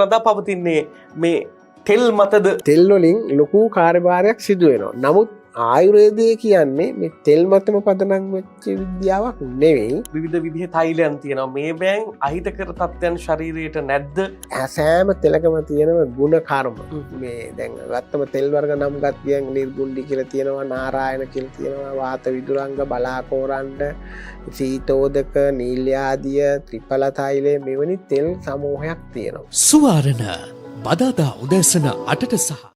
රඳා පවතින්නේ මේ තෙල් මතද? තෙල් වලින් ලොකු කාර්යභාරයක් සිදු වෙනවා. නමුත් ආයුර්වේදය කියන්නේ මේ තෙල් මතම පදනම් වෙච්ච විද්‍යාවක් නෙවෙයි. විවිධ විදිහේ තෛලයන් තියෙනවා. මේ බෑන් අහිතකර තත්ත්වයන් ශරීරයට නැද්ද? සෑම තෙලකම තියෙනවා ගුණ කර්ම. මේ දැන් ගත්තම තෙල් වර්ග නම් ගත්තියන් නිර්ගුණ්ඩි කියලා තියෙනවා, නාරායන කියලා තියෙනවා, වාත විදුරංග, බලාකෝරණ්ඩ, සීතෝදක, නීල්‍යාදිය, ත්‍රිඵල තෛලය, මෙවැනි තෙල් සමූහයක් තියෙනවා. සුවාරණ බදාදා උදෑසන 8ට සහ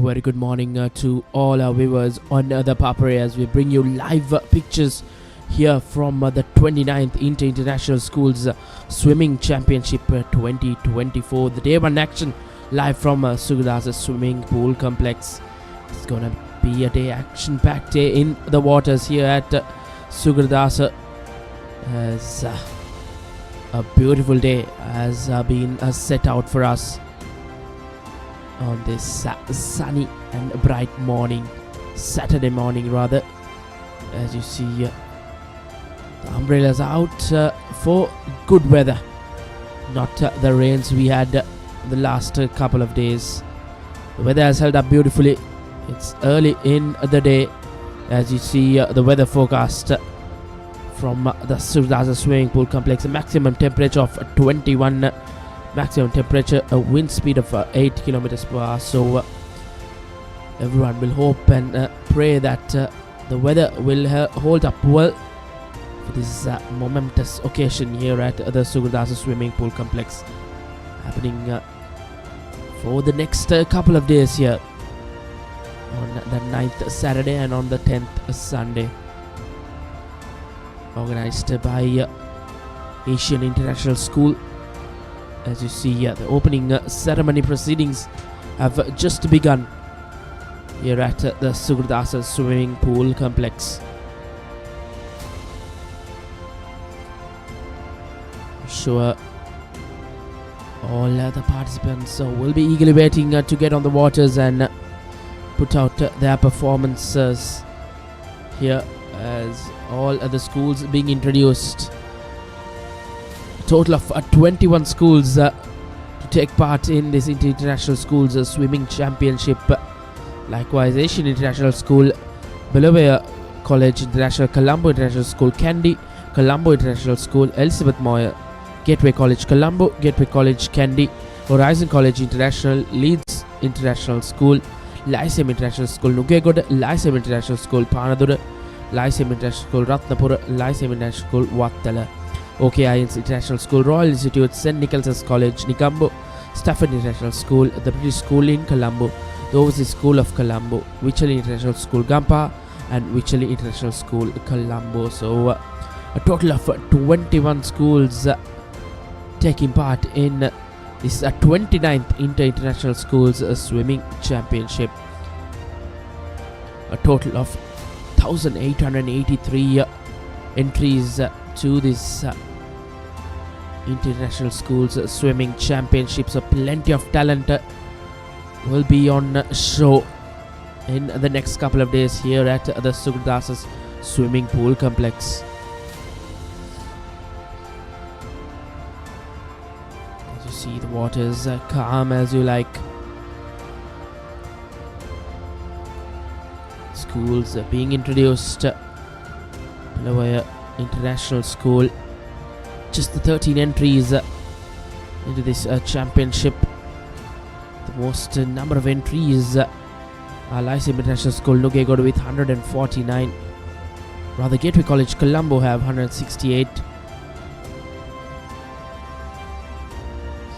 very good morning to all our viewers on the Papare as we bring you live pictures here from the 29th International Schools Swimming Championship 2024. The day one action live from Sugathadasa Swimming Pool Complex. It's gonna be a day action-packed day in the waters here at Sugathadasa. As a beautiful day has been set out for us on this sunny and bright morning, Saturday morning rather. As you see, the umbrellas are out for good weather, not the rains we had the last couple of days. The weather has held up beautifully. It's early in the day. As you see, the weather forecast from the Sugathadasa Swimming Pool Complex, a maximum temperature of 21, maximum temperature, a wind speed of 8 kilometers per hour. So everyone will hope and pray that the weather will hold up well for this momentous occasion here at the Sugathadasa Swimming Pool Complex, happening for the next couple of days here on the 9th Saturday and on the 10th Sunday. Organized by Asian International School. As you see, the opening ceremony proceedings have just begun here at the Sugathadasa Swimming Pool Complex. I'm sure all the participants will be eagerly waiting to get on the waters and put out their performances here, as all other schools being introduced. Total of 21 schools to take part in this International Schools Swimming Championship. Likewise, Asian International School, Bellovia College International, Colombo International School, Kandy, Colombo International School, Elizabeth Moyer, Gateway College Colombo, Gateway College Kandy, Horizon College International, Leeds International School, Lyceum International School, Nugegoda, Lyceum International School, Panadura, Lyceum International School, Ratnapura, Lyceum International School, Wattala, OKIN's International School, Royal Institute, St. Nicholas's College, Nikambo, Stafford International School, the British School in Colombo, the Overseas School of Colombo, Vichelli International School Gampa, and Vichelli International School Colombo. So a total of 21 schools taking part in this 29th Inter-International Schools Swimming Championship. A total of 1,883 entries to this International Schools Swimming Championship. So plenty of talent will be on show in the next couple of days here at the Sugathadasa Swimming Pool Complex. As you see, the water is calm as you like. Schools are being introduced. Papare International School. Just the 13 entries into this championship. The most number of entries Lyceum International School Nugegoda with 149. Rather, Gateway College Colombo have 168.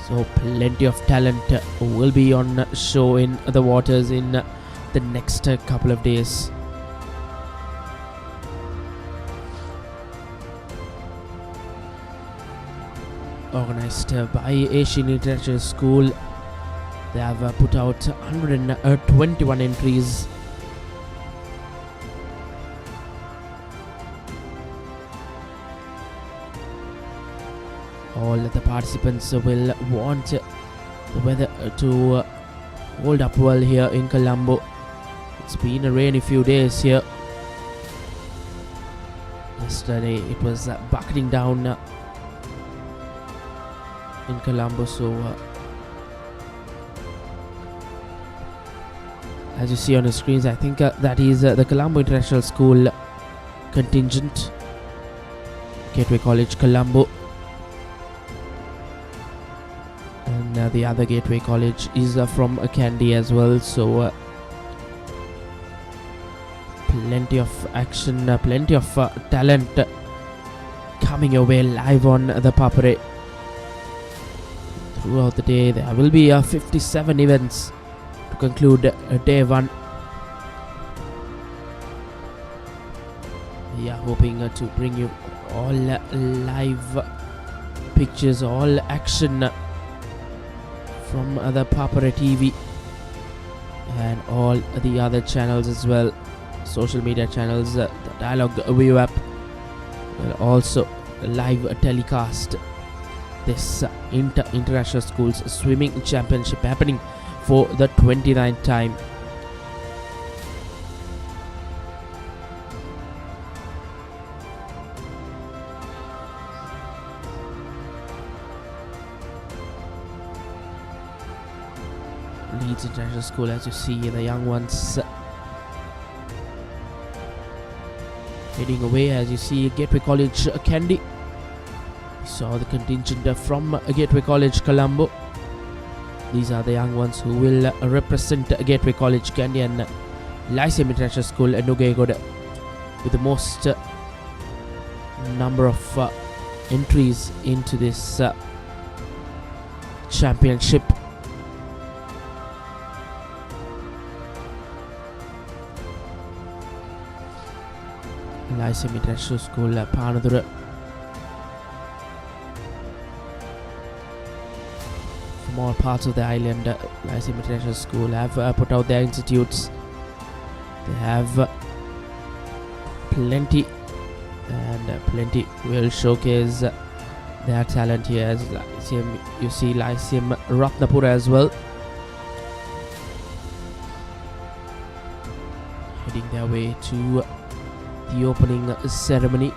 So plenty of talent will be on show in the waters in the next couple of days. Organized by Asian International School, they have put out 121 entries. All the participants will want the weather to hold up well here in Colombo. It's been a rainy few days here. Yesterday it was bucketing down in Colombo, so as you see on the screens, I think that is the Colombo International School contingent, Gateway College Colombo, and the other Gateway College is from Kandy as well. So plenty of action, plenty of talent coming your way live on the Papare. Throughout the day, there will be 57 events to conclude day one. We are hoping to bring you all live pictures, all action from the Papare TV and all the other channels as well, social media channels. The Dialog ViU App will also live telecast this International Schools Swimming Championship happening for the 29th time. Leeds International School, as you see, the young ones heading away. As you see, Gateway College Kandy. Saw the contingent from Gateway College Colombo. These are the young ones who will represent Gateway College Kandy and Lyceum International School Nugegoda with the most number of entries into this championship. Lyceum International School Panadura. From all parts of the island, Lyceum International School have put out their institutes. They have plenty and plenty will showcase their talent here. As Lyceum, you see Lyceum Ratnapura as well, heading their way to the opening ceremony.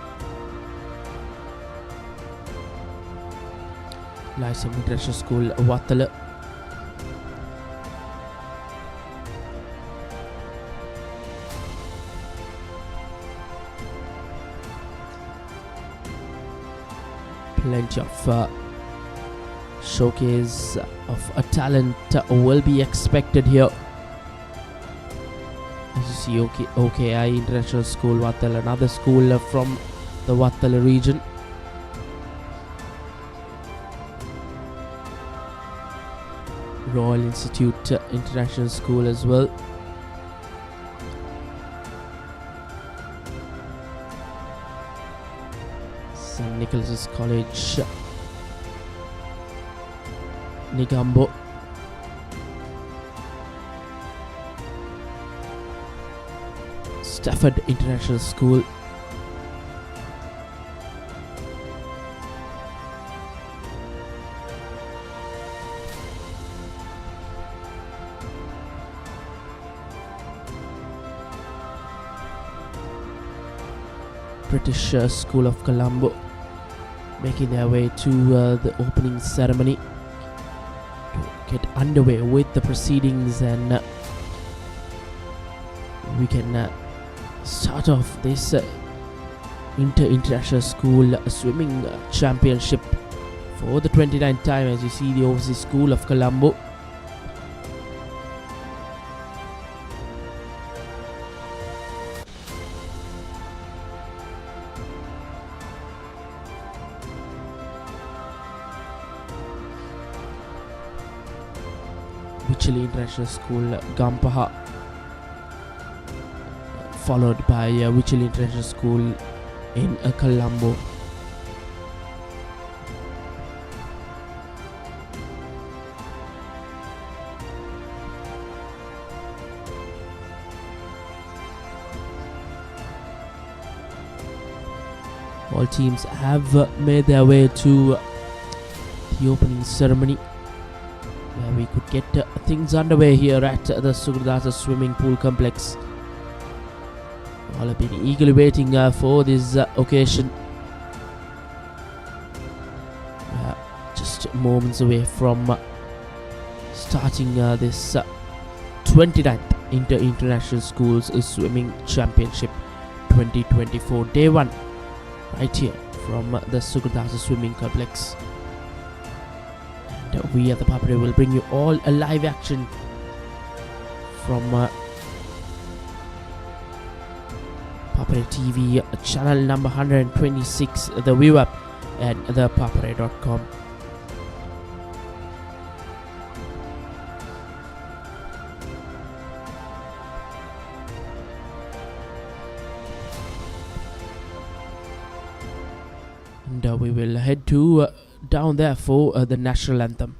Lyceum International School Wattala. Plenty of showcase of a talent will be expected here. As you see, OKI International School Wattala, another school from the Wattala region. Royal Institute International School as well. St. Nicholas's College, Negombo. Stafford International School, British School of Colombo, making their way to the opening ceremony to get underway with the proceedings, and we can start off this International School Swimming Championship for the 29th time. As you see, the Overseas School of Colombo Wycherley International School Gampaha, followed by Wycherley International School in Colombo. All teams have made their way to the opening ceremony, where we could get things underway here at the Sugathadasa swimming pool complex. All have been eagerly waiting for this occasion. Just moments away from starting this 29th International Schools Swimming Championship 2024 Day 1, right here from the Sugathadasa swimming complex. And we at the Papare will bring you all a live action from Papare TV channel number 126, the ViU App, and ThePapare.com. And we will head to down there for the national anthem.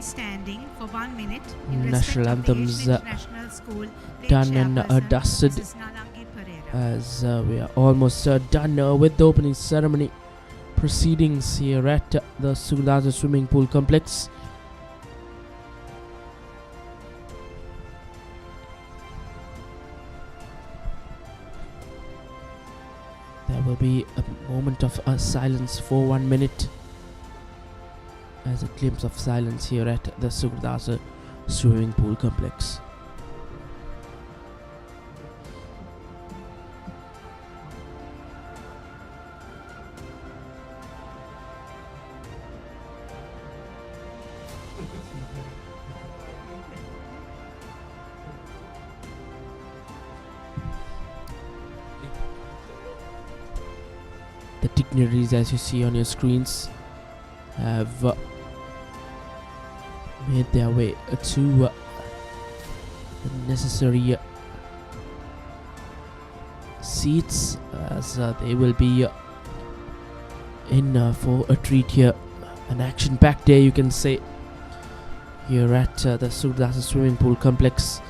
standing for 1 minute in respect National of the anthems Asian International School done and chairperson, dusted Mrs. Nalangi Pereira. as we are almost done with the opening ceremony proceedings here at the Sugathadasa swimming pool complex. There will be a moment of silence for 1 minute as a glimpse of silence here at the Sugathadasa swimming pool complex. The dignitaries, as you see on your screens, have made their way to the necessary seats as they will be in for a treat here. An action-packed day, you can say, here at the Sugathadasa swimming pool complex.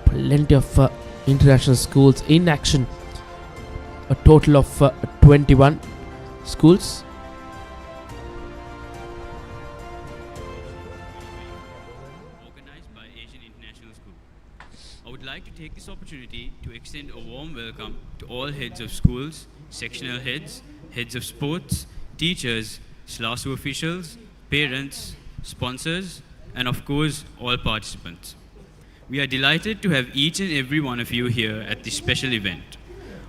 Plenty of international schools in action. A total of 21 schools. Organized by Asian International School. I would like to take this opportunity to extend a warm welcome to all heads of schools, sectional heads, heads of sports, teachers, SLASU officials, parents, sponsors, and of course all participants. We are delighted to have each and every one of you here at this special event.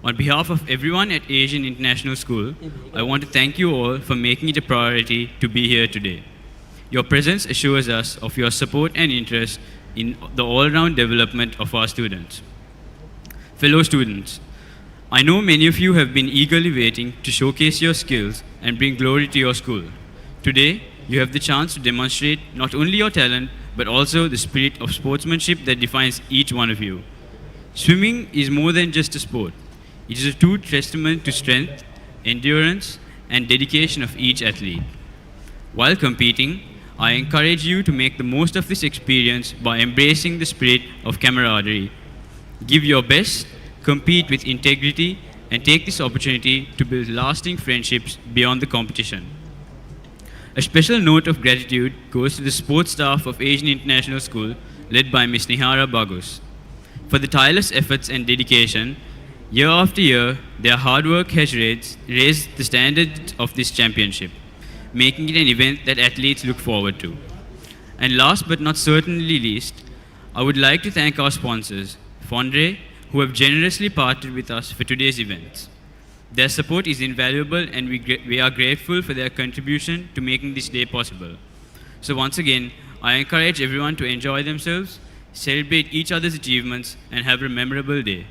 On behalf of everyone at Asian International School, I want to thank you all for making it a priority to be here today. Your presence assures us of your support and interest in the all-round development of our students. Fellow students, I know many of you have been eagerly waiting to showcase your skills and bring glory to your school. Today, you have the chance to demonstrate not only your talent, but also the spirit of sportsmanship that defines each one of you. Swimming is more than just a sport. It is a true testament to strength, endurance, and dedication of each athlete. While competing, I encourage you to make the most of this experience by embracing the spirit of camaraderie. Give your best, compete with integrity, and take this opportunity to build lasting friendships beyond the competition. A special note of gratitude goes to the sports staff of Asian International School, led by Ms. Nihara Bagus. For the tireless efforts and dedication, year after year, their hard work has raised the standards of this championship, making it an event that athletes look forward to. And last but not certainly least, I would like to thank our sponsors, Fondre, who have generously partnered with us for today's events. Their support is invaluable and we are grateful for their contribution to making this day possible. So once again, I encourage everyone to enjoy themselves, celebrate each other's achievements, and have a memorable day.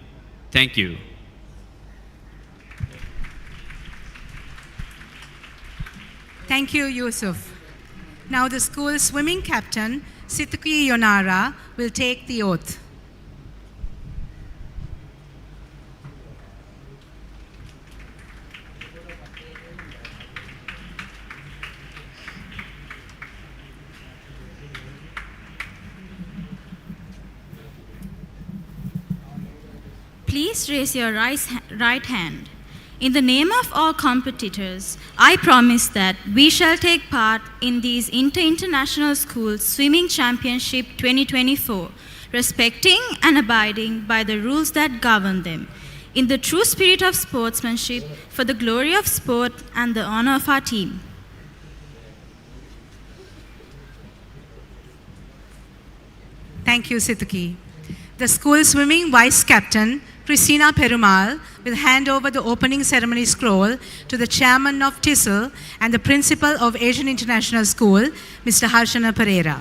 Thank you. Thank you, Yusuf. Now the school swimming captain, Sithuki Yonara, will take the oath. Please raise your right hand. In the name of all competitors, I promise that we shall take part in these Inter-International School Swimming Championship 2024, respecting and abiding by the rules that govern them, in the true spirit of sportsmanship, for the glory of sport and the honor of our team. Thank you, Sithuki. The school swimming vice captain, Christina Perumal, will hand over the opening ceremony scroll to the chairman of TISL and the principal of Asian International School, Mr. Harshana Pereira.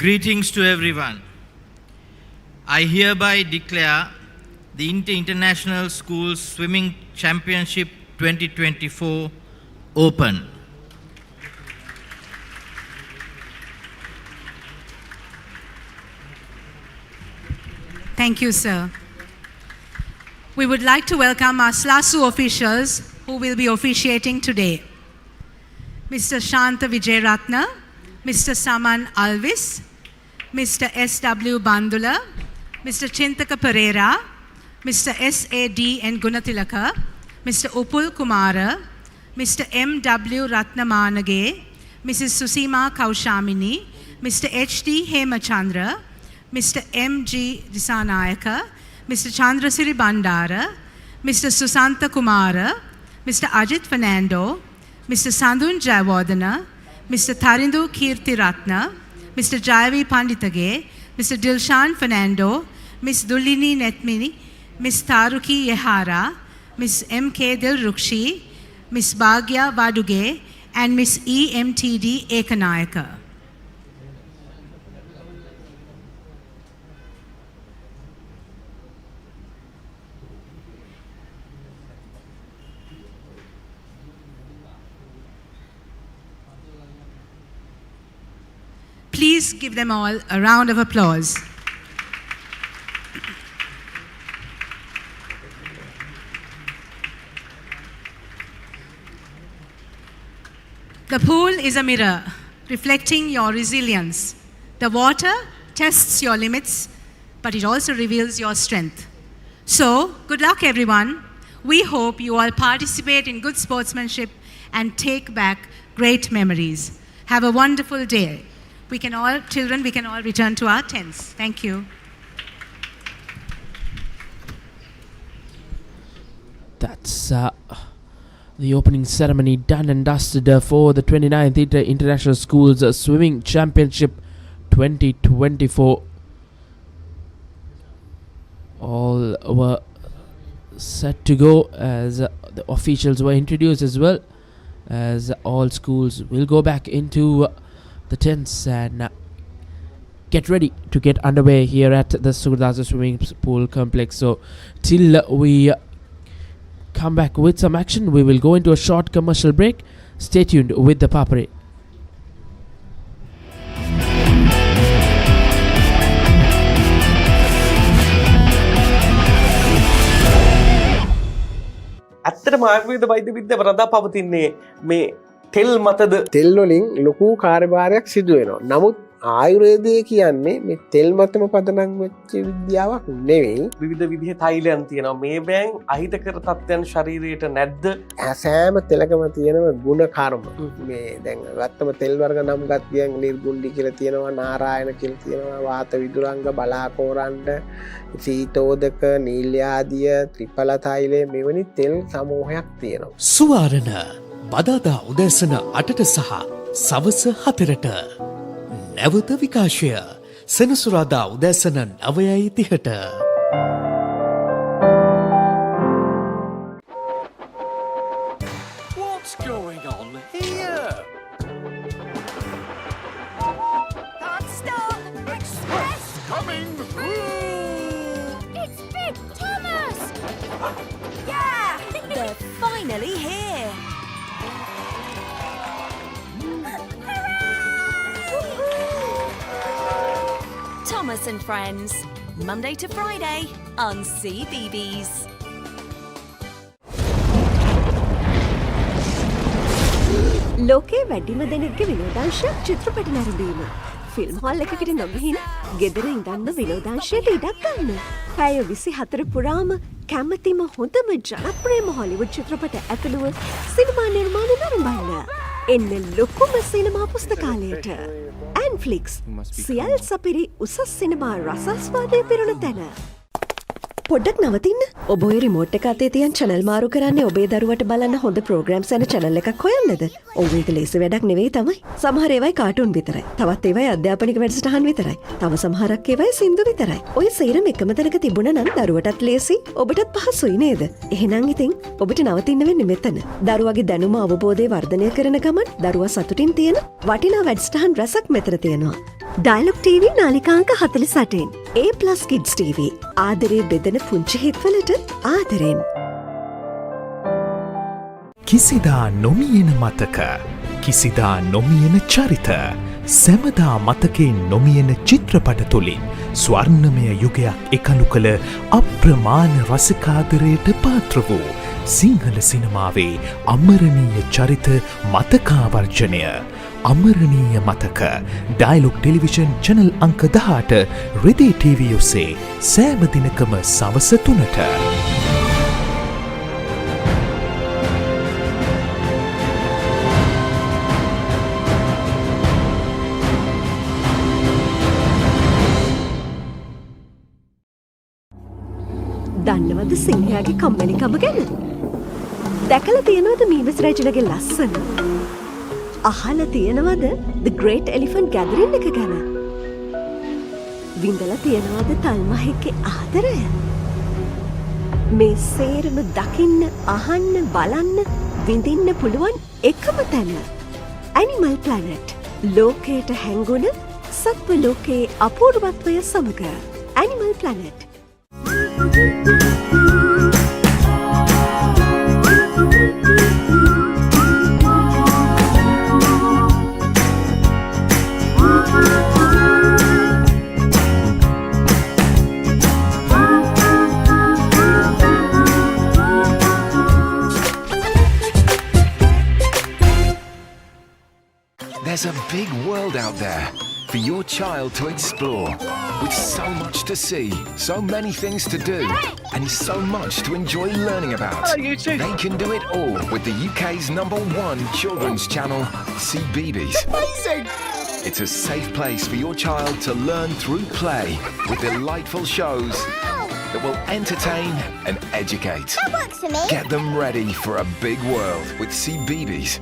Greetings to everyone. I hereby declare the International Schools Swimming Championship 2024 open. Thank you, sir. We would like to welcome our SLASU officials who will be officiating today. Mr. Shanta Vijayratna, Mr. Saman Alvis, Mr. S.W. Bandula, Mr. Chintaka Pereira, Mr. S.A.D. N. Gunatilaka, Mr. Upul Kumara, Mr. M.W. Ratnamanage, Mrs. Susima Kaushamini, Mr. H.D. Hemachandra, Mr. M.G. Disanayaka, Mr. Chandrasiri Bandara, Mr. Susanta Kumara, Mr. Ajit Fernando, Mr. Sandun Jayawardena, Mr. Tharindu Kirti Ratna, Mr. Jayavi Panditage, Mr. Dilshan Fernando, Ms. Dullini Netmini, Ms. Taruki Yehara, Ms. M.K. Dilrukshi, Ms. Bhagya Vaduge, and Ms. E.M.T.D. Ekanayaka. Please give them all a round of applause. The pool is a mirror reflecting your resilience. The water tests your limits, but it also reveals your strength. So, good luck everyone. We hope you all participate in good sportsmanship and take back great memories. Have a wonderful day. We can all return to our tents. Thank you. That's the opening ceremony done and dusted for the 29th International Schools Swimming Championship 2024. All were set to go as the officials were introduced, as well as all schools will go back into the tents and get ready to get underway here at the Sugathadasa swimming pool complex. So till we come back with some action, we will go into a short commercial break. Stay tuned with the Papare. ඇත්තටම ආයුර්වේද වෛද්‍ය විද්‍යාව රඳා පවතින්නේ මේ තෙල් මතද තෙල් වලින් ලොකු කාර්යභාරයක් සිදු වෙනවා. නමුත් ආයුර්වේදය කියන්නේ මේ තෙල් මතම පදනම් වෙච්ච විද්‍යාවක් නෙවෙයි. විවිධ විදිහේ තෛලයන් තියෙනවා. මේ බෑන් අහිතකර තත්ත්වයන් ශරීරයට නැද්ද? සෑම තෙලකම තියෙනවා ගුණ කර්ම. මේ දැන් ගත්තම තෙල් වර්ග නම් ගත් ගියන් නිර්ගුණ්ඩි කියලා තියෙනවා, නාරායන කියලා තියෙනවා, වාත විදුරංග, බලාකෝරණ්ඩ, සීතෝදක, නීල්‍යාදිය, ත්‍රිඵල තෛලය, මෙවැනි තෙල් සමූහයක් තියෙනවා. සුවාරණ බදාදා උදෑසන 8ට සහ සවස 4ට. නැවත විකාශය සෙනසුරාදා උදෑසන 9:30ට. What's going on here? Can't stop! Express coming through! It's Big Thomas! Yeah! They're finally here! Thomas and Friends, Monday to Friday on CBeebies. ලෝකයේ වැඩිම දෙනෙක්ගේ විනෝදාංශයක් චිත්‍රපට නැරඹීම. ෆිල්ම් හෝල් එකකට නොගිහින් ගෙදර ඉඳන්ම විනෝදාංශයට ඉඩක් ගන්න. පැය 24 පුරාම කැමතිම හොඳම ජනප්‍රියම හොලිවුඩ් චිත්‍රපට ඇතුළුව සිනමා නිර්මාණ නරඹන්න. එන්න ලොකුම සිනමා පුස්තකාලයට. ඇන්ෆ්ලික්ස් සියල් සපිරි උසස් සිනමා රසස්වාදය පිරුණු තැන. පොඩ්ඩක් නවතින්න. ඔබ ඔය රිමෝට් එක අතේ තියන් channel මාරු කරන්නේ ඔබේ දරුවට බලන්න හොඳ programs යන channel එකක් හොයන්නද? ඔව් ඒක ලේසි වැඩක් නෙවෙයි තමයි. සමහර ඒවායි කාටුන් විතරයි. තවත් ඒවායි අධ්‍යාපනික වැඩසටහන් විතරයි. තව සමහරක් ඒවායි සින්දු විතරයි. ඔය සේරම එකම තැනක තිබුණා නම් දරුවටත් ලේසි, ඔබටත් පහසුයි නේද? එහෙනම් ඉතින් ඔබට නවතින්න වෙන්නේ මෙතන. දරුවගේ දැනුම අවබෝධය වර්ධනය කරන ගමන් දරුවා සතුටින් තියෙන වටිනා වැඩසටහන් රසක් මෙතන තියෙනවා. Dialog TV නාලිකාංක 48න් A+ Kids TV ආදරේ බෙදෙන පුංචි හිත්වලට ආදරෙන්. කිසිදා නොමියෙන මතක, කිසිදා නොමියෙන චරිත, සැමදා මතකෙන් නොමියෙන චිත්‍රපට තුළින් ස්වර්ණමය යුගයක් එකලු කළ අප්‍රමාණ රසිකාදරයට පාත්‍ර වූ සිංහල සිනමාවේ අමරණීය චරිත මතකාවර්ජනය. අමරණීය මතක ඩයලොග් ටෙලිවිෂන් චැනල් අංක 18 රෙදි TV ඔස්සේ සෑම දිනකම සවස 3ට. දන්නවද සිංහයාගේ කම්මැලිකම ගැන? දැකලා තියෙනවද මීමස් රජුලගේ ලස්සන? අහලා තියෙනවද The Great Elephant Gathering එක ගැන? විඳලා තියෙනවද තල්මහෙක්ගේ ආදරය? මේ සේරම දකින්න, අහන්න, බලන්න, විඳින්න පුළුවන් එකම තැන. Animal Planet. ලෝකයට හැංගුණ සත්ව ලෝකයේ අපූර්වත්වය සමග Animal Planet. There's a big world out there for your child to explore, with so much to see, so many things to do, and so much to enjoy learning about. They can do it all with the UK's #1 children's channel, CBeebies. Amazing! It's a safe place for your child to learn through play, with delightful shows that will entertain and educate. That works for me. Get them ready for a big world with CBeebies.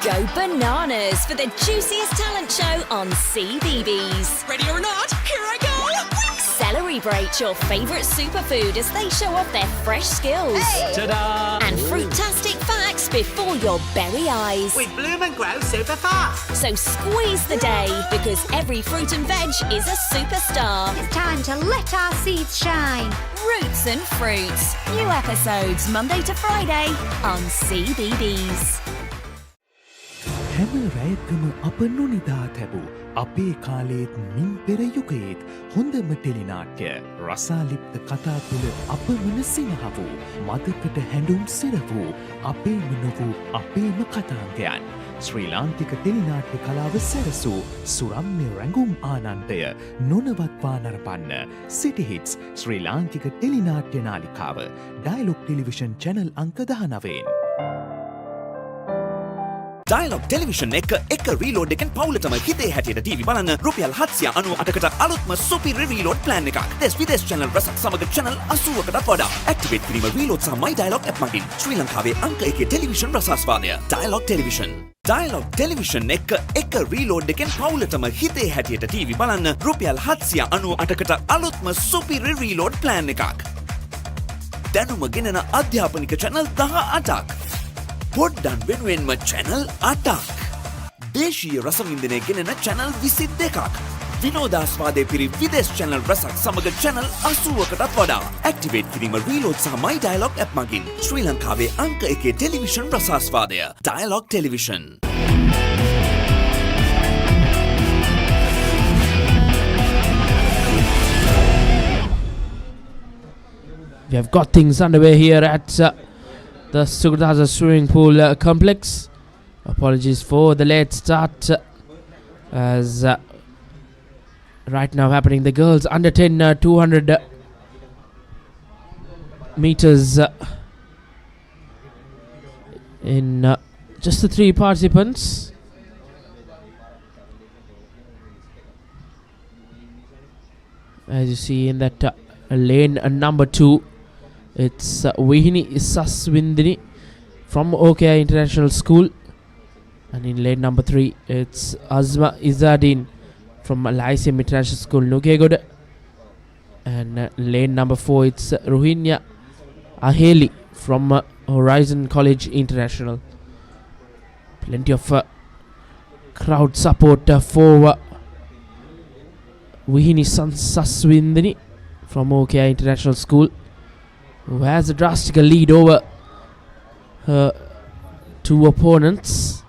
Go bananas for the juiciest talent show on CBeebies. Ready or not, here I go! Celebrate your favourite superfood as they show off their fresh skills. Ta-da! And fruitastic facts before your berry eyes. We bloom and grow super fast. So squeeze the day, because every fruit and veg is a superstar. It's time to let our seeds shine. Roots and Fruits. New episodes Monday to Friday on CBeebies. හැම රැයකම අප නොනිදා තැබූ අපේ කාලයේත් මින් පෙර යුගයේත් හොඳම ටෙලිනාට්‍ය රසාලිප්ත කතා තුළ අපමණ සිනහ වූ මතකට හැඬුම් සිර වූ අපේම නොවූ අපේම කතාන්තයන් ශ්‍රී ලාංකික ටෙලිනාට්‍ය කලාව සැරසූ සුරම්‍ය රැඟුම් ආනන්දය නොනවත්වා නරපන්න සිටි හිට්ස් ශ්‍රී ලාංකික ටෙලිනාට්‍ය නාලිකාව ඩයලොග් ටෙලිවිෂන් චැනල් අංක 19. ඩයලොග් ටෙලිවිෂන් එක රීලෝඩ් එකෙන් පවුලටම හිතේ හැටියට ටීවී බලන්න රුපියල් 798කට අලුත්ම සුපිරි රීලෝඩ් ප්ලෑන් එකක්. දෙස් විදේශ channel රසක් සමග channel 80කටත් වඩා. ඇක්ටිවේට් කිරීම රීලෝඩ් සහ My Dialog app මගින් ශ්‍රී ලංකාවේ අංක 1 ටෙලිවිෂන් රසාස්වාදය. Dialog Television. ඩයලොග් ටෙලිවිෂන් එක රීලෝඩ් එකෙන් පවුලටම හිතේ හැටියට ටීවී බලන්න රුපියල් 798කට අලුත්ම සුපිරි රීලෝඩ් ප්ලෑන් එකක්. දැනුම ගෙනෙන අධ්‍යාපනික channel 18ක්. පොඩ්ඩන් වෙනුවෙන්ම channel 8ක්. දේශීය රසවින්දනය ගෙනෙන channel 22ක්. විනෝදාස්වාදය පිරි විදේශ channel රසක් සමග channel 80කටත් වඩා. ඇක්ටිවේට් කිරීම රීලෝඩ් සහ My Dialog app මගින් ශ්‍රී ලංකාවේ අංක 1 ටෙලිවිෂන් රසාස්වාදය. Dialog Television. We have got things underway here at the Sugathadasa swimming pool complex. Apologies for the late start, as right now happening the girls under 10 200 meters in just the 3 participants. As you see in that lane number 2, it's Vihini Saswindini from OKI International School, and in lane number 3 it's Azma Izzadin from Lyceum International School Nugegoda, and lane number 4 it's Rohinya Aheli from Horizon College International. Plenty of crowd support for Vihini Saswindini from OKI International School, who has a drastic lead over her two opponents.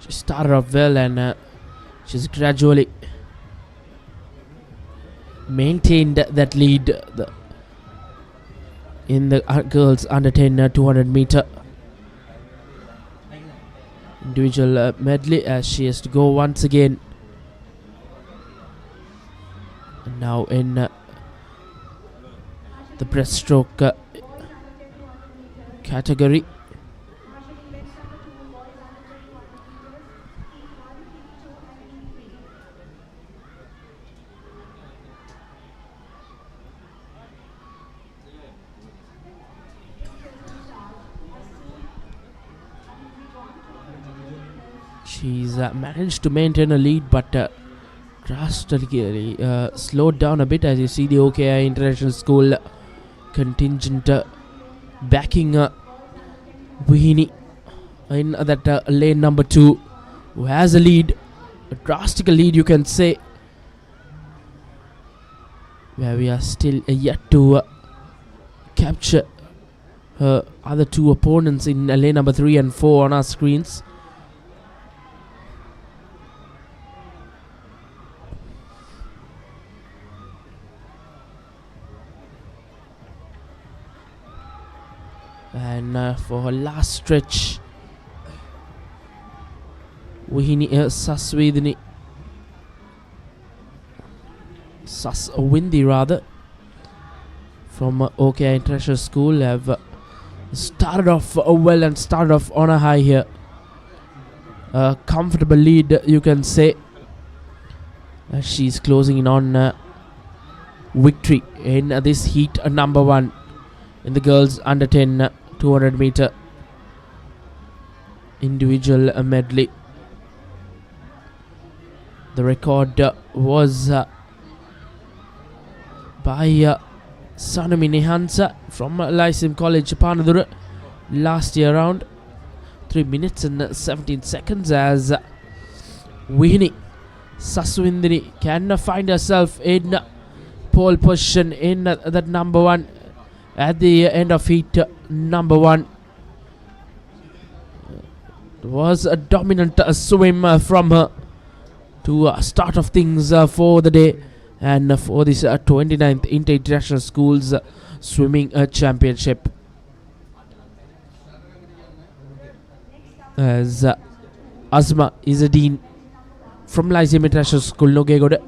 She started off well and she's gradually maintained that lead in the girls under 10 200 meter individual medley, as she has to go once again. And now in the breaststroke category. She's managed to maintain a lead, but drastically slowed down a bit, as you see the OKI International School contingent backing Vihini in that lane number 2, who has a lead, a drastic lead you can say, where we are still yet to capture her other two opponents in lane number 3 and 4 on our screens. And for her last stretch, Vihini Saswindi rather, from OKI International School, have started off well and started off on a high here. A comfortable lead you can say, as she's closing in on victory in this heat number 1 in the girls under 10 200 meter individual medley. The record was by Sanumi Nehansa from Lyceum College, Panadura, last year round. 3 minutes and 17 seconds as Vihini Saswindini can find herself in pole position in that number 1 at the end of heat number 1. It was a dominant swim from her to start off things for the day and for this 29th International Schools Swimming Championship. As Asma Izzadeen from Lyceum International School, Nogegoda,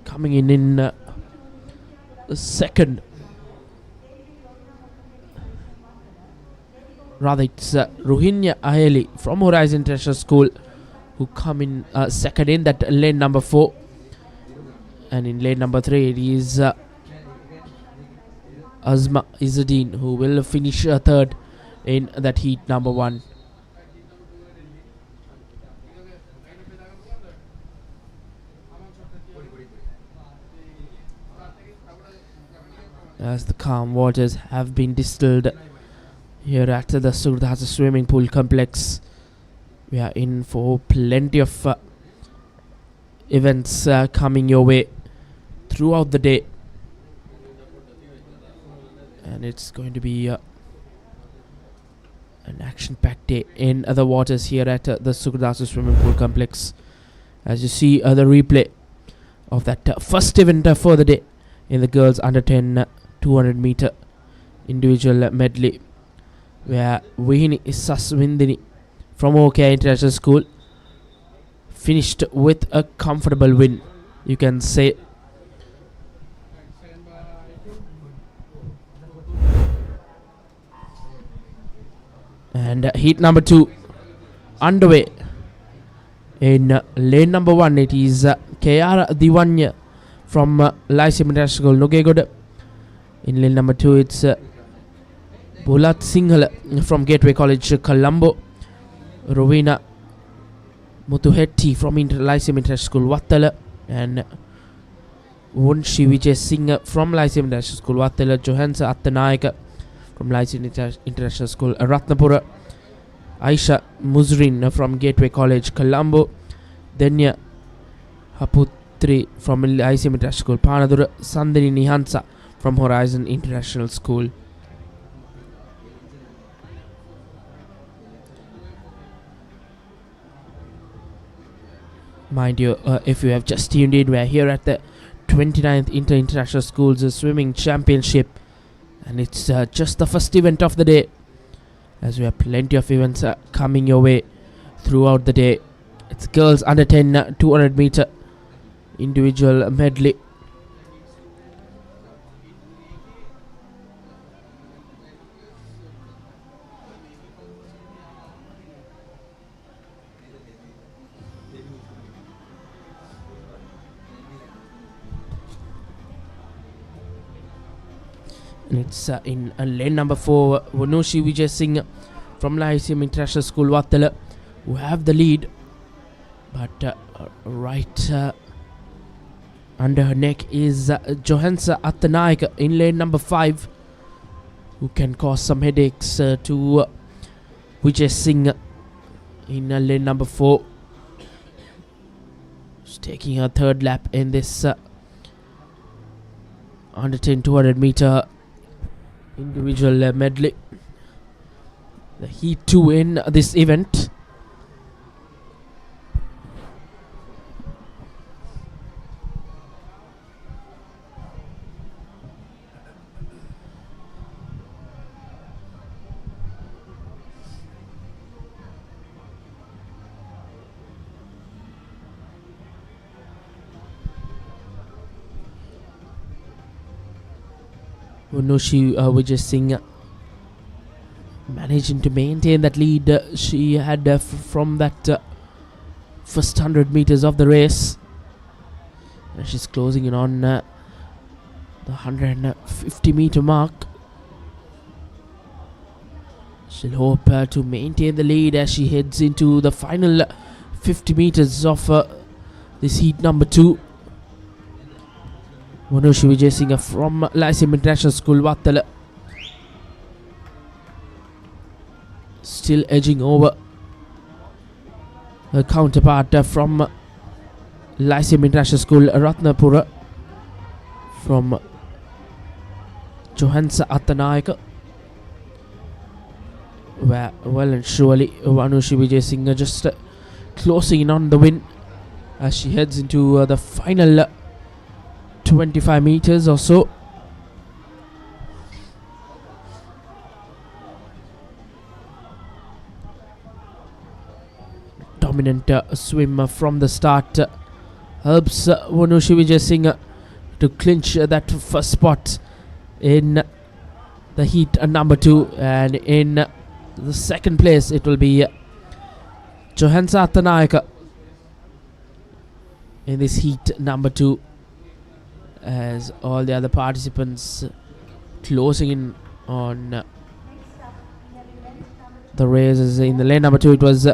coming in second. Rather, it's Ruhinya Aheli from Horizon International School who come in second in that lane number 4. And in lane number 3 it is Asma Izzadeen who will finish third in that heat number 1. As the calm waters have been distilled here at the Sugathadasa swimming pool complex, we are in for plenty of events coming your way throughout the day, and it's going to be an action-packed day in the waters here at the Sugathadasa swimming pool complex. As you see the replay of that first event for the day in the girls under 10 200 meter individual medley, where Vihini Saswindini from OKI International School finished with a comfortable win, you can say. And heat number 2 underway. In lane number 1 it is Kiara Divanya from Lyceum International School, Nogegoda. In lane number 2 it's Bulat Singhal from Gateway College, Colombo. Rowena Muthuhetti from Lyceum International School Wattala, and Wunshi Vijay Singh from Lyceum International School Wattala, Johansa Attanayaka from Lyceum International School Ratnapura, Aisha Muzrin from Gateway College Colombo, Denya Haputri from Lyceum International School Panadura, Sandini Nihansa from Horizon International School. Mind you, if you have just tuned in, we are here at the 29th International Schools Swimming Championship, and it's just the first event of the day, as we have plenty of events coming your way throughout the day. It's girls under 10 200 meter individual medley. And it's in lane number 4, Vanushi Vijay Singh from Lyceum International School Wattala, who have the lead, but right under her neck is Johansa Attanayaka in lane number 5, who can cause some headaches to Vijay Singh in lane number 4. She's taking her third lap in this under 10 200 meter individual medley, the heat 2 in this event. Vanushi Vijay Singh managing to maintain that lead she had from that first 100 meters of the race. And she's closing in on the 150 meter mark. She'll hope to maintain the lead as she heads into the final 50 meters of this heat number 2. Vanushi Vijay Singh from Lyceum International School Wattala, still edging over her counterpart from Lyceum International School Ratnapura, from Johansa Attanayaka, where well and surely Vanushi Vijay Singh just closing in on the win as she heads into the final 25 meters or so. Dominant swim from the start helps Vanushi Vijay Singh to clinch that first spot in the heat number 2, and in the second place it will be Johansa Attanayaka in this heat number 2, as all the other participants closing in on the races. In the lane number 2 it was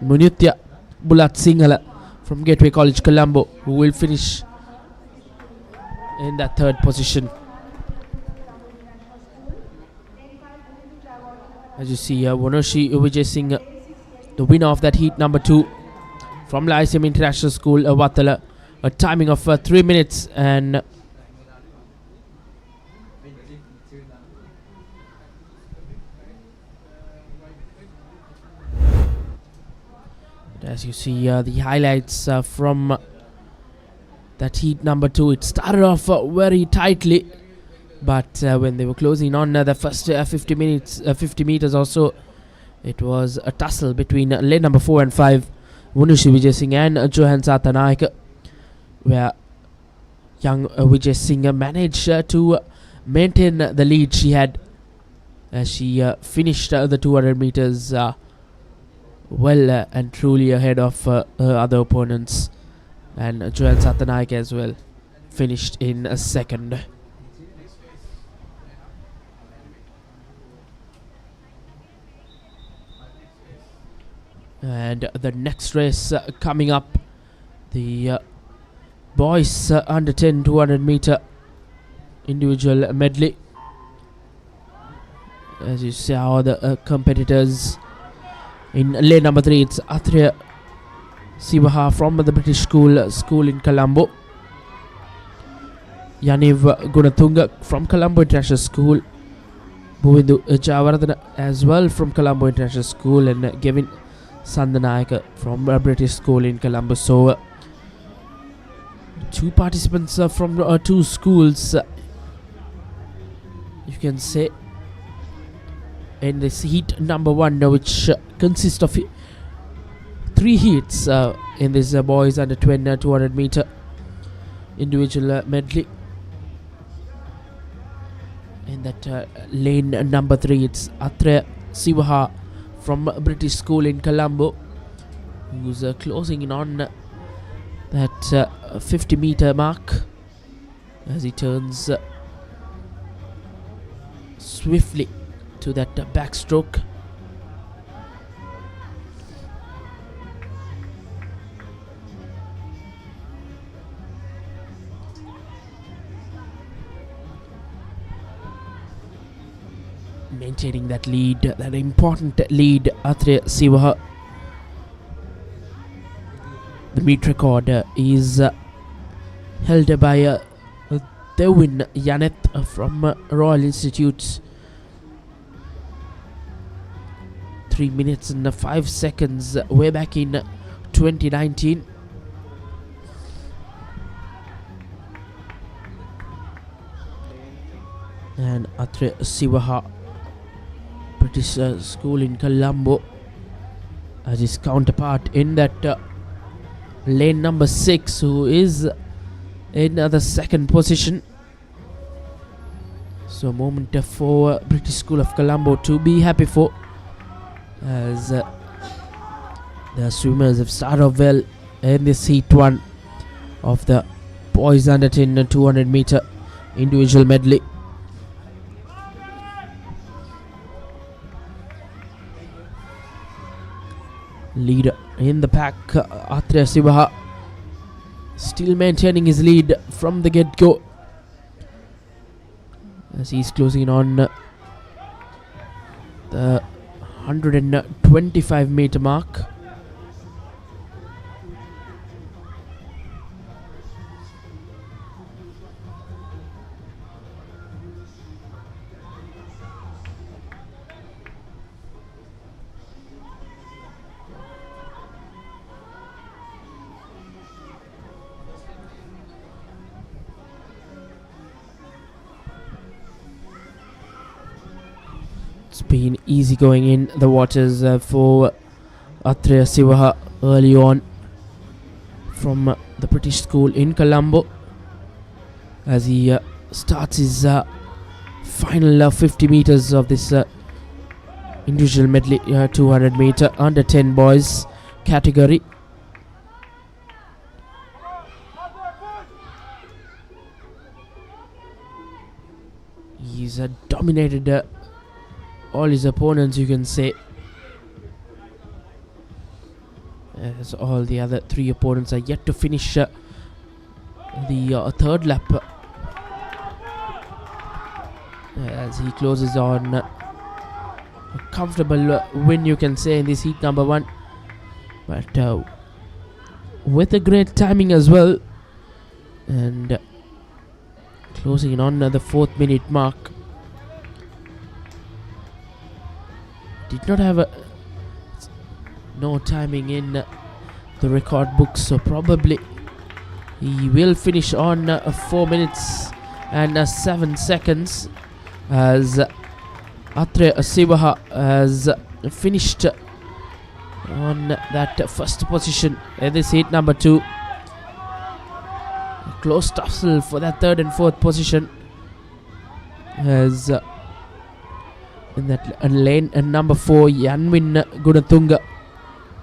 Munitya Bulat Singhal from Gateway College Colombo, who will finish in that third position. As you see, Vanushi Vijay Singh, the winner of that heat number 2 from Lyceum International School Wattala, a timing of 3 minutes and as you see the highlights from that heat number 2, it started off very tightly, but when they were closing on the first 50 meters or so, it was a tussle between lane number 4 and 5, Vanushi Vijay Singh and Johansa Attanayaka, where young Vijay Singh managed to maintain the lead she had as she finished the 200 meters well and truly ahead of her other opponents, and Johansa Attanayaka as well finished in second. And the next race coming up, the boys under 10 200 meter individual medley. As you saw the competitors in lane number 3, it's Athreya Sivaha from the British school in Colombo. Yaniv Gunathunga from Colombo International School. Buvindu Javaradana as well from Colombo International School, and Gavin Sandanayaka from a British school in Colombo. So 2 participants from 2 schools, you can say, in this heat number 1, which consists of 3 heats in this boys under 20 200 meter individual medley. In that lane number 3, it's Athreya Sivaha from British school in Colombo, who's closing in on that 50 meter mark as he turns swiftly to that backstroke. Maintaining that lead, that important lead, Athreya Sivaha. The meet record is held by Devin Yaneth from Royal Institute. 3 minutes and 5 seconds way back in 2019. And Athreya Sivaha, British school in Colombo, as his counterpart in that lane number 6, who is in the 2nd position. So a moment for British School of Colombo to be happy for, as the swimmers have started off well in this heat 1 of the boys under 10 200 meter individual medley. Leader in the pack, Athreya Sivaha, still maintaining his lead from the get-go as he's closing in on the 125 meter mark. It's been easy going in the waters for Athreya Sivaha early on from the British school in Colombo, as he starts his final 50 meters of this individual medley 200 meter under 10 boys category. He's dominated all his opponents, you can say, as all the other 3 opponents are yet to finish the 3rd lap, as he closes on a comfortable win, you can say, in this heat number 1, but with a great timing as well, and closing in on the 4th minute mark. Did not have no timing in the record book, so probably he will finish on 4 minutes and 7 seconds, as Athreya Sivaha has finished on that 1st position in this heat number 2. A close tussle for that 3rd and 4th position, as in that lane number 4, Yanwin Gunathunga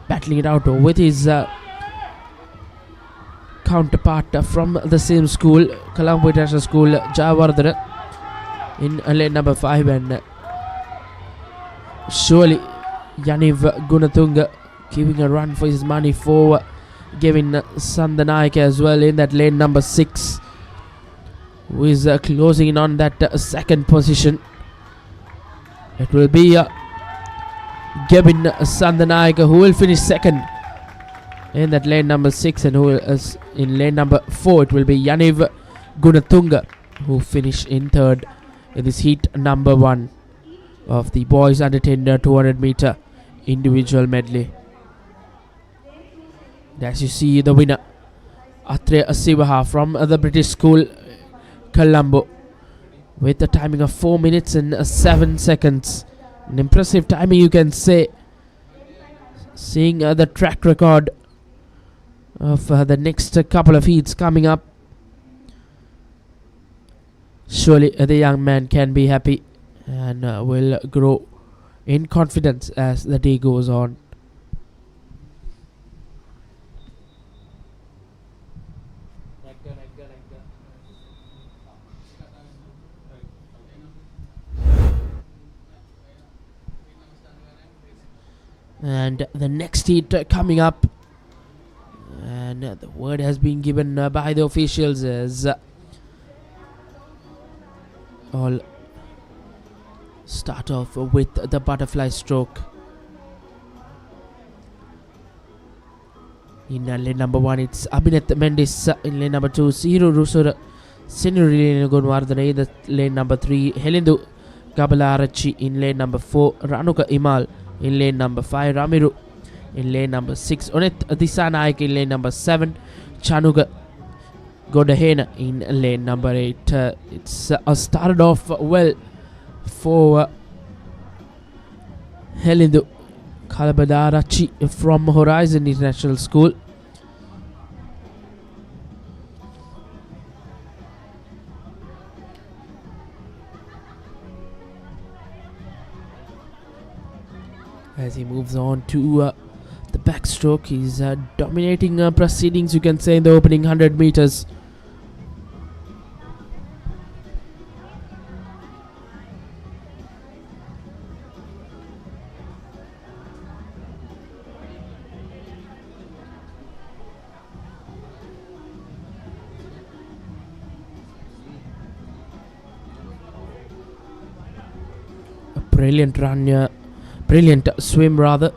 battling it out with his counterpart from the same school, Colombo International School, Javardhana, in lane number 5, and surely Yaniv Gunathunga giving a run for his money for Gavin Sandanaik as well in that lane number 6, who is closing in on that second position. It will be Gavin Sandanaik who will finish second in that lane number 6, and who is in lane number 4 it will be Yaniv Gunatunga who finish in third in this heat number 1 of the boys under 10 200 meter individual medley. And as you see, the winner Atre Asivaha from the British School Colombo with a timing of 4 minutes and 7 seconds. An impressive timing, you can say, seeing the track record of the next couple of heats coming up. Surely the young man can be happy and will grow in confidence as the day goes on. And the next heat coming up, and the word has been given by the officials as all start off with the butterfly stroke. In lane number 1 it's Abhinath Mendes, in lane number 2 Siru Rusura Senuri Gunwardane, in the lane number 3 Helindu Gabalarachi, in lane number 4 Ranuka Imal, in lane number 5 Ramiru, in lane number 6 Onet Disanaik, in lane number 7 Chanuga Godahena, in lane number 8. It's started off well for Helindu Kalabadarachi from Horizon International School. As he moves on to the backstroke, he's dominating proceedings, you can say, in the opening 100 meters. A brilliant run, brilliant swim rather,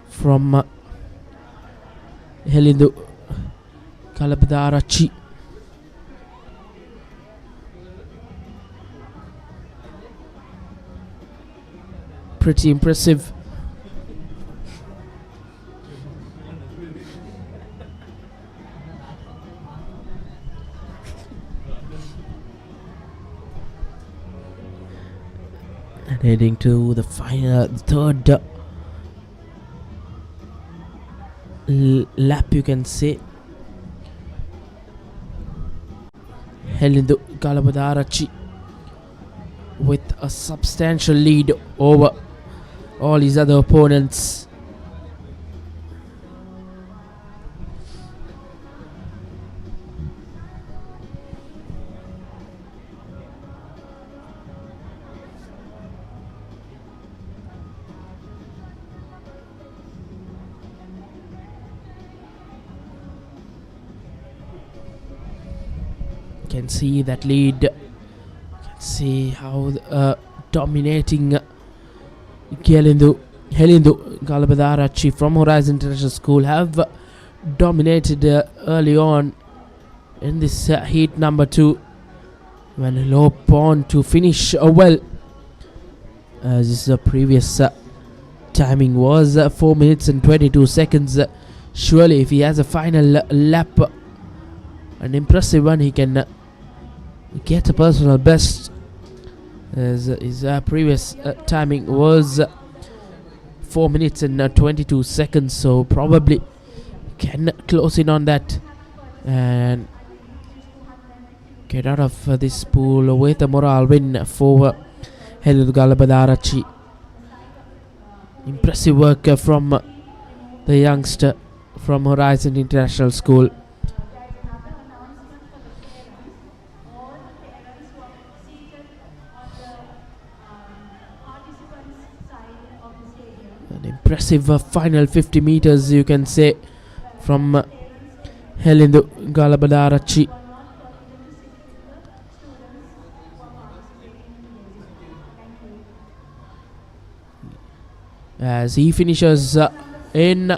from Helindu Kalabadarachi. Pretty impressive. And heading to the final third lap, you can say. Helindu Kalabadarachi with a substantial lead over all his other opponents. You can see that lead. You can see how dominating Helindu Kalabadarachi from Horizon International School have dominated early on in this heat number 2, when low on to finish well, as his previous timing was 4 minutes and 22 seconds. Surely if he has a final lap, an impressive one, he can get a personal best, as his previous timing was 4 minutes and 22 seconds, so probably can close in on that and get out of this pool with a morale win for Helindu Kalabadarachi. Impressive work from the youngster from Horizon International School. An impressive final 50 meters, you can say, from Helindu Galabadarachi. As he finishes in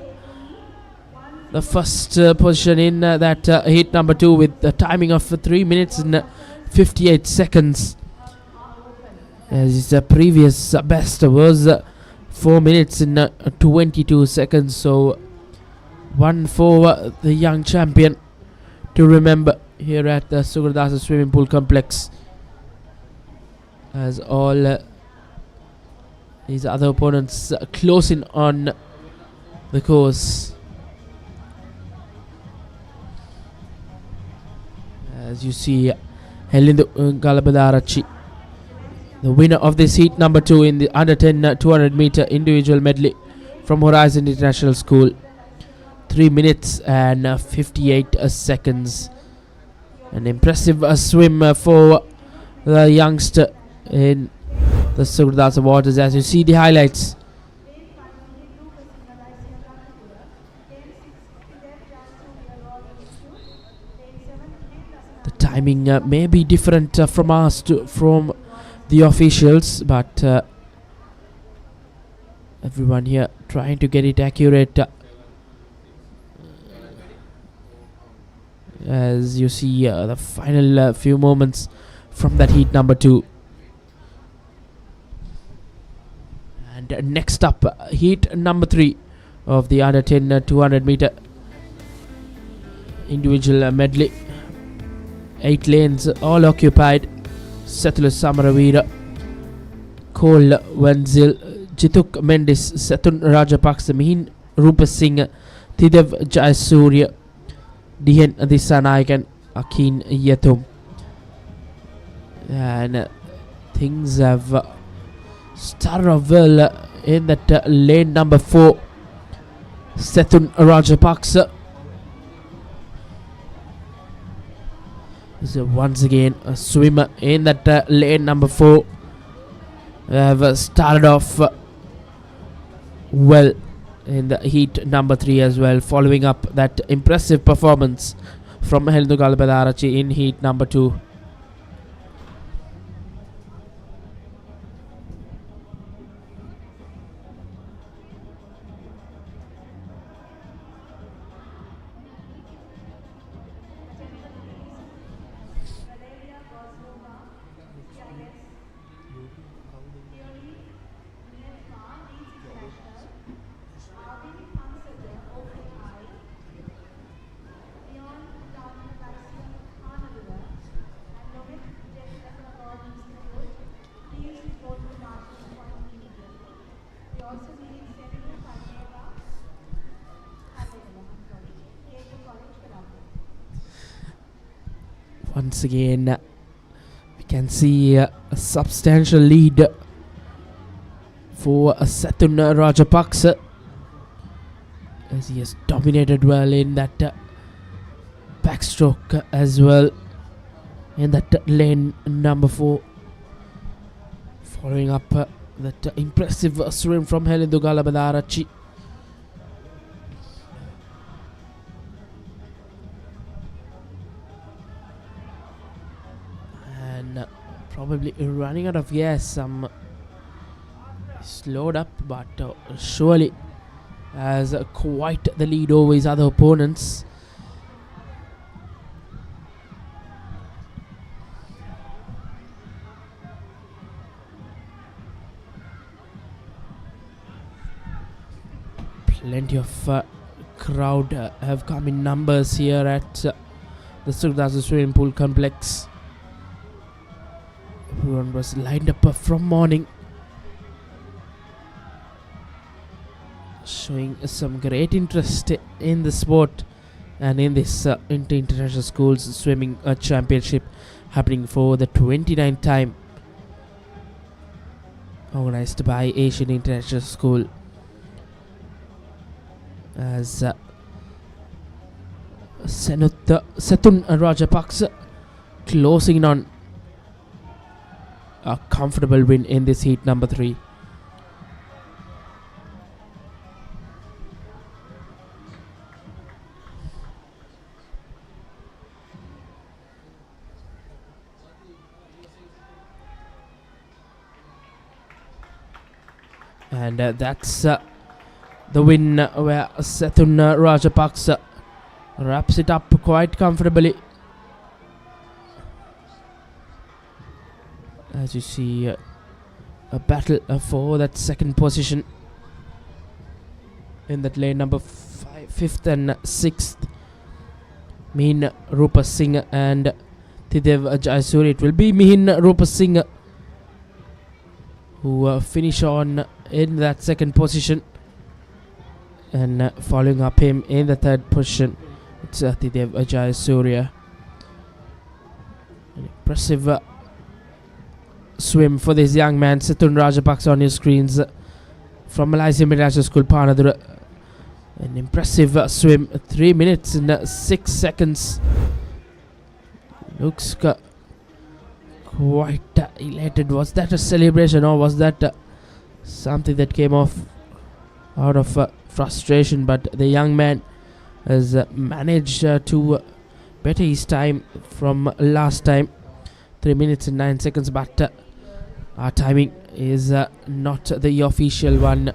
the first position in that heat number 2 with the timing of 3 minutes and 58 seconds. As his previous best was 4 minutes and 22 seconds. So one for the young champion to remember here at the Sugathadasa swimming pool complex, as all his other opponents closing on the course. As you see, Helindu Galabadarachi, the winner of this heat number 2 in the under 10 200 meter individual medley from Horizon International School. 3 minutes and 58 seconds. An impressive swim for the youngster in the Sugathadasa waters, as you see the highlights. The timing may be different from us from the officials, but everyone here trying to get it accurate. As you see the final few moments from that heat number 2. And next up, heat number 3 of the under 10 200 meter individual medley. 8 lanes all occupied. Setula Samaravira, Cole Wenzil, Jituk Mendis, Setun Rajapaksa, Mihin Rupa Singh, Thidev Jayasurya, Dihen Disanayakan, Akin Yatum. And things have started off well in that lane number 4. Setun Rajapaksa is once again a swimmer in that lane number 4. Have started off well in the heat number 3 as well, following up that impressive performance from Helindu Galabadarachi in heat number 2. Once again, we can see a substantial lead for Setun Rajapaksa, as he has dominated well in that backstroke as well in that lane number 4. Following up that impressive swim from Helindu Galabadarachi. Probably running out of gas, some slowed up, but surely has quite the lead over his other opponents. Plenty of crowd have come in numbers here at the Sugathadasa swimming pool complex. Everyone was lined up from morning, showing some great interest in the sport and in this Inter-International Schools Swimming Championship happening for the 29th time, organized by Asian International School. As Setun Rajapaksa closing on a comfortable win in this heat number 3. And that's the win where Sethun Rajapaksa wraps it up quite comfortably. As you see, a battle for that second position in that lane number 5th and 6th. Mihin Rupa Singh and Thidev Jayasuri. It will be Mihin Rupa Singh who finish on in that second position, and following up him in the third position, it's Thidev Jayasuri. An impressive swim for this young man, Sethun Rajapaksa, on your screens from Malaysia International School, Panadura. An impressive swim, 3 minutes and 6 seconds. Looks quite elated. Was that a celebration, or was that something that came off out of frustration? But the young man has managed to better his time from last time, 3 minutes and 9 seconds. But our timing is not the official one,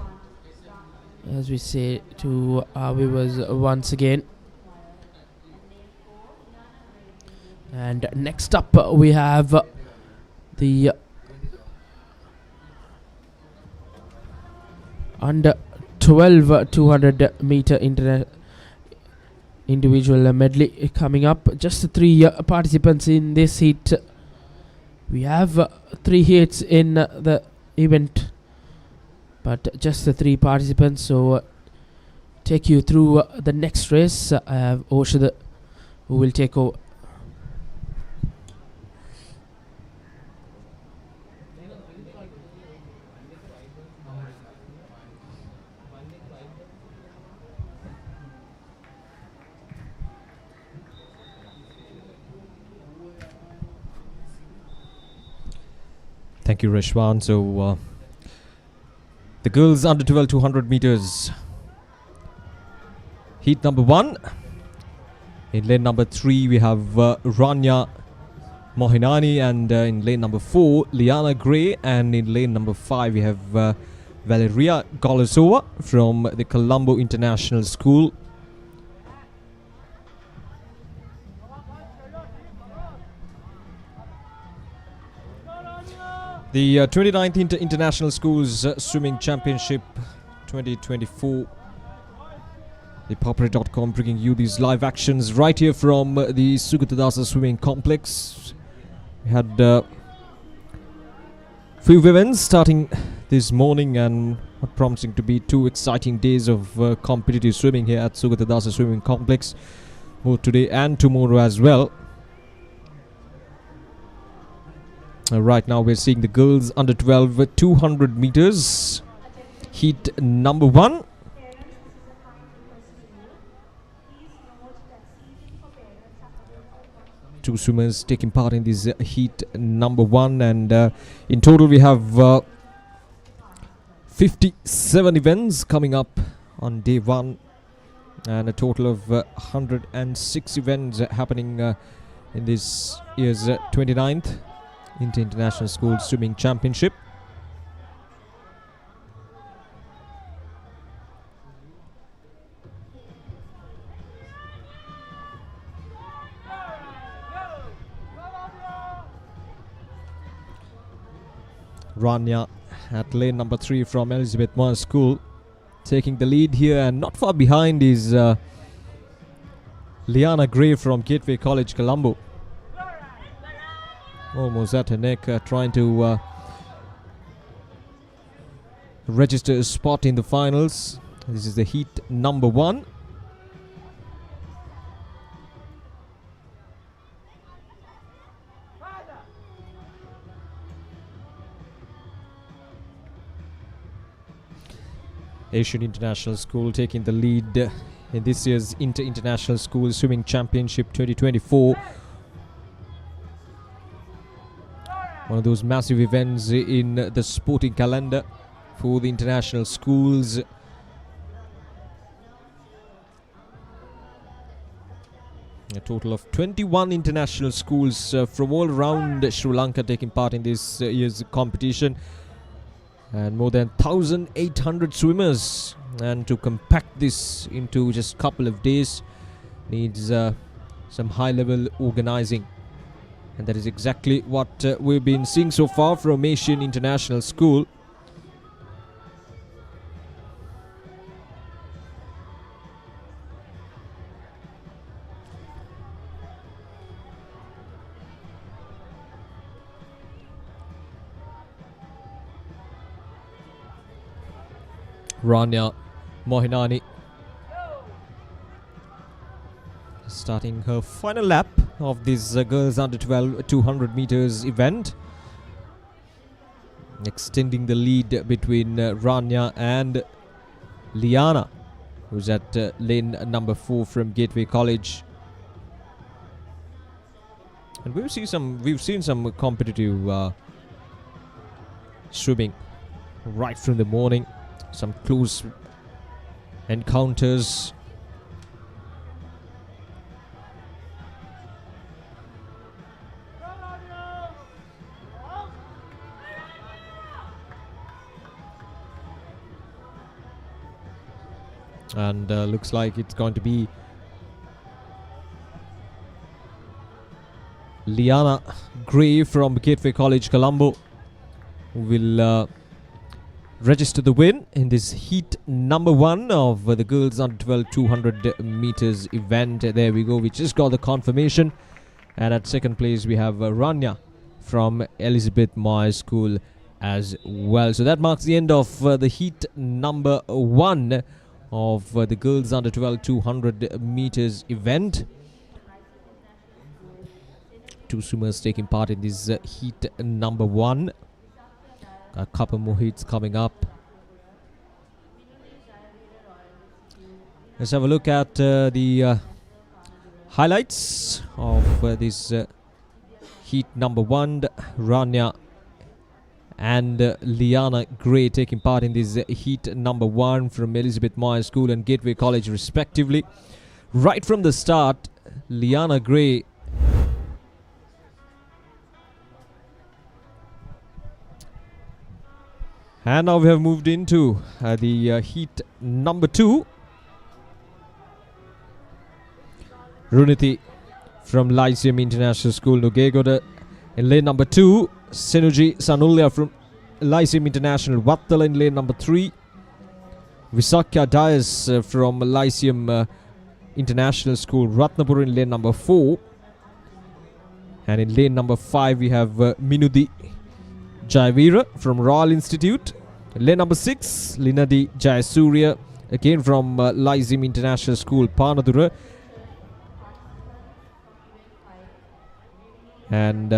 as we say to our viewers once again. And next up we have the under 12 200 meter individual medley coming up. Just 3 participants in this heat. We have 3 heats in the event, but just the 3 participants. So take you through the next race. I have Oshada who will take over. Thank you, Reshwan. So the girls under 12 200 meters heat number 1. In lane number 3 we have Rania Mohinani, and in lane number 4 Liana Gray, and in lane number 5 we have Valeria Golosova from the Colombo International School. The 29th International Schools Swimming Championship 2024. ThePapare.com bringing you these live actions right here from the Sugathadasa Swimming Complex. We had few events starting this morning, and what promising to be 2 exciting days of competitive swimming here at Sugathadasa Swimming Complex, both today and tomorrow as well. Right now we're seeing the girls under 12 200 meters heat number 1. Two swimmers taking part in this heat number 1, and in total we have 57 events coming up on day 1, and a total of 106 events happening in this year's 29th International School Swimming Championship. Rania at lane number 3 from Elizabeth Moore School taking the lead here, and not far behind is Liana Gray from Gateway College, Colombo. Almost at her neck, trying to register a spot in the finals. This is the heat number 1. Asian International School taking the lead in this year's International School Swimming Championship 2024. One of those massive events in the sporting calendar for the international schools. A total of 21 international schools from all around Sri Lanka taking part in this year's competition. and more than 1,800 swimmers, and to compact this into just a couple of days needs some high level organizing, and that is exactly what we've been seeing so far from Asian International School. Rania Mohinani starting her final lap of this girls under 12 200 meters event, extending the lead between Rania and Liana, who's at lane number 4 from Gateway College. And we've seen some competitive swimming right from the morning. Some close encounters. And looks like it's going to be Liana Gray from Gateway College, Colombo, who will register the win in this heat number 1 of the girls under 12 200 meters event. There we go, we just got the confirmation. And at second place we have Rania from Elizabeth Myers School as well. So that marks the end of the heat number 1 of the girls under 12 200 meters event. 2 swimmers taking part in this heat number 1. A couple more heats coming up. Let's have a look at the highlights of this heat number 1. Rania and Liana Gray taking part in this heat number 1 from Elizabeth Myers School and Gateway College respectively. Right from the start, Liana Gray and now we have moved into the heat number 2. Runiti from Lyceum International School, Nugegoda. In lane number 2, Senuji Sanulya from Lyceum International, Vattala in lane number 3. Visakya Dias from Lyceum International School, Ratnapur in lane number 4. And in lane number 5 we have Minudi Jayavira from Royal Institute. Lane number 6, Linadi Jayasurya, again from Lyceum International School, Panadura. And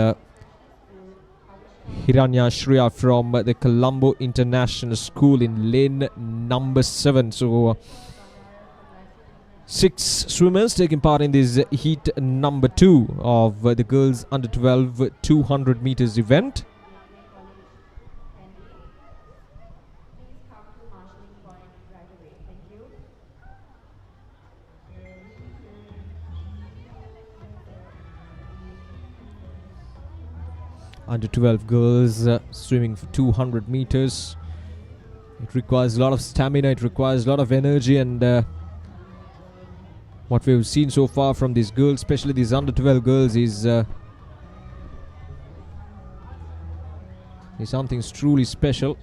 Hiranya Shriya from the Colombo International School in lane number 7. So 6 swimmers taking part in this heat number 2 of the girls under 12 200 meters event. Under 12 girls swimming for 200 meters. It requires a lot of stamina, it requires a lot of energy, and what we've seen so far from these girls, especially these under 12 girls, is something truly special.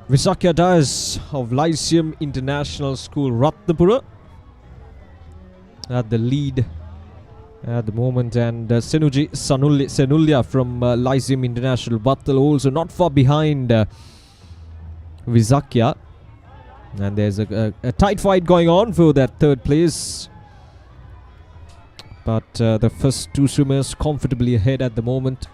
Visakya Dias of Lyceum International School, Ratnapura, at the lead at the moment, and Senuji Senulya from Lyceum International, Vattala also not far behind Visakya. And there's a tight fight going on for that third place, but the first 2 swimmers comfortably ahead at the moment.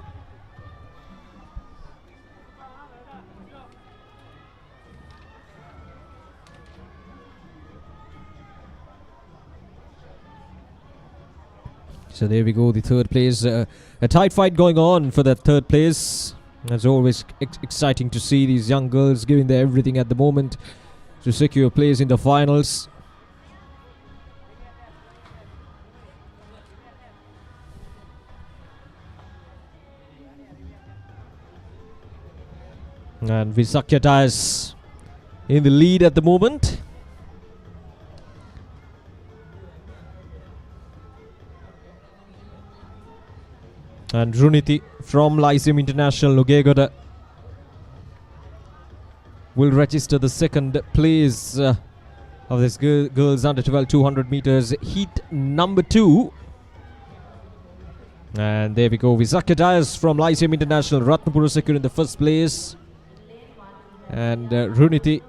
So there we go, the third place. A tight fight going on for that third place. It's always exciting to see these young girls giving their everything at the moment to secure a place in the finals. And Sugathadasa in the lead at the moment. And Runiti from Lyceum International Nugegoda will register the second place of this girls under 12 200 meters heat number 2. And there we go, Sugathadasa from Lyceum International Ratnapura secure in the first place. And Runiti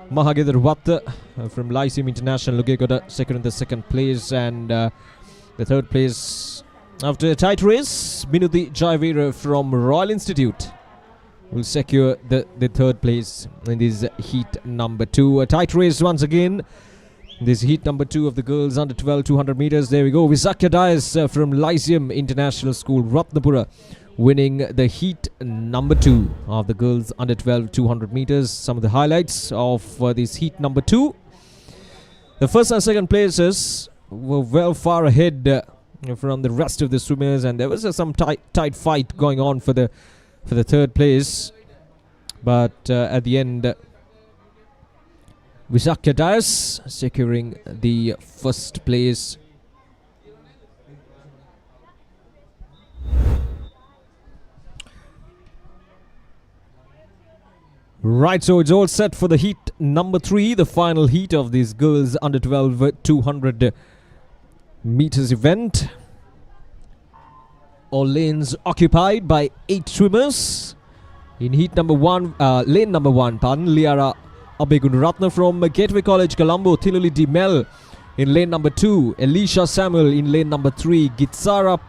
Mahagedar Watta from Lyceum International Nugegoda secure in the second place. And the third place, after a tight race, Minuti Jayavira from Royal Institute will secure the third place in this heat number 2. A tight race once again. This heat number 2 of the girls under 12 200 meters. There we go. Sugathadasa from Lyceum International School Ratnapura winning the heat number 2 of the girls under 12 200 meters. Some of the highlights of this heat number 2. The first and second places were well far ahead from the rest of the swimmers, and there was some tight fight going on for the third place, but at the end Sugathadasa securing the first place. Right, so it's all set for the heat number 3, the final heat of this girls under 12 200 meters event. All lanes occupied by 8 swimmers. In heat number 1, lane number 1, Liara Abegunratna from Gateway College Colombo, Tinuli D. Mel in lane number 2, Elisha Samuel in lane number 3, Gitsara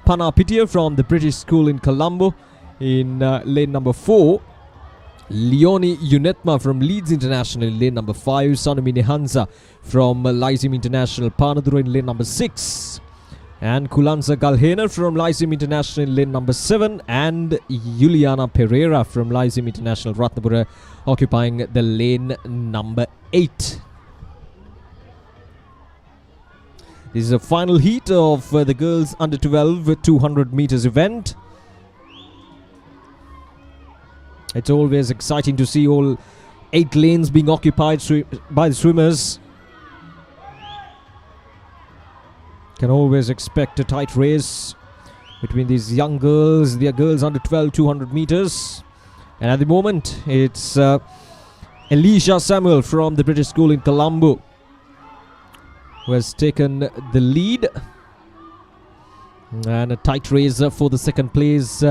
Panapitia from the British School in Colombo in lane number 4, Leonie Unetma from Leeds International in lane number 5, Sanumi Nehansa from Lyceum International Panadura in lane number 6, and Kulansa Galhena from Lyceum International in lane number 7, and Juliana Pereira from Lyceum International Ratnapura occupying the lane number 8. This is a final heat of the girls under 12 200 meters event. It's always exciting to see all 8 lanes being occupied by the swimmers. Can always expect a tight race between these young girls. They are girls under 12 200 meters. And at the moment, it's Elisha Samuel from the British School in Colombo who has taken the lead. And a tight race for the second place.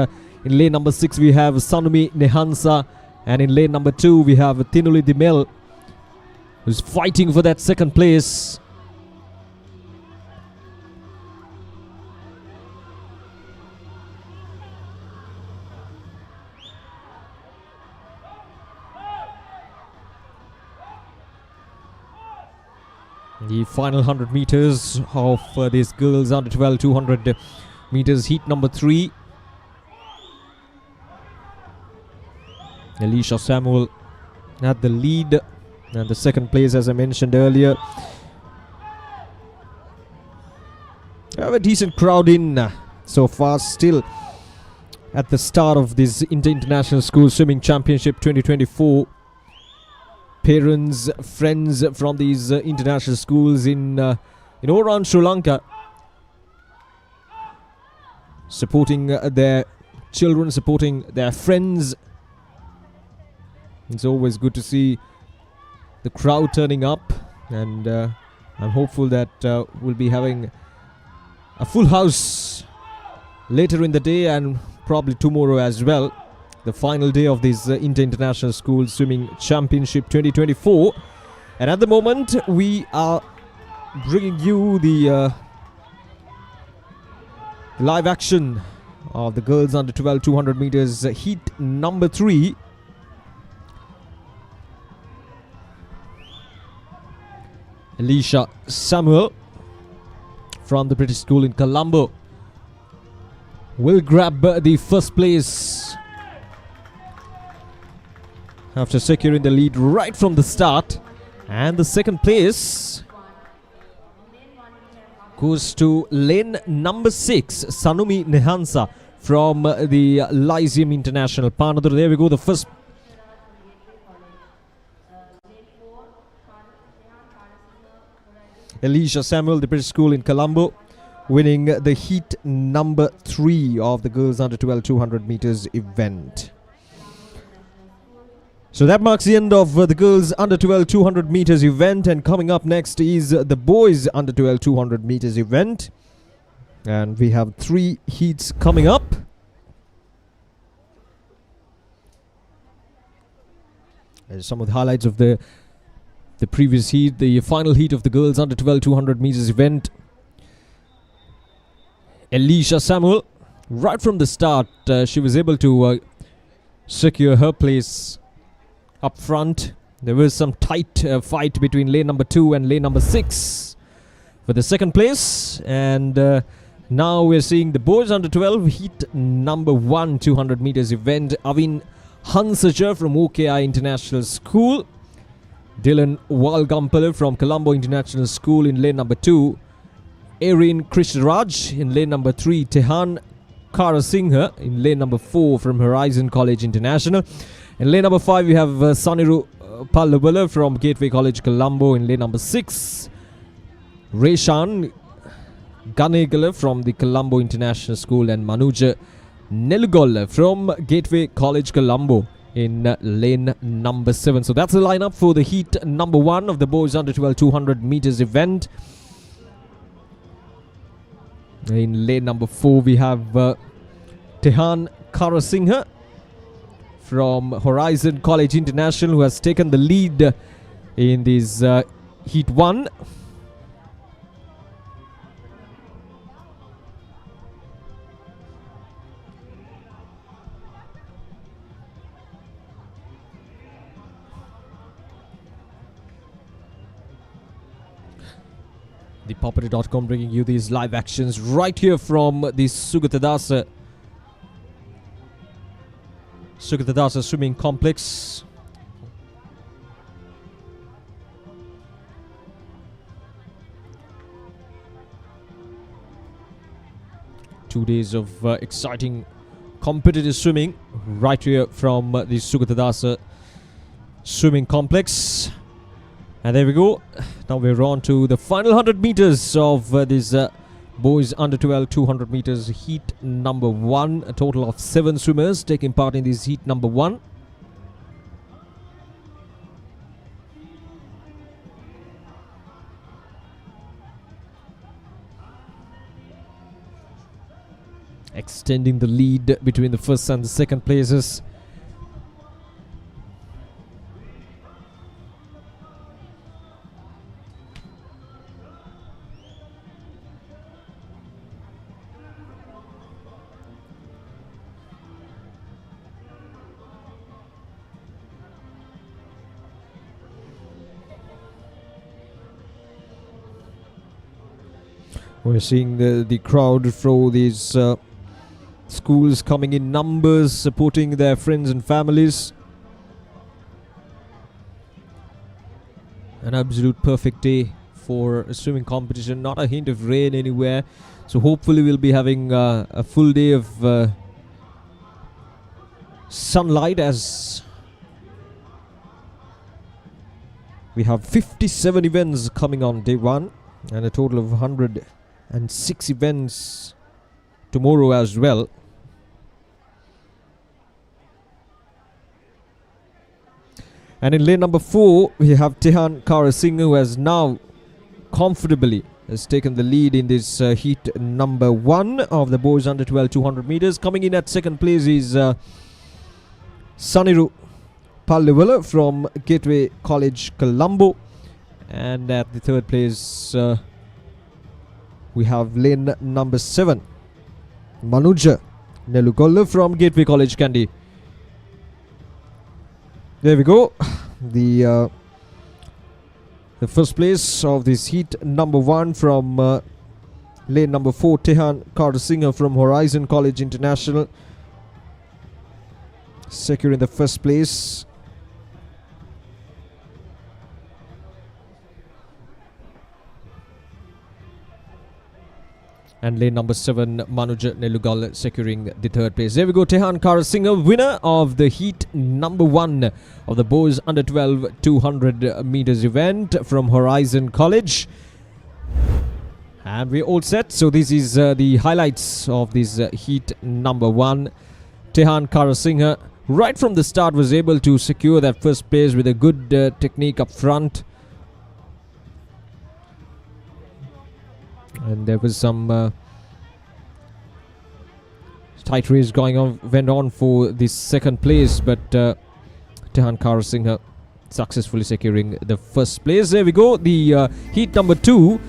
In lane number 6 we have Sanumi Nehansa, and in lane number 2 we have Tinuli Dimel who's fighting for that second place. The final 100 meters of these girls under 12 200 meters heat number 3. Elisha Samuel at the lead, and the second place, as I mentioned earlier. We have a decent crowd in so far, still at the start of this International School Swimming Championship 2024. Parents, friends from these international schools in all around Sri Lanka supporting their children, supporting their friends. It's always good to see the crowd turning up, and I'm hopeful that we'll be having a full house later in the day and probably tomorrow as well. The final day of this International School Swimming Championship 2024. And at the moment, we are bringing you the live action of the girls under 12 200 meters heat number 3. Elisha Samuel from the British School in Colombo will grab the first place after securing the lead right from the start. And the second place goes to lane number 6, Sanumi Nehansa from the Lyceum International Panadur. There we go, the first. Alicia Samuel, the British School in Colombo, winning the heat number 3 of the girls under 12 200 meters event. So that marks the end of the girls under 12 200 meters event, and coming up next is the boys under 12 200 meters event, and we have 3 heats coming up. And some of the highlights of the previous heat, the final heat of the girls under 12 200 meters event. Alicia Samuel, right from the start, she was able to secure her place up front. There was some tight fight between lane number 2 and lane number 6 for the second place. And now we're seeing the boys under 12 heat number 1 200 meters event. Avin Hansacher from OKI International School, Dylan Walgampala from Colombo International School in lane number 2, Erin Krishnaraj in lane number 3, Tehan Karasinghe in lane number 4 from Horizon College International. In lane number 5 we have Saniru Pallabala from Gateway College Colombo in lane number 6, Reshan Ganegala from the Colombo International School, and Manuja Nelugolla from Gateway College Colombo in lane number 7. So that's the lineup for the heat number 1 of the boys under 12 200 meters event. In lane number 4 we have Tehan Karasinghe from Horizon College International, who has taken the lead in this heat 1. ThePapare.com bringing you these live actions right here from the Sugathadasa swimming complex. Two days of exciting competitive swimming right here from the Sugathadasa swimming complex. And there we go. Now we're on to the final 100 meters of this boys under 12 200 meters heat number 1. A total of 7 swimmers taking part in this heat number 1. Extending the lead between the first and the second places. We're seeing the crowd for these schools coming in numbers, supporting their friends and families. An absolute perfect day for a swimming competition. Not a hint of rain anywhere. So hopefully we'll be having a full day of sunlight, as we have 57 events coming on day 1 and a total of 106 events tomorrow as well. And in lane number 4 we have Tehan Karasinghe, who has now comfortably taken the lead in this heat number 1 of the boys under 12 200 meters. Coming in at second place is Saniru Pallewala from Gateway College Colombo, and at the third place we have lane number 7, Manuja Nelugolla from Gateway College Kandy. There we go. The first place of this heat number 1 from lane number 4, Tehan Karasinghe from Horizon College International, securing the first place. And lane number 7, Manuj Nelugal securing the third place. There we go, Tehan Karasinghe, winner of the heat number 1 of the boys under 12 200 meters event from Horizon College. And we're all set. So this is the highlights of this heat number 1. Tehan Karasinghe right from the start was able to secure that first place with a good technique up front. And there was some tight race went on for this second place, but Tehan Karasinghe successfully securing the first place. There we go, the heat number 2.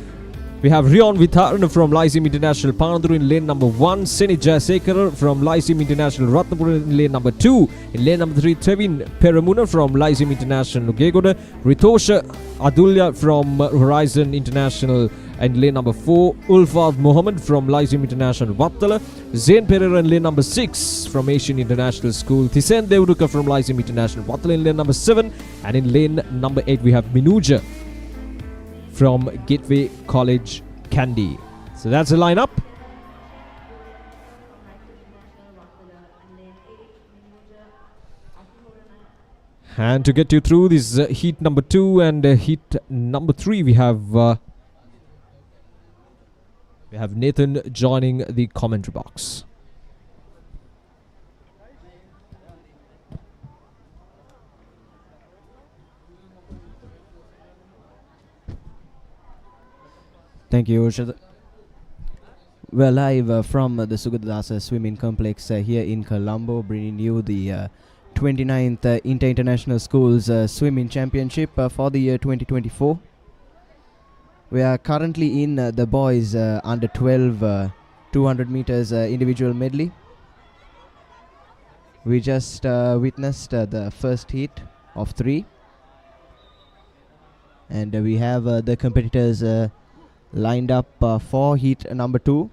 We have Rion Vitharana from Lyceum International Panaduru in lane number 1, Seni Jayasekara from Lyceum International Ratnapura in lane number 2. In lane number 3, Tevin Peramuna from Lyceum International Nugegoda, Ritosha Adulya from Horizon International, and lane number 4, Ulfad Mohammed from Lyceum International Vattala, Zain Pereira in lane number 6 from Asian International School, Thisen Devuduka from Lyceum International Vattala in lane number 7, and in lane number 8 we have Minuja from Gateway College Kandy. So that's the lineup. And to get you through this heat number 2 and heat number 3, we have Nathan joining the commentary box. Thank you, Urshad. We're live from the Sugathadasa swimming complex here in Colombo, bringing you the 29th Inter-International Schools Swimming Championship for the year 2024. We are currently in the boys under 12 200 meters individual medley. We just witnessed the first heat of 3. And we have the competitors lined up for heat number 2.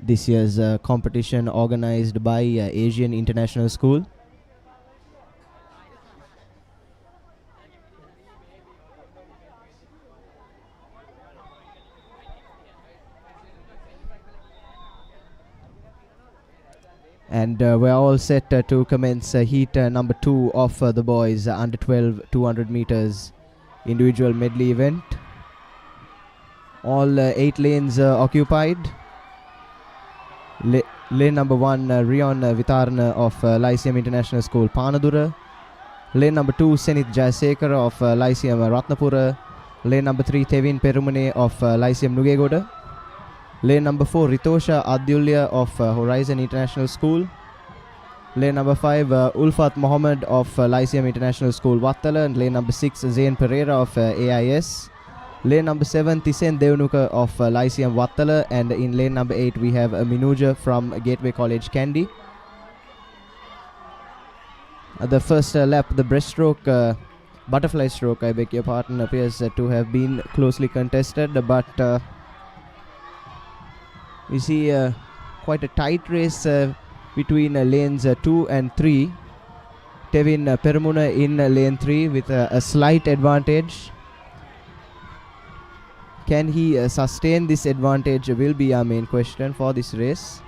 This year's competition organized by Asian International School. And we're all set to commence heat number 2 of the boys under 12 200 meters individual medley event. All 8 lanes occupied. Lane number 1, Rion Vitharana of Lyceum International School, Panadura. Lane number 2, Senith Jayasekara of Lyceum Ratnapura. Lane number 3, Tevin Perumane of Lyceum Nugegoda. Lane number 4, Ritosha Adulya of Horizon International School. Lane number 5, Ulfat Mohammed of Lyceum International School, Vattala. And lane number 6, Zain Pereira of AIS. Lane number 7, Thisen Devuduka of Lyceum Vattala. And in lane number 8, we have Minuja from Gateway College Kandy. The first lap, the breaststroke, butterfly stroke, I beg your pardon, appears to have been closely contested, but we see quite a tight race between lanes 2 and 3. Tevin Peramuna in lane 3 with a slight advantage. Can he sustain this advantage will be our main question for this race.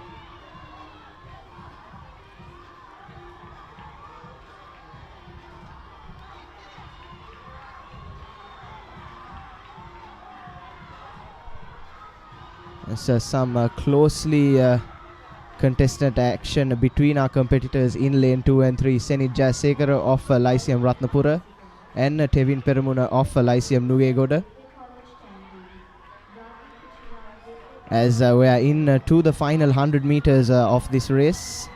So some closely contested action between our competitors in lane 2 and 3. Senith Jayasekara of Lyceum Ratnapura and Tevin Peramuna of Lyceum Nugegoda. As we are in to the final 100 meters of this race.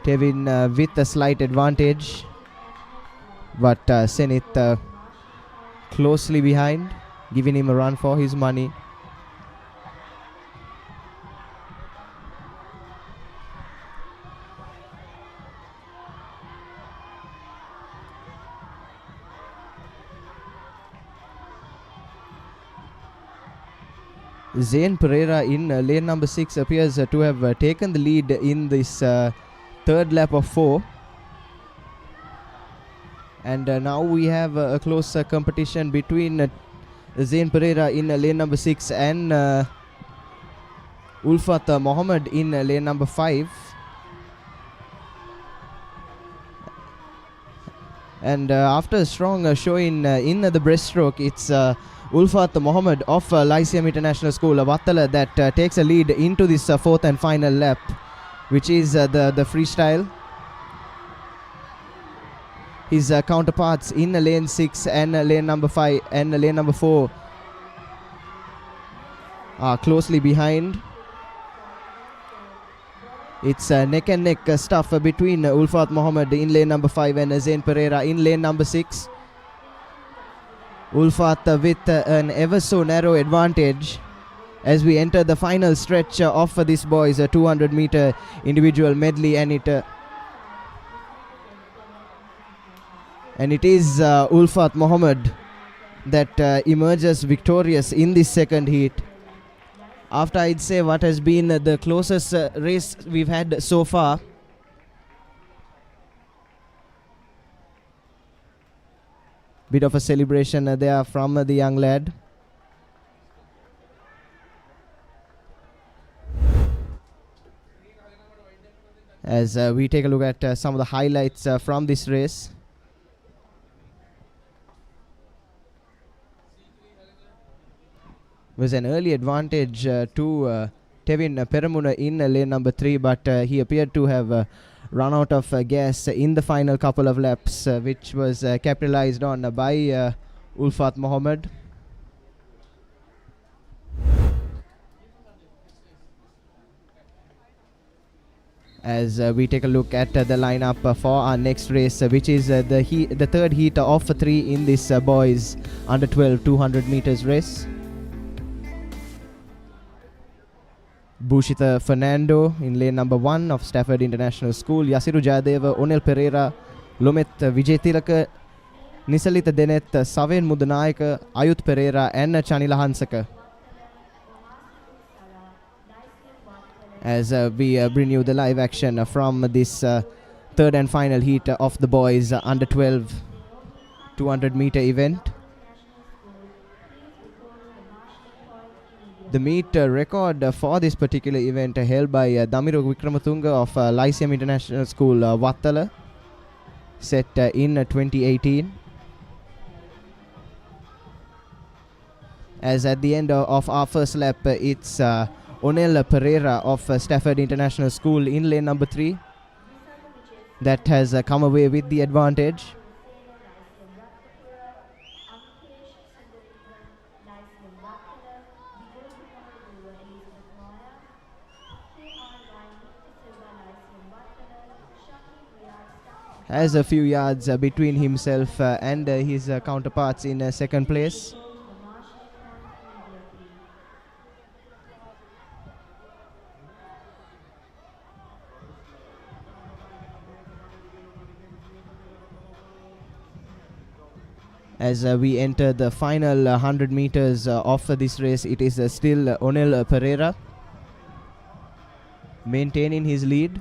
Tevin with a slight advantage, but Senith closely behind, giving him a run for his money. Zayn Pereira in lane number 6 appears to have taken the lead in this third lap of 4. And now we have a close competition between Zayn Pereira in lane number 6 and Ulfat Mohammed in lane number 5. And after a strong show in the breaststroke, it's Ulfat Mohammed of Lyceum International School, Wattala, that takes a lead into this fourth and final lap, which is the freestyle. His counterparts in lane 6 and lane number 5 and lane number 4 are closely behind. It's neck and neck stuff between Ulfat Mohammed in lane number 5 and Zayn Pereira in lane number 6. Ulfat with an ever so narrow advantage as we enter the final stretch of this boys 200 meter individual medley, and it is Ulfat Mohammed that emerges victorious in this second heat. After, I'd say, what has been the closest race we've had so far. Bit of a celebration there from the young lad. As we take a look at some of the highlights from this race. Was an early advantage to Tevin Peramuna in lane number 3, but he appeared to have run out of gas in the final couple of laps, which was capitalized on by Ulfat Mohammed. As we take a look at the lineup for our next race, which is the third heat of 3 in this boys under 12 200 meters race. Bhushita Fernando in lane number 1 of Stafford International School. Yasiru Jayadeva, Onel Pereira, Lomet Vijay Tilaka, Nisalita Denet, Saven Mudanayaka, Ayuth Pereira and Chanila Hansaka. As we bring you the live action from this third and final heat of the boys under 12 200 meter event. The meet record for this particular event held by Damiru Vikramatunga of Lyceum International School, Wattala, set in 2018. As at the end of our first lap, it's Onel Pereira of Stafford International School in lane number 3 that has come away with the advantage. Has a few yards between himself and his counterparts in second place. As we enter the final 100 meters of this race, it is still Onel Pereira maintaining his lead.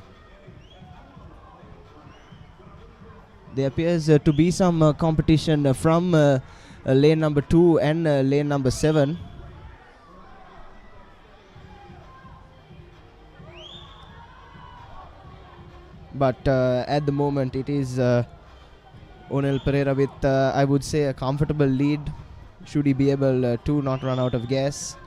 There appears to be some competition from lane number 2 and lane number 7. But at the moment it is Onel Pereira with, I would say, a comfortable lead. Should he be able to not run out of gas.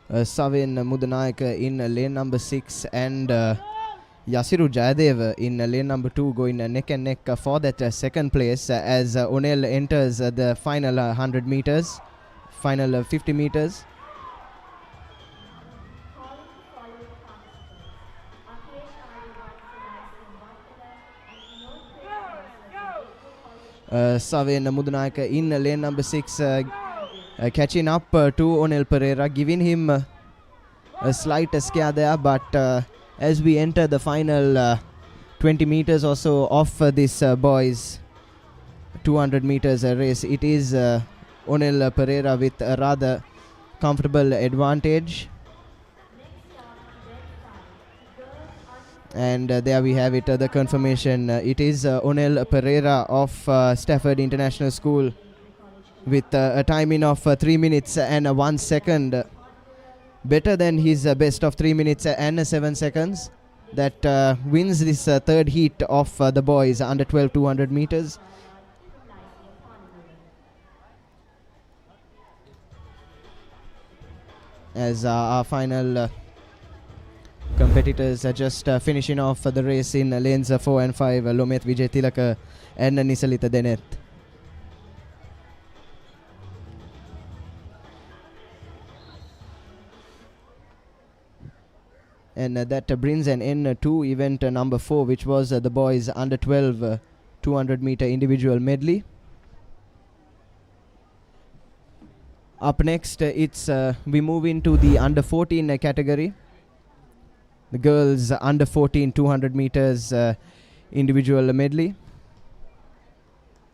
Saven Mudanayaka in lane number 6 and Yasiru Jayadeva in lane number 2 going neck and neck for that second place as Onel enters the final 100 meters, final 50 meters. Saven Mudanayaka in lane number 6 catching up to Onel Pereira, giving him a slight scare there, but as we enter the final 20 meters or so of this boys 200 meters race, it is Onel Pereira with a rather comfortable advantage. And there we have it, the confirmation. It is Onel Pereira of Stafford International School with a timing of 3 minutes and 1 second. Better than his best of 3 minutes and 7 seconds. That wins this third heat of the boys under 12 200 meters. As our final competitors are just finishing off the race in lanes 4 and 5, Lometh Vijay Tilaka and Nisalita Deneth. And that brings an end to event number 4, which was the boys under 12 200 meter individual medley. Up next, we move into the under 14 category. The girls under 14 200 meters individual medley.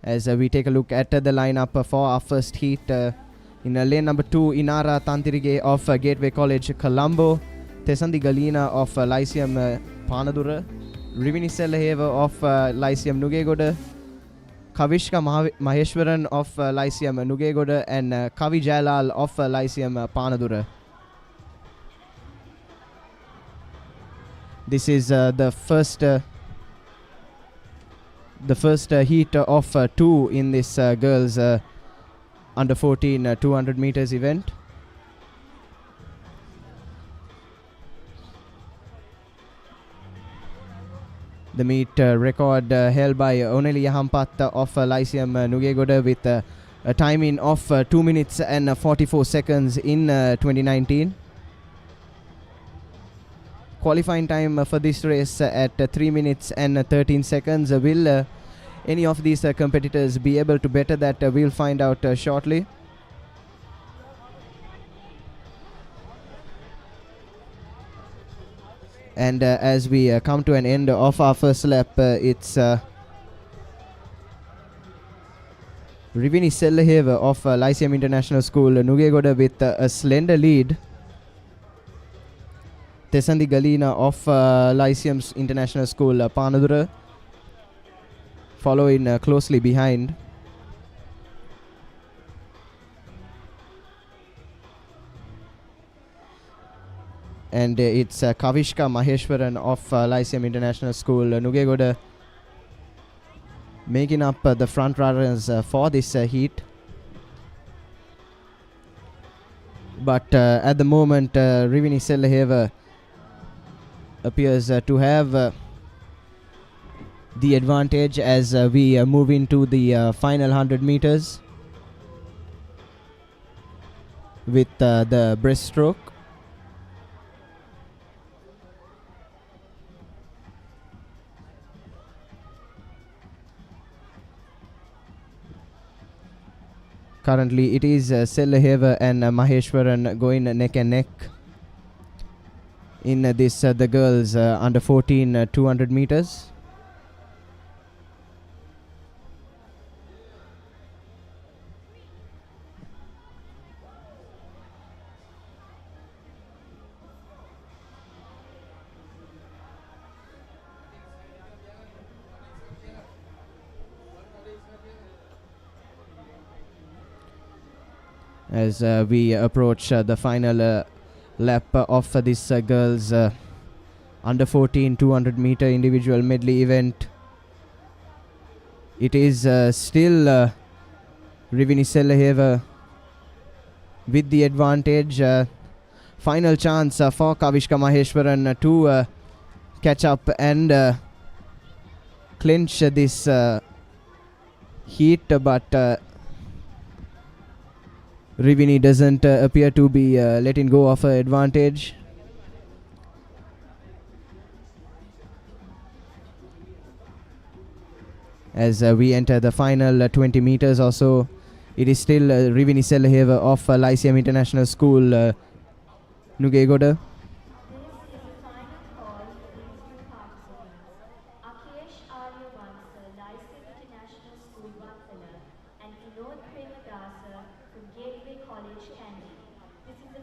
As we take a look at the lineup for our first heat, in lane number 2, Inara Tantirige of Gateway College, Colombo. Tesandi Galina of Lyceum Panadura. Rivini Selaheva of Lyceum Nugegoda. Kavishka Maheshwaran of Lyceum Nugegoda, and Kavi Jailal of Lyceum Panadura. This is the first heat of 2 in this girls under 14 200 meters event. The meet record held by Oneli Yahampat of Lyceum Nugegoda with a timing of 2 minutes and 44 seconds in 2019. Qualifying time for this race at 3 minutes and 13 seconds. Will any of these competitors be able to better that? We'll find out shortly. And as we come to an end of our first lap, it's Rivini Sellaheva of Lyceum International School Nugegoda with a slender lead. Tesandi Galina of Lyceum's International School Panadura following closely behind. And it's Kavishka Maheshwaran of Lyceum International School Nugegoda making up the front runners for this heat. But at the moment, Rivini Sellaheva appears to have the advantage as we move into the final 100 meters with the breaststroke. Currently, it is Sellaheva and Maheshwaran going neck and neck in this the girls under 14 200 meters. As we approach the final lap of this girls under 14 200 meter individual medley event, it is still Rivini Sellaheva with the advantage. Final chance for Kavishka Maheshwaran to catch up and clinch this heat, but Rivini doesn't appear to be letting go of her advantage. As we enter the final 20 meters or so It is still Rivini Selaheva of Lyceum International School, Nugegoda.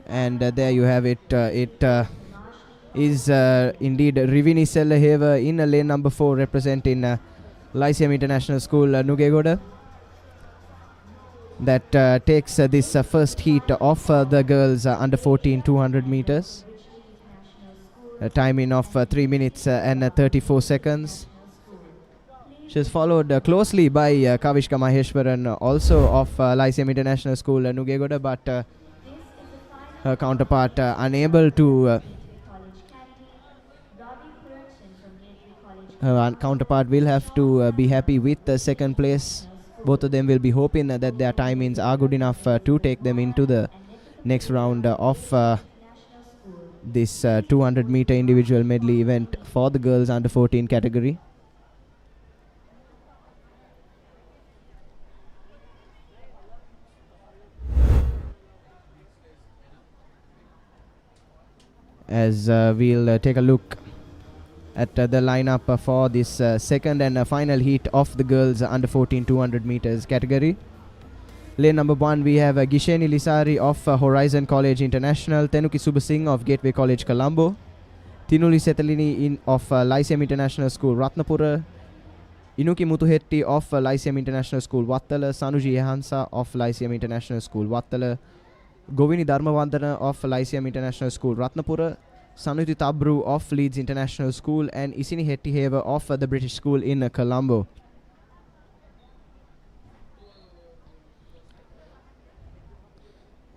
And there you have it. It is indeed Rivini Selaheva in lane number 4 representing Lyceum International School, Nugegoda. That takes this first heat of the girls under 14 200 meters. A timing of 3 minutes and 34 seconds. She is followed closely by Kavishka Maheshwaran, also of Lyceum International School, Nugegoda, but her counterpart unable to her counterpart will have to be happy with the second place. Both of them will be hoping that their timings are good enough to take them into the next round of this 200 meter individual medley event for the girls under 14 category. As we'll take a look at the lineup for this second and final heat of the girls under 14 200 meters category. Lane number 1 we have Gisheni Lisari of Horizon College International, Tenuki Subasingh of Gateway College Colombo, Tinuli Setalini of Lyceum International School Ratnapura, Inuki Mutuhetti of Lyceum International School Wattala, Sanuji Ehansa of Lyceum International School Wattala, Govini Dharmavandana of Lyceum International School Ratnapura, Sanuti Tabru of Leeds International School, and Isini Hettiheva of the British School in Colombo.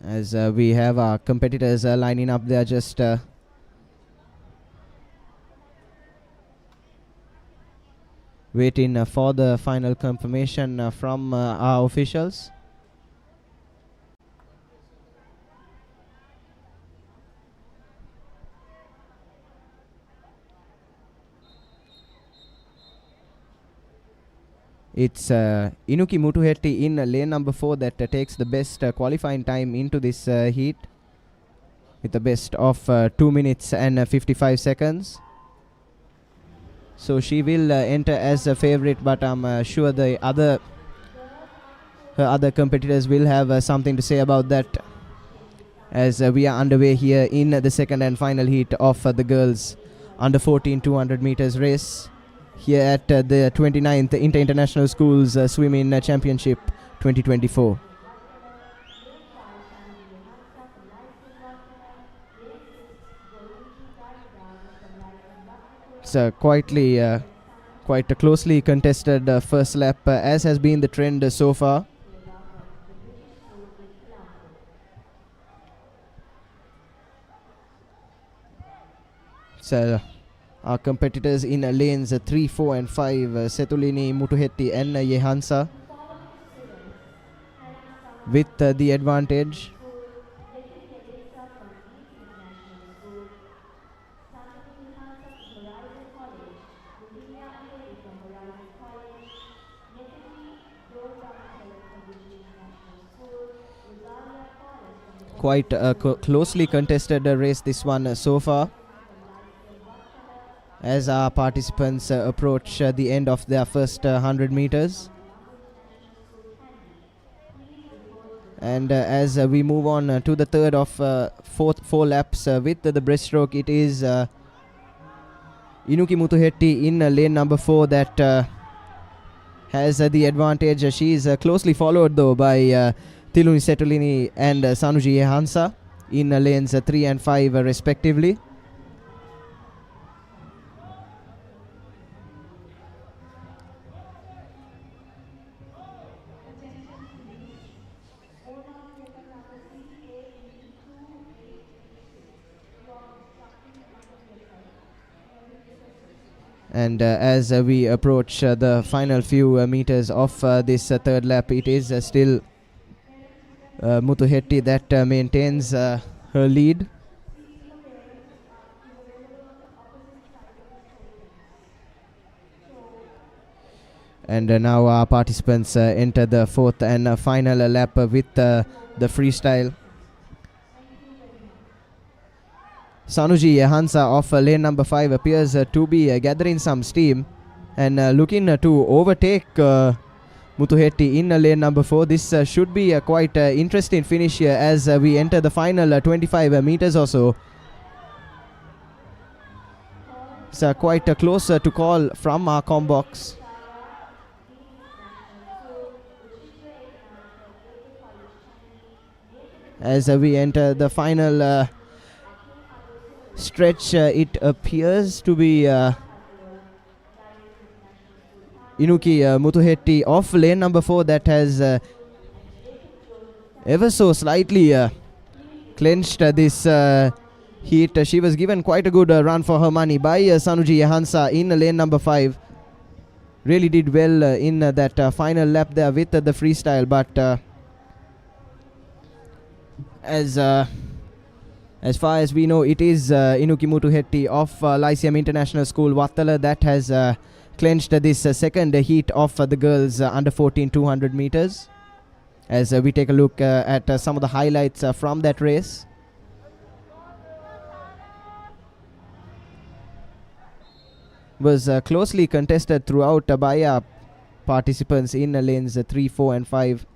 As we have our competitors lining up there, just waiting for the final confirmation from our officials. It's Inuki Mutuhetti in lane number 4 that takes the best qualifying time into this heat with the best of 2 minutes and 55 seconds. So she will enter as a favorite, but I'm sure the her other competitors will have something to say about that, as we are underway here in the second and final heat of the girls under 14 200 meters race here at the 29th Inter-International Schools Swimming Championship 2024. It's quite a closely contested first lap, as has been the trend so far. So our competitors in lanes 3, 4 and 5, Setulini, Mutuhetti and Yehansa with the advantage. Quite a closely contested race, this one so far, as our participants approach the end of their first 100 meters. And as we move on to the third of four laps with the breaststroke, it is Inuki Mutuhetti in lane number 4 that has the advantage. She is closely followed though by Tiluni Setulini and Sanuji Ehansa in lanes 3 and 5 respectively. And as we approach the final few meters of this third lap, it is still Mutuhetti that maintains her lead. And now our participants enter the fourth and final lap with the freestyle. Sanuji Hansa of lane number 5 appears to be gathering some steam and looking to overtake Muthuhetty in lane number 4. This should be a quite interesting finish here as we enter the final 25 meters or so. It's quite close to call from our com box. As we enter the final stretch, it appears to be Inuki Muthuhetty of lane number 4 that has ever so slightly clenched this heat. She was given quite a good run for her money by Sanuji Hansa in lane number 5. Really did well in that final lap there with the freestyle, but as far as we know, it is Inuki Muthuhetty of Lyceum International School, Wattala, that has clenched this second heat of the girls under 14 200 meters. As we take a look at some of the highlights from that race. Was closely contested throughout by our participants in lanes 3, 4 and 5.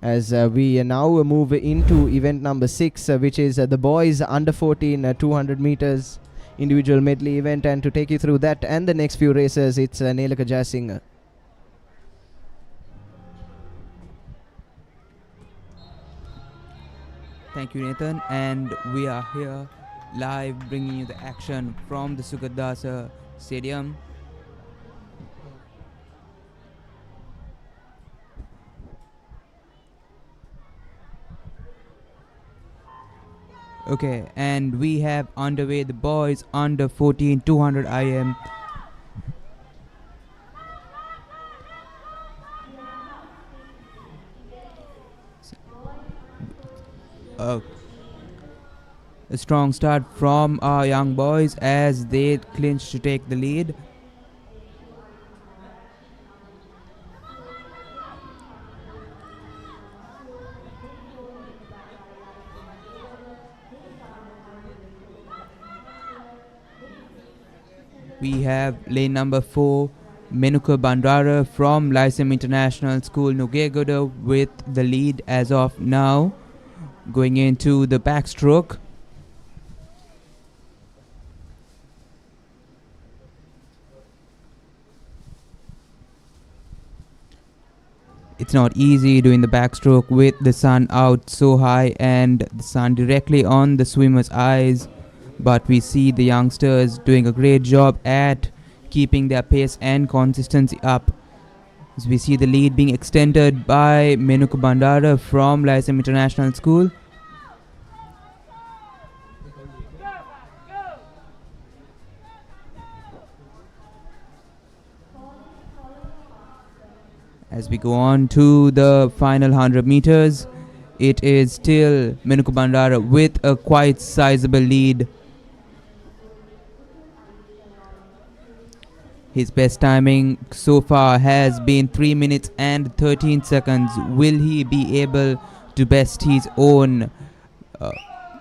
As we now move into event number 6, which is the boys under 14 200 meters individual medley event, and to take you through that and the next few races, it's Nelaka Jayasinghe. Thank you, Nathan, and we are here live bringing you the action from the Sugathadasa Stadium. Okay, and we have underway the boys under 14 200 IM. A strong start from our young boys as they clinch to take the lead. We have lane number 4, Menuka Bandara from Lyceum International School, Nugegoda, with the lead as of now, going into the backstroke. It's not easy doing the backstroke with the sun out so high and the sun directly on the swimmer's eyes. But we see the youngsters doing a great job at keeping their pace and consistency up. As we see the lead being extended by Menuka Bandara from Lyceum International School. As we go on to the final 100 meters, it is still Menuka Bandara with a quite sizable lead. His best timing so far has been 3 minutes and 13 seconds. Will he be able to best his own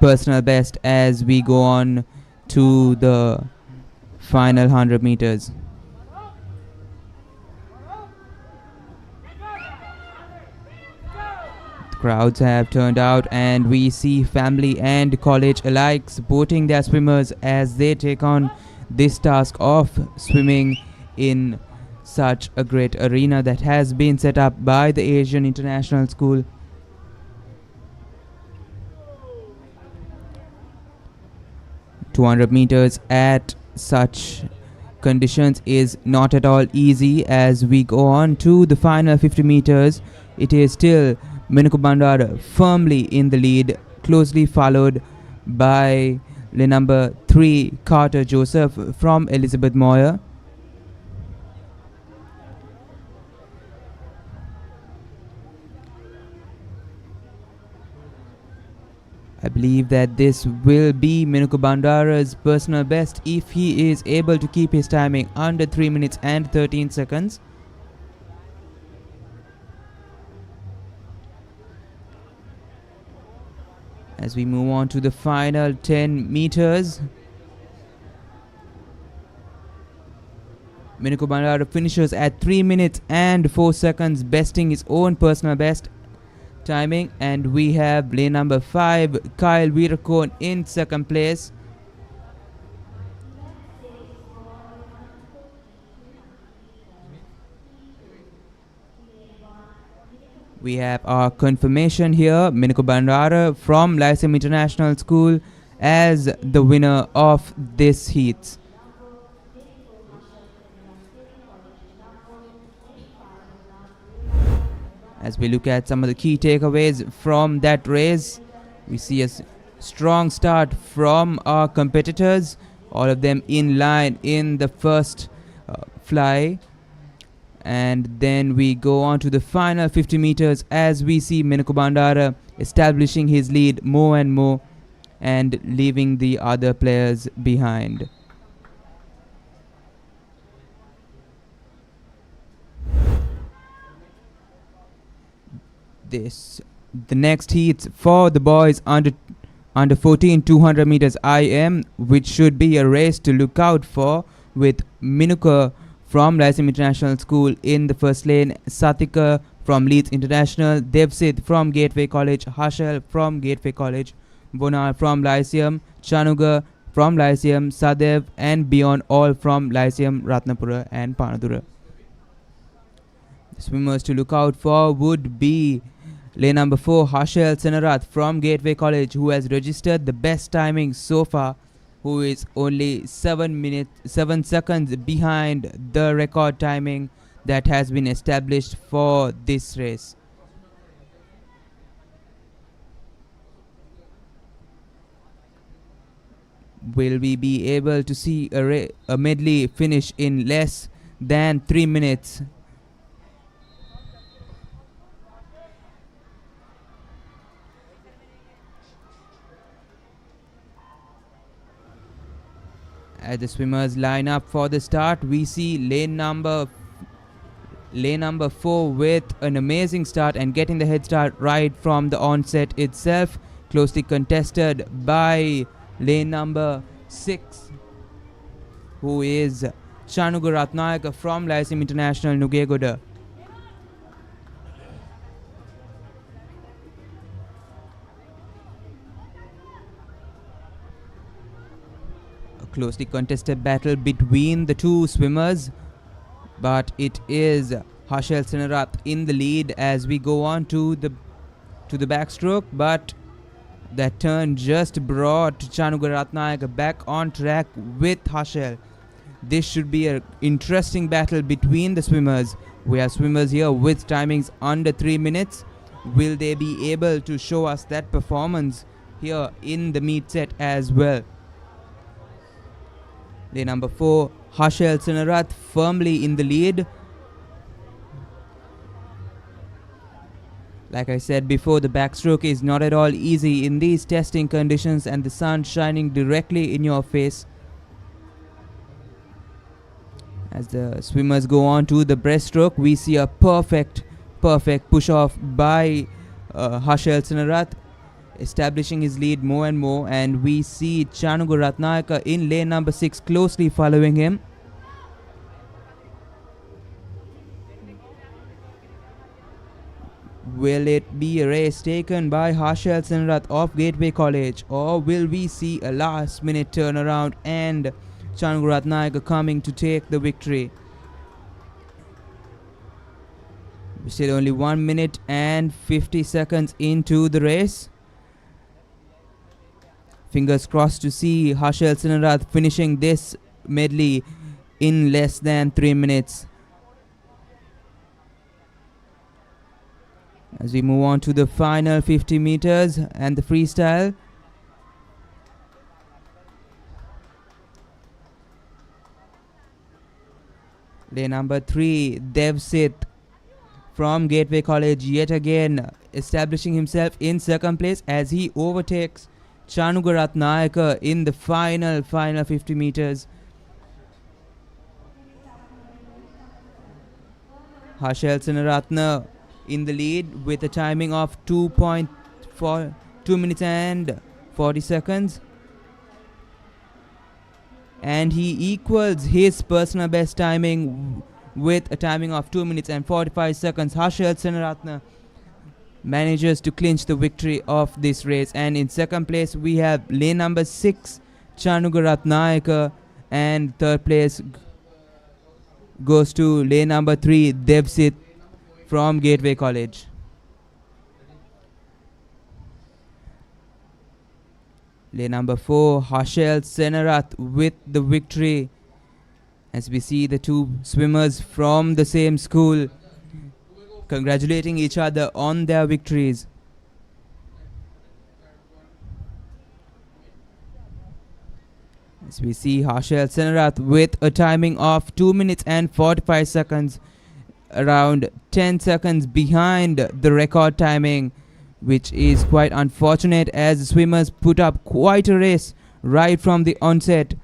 personal best as we go on to the final 100 meters? The crowds have turned out and we see family and college alike supporting their swimmers as they take on this task of swimming in such a great arena that has been set up by the Asian International School. "200 meters at such conditions is not at all easy. As we go on to the final 50 meters, it is still Menuka Bandara firmly in the lead, closely followed by the number 3 Carter Joseph from Elizabeth Moyer. I believe that this will be Minuka Bandara's personal best if he is able to keep his timing under 3 minutes and 13 seconds. As we move on to the final 10 meters, Minuka Bandara finishes at 3 minutes and 4 seconds, besting his own personal best timing. And we have lane number 5, Kyle Virakon, in second place. We have our confirmation here, Minuka Bandara from Lyceum International School as the winner of this heat. As we look at some of the key takeaways from that race, we see a strong start from our competitors, all of them in line in the first fly. And then we go on to the final 50 meters as we see Minuka Bandara establishing his lead more and more and leaving the other players behind. The next heats for the boys under 14 200 meters IM, which should be a race to look out for, with Minuka from Lyceum International School in the first lane, Satika from Leeds International, Devsit from Gateway College, Hashel from Gateway College, Bonar from Lyceum, Chanuga from Lyceum, Sadev and beyond, all from Lyceum, Ratnapura and Panadura. The swimmers to look out for would be lane number 4, Hashel Senarath from Gateway College, who has registered the best timing so far, who is only 7 seconds behind the record timing that has been established for this race. Will we be able to see a medley finish in less than 3 minutes? As the swimmers line up for the start, we see lane number 4 with an amazing start and getting the head start right from the onset itself, closely contested by lane number 6, who is Chanuga Ratnayaka from Lyceum International, Nugegoda. Closely contested battle between the two swimmers, but it is Hashel Senarath in the lead as we go on to the backstroke, but that turn just brought Chanuga Ratnayaka back on track with Hashel. This should be an interesting battle between the swimmers. We have swimmers here with timings under 3 minutes. Will they be able to show us that performance here in the meet set as well? Lane number 4, Hashel Senarath firmly in the lead. Like I said before, the backstroke is not at all easy in these testing conditions and the sun shining directly in your face. As the swimmers go on to the breaststroke, we see a perfect push off by Hashel Senarath, establishing his lead more and more, and we see Chanuga Ratnayaka in lane number 6 closely following him. Will it be a race taken by Hashel Senarath of Gateway College, or will we see a last minute turnaround and Chanuga Ratnayaka coming to take the victory? We're still only 1 minute and 50 seconds into the race. Fingers crossed to see Hashel Senarath finishing this medley in less than 3 minutes. As we move on to the final 50 meters and the freestyle. Lane number 3, Devsit from Gateway College, yet again establishing himself in second place as he overtakes Chanuga Ratnayaka in the final 50 meters. Harshal Senaratne in the lead with a timing of 2 minutes and 40 seconds. And he equals his personal best timing with a timing of 2 minutes and 45 seconds. Harshal Senaratne manages to clinch the victory of this race. And in second place, we have lane number 6, Chanuga Ratnayaka. And third place goes to lane number 3, Devsit from Gateway College. Lane number 4, Harshal Senarat with the victory. As we see the two swimmers from the same school congratulating each other on their victories. As we see Harshal Senarat with a timing of 2 minutes and 45 seconds, around 10 seconds behind the record timing, which is quite unfortunate as the swimmers put up quite a race right from the onset.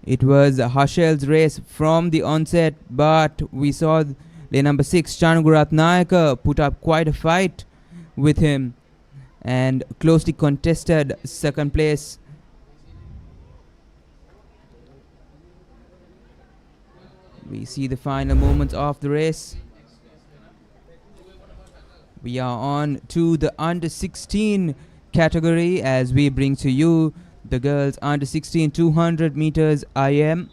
It was Harshal's race from the onset, but we saw lane number 6, Chanuga Ratnayaka, put up quite a fight with him and closely contested second place. We see the final moments of the race. We are on to the under 16 category as we bring to you the girls under 16 200 meters IM.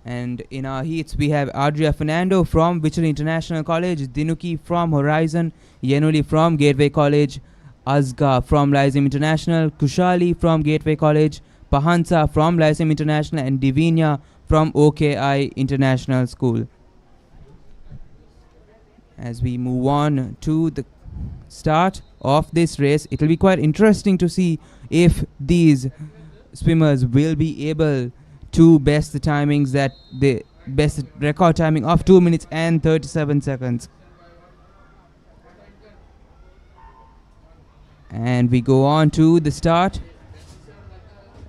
And in our heats we have Adria Fernando from Victory International College, Dinuki from Horizon, Yenuli from Gateway College, Azga from Lyceum International, Kushali from Gateway College, Pahansa from Lyceum International, and Divinia from OKI International School. As we move on to the start of this race, it will be quite interesting to see if these swimmers will be able to best the timings that the best record timing of 2 minutes and 37 seconds. And we go on to the start.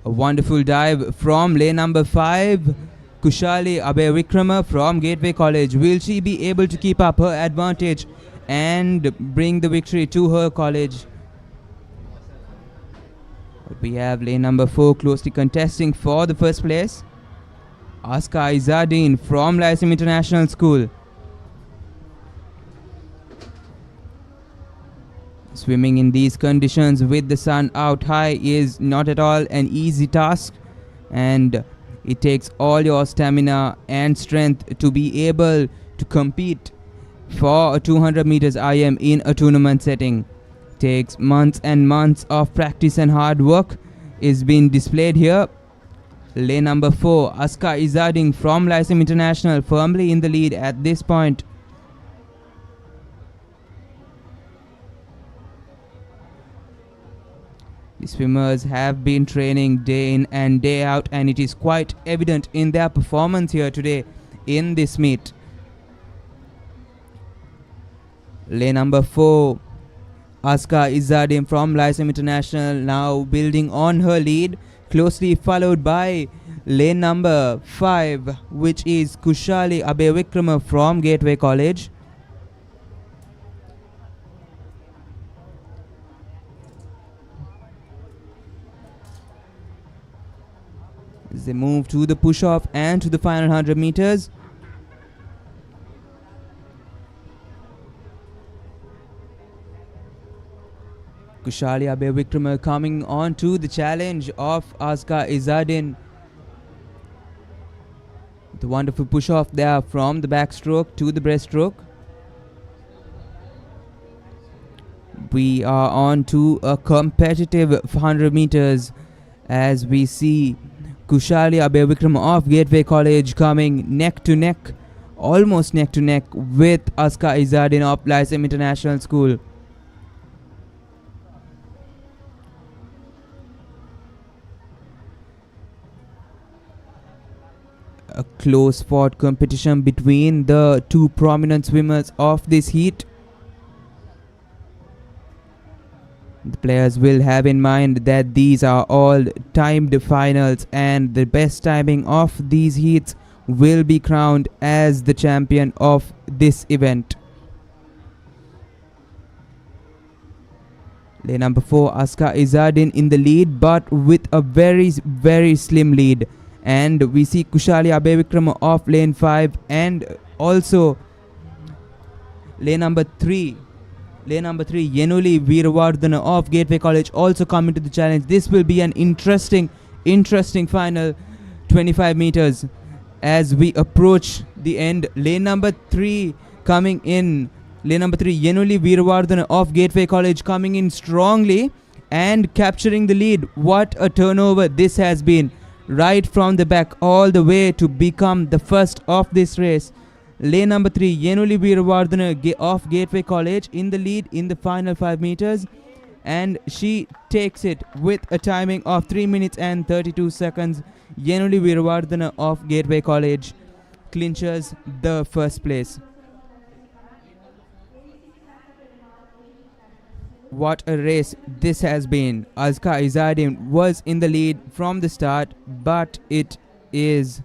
A wonderful dive from lane number 5, Kushali Abhay Vikrama from Gateway College. Will she be able to keep up her advantage and bring the victory to her college? We have lane number 4 closely contesting for the first place, Aska Izadin from Lyceum International School. Swimming in these conditions with the sun out high is not at all an easy task, and it takes all your stamina and strength to be able to compete for a 200 meters IM in a tournament setting. Takes months and months of practice and hard work is being displayed here. Lane number 4, Aska Izadin from Lyceum International, firmly in the lead at this point. The swimmers have been training day in and day out, and it is quite evident in their performance here today in this meet. Lane number 4, Aska Izadin from Lyceum International, now building on her lead, closely followed by lane number 5, which is Kushali Abhay Vikrama from Gateway College. As they move to the push-off and to the final 100 meters. Kushali Abhay Vikrama coming on to the challenge of Aska Izadin. The wonderful push-off there from the backstroke to the breaststroke. We are on to a competitive 100 meters as we see Kushali Abhay Vikrama of Gateway College coming neck to neck, almost neck to neck with Aska Izadin of Lyceum International School. A close fought competition between the two prominent swimmers of this heat. players will have in mind that these are all timed finals, and the best timing of these heats will be crowned as the champion of this event. Lane number 4, Aska Izadin in the lead, but with a very slim lead. And we see Kushali Abevikrama of lane 5, and also lane number 3, Yenuli Veeravardhana of Gateway College also coming to the challenge. This will be an interesting final 25 meters as we approach the end. Lane number 3 coming in. Lane number 3, Yenuli Veeravardhana of Gateway College coming in strongly and capturing the lead. What a turnover this has been, right from the back all the way to become the first of this race. Lane number 3, Yenuli Veeravardhana of Gateway College in the lead in the final 5 meters, and she takes it with a timing of 3 minutes and 32 seconds. Yenuli Veeravardhana of Gateway College clinches the first place. What a race this has been. Aska Izadin was in the lead from the start, but it is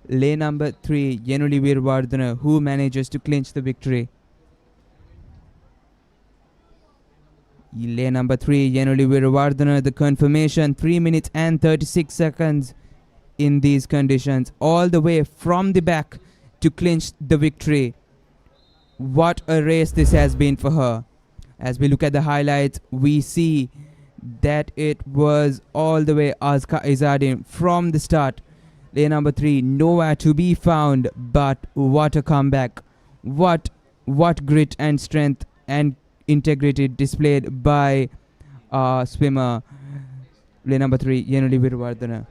lane number 3, Yenuli Veeravardhana, who manages to clinch the victory. Lane number 3, Yenuli Veeravardhana, the confirmation, 3 minutes and 36 seconds in these conditions, all the way from the back to clinch the victory. What a race this has been for her. As we look at the highlights, we see that it was all the way Aska Izadin from the start. Lane number 3, nowhere to be found, but what a comeback. What grit and strength and integrity displayed by swimmer. Lane number 3, Yenuli Veeravardhana.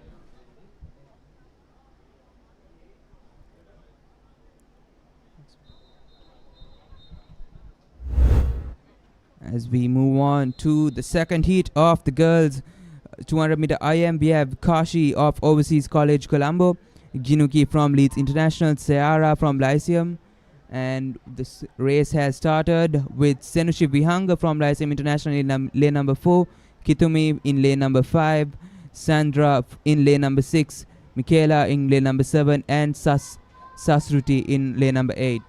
As we move on to the second heat of the girls 200 meter IM, we have Kashi of Overseas College Colombo, Ginuki from Leeds International, Sayara from Lyceum, and this race has started with Senushi Vihanga from Lyceum International in lane number 4, Kitumi in lane number 5, Sandra in lane number 6, Michaela in lane number 7, and Sasruti in lane number 8.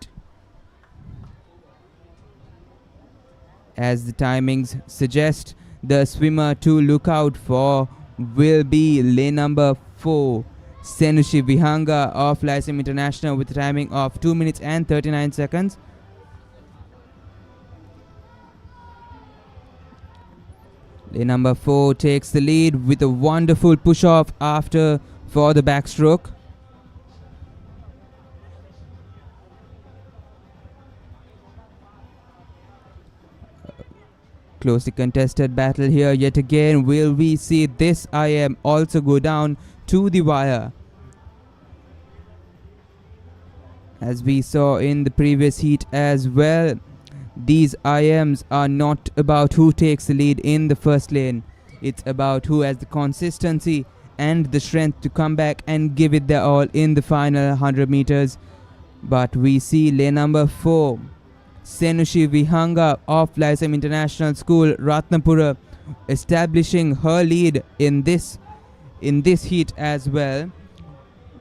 As the timings suggest, the swimmer to look out for will be lane number 4, Senushi Vihanga of Lyceum International, with a timing of 2 minutes and 39 seconds. Lane number 4 takes the lead with a wonderful push-off for the backstroke. Closely contested battle here yet again. Will we see this IM also go down to the wire? As we saw in the previous heat as well, these IMs are not about who takes the lead in the first lane. It's about who has the consistency and the strength to come back and give it their all in the final 100 meters. But we see lane number 4, Senushi Vihanga of Lyceum International School, Ratnapura, establishing her lead in this heat as well.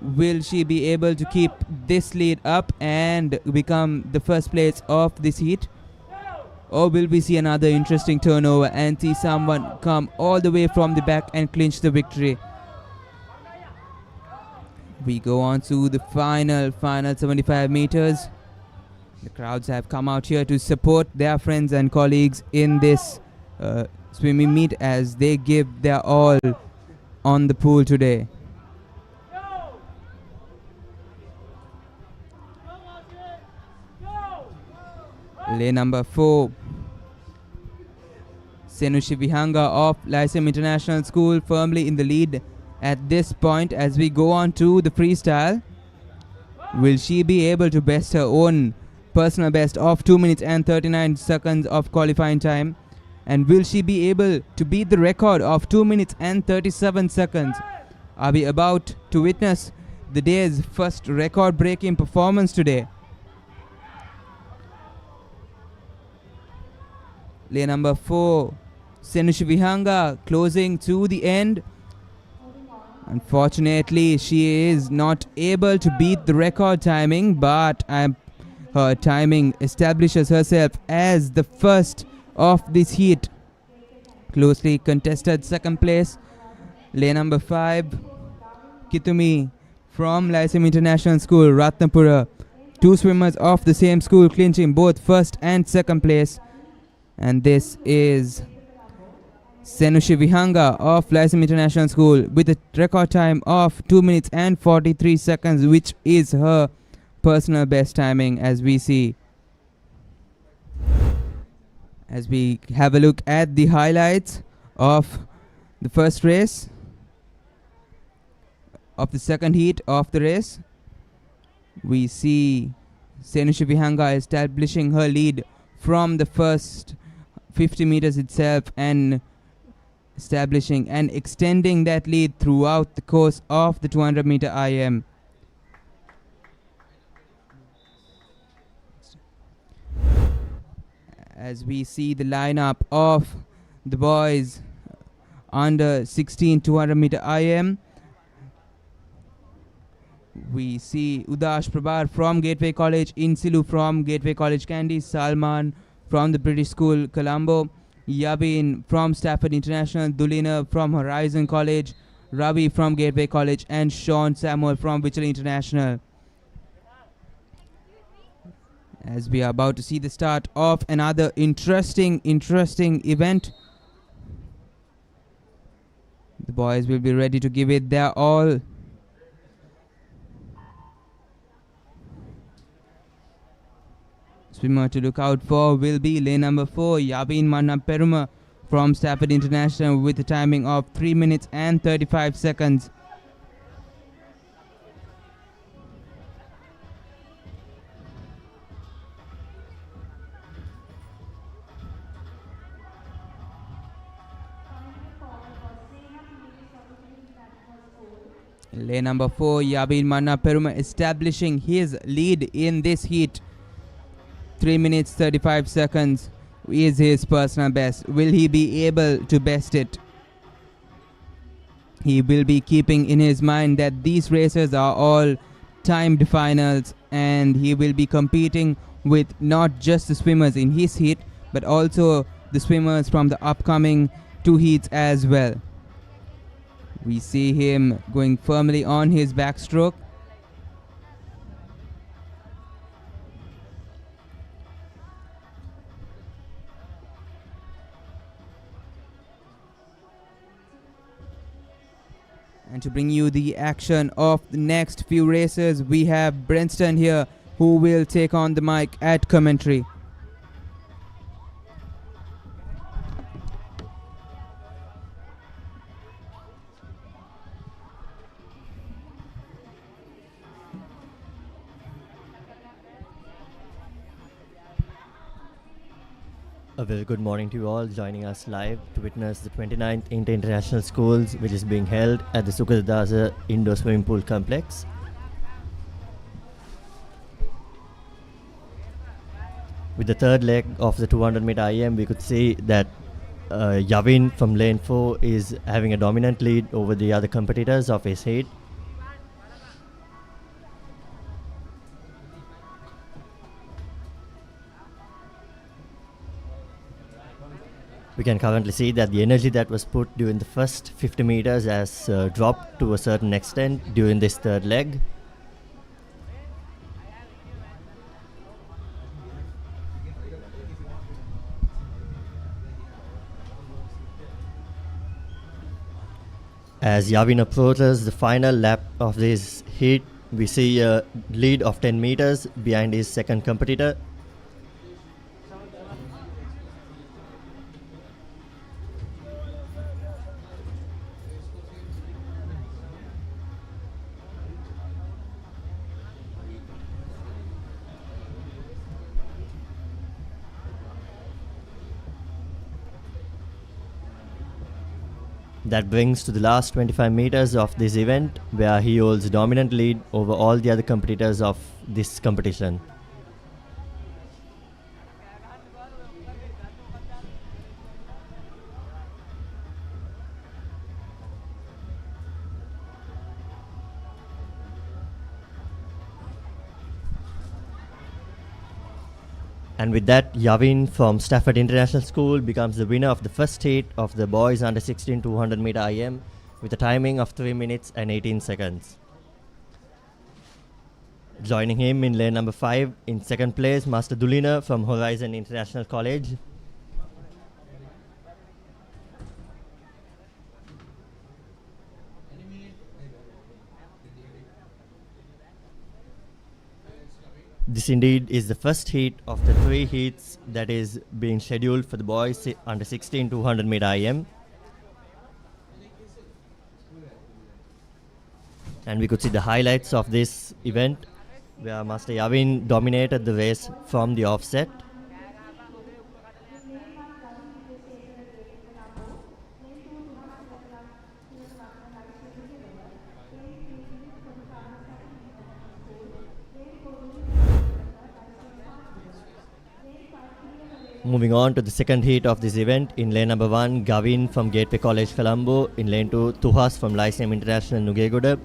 Will she be able to keep this lead up and become the first place of this heat? Or will we see another interesting turnover and see someone come all the way from the back and clinch the victory? We go on to the final 75 meters. The crowds have come out here to support their friends and colleagues in this swimming meet as they give their all on the pool today. Lane number 4, Senushi Vihanga of Lyceum International School firmly in the lead at this point. As we go on to the freestyle, will she be able to best her own personal best of 2 minutes and 39 seconds of qualifying time? And will she be able to beat the record of 2 minutes and 37 seconds? Are we about to witness the day's first record-breaking performance today? Lane number 4, Senushi Vihanga closing to the end. Unfortunately, she is not able to beat the record timing, but her timing establishes herself as the first of this heat. Closely contested second place, lane number 5, Kitumi from Lyceum International School, Ratnapura. Two swimmers of the same school clinching both first and second place. And this is Senushi Vihanga of Lyceum International School with a record time of 2 minutes and 43 seconds, which is her personal best timing, as we see. As we have a look at the highlights of the first race, of the second heat of the race, we see Senushi Vihanga establishing her lead from the first 50 meters itself and establishing and extending that lead throughout the course of the 200 meter IM. As we see the lineup of the boys under 16 200 meter IM, we see Udash Prabhar from Gateway College, Insilu from Gateway College Kandy, Salman from the British School Colombo, Yabin from Stafford International, Dulina from Horizon College, Ravi from Gateway College, and Sean Samuel from Victory International. As we are about to see the start of another interesting event, the boys will be ready to give it their all. Swimmer to look out for will be lane number 4, Yabin Manna Peruma from Stafford International with a timing of 3 minutes and 35 seconds. Lane number 4, Yabin Manna Peruma establishing his lead in this heat. 3 minutes 35 seconds is his personal best. Will he be able to best it? He will be keeping in his mind that these races are all timed finals, and he will be competing with not just the swimmers in his heat, but also the swimmers from the upcoming 2 heats as well. We see him going firmly on his backstroke. And to bring you the action of the next few races, we have Brenston here, who will take on the mic at commentary. A very good morning to you all joining us live to witness the 29th Inter-International Schools, which is being held at the Sugathadasa Indoor Swimming Pool Complex. With the third leg of the 200 meter IM, we could see that Yavin from lane 4 is having a dominant lead over the other competitors of his heat. We can currently see that the energy that was put during the first 50 meters has dropped to a certain extent during this third leg. As Yavin approaches the final lap of this heat, we see a lead of 10 meters behind his second competitor. That brings to the last 25 meters of this event, where he holds dominant lead over all the other competitors of this competition. And with that, Yavin from Stafford International School becomes the winner of the first heat of the boys under 16 200 meter IM with a timing of 3 minutes and 18 seconds. Joining him in lane number 5 in second place, Master Dulina from Horizon International College. This indeed is the first heat of the 3 heats that is being scheduled for the boys under 16 200 meter IM. And we could see the highlights of this event where Master Yavin dominated the race from the offset. Moving on to the second heat of this event, in lane number 1, Gavin from Gateway College, Colombo. In lane 2, Tuhas from Lyceum International, Nugegoda.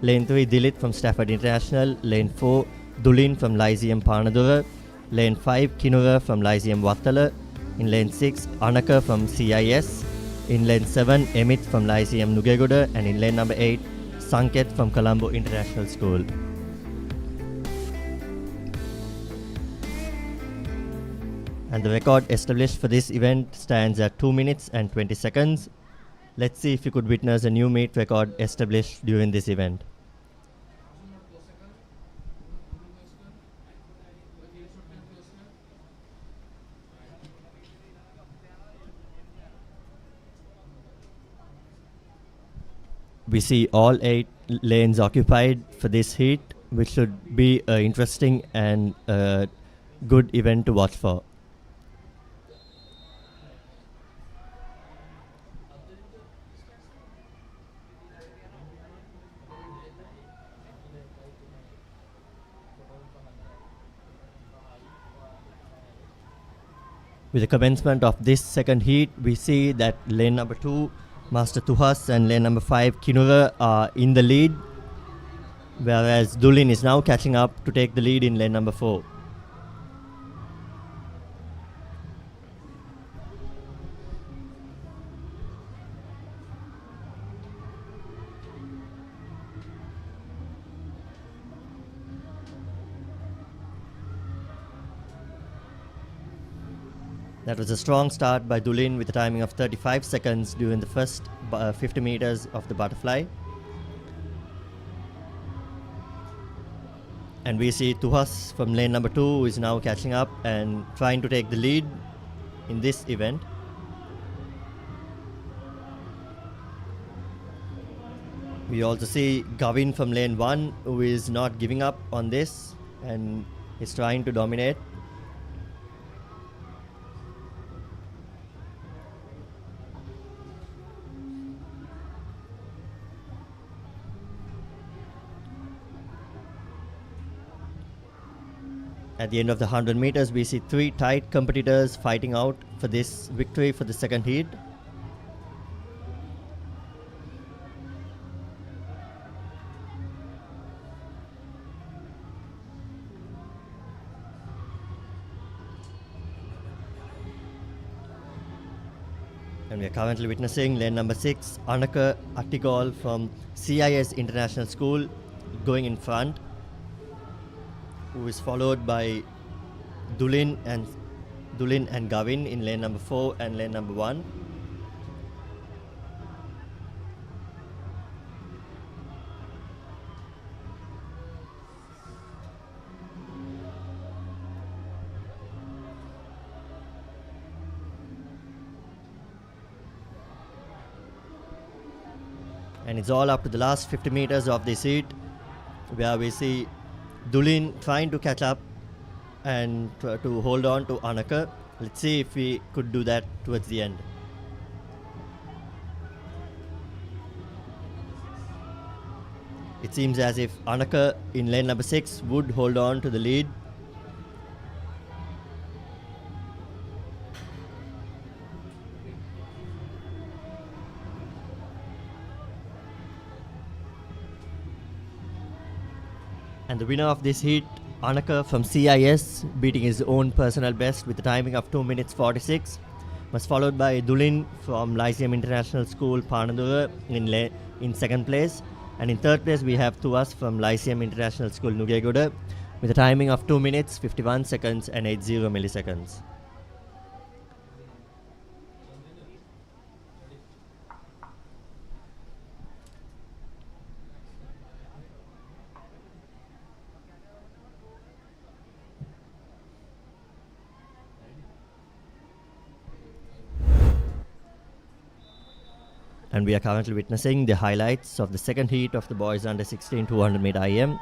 Lane 3, Dilith from Stafford International. Lane 4, Dulin from Lyceum, Panadura. Lane 5, Kinura from Lyceum, Wattala. In lane 6, Anaka from CIS. In lane 7, Emit from Lyceum, Nugegoda. And in lane number 8, Sanket from Colombo International School. And the record established for this event stands at 2 minutes and 20 seconds. Let's see if we could witness a new meet record established during this event. We see all 8 lanes occupied for this heat, which should be an interesting and good event to watch for. With the commencement of this second heat, we see that lane number 2, Master Tuhas, and lane number 5, Kinura, are in the lead, whereas Dulin is now catching up to take the lead in lane number 4. That was a strong start by Dulin with a timing of 35 seconds during the first 50 meters of the butterfly. And we see Tuhas from lane number 2 who is now catching up and trying to take the lead in this event. We also see Gavin from lane 1 who is not giving up on this and is trying to dominate. At the end of the 100 meters, we see 3 tight competitors fighting out for this victory for the second heat. And we are currently witnessing lane number 6, Anaka Attigol from CIS International School going in front, who is followed by Dulin and Gavin in lane number 4 and lane number 1. And it's all up to the last 50 meters of this heat, where we see Dulin trying to catch up and to hold on to Anaka. Let's see if we could do that towards the end. It seems as if Anaka in lane number 6 would hold on to the lead. And the winner of this heat Anaka from CIS beating his own personal best with a timing of 2 minutes 46. Was followed by Dulin from Lyceum International School, Panadura in second place. And in third place, we have Tuas from Lyceum International School, Nugegoda, with a timing of 2 minutes, 51 seconds and 80 milliseconds. And we are currently witnessing the highlights of the second heat of the boys under 16 200 meter IM.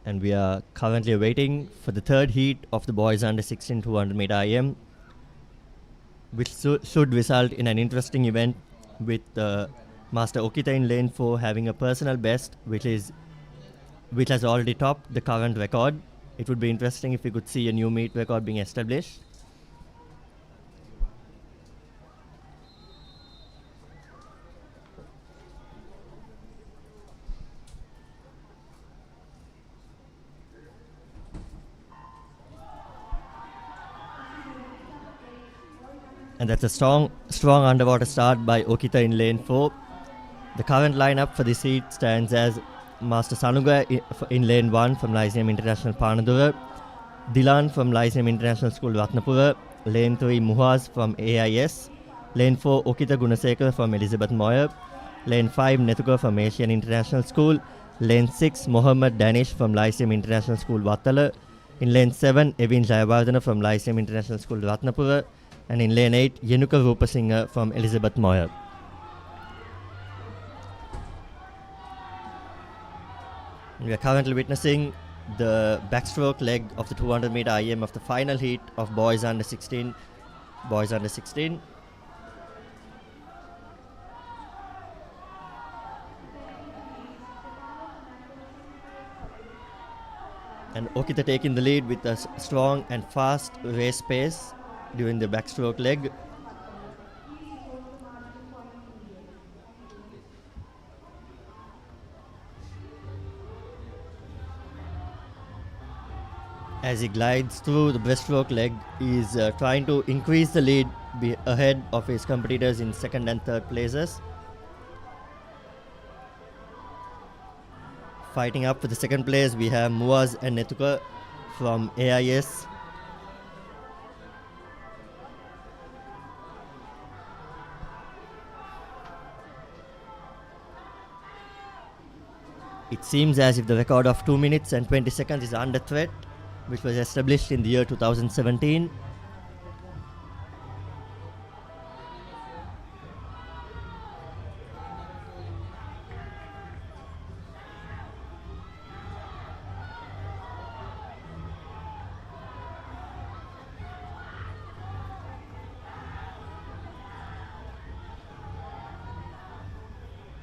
And we are currently waiting for the third heat of the boys under 16 200 meter IM, which should result in an interesting event with Master Okita in lane 4 having a personal best which has already topped the current record. It would be interesting if we could see a new meet record being established. And that's a strong underwater start by Okita in lane 4. The current lineup for this heat stands as Master Sanuga in lane 1 from Lyceum International Panadura, Dilan from Lyceum International School Ratnapura, lane 3 Muhaz from AIS, lane 4 Okita Gunasekara from Elizabeth Moyer, lane 5 Nethuka from Asian International School, lane 6 Mohammed Danish from Lyceum International School Wattala, in lane 7 Evin Jayawardena from Lyceum International School Ratnapura, and in lane 8, Yenuka Rupasinghe from Elizabeth Moyer. We are currently witnessing the backstroke leg of the 200 meter IM of the final heat of boys under 16. And Okita taking the lead with a strong and fast race pace during the backstroke leg. As he glides through the breaststroke leg, he is trying to increase the lead ahead of his competitors in second and third places. Fighting up for the second place, we have Muaz and Nethuka from AIS. It seems as if the record of 2 minutes and 20 seconds is under threat, which was established in the year 2017.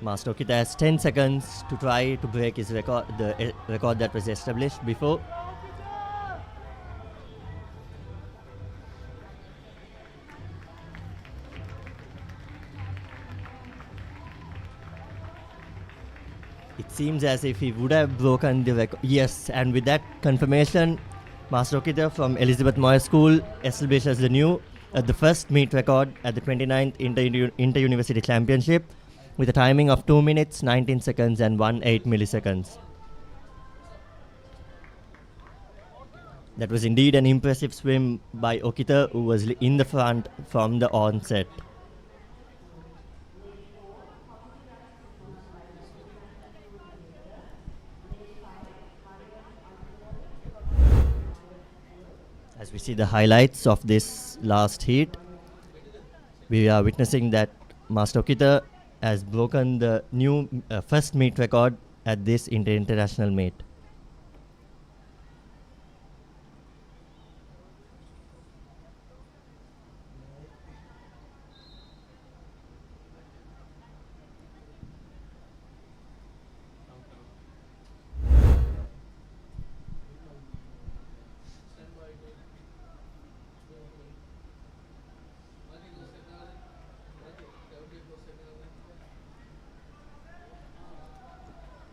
Master Okita has 10 seconds to try to break his record, the record that was established before. It seems as if he would have broken the record. Yes, and with that confirmation, Master Okita from Elizabeth Moyer School establishes the first meet record at the 29th Inter-University Championship with a timing of 2 minutes, 19 seconds and 18 milliseconds. That was indeed an impressive swim by Okita, who was in the front from the onset. As we see the highlights of this last heat, we are witnessing that Master Okita has broken the new first meet record at this international meet.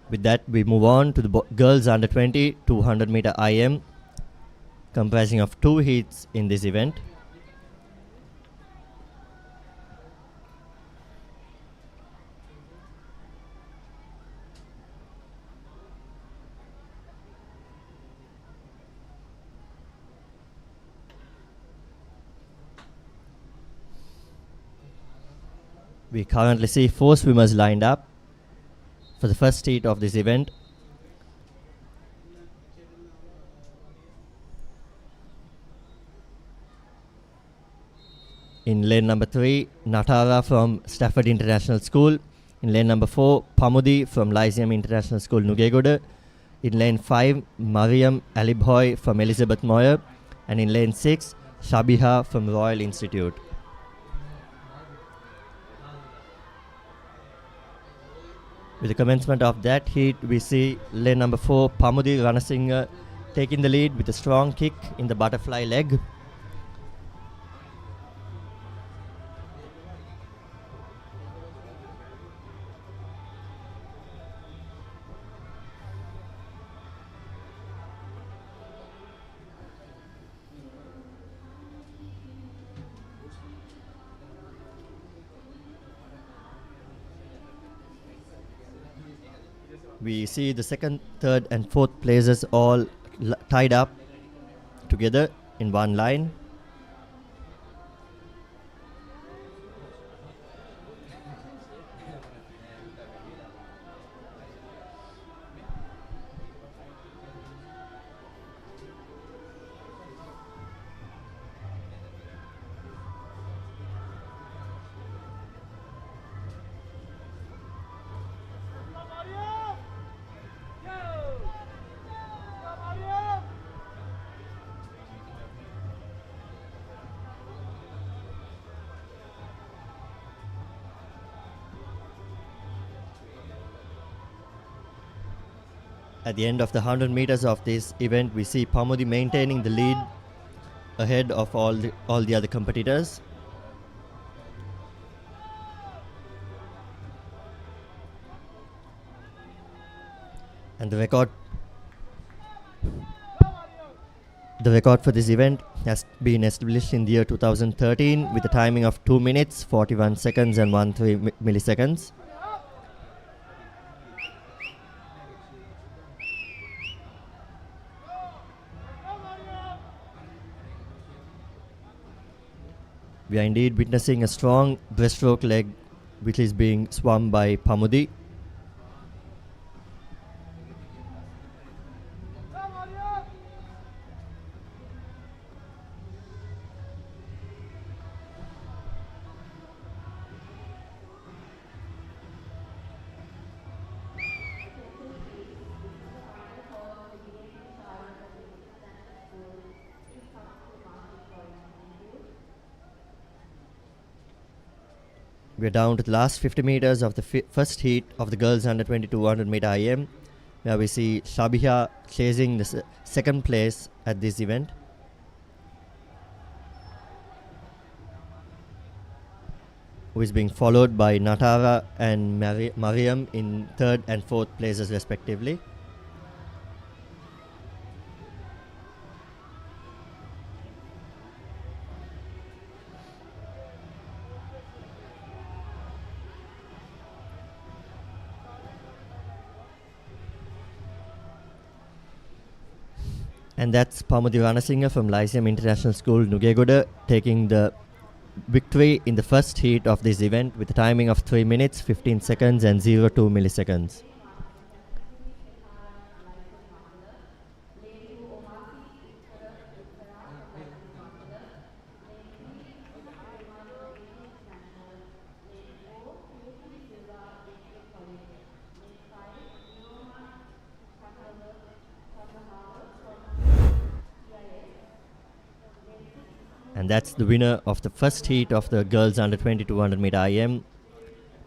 With that, we move on to the girls under 20 200 meter IM, comprising of 2 heats in this event. We currently see 4 swimmers lined up for the first heat of this event. In lane number 3, Natara from Stafford International School. In lane number 4, Pamudi from Lyceum International School, Nugegoda. In lane 5, Mariam Alibhoy from Elizabeth Moyer. And in lane 6, Shabiha from Royal Institute. With the commencement of that heat, we see lane number 4, Pamudi Ranasinghe, taking the lead with a strong kick in the butterfly leg. We see the second, third and fourth places all tied up together in one line. At the end of the 100 meters of this event, we see Pamudi maintaining the lead ahead of all the other competitors. And the record for this event has been established in the year 2013 with a timing of 2 minutes, 41 seconds and 13 milliseconds. We are indeed witnessing a strong breaststroke leg which is being swum by Pamudi. We're down to the last 50 meters of the first heat of the girls under 20 200 meter IM, where we see Shabiha chasing the second place at this event. Who is being followed by Natara and Mariam in third and fourth places respectively. And that's Pamudi Ranasinghe from Lyceum International School, Nugegoda, taking the victory in the first heat of this event with a timing of 3 minutes, 15 seconds and 02 milliseconds. And that's the winner of the first heat of the girls under 20 200 meter IM,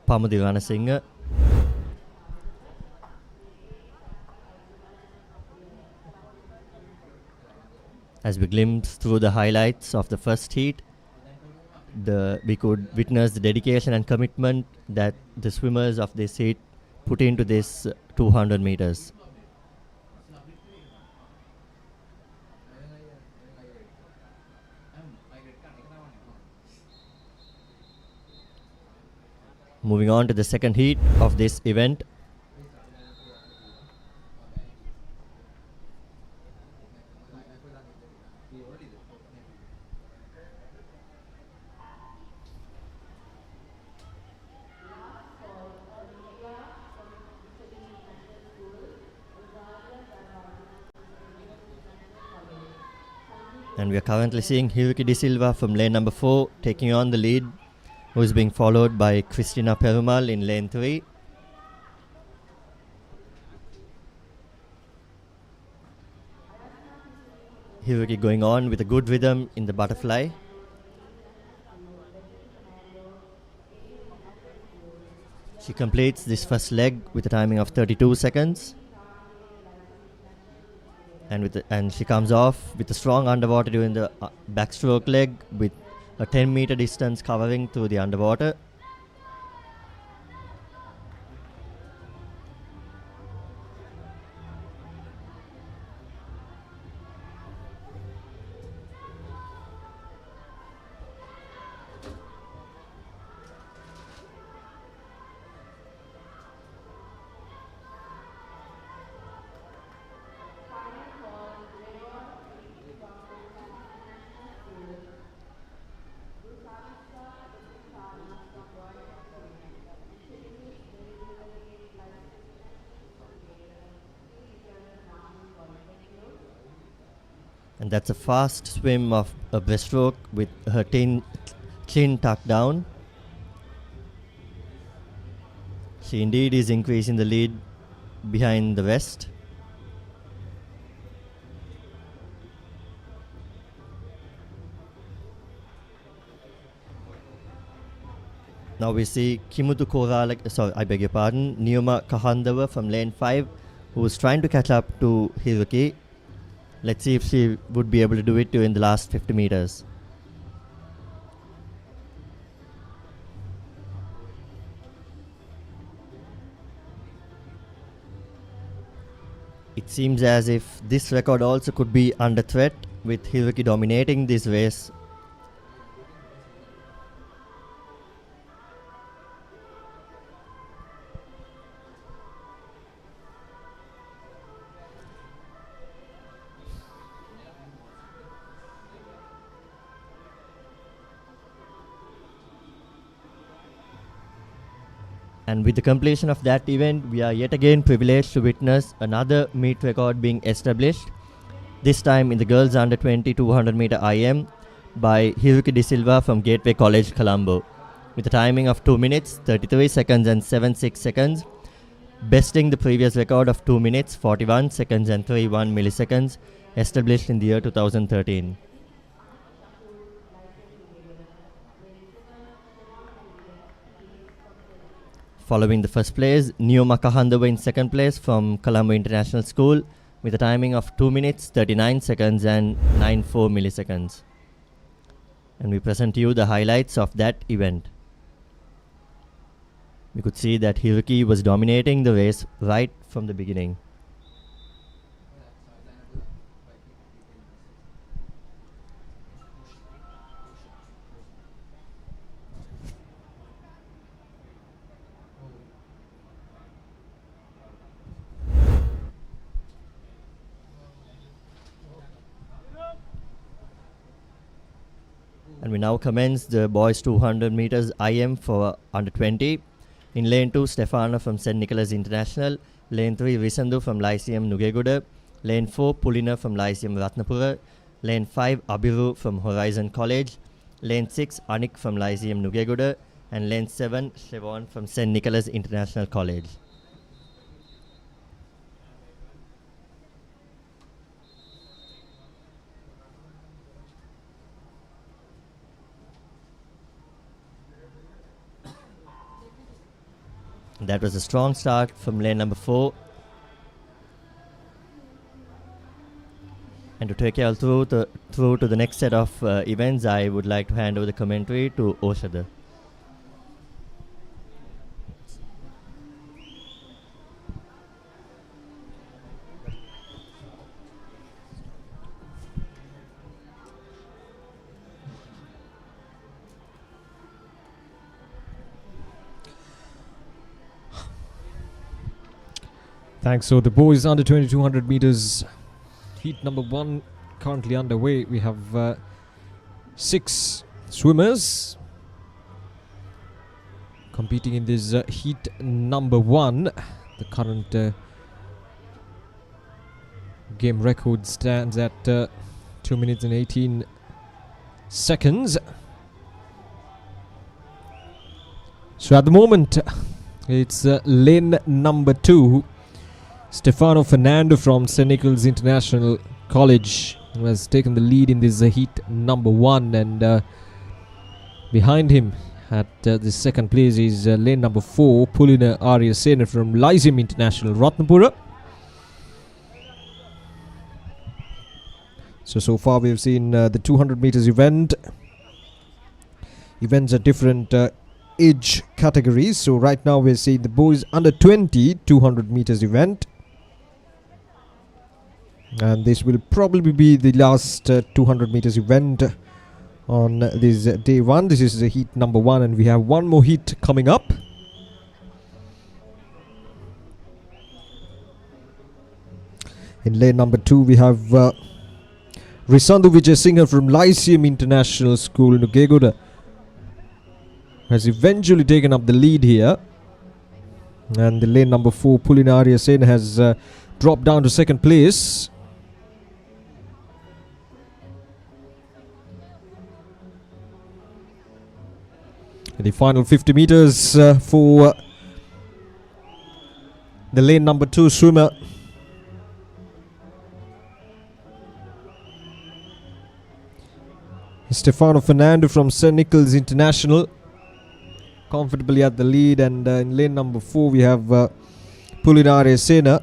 Pamudi Ranasinghe. As we glimpse through the highlights of the first heat, we could witness the dedication and commitment that the swimmers of this heat put into this 200 meters. Moving on to the second heat of this event. And we are currently seeing Hiruki De Silva from lane number 4 taking on the lead, who is being followed by Christina Perumal in lane 3. Hiruki going on with a good rhythm in the butterfly. She completes this first leg with a timing of 32 seconds. And she comes off with a strong underwater during the backstroke leg with a 10-meter distance covering through the underwater. And that's a fast swim of a breaststroke with her chin tucked down. She indeed is increasing the lead behind the rest. Now we see Kimutu Korala, Niyoma Kahandava from lane 5, who is trying to catch up to Hiruki. Let's see if she would be able to do it in the last 50 meters. It seems as if this record also could be under threat, with Hiruki dominating this race. And with the completion of that event, we are yet again privileged to witness another meet record being established, this time in the girls under 20 200 meter IM by Hiruki De Silva from Gateway College, Colombo, with a timing of 2 minutes, 33 seconds and 76 seconds, besting the previous record of 2 minutes, 41 seconds and 31 milliseconds established in the year 2013. Following the first place, Niyoma Kahandava in second place from Colombo International School with a timing of 2 minutes, 39 seconds and 94 milliseconds. And we present to you the highlights of that event. We could see that Hiruki was dominating the race right from the beginning. And we now commence the boys 200 meters IM for under 20. In lane 2, Stefano from St. Nicholas International. Lane 3, Risandu from Lyceum Nugegoda. Lane 4, Pulina from Lyceum Ratnapura. Lane 5, Abiru from Horizon College. Lane 6, Anik from Lyceum Nugegoda. And lane 7, Siobhan from St. Nicholas International College. That was a strong start from lane number 4. And to take you all through to the next set of events, I would like to hand over the commentary to Oshada. Thanks. So the boys under 2200 meters heat number 1 currently underway. We have 6 swimmers competing in this heat number 1. The current game record stands at 2 minutes and 18 seconds. So at the moment it's lane number 2. Stefano Fernando from St. Nicholas International College who has taken the lead in this heat number 1, and behind him at the second place is lane number 4, Pulina Arya Sena from Lyceum International Ratnapura. So far we have seen the 200 meters events are different age categories. So right now we're seeing the boys under 20 200 meters event, and this will probably be the last 200 meters event on this day 1. This is the heat number 1, and we have one more heat coming up. In lane number 2 we have Risandu Vijay Singh from Lyceum International School in Nugegoda has eventually taken up the lead here, and the lane number 4 Pulina Arya Sen has dropped down to second place. In the final 50 meters for the lane number 2 swimmer, Stefano Fernando from St. Nicholas International comfortably at the lead, and in lane number 4 we have Pulina Arya Sena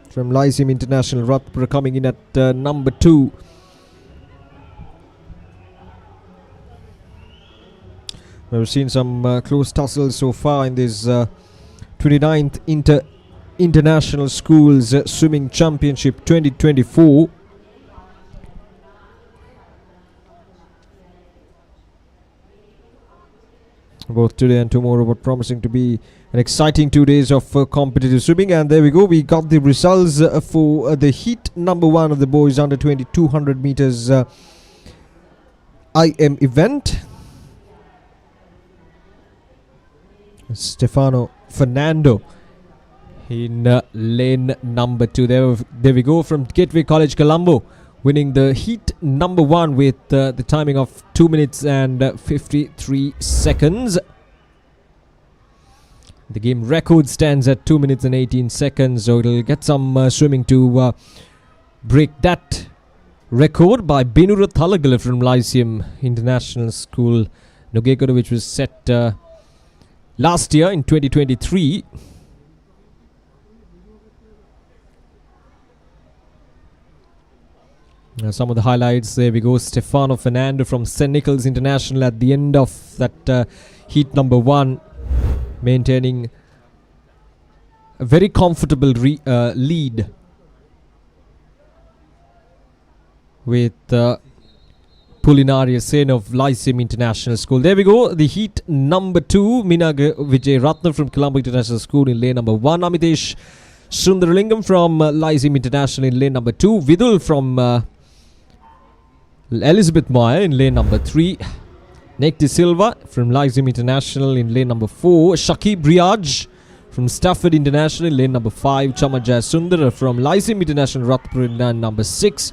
from Lyceum International Ratnapura coming in at number 2. We've seen some close tussles so far in this 29th International Schools Swimming Championship 2024. Both today and tomorrow were promising to be an exciting 2 days of competitive swimming, and there we go. We got the results for the heat number 1 of the boys under 20 200 meters IM event. Stefano Fernando in lane number 2. There we go, from Gateway College Colombo, winning the heat number 1 with the timing of 2 minutes and 53 seconds. The game record stands at 2 minutes and 18 seconds, so it'll get some swimming to break that record by Benura Thalagala from Lyceum International School Nugegoda, which was set last year in 2023. Some of the highlights, there we go. Stefano Fernando from St. Nicholas International at the end of that heat number 1, maintaining a very comfortable lead with Pulina Arya Sen of Lyceum International School. There we go, the heat number 2, Minaga Vijay Ratna from Colombo International School in lane number 1, Amitesh Sundaralingam from Lyceum International in lane number 2, Vidul from Elizabeth Moya in lane number 3, Nick De Silva from Lyceum International in lane number 4, Shakib Riyaj from Stafford International in lane number 5, Chamajaya Sundara from Lyceum International Ratnapura in lane number 6,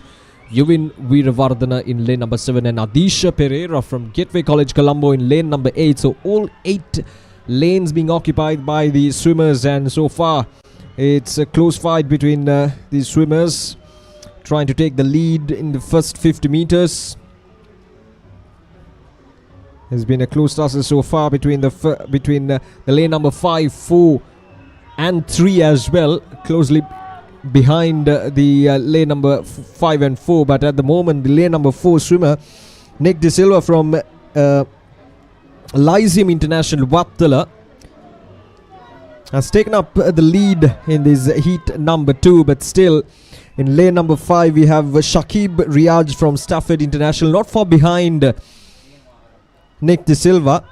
Yuvin Veeravardhana in lane number 7, and Adisha Pereira from Gateway College Colombo in lane number 8. So all 8 lanes being occupied by the swimmers, and so far it's a close fight between these swimmers trying to take the lead in the first 50 meters. Has been a close tussle so far between the lane number 5, 4 and 3 as well, closely behind the lane number 5 and 4. But at the moment, the lane number 4 swimmer Nick De Silva from Lyceum International Vattala has taken up the lead in this heat number 2, but still in lane number 5 we have Shakib Riaj from Stafford International, not far behind Nick De Silva.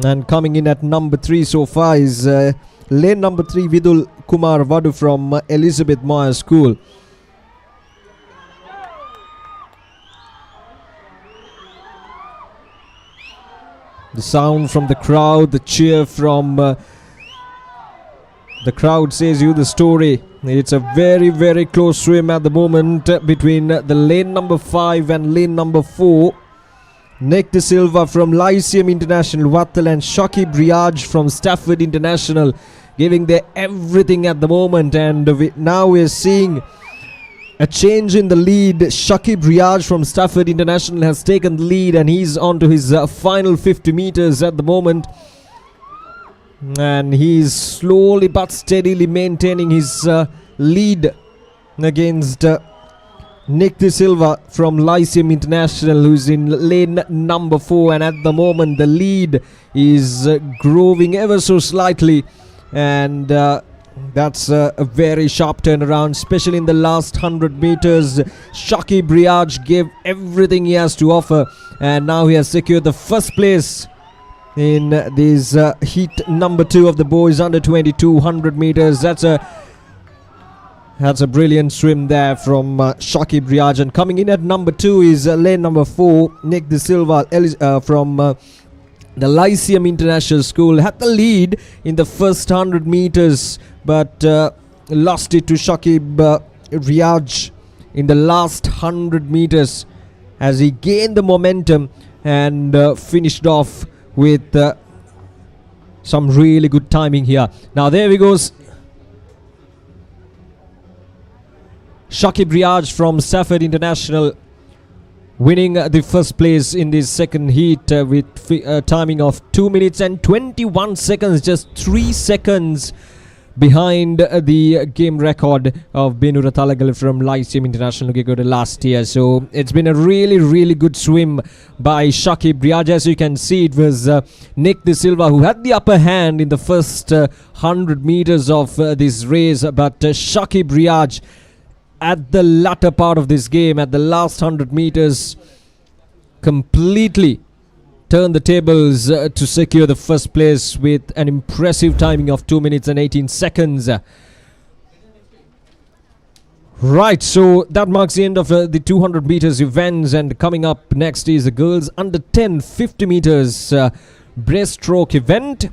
And coming in at number 3 so far is lane number 3 Vidul Kumar Vadu from Elizabeth Moyer School. The sound from the crowd, the cheer from the crowd says you the story. It's a very, very close swim at the moment between the lane number 5 and lane number 4. Nick De Silva from Lyceum International Vattala and Shakib Riaj from Stafford International giving their everything at the moment. And now we're seeing a change in the lead. Shakib Riaj from Stafford International has taken the lead and he's on to his final 50 meters at the moment. And he's slowly but steadily maintaining his lead against Nick De Silva from Lyceum International, who's in lane number 4. And at the moment the lead is growing ever so slightly. And that's a very sharp turnaround, especially in the last 100 meters. Shakib Riaj gave everything he has to offer, and now he has secured the first place in this heat number 2 of the boys under 22 100 meters. That's a brilliant swim there from Shakib Riaj. And coming in at number 2 is lane number 4 Nick De Silva from the Lyceum International School. Had the lead in the first 100 meters, but lost it to Shakib Riaj in the last 100 meters as he gained the momentum and finished off with some really good timing here. Now there he goes, Shakib Riaj from Stafford International, winning the first place in this second heat with timing of 2 minutes and 21 seconds, just 3 seconds behind the game record of Benura Thalagal from Lyceum International Nugegoda last year. So it's been a really, really good swim by Shakib Riaj. As you can see, it was Nick De Silva who had the upper hand in the first 100 meters of this race, but Shakib Riaj at the latter part of this game, at the last 100 meters, completely turned the tables to secure the first place with an impressive timing of 2 minutes and 18 seconds. Right, so that marks the end of the 200 meters events, and coming up next is the girls under 10 50 meters breaststroke event.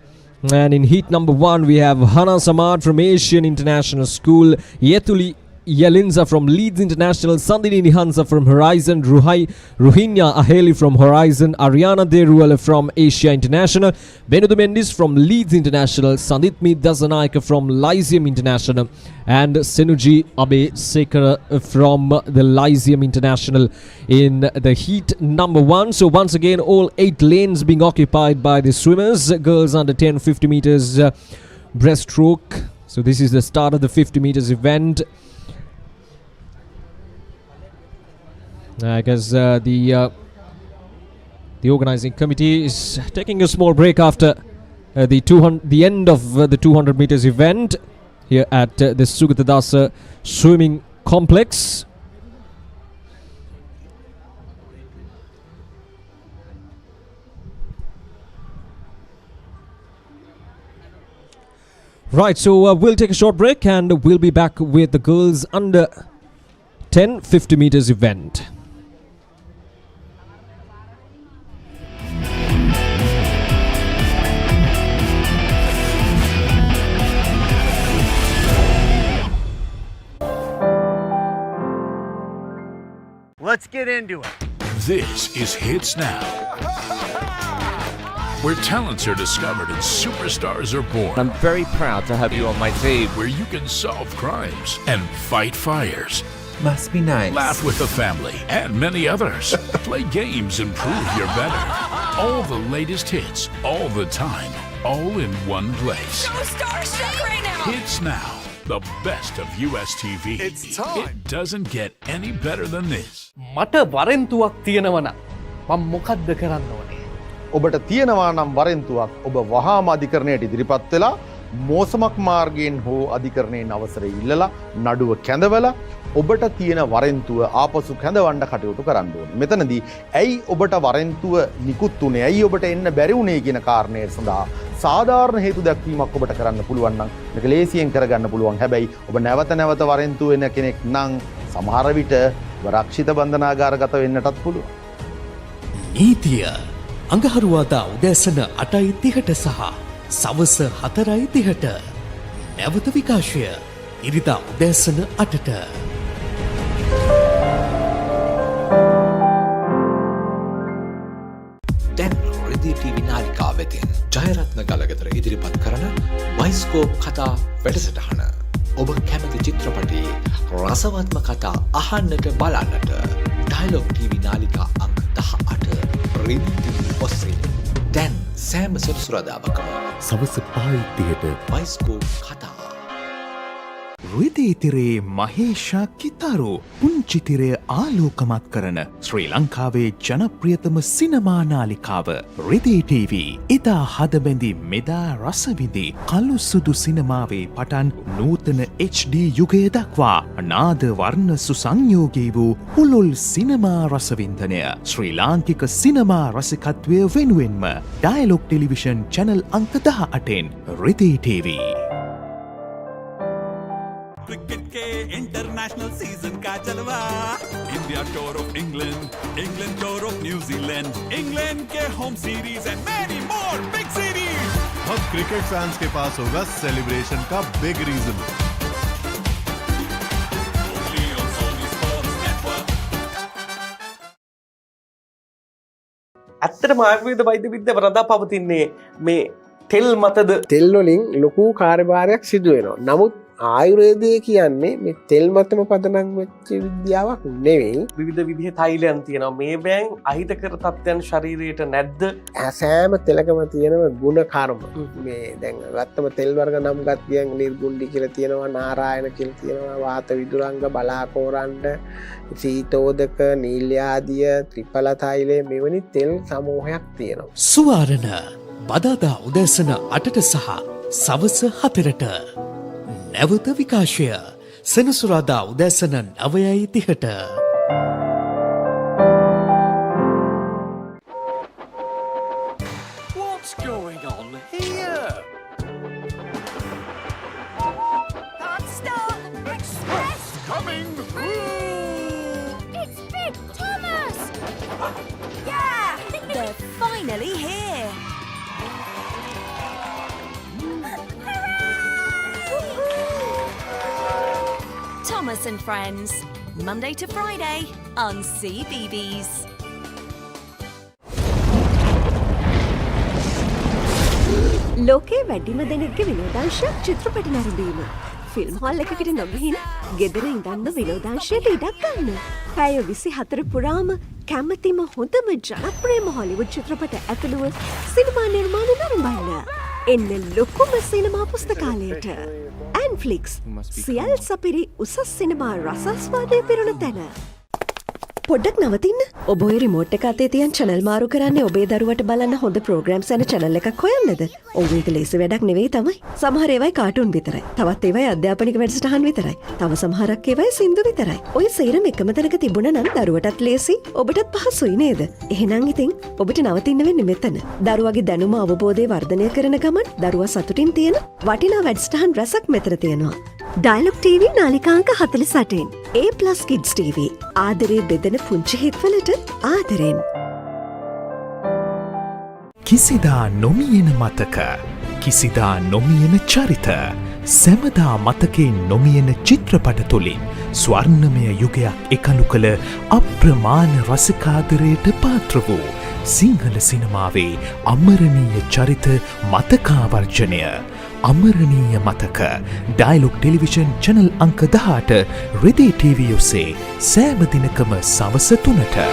And in heat number 1 we have Hana Samad from Asian International School, Yetuli Yalinza from Leeds International, Sandini Nihansa from Horizon, Ruhinya Aheli from Horizon, Ariana Deruala from Asia International, Benudu Mendis from Leeds International, Sanditmi Dasanaika from Lyceum International, and Senuji Abe Sekara from the Lyceum International in the heat number 1. So once again, all 8 lanes being occupied by the swimmers. Girls under 10 50 meters breaststroke. So this is the start of the 50 meters event. I guess the organizing committee is taking a small break after the end of the 200 meters event here at the Sugathadasa swimming complex. Right, so we'll take a short break and we'll be back with the girls under 10 50 meters event. Let's get into it. This is Hits Now, where talents are discovered and superstars are born. I'm very proud to have you on my team. Where you can solve crimes and fight fires. Must be nice. Laugh with the family and many others. Play games and prove you're better. All the latest hits, all the time, all in one place. So starstruck right now. Hits Now, the best of US TV. It's time. It doesn't get any better than this. මට වරෙන්තුවක් තියෙනවන මම මොකද්ද කරන්න ඕනේ? ඔබට තියෙනවා නම් වරෙන්තුවක් ඔබ වහාම අධිකරණයට ඉදිරිපත් වෙලා මෝසමක් මාර්ගයෙන් හෝ අධිකරණයෙන් අවසරය ඉල්ලලා නඩුව කැඳවලා ඔබට තියෙන වරෙන්තුව ආපසු කැඳවන්න කටයුතු කරන්න ඕනේ. මෙතනදී ඇයි ඔබට වරෙන්තුව නිකුත් උනේ? ඇයි ඔබට එන්න බැරි වුනේ කියන කාරණය සඳහා සාධාරණ හේතු දැක්වීමක් ඔබට කරන්න පුළුවන් නම් මේක ලේසියෙන් කරගන්න පුළුවන්. හැබැයි ඔබ නැවත නැවත වරෙන්තුව වෙන කෙනෙක් නම් සමහර විට රක්ෂිත බන්ධනාගාරගත වෙන්නටත් පුළුවන්. නීතිය අඟහරුවාදා උදෑසන 8:30ට සහ සවස 4:30ට. නැවත විකාශය ඉරිදා උදෑසන 8ට. දැන් රෙදි ටීවී නාලිකාව වෙතින් ජයරත්න ගලගෙදර ඉදිරිපත් කරන බයිස්කෝප් කතා වැඩසටහන. ඔබ කැමති චිත්‍රපටයේ රසවත්ම කතා අහන්නට බලන්නට ඩයලොග් ටීවී නාලිකා අංක 18 රෙදි ටීවී ඔස්සේ දැන් සෑම සෙනසුරාදාවකම සවස 5:30ට බයිස්කෝප් කතා. රිදීතිරේ මහේෂා කිතාරු පුංචිතිරය ආලෝකමත් කරන ශ්‍රී ලංකාවේ ජනප්‍රියතම සිනමා නාලිකාව රිදී TV. ඉතා හදබැඳි මෙදා රසවිඳි කළු සුදු සිනමාවේ පටන් නූතන HD යුගය දක්වා නාද වර්ණ සුසංයෝගී වූ පුළුල් සිනමා රසවින්දනය ශ්‍රී ලාංකික සිනමා රසිකත්වය වෙනුවෙන්ම ඩයලොග් ටෙලිවිෂන් චැනල් අංක 18න් රිදී TV. क्रिकेट के इंटरनेशनल सीजन का जलवा, India tour of England, England tour of New Zealand, England के home series and many more big series. अब क्रिकेट फैंस के पास होगा सेलिब्रेशन का बिग रीजन। ඇත්තටම ආයුර්වේද වෛද්‍ය විද්‍යාව රඳා පවතින්නේ මේ තෙල් මතද? තෙල් වලින් ලොකු කාර්යභාරයක් සිදු වෙනවා. නමුත් ආයුර්වේදය කියන්නේ මේ තෙල් මතම පදනම් වෙච්ච විද්‍යාවක් නෙවෙයි. විවිධ විදිහේ තෛලයන් තියෙනවා. මේ බෑන් අහිතකර තත්ත්වයන් ශරීරයට නැද්ද? සෑම තෙලකම තියෙනව ගුණ කර්ම. මේ දැන් ගත්තම තෙල් වර්ග නම් ගත් ගියන් නිර්ගුණ්ඩි කියලා තියෙනවා, නාරායන කියලා තියෙනවා, වාත විදුරංග, බලාකෝරණ්ඩ, සීතෝදක, නීල්‍යාදිය, ත්‍රිඵල තෛලය මෙවැනි තෙල් සමූහයක් තියෙනවා. සුවාරණ බදාදා උදෑසන 8ට සහ සවස 4ට. නැවත විකාශය සෙනසුරාදා උදෑසන 9:30ට. What's going on here? Stop! Express! Coming through! It's Big Thomas! Yeah! They're finally here! Thomas and Friends, Monday to Friday on CBeebies. ලෝකයේ වැඩිම දෙනෙක්ගේ විනෝදාංශයක් චිත්‍රපට නැරඹීම. ෆිල්ම් හෝල් එකකට නොගිහින් ගෙදර ඉඳන්ම විනෝදාංශයට ඉඩක් ගන්න. පැය 24 පුරාම කැමතිම හොඳම ජනප්‍රියම හොලිවුඩ් චිත්‍රපට ඇතුළුව සිනමා නිර්මාණ නරඹන්න. එන්න ලොකුම සිනමා පුස්තකාලයට. ඇන්ෆ්ලික්ස් සියල් සපිරි උසස් සිනමා රසස්වාදය පිරුණ තැන. පොඩ්ඩක් නවතින්න. ඔබ ඔය රිමෝට් එක අතේ තියන් channel මාරු කරන්නේ ඔබේ දරුවට බලන්න හොඳ programs යන channel එකක් හොයන්නද? ඔව් ඒක ලේසි වැඩක් නෙවෙයි තමයි. සමහර ඒවායි කාටුන් විතරයි. තවත් ඒවායි අධ්‍යාපනික වැඩසටහන් විතරයි. තව සමහරක් ඒවායි සින්දු විතරයි. ඔය සේරම එකම තැනක තිබුණා නම් දරුවටත් ලේසි, ඔබටත් පහසුයි නේද? එහෙනම් ඉතින් ඔබට නවතින්න වෙන්නේ මෙතන. දරුවගේ දැනුම අවබෝධය වර්ධනය කරන ගමන් දරුවා සතුටින් තියෙන වටිනා වැඩසටහන් රසක් මෙතන තියෙනවා. ඩයලොග් TV නාලිකාංක 48න් A+ Kids TV ආදරේ බෙදෙන පුංචි හිත්වලට ආදරෙන්. කිසිදා නොමියෙන මතක, කිසිදා නොමියෙන චරිත, සැමදා මතකේ නොමියෙන චිත්‍රපට තුළින් ස්වර්ණමය යුගයක් එකලු කළ අප්‍රමාණ රසිකාදරයට පාත්‍ර වූ සිංහල සිනමාවේ අමරණීය චරිත මතකාවර්ජනය. අමරණීය මතක ඩයලොග් ටෙලිවිෂන් චැනල් අංක 18 රිදී TV ඔස්සේ සෑම දිනකම සවස 3ට.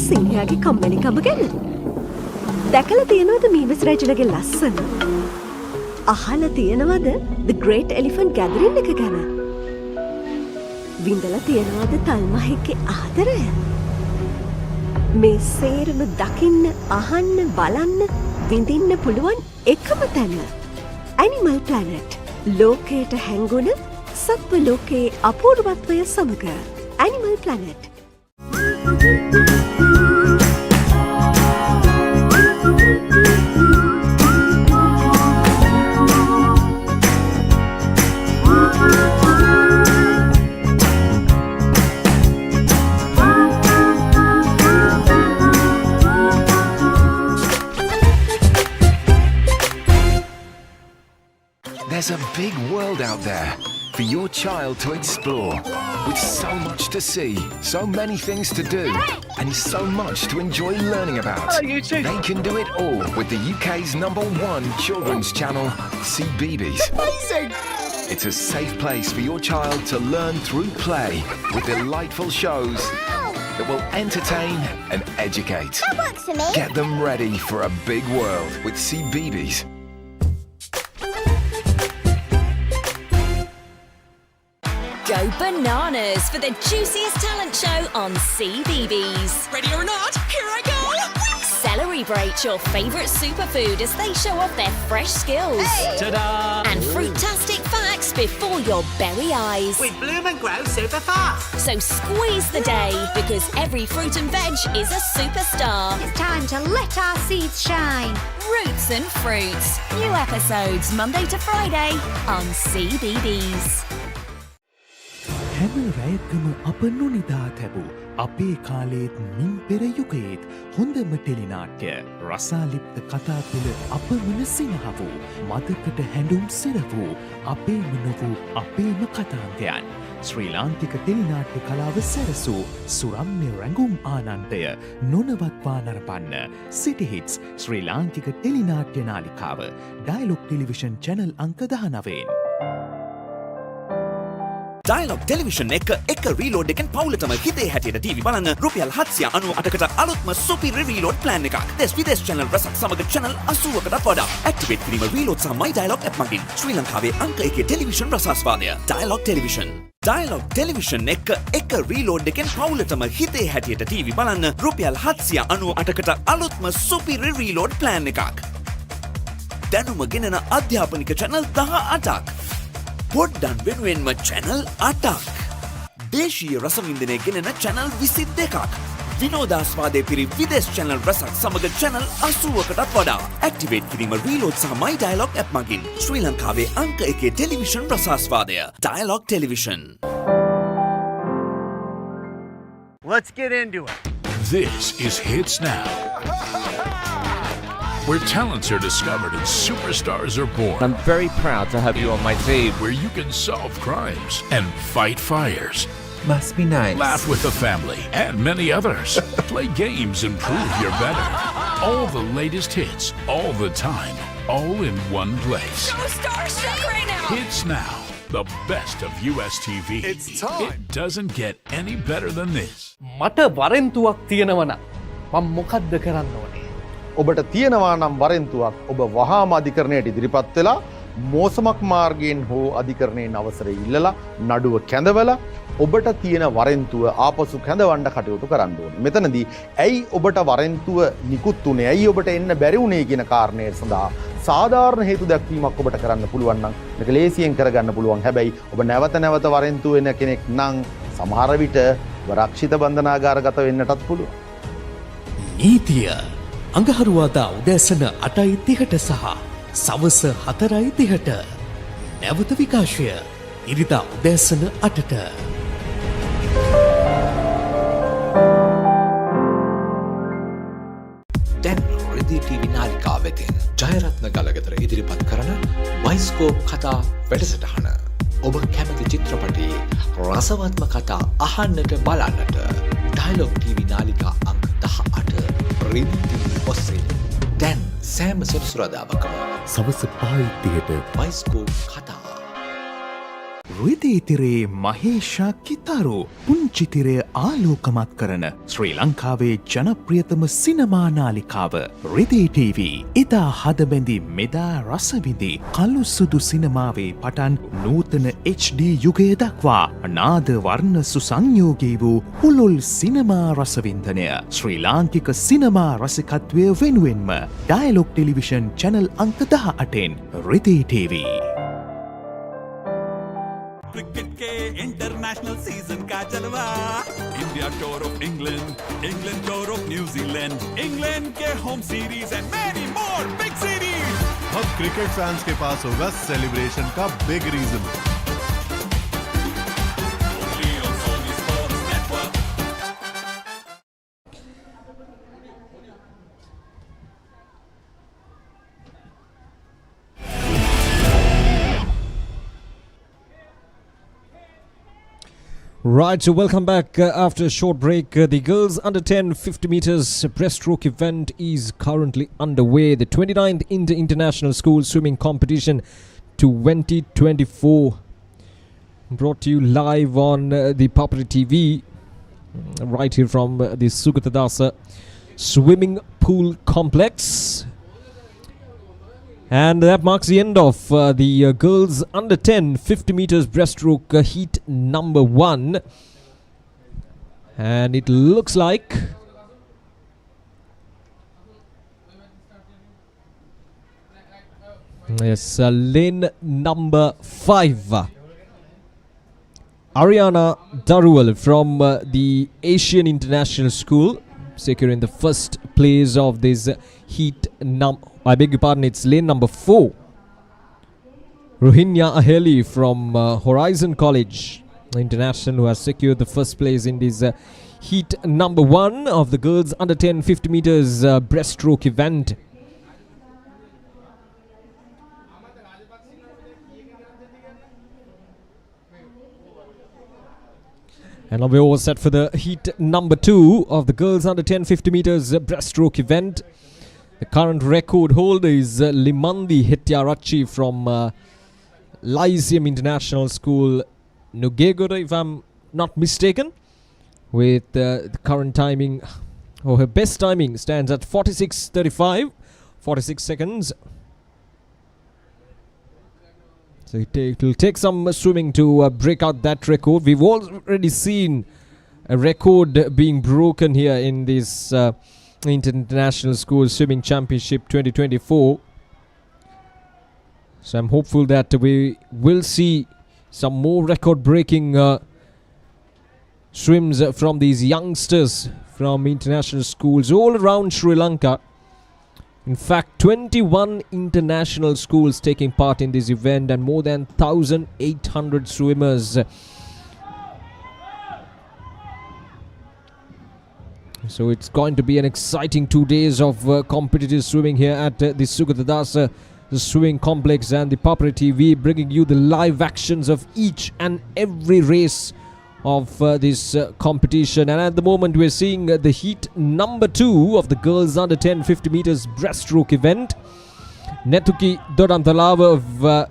සිංහයාගේ කම්මැලිකම ගැන? දැකලා තියෙනවද මීමස් රජුලගේ ලස්සන? අහලා තියෙනවද The Great Elephant Gathering එක ගැන? විඳලා තියෙනවද තල්මහෙක්ගේ ආදරය? මේ සේරම දකින්න, අහන්න, බලන්න, විඳින්න පුළුවන් එකම තැන. Animal Planet. ලෝකයට හැංගුණ සත්ව ලෝකයේ අපූර්වත්වය සමග. Animal Planet. There's a big world out there for your child to explore, with so much to see, so many things to do, and so much to enjoy learning about. They can do it all with the UK's #1 children's channel, CBeebies. Amazing! It's a safe place for your child to learn through play, with delightful shows that will entertain and educate. That works for me. Get them ready for a big world with CBeebies. Go bananas for the juiciest talent show on CBeebies. Ready or not, here I go! Celebrate your favourite superfood as they show off their fresh skills. Hey. Ta-da! And fruitastic facts before your berry eyes. We bloom and grow super fast. So squeeze the day, because every fruit and veg is a superstar. It's time to let our seeds shine. Roots and Fruits. New episodes Monday to Friday on CBeebies. හැම රැයකම අප නොනිදා තැබූ අපේ කාලේත් මින් පෙර යුගයේත් හොඳම ටෙලිනාට්‍ය රසාලිප්ත කතා තුළ අපමණ සිනහවූ මදකට හැඬුම් සිරවූ අපේම නොවූ අපේම කතාන්තයන් ශ්‍රී ලාංකික ටෙලිනාට්‍ය කලාව සැරසූ සුරම්‍ය රැඟුම් ආනන්දය නොනවත්වා නරපන්න සිටිහිටස් ශ්‍රී ලාංකික ටෙලිනාට්‍ය නාලිකාව ඩයලොග් ටෙලිවිෂන් චැනල් අංක 19. Dialog Television එක reload එකෙන් පවුලටම හිතේ හැටියට TV බලන්න රුපියල් 798කට අලුත්ම සුපිරි reload plan එකක්. දෙස් විදේශ channel රසක් සමග channel 80කට වඩා. Activate කිරීම reload සහ My Dialog app මගින් ශ්‍රී ලංකාවේ අංක 1 ටෙලිවිෂන් රසාස්වාදය. Dialog Television. Dialog Television එක reload එකෙන් පවුලටම හිතේ හැටියට TV බලන්න රුපියල් 798කට අලුත්ම සුපිරි reload plan එකක්. දැනුම ගෙනෙන අධ්‍යාපනික channel 18ක්. පොඩ්ඩන් වෙනුවෙන්ම channel 8ක්. දේශීය රසවින්දනය ගෙනෙන channel 22ක්. විනෝදාස්වාදය පිරි විදේශ channel රසක් සමග channel 80කටත් වඩා. Activate කිරීම reload සහ My Dialog app මගින් ශ්‍රී ලංකාවේ අංක 1 ටෙලිවිෂන් රසාස්වාදය. Dialog Television. Let's get into it. This is Hits Now, where talents are discovered and superstars are born. I'm very proud to have you on my team. Where you can solve crimes and fight fires. Must be nice. Laugh with the family and many others. Play games and prove you're better. All the latest hits, all the time, all in one place. So starstruck right now! Hits Now, the best of US TV. It's time. It doesn't get any better than this. මට වරෙන්තුවක් තියෙනවනම් මම මොකද්ද කරන්න ඕනේ? ඔබට තියෙනවා නම් වරෙන්තුවක් ඔබ වහාම අධිකරණයට ඉදිරිපත් වෙලා මෝසමක් මාර්ගයෙන් හෝ අධිකරණයෙන් අවසරය ඉල්ලලා නඩුව කැඳවලා ඔබට තියෙන වරෙන්තුව ආපසු කැඳවන්න කටයුතු කරන්න ඕනේ. මෙතනදී ඇයි ඔබට වරෙන්තුව නිකුත් වුනේ? ඇයි ඔබට එන්න බැරි වුනේ කියන කාරණය සඳහා සාධාරණ හේතු දැක්වීමක් ඔබට කරන්න පුළුවන් නම් මේක ලේසියෙන් කරගන්න පුළුවන්. හැබැයි ඔබ නැවත නැවත වරෙන්තුව වෙන කෙනෙක් නම් සමහර විට රක්ෂිත බන්ධනාගාරගත වෙන්නටත් පුළුවන්. නීතිය අඟහරුවාදා උදෑසන 8:30ට සහ සවස 4:30ට. නැවත විකාශය ඉරිදා උදෑසන 8ට. දැන් රෙදි TV නාලිකාව වෙතින් ජයරත්න ගලගෙදර ඉදිරිපත් කරන බයිස්කෝප් කතා වැඩසටහන. ඔබ කැමති චිත්‍රපටයේ රසවත්ම කතා අහන්නට බලන්නට ඩයලොග් TV නාලිකා අංක 18 රෙදි TV ඔස්සේ දැන් සෑම සෙනසුරාදාකම සවස 5:30ට බයිස්කෝප් කතා. රිදීතිරේ මහේෂා කිතාරු පුංචිතිරය ආලෝකමත් කරන ශ්‍රී ලංකාවේ ජනප්‍රියතම සිනමා නාලිකාව රිදී TV එදා හදබැඳි මෙදා රසවිඳි කළු සුදු සිනමාවේ පටන් නූතන HD යුගය දක්වා නාද වර්ණ සුසංයෝගී වූ පුළුල් සිනමා රසවින්දනය ශ්‍රී ලාංකික සිනමා රසිකත්වය වෙනුවෙන්ම ඩයලොග් ටෙලිවිෂන් චැනල් අංක 18න් රිදී TV. क्रिकेट के इंटरनेशनल सीजन का जलवा India tour of England England tour of New Zealand England के home series and many more big series अब क्रिकेट फैंस के पास होगा सेलिब्रेशन का big reason. Right, so welcome back after a short break. The girls under 10 50 meters breaststroke event is currently underway. The 29th International School Swimming Competition 2024. Brought to you live on the Papare TV, right here from the Sugathadasa Swimming Pool Complex. And that marks the end of the girls under 10 50 meters breaststroke heat number 1. And it looks like yes, lane number 5. Ariana Daruwal from the Asian International School securing the first place of this heat I beg your pardon, it's lane number 4. Rohinya Aheli from Horizon College International who has secured the first place in this heat number 1 of the girls under 10 50 meters breaststroke event. And now we're all set for the heat number 2 of the girls under 10 50 meters breaststroke event. The current record holder is Limandi Hettiarachi from Lyceum International School, Nugegura, if I'm not mistaken, with the current timing, or her best timing stands at 46:35, 46 seconds. So it will take some swimming to break out that record. We've already seen a record being broken here in this International School Swimming Championship 2024. So I'm hopeful that we will see some more record-breaking swims from these youngsters from international schools all around Sri Lanka. In fact, 21 international schools taking part in this event and more than 1,800 swimmers. So it's going to be an exciting 2 days of competitive swimming here at the Sugathadasa Swimming Complex and the Papare TV, bringing you the live actions of each and every race of this competition. And at the moment we're seeing the heat number 2 of the girls under 10 50 meters breaststroke event. Netuki Dodantalava of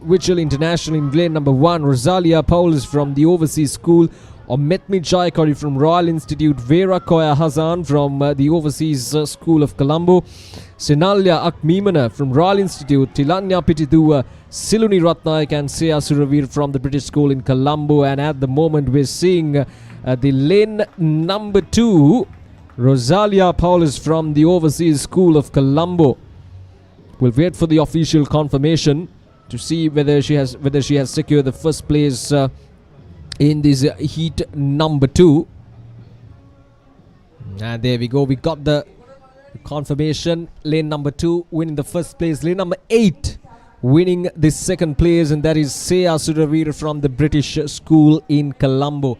Wichel International in lane number 1. Rosalia Pauls from the Overseas School. Metmi Jaikari from Royal Institute. Vera Koya Hazan from the Overseas School of Colombo. Sinalya Akmimana from Royal Institute. Tilanya Pitidua, Siluni Ratnaik and Seya Suravir from the British School in Colombo. And at the moment we're seeing the lane number 2, Rosalia Paulus from the Overseas School of Colombo. We'll wait for the official confirmation to see whether she has secured the first place in this heat number 2. And there we go, we got the confirmation. Lane number 2 winning the first place. Lane number 8 winning the second place, and that is Seya Suravir from the British School in Colombo.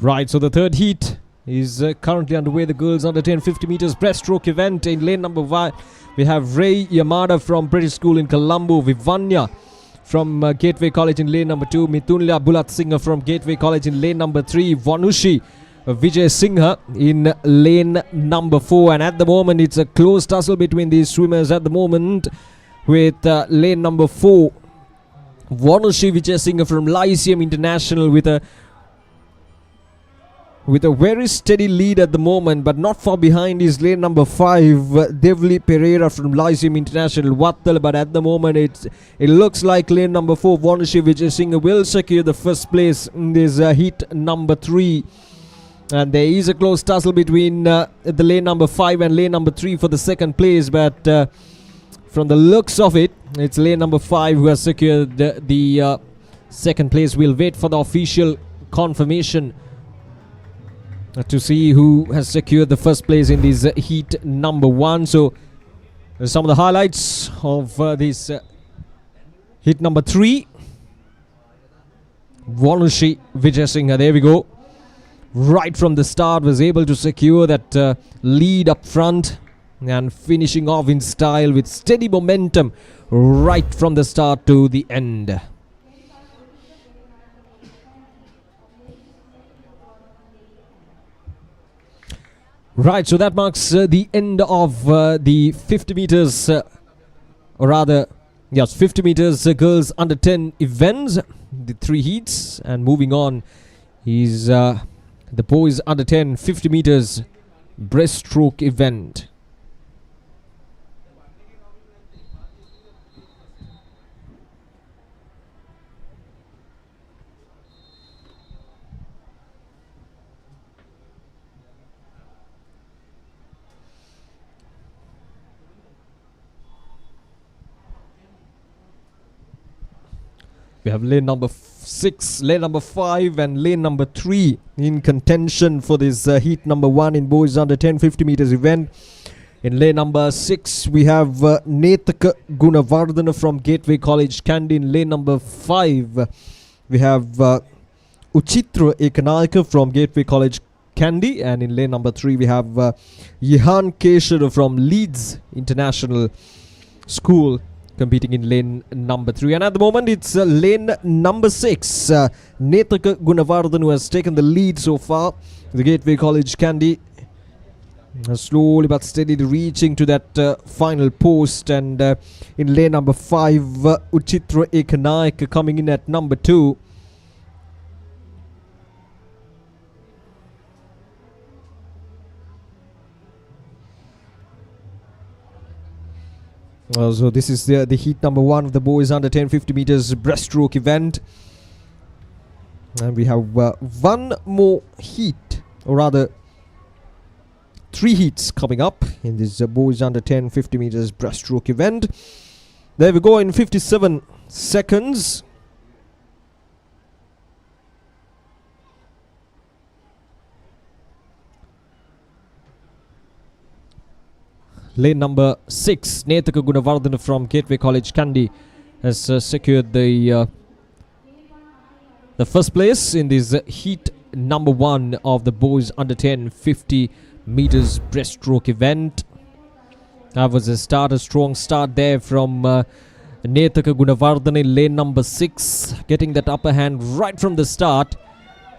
Right, so the third heat is currently underway. The girls under 10 50 meters breaststroke event. In lane number 1, we have Ray Yamada from British School in Colombo, Vivanya from Gateway College in lane number 2, Mitunla Bulat Singh from Gateway College in lane number 3, Vanushi Vijay Singha in lane number 4. And at the moment, it's a close tussle between these swimmers at the moment, with lane number 4, Vanushi Vijay Singha from Lyceum International with a very steady lead at the moment, but not far behind is lane number 5, Devli Pereira from Lyceum International, Wattal. But at the moment, it looks like lane number 4, Vanushi Vijay Singha, will secure the first place in this heat number 3. And there is a close tussle between the lane number 5 and lane number 3 for the second place. But from the looks of it, it's lane number 5 who has secured the second place. We'll wait for the official confirmation to see who has secured the first place in this heat number 1. So some of the highlights of this heat number 3. Vanushi Vijay Singha, there we go. Right from the start was able to secure that lead up front, and finishing off in style with steady momentum right from the start to the end. Right, so that marks the end of the 50 meters, or rather, yes, 50 meters girls under 10 events, the 3 heats. And moving on is the boys under 10 50 meters breaststroke event. We have lane number 6, lane number 5 and lane number 3 in contention for this heat number 1 in boys under 10 50 meters event. In lane number 6 we have Nethaka Gunavardhana from Gateway College, Kandy. In lane number 5 we have Uchitra Ekanayaka from Gateway College, Kandy. And in lane number 3 we have Yehan Keshar from Leeds International School, competing in lane number 3. And at the moment it's lane number 6, Nethaka Gunavardhan, who has taken the lead so far. The Gateway College Kandy slowly but steadily reaching to that final post. And in lane number 5, Uchitra Ekanaik coming in at number 2. So this is the heat number 1 of the boys under 10 50 meters breaststroke event. And we have one more heat, or rather 3 heats coming up in this boys under 10 50 meters breaststroke event. There we go in 57 seconds. Lane number 6, Nethaka Gunavardhana from Gateway College, Kandy, has secured the first place in this heat number 1 of the boys under 10 50 meters breaststroke event. That was a strong start there from Nethaka Gunavardhana in lane number 6, getting that upper hand right from the start.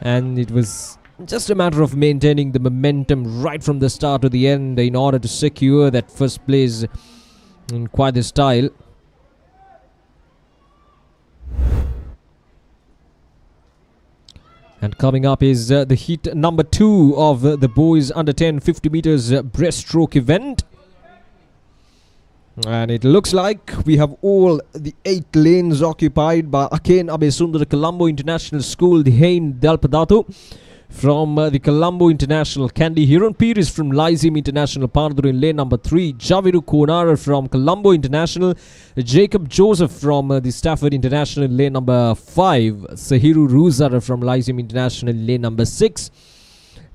And it was just a matter of maintaining the momentum right from the start to the end in order to secure that first place in quite the style. And coming up is the heat number 2 of the boys under 10 50 meters breaststroke event. And it looks like we have all the 8 lanes occupied by Aken Abesundar Colombo International School, Dihain Dalpadatu from the Colombo International, Kandy. Hiran Pires from Lyceum International, Pardur in lane number 3. Javiru Konara from Colombo International. Jacob Joseph from the Stafford International in lane number 5. Sahiru Ruzar from Lyceum International in lane number 6.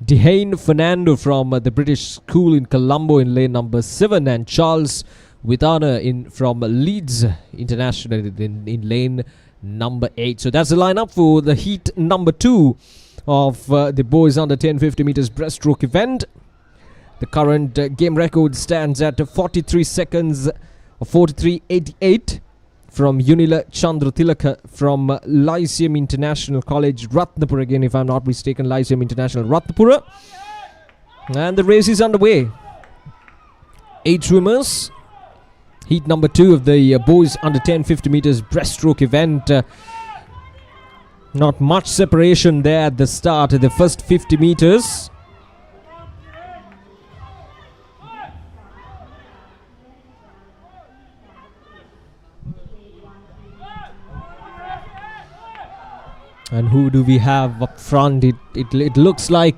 Dihain Fernando from the British School in Colombo in lane number 7. And Charles Witana from Leeds International in lane number 8. So that's the lineup for the heat number 2 of the boys under 1050 meters breaststroke event. The current game record stands at 43 seconds, 43.88 from Unila Chandra Tilaka from Lyceum International College, Ratnapura. Again, if I'm not mistaken, Lyceum International, Ratnapura. And the race is underway. 8 swimmers. Heat number 2 of the boys under 1050 meters breaststroke event. Not much separation there at the start of the first 50 meters. And who do we have up front? It looks like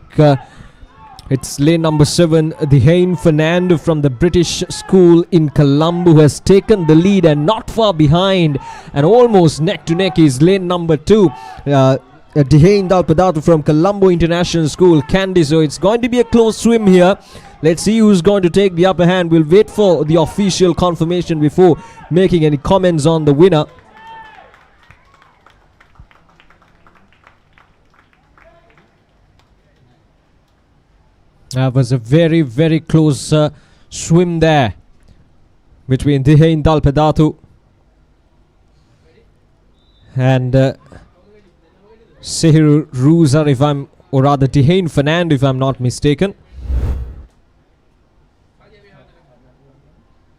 it's lane number 7, Dihain Fernando from the British School in Colombo, who has taken the lead, and not far behind and almost neck to neck is lane number 2, Dihain Dalpadato from Colombo International School, Candy. So it's going to be a close swim here. Let's see who's going to take the upper hand. We'll wait for the official confirmation before making any comments on the winner. That was a very, very close swim there between Dihain Dalpedatu and Sehiru Ruzar, or rather Dihain Fernando, if I'm not mistaken.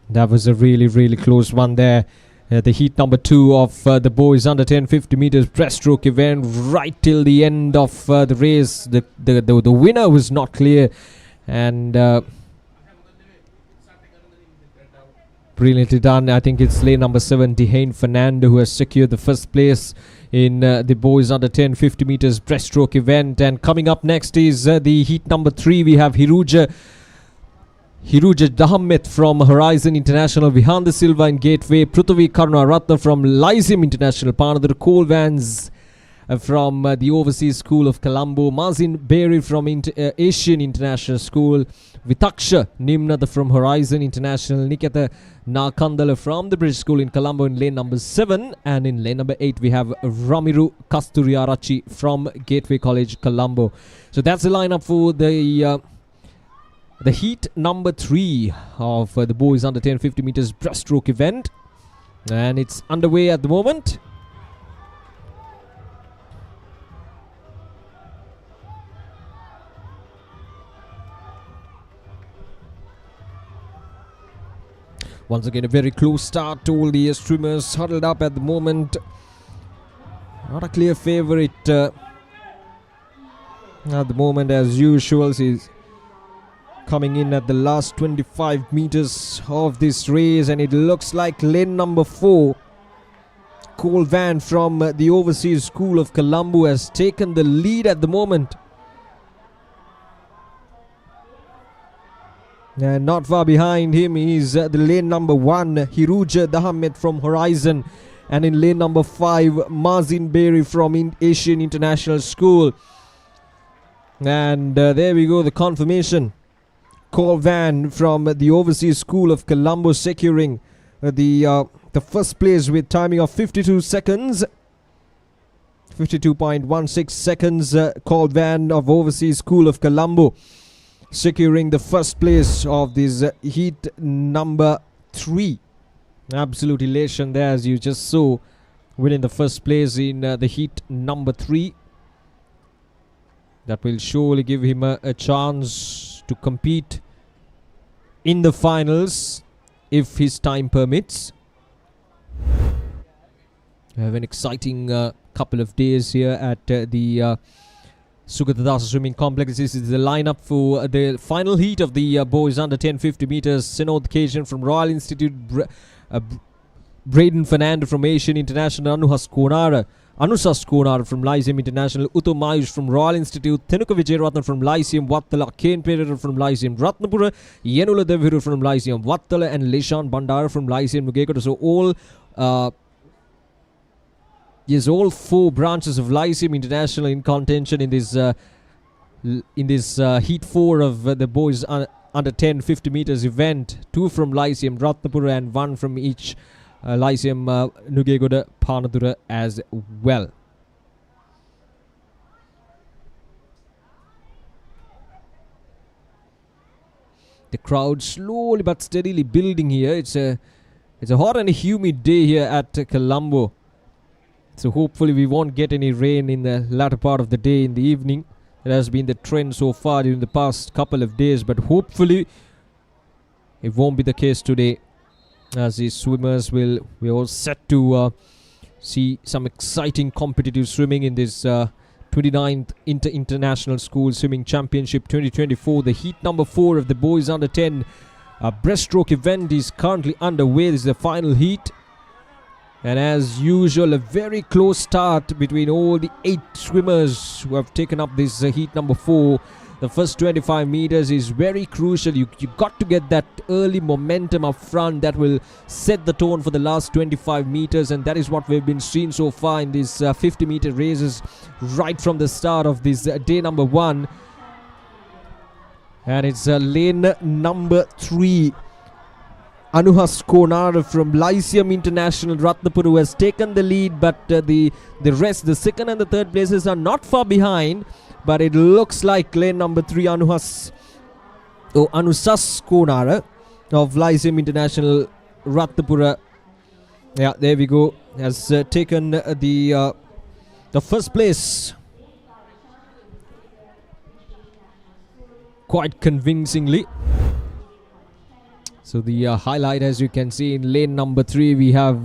That was a really, really close one there. The heat number 2 of the boys under 1050 meters breaststroke event, right till the end of the race. The winner was not clear, and brilliantly done. I think it's lane number 7, Dihain Fernando, who has secured the first place in the boys under 1050 meters breaststroke event. And coming up next is the heat number 3. We have Hiruja Dahammet from Horizon International, Vihanda Silva in Gateway, Prithvi Karuna Ratna from Lyceum International, Panadar Cole Vans from the Overseas School of Colombo, Mazin Berry from Asian International School, Vitaksha Nimnada from Horizon International, Nikita Nakandala from the British School in Colombo in lane number 7, and in lane number 8 we have Ramiru Kasturiarachi from Gateway College, Colombo. So that's the lineup for the heat number 3 of the boys under 1050 meters breaststroke event, and it's underway at the moment. Once again, a very close start to all the swimmers huddled up at the moment. Not a clear favorite at the moment, as usual. He's coming in at the last 25 meters of this race, and it looks like lane number 4, Cole Van from the Overseas School of Colombo, has taken the lead at the moment. And not far behind him is the lane number 1, Hiruja Dahammet from Horizon, and in lane number 5, Mazin Berry from Asian International School. And there we go, the confirmation. Cole Van from the Overseas School of Colombo securing the first place with timing of 52 seconds. 52.16 seconds. Cole Van of Overseas School of Colombo securing the first place of this heat number 3. Absolute elation there, as you just saw, winning the first place in the heat number 3. That will surely give him a chance to compete in the finals if his time permits. We have an exciting couple of days here at the Sugathadasa Swimming Complex. This is the lineup for the final heat of the boys under 1050 meters. Sinod Cajun from Royal Institute, Braden Fernando from Asian International, Anusas Konara from Lyceum International, Utto Mayush from Royal Institute, Tenuka Vijayratna from Lyceum Vattala, Kane Pereira from Lyceum Ratnapura, Yenula Deviru from Lyceum Vattala, and Leshan Bandara from Lyceum Nugekoda. So all 4 branches of Lyceum International in contention in this heat 4 of the boys under 1050 meters event. 2 from Lyceum Ratnapura and 1 from each Lyceum Nugegoda Panadura as well. The crowd slowly but steadily building here. It's a hot and a humid day here at Colombo. So hopefully we won't get any rain in the latter part of the day in the evening. That has been the trend so far during the past couple of days, but hopefully it won't be the case today, as these swimmers we're all set to see some exciting competitive swimming in this 29th International School Swimming Championship 2024. The heat number 4 of the boys under 10 breaststroke event is currently underway. This is the final heat, and as usual, a very close start between all the 8 swimmers who have taken up this heat number 4. The first 25 meters is very crucial. You got to get that early momentum up front that will set the tone for the last 25 meters, and that is what we've been seeing so far in these 50-meter races right from the start of this day number 1. And it's lane number 3. Anuhas Konara from Lyceum International Ratnapur, who has taken the lead, but the rest, the second and the third places, are not far behind. But it looks like lane number 3, Anusas Konara of Lyceum International Ratnapura. Yeah, there we go. Has taken the first place quite convincingly. So the highlight, as you can see, in lane number 3, we have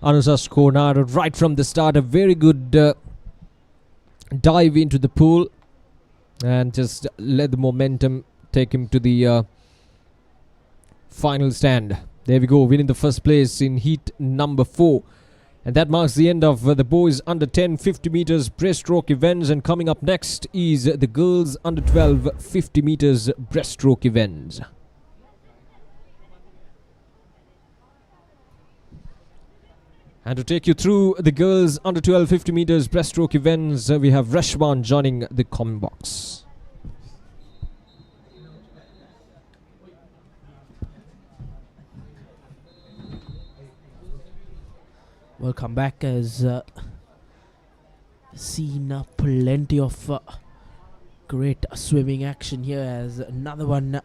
Anusas Konara right from the start. A very good dive into the pool and just let the momentum take him to the final stand. There we go, winning the first place in heat number 4. And that marks the end of the boys under 10 50 meters breaststroke events. And coming up next is the girls under 12 50 meters breaststroke events. And to take you through the girls under 12 50 meters breaststroke events, we have Rashwan joining the comment box. Welcome back. As seen plenty of great swimming action here, as another one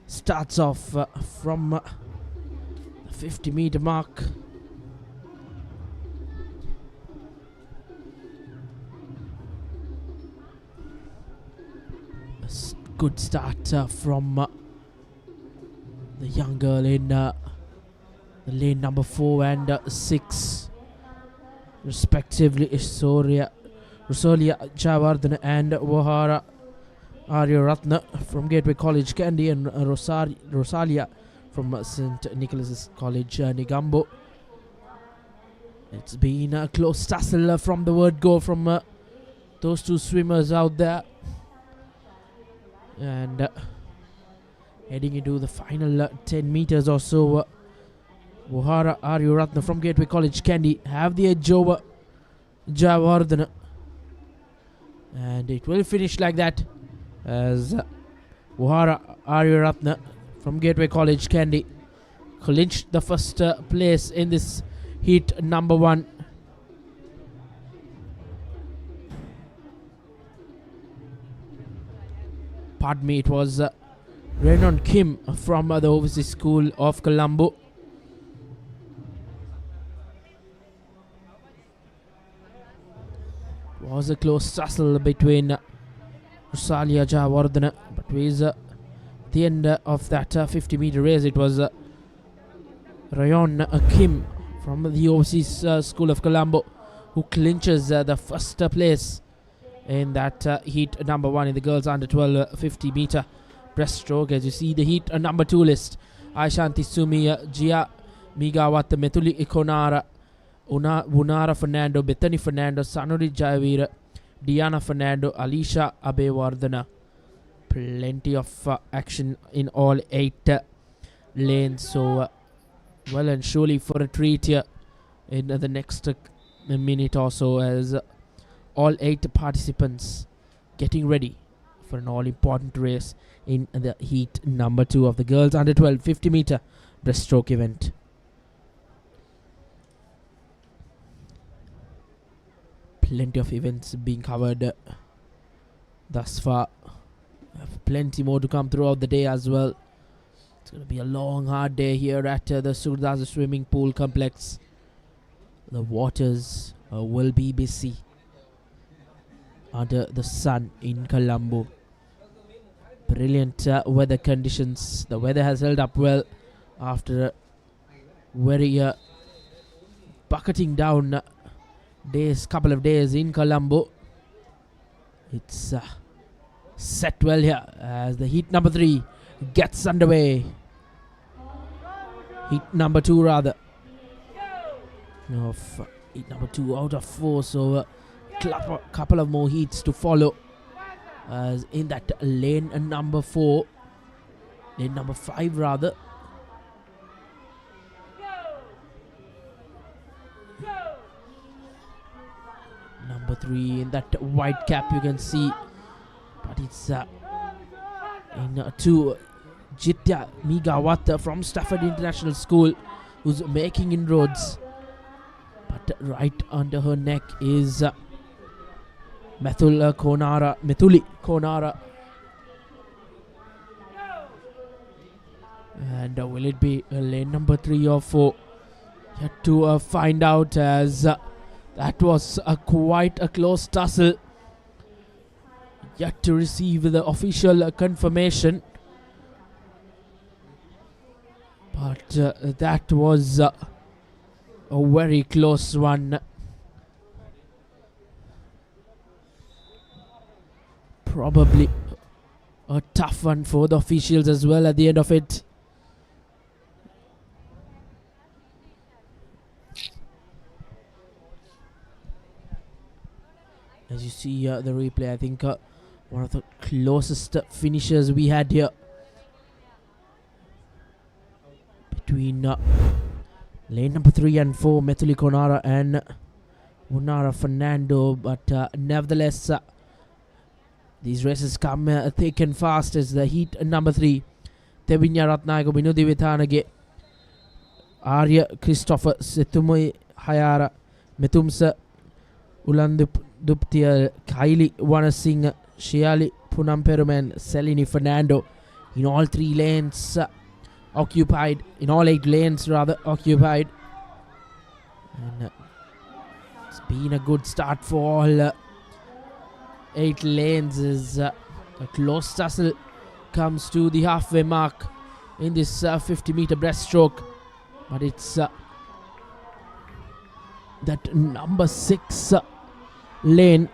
starts off from the 50-meter mark. Good start from the young girl in the lane number 4 and 6, respectively. Rosalia Javardhan and Vahara Aryaratna from Gateway College Kandy, and Rosalia from St. Nicholas's College Nigambo. It's been a close tussle from the word go from those 2 swimmers out there. And heading into the final 10 meters or so, Vahara Aryaratna from Gateway College Kandy have the edge over Javardhan, and it will finish like that, as Vahara Aryaratna from Gateway College Kandy clinched the first place in this heat number 1. Pardon me, it was Renon Kim from the Overseas School of Colombo. It was a close tussle between Rosalia Javardhan, but with the end of that 50-meter race, it was Rayon Kim from the Overseas School of Colombo who clinches the first place in that heat number 1 in the girls under 12 50 meter breaststroke. As you see the heat number 2 list: Aishanti Sumi, Gia Migawat, Metuli Ikonara, Bunara Fernando, Bethany Fernando, Sanuri Javira, Diana Fernando, Alicia Abewardhana. Plenty of action in all 8 lanes, so well and surely for a treat here in the next minute or so, as all 8 participants getting ready for an all-important race in the heat number 2 of the girls under 12 50 meter breaststroke event. Plenty of events being covered thus far. Plenty more to come throughout the day as well. It's going to be a long, hard day here at the Sugathadasa swimming pool complex. The waters will be busy under the sun in Colombo. Brilliant weather conditions. The weather has held up well after a very bucketing down couple of days in Colombo. It's set well here as the heat number 3 gets underway. Heat number 2 rather. Heat number 2 out of 4, so a couple of more heats to follow. As in that lane number 4, lane number 5 rather. Number 3 in that white cap you can see, but it's in to Jitya Migawat from Stafford International School, who's making inroads. But right under her neck is Methuli Konara. And will it be lane number 3 or 4? Yet to find out, as that was quite a close tussle. Yet to receive the official confirmation. But that was a very close one. Probably a tough one for the officials as well at the end of it. As you see the replay, I think one of the closest finishers we had here between lane number 3 and 4, Methuli Konara and Unara Fernando. But nevertheless, these races come thick and fast as the heat number 3, Tevinya Ratnayaga Binudi Vithanage, Arya Christopher Setumoi Hayara, Metumsa Ulanduptia, Kylie Wanasingh, Shiali Punamperuman, Selini Fernando in all 3 lanes occupied, in all 8 lanes rather occupied. And it's been a good start for all 8 lanes as a close tussle comes to the halfway mark in this 50-meter breaststroke. But it's that number 6 lane,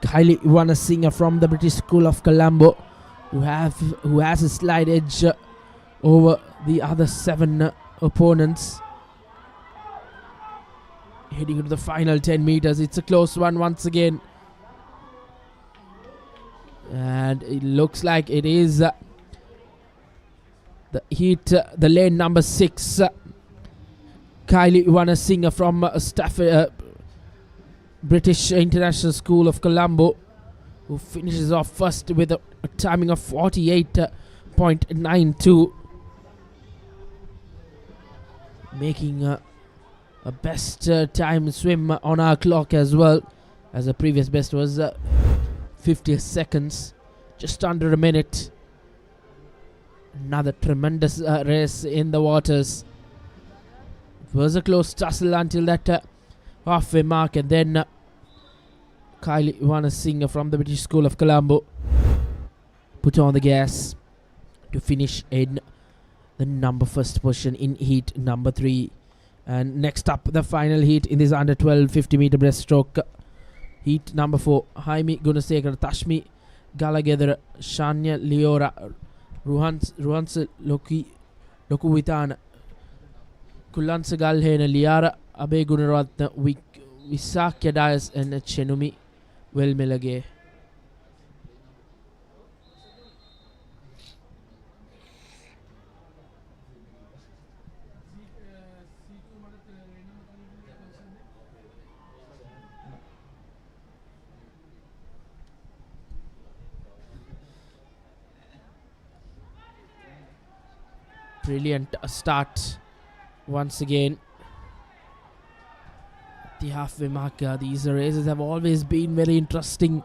Kylie Wanasingh from the British School of Colombo, who has a slight edge over the other 7 opponents. Heading into the final 10 meters, it's a close one once again. And it looks like it is the lane number 6, Kylie Wanasingh from Stafford, British International School of Colombo, who finishes off first with a timing of 48.92, making a best time swim on our clock as well, as the previous best was 50 seconds, just under a minute. Another tremendous race in the waters. It was a close tussle until that halfway mark, and then Kylie Wanasingh from the British School of Colombo put on the gas to finish in the number 1st position in heat number 3. And next up, the final heat in this under 12 50-meter breaststroke. Heat number 4, Jaime Gunasekara, Tashmi Galagedara, Shanya Leora, Ruhansa Lokuvitana, Kulansa Galhena, Liara Abe Gunaratna, Visakya Dias, and Chenumi Welmelage. Brilliant start once again. The halfway marker, these races have always been very interesting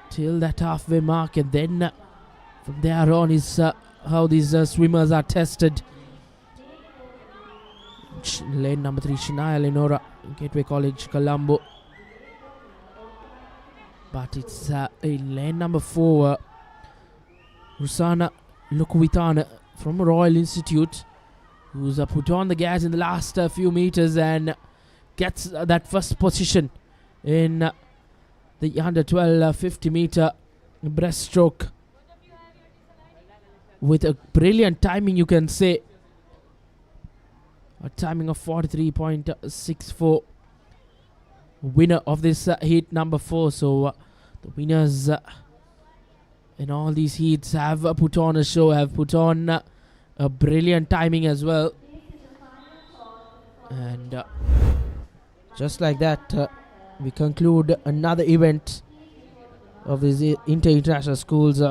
till that halfway mark, and then from there on is how these swimmers are tested. Lane number 3, Shania Lenora, Gateway College, Colombo. But it's in lane number 4, Rusana Lukuvitana from Royal Institute, who's put on the gas in the last few meters and gets that first position in the under 12 50 meter breaststroke with a brilliant timing, you can say. A timing of 43.64. Winner of this heat number 4. So the winners in all these heats have put on a show, have put on a brilliant timing as well. And just like that, we conclude another event of this Inter-International Schools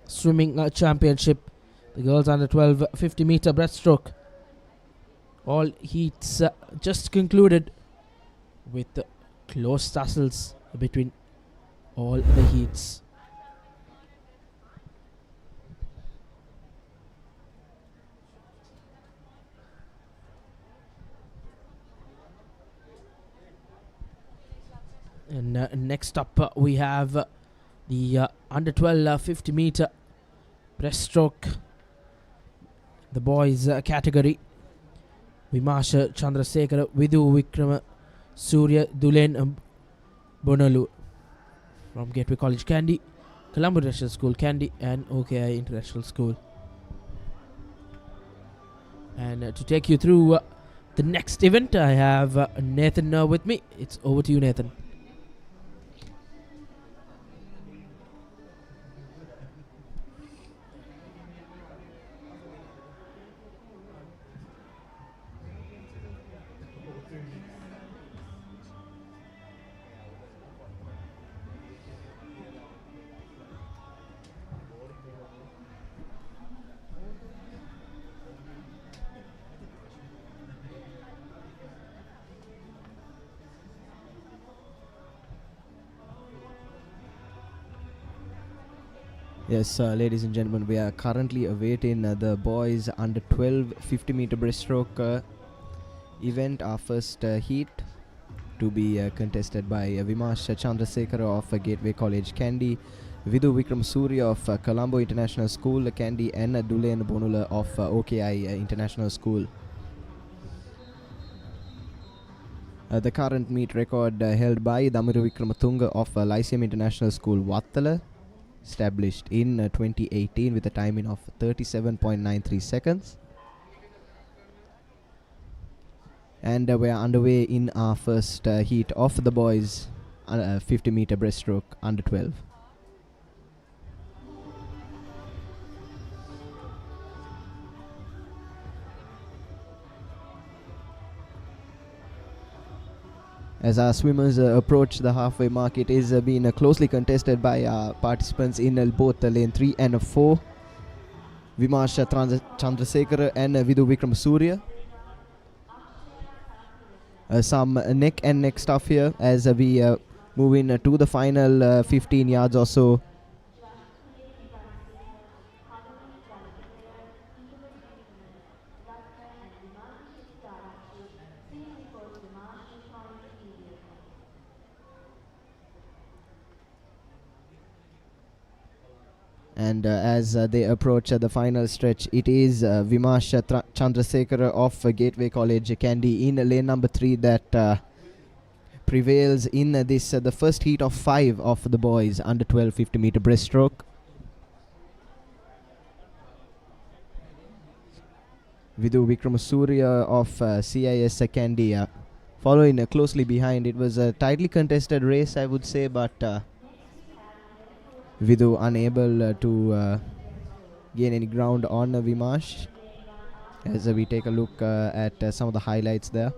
Swimming Championship. The girls under 12 50 meter breaststroke. All heats just concluded with close tussles between all the heats. And next up we have the under 12 50 meter breaststroke, the boys category. Vimasha Chandrasekhara, Vidu Vikrama Surya Dulen Bonalu from Gateway College Kandy, Colombo International School Kandy, and OKI International School. And to take you through the next event, I have Nathan with me. It's over to you, Nathan. Yes, ladies and gentlemen, we are currently awaiting the boys under 12 50 meter breaststroke event, our first heat, to be contested by Vimash Chandrasekhara of Gateway College Kandy, Vidu Vikram Surya of Colombo International School Kandy, and Dulen Bonula of OKI International School. The current meet record held by Damiru Vikramatunga of Lyceum International School Wattala, established in 2018 with a timing of 37.93 seconds. And we are underway in our first heat of the boys 50 meter breaststroke under 12. As our swimmers approach the halfway mark, it is being closely contested by our participants in both lane 3 and 4. Vimash Chandrasekhara and Vidu Vikram Surya. Some neck and neck stuff here as we move in to the final 15 yards or so. And as they approach the final stretch, it is Vimash Chandrasekhara of Gateway College Kandy in lane number 3 that prevails in this the first heat of 5 of the boys under 12 50 meter breaststroke. Vidu Vikram Surya of CIS Kandy following closely behind. It was a tightly contested race, I would say, but Vidu unable to gain any ground on Vimash, as we take a look at some of the highlights there.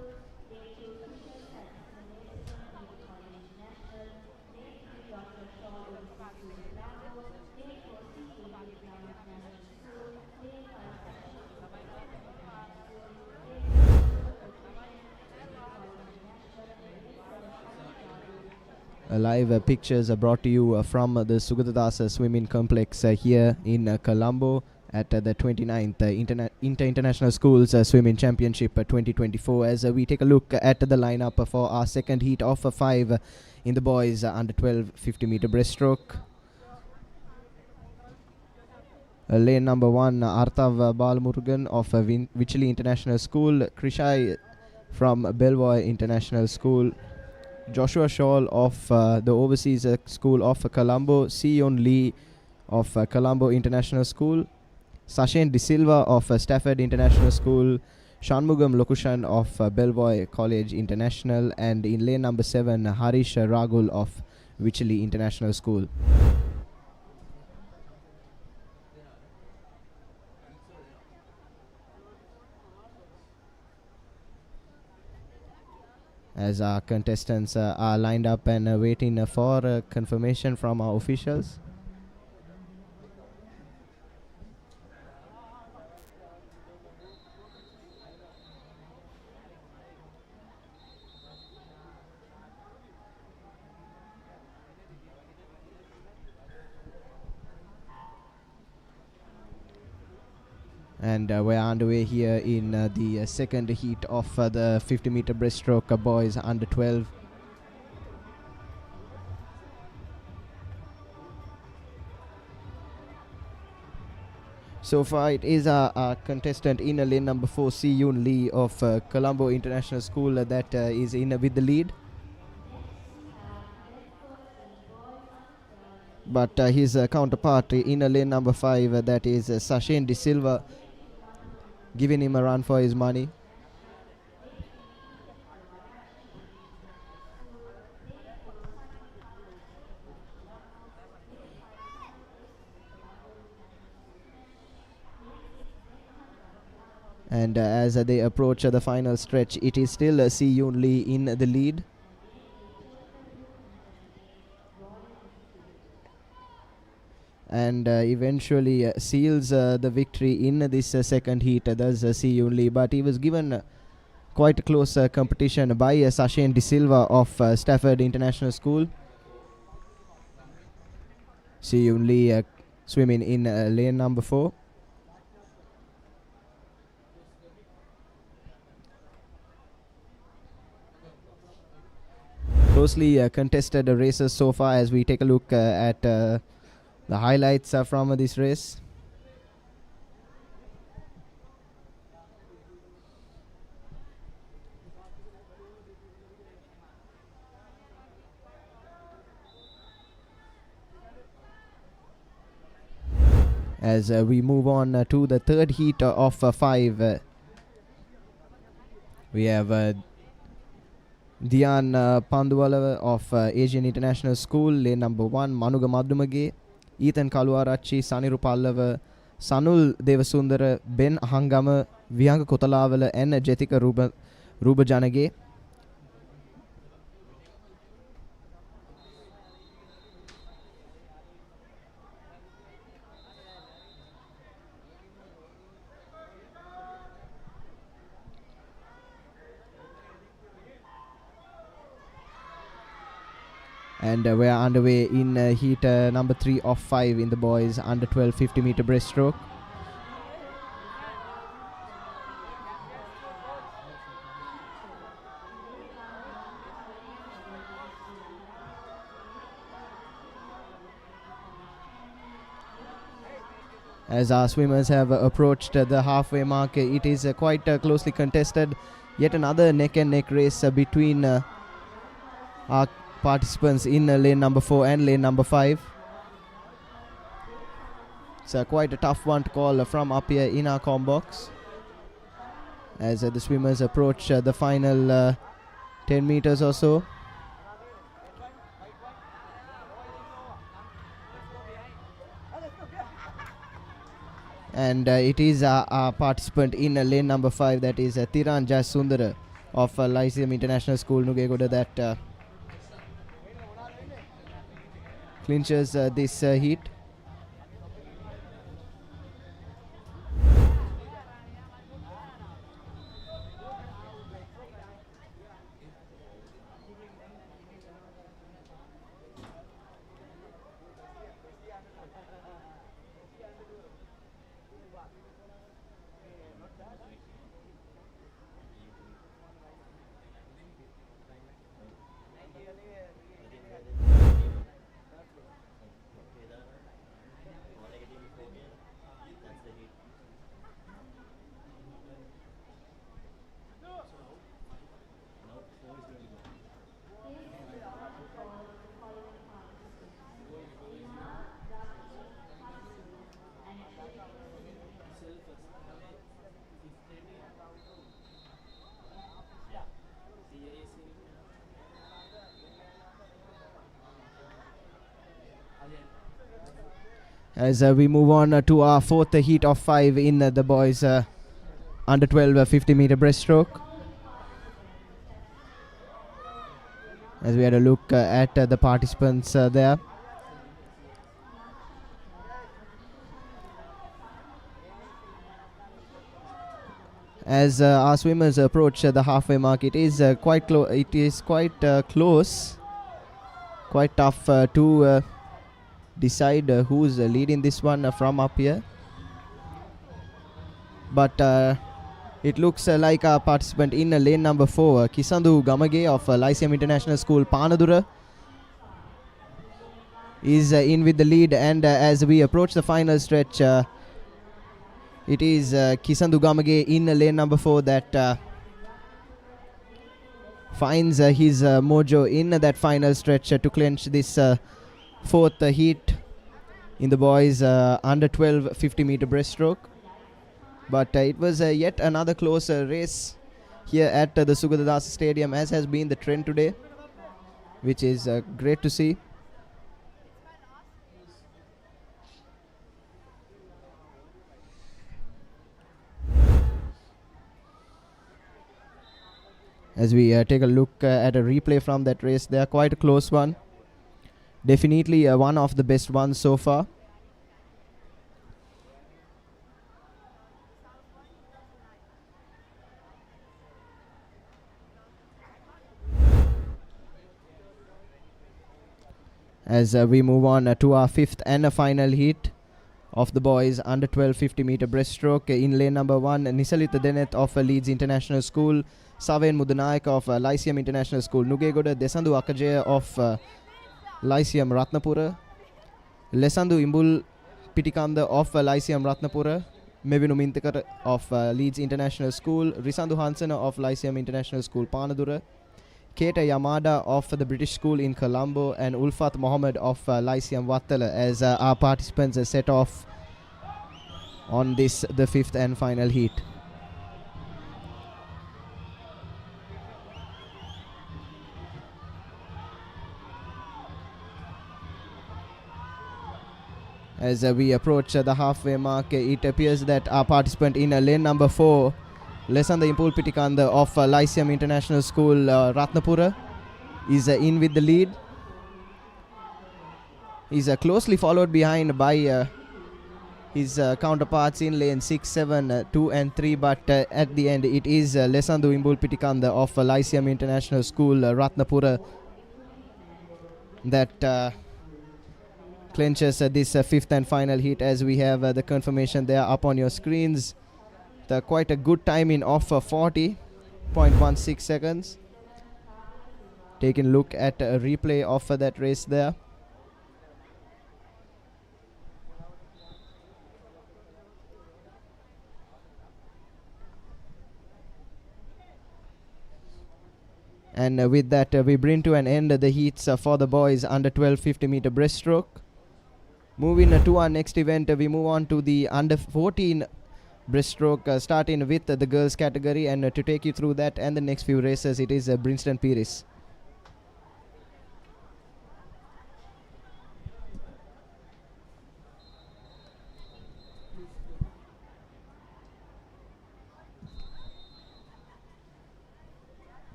Live pictures are brought to you from the Sugathadasa swimming complex here in Colombo. at the 29th Inter-International Schools Swimming Championship 2024. As we take a look at the lineup for our second heat of 5 in the boys under 12 50-meter breaststroke. Lane number 1, Arthav Balmurugan of Vichley International School, Krishai from Belvoir International School, Joshua Shaw of the Overseas School of Colombo, Sion Lee of Colombo International School, Sashen De Silva of Stafford International School, Shanmugam Lokushan of Belvoir College International, and in lane number 7, Harish Ragul of Vichley International School. As our contestants are lined up and waiting for confirmation from our officials. And we're underway here in the second heat of the 50-meter breaststroke boys under 12. So far it is a contestant in lane number 4, Si Yoon Lee of Colombo International School that is in with the lead. But his counterpart in lane number 5, that is Sashen De Silva, giving him a run for his money. And as they approach the final stretch, it is still Si Yoon Lee in the lead. And eventually seals the victory in this second heat. That's Si Yoon Lee, but he was given quite a close competition by Sashen De Silva of Stafford International School. Si Yoon Lee swimming in lane number 4. Closely contested races so far as we take a look at the highlights from this race. As we move on to the third heat of 5, we have Dian Panduwala of Asian International School, lane number 1, Manuga Madumage, Ethan Kaluarachi, Saniru Pallava, Sanul Devasundara, Ben Hangama, Vihanga Kotalavala, and Jethika Ruba Janage. And we are underway in heat number 3 of 5 in the boys under 12 50-meter breaststroke. As our swimmers have approached the halfway mark, it is quite closely contested. Yet another neck-and-neck race between our participants in lane number 4 and lane number 5. It's quite a tough one to call from up here in our comm box as the swimmers approach the final 10 meters or so. And it is a participant in lane number 5, that is Tiran Jasundara of Lyceum International School, Nugegoda, that clinches this heat. As we move on to our fourth heat of 5 in the boys under 12 50 meter breaststroke. As we had a look at the participants there. As our swimmers approach the halfway mark, it is quite close, quite tough to decide who's leading this one from up here. But it looks like our participant in lane number 4, Kisandu Gamage of Lyceum International School, Panadura, is in with the lead. And as we approach the final stretch, it is Kisandu Gamage in lane number 4 that finds his mojo in that final stretch to clinch this fourth heat in the boys under 12 50 meter breaststroke. But it was yet another close race here at the Sugathadasa Stadium, as has been the trend today, which is great to see. As we take a look at a replay from that race, they are quite a close one. Definitely one of the best ones so far. As we move on to our fifth and final heat of the boys under 12 50 meter breaststroke. In lane number 1, Nisalita Deneth of Leeds International School, Saven Mudanayaka of Lyceum International School, Nugegoda Desandu Akajaya of Lyceum Ratnapura, Lesandu Imbul Pitikanda of Lyceum Ratnapura, Mevinu Mintakar of Leeds International School, Risandu Hansana of Lyceum International School, Panadura, Keta Yamada of the British School in Colombo, and Ulfat Mohammed of Lyceum Wattala as our participants set off on this, the fifth and final heat. As we approach the halfway mark, it appears that our participant in lane number 4, Lesanda Impul Pitikanda of Lyceum International School, Ratnapura, is in with the lead. He's closely followed behind by his counterparts in lane 6, 7, 2 and 3, but at the end it is Lesandu Imbul Pitikanda of Lyceum International School, Ratnapura, that clinches this fifth and final heat. As we have the confirmation there up on your screens. Quite a good timing of 40.16 seconds. Taking a look at a replay of that race there. And with that we bring to an end the heats for the boys under 12 50 meter breaststroke. Moving to our next event, we move on to the under 14 breaststroke, starting with the girls category, and to take you through that and the next few races, it is Brinston Pires.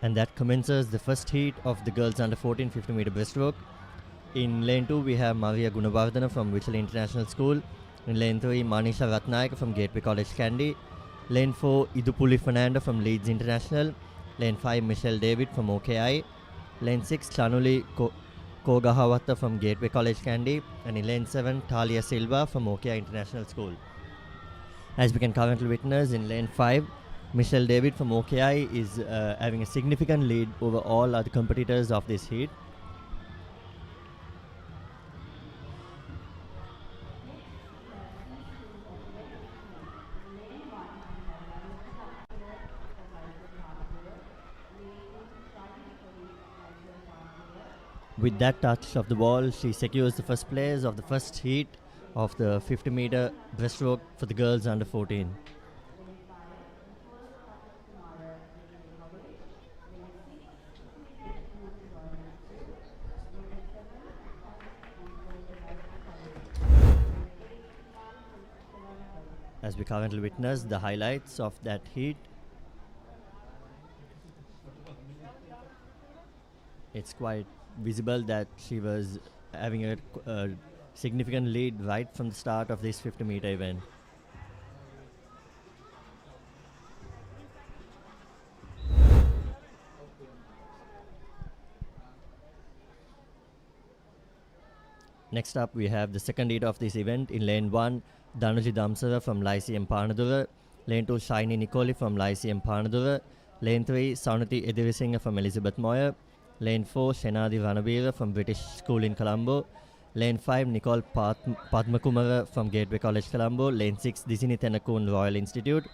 And that commences the first heat of the girls under 14 50 meter breaststroke. In lane 2 we have Maria Gunavardhana from Witchell International School. In lane 3 Manisha Ratnayaka from Gateway College Kandy. Lane 4 Idupuli Fernando from Leeds International. Lane 5 Michelle David from OKI. Lane 6, Chanuli Kogahawata from Gateway College Kandy. And in lane 7, Talia Silva from Okia International School. As we can currently witness, in lane 5, Michelle David from OKI is having a significant lead over all other competitors of this heat. With that touch of the ball, she secures the first place of the first heat of the 50-meter breaststroke for the girls under 14. As we currently witness the highlights of that heat, it's quite visible that she was having a significant lead right from the start of this 50-meter event. Next up, we have the second heat of this event. In lane 1, Danuji Damsara from Lyceum Panadura. Lane 2, Shiny Nicoli from Lyceum Panadura. Lane 3, Saunati Edirisinghe from Elizabeth Moyer. Lane 4, Shenadi Ranabira from British School in Colombo. Lane 5, Nicole Padmakumara from Gateway College Colombo. Lane 6, Disini Tenakun Royal Institute.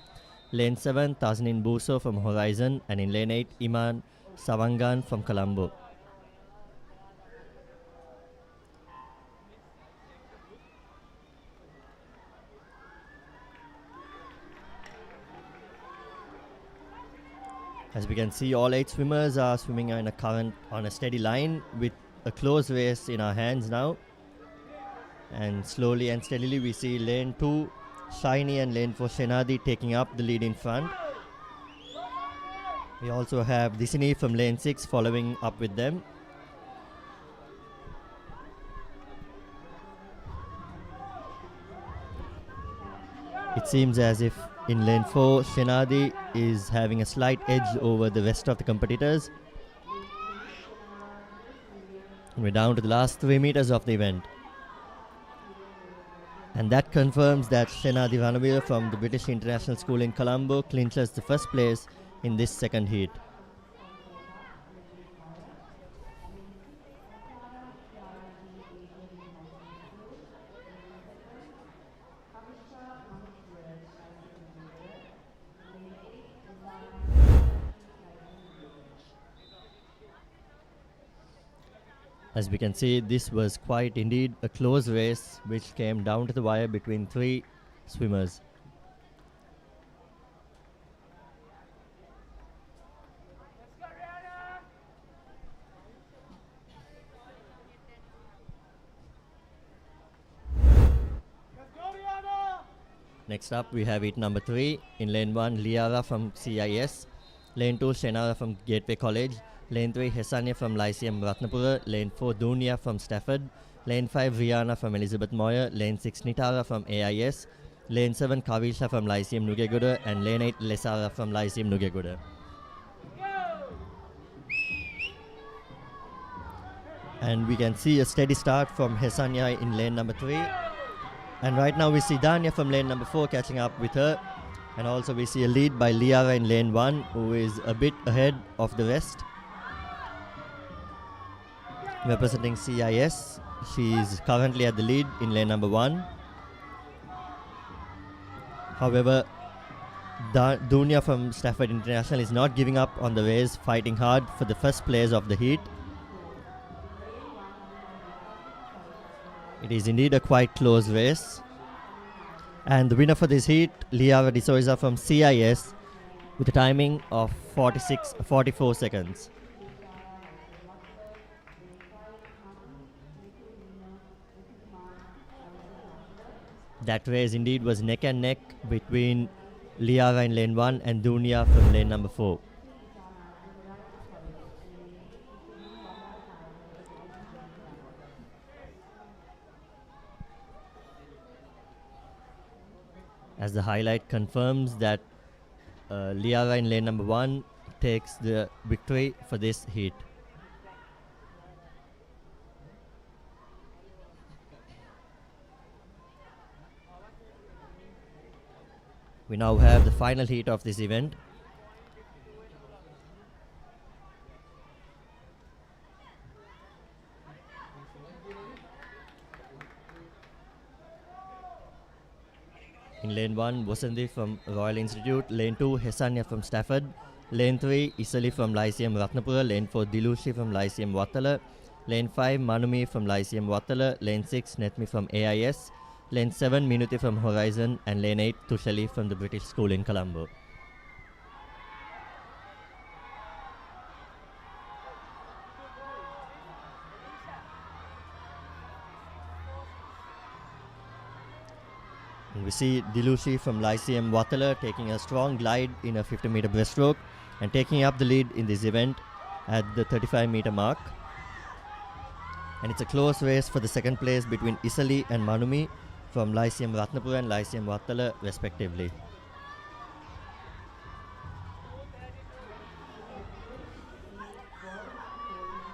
Lane 7, Tasnin Buso from Horizon. And in lane 8, Iman Savangan from Colombo. As we can see, all 8 swimmers are swimming on a steady line with a close race in our hands now. And slowly and steadily we see lane 2, Shiny, and lane 4, Shenadi taking up the lead in front. We also have Disini from lane 6 following up with them. It seems as if in lane 4, Shenadi is having a slight edge over the rest of the competitors. We're down to the last 3 meters of the event. And that confirms that Shenadi Ranavira from the British International School in Colombo clinches the first place in this second heat. As we can see, this was quite indeed a close race which came down to the wire between 3 swimmers. Next up we have heat number 3. In lane 1, Liara from CIS. Lane 2, Shenara from Gateway College. Lane 3, Hesania from Lyceum Ratnapura. Lane 4, Dunia from Stafford. Lane 5, Rihanna from Elizabeth Moyer. Lane 6, Nitara from AIS. Lane 7, Kavisha from Lyceum Nugegoda. And Lane 8, Lesara from Lyceum Nugegoda. And we can see a steady start from Hesania in lane number 3. And right now we see Dania from lane number 4 catching up with her. And also we see a lead by Liara in lane 1, who is a bit ahead of the rest. Representing CIS, she is currently at the lead in lane number 1. However, Dunia from Stafford International is not giving up on the race, fighting hard for the first place of the heat. It is indeed a quite close race. And the winner for this heat, Liara De Souza from CIS, with a timing of 44 seconds. That race indeed was neck and neck between Liara in lane 1 and Dunia from lane number 4. As the highlight confirms that Liara in lane number 1 takes the victory for this heat. We now have the final heat of this event. In lane 1, Wasandi from Royal Institute. Lane 2, Hesanya from Stafford. Lane 3, Isali from Lyceum Ratnapura. Lane 4, Dilushi from Lyceum Wattala. Lane 5, Manumi from Lyceum Wattala. Lane 6, Netmi from AIS. Lane 7, Minuti from Horizon. And Lane 8, Tushali from the British School in Colombo. And we see Dilushi from Lyceum Wattala taking a strong glide in a 50-meter breaststroke and taking up the lead in this event at the 35-meter mark. And it's a close race for the second place between Isali and Manumi from Lyceum Ratnapura and Lyceum Wattala respectively.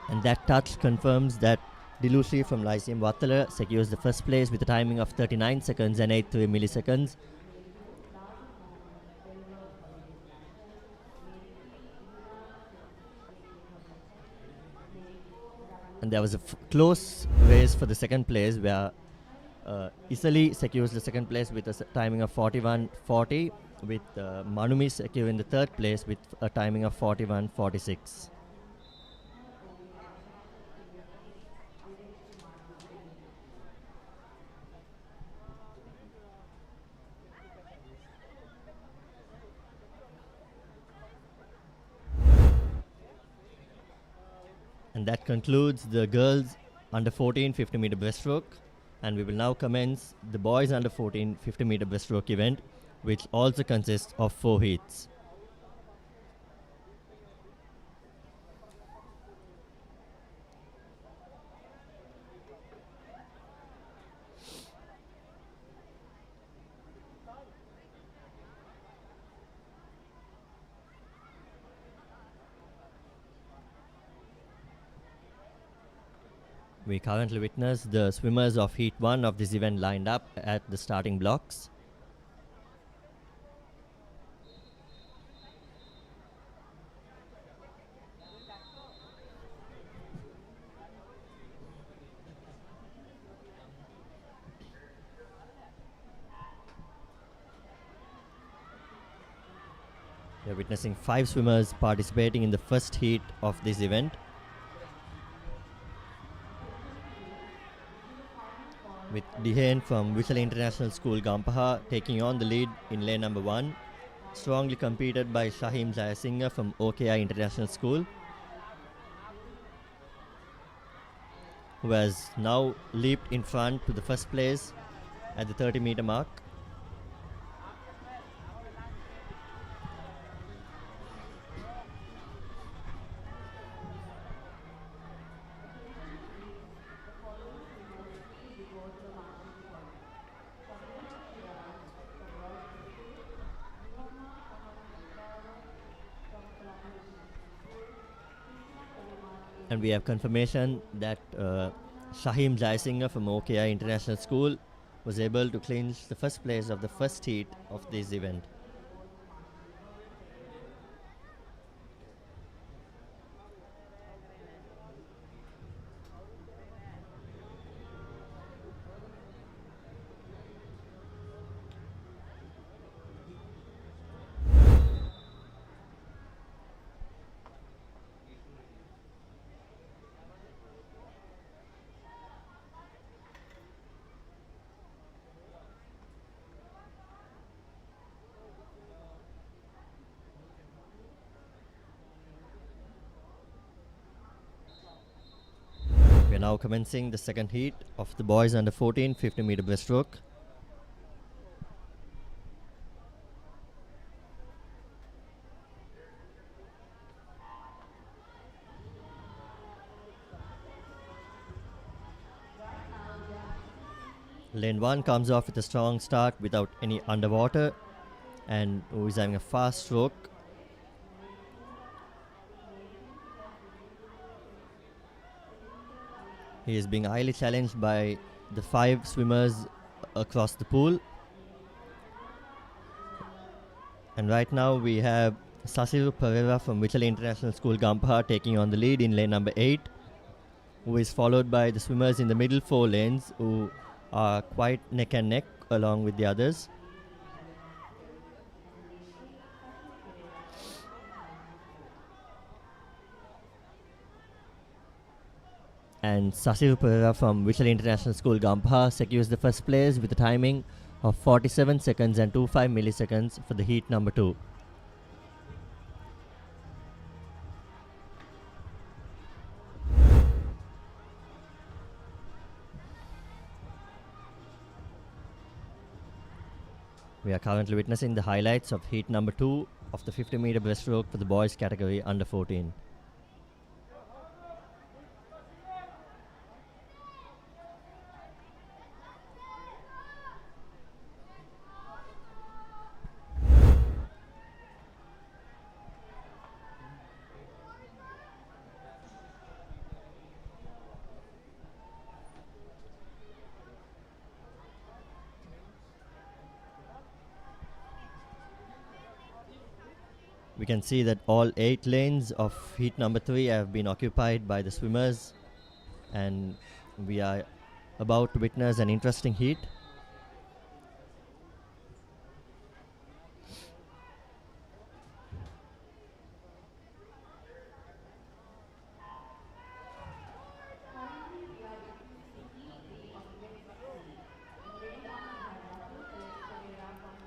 And that touch confirms that Dilushi from Lyceum Wattala secures the first place with a timing of 39 seconds and 83 milliseconds. And there was a close race for the second place where Isali secures the second place with a timing of 41:40, with Manumi securing the third place with a timing of 41:46. And that concludes the girls under 14 50-meter breaststroke, and we will now commence the boys under 14 50-meter breaststroke event, which also consists of 4 heats. We currently witness the swimmers of Heat 1 of this event lined up at the starting blocks. We are witnessing 5 swimmers participating in the first heat of this event, with Dehane from Vishala International School Gampaha taking on the lead in lane number 1, strongly competed by Shahim Jayasinghe from OKI International School, who has now leaped in front to the first place at the 30-meter mark. And we have confirmation that Shahim Jayasinghe from OKI International School was able to clinch the first place of the first heat of this event. We are now commencing the second heat of the boys under 14 50-meter breaststroke. Lane 1 comes off with a strong start without any underwater, and who is having a fast stroke. He is being highly challenged by the 5 swimmers across the pool. And right now we have Sasiru Pereira from Vichala International School Gampaha taking on the lead in lane number 8, who is followed by the swimmers in the middle 4 lanes who are quite neck and neck along with the others. And Sasiru Pereira from Vichala International School Gampaha secures the first place with a timing of 47 seconds and 25 milliseconds for the heat number 2. We are currently witnessing the highlights of heat number 2 of the 50-meter breaststroke for the boys category under 14. We can see that all 8 lanes of heat number 3 have been occupied by the swimmers, and we are about to witness an interesting heat.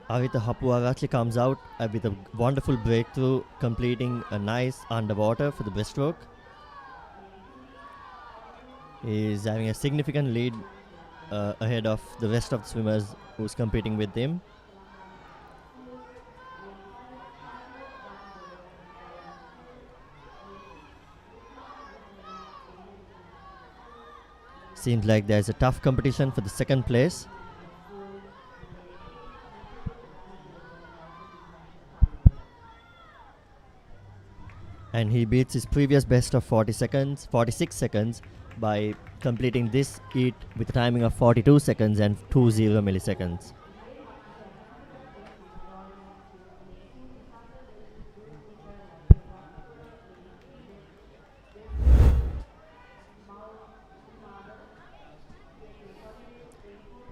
Arita Hapuarachi comes out with a wonderful breakthrough, completing a nice underwater for the breaststroke. He is having a significant lead ahead of the rest of the swimmers who's competing with him. Seems like there's a tough competition for the second place. And he beats his previous best of 46 seconds by completing this heat with a timing of 42 seconds and 20 milliseconds.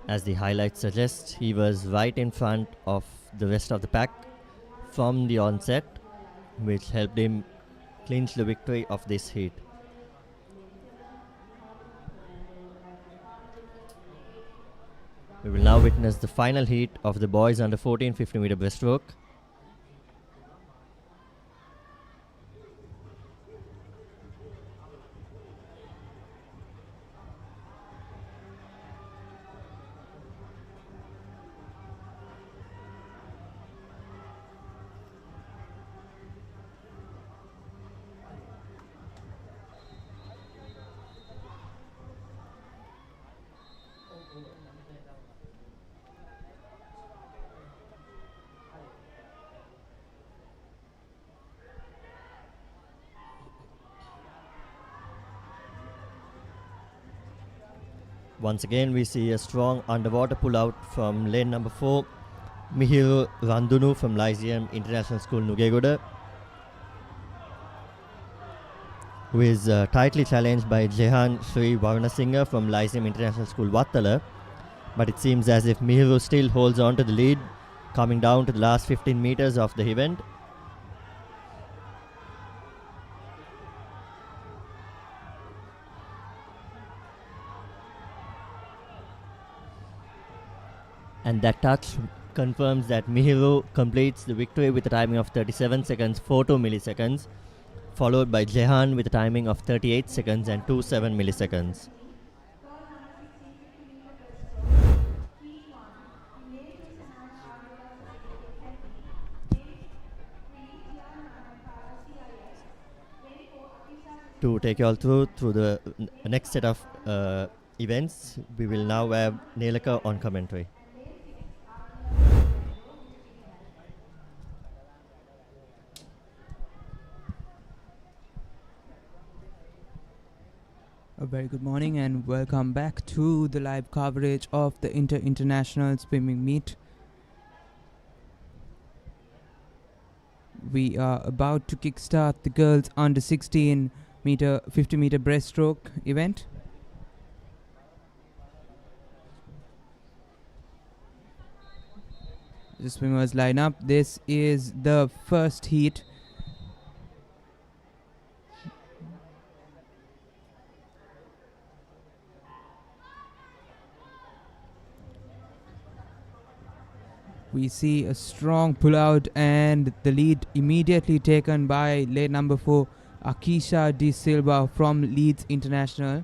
As the highlights suggest, he was right in front of the rest of the pack from the onset, which helped him clinch the victory of this heat. We will now witness the final heat of the boys under 14 50-meter breaststroke. Once again, we see a strong underwater pull-out from lane number 4, Mihiru Randunu from Lyceum International School Nugegoda, who is tightly challenged by Jehan Sri Varunasinghe from Lyceum International School Wattala. But it seems as if Mihiru still holds on to the lead, coming down to the last 15 meters of the event. And that touch confirms that Mihiru completes the victory with a timing of 37 seconds 42 milliseconds, followed by Jehan with a timing of 38 seconds and 27 milliseconds. To take you all through the next set of events, we will now have Nelaka on commentary. A very good morning and welcome back to the live coverage of the International Swimming Meet. We are about to kickstart the girls under 16 meter 50 meter breaststroke event. The swimmers line up. This is the first heat. We see a strong pull out and the lead immediately taken by lane number 4 Akisha De Silva from Leeds International.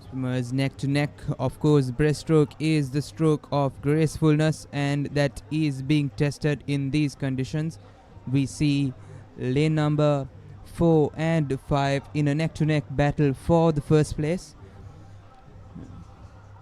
Swimmers neck to neck. Of course, breaststroke is the stroke of gracefulness, and that is being tested in these conditions. We see lane number 4 and 5 in a neck-to-neck battle for the first place.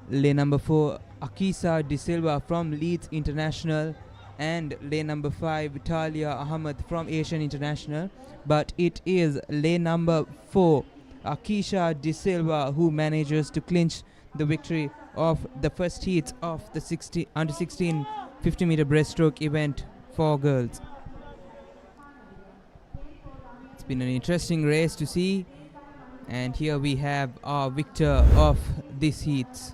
Lane number 4 Akisa De Silva from Leeds International and lane number 5 Italia Ahmed from Asian International, but it is lane number 4 Akisha De Silva who manages to clinch the victory of the first heat of the under 16 50 meter breaststroke event for girls. It's been an interesting race to see, and here we have our victor of this heat.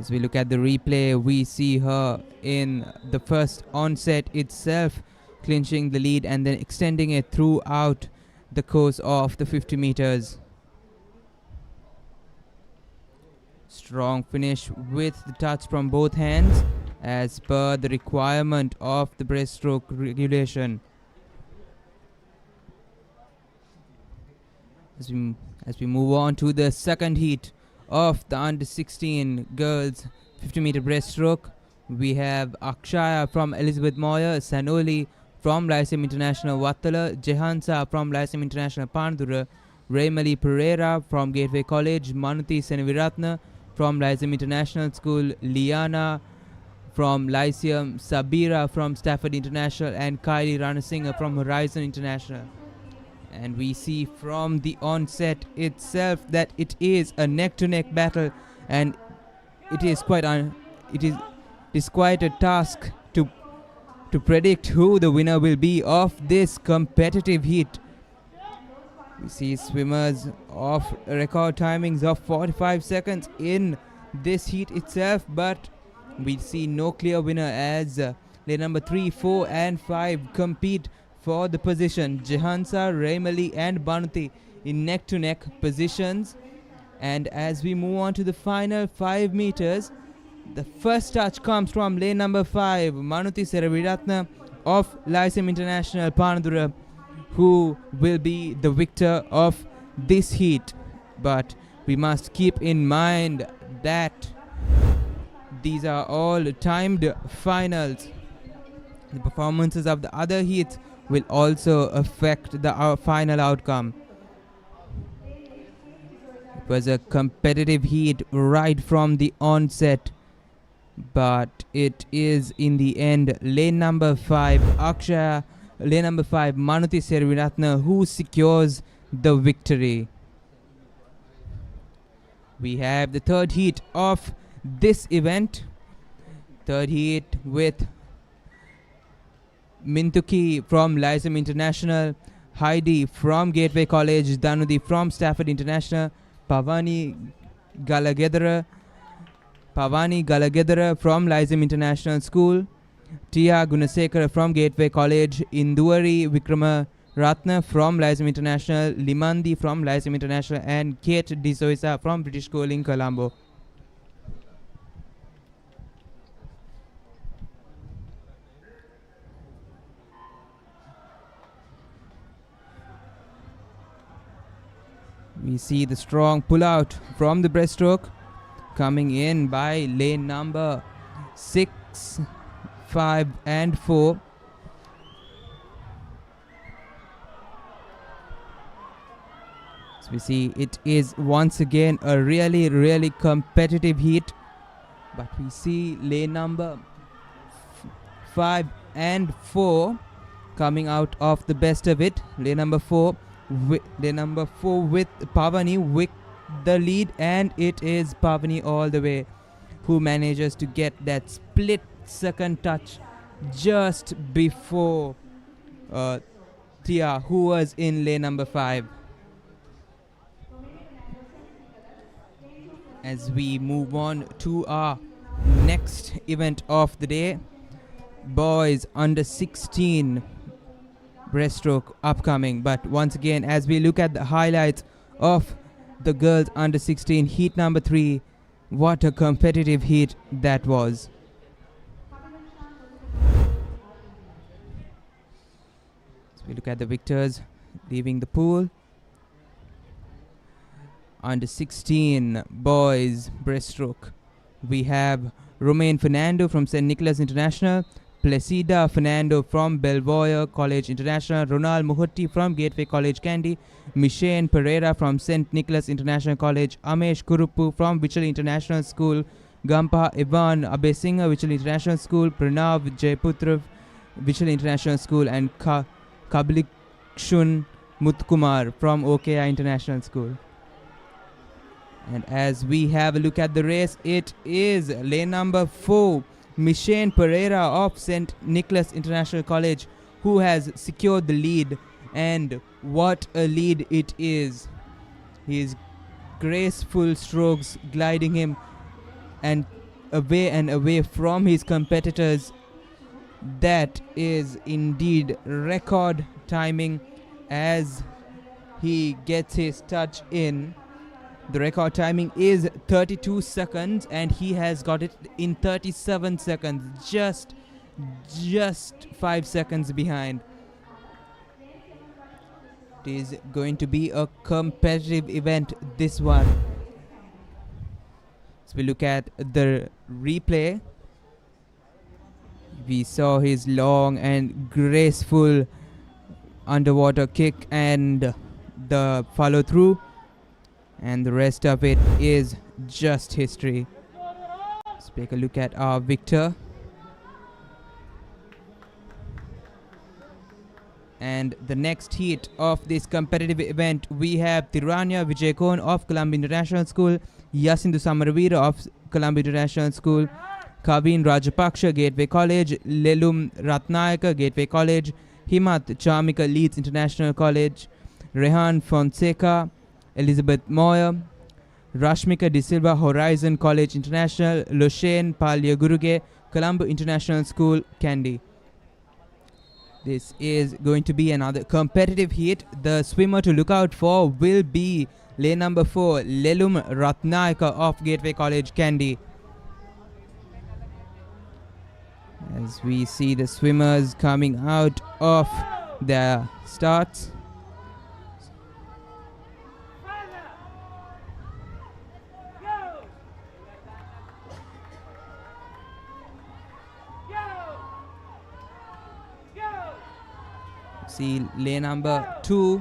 As we look at the replay, we see her in the first onset itself clinching the lead and then extending it throughout the course of the 50 meters. Strong finish with the touch from both hands as per the requirement of the breaststroke regulation. As we move on to the second heat of the under 16 girls 50 meter breaststroke, we have Akshaya from Elizabeth Moyer, Sanoli from Lyceum International Wattala, Jehansa from Lyceum International Pandura, Raymali Pereira from Gateway College, Manuti Senaviratna from Lyceum International School, Liana from Lyceum, Sabira from Stafford International, and Kylie Ranasinghe from Horizon International. And we see from the onset itself that it is a neck-to-neck battle, and it is quite a task to predict who the winner will be of this competitive heat. We see swimmers of record timings of 45 seconds in this heat itself, but we see no clear winner as lane number 3, 4 and 5 compete for the position. Jehansa, Raymali and Banuti in neck-to-neck positions. And as we move on to the final 5 meters, the first touch comes from lane number 5, Manuti Seraviratna of Lyceum International Panadura, who will be the victor of this heat. But we must keep in mind that these are all timed finals. The performances of the other heats will also affect the final outcome. It was a competitive heat right from the onset, but it is in the end lane number 5 Akshaya, lane number 5 Manuti Seraviratna who secures the victory. We have the third heat of this event. Third heat with Mintuki from Lyceum International, Heidi from Gateway College, Danudi from Stafford International, Pavani Galagedara from Lyceum International School, Tia Gunasekara from Gateway College, Induari Vikrama Ratna from Lyceum International, Limandi from Lyceum International, and Kate D'Soisa from British School in Colombo. We see the strong pull-out from the breaststroke coming in by lane number 6, 5 and 4. So we see it is once again a really competitive heat. But we see lane number 5 and 4 coming out of the best of it. Lane number 4 with Pavani with the lead, and it is Pavani all the way who manages to get that split second touch just before Tia, who was in lane number 5. As we move on to our next event of the day, boys under 16 breaststroke upcoming. But once again, as we look at the highlights of the girls under 16 heat number 3, what a competitive heat that was. As we look at the victors leaving the pool, under 16 boys breaststroke, we have Romain Fernando from St. Nicholas International, Placida Fernando from Belvoir College International, Ronald Muhutti from Gateway College Kandy, Michelle Pereira from St. Nicholas International College, Amesh Kurupu from Vichal International School, Gampa Ivan Abesingha Vichal International School, Pranav Jaiputra Vichal International School, and Kablikshun Mutkumar from OKI International School. And as we have a look at the race, it is lane number 4, Michelle Pereira of St. Nicholas International College, who has secured the lead. And what a lead it is. His graceful strokes gliding him and away from his competitors. That is indeed record timing as he gets his touch in. The record timing is 32 seconds and he has got it in 37 seconds, just 5 seconds behind. It is going to be a competitive event, this one. As we look at the replay, we saw his long and graceful underwater kick and the follow through. And the rest of it is just history. Let's take a look at our victor. And the next heat of this competitive event, we have Tiranya Vijayakon of Colombo International School, Yasindu Samaravira of Colombo International School, Kavin Rajapaksha, Gateway College, Lelum Ratnayaka, Gateway College, Himat Chamika, Leeds International College, Rehan Fonseca, Elizabeth Moyer, Rashmika De Silva, Horizon College International, Loshane Palya Guruge, Colombo International School, Kandy. This is going to be another competitive heat. The swimmer to look out for will be lane number 4, Lelum Ratnayaka of Gateway College, Kandy. As we see the swimmers coming out of their starts. See lane number 2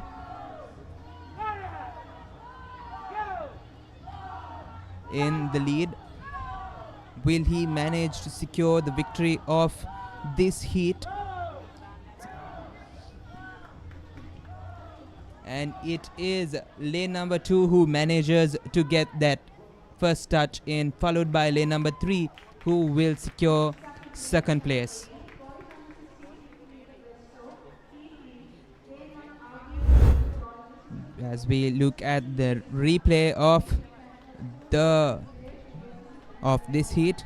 in the lead. Will he manage to secure the victory of this heat? And it is lane number 2 who manages to get that first touch in, followed by lane number 3 who will secure second place. As we look at the replay of this heat,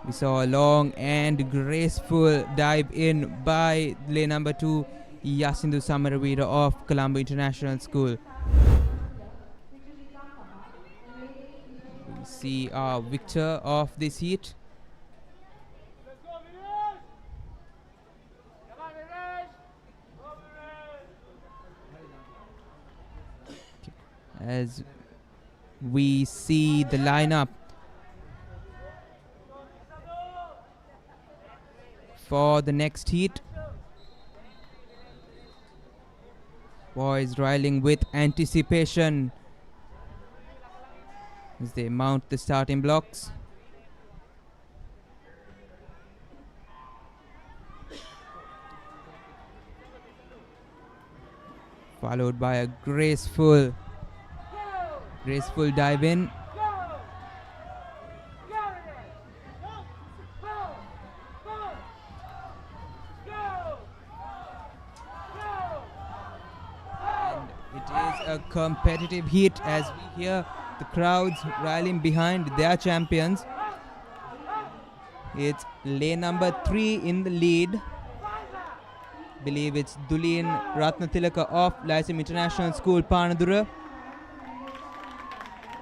we saw a long and graceful dive in by lane number 2, Yasindu Samaravira of Colombo International School. We see our victor of this heat. As we see the lineup for the next heat, boys riling with anticipation as they mount the starting blocks. followed by a graceful dive in. And it is a competitive heat as we hear the crowds rallying behind their champions. It's lane number 3 in the lead. Believe it's Dulin Ratnatilaka of Lyceum International School, Panadura,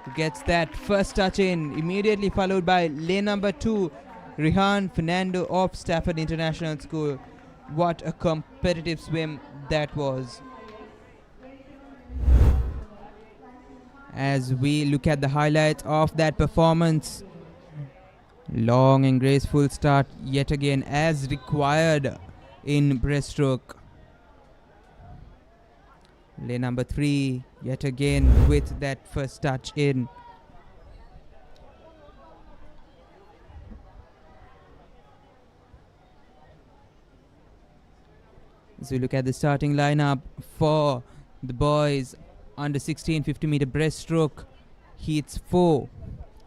who gets that first touch in, immediately followed by lane number 2, Rihan Fernando of Stafford International School. What a competitive swim that was. As we look at the highlights of that performance, long and graceful start yet again as required in breaststroke. Lane number 3 yet again with that first touch in. So we look at the starting lineup for the boys under 16 50-meter breaststroke heats 4.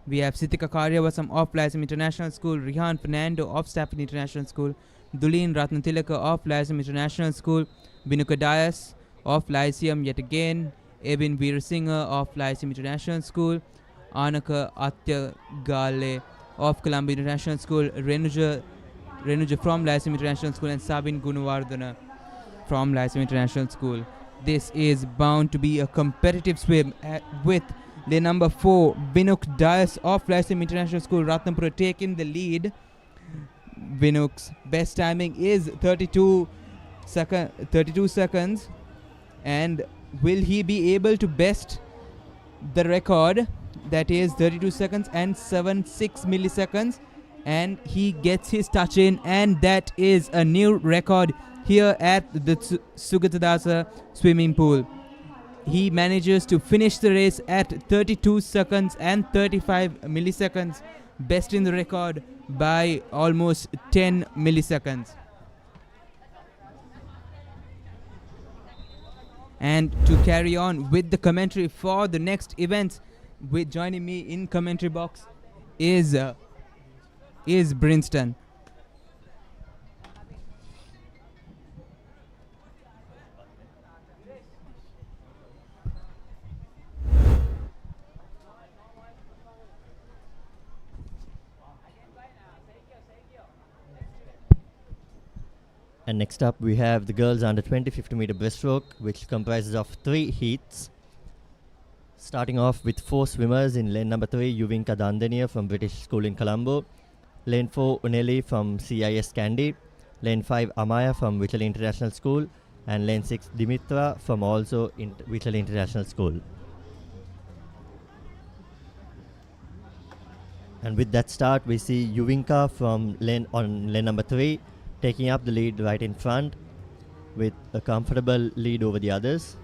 We have Sitika Karyavasam of Lyceum International School, Rihan Fernando of Stafford International School, Dulin Ratnatilaka of Lyceum International School, Binuka Dias of Lyceum yet again, Ebin Veerasinghe of Lyceum International School, Anaka Atya Gale of Columbia International School, Renuja from Lyceum International School, and Sabin Gunawardana from Lyceum International School. This is bound to be a competitive swim with lane number 4, Binuk Dias of Lyceum International School, Ratnapura taking the lead. Binuk's best timing is 32 seconds, and will he be able to best the record, that is 32 seconds and 76 milliseconds, and he gets his touch in, and that is a new record here at the Sugathadasa swimming pool. He manages to finish the race at 32 seconds and 35 milliseconds, besting the record by almost 10 milliseconds. And to carry on with the commentary for the next events, with joining me in commentary box is Brinston. And next up we have the girls under 20 50-meter breaststroke, which comprises of 3 heats. Starting off with 4 swimmers in lane number 3, Yuvinka Dandania from British School in Colombo, lane 4, Uneli from CIS Kandy, lane 5, Amaya from Whitley International School, and lane 6, Dimitra from also Whitley International School. And with that start, we see Yuvinka from lane number 3 taking up the lead right in front with a comfortable lead over the others.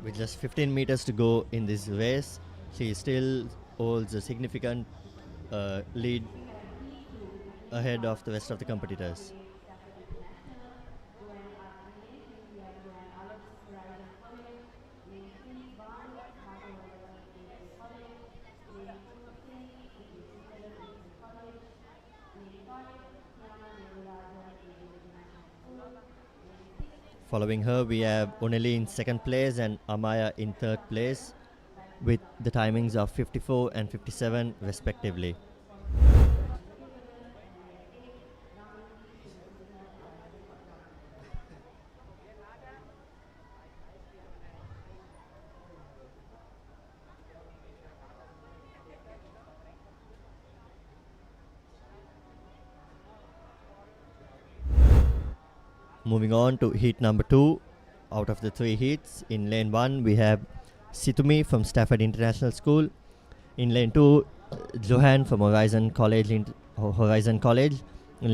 With just 15 meters to go in this race, she still holds a significant lead ahead of the rest of the competitors. Following her, we have Oneli in second place and Amaya in third place, with the timings of 54 and 57 respectively. Moving on to heat number 2, out of the 3 heats. In lane 1, we have Situmi from Stafford International School. In lane 2, Johan from Horizon College. In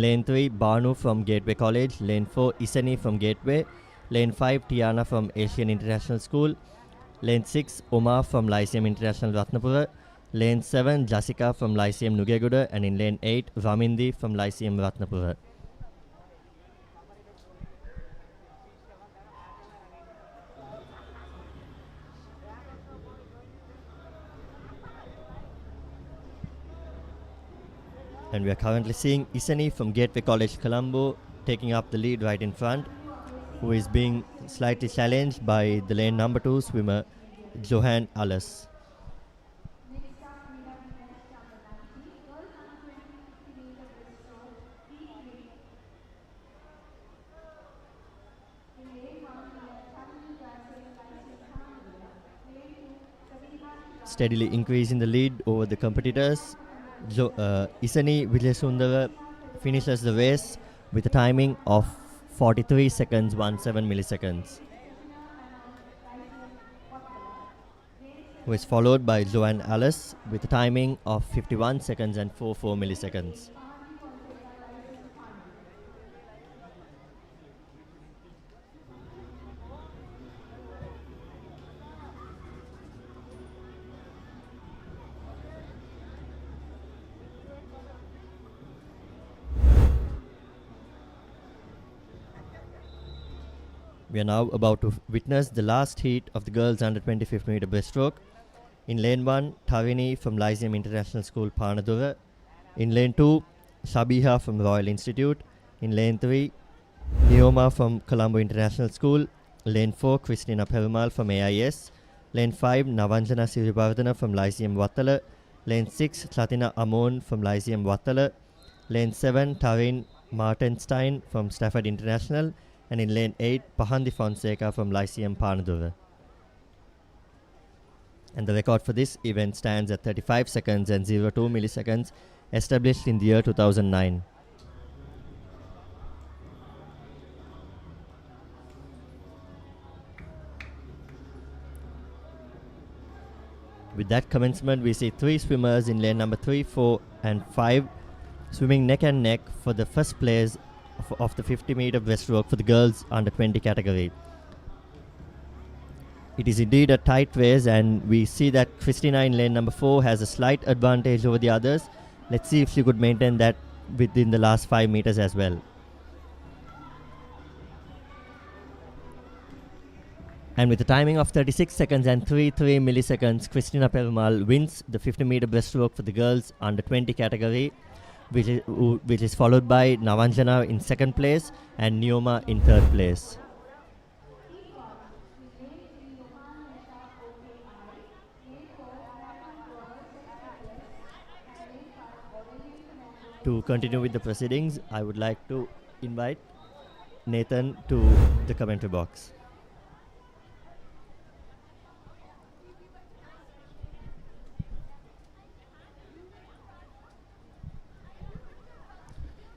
lane 3, Banu from Gateway College. Lane 4, Isani from Gateway. Lane 5, Tiana from Asian International School. Lane 6, Omar from Lyceum International Ratnapura. Lane 7, Jessica from Lyceum Nugegoda. And in lane 8, Ramindi from Lyceum Ratnapura. And we are currently seeing Isani from Gateway College, Colombo, taking up the lead right in front, who is being slightly challenged by the lane number 2 swimmer, Johan Alles. Steadily increasing the lead over the competitors. Isani Vijayasundara finishes the race with a timing of 43 seconds 17 milliseconds, who is followed by Joanne Alice with a timing of 51 seconds and 44 milliseconds. We are now about to witness the last heat of the girls under 25 meter breaststroke. In lane 1, Tarini from Lyceum International School, Panadura. In lane 2, Shabiha from Royal Institute. In lane 3, Neoma from Colombo International School. Lane 4, Christina Perumal from AIS. Lane 5, Navanjana Sirivardhana from Lyceum Wattala. Lane 6, Chatina Amon from Lyceum Wattala. Lane 7, Tarin Martenstein from Stafford International. And in lane 8, Pahandi Fonseca from Lyceum Panadura. And the record for this event stands at 35 seconds and 02 milliseconds, established in the year 2009. With that commencement, we see 3 swimmers in lane number 3, 4 and 5 swimming neck and neck for the first place of the 50 meter breaststroke for the girls under 20 category. It is indeed a tight race, and we see that Christina in lane number 4 has a slight advantage over the others. Let's see if she could maintain that within the last 5 meters as well. And with a timing of 36 seconds and 33 milliseconds, Christina Perumal wins the 50 meter breaststroke for the girls under 20 category, which is followed by Navanjana in second place and Neoma in third place. To continue with the proceedings, I would like to invite Nathan to the commentary box.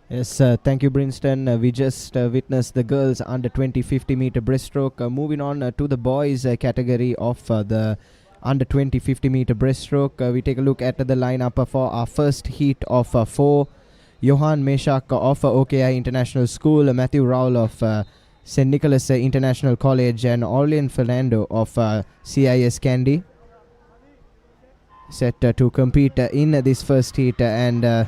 Yes, thank you, Brinston. We just witnessed the girls under 20 50 meter breaststroke. Moving on to the boys category of the under 20 50 meter breaststroke. We take a look at the lineup for our first heat of 4. Johan Meshak of OKI International School, Matthew Rowell of St. Nicholas International College, and Orlean Fernando of CIS Kandy set to compete in this first heat, and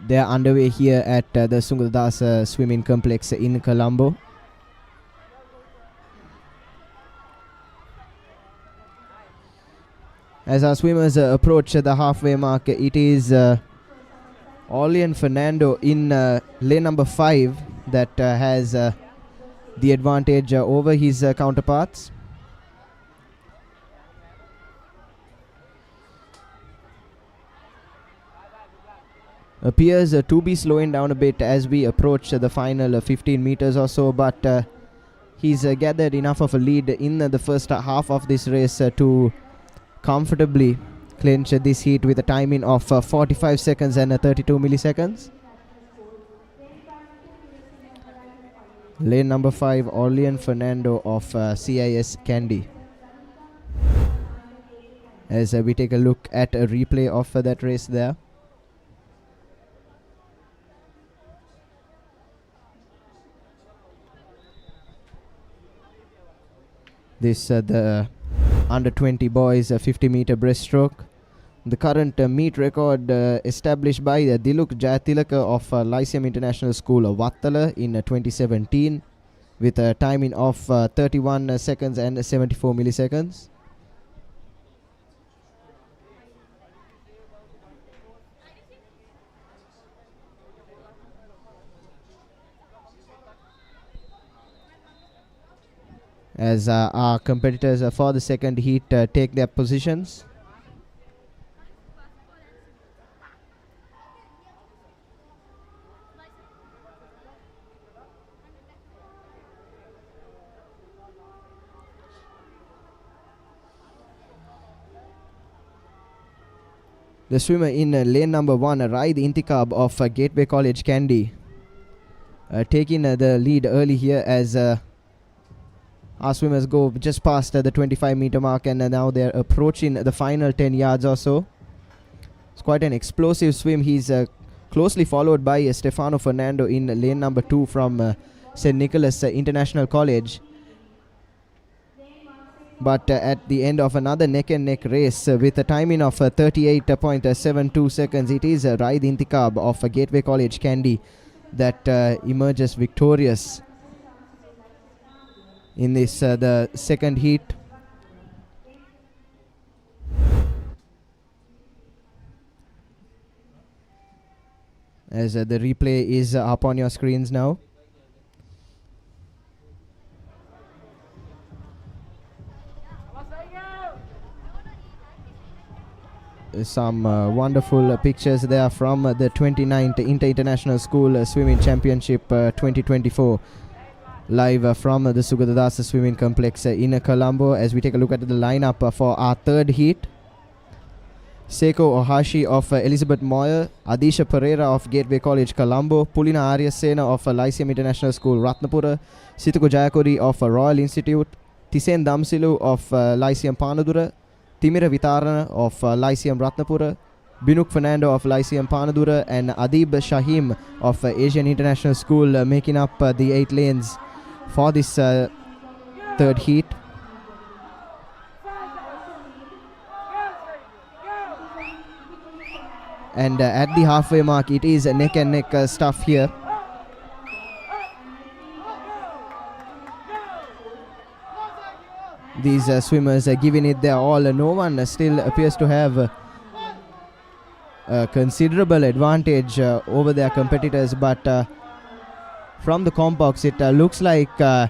they are underway here at the Sugathadasa swimming complex in Colombo. As our swimmers approach the halfway mark, it is Orlean Fernando in lane number 5 that has the advantage over his counterparts. Appears to be slowing down a bit as we approach the final 15 meters or so, but he's gathered enough of a lead in the first half of this race to comfortably clinch this heat with a timing of 45 seconds and 32 milliseconds. Lane number 5, Orlean Fernando of CIS Kandy. As we take a look at a replay of that race there. This the under 20 boys 50-meter breaststroke. The current meet record established by Diluk Jayatilaka of Lyceum International School of Wattala in 2017 with a timing of 31 seconds and 74 milliseconds. As our competitors for the second heat take their positions. The swimmer in lane number 1, Raid Intikab of Gateway College Kandy, taking the lead early here as our swimmers go just past the 25-meter mark, and now they're approaching the final 10 yards or so. It's quite an explosive swim. He's closely followed by Stefano Fernando in lane number 2 from St. Nicholas International College. But at the end of another neck-and-neck race with a timing of 38.72 seconds, it is Raid Intikab of Gateway College Kandy that emerges victorious in this the second heat. As the replay is up on your screens now. Some wonderful pictures there from the 29th Inter-International School Swimming Championship 2024. Live from the Sugathadasa Swimming Complex in Colombo, as we take a look at the lineup for our third heat. Seiko Ohashi of Elizabeth Moyer, Adisha Pereira of Gateway College Colombo, Pulina Aryasena of Lyceum International School Ratnapura, Situku Jayakuri of Royal Institute, Tisen Damsilu of Lyceum Panadura, Timira Vitarana of Lyceum Ratnapura, Binuk Fernando of Lyceum Panadura, and Adib Shahim of Asian International School making up the 8 lanes for this third heat. And at the halfway mark, it is neck and neck stuff here. These swimmers are giving it their all. No one still appears to have a considerable advantage over their competitors, but from the comp box it looks like our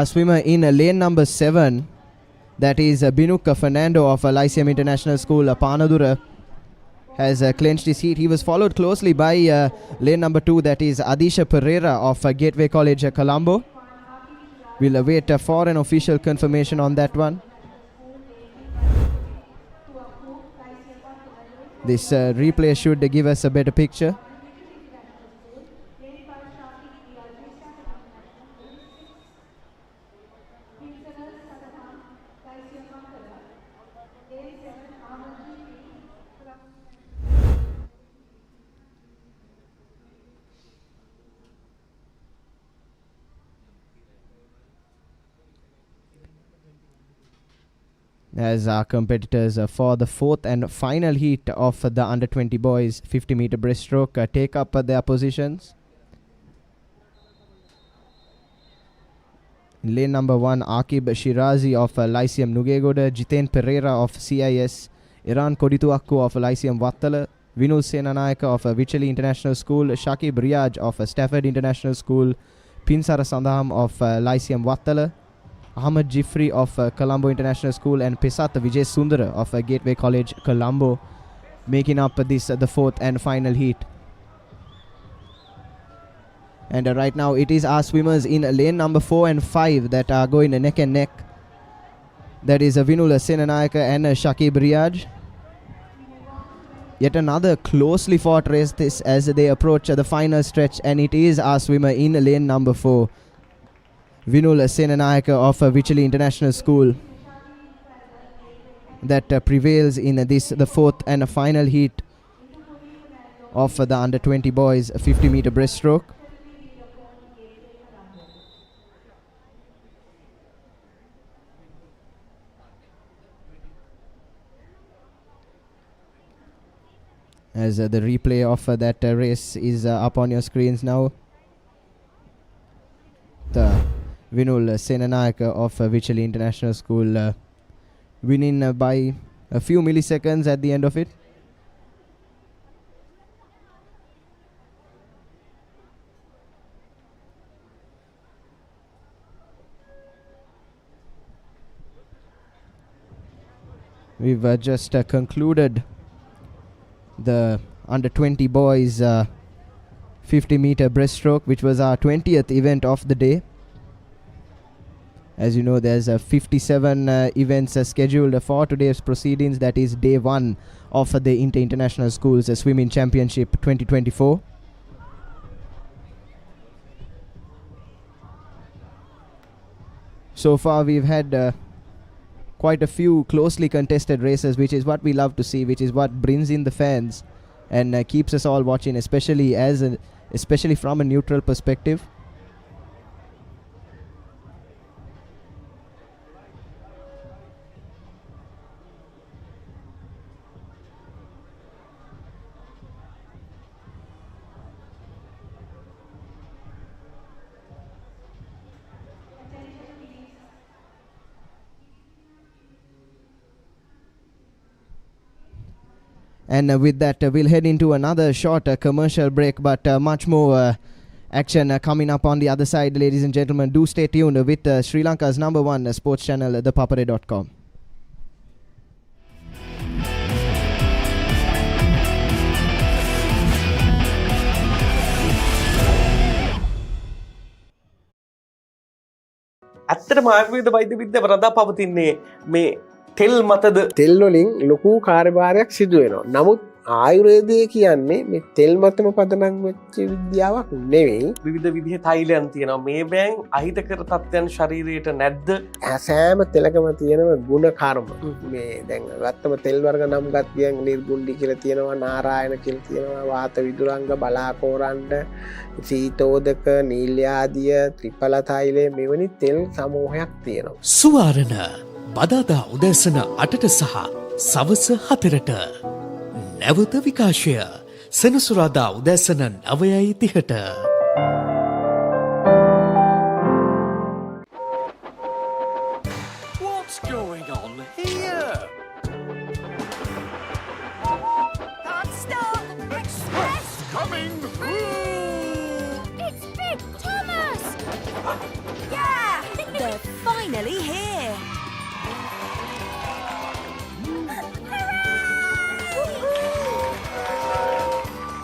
swimmer in lane number 7, that is Binuk Fernando of Lyceum International School Panadura, has clenched his heat. He was followed closely by lane number 2, that is Adisha Pereira of Gateway College Colombo. We'll await for an official confirmation on that one. This replay should give us a better picture. As our competitors for the fourth and final heat of the under 20 boys 50-meter breaststroke take up their positions. In lane number 1, Akib Shirazi of Lyceum Nugegoda, Jiten Pereira of CIS, Iran Kodituakku of Lyceum Wattala, Vinul Senanayaka of Vichali International School, Shakib Riyaj of Stafford International School, Pinsara Sandham of Lyceum Wattala, Ahmad Jifri of Colombo International School, and Pesat Vijay Sundara of Gateway College Colombo making up this the fourth and final heat. And right now it is our swimmers in lane number 4 and 5 that are going neck and neck. That is Vinula Senanayaka and Shakib Riyaj. Yet another closely fought race this as they approach the final stretch, and it is our swimmer in lane number 4, Vinul Senanayaka of Vichali International School, that prevails in this the fourth and final heat of the under 20 boys 50-meter breaststroke. . as the replay of that race is up on your screens now. The Vinul Senanayaka of Vichali International School winning by a few milliseconds at the end of it. We've just concluded the under 20 boys 50-meter breaststroke, which was our 20th event of the day. As you know, there's 57 events scheduled for today's proceedings. That is day 1 of the International Schools Swimming Championship 2024. So far we've had quite a few closely contested races, which is what we love to see, which is what brings in the fans and keeps us all watching, especially from a neutral perspective. And with that, we'll head into another short commercial break, but much more action coming up on the other side, ladies and gentlemen. Do stay tuned with Sri Lanka's #1 sports channel, ThePapare.com. ඇත්තටම ආයුර්වේද වෛද්‍ය විද්‍යාව රඳා පවතින්නේ මේ තෙල් මතද තෙල් වලින් ලොකු කාර්යභාරයක් සිදු වෙනවා. නමුත් ආයුර්වේදය කියන්නේ මේ තෙල් මතම පදනම් වෙච්ච විද්‍යාවක් නෙවෙයි. විවිධ විදිහේ තෛලයන් තියෙනවා. මේ බෑන් අහිතකර තත්ත්වයන් ශරීරයට නැද්ද? සෑම තෙලකම තියෙනවා ගුණ කර්ම. මේ දැන් ගත්තම තෙල් වර්ග නම් ගත් ගියන් නිර්ගුණ්ඩි කියලා තියෙනවා, නාරායන කියලා තියෙනවා, වාත විදුරංග, බලාකෝරණ්ඩ, සීතෝදක, නීල්‍යාදිය, ත්‍රිඵල තෛලය, මෙවැනි තෙල් සමූහයක් තියෙනවා. සුවාරණ බදාදා උදෑසන 8ට සහ සවස 4ට. නැවත විකාශය සෙනසුරාදා උදෑසන 9:30ට. What's going on here? Can't stop! Express! Coming through! It's Big Thomas! Yeah! They're finally here.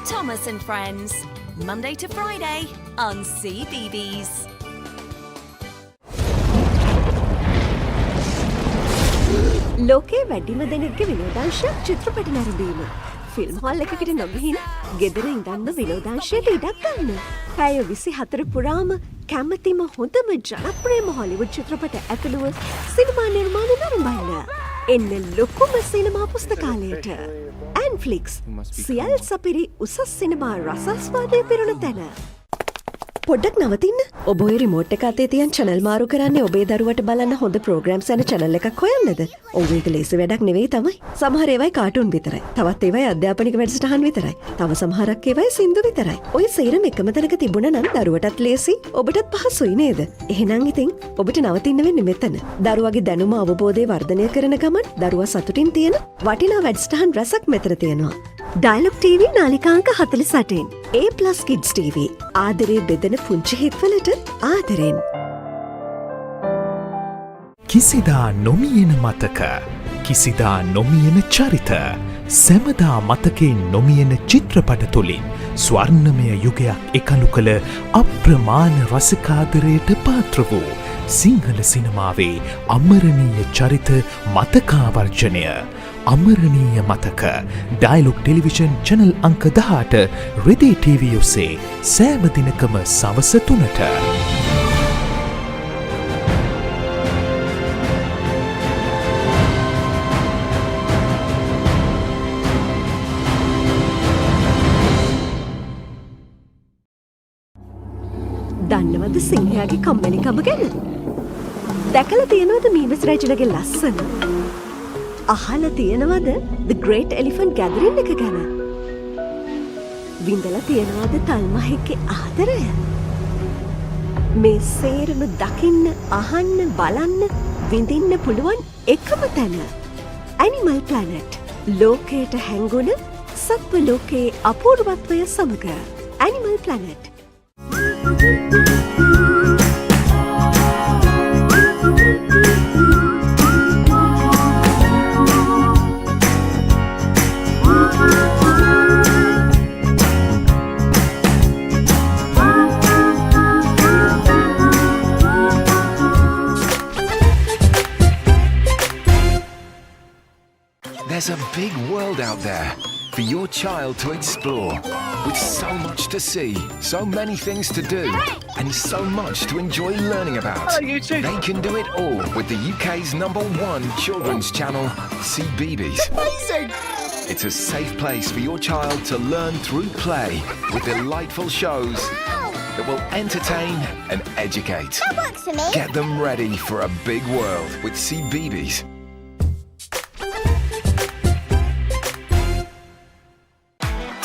Thomas and Friends, Monday to Friday on CBeebies. ලෝකයේ වැඩිම දෙනෙක්ගේ විනෝදාංශයක් චිත්‍රපට නැරඹීම. ෆිල්ම් හෝල් එකකට නොගිහින් ගෙදර ඉඳන්ම විනෝදාංශයට ඉඩක් ගන්න. පැය 24 පුරාම කැමතිම හොඳම ජනප්‍රියම හොලිවුඩ් චිත්‍රපට ඇතුළුව සිනමා නිර්මාණ නරඹන්න. එන්න ලොකුම සිනමා පුස්තකාලයට. ඇන්ෆ්ලික්ස් සියල් සපිරි උසස් සිනමා රසස්වාදය පිරුණ තැන. පොඩ්ඩක් නවතින්න. ඔබ ඔය රිමෝට් එක අතේ තියන් channel මාරු කරන්නේ ඔබේ දරුවට බලන්න හොඳ programs යන channel එකක් හොයන්නද? ඔව් ඒක ලේසි වැඩක් නෙවෙයි තමයි. සමහර ඒවායි කාටුන් විතරයි. තවත් ඒවායි අධ්‍යාපනික වැඩසටහන් විතරයි. තව සමහරක් ඒවායි සින්දු විතරයි. ඔය සේරම එකම තැනක තිබුණා නම් දරුවටත් ලේසි, ඔබටත් පහසුයි නේද? එහෙනම් ඉතින් ඔබට නවතින්න වෙන්නේ මෙතන. දරුවගේ දැනුම අවබෝධය වර්ධනය කරන ගමන් දරුවා සතුටින් තියෙන වටිනා වැඩසටහන් රසක් මෙතන තියෙනවා. Dialog TV නාලිකාංක 48. A+ Kids TV. ආදරේ බෙදෙන පුංචි හිත්වලට ආදරෙන්. කිසිදා නොමියෙන මතක, කිසිදා නොමියෙන චරිත, සැමදා මතකෙන් නොමියෙන චිත්‍රපට තුළින් ස්වර්ණමය යුගයක් එකලු කළ අප්‍රමාණ රසිකාදරයට පාත්‍ර වූ සිංහල සිනමාවේ අමරණීය චරිත මතකාවර්ජනය. අමරණීය මතක ඩයලොග් ටෙලිවිෂන් චැනල් අංක 18 රෙදි TV ඔස්සේ සෑම දිනකම සවස 3ට. දන්නවද සිංහයාගේ කම්මැලිකම ගැන? දැකලා තියෙනවද මීමස් රජුගේ ලස්සන? අහලා තියෙනවද The Great Elephant Gathering එක ගැන? විඳලා තියනවාද තල්මහෙක්ගේ ආදරය? මේ සේරම දකින්න, අහන්න, බලන්න, විඳින්න පුළුවන් එකම තැන. Animal planet. ලෝකයට හැංගුණ සත්ව ලෝකයේ අපූර්වත්වය සමග. Animal planet. There's a big world out there for your child to explore, with so much to see, so many things to do, and so much to enjoy learning about. They can do it all with the UK's #1 children's channel, CBeebies. Amazing! It's a safe place for your child to learn through play, with delightful shows that will entertain and educate. That works for me. Get them ready for a big world with CBeebies.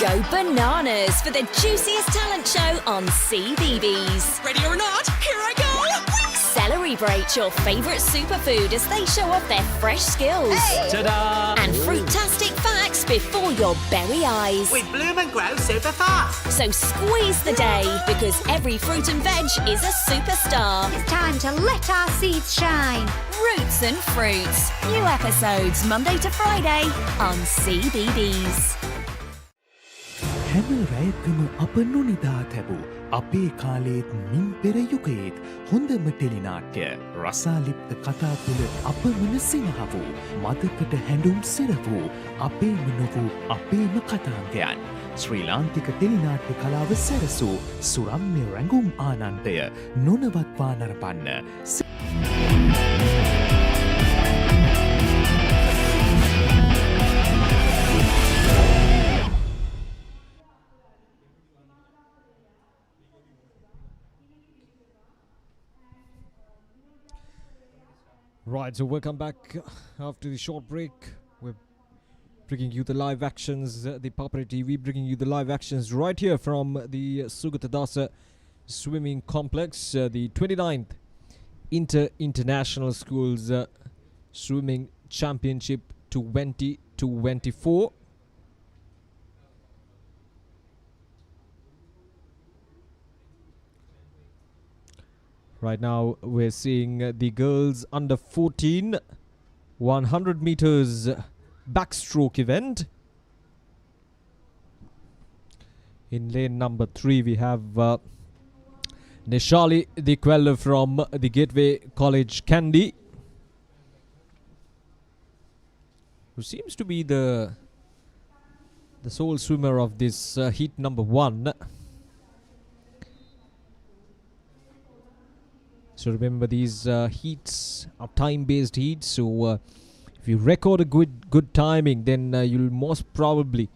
Go bananas for the juiciest talent show on CBeebies. Ready or not, here I go! Celebrate your favourite superfood as they show off their fresh skills. Hey. Ta-da! And fruitastic facts before your berry eyes. We bloom and grow super fast. So squeeze the day, because every fruit and veg is a superstar. It's time to let our seeds shine. Roots and Fruits. New episodes Monday to Friday on CBeebies. හැම රැයකම අප නොනිදා තැබූ අපේ කාලේත් මින් පෙර යුගයේත් හොඳම ටෙලිනාට්‍ය රසාලිප්ත කතා තුළ අපමණ සිනහවූ මදකට හැඬුම් සිරවූ අපේම නොවූ අපේම කතාන්තයන් ශ්‍රී ලාංකික ටෙලිනාට්‍ය කලාව සැරසූ සුරම්‍ය රැඟුම් ආනන්දය නොනවත්වා නරපන්න. Right, so welcome back after the short break. We're bringing you the live actions, the Papare TV bringing you the live actions right here from the Sugathadasa Swimming Complex, the 29th International Schools Swimming Championship 2024. Right now we're seeing the girls under 14 100 meters backstroke event. In lane number 3 we have Nishali Dikwella from the Gateway College Kandy, who seems to be the sole swimmer of this heat number 1. So remember, these heats are time-based heats. So if you record a good timing, then you'll most probably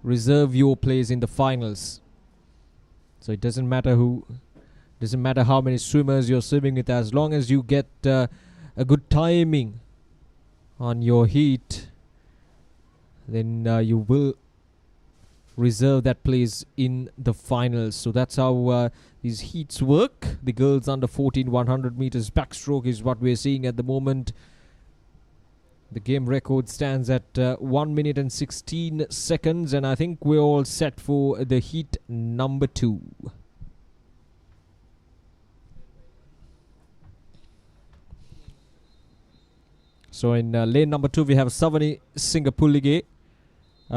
reserve your place in the finals. So it doesn't matter how many swimmers you're swimming with, as long as you get a good timing on your heat, then you will reserve that place in the finals. So that's how these heats work. The girls under 14 100 meters backstroke is what we're seeing at the moment. The game record stands at 1 minute and 16 seconds, and I think we're all set for the heat number 2. So in lane number 2 we have Savani Singapullige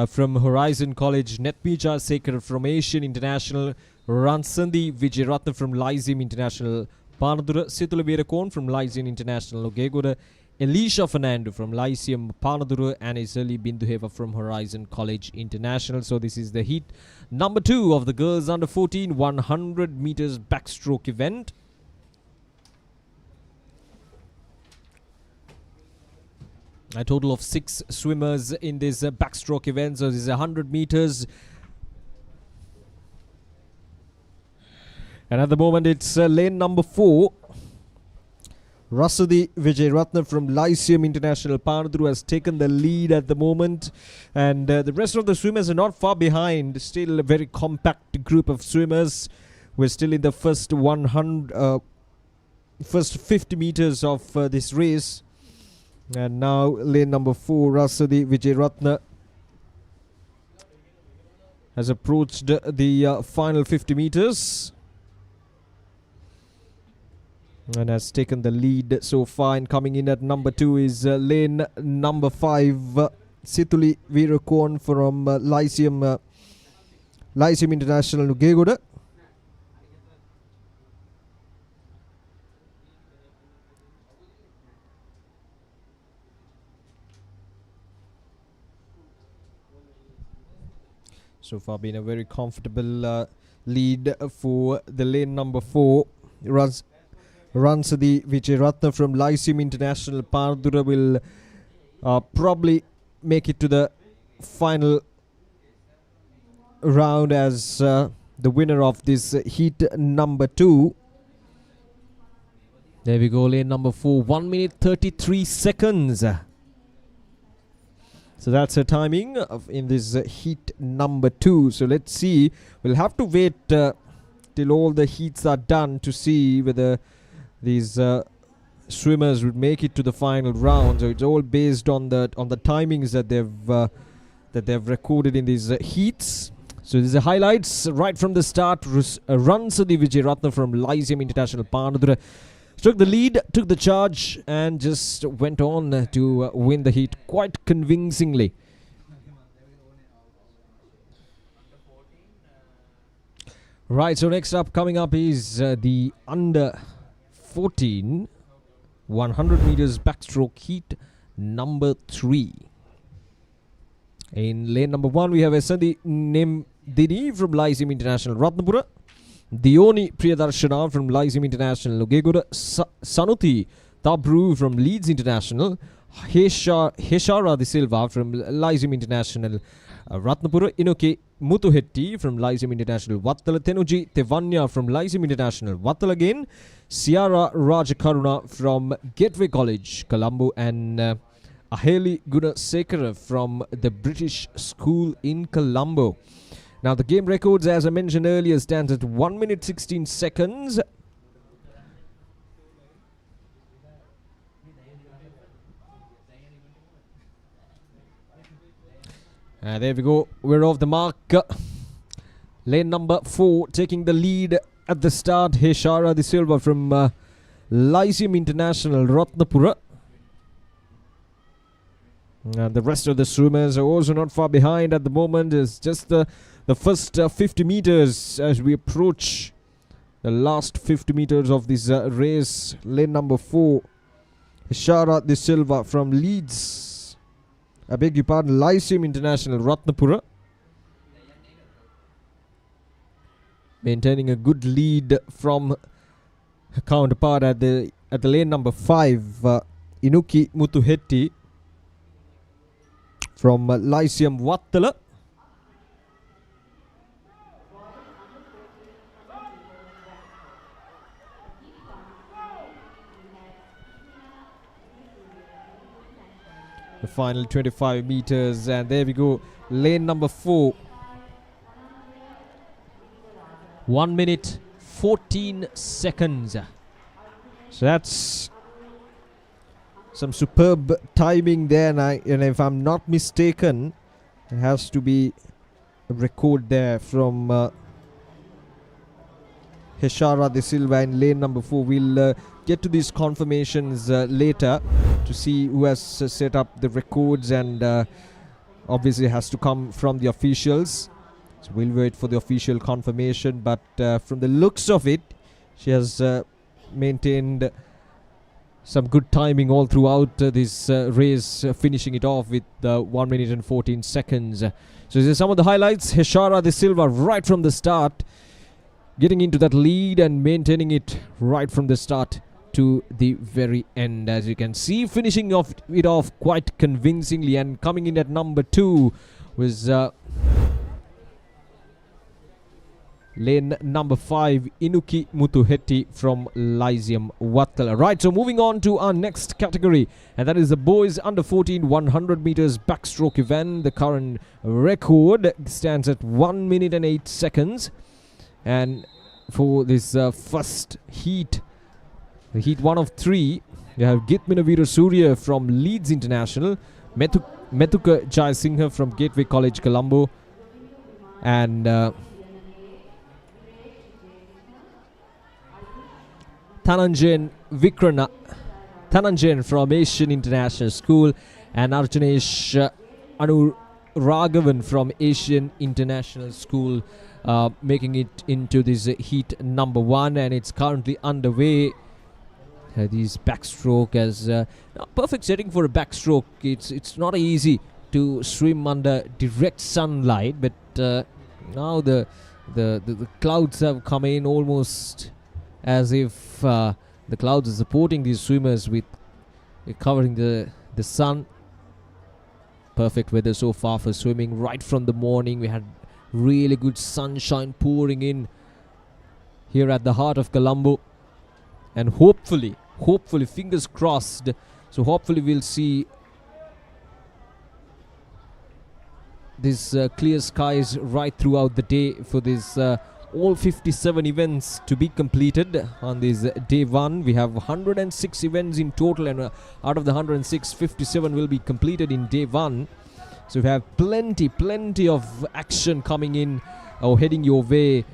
from Horizon College, Netmija Sekar from Asian International, Ransandi Vijayaratna from Lyceum International, Panadura Situla Veerakon from Lyceum International, Ogegoda, Elisha Fernando from Lyceum Panadura, and Isali Binduheva from Horizon College International. So this is the heat number 2 of the girls under 14 100 meters backstroke event. A total of 6 swimmers in this backstroke event. So this is 100 meters. And at the moment it's lane number 4. Rasudi Vijayratna from Lyceum International Panaduru has taken the lead at the moment, and the rest of the swimmers are not far behind. Still a very compact group of swimmers. We're still in the first 50 meters of this race, and now lane number 4 Rasudi Vijayratna has approached the final 50 meters and has taken the lead so far. And coming in at number 2 is lane number 5 Situli Veerakon from Lyceum International Nugegoda. So far been a very comfortable lead for the lane number 4. Ransadi Vijayratna from Lyceum International Panadura will probably make it to the final round as the winner of this heat number 2. There we go, lane number 4, 1 minute 33 seconds. So that's her timing in this heat number 2. So let's see. We'll have to wait till all the heats are done to see whether these swimmers would make it to the final round. So it's all based on the timings that they've recorded in these heats. So these are highlights right from the start. Ransadi Vijayratna from Lyceum International Panadura took the lead, took the charge, and just went on to win the heat quite convincingly. Right, so next up, coming up is the under 14 100 meters backstroke heat number 3. In lane number 1, we have Esandi Nemdini from Lyceum International Ratnapura, Dioni Priyadarshana from Lyceum International Lugegura, Sanuti Tabru from Leeds International, Heshara De Silva from Lyceum International Ratnapura, Inoke Mutuhetti from Lyceum International Wattala, Tenuji Tevanya from Lyceum International Wattala again, Ciara Rajakaruna from Gateway College Colombo, and Aheli Gunasekara from the British School in Colombo. Now the game records, as I mentioned earlier, stands at 1 minute 16 seconds. There we go, we're off the mark. Lane number 4 taking the lead at the start, Heshara De Silva from Lyceum International Ratnapura. And the rest of the swimmers are also not far behind at the moment. It's just the first 50 meters as we approach the last 50 meters of this race. Lane number 4, Heshara De Silva from Leeds, I beg your pardon, Lyceum International Ratnapura, maintaining a good lead from her counterpart at the lane number 5, Inuki Mutuhetti from Lyceum Wattala. The final 25 meters, and there we go, lane number 4, 1 minute 14 seconds. So that's some superb timing there, and if I'm not mistaken, it has to be a record there from Heshara De Silva in lane number 4. We'll get to these confirmations later to see who has set up the records, and obviously has to come from the officials. So we'll wait for the official confirmation, but from the looks of it, she has maintained some good timing all throughout this race, finishing it off with 1 minute and 14 seconds. So these are some of the highlights. Heshara De Silva right from the start, getting into that lead and maintaining it right from the start to the very end, as you can see, finishing it off quite convincingly. And coming in at number 2 was lane number 5 Inuki Muthuhetti from Lyceum Vattala. Right, so moving on to our next category, and that is the boys under 14 100 meters backstroke event. The current record stands at 1 minute and 8 seconds, and for this first heat, the heat 1 of 3, we have Gitmina Veerasurya from Leeds International, Methuka Jayasinghe from Gateway College Colombo, and Thananjayan from Asian International School, and Arjunesh Anuragavan from Asian International School, making it into this heat number 1, and it's currently underway. These backstroke as perfect setting for a backstroke. It's not easy to swim under direct sunlight, but now the clouds have come in almost as if the clouds are supporting these swimmers with covering the sun. Perfect weather so far for swimming. Right from the morning, we had really good sunshine pouring in here at the heart of Colombo, and hopefully fingers crossed, so hopefully we'll see this clear skies right throughout the day for this all 57 events to be completed on this day 1. We have 106 events in total, and out of the 106, 57 will be completed in day 1. So we have plenty of action coming in or heading your way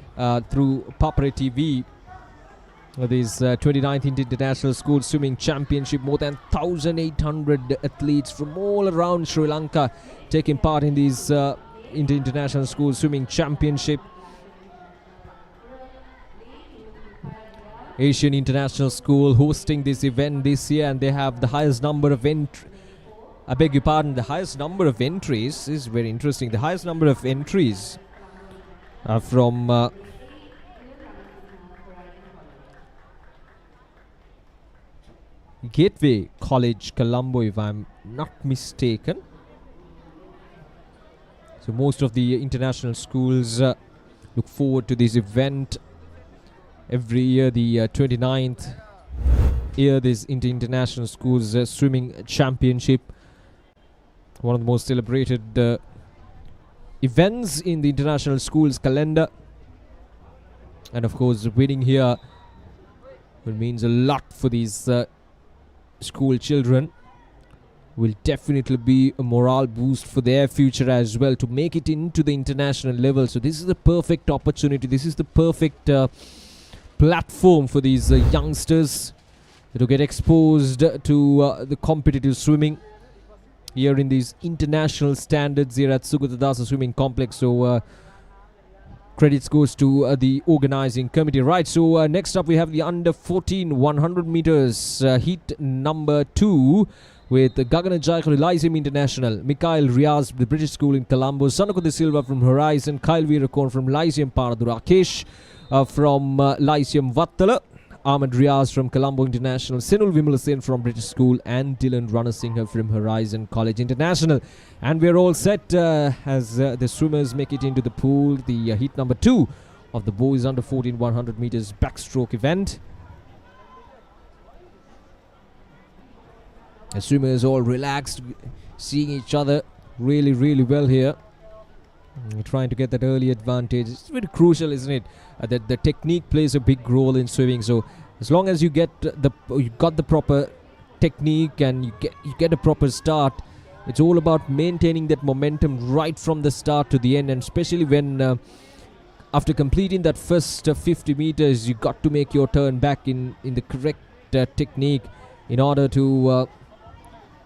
through Papare TV. This 29th International School Swimming Championship. More than 1,800 athletes from all around Sri Lanka taking part in this International School Swimming Championship. Asian International School hosting this event this year, and they have the highest number of the highest number of entries is very interesting. The highest number of entries are from Gateway College Colombo, if I'm not mistaken. So most of the international schools look forward to this event every year. The 29th year, this International Schools Swimming Championship, one of the most celebrated events in the international schools calendar, and of course winning here means a lot for these school children. Will definitely be a morale boost for their future as well to make it into the international level. So this is the perfect opportunity. This is the perfect platform for these youngsters to get exposed to the competitive swimming here in these international standards here at Sugathadasa Swimming Complex. So credits goes to the organizing committee. Right, so next up we have the under 14 100 meters heat number 2 with Gagana Jayakuri Lyceum International, Mikhail Riaz, the British School in Colombo, Sanako De Silva from Horizon, Kyle Veerakorn from Lyceum Paradura, Rakesh from Lyceum Vattala, Ahmed Riaz from Colombo International, Senul Vimalasen from British School, and Dylan Ranasinghe from Horizon College International. And we're all set as the swimmers make it into the pool, the heat number 2 of the boys under 14 100 meters backstroke event. The swimmers all relaxed, seeing each other really well here. Trying to get that early advantage. It's very crucial, isn't it? That the technique plays a big role in swimming. So as long as you got the proper technique and you get a proper start, it's all about maintaining that momentum right from the start to the end. And especially when after completing that first 50 meters, you got to make your turn back in the correct technique in order to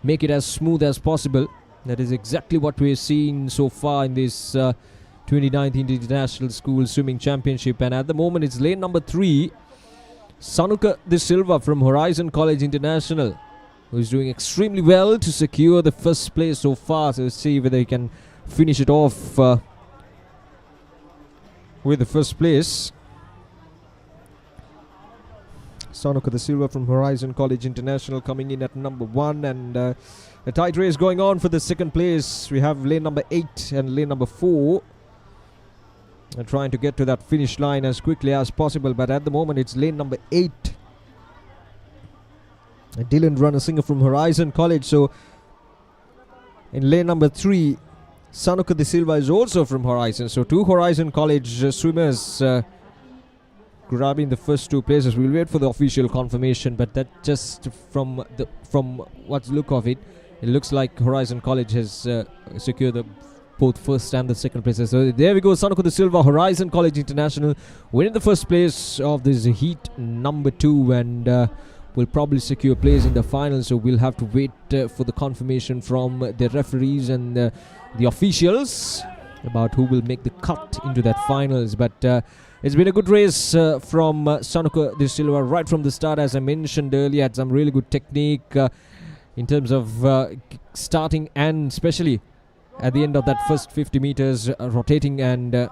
make it as smooth as possible. That is exactly what we're seeing so far in this 29th International School Swimming Championship. And at the moment it's lane number 3, Sanuka De Silva from Horizon College International, who is doing extremely well to secure the first place so far. So let's see whether he can finish it off with the first place. Sanuka De Silva from Horizon College International coming in at number 1, and a tight race going on for the second place. We have lane number 8 and lane number 4. trying to get to that finish line as quickly as possible, but at the moment it's lane number 8. Dylan Ranasinghe from Horizon College. So in lane number 3, Sanuka De Silva is also from Horizon. So 2 Horizon College swimmers grabbing the first 2 places. We'll wait for the official confirmation, but that just from what's look of it, it looks like Horizon College has secured the both first and the second places. So there we go, Sanuka De Silva, Horizon College International, winning the first place of this heat number 2, and will probably secure place in the final. So we'll have to wait for the confirmation from the referees and the officials about who will make the cut into that finals. But it's been a good race from Sanuka De Silva right from the start. As I mentioned earlier, had some really good technique in terms of starting, and especially at the end of that first 50 meters, rotating and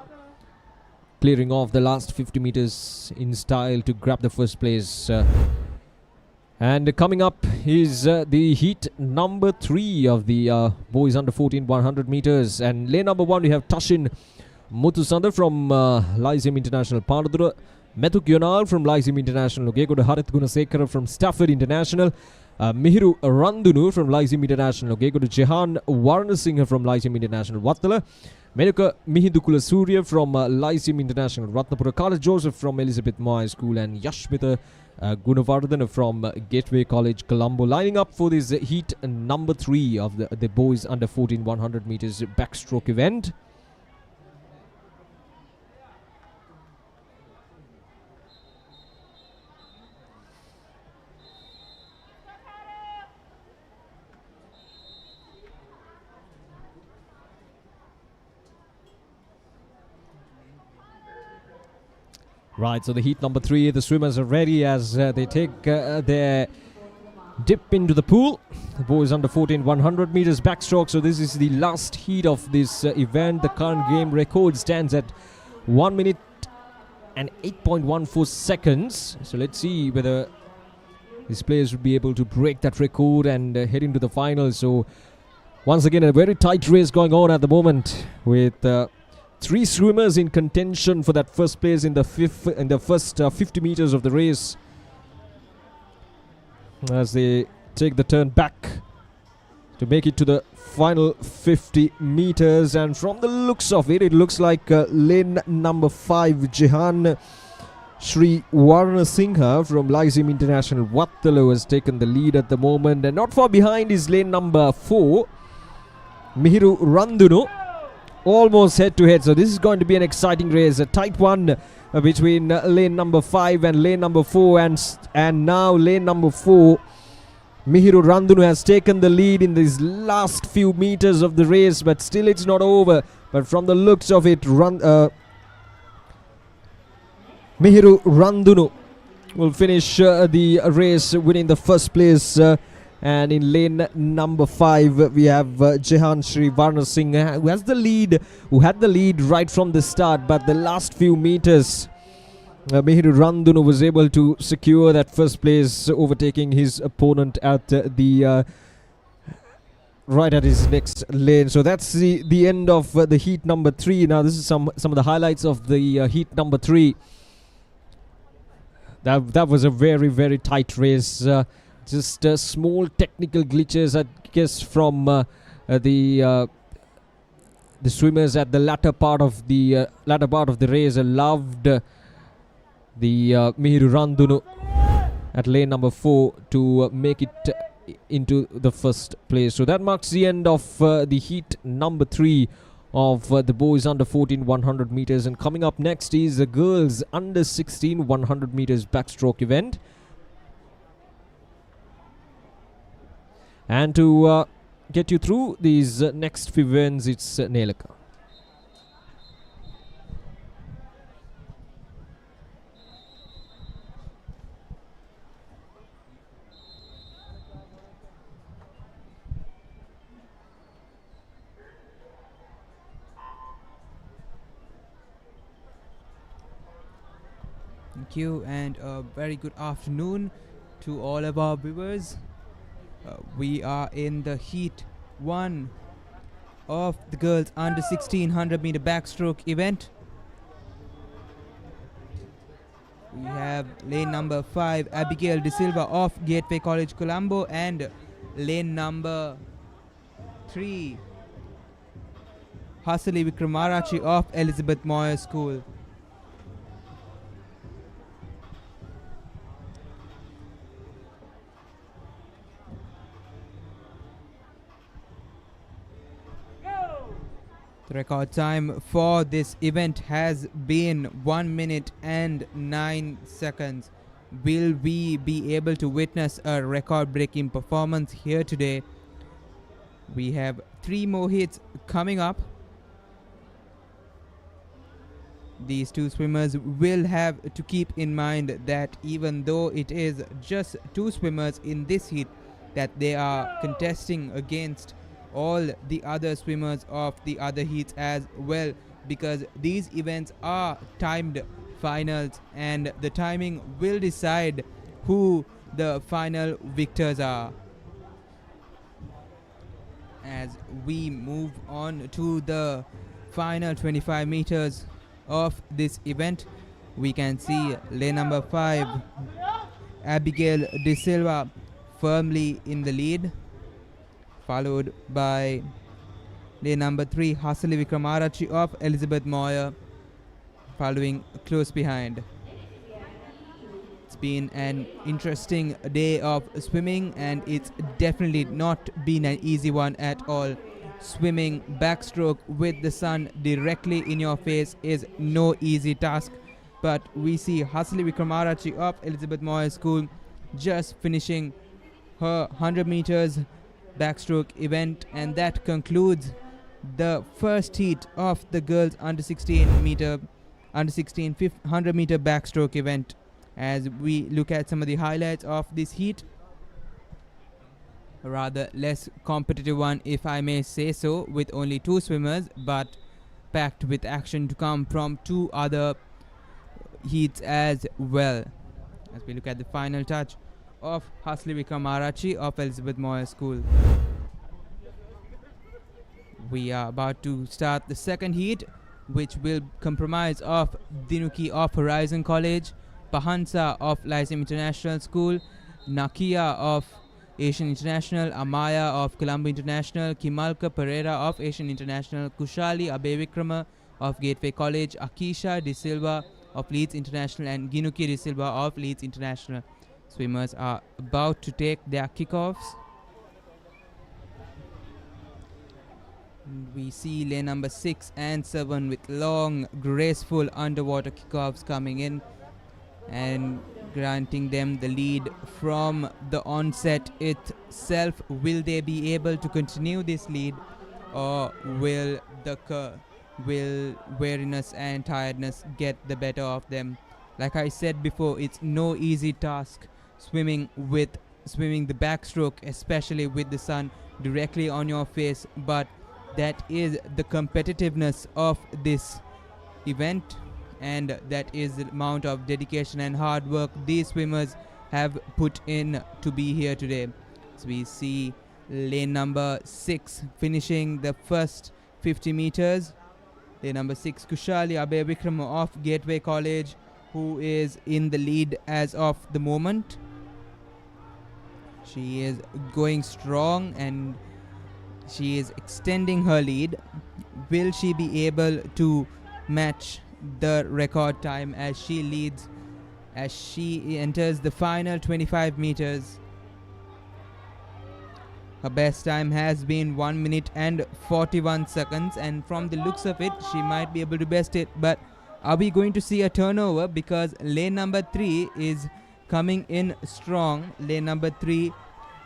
clearing off the last 50 meters in style to grab the first place. And coming up is the heat number 3 of the boys under 14 100 meters. And lane number 1, we have Tashin Muthusanda from Lyceum International Panadura, Methuk Yonal from Lyceum International Nugegoda, Harit Gunasekara from Stafford International, Mihiru Randunu from Lyceum International Nugegoda, Jehan Warnasinghe from Lyceum International Wattala, Menuka Mihindukula Surya from Lyceum International Ratnapura, Carlos Joseph from Elizabeth Moy School, and Yashmita Gunavardhana from Gateway College Colombo, lining up for this heat number 3 of the boys under 14 100 meters backstroke event. Right, so the heat number 3, the swimmers are ready as they take their dip into the pool. The boys under 14 100 meters backstroke. So this is the last heat of this event. The current game record stands at 1 minute and 8.14 seconds. So let's see whether these players will be able to break that record and head into the finals. So once again, a very tight race going on at the moment with 3 swimmers in contention for that first place in the first 50 meters of the race, as they take the turn back to make it to the final 50 meters. And from the looks of it, it looks like lane number 5, Jehan Sri Warnasinghe from Lyceum International Wattala has taken the lead at the moment, and not far behind is lane number 4, Mihiru Randunu, almost head to head. So this is going to be an exciting race, a tight one between lane number 5 and lane number 4, and now lane number 4, Mihiru Randunu has taken the lead in these last few meters of the race, but still it's not over. But from the looks of it, Mihiru Randunu will finish the race winning the first place. And in lane number 5, we have Jehan Sri Warnasinghe, who had the lead right from the start. But the last few meters, Mihiru Randunu was able to secure that first place, overtaking his opponent at right at his next lane. So that's the end of the heat number 3. Now this is some of the highlights of the heat number 3. That was a very, very tight race. Just small technical glitches, I guess, from the swimmers at the latter part of the race. Loved the Mihiru Randunu at lane number 4 to make it into the first place. So that marks the end of the heat number 3 of the boys under 14 100 meters. And coming up next is the girls under 16 100 meters backstroke event. And to get you through these next few events, it's Nelaka. Thank you, and a very good afternoon to all of our viewers. We are in the heat 1 of the girls under 1600 meter backstroke event. We have lane number 5, Abigail De Silva of Gateway College, Colombo, and lane number 3, Hasali Vikramarachi of Elizabeth Moyer School. The record time for this event has been 1 minute and 9 seconds. Will we be able to witness a record-breaking performance here today? We have 3 more hits coming up. These 2 swimmers will have to keep in mind that even though it is just 2 swimmers in this heat, that they are contesting against all the other swimmers of the other heats as well, because these events are timed finals and the timing will decide who the final victors are. As we move on to the final 25 meters of this event, we can see lane number 5, Abigail De Silva, firmly in the lead, followed by lane number 3, Hasali Vikramarachi of Elizabeth Moyer, following close behind. It's been an interesting day of swimming and it's definitely not been an easy one at all. Swimming backstroke with the sun directly in your face is no easy task, but we see Hasali Vikramarachi of Elizabeth Moyer School just finishing her 100 meters backstroke event, and that concludes the first heat of the girls under 16 100 meter backstroke event. As we look at some of the highlights of this heat, a rather less competitive one, if I may say so, with only 2 swimmers, but packed with action to come from 2 other heats as well. As we look at the final touch of Hasali Vikramarachi of Elizabeth Moyer School. We are about to start the second heat, which will comprise of Dinuki of Horizon College, Pahansa of Lyceum International School, Nakia of Asian International, Amaya of Colombo International, Kimalka Pereira of Asian International, Kushali Abevikrama of Gateway College, Akisha De Silva of Leeds International, and Ginuki De Silva of Leeds International. Swimmers are about to take their kickoffs. We see lane number 6 and 7 with long, graceful underwater kickoffs coming in and granting them the lead from the onset itself. Will they be able to continue this lead, or will weariness and tiredness get the better of them? Like I said before, it's no easy task swimming the backstroke, especially with the sun directly on your face, but that is the competitiveness of this event, and that is the amount of dedication and hard work these swimmers have put in to be here today. So we see lane number 6 finishing the first 50 meters. Lane number 6, Kushali Abevikrama of Gateway College, who is in the lead as of the moment. She is going strong and she is extending her lead. Will she be able to match the record time as she leads, as she enters the final 25 meters? Her best time has been 1 minute and 41 seconds, and from the looks of it, she might be able to best it. But are we going to see a turnover? Because lane number 3 is coming in strong. Lane number 3,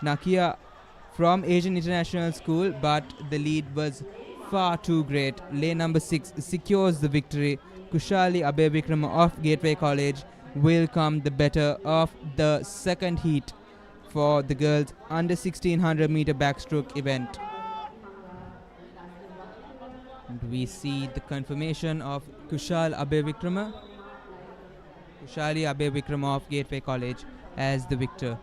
Nakia from Asian International School, but the lead was far too great. Lane number 6 secures the victory. Kushali Abevikrama of Gateway College will come the better of the second heat for the girls under 1600 meter backstroke event. And we see the confirmation of Kushali Abevikrama of Gateway College as the victor.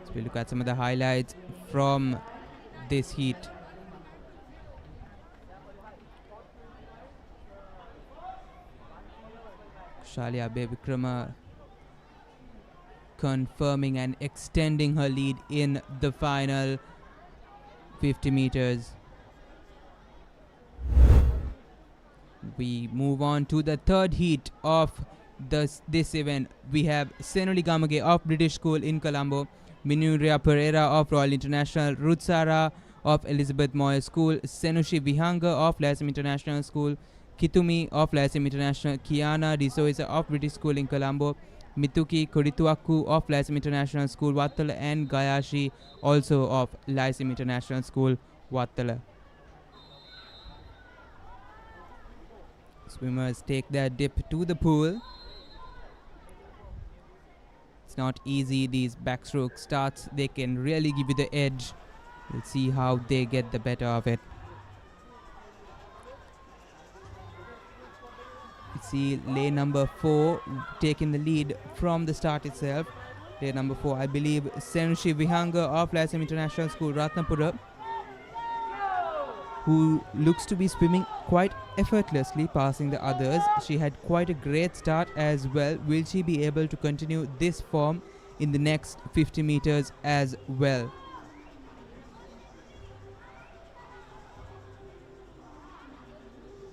So we look at some of the highlights from this heat. Shalia Bevikrama confirming and extending her lead in the final 50 meters. We move on to the third heat of this event. We have Senuli Gamage of British School in Colombo, Minuria Pereira of Royal International, Rutsara of Elizabeth Moyer School, Senushi Vihanga of Lyceum International School, Kitumi of Lyceum International, Kiana Disoisa of British School in Colombo, Mituki Kurituaku of Lyceum International School, Wattala, and Gayashi also of Lyceum International School, Wattala. Swimmers take their dip to the pool. It's not easy, these backstroke starts. They can really give you the edge. We'll see how they get the better of it. You see lane number 4 taking the lead from the start itself. Lane number 4, I believe, Senushi Vihanga of Lyceum International School, Ratnapura, who looks to be swimming quite effortlessly, passing the others. She had quite a great start as well. Will she be able to continue this form in the next 50 meters as well?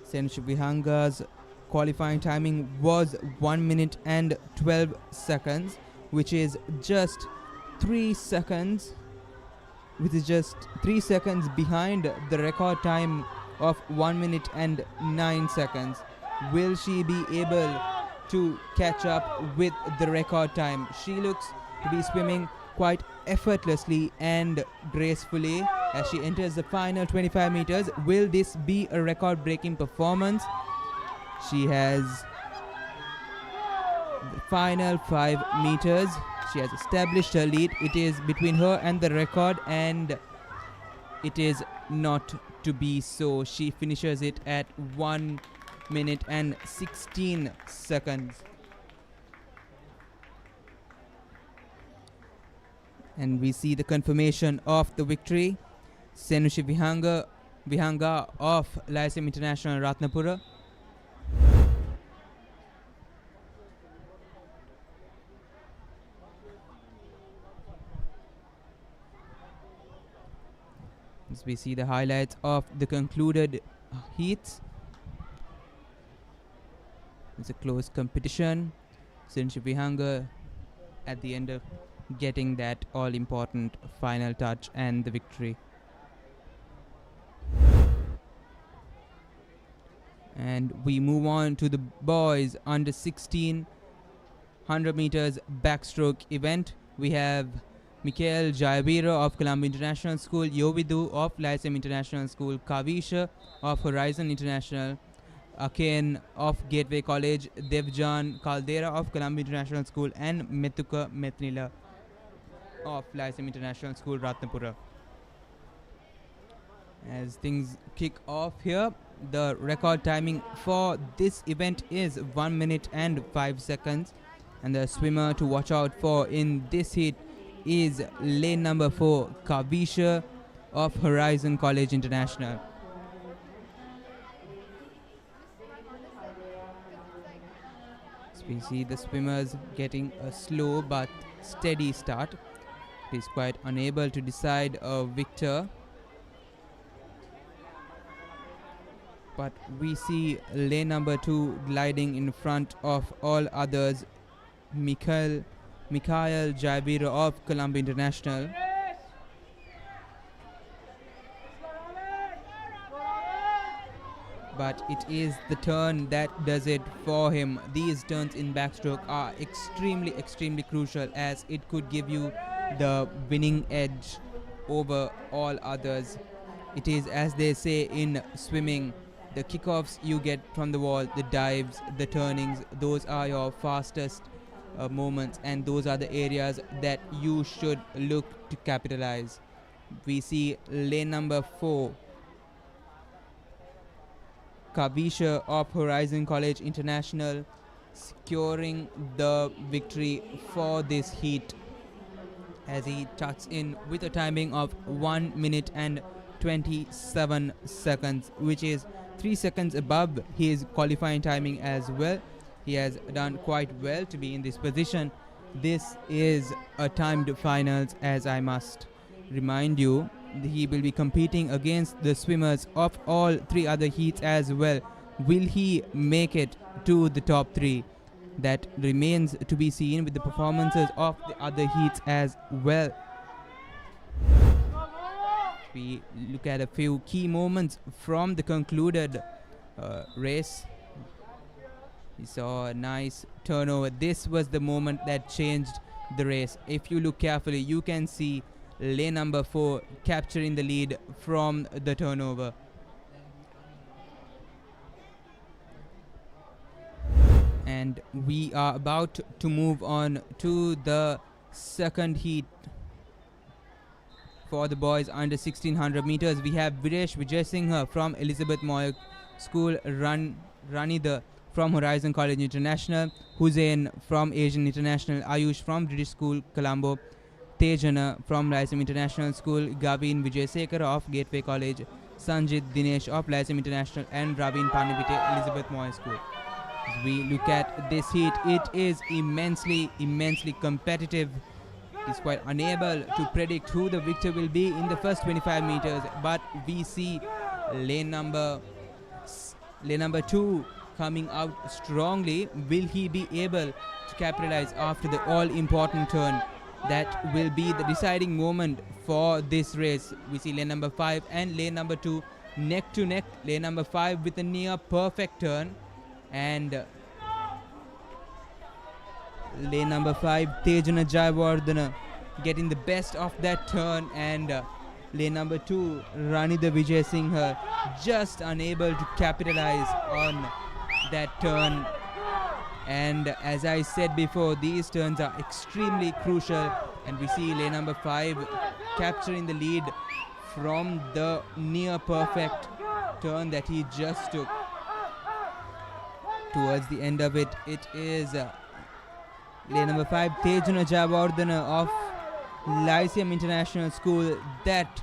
Senushi Vihanga's qualifying timing was 1 minute and 12 seconds, which is just 3 seconds behind the record time of 1 minute and 9 seconds. Will she be able to catch up with the record time? She looks to be swimming quite effortlessly and gracefully as she enters the final 25 meters. Will this be a record-breaking performance? She has the final 5 meters. She has established her lead. It is between her and the record, and it is not to be so. She finishes it at 1 minute and 16 seconds. And we see the confirmation of the victory. Senushi Vihanga of Lyceum International, Ratnapura. As we see the highlights of the concluded heats. It's a close competition. Senushi Vihanga at the end of getting that all-important final touch and the victory. And we move on to the boys under 16 100 meters backstroke event. We have Mikhail Jayavira of Colombo International School, Yovidu of Lyceum International School, Kavisha of Horizon International, Aken of Gateway College, Devjan Caldera of Colombo International School, and Metuka Metnila of Lyceum International School, Ratnapura. As things kick off here, the record timing for this event is 1 minute and 5 seconds, and the swimmer to watch out for in this heat is lane number 4, Kavisha of Horizon College International. So we see the swimmers getting a slow but steady start. He is quite unable to decide a victor. But we see lane number 2 gliding in front of all others, Mikhail Jayavira of Colombo International. But it is the turn that does it for him. These turns in backstroke are extremely crucial, as it could give you the winning edge over all others. It is, as they say in swimming, the kickoffs you get from the wall, the dives, the turnings, those are your fastest moments, and those are the areas that you should look to capitalize. We see lane number 4, Kavisha of Horizon College International, securing the victory for this heat as he tucks in with a timing of 1 minute and 27 seconds, which is 3 seconds above his qualifying timing as well. He has done quite well to be in this position. This is a timed finals, as I must remind you. He will be competing against the swimmers of all three other heats as well. Will he make it to the top three? That remains to be seen with the performances of the other heats as well. We look at a few key moments from the concluded race. We saw a nice turnover. This was the moment that changed the race. If you look carefully, you can see lane number 4 capturing the lead from the turnover. And we are about to move on to the second heat. For the boys under 1600 meters, we have Videsh Vijay Singh from Elizabeth Moy School, Ranida from Horizon College International, Hussain from Asian International, Ayush from British School, Colombo, Tejana from Lyceum International School, Gavin Vijay Sekar of Gateway College, Sanjit Dinesh of Lyceum International, and Ravin Panivite, Elizabeth Moy School. As we look at this heat, it is immensely competitive. It's quite unable to predict who the victor will be in the first 25 meters, but we see lane number 2 coming out strongly. Will he be able to capitalize after the all-important turn? That will be the deciding moment for this race. We see lane number 5 and lane number 2 neck to neck. Lane number 5 with a near perfect turn, and lane number 5 Tejana Jayawardena getting the best of that turn, and lane number 2 Ranida Vijay Singh just unable to capitalize on that turn. And as I said before, these turns are extremely crucial, and we see lane number 5 capturing the lead from the near perfect turn that he just took. Towards the end of it, it is lane number 5 Tejana Jayawardena of Lyceum International School that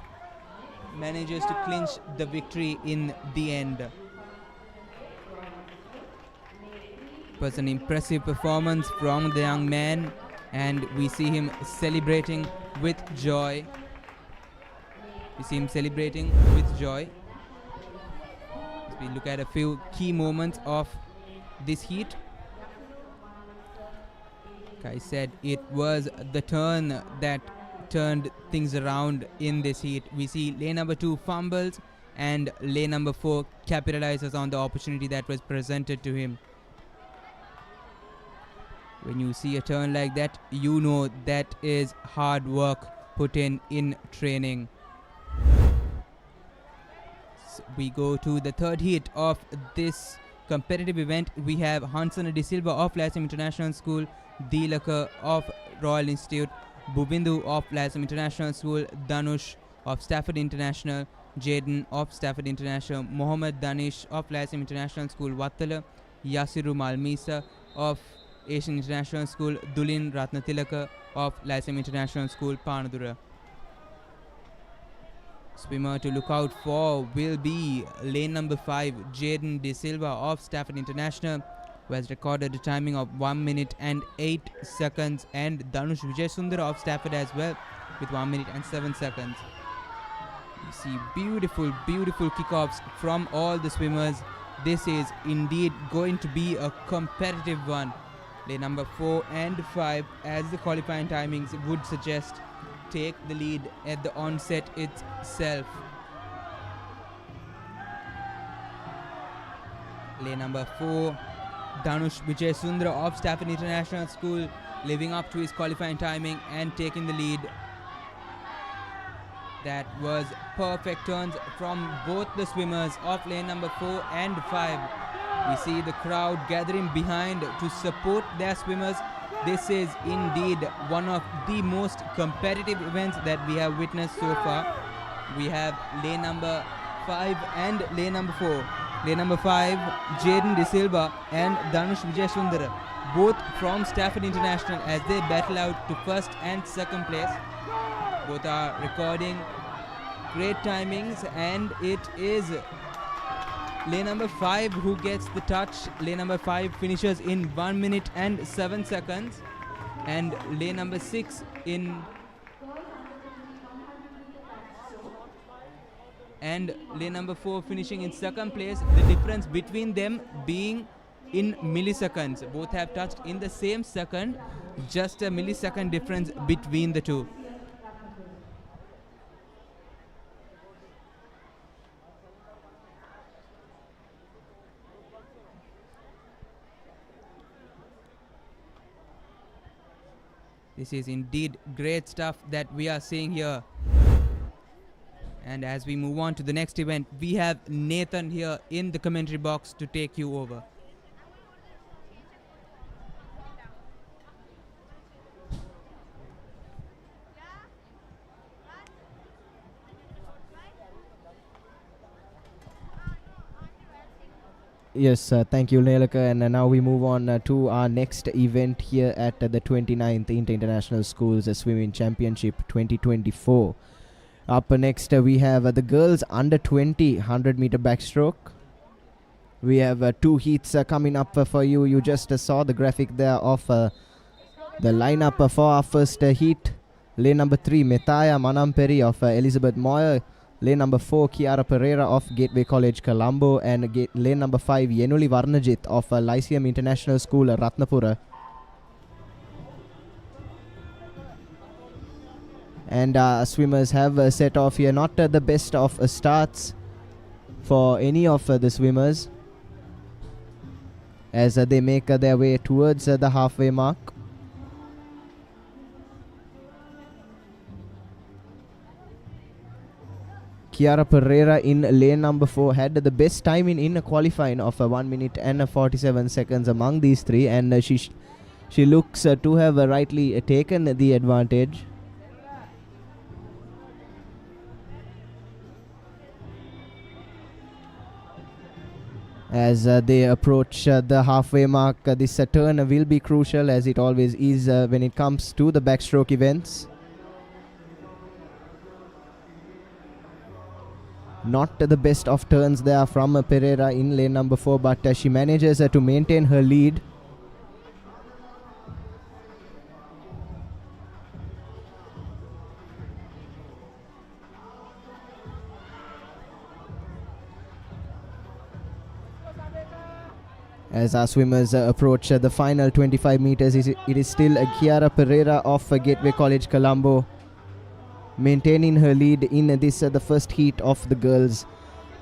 manages to clinch the victory in the end. It was an impressive performance from the young man, and we see him celebrating with joy. As we look at a few key moments of this heat. Like I said, it was the turn that turned things around in this heat. We see lane number 2 fumbles, and lane number 4 capitalizes on the opportunity that was presented to him. When you see a turn like that, you know that is hard work put in training. So we go to the third heat of this competitive event. We have Hansana De Silva of Lyceum International School, Dilaka of Royal Institute, Bubindu of Lyceum International School, Danush of Stafford International, Jaden of Stafford International, Mohammed Danish of Lyceum International School, Wattala, Yasiru Malmisa of Asian International School, Dulin Ratnatilaka of Lyceum International School, Panadura. Swimmer to look out for will be lane number 5 Jaden De Silva of Stafford International, who has recorded a timing of 1 minute and 8 seconds, and Danush Vijay Sundara of Stafford as well with 1 minute and 7 seconds. You see beautiful kickoffs from all the swimmers. This is indeed going to be a competitive one. Lane number 4 and 5, as the qualifying timings would suggest, take the lead at the onset itself. Lane number 4, Danush Vijay Sundara of Stafford International School, living up to his qualifying timing and taking the lead. That was perfect turns from both the swimmers of lane number 4 and 5. We see the crowd gathering behind to support their swimmers. This is indeed one of the most competitive events that we have witnessed so far. We have lane number 5 and lane number 4. Lane number 5, Jaden De Silva and Danush Vijay Sundara, both from Stafford International, as they battle out to first and second place. Both are recording great timings, and it is lane number 5 who gets the touch. Lane number 5 finishes in 1 minute and 7 seconds. And lane number 6 in... And lane number 4 finishing in second place. The difference between them being in milliseconds. Both have touched in the same second. Just a millisecond difference between the two. This is indeed great stuff that we are seeing here. And as we move on to the next event, we have Nathan here in the commentary box to take you over. Yes, thank you, Nelaka. And now we move on to our next event here at the 29th Inter-International Schools Swimming Championship 2024. Up next, we have the girls under 20 100-meter backstroke. We have 2 heats coming up for you. You just saw the graphic there of the lineup for our first heat. Lane number 3, Metaya Manamperi of Elizabeth Moyer. Lane number 4, Kiara Pereira of Gateway College, Colombo. And lane number 5, Yenuli Varnajit of Lyceum International School, Ratnapura. And swimmers have set off here. Not the best of starts for any of the swimmers as they make their way towards the halfway mark. Kiara Pereira in lane number 4 had the best time in qualifying of 1 minute and 47 seconds among these 3, and she looks to have rightly taken the advantage. As they approach the halfway mark, this turn will be crucial, as it always is when it comes to the backstroke events. Not the best of turns there from Pereira in lane number 4, but she manages to maintain her lead. As our swimmers approach the final 25 meters, it is still Kiara Pereira of Gateway College, Colombo, maintaining her lead in this the first heat of the girls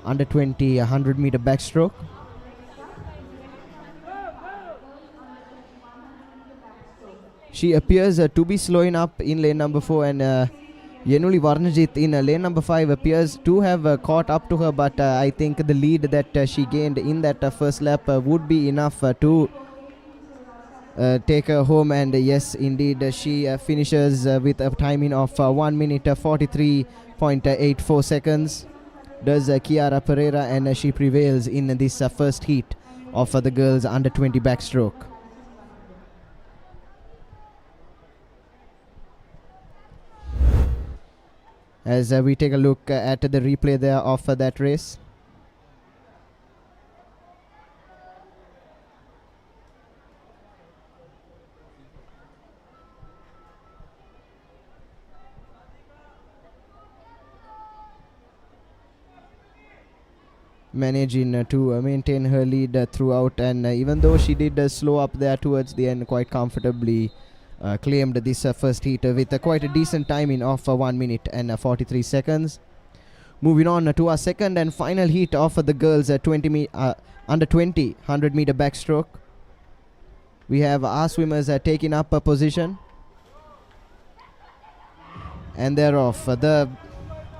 under 20 100-meter backstroke. She appears to be slowing up in lane number 4, and Yenuli Varnajit in lane number 5 appears to have caught up to her, but I think the lead that she gained in that first lap would be enough to take her home. And yes, indeed, she finishes with a timing of 1 minute 43.84 seconds. Does Kiara Pereira, and she prevails in this first heat of the girls under 20 backstroke. As we take a look at the replay there of that race. Managing to maintain her lead throughout, and even though she did slow up there towards the end, quite comfortably claimed this first heat with quite a decent timing of 1 minute and 43 seconds. Moving on to our second and final heat of the girls under 20 100-meter backstroke. We have our swimmers taking up a position, and thereof the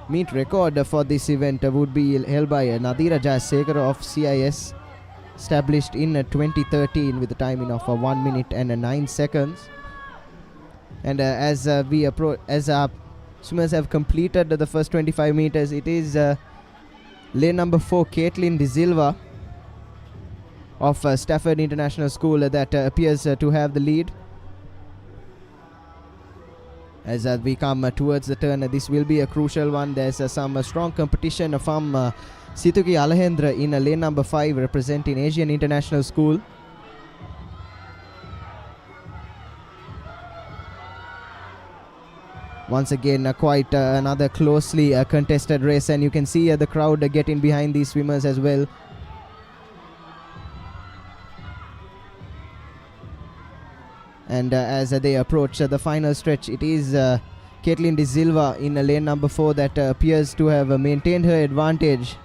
meet record for this event would be held by Nadira Jayasekara of CIS, established in 2013 with a timing of 1 minute and 9 seconds. And as we approach, as our swimmers have completed the first 25 meters, it is lane number 4, Caitlin De Silva of Stafford International School that appears to have the lead. As we come towards the turn, this will be a crucial one. There's some strong competition from Situki Alahendra in lane number 5 representing Asian International School. Once again, quite another closely contested race, and you can see the crowd getting behind these swimmers as well. And as they approach the final stretch, it is Caitlin De Silva in lane number 4 that appears to have maintained her advantage.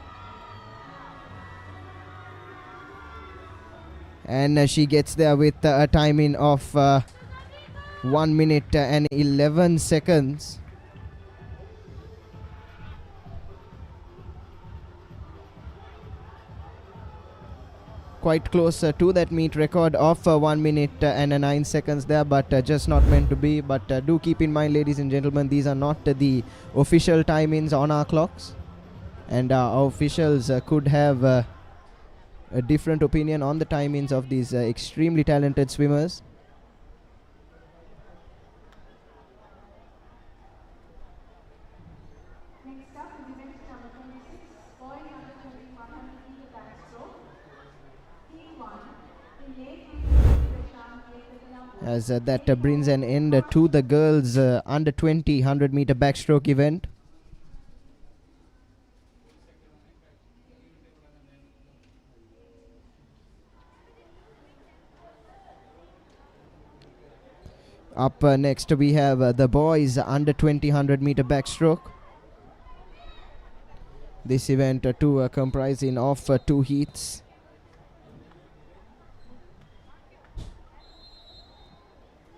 And she gets there with a timing of 1 minute and 11 seconds. Quite close to that meet record of 1 minute and 9 seconds there, but just not meant to be. But do keep in mind, ladies and gentlemen, these are not the official timings on our clocks, and our officials could have a different opinion on the timings of these extremely talented swimmers. As that brings an end to the girls under 20 100-meter backstroke event. Up next we have the boys under 20 100-meter backstroke. This event comprising of 2 heats.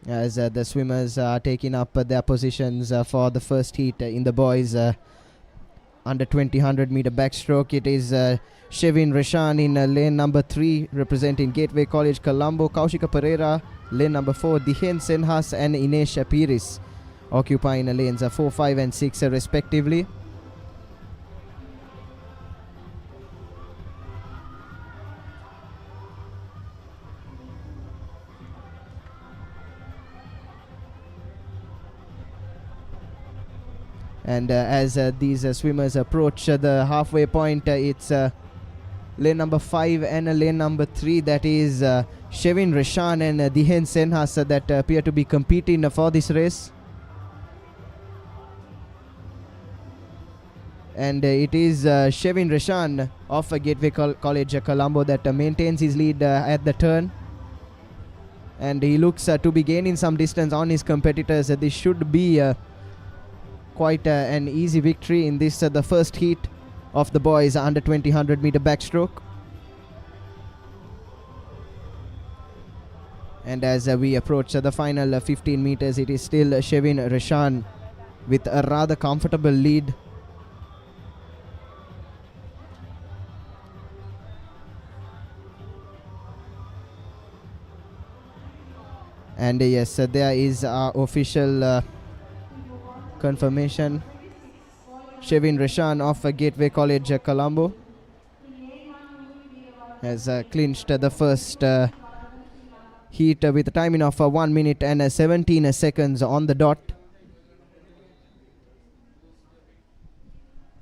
As the swimmers are taking up their positions for the first heat in the boys under 20 100-meter backstroke. It is Shevin Reshan in lane number 3 representing Gateway College Colombo, Kaushika Pereira lane number 4, Dihen Senhas and Ines Piris occupying lanes 4, 5 and 6 respectively. And as these swimmers approach the halfway point, it's lane number 5 and lane number 3, that is Shevin Reshan and Dihen Senhas that appear to be competing for this race. And it is Shevin Reshan of Gateway College Colombo that maintains his lead at the turn. And he looks to be gaining some distance on his competitors. This should be quite an easy victory in this the first heat of the boys under 20 100-meter backstroke. And as we approach the final 15 meters, it is still Shevin Reshan with a rather comfortable lead. And yes, there is our official confirmation. Shevin Reshan of Gateway College Colombo has clinched the first heat with a timing of 1 minute and 17 seconds on the dot,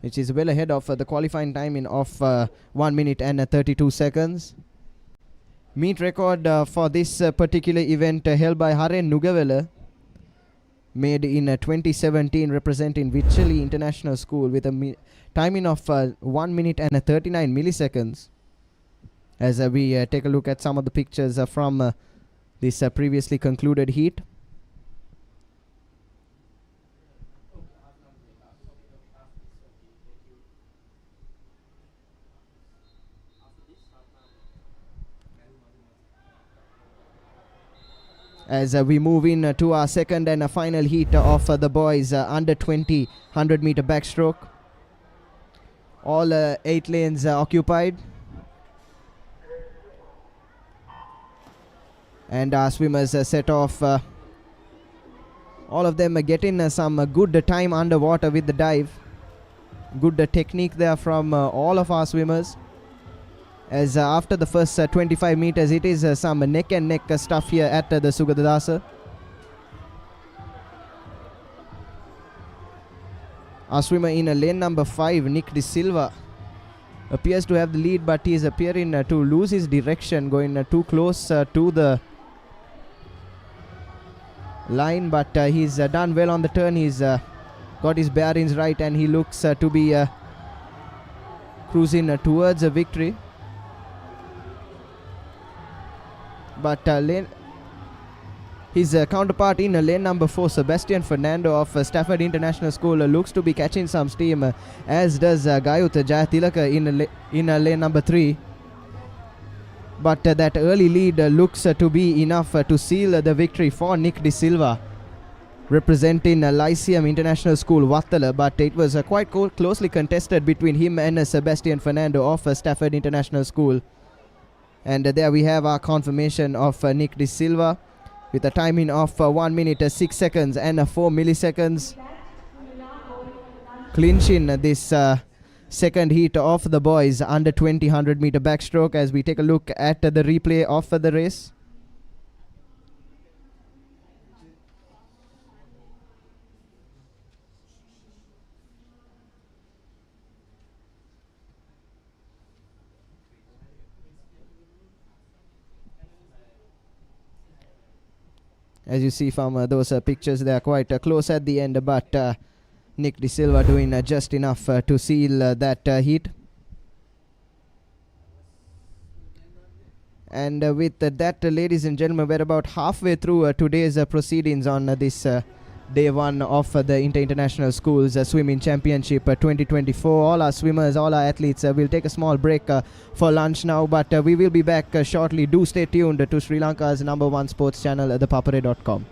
which is well ahead of the qualifying timing of 1 minute and 32 seconds. Meet record for this particular event held by Haren Nugavela, made in 2017, representing Vichali International School with a timing of 1 minute and 39 milliseconds. As we take a look at some of the pictures from this previously concluded heat. As we move in to our second and final heat of the boys under 20 100-meter backstroke. All 8 lanes occupied. And our swimmers set off. All of them getting some good time underwater with the dive. Good technique there from all of our swimmers. As after the first 25 meters, it is some neck and neck stuff here at the Sugathadasa. Our swimmer in lane number 5, Nick De Silva, appears to have the lead, but he is appearing to lose his direction, going too close to the line, but he's done well on the turn. He's got his bearings right, and he looks to be cruising towards a victory. But his counterpart in lane number 4, Sebastian Fernando of Stafford International School, looks to be catching some steam, as does Gayut Jayatilaka in lane number 3. But that early lead looks to be enough to seal the victory for Nick De Silva, representing Lyceum International School, Wattala. But it was quite closely contested between him and Sebastian Fernando of Stafford International School. And there we have our confirmation of Nick De Silva with a timing of 1 minute 6 seconds and 4 milliseconds, clinching this second heat of the boys under 20 100-meter backstroke, as we take a look at the replay of the race. As you see from those pictures, they are quite close at the end, but Nick De Silva doing just enough to seal that heat. And with that, ladies and gentlemen, we're about halfway through today's proceedings on this day 1 of the Inter-International Schools Swimming Championship 2024. All our swimmers, all our athletes will take a small break for lunch now, but we will be back shortly. Do stay tuned to Sri Lanka's #1 sports channel, ThePapare.com.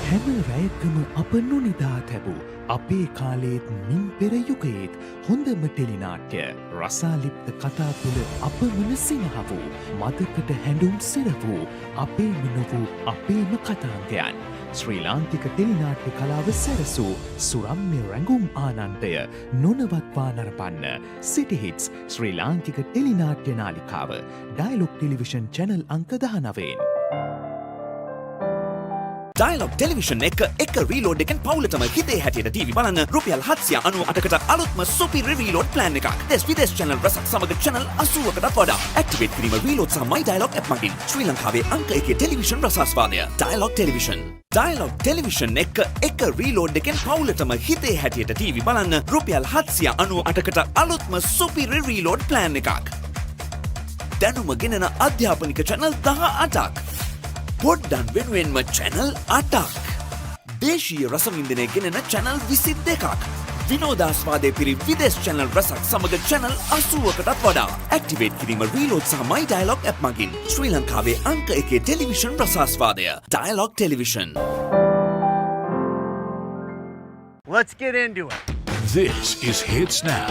හැම රැයකම අප නොනිදා තැබූ අපේ කාලේත් මින් පෙර යුගයේත් හොඳම ටෙලිනාට්‍ය රසාලිප්ත කතා තුළ අපමණ සිනහ වූ මතකට හැඬුම් සිර වූ අපේම නොවූ අපේම කතාන්තයන් ශ්‍රී ලාංකික ටෙලිනාට්‍ය කලාව සැරසූ සුරම්‍ය රැඟුම් ආනන්දය නොනවත්වා නරපන්න සිටි හිට්ස් ශ්‍රී ලාංකික ටෙලිනාට්‍ය නාලිකාව ඩයලොග් ටෙලිවිෂන් චැනල් අංක 19. Dialog Television එක reload එකෙන් පවුලටම හිතේ හැටියට TV බලන්න රුපියල් 798කට අලුත්ම සුපිරි reload plan එකක්. දෙස් විදේශ channel රසක් සමග channel 80කටත් වඩා. activate කිරීම reload සහ my Dialog app මගින් ශ්‍රී ලංකාවේ අංක 1 ටෙලිවිෂන් රසාස්වාදය. Dialog Television. Dialog Television එක reload එකෙන් පවුලටම හිතේ හැටියට TV බලන්න රුපියල් 798කට අලුත්ම සුපිරි reload plan එකක්. දැනුම ගෙනන අධ්‍යාපනික channel 18ක්. පොඩ්ඩන් වෙනුවෙන්ම channel 8ක්. දේශීය රසවින්දනය ගෙනෙන channel 22ක්. විනෝදාස්වාදය පිරි විදේශ channel රසක් සමග channel 80කටත් වඩා. activate කිරීම reload සහ my Dialog app මගින් ශ්‍රී ලංකාවේ අංක 1 ටෙලිවිෂන් රසාස්වාදය. Dialog Television. Let's get into it. This is Hits Now,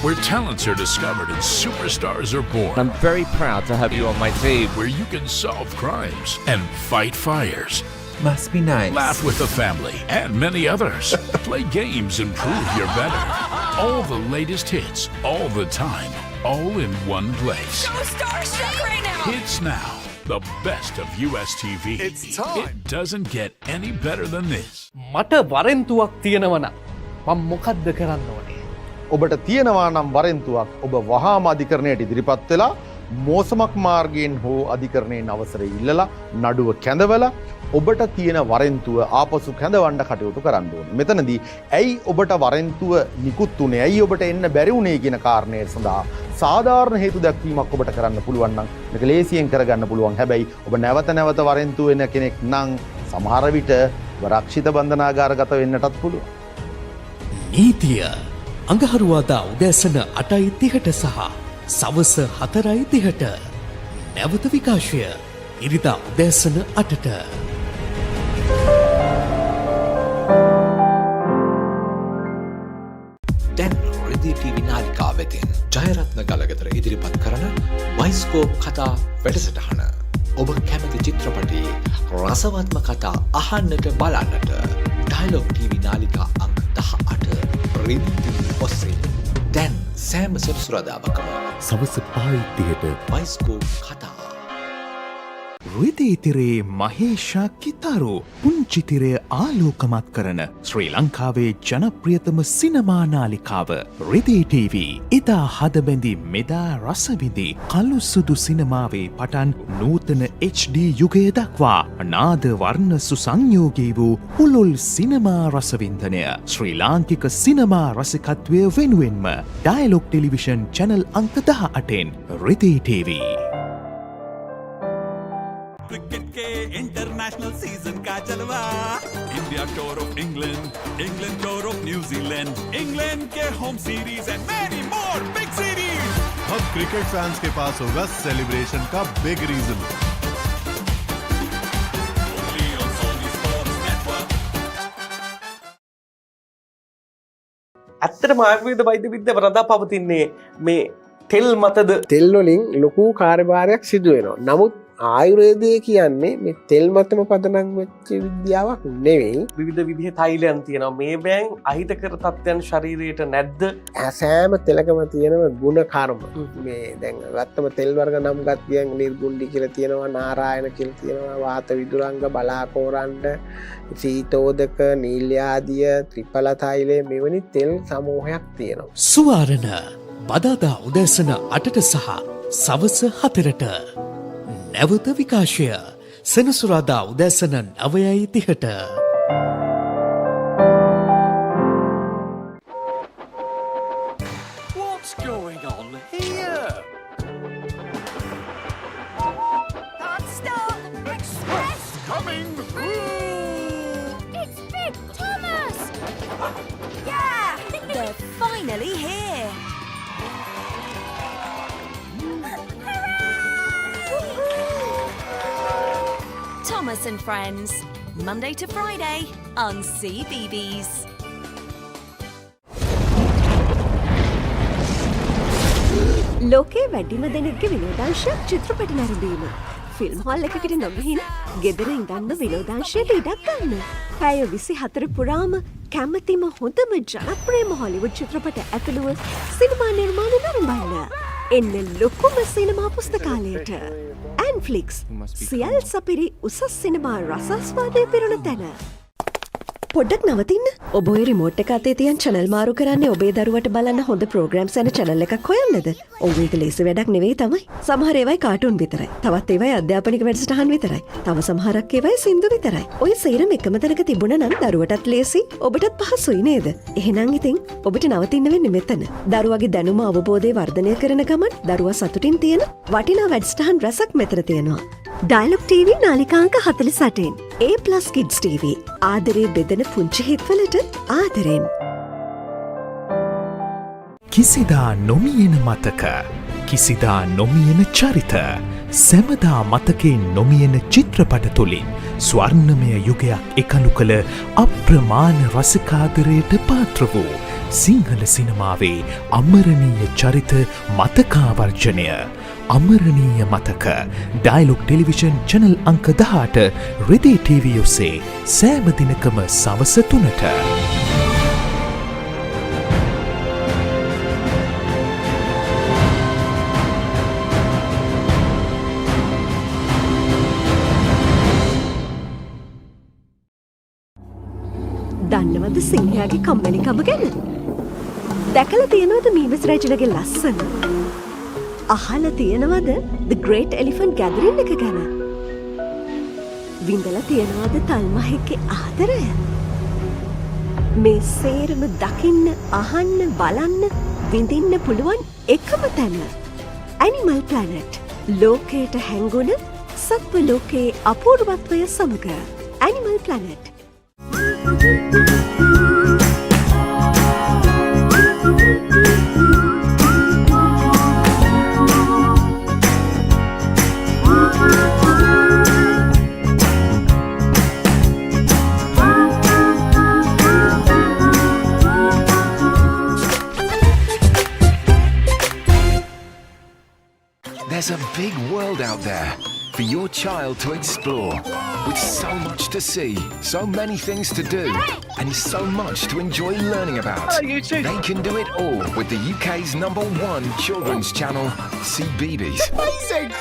where talents are discovered and superstars are born. I'm very proud to have you on my team. Where you can solve crimes and fight fires. Must be nice. Laugh with the family and many others. Play games and prove you're better. All the latest hits, all the time, all in one place. So starstruck right now. Hits Now, the best of US TV. It's time. It doesn't get any better than this. මට වරෙන්තුවක් තියෙනවනම් මම මොකද්ද කරන්න ඕනේ? ඔබට තියෙනවා නම් වරෙන්තුවක් ඔබ වහාම අධිකරණයට ඉදිරිපත් වෙලා මෝසමක් මාර්ගයෙන් හෝ අධිකරණයෙන් අවසරය ඉල්ලලා නඩුව කැඳවලා ඔබට තියෙන වරෙන්තුව ආපසු කැඳවන්න කටයුතු කරන්න ඕනේ. මෙතනදී ඇයි ඔබට වරෙන්තුව නිකුත් වුනේ? ඇයි ඔබට එන්න බැරි වුනේ කියන කාරණය සඳහා සාධාරණ හේතු දැක්වීමක් ඔබට කරන්න පුළුවන් නම් මේක ලේසියෙන් කරගන්න පුළුවන්. හැබැයි ඔබ නැවත නැවත වරෙන්තුව වෙන කෙනෙක් නම් සමහර විට රක්ෂිත බන්ධනාගාරගත වෙන්නටත් පුළුවන්. නීතිය අඟහරුවාදා උදෑසන 8:30ට සහ සවස 4:30ට. නැවත විකාශය ඉරිදා උදෑසන 8ට. දැන් රෙදි TV නාලිකාව වෙතින් ජයරත්න ගලගෙදර ඉදිරිපත් කරන බයිස්කෝප් කතා වැඩසටහන. ඔබ කැමති චිත්‍රපටයේ රසවත්ම කතා අහන්නට බලන්නට Dialog TV නාලිකා අංක 18 රෙදි TV ඔස්සේ දැන් සෑම සෙනසුරාදාවකම සවස 5:30ට බයිස්කෝප් කතා. රිදීතිරේ මහේෂා කිතාරු පුංචිතිරය ආලෝකමත් කරන ශ්‍රී ලංකාවේ ජනප්‍රියතම සිනමා නාලිකාව රිදී TV. ඉතා හදබැඳි මෙදා රසවිඳි කළු සුදු සිනමාවේ පටන් නූතන HD යුගය දක්වා නාද වර්ණ සුසංයෝගී වූ පුළුල් සිනමා රසවින්දනය ශ්‍රී ලාංකික සිනමා රසිකත්වය වෙනුවෙන්ම ඩයලොග් ටෙලිවිෂන් චැනල් අංක 18න් රිදී TV. क्रिकेट के इंटरनेशनल सीजन का जलवा India tour of England England tour of New Zealand England के home series and many more big series अब क्रिकेट फैंस के पास होगा सेलिब्रेशन का बिग रीजन. ඇත්තටම ආයුර්වේද වෛද්‍ය විද්‍යාව රඳා පවතින්නේ මේ තෙල් මතද? තෙල් වලින් ලොකු කාර්යභාරයක් සිදු වෙනවා. නමුත් ආයුර්වේදය කියන්නේ මේ තෙල් මතම පදනම් වෙච්ච විද්‍යාවක් නෙවෙයි. විවිධ විදිහේ තෛලයන් තියෙනවා. මේ බෑන් අහිතකර තත්ත්වයන් ශරීරයට නැද්ද? සෑම තෙලකම තියෙනවා ගුණ කර්ම. මේ දැන් ගත්තම තෙල් වර්ග නම් ගත් ගියන් නිර්ගුණ්ඩි කියලා තියෙනවා, නාරායන කියලා තියෙනවා, වාත විදුරංග, බලාකෝරණ්ඩ, සීතෝදක, නීල්‍යාදිය, ත්‍රිඵල තෛලය මෙවැනි තෙල් සමූහයක් තියෙනවා. සුවාරණ බදාදා උදෑසන 8ට සහ සවස 4ට. නැවත විකාශය සෙනසුරාදා උදෑසන 9:30ට. What's going on here? Can't stop! Express! Coming through! It's Big Thomas! Yeah! They're finally here. Thomas and Friends, Monday to Friday on CBeebies. ලෝකයේ වැඩිම දෙනෙක්ගේ විනෝදාංශයක් චිත්‍රපට නැරඹීම. ෆිල්ම් හෝල් එකකට නොගිහින් ගෙදර ඉඳන්ම විනෝදාංශයට ඉඩක් ගන්න. පැය 24 පුරාම කැමතිම හොඳම ජනප්‍රියම හොලිවුඩ් චිත්‍රපට ඇතුළුව සිනමා නිර්මාණ නරඹන්න. එන්න ලොකුම සිනමා පුස්තකාලයට. ඇන්ෆ්ලික්ස් සියල් සපිරි උසස් සිනමා රසස්වාදය පිරුණ තැන. පොඩ්ඩක් නවතින්න. ඔබ ඔය රිමෝට් එක අතේ තියන් channel මාරු කරන්නේ ඔබේ දරුවට බලන්න හොඳ programs යන channel එකක් හොයන්නද? ඔව් ඒක ලේසි වැඩක් නෙවෙයි තමයි. සමහර ඒවායි කාටුන් විතරයි. තවත් ඒවායි අධ්‍යාපනික වැඩසටහන් විතරයි. තව සමහරක් ඒවායි සින්දු විතරයි. ඔය සේරම එකම තැනක තිබුණා නම් දරුවටත් ලේසි, ඔබටත් පහසුයි නේද? එහෙනම් ඉතින් ඔබට නවතින්න වෙන්නේ මෙතන. දරුවගේ දැනුම අවබෝධය වර්ධනය කරන ගමන් දරුවා සතුටින් තියෙන වටිනා වැඩසටහන් රසක් මෙතන තියෙනවා. Dialog TV නාලිකාංක 48න් A+ Kids TV ආදරේ බෙදෙන පුංචි හිත්වලට ආදරෙන්. කිසිදා නොමියෙන මතක, කිසිදා නොමියෙන චරිත, සැමදා මතකේ නොමියෙන චිත්‍රපට තුළින් ස්වර්ණමය යුගයක් එකලු කළ අප්‍රමාණ රසිකාදරයට පාත්‍ර වූ සිංහල සිනමාවේ අමරණීය චරිත මතකාවර්ජනය. අමරණීය මතක ඩයලොග් ටෙලිවිෂන් චැනල් අංක 18 රිදී TV ඔස්සේ සෑම දිනකම සවස 3ට. දන්නවද සිංහයාගේ කම්මැලිකම ගැන? දැකලා තියෙනවද මීමස් රජුලගේ ලස්සන? අහලා තියෙනවද The Great Elephant Gathering එක ගැන? විඳලා තියෙනවද තල්මහෙක්ගේ ආදරය? මේ සේරම දකින්න, අහන්න, බලන්න, විඳින්න පුළුවන් එකම තැන. Animal Planet. ලෝකයට හැංගුණ සත්ව ලෝකයේ අපූර්වත්වය සමග. Animal Planet. There's a big world out there for your child to explore with so much to see, so many things to do, and so much to enjoy learning about. They can do it all with the UK's #1 children's channel, CBeebies. Amazing!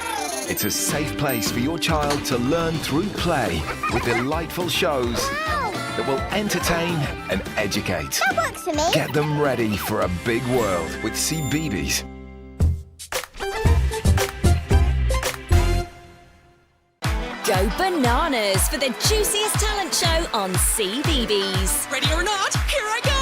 It's a safe place for your child to learn through play with delightful shows that will entertain and educate. That works for me. Get them ready for a big world with CBeebies. Go bananas for the juiciest talent show on CBeebies. Ready or not, here I go!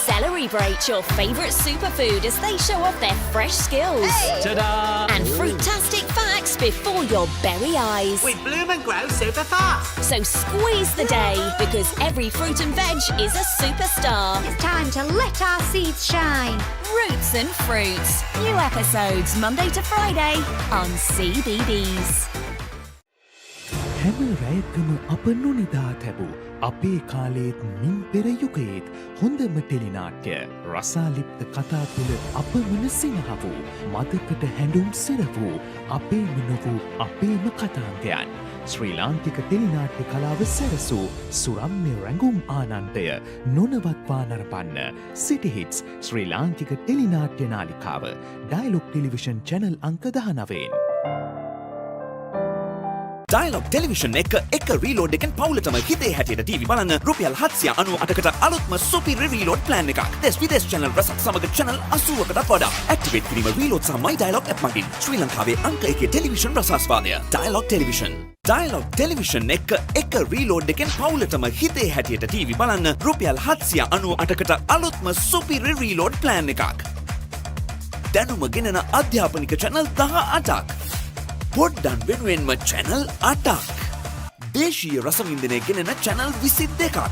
Celebrate your favourite superfood as they show off their fresh skills. Ta-da! And fruitastic facts before your berry eyes. We bloom and grow super fast. So squeeze the day, because every fruit and veg is a superstar. It's time to let our seeds shine. Roots and Fruits. New episodes Monday to Friday on CBeebies. හැම රැයකම අප නොනිදා තැබූ අපේ කාලේත් මින් පෙර යුගයේත් හොඳම ටෙලිනාට්‍ය රසාලිප්ත කතා තුළ අපමණ සිනහවූ මදකට හැඬුම් සෙරවූ අපේම නොවූ අපේම කතාන්තයන් ශ්‍රී ලාංකික ටෙලිනාට්‍ය කලාව සැරසූ සුරම්‍ය රැඟුම් ආනන්දය නොනවත්වා නරපන්න සිටිහිටස් ශ්‍රී ලාංකික ටෙලිනාට්‍ය නාලිකාව ඩයලොග් ටෙලිවිෂන් චැනල් අංක 19. Dialog Television එක reload එකෙන් පවුලටම හිතේ හැටියට TV බලන්න රුපියල් 798කට අලුත්ම super reload plan එකක්. දෙස් විදේශ channel රසක් සමග channel 80කට වඩා. activate කිරීම reload සහ my Dialog app මගින් ශ්‍රී ලංකාවේ අංක 1 television රසාස්වාදය. Dialog Television. Dialog Television එක reload එකෙන් පවුලටම හිතේ හැටියට TV බලන්න රුපියල් 798කට අලුත්ම super reload plan එකක්. දැනුම ගෙනන අධ්‍යාපනික channel 18ක්. පොඩ්ඩන් වෙනුවෙන්ම channel 8ක්. දේශීය රසවින්දනය ගෙනෙන channel 22ක්.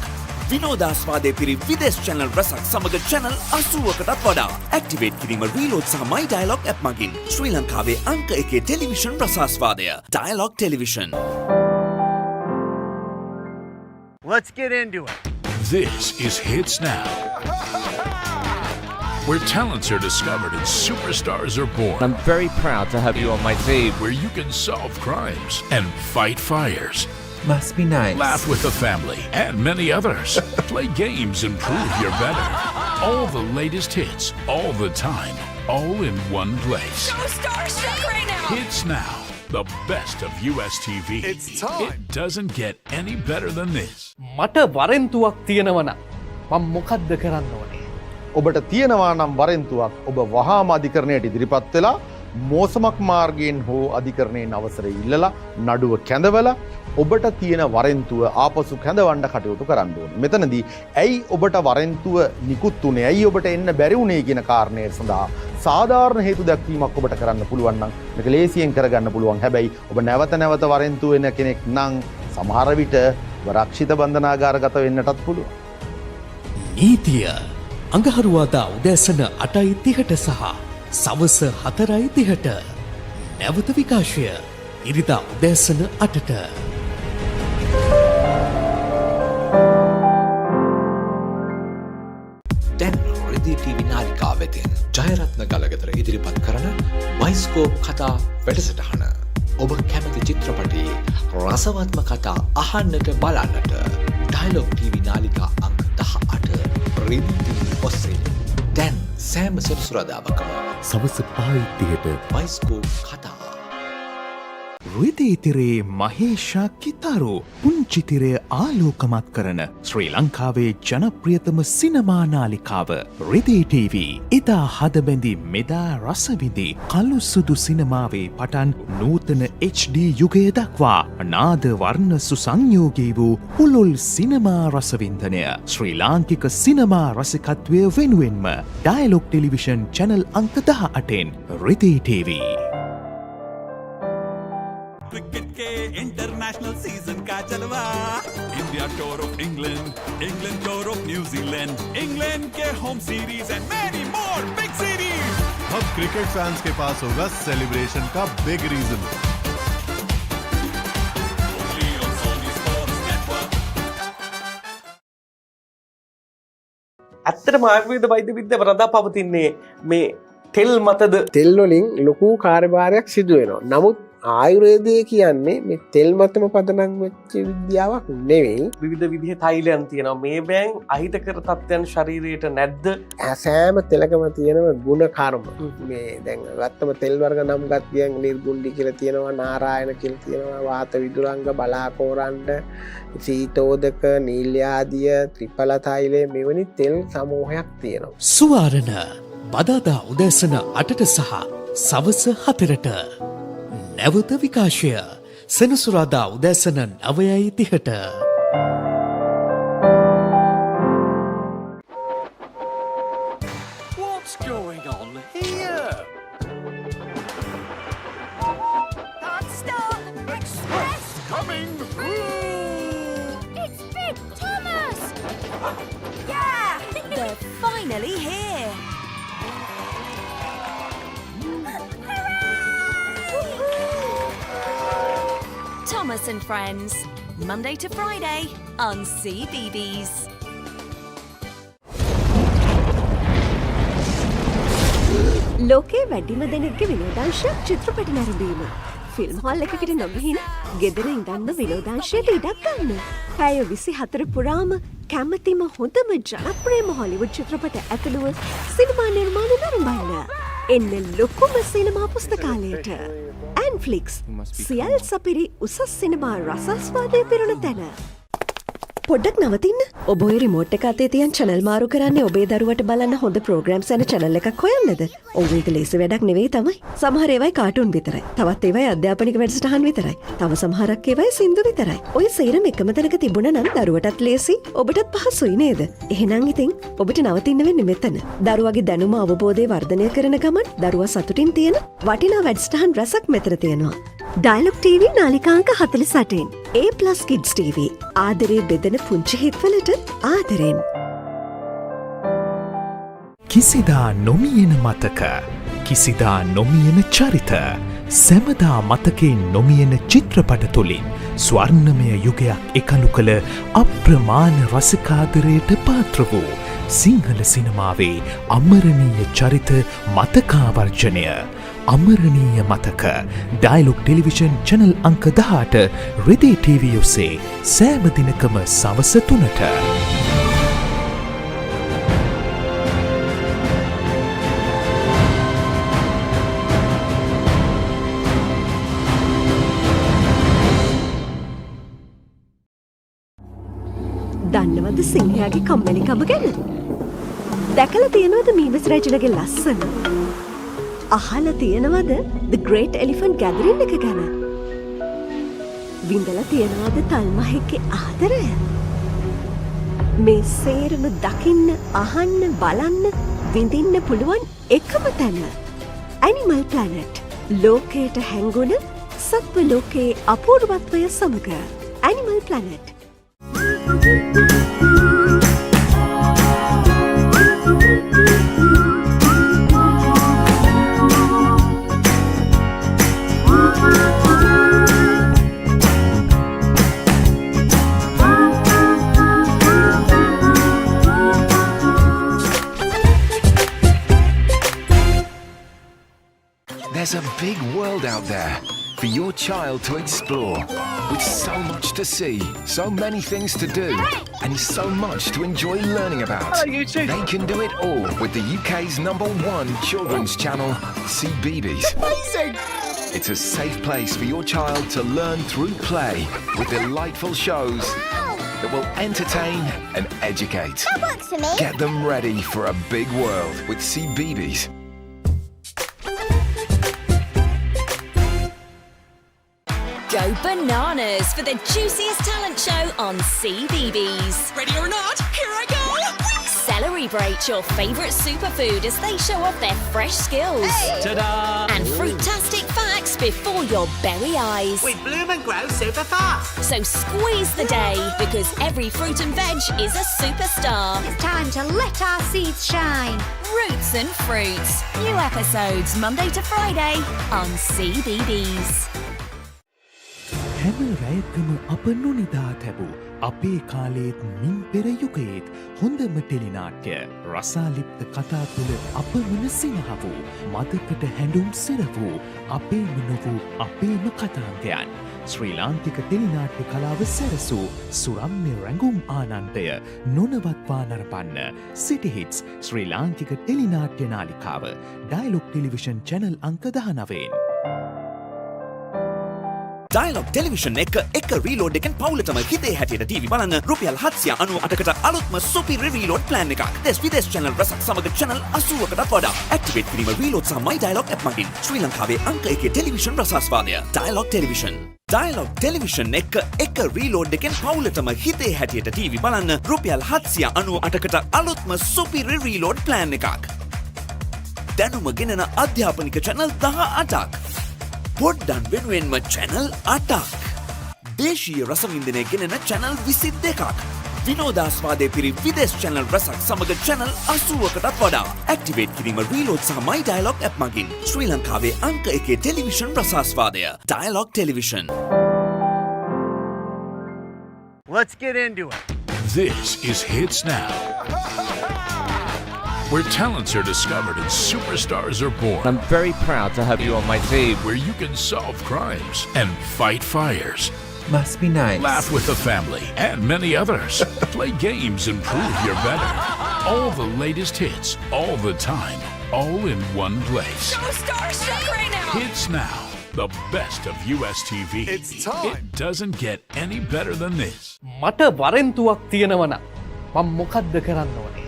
විනෝදාස්වාදය පිරි විදේශ channel රසක් සමග channel 80කටත් වඩා. activate කිරීම reload සහ my Dialog app මගින් ශ්‍රී ලංකාවේ අංක 1 ටෙලිවිෂන් රසාස්වාදය. Dialog Television. Let's get into it. This is Hits Now, where talents are discovered and superstars are born. I'm very proud to have you on my team. Where you can solve crimes and fight fires. Must be nice. Laugh with the family and many others. Play games and prove you're better. All the latest hits, all the time, all in one place. So starstruck right now! Hits Now, the best of US TV. It's time. It doesn't get any better than this. මට වරෙන්තුවක් තියෙනවනම් මම මොකද්ද කරන්න ඕනේ? ඔබට තියෙනවා නම් වරෙන්තුවක් ඔබ වහාම අධිකරණයට ඉදිරිපත් වෙලා මෝසමක් මාර්ගයෙන් හෝ අධිකරණයෙන් අවසරය ඉල්ලලා නඩුව කැඳවලා ඔබට තියෙන වරෙන්තුව ආපසු කැඳවන්න කටයුතු කරන්න ඕනේ. මෙතනදී ඇයි ඔබට වරෙන්තුව නිකුත් උනේ? ඇයි ඔබට එන්න බැරි වුනේ කියන කාරණය සඳහා සාධාරණ හේතු දැක්වීමක් ඔබට කරන්න පුළුවන් නම් මේක ලේසියෙන් කරගන්න පුළුවන්. හැබැයි ඔබ නැවත නැවත වරෙන්තුව එන කෙනෙක් නම් සමහර විට රක්ෂිත බන්ධනාගාරගත වෙන්නටත් පුළුවන්. නීතිය අඟහරුවාදා උදෑසන 8:30ට සහ සවස 4:30ට. නැවත විකාශය ඉරිදා උදෑසන 8ට. දැන් රෙදි TV නාලිකාව වෙතින් ජයරත්න ගලගෙදර ඉදිරිපත් කරන බයිස්කෝප් කතා වැඩසටහන. ඔබ කැමති චිත්‍රපටයේ රසවත්ම කතා අහන්නට බලන්නට ඩයලොග් TV නාලිකා අංක 18 රෙදි TV ඔස්සේ දැන් සෑම සෙනසුරාදාවකම සවස 5:30ට බයිස්කෝප් කතා. රිදීතිරේ මහේෂා කිතාරෝ පුංචිතිරය ආලෝකමත් කරන ශ්‍රී ලංකාවේ ජනප්‍රියතම සිනමා නාලිකාව රිදී TV. ඉතා හදබැඳි මෙදා රසවිඳි කළු සුදු සිනමාවේ පටන් නූතන HD යුගය දක්වා නාද වර්ණ සුසංයෝගී වූ පුළුල් සිනමා රසවින්දනය ශ්‍රී ලාංකික සිනමා රසිකත්වය වෙනුවෙන්ම ඩයලොග් ටෙලිවිෂන් චැනල් අංක 18න් රිදී TV. क्रिकेट के इंटरनेशनल सीजन का जलवा India tour of England England tour of New Zealand England के home series and many more big series अब क्रिकेट फैंस के पास होगा सेलिब्रेशन का बिग रीजन. ඇත්තටම ආයුර්වේද වෛද්‍ය විද්‍යාව රඳා පවතින්නේ මේ තෙල් මතද? තෙල් වලින් ලොකු කාර්යභාරයක් සිදු වෙනවා. නමුත් ආයුර්වේදය කියන්නේ මේ තෙල් මතම පදනම් වෙච්ච විද්‍යාවක් නෙවෙයි. විවිධ විදිහේ තෛලයන් තියෙනවා. මේ බෑන් අහිතකර තත්ත්වයන් ශරීරයට නැද්ද? සෑම තෙලකම තියෙනවා ගුණ කර්ම. මේ දැන් ගත්තම තෙල් වර්ග නම් ගත් ගියන් නිර්ගුණ්ඩි කියලා තියෙනවා, නාරායන කියලා තියෙනවා, වාත විදුරංග, බලාකෝරණ්ඩ, සීතෝදක, නීල්‍යාදිය, ත්‍රිඵල තෛලය මෙවැනි තෙල් සමූහයක් තියෙනවා. සුවාරණ බදාදා උදෑසන 8ට සහ සවස 4ට. නැවත විකාශය සෙනසුරාදා උදෑසන 9:30ට. What's going on here? Can't stop! Express! Coming through! It's Big Thomas! Yeah! They're finally here! Thomas and Friends, Monday to Friday on CBeebies. ලෝකයේ වැඩිම දෙනෙක්ගේ විනෝදාංශයක් චිත්‍රපට නැරඹීම. ෆිල්ම් හෝල් එකකට නොගිහින් ගෙදර ඉඳන්ම විනෝදාංශයට ඉඩක් ගන්න. පැය 24 පුරාම කැමතිම හොඳම ජනප්‍රියම හොලිවුඩ් චිත්‍රපට ඇතුළුව සිනමා නිර්මාණ නරඹන්න. එන්න ලොකුම සිනමා පුස්තකාලයට. ඇන්ෆ්ලික්ස් සියල් සපිරි උසස් සිනමා රසස්වාදය පිරුණ තැන. පොඩ්ඩක් නවතින්න. ඔබ ඔය රිමෝට් එක අතේ තියන් channel මාරු කරන්නේ ඔබේ දරුවට බලන්න හොඳ programs යන channel එකක් හොයන්නද? ඔව් ඒක ලේසි වැඩක් නෙවෙයි තමයි. සමහර ඒවායි කාටුන් විතරයි. තවත් ඒවායි අධ්‍යාපනික වැඩසටහන් විතරයි. තව සමහරක් ඒවායි සින්දු විතරයි. ඔය සේරම එකම තැනක තිබුණා නම් දරුවටත් ලේසි, ඔබටත් පහසුයි නේද? එහෙනම් ඉතින් ඔබට නවතින්න වෙන්නේ මෙතන. දරුවගේ දැනුම අවබෝධය වර්ධනය කරන ගමන් දරුවා සතුටින් තියෙන වටිනා වැඩසටහන් රසක් මෙතන තියෙනවා. Dialog TV නාලිකාංක 48. A+ Kids TV. ආදරේ බෙදෙන පුංචි හිත්වලට ආදරෙන්. කිසිදා නොමියෙන මතක, කිසිදා නොමියෙන චරිත, සැමදා මතකෙන් නොමියෙන චිත්‍රපට තුළින් ස්වර්ණමය යුගයක් එකලු කළ අප්‍රමාණ රසිකාදරයට පාත්‍ර වූ සිංහල සිනමාවේ අමරණීය චරිත මතකාවර්ජනය. අමරණීය මතක ඩයලොග් ටෙලිවිෂන් චැනල් අංක 18 රෙදේ TV ඔස්සේ සෑම දිනකම සවස 3ට. දන්නවද සිංහයාගේ කම්මැලිකම ගැන? දැකලා තියෙනවද මීමස් රජුලගේ ලස්සන? අහලා තියෙනවද The Great Elephant Gathering එක ගැන? විඳලා තියෙනවද තල්මහෙක්ගේ ආදරය? මේ සේරම දකින්න, අහන්න, බලන්න, විඳින්න පුළුවන් එකම තැන. Animal Planet. ලෝකයට හැංගුණ සත්ව ලෝකයේ අපූර්වත්වය සමග. Animal Planet. There's a big world out there for your child to explore, with so much to see, so many things to do, and so much to enjoy learning about. They can do it all with the UK's #1 children's channel, CBeebies. Amazing! It's a safe place for your child to learn through play, with delightful shows that will entertain and educate. That works for me. Get them ready for a big world with CBeebies. Go bananas for the juiciest talent show on CBeebies. Ready or not, here I go! Celebrate your favourite superfood as they show off their fresh skills. Ta-da! And fruitastic facts before your very eyes. We bloom and grow super fast. So squeeze the day, because every fruit and veg is a superstar. It's time to let our seeds shine. Roots and Fruits. New episodes Monday to Friday on CBeebies. හැම රැයකම අප නොනිදා තැබූ අපේ කාලේත් මින් පෙර යුගයේත් හොඳම ටෙලිනාට්‍ය රසාලිප්ත කතා තුළ අපමණ සිනහ වූ මදකට හැඬුම් සිර වූ අපේම නොවූ අපේම කතාන්තයන් ශ්‍රී ලාංකික ටෙලිනාට්‍ය කලාව සැරසූ සුරම්‍ය රැඟුම් ආනන්දය නොනවත්වා නරපන්න සිටිහිටස් ශ්‍රී ලාංකික ටෙලිනාට්‍ය නාලිකාව ඩයලොග් ටෙලිවිෂන් චැනල් අංක 19 Dialog Television එක reload එකෙන් පවුලටම හිතේ හැටියට TV බලන්න රුපියල් 798කට අලුත්ම සුපිරි reload plan එකක්. දෙස් විදේශ channel රසක් සමග channel 80කටත් වඩා. activate කිරීම reload සහ my dialog app මගින් ශ්‍රී ලංකාවේ අංක 1 ටෙලිවිෂන් රසාස්වාදය. Dialog Television. Dialog Television එක reload එකෙන් පවුලටම හිතේ හැටියට TV බලන්න රුපියල් 798කට අලුත්ම සුපිරි reload plan එකක්. දැනුම ගෙනන අධ්‍යාපනික channel 18ක්. පොඩ්ඩන් වෙනුවෙන්ම channel 8ක්. දේශීය රසවින්දනය ගෙනෙන channel 22ක්. විනෝදාස්වාදය පිරි විදේශ channel රසක් සමග channel 80කටත් වඩා. activate කිරීම reload සහ my dialog app මගින් ශ්‍රී ලංකාවේ අංක 1 ටෙලිවිෂන් රසාස්වාදය. Dialog Television. Let's get into it. This is Hits Now, where talents are discovered and superstars are born. I'm very proud to have you on my team. Where you can solve crimes and fight fires. Must be nice. Laugh with the family and many others. Play games and prove you're better. All the latest hits, all the time, all in one place. So starstruck right now. Hits Now, the best of US TV. It's time. It doesn't get any better than this. මට වරෙන්තුවක් තියෙනවන මම මොකද්ද කරන්න ඕනේ?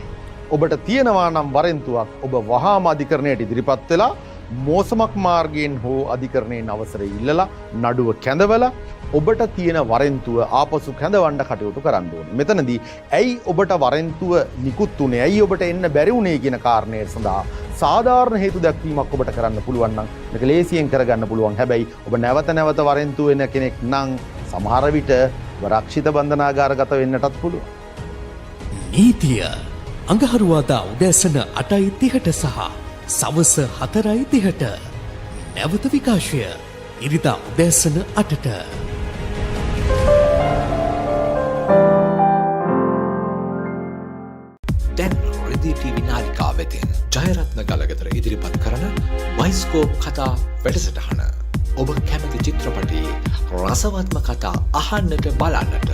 ඔබට තියෙනවා නම් වරෙන්තුවක් ඔබ වහාම අධිකරණයට ඉදිරිපත් වෙලා මෝසමක් මාර්ගයෙන් හෝ අධිකරණයෙන් අවසරය ඉල්ලලා නඩුව කැඳවලා ඔබට තියෙන වරෙන්තුව ආපසු කැඳවන්න කටයුතු කරන්න ඕනේ. මෙතනදී ඇයි ඔබට වරෙන්තුව නිකුත් වුනේ? ඇයි ඔබට එන්න බැරි වුනේ කියන කාරණය සඳහා සාධාරණ හේතු දැක්වීමක් ඔබට කරන්න පුළුවන් නම් මේක ලේසියෙන් කරගන්න පුළුවන්. හැබැයි ඔබ නැවත නැවත වරෙන්තුව වෙන කෙනෙක් නම් සමහර විට රක්ෂිත බන්ධනාගාරගත වෙන්නටත් පුළුවන්. නීතිය අඟහරුවාදා උදෑසන 8:30ට සහ සවස 4:30ට. නැවත විකාශය ඉරිදා උදෑසන 8ට. දැන් රෙදි TV නාලිකාව වෙතින් ජයරත්න ගලගෙදර ඉදිරිපත් කරන බයිස්කෝප් කතා වැඩසටහන. ඔබ කැමති චිත්‍රපටයේ රසවත්ම කතා අහන්නට බලන්නට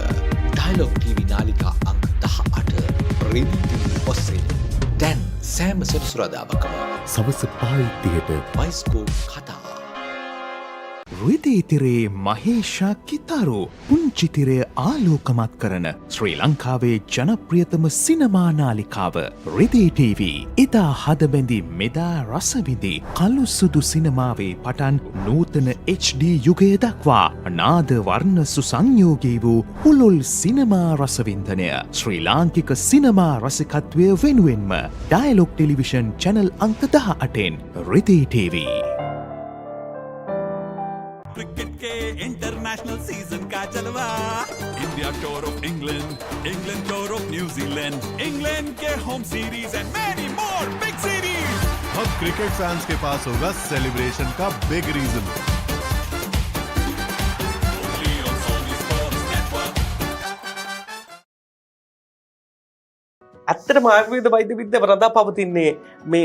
ඩයලොග් TV නාලිකා අංක 18 රෙදි TV ඔස්සේ දැන් සෑම සෙනසුරාදාකම සවස 5:30ට බයිස්කෝප් කතා. රිදී තිරේ මහේෂා කිතාරෝ පුංචි තිරය ආලෝකමත් කරන ශ්‍රී ලංකාවේ ජනප්‍රියතම සිනමා නාලිකාව රිදී TV. එදා හදබැඳි මෙදා රසවිඳි කළු සුදු සිනමාවේ පටන් නූතන HD යුගය දක්වා නාද වර්ණ සුසංයෝගී වූ පුළුල් සිනමා රසවින්දනය ශ්‍රී ලාංකික සිනමා රසිකත්වය වෙනුවෙන්ම ඩයලොග් ටෙලිවිෂන් චැනල් අංක 18න් රිදී TV. क्रिकेट के इंटरनेशनल सीजन का जलवा India tour of England England tour of New Zealand England के home series and many more big series अब क्रिकेट फैंस के पास होगा सेलिब्रेशन का बिग रीजन. ඇත්තටම ආයුර්වේද වෛද්‍ය විද්‍යාව රඳා පවතින්නේ මේ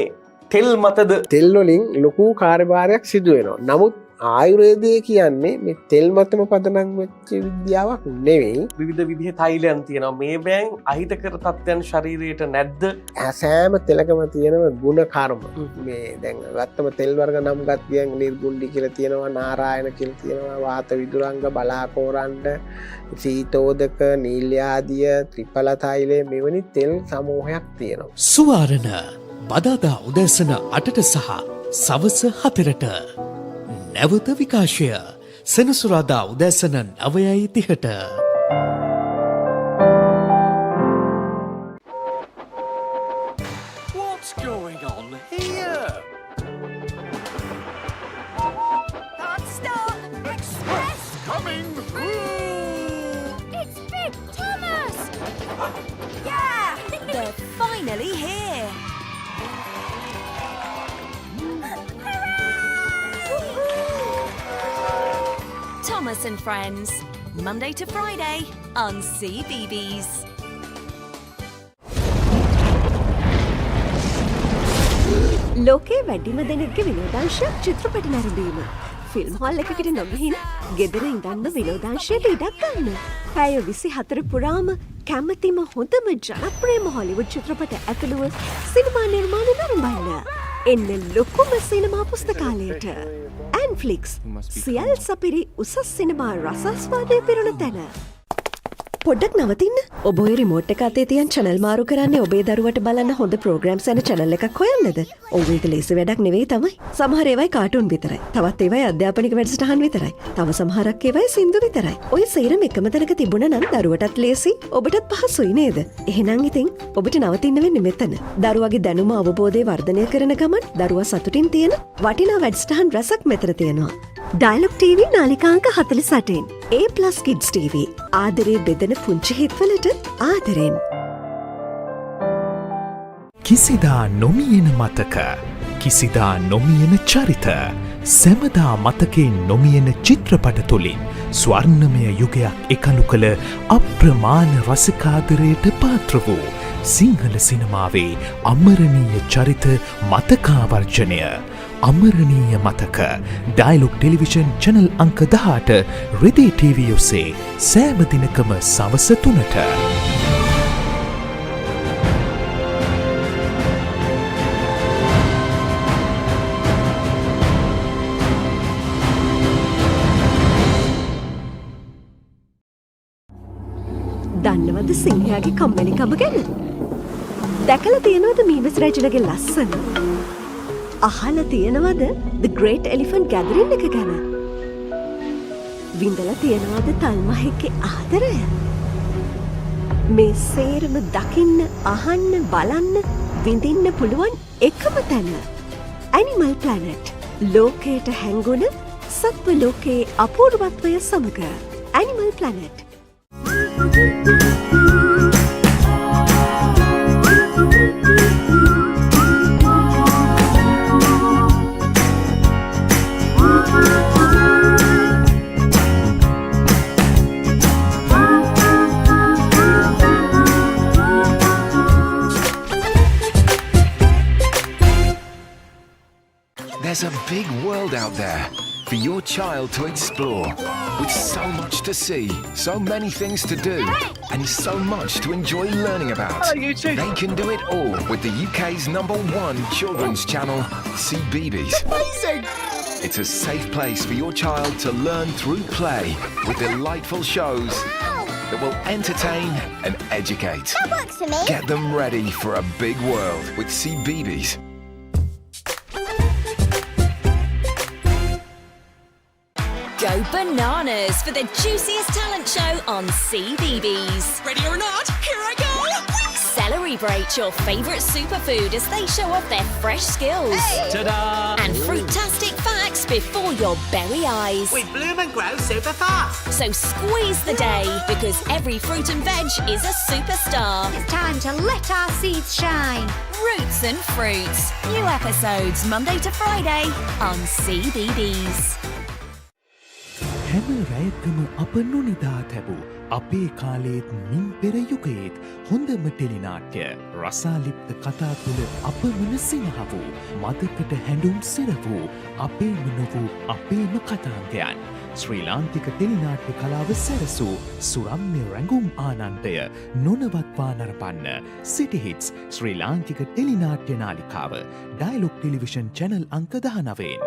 තෙල් මතද? තෙල් වලින් ලොකු කාර්යභාරයක් සිදු වෙනවා. නමුත් ආයුර්වේදය කියන්නේ මේ තෙල් මතම පදනම් වෙච්ච විද්‍යාවක් නෙවෙයි. විවිධ විදිහේ තෛලයන් තියෙනවා. මේ බෑන් අහිතකර තත්ත්වයන් ශරීරයට නැද්ද? සෑම තෙලකම තියෙනවා ගුණ කර්ම. මේ දැන් ගත්තම තෙල් වර්ග නම් ගත්තියන් නිර්ගුණ්ඩි කියලා තියෙනවා, නාරායන කියලා තියෙනවා, වාත විදුරංග, බලාකෝරණ්ඩ, සීතෝදක, නීල්‍යාදිය, ත්‍රිඵල තෛලය මෙවැනි තෙල් සමූහයක් තියෙනවා. සුවාරණ බදාදා උදෑසන 8ට සහ සවස 4ට. නැවත විකාශය සෙනසුරාදා උදෑසන 9:30ට. What's going on here? Non-stop express Coming through! It's Big Thomas! Yeah! They're finally here! Thomas and Friends, Monday to Friday on CBeebies. ලෝකයේ වැඩිම දෙනෙක්ගේ විනෝදාංශයක් චිත්‍රපට නැරඹීම. ෆිල්ම් හෝල් එකකට නොගිහින් ගෙදර ඉඳන්ම විනෝදාංශයට ඉඩක් ගන්න. පැය 24 පුරාම කැමතිම හොඳම ජනප්‍රියම හොලිවුඩ් චිත්‍රපට ඇතුළුව සිනමා නිර්මාණ නරඹන්න. එන්න ලොකුම සිනමා පුස්තකාලයට. ඇන්ෆ්ලික්ස් සියල් සපිරි උසස් සිනමා රසාස්වාදය පිරුණ තැන. පොඩ්ඩක් නවතින්න. ඔබ ඔය රිමෝට් එක අතේ තියන් channel මාරු කරන්නේ ඔබේ දරුවට බලන්න හොඳ programs යන channel එකක් හොයන්නද? ඔව් ඒක ලේසි වැඩක් නෙවෙයි තමයි. සමහර ඒවායි කාටුන් විතරයි. තවත් ඒවායි අධ්‍යාපනික වැඩසටහන් විතරයි. තව සමහරක් ඒවායි සින්දු විතරයි. ඔය සේරම එකම තැනක තිබුණා නම් දරුවටත් ලේසි, ඔබටත් පහසුයි නේද? එහෙනම් ඉතින් ඔබට නවතින්න වෙන්නේ මෙතන. දරුවගේ දැනුම අවබෝධය වර්ධනය කරන ගමන් දරුවා සතුටින් තියෙන වටිනා වැඩසටහන් රසක් මෙතන තියෙනවා. Dialog TV නාලිකාංක 48න් A+ Kids TV ආදරේ බෙදෙන පුංචි හිත්වලට ආදරෙන්. කිසිදා නොමියෙන මතක, කිසිදා නොමියෙන චරිත, සැමදා මතකෙන් නොමියෙන චිත්‍රපට තුළින් ස්වර්ණමය යුගයක් එකලු කළ අප්‍රමාණ රසිකාදරයට පාත්‍ර වූ සිංහල සිනමාවේ අමරණීය චරිත මතකාවර්ජනය. අමරණීය මතක ඩයලොග් ටෙලිවිෂන් චැනල් අංක 18 රෙදි TV ඔස්සේ සෑම දිනකම සවස 3ට. දන්නවද සිංහයාගේ කම්මැලිකම ගැන? දැකලා තියෙනවද මීමස් රජුගේ ලස්සන? අහලා තියෙනවද The Great Elephant Gathering එක ගැන? විඳලා තියෙනවද තල්මහෙක්ගේ ආදරය? මේ සේරම දකින්න, අහන්න, බලන්න, විඳින්න පුළුවන් එකම තැන. Animal Planet. ලෝකයට හැංගුණ සත්ව ලෝකයේ අපූර්වත්වය සමග. Animal Planet. There's a big world out there for your child to explore, with so much to see, so many things to do, and so much to enjoy learning about. They can do it all with the UK's #1 children's channel, CBeebies. Amazing! It's a safe place for your child to learn through play, with delightful shows that will entertain and educate. That works for me. Get them ready for a big world with CBeebies. Go bananas for the juiciest talent show on CBeebies. Ready or not, here I go! Celebrate your favourite superfood as they show off their fresh skills. Hey. Ta-da! And fruitastic facts before your very eyes. We bloom and grow super fast. So squeeze the day, because every fruit and veg is a superstar. It's time to let our seeds shine. Roots and Fruits. New episodes Monday to Friday on CBeebies. හැම රැයකම අප නොනිදා තැබූ අපේ කාලේත් මින් පෙර යුගයේත් හොඳම ටෙලිනාට්‍ය රසාලිප්ත කතා තුළ අපමණ සිනහ වූ මතකට හැඬුම් සිර වූ අපේම නොවූ අපේම කතාන්තයන් ශ්‍රී ලාංකික ටෙලිනාට්‍ය කලාව සැරසූ සුරම්‍ය රැඟුම් ආනන්දය නොනවත්වා නරපන්න සිටි හිට්ස් ශ්‍රී ලාංකික ටෙලිනාට්‍ය නාලිකාව ඩයලොග් ටෙලිවිෂන් චැනල් අංක 19.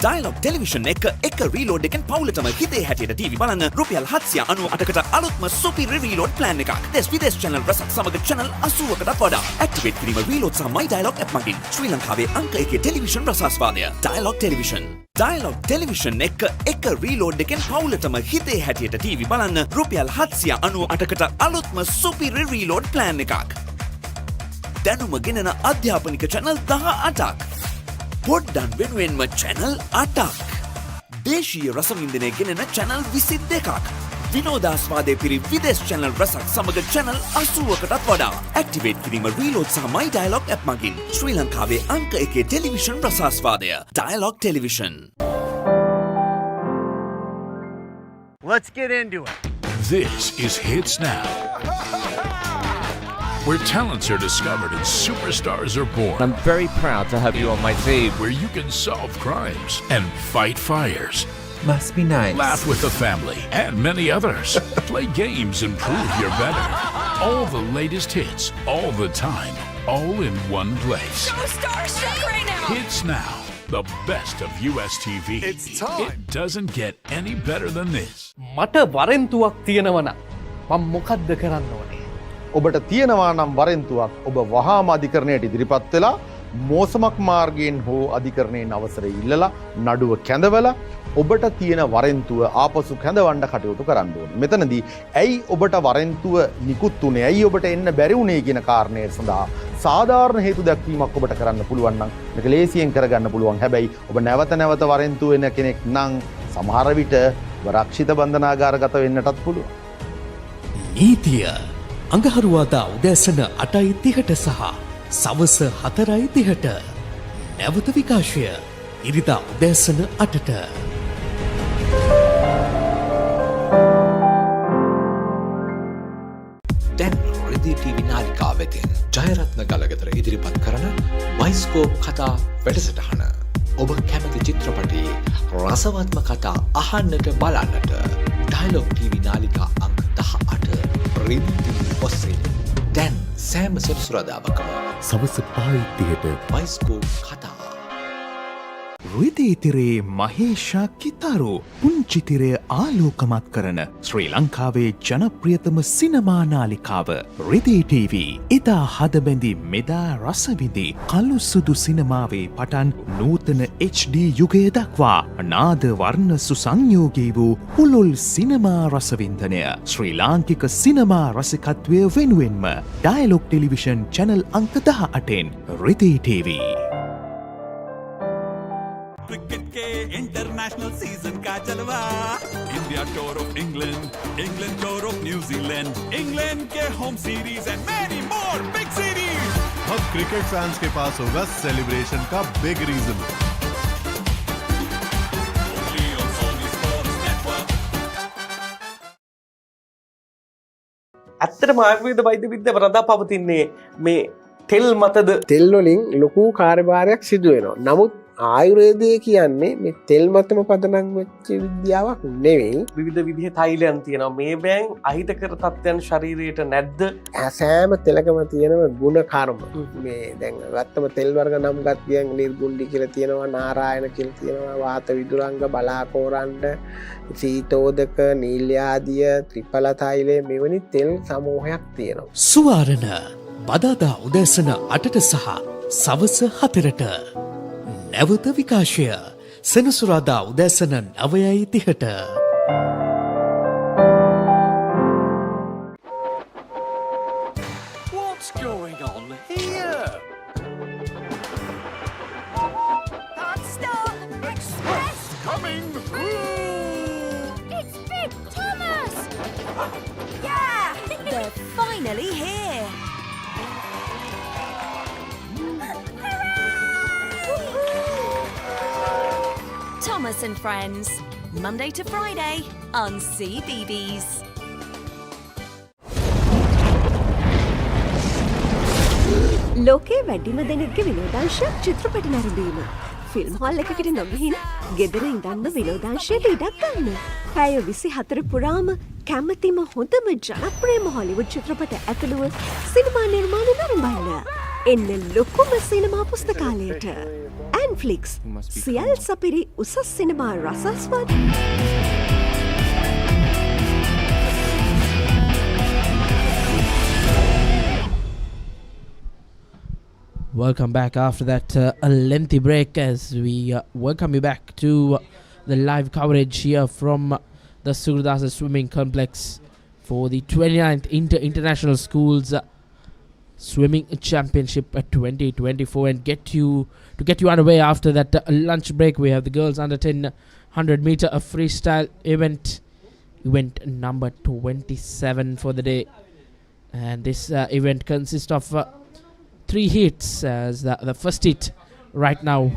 Dialog Television එක රීලෝඩ් එකෙන් පවුලටම හිතේ හැටියට TV බලන්න රුපියල් 798කට අලුත්ම සුපිරි රීලෝඩ් ප්ලෑන් එකක්. දෙස් විදේශ channel රසක් සමග channel 80කටත් වඩා. ඇක්ටිවේට් කිරීම රීලෝඩ් සහ My Dialog app මගින් ශ්‍රී ලංකාවේ අංක 1 ටෙලිවිෂන් රසාස්වාදය. Dialog Television. Dialog Television එක රීලෝඩ් එකෙන් පවුලටම හිතේ හැටියට TV බලන්න රුපියල් 798කට අලුත්ම සුපිරි රීලෝඩ් ප්ලෑන් එකක්. දැනුම ගෙනන අධ්‍යාපනික channel 18ක්. පොඩ්ඩන් වෙනුවෙන්ම channel 8ක්. දේශීය රසවින්දනය ගෙනෙන channel 22ක්. විනෝදාස්වාදය පිරි විදේශ channel රසක් සමග channel 80කටත් වඩා. ඇක්ටිවේට් කිරීම රීලෝඩ් සහ My Dialog app මගින් ශ්‍රී ලංකාවේ අංක 1 ටෙලිවිෂන් රසාස්වාදය. Dialog Television. Let's get into it. This is Hits Now, where talents are discovered and superstars are born. I'm very proud to have you on my team. Where you can solve crimes and fight fires. Must be nice. Laugh with the family and many others. Play games and prove you're better. All the latest hits, all the time, all in one place. So starstruck right now. Hits Now, the best of US TV. It's time. It doesn't get any better than this. මට වරෙන්තුවක් තියෙනවන මම මොකක්ද කරන්න ඕනේ. ඔබට තියෙනවා නම් වරෙන්තුවක් ඔබ වහාම අධිකරණයට ඉදිරිපත් වෙලා මෝසමක් මාර්ගයෙන් හෝ අධිකරණයෙන් අවසරය ඉල්ලලා නඩුව කැඳවලා ඔබට තියෙන වරෙන්තුව ආපසු කැඳවන්න කටයුතු කරන්න ඕනේ. මෙතනදී ඇයි ඔබට වරෙන්තුව නිකුත් වුනේ? ඇයි ඔබට එන්න බැරි වුනේ කියන කාරණය සඳහා සාධාරණ හේතු දැක්වීමක් ඔබට කරන්න පුළුවන් නම් මේක ලේසියෙන් කරගන්න පුළුවන්. හැබැයි ඔබ නැවත නැවත වරෙන්තුව වෙන කෙනෙක් නම් සමහර විට රක්ෂිත බන්ධනාගාරගත වෙන්නටත් පුළුවන්. නීතිය අඟහරුවාදා උදෑසන 8:30ට සහ සවස 4:30ට. නැවත විකාශය ඉරිදා උදෑසන 8ට. දැන් රිදී ටීවී නාලිකා වෙතින් ජයරත්න ගලගෙදර ඉදිරිපත් කරන බයිස්කෝප් කතා වැඩසටහන. ඔබ කැමති චිත්‍රපටයේ රසවත්ම කතා අහන්නට බලන්නට ඩයලොග් ටීවී නාලිකා අංක 18 රිදී ටීවී ඔස්සේ දැන් සෑම සෙනසුරාදාවකම සවස් 5:30ට බයිස්කෝප් කතා. රිදීතිරේ මහේෂා කිතාරු පුංචිතිරය ආලෝකමත් කරන ශ්‍රී ලංකාවේ ජනප්‍රියතම සිනමා නාලිකාව රිදී ටීවී. එදා හදබැඳි මෙදා රසවිඳි කළු සුදු සිනමාවේ පටන් නූතන HD යුගය දක්වා නාද වර්ණ සුසංයෝගී වූ පුළුල් සිනමා රසවින්දනය ශ්‍රී ලාංකික සිනමා රසිකත්වය වෙනුවෙන්ම ඩයලොග් ටෙලිවිෂන් චැනල් අංක 18න් රිදී ටීවී. क्रिकेट के इंटरनेशनल सीजन का जलवा India tour of England England tour of New Zealand England के home series and many more big series. अब क्रिकेट फैंस के पास होगा सेलिब्रेशन का बिग रीजन. ඇත්තටම ආයුර්වේද වෛද්‍ය විද්‍යාව රඳා පවතින්නේ මේ තෙල් මතද? තෙල් වලින් ලොකු කාර්යභාරයක් සිදු වෙනවා. නමුත් ආයුර්වේදය කියන්නේ මේ තෙල් මතම පදනම් වෙච්ච විද්‍යාවක් නෙවෙයි. විවිධ විදිහේ තෛලයන් තියෙනවා. මේ බෑන් අහිතකර තත්ත්වයන් ශරීරයට නැද්ද? සෑම තෙලකම තියෙනව ගුණ කර්ම. මේ දැන් ගත්තම තෙල් වර්ග නම් ගත් ගියන් නිර්ගුණ්ඩි කියලා තියෙනවා, නාරායන කියලා තියෙනවා, වාත විදුරංග, බලාකෝරණ්ඩ, සීතෝදක, නීල්‍යාදිය, ත්‍රිඵල තෛලය මෙවැනි තෙල් සමූහයක් තියෙනවා. සුවාරණ බදාදා උදෑසන 8ට සහ සවස 4ට. නැවත විකාශය සෙනසුරාදා උදෑසන 9:30ට. What's going on here? Can't stop. Express. Coming through. It's Big Thomas. Yeah. They're finally here. Thomas and Friends, Monday to Friday on CBeebies. ලෝකයේ වැඩිම දෙනෙක්ගේ විනෝදාංශයක් චිත්‍රපට නැරඹීම. ෆිල්ම් හෝල් එකකට නොගිහින් ගෙදර ඉඳන්ම විනෝදාංශයට ඉඩක් ගන්න. පැය 24 පුරාම කැමතිම හොඳම ජනප්‍රියම හොලිවුඩ් චිත්‍රපට ඇතුළුව සිනමා නිර්මාණ නරඹන්න. එන්න ලොකුම සිනමා පුස්තකාලයට. ඇන්ෆ්ලික්ස් සියල් සපිරි උසස් සිනමා රසස්වත්. Welcome back after that a lengthy break as we welcome you back to the live coverage here from the Sugathadasa Swimming Complex for the 29th International Schools Swimming Championship 2024 and get you underway after that lunch break. We have the girls under 10 100 meter freestyle event number 27 for the day, and this event consists of 3 heats, as the first heat right now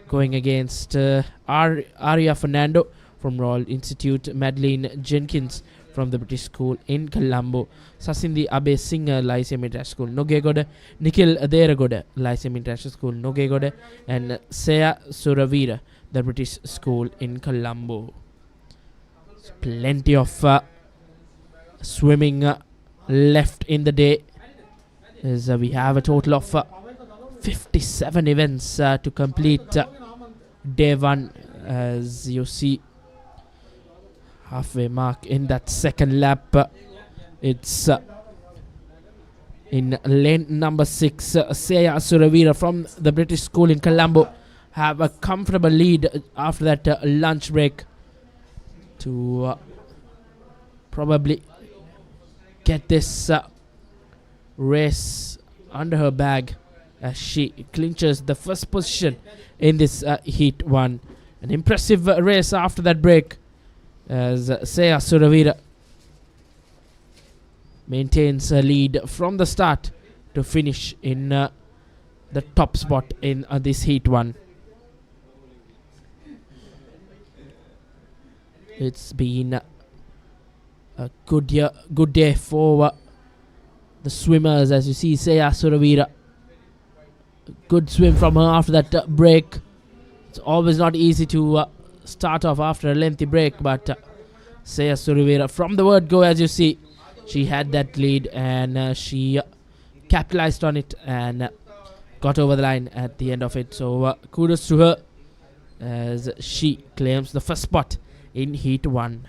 going against Arya Fernando from Royal Institute, Madeline Jenkins from the British School in Colombo, Sasindi Abe Singer Lyceum International School, Nogegoda, Nikhil Aderagoda, Lyceum International School, Nogegoda, and Seya Suravira, the British School in Colombo. So plenty of swimming left in the day, as we have a total of 57 events to complete day one. As you see, halfway mark in that second lap. It's in lane number 6. Seya Suravira from the British School in Colombo have a comfortable lead after that lunch break to probably get this race under her bag as she clinches the first position in this heat one. An impressive race after that break, as Seya Suravira maintains a lead from the start to finish in the top spot in this heat one. It's been a good day for the swimmers, as you see Seya Suravira. Good swim from her after that break. It's always not easy to start off after a lengthy break, but Seya Suravira from the word go, as you see, she had that lead and she capitalized on it and got over the line at the end of it. So kudos to her as she claims the first spot in heat one.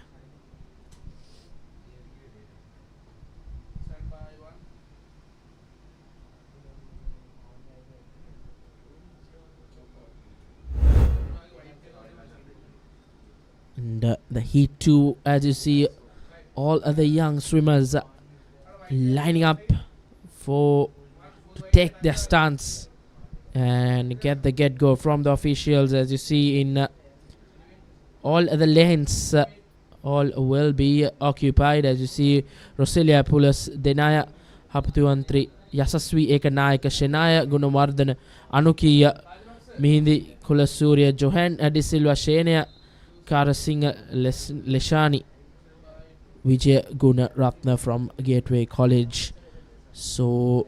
And the heat 2, as you see, all other young swimmers lining up to take their stance and get the get-go from the officials. As you see, in all other lanes, all will be occupied. As you see, Roselia Pulas, Denaya Haptuantri, Yasaswi Ekanayaka, Shenaya Gunawardana, Anukiya, Mihindi Kulasurya, Johan Adisilva, Shenia Karasinga Leshani, Vijay Guna Ratna from Gateway College. So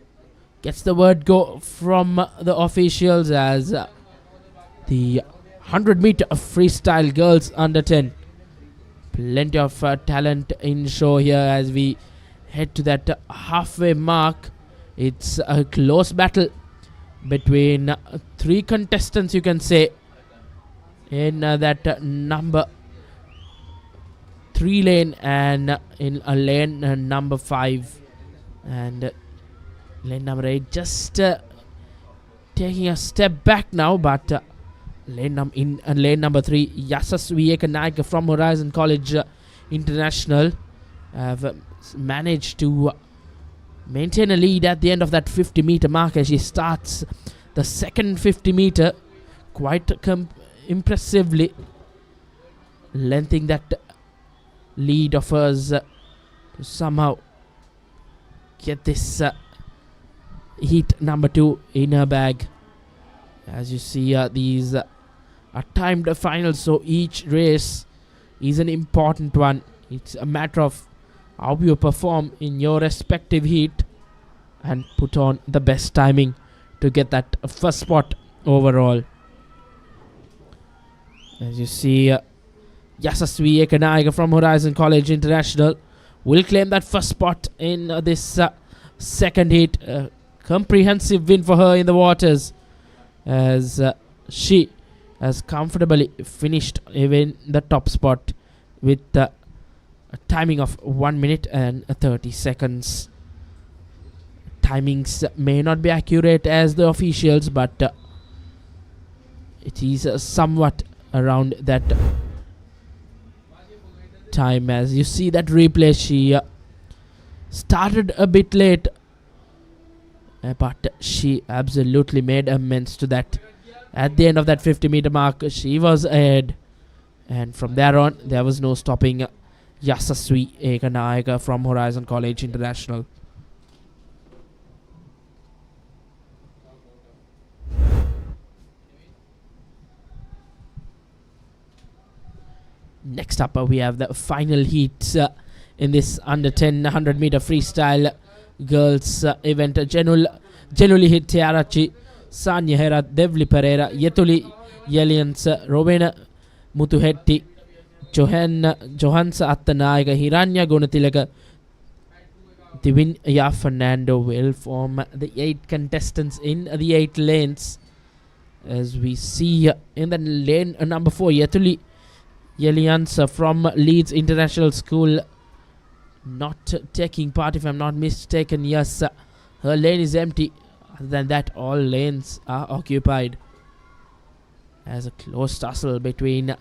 gets the word go from the officials as the 100-meter freestyle girls under 10. Plenty of talent in show here as we head to that halfway mark. It's a close battle between 3 contestants, you can say, in that number 3 lane and in a lane number 5 and lane number 8 just taking a step back now, but lane number 3 Yasasvi Ekanayaka from Horizon College International have managed to maintain a lead at the end of that 50-meter mark as she starts the second 50-meter quite impressively, lengthening that lead of hers to somehow get this heat number 2 in her bag. As you see, these are timed finals, so each race is an important one. It's a matter of how you perform in your respective heat and put on the best timing to get that first spot overall. As you see, Yasasvi Ekanayaka from Horizon College International will claim that first spot in this second heat. Comprehensive win for her in the waters, as she has comfortably finished even the top spot with a timing of 1 minute and 30 seconds. Timings may not be accurate as the officials, but it is somewhat around that time. As you see that replay, she started a bit late, but she absolutely made amends to that. At the end of that 50-meter mark, she was ahead, and from there on, there was no stopping Yasasvi Ekanayaka from Horizon College International. Next up, we have the final heat in this under 10 100 meter freestyle girls event. Genuinely hit Tiarachi, Sanya Hera, Devli Pereira, Yetuli Yelians, Rowena Mutuhetti, Johansa Attanaika, Hiranya Gunatilaka, Divinya Fernando will form the 8 contestants in the 8 lanes. As we see in the lane number 4, Yetuli Yelians from Leeds International School not taking part, if I'm not mistaken. Yes, her lane is empty. Other than that, all lanes are occupied. As a close tussle between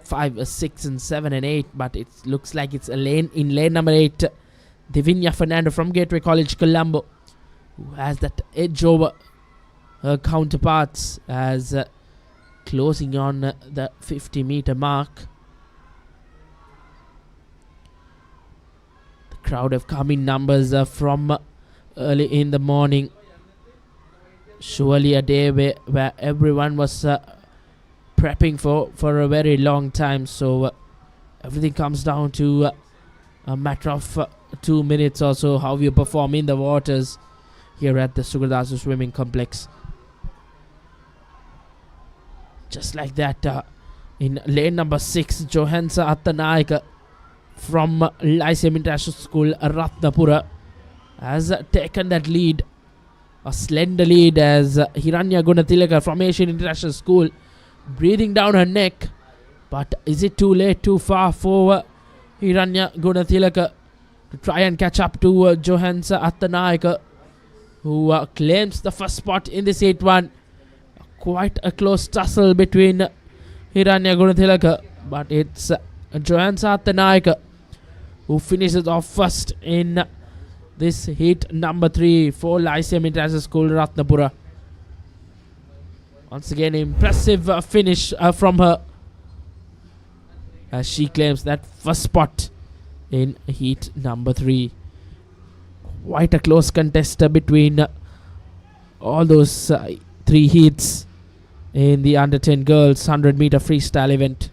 5, 6 and 7 and 8, but it looks like it's a lane in lane number 8. Divinya Fernando from Gateway College, Colombo, who has that edge over her counterparts as closing on the 50-meter mark. The crowd have come in numbers from early in the morning. Surely a day where everyone was prepping for a very long time. So everything comes down to a matter of 2 minutes or so, how you perform in the waters here at the Sugathadasa swimming complex. Just like that, in lane number 6, Johansa Attanaika from Lyceum International School, Ratnapura, has taken that lead, a slender lead, as Hiranya Gunatilaka from Asian International School breathing down her neck. But is it too late, too far for Hiranya Gunatilaka to try and catch up to Johansa Attanaika, who claims the first spot in this 8-1. Quite a close tussle between Hiranya Gunatilaka, but it's Johansa Attanaika who finishes off first in this heat number 3 for Lyceum International School, Ratnapura. Once again, impressive finish from her, as she claims that first spot in heat number 3. Quite a close contest between all those 3 heats in the under 10 girls 100 meter freestyle event.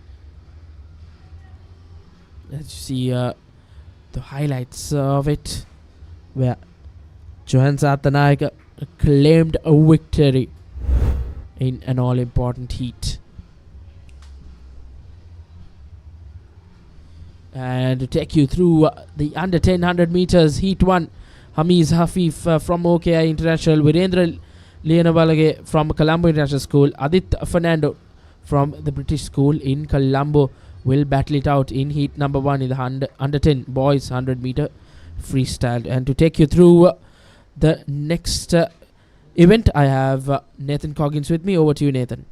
Let's see the highlights of it, where Johansa Attanaika claimed a victory in an all-important heat. And to take you through the under 10 100 meters heat 1, Hamiz Hafif from OKI International, Virendra Leonavalage from Colombo International School, Adit Fernando from the British School in Colombo will battle it out in heat number 1 in the under 10 boys 100 meter freestyle. And to take you through the next event, I have Nathan Coggins with me. Over to you, Nathan.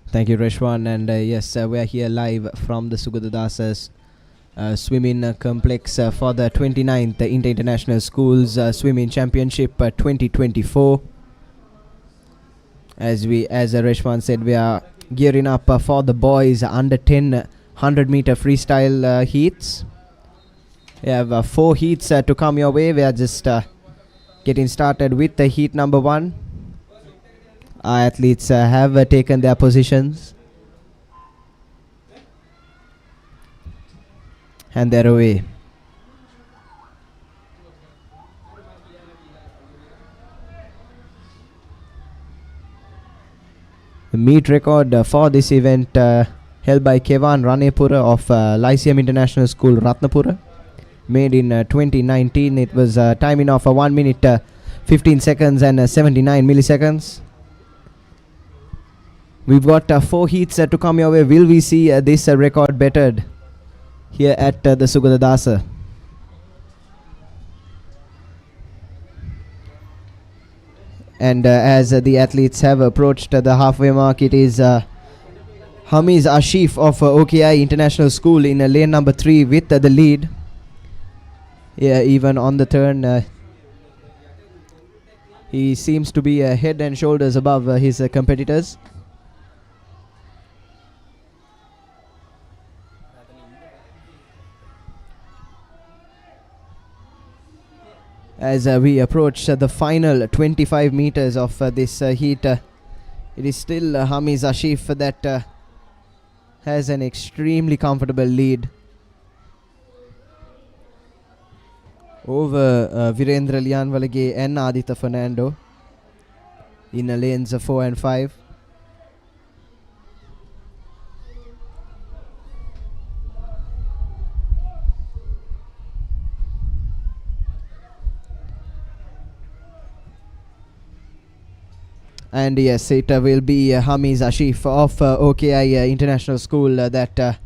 Thank you, Reshwan. And yes, we are here live from the Sugathadasa's swimming complex for the 29th Inter-International Schools Swimming Championship 2024. As Reshwan said, we are gearing up for the boys under 10 100 meter freestyle heats. We have 4 heats to come your way. We are just getting started with the heat number 1. Our athletes have taken their positions, and they're away. The meet record for this event held by Kevan Ranepura of Lyceum International School, Ratnapura, made in 2019. It was timing of 1 minute 15 seconds and 79 milliseconds. We've got 4 heats to come your way. Will we see this record bettered here at the Sugathadasa? And as the athletes have approached the halfway mark, it is Hamiz Ashif of OKI International School in lane number 3 with the lead. Yeah, even on the turn, He seems to be head and shoulders above his competitors. As we approach the final 25 meters of this heat, it is still Hamiz Ashif that has an extremely comfortable lead over Virendra Lianwalage and Aditya Fernando in lanes 4 and 5. And yes, it will be Hamiz Ashif of OKI International School that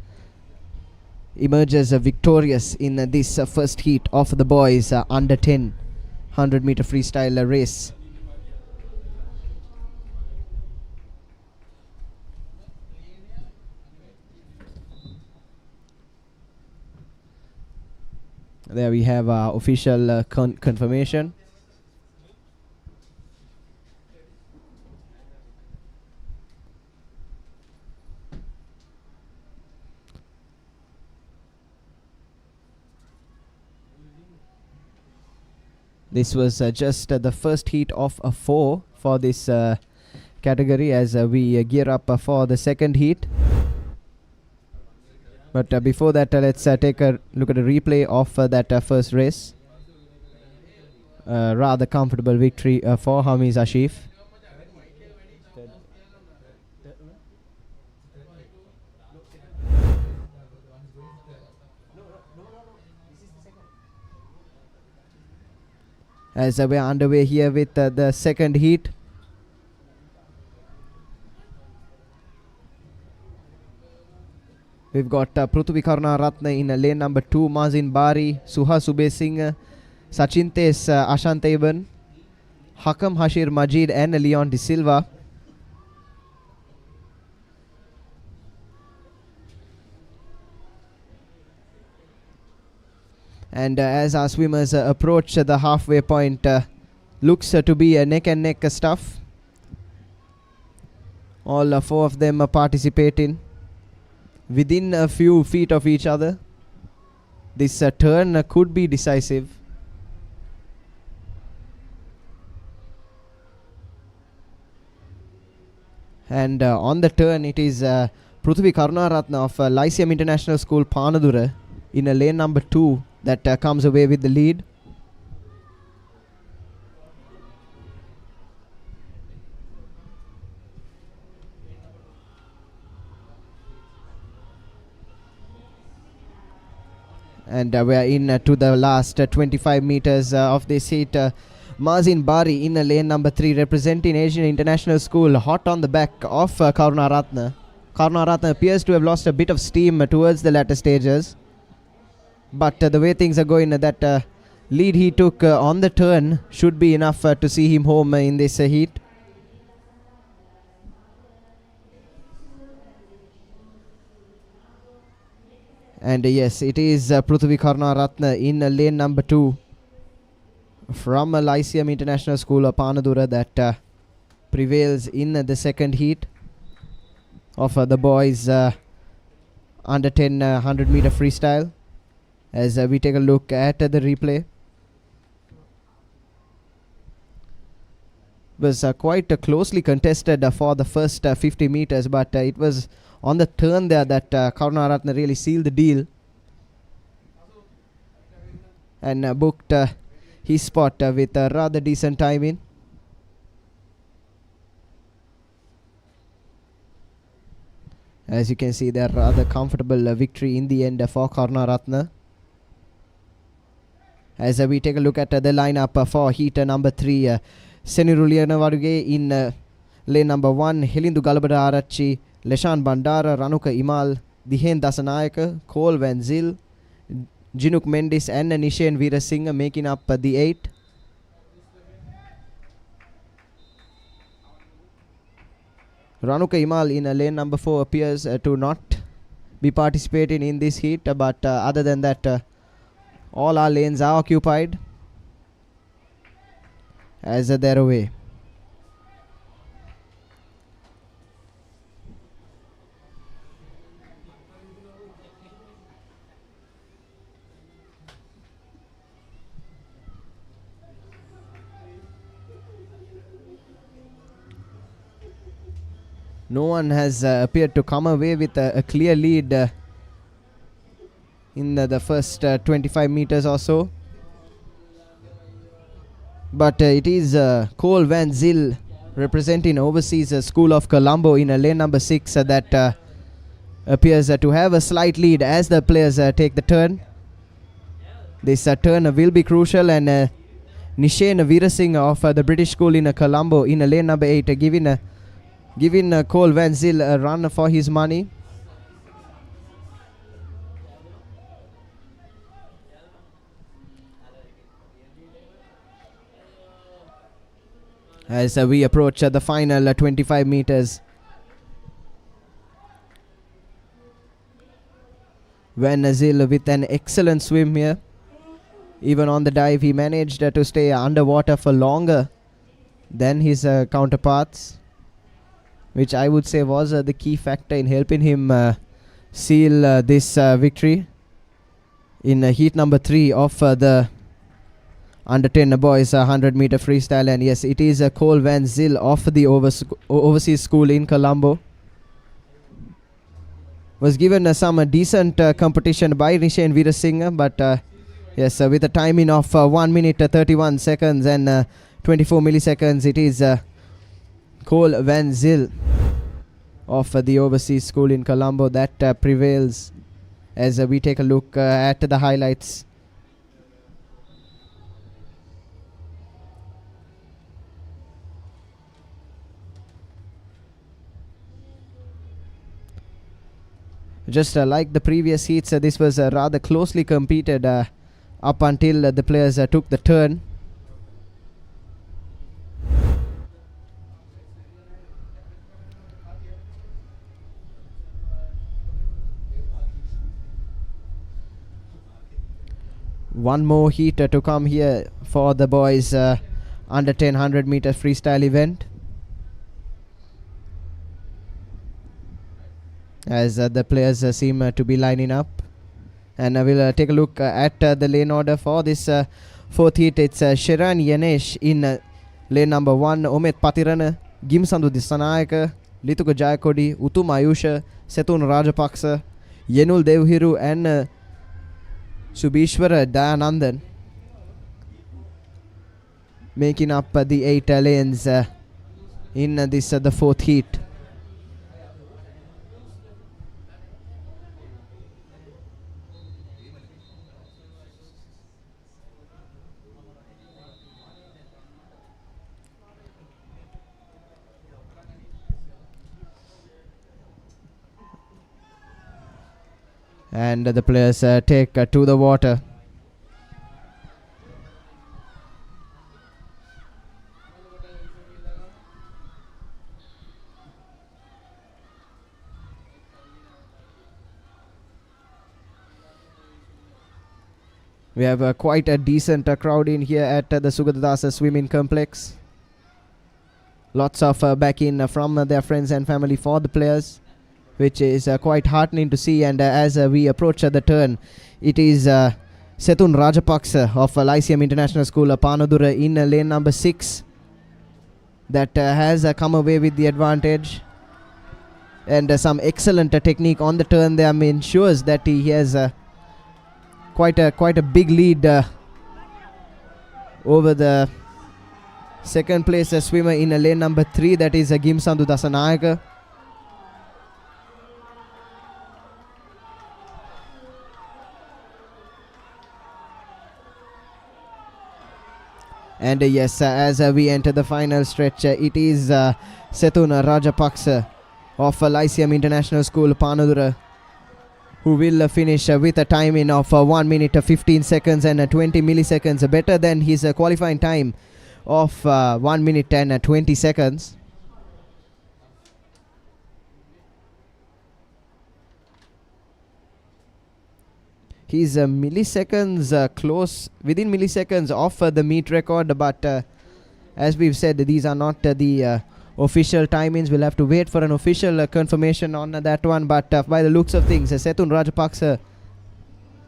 emerges victorious in this first heat of the boys under 10 100-meter freestyle race. There we have our official confirmation. This was just the first heat of 4 for this category as we gear up for the second heat. But before that, let's take a look at a replay of that first race. Rather comfortable victory for Hamiz Ashif. As we are underway here with the second heat. We've got Prithvi Karunaratne in lane number 2, Mazin Bari, Suha Sube Singh, Sachintes Ashantevan, Hakam Hashir Majid and Leon De Silva. And as our swimmers approach the halfway point, looks to be a neck and neck stuff. All 4 of them participating within a few feet of each other. This turn could be decisive. And on the turn, it is Prithvi Karunaratne of Lyceum International School, Panadura, in lane number 2 that comes away with the lead. And we are in to the last 25 meters of this heat. Mazin Bari in lane number 3 representing Asian International School, hot on the back of Karunaratne. Karunaratne appears to have lost a bit of steam towards the latter stages. But the way things are going, that lead he took on the turn should be enough to see him home in this heat. And yes, it is Prithvi Karunaratne in lane number 2 from Lyceum International School of Panadura that prevails in the second heat of the boys under 10 100-meter freestyle. As we take a look at the replay, it was quite closely contested for the first 50 meters, but it was on the turn there that Karunaratne really sealed the deal and booked his spot with a rather decent timing. As you can see, there rather comfortable victory in the end for Karunaratne. As we take a look at the lineup for heat number 3, Seniruliyana Varuge in lane number 1, Helindu Galabada Arachi, Leshan Bandara, Ranuka Imal, Dihen Dasanayaka, Cole Van Zyl, Jinuk Mendis and Nishan Veerasinghe making up the 8. Ranuka Imal in lane number 4 appears to not be participating in this heat, but other than that, all our lanes are occupied. as they're away. No one has appeared to come away with a clear lead in the first 25 meters or so. But it is Cole Van Zyl representing Overseas School of Colombo in lane number 6 that appears to have a slight lead as the players take the turn. This turn will be crucial, and Nishen Veerasinghe of the British School in Colombo in lane number 8 giving Cole Van Zyl a run for his money. As we approach the final 25 meters. Van Zyl with an excellent swim here. Even on the dive, he managed to stay underwater for longer than his counterparts, which I would say was the key factor in helping him seal this victory in heat number 3 of the under 10 boys 100 meter freestyle. And yes, it is Cole Van Zyl of the Overseas School in Colombo. Was given some decent competition by Nishen Veerasinghe, but yes, with a timing of 1 minute 31 seconds and 24 milliseconds, it is Cole Van Zyl of the Overseas School in Colombo that prevails as we take a look at the highlights. Just like the previous heats, this was rather closely competed up until the players took the turn. One more heat to come here for the boys under 10 100 meter freestyle event, as the players seem to be lining up. And we'll take a look at the lane order for this fourth heat. It's Sheran Yanesh in lane number 1, Omet Patirana, Gimsandu Disanayaka, Lituka Jayakodi, Utum Ayusha, Setun Rajapaksa, Yenul Devhiru and Subishwara Dayanandan making up the 8 lanes in this the fourth heat. And the players take to the water. We have quite a decent crowd in here at the Sugathadasa swimming complex. Lots of backing from their friends and family for the players, which is quite heartening to see. And as we approach the turn, it is Setun Rajapaksa of Lyceum International School Panadura in lane number 6 that has come away with the advantage, and some excellent technique on the turn there ensures that he has quite a big lead over the second place swimmer in lane number 3, that is Gimsandu Dasanayaka. And yes, as we enter the final stretch, it is Setun Rajapaksa of Lyceum International School Panadura who will finish with a timing of 1 minute 15 seconds and 20 milliseconds, better than his qualifying time of 1 minute and 20 seconds. He's milliseconds close, within milliseconds of the meet record, but As we've said, these are not the official timings. We'll have to wait for an official confirmation on that one. But by the looks of things, Setun Rajapaksa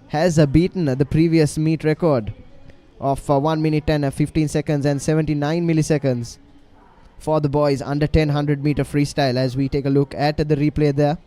has beaten the previous meet record of 1 minute and 15 seconds and 79 milliseconds for the boys under 100 meter freestyle. As we take a look at the replay there.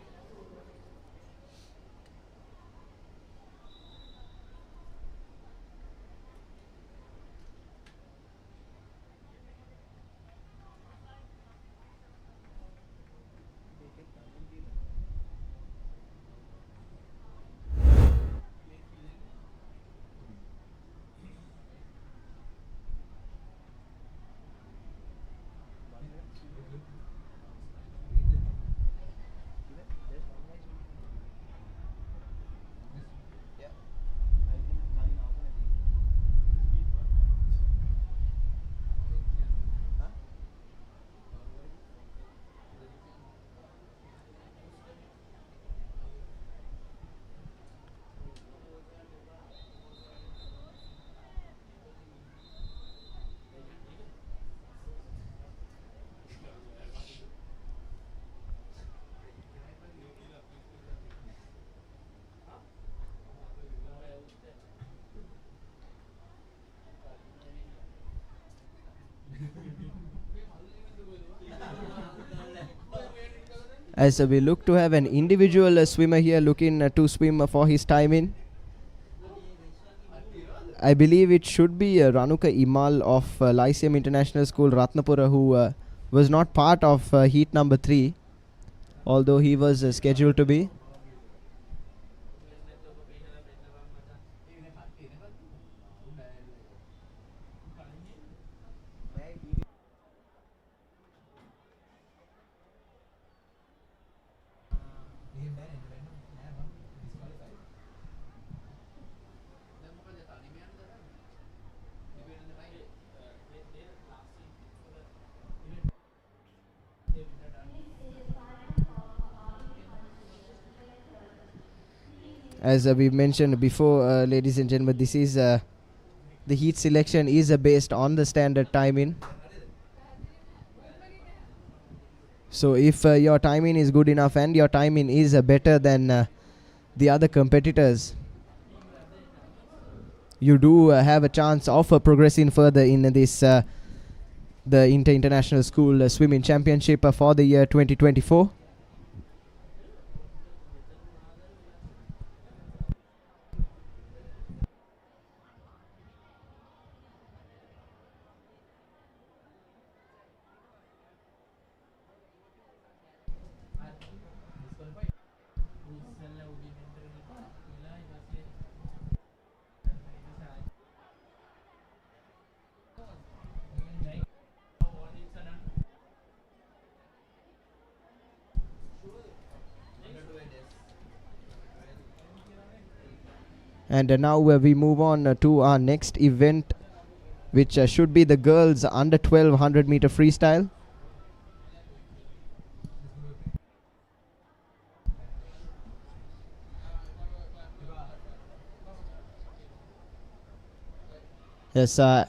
As we look to have an individual swimmer here looking to swim for his timing. I believe it should be Ranuka Imal of Lyceum International School, Ratnapura, who was not part of heat number 3, although he was scheduled to be. As we mentioned before, ladies and gentlemen, this is the heat selection is based on the standard timing. So if your timing is good enough and your timing is better than the other competitors, you do have a chance of progressing further in this the International School Swimming Championship for the year 2024. And now we move on to our next event, which should be the girls under 1200 meter freestyle. Yes, our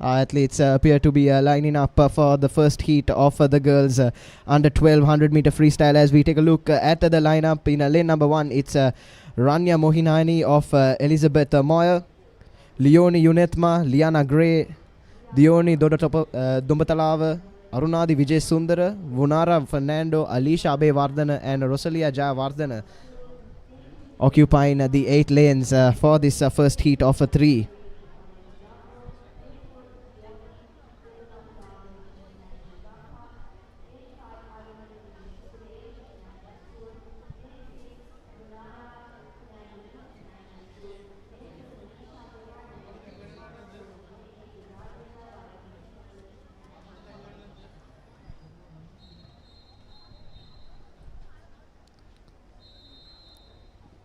athletes appear to be lining up for the first heat of the girls under 1200 meter freestyle. As we take a look at the lineup in lane number 1, it's Rania Mohinani of Elizabeth Moyer, Leonie Yunethma, Liana Gray, Dioni Dombatalava, Arunadi Vijay Sundara, Vunara Fernando, Alicia Abe Vardhana and Rosalia Jaya Vardhana occupying the 8 lanes for this first heat of 3.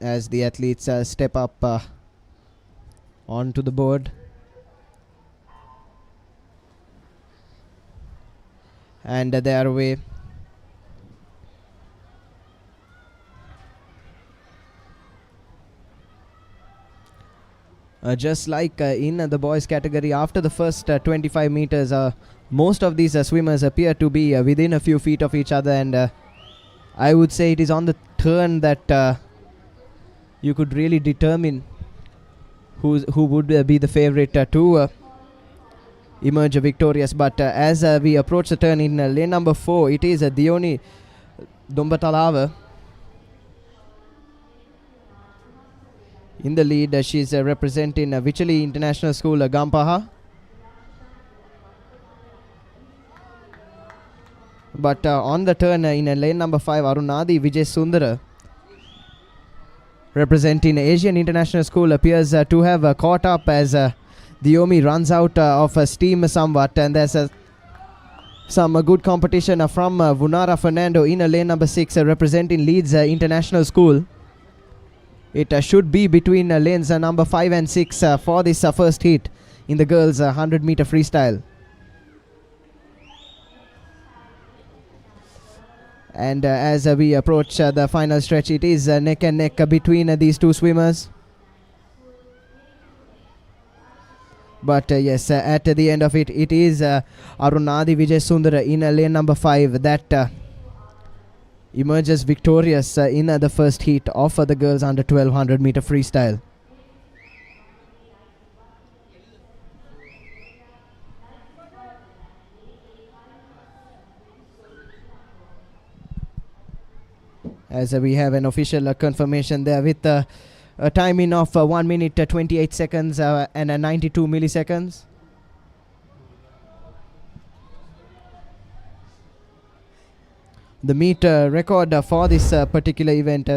As the athletes step up onto the board. And they are away. Just like in the boys category, after the first 25 meters, most of these swimmers appear to be within a few feet of each other, and I would say it is on the turn that you could really determine who would be the favorite to emerge victorious. But as we approach the turn in lane number 4, it is Dioni Dombatalava in the lead. She's representing Vichali International School, Gampaha. But on the turn in lane number 5, Arunadi Vijay Sundara, representing Asian International School, appears to have caught up as Diomi runs out of steam somewhat, and there's some good competition from Vunara Fernando in lane number 6, representing Leeds International School. It should be between lanes number 5 and 6 for this first heat in the girls' 100-meter freestyle. And as we approach the final stretch, it is neck and neck between these two swimmers. But yes, at the end of it, it is Arunadi Vijay Sundara in lane number 5 that emerges victorious in the first heat of the girls under 1200 meter freestyle. As we have an official confirmation there with a timing of 1 minute 28 seconds and 92 milliseconds. The meet record for this particular event,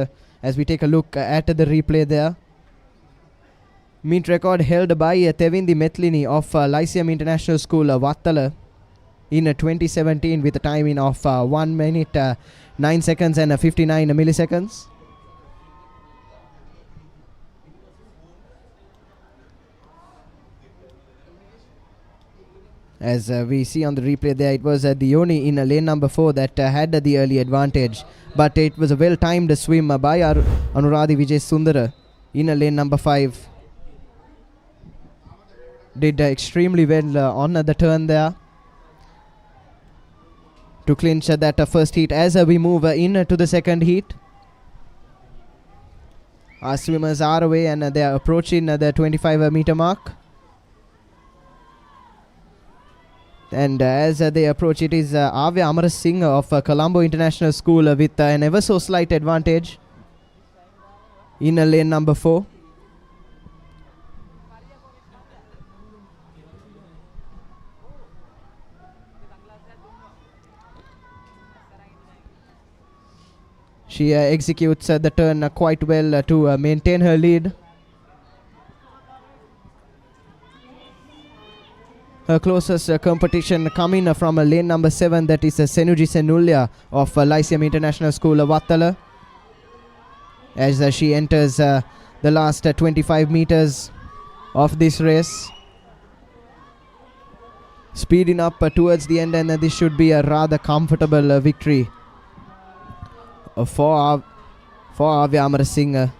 as we take a look at the replay there. Meet record held by Tevindi Methlini of Lyceum International School, Vattala, in 2017 with a timing of 1 minute 9 seconds and 59 milliseconds. As we see on the replay there, it was Dioni in lane number 4 that had the early advantage. But it was a well-timed swim by Anuradi Vijay Sundara in lane number 5. Did extremely well on the turn there to clinch that first heat. As we move into the second heat, our swimmers are away and they are approaching the 25 meter mark. And as they approach, it is Avya Amar Singh of Colombo International School with an ever so slight advantage in lane number 4. She executes the turn quite well to maintain her lead. Her closest competition coming from lane number 7, that is Senuji Senulya of Lyceum International School, Vattala. As she enters the last 25 meters of this race. Speeding up towards the end, and this should be a rather comfortable victory for Avya Amar Singh.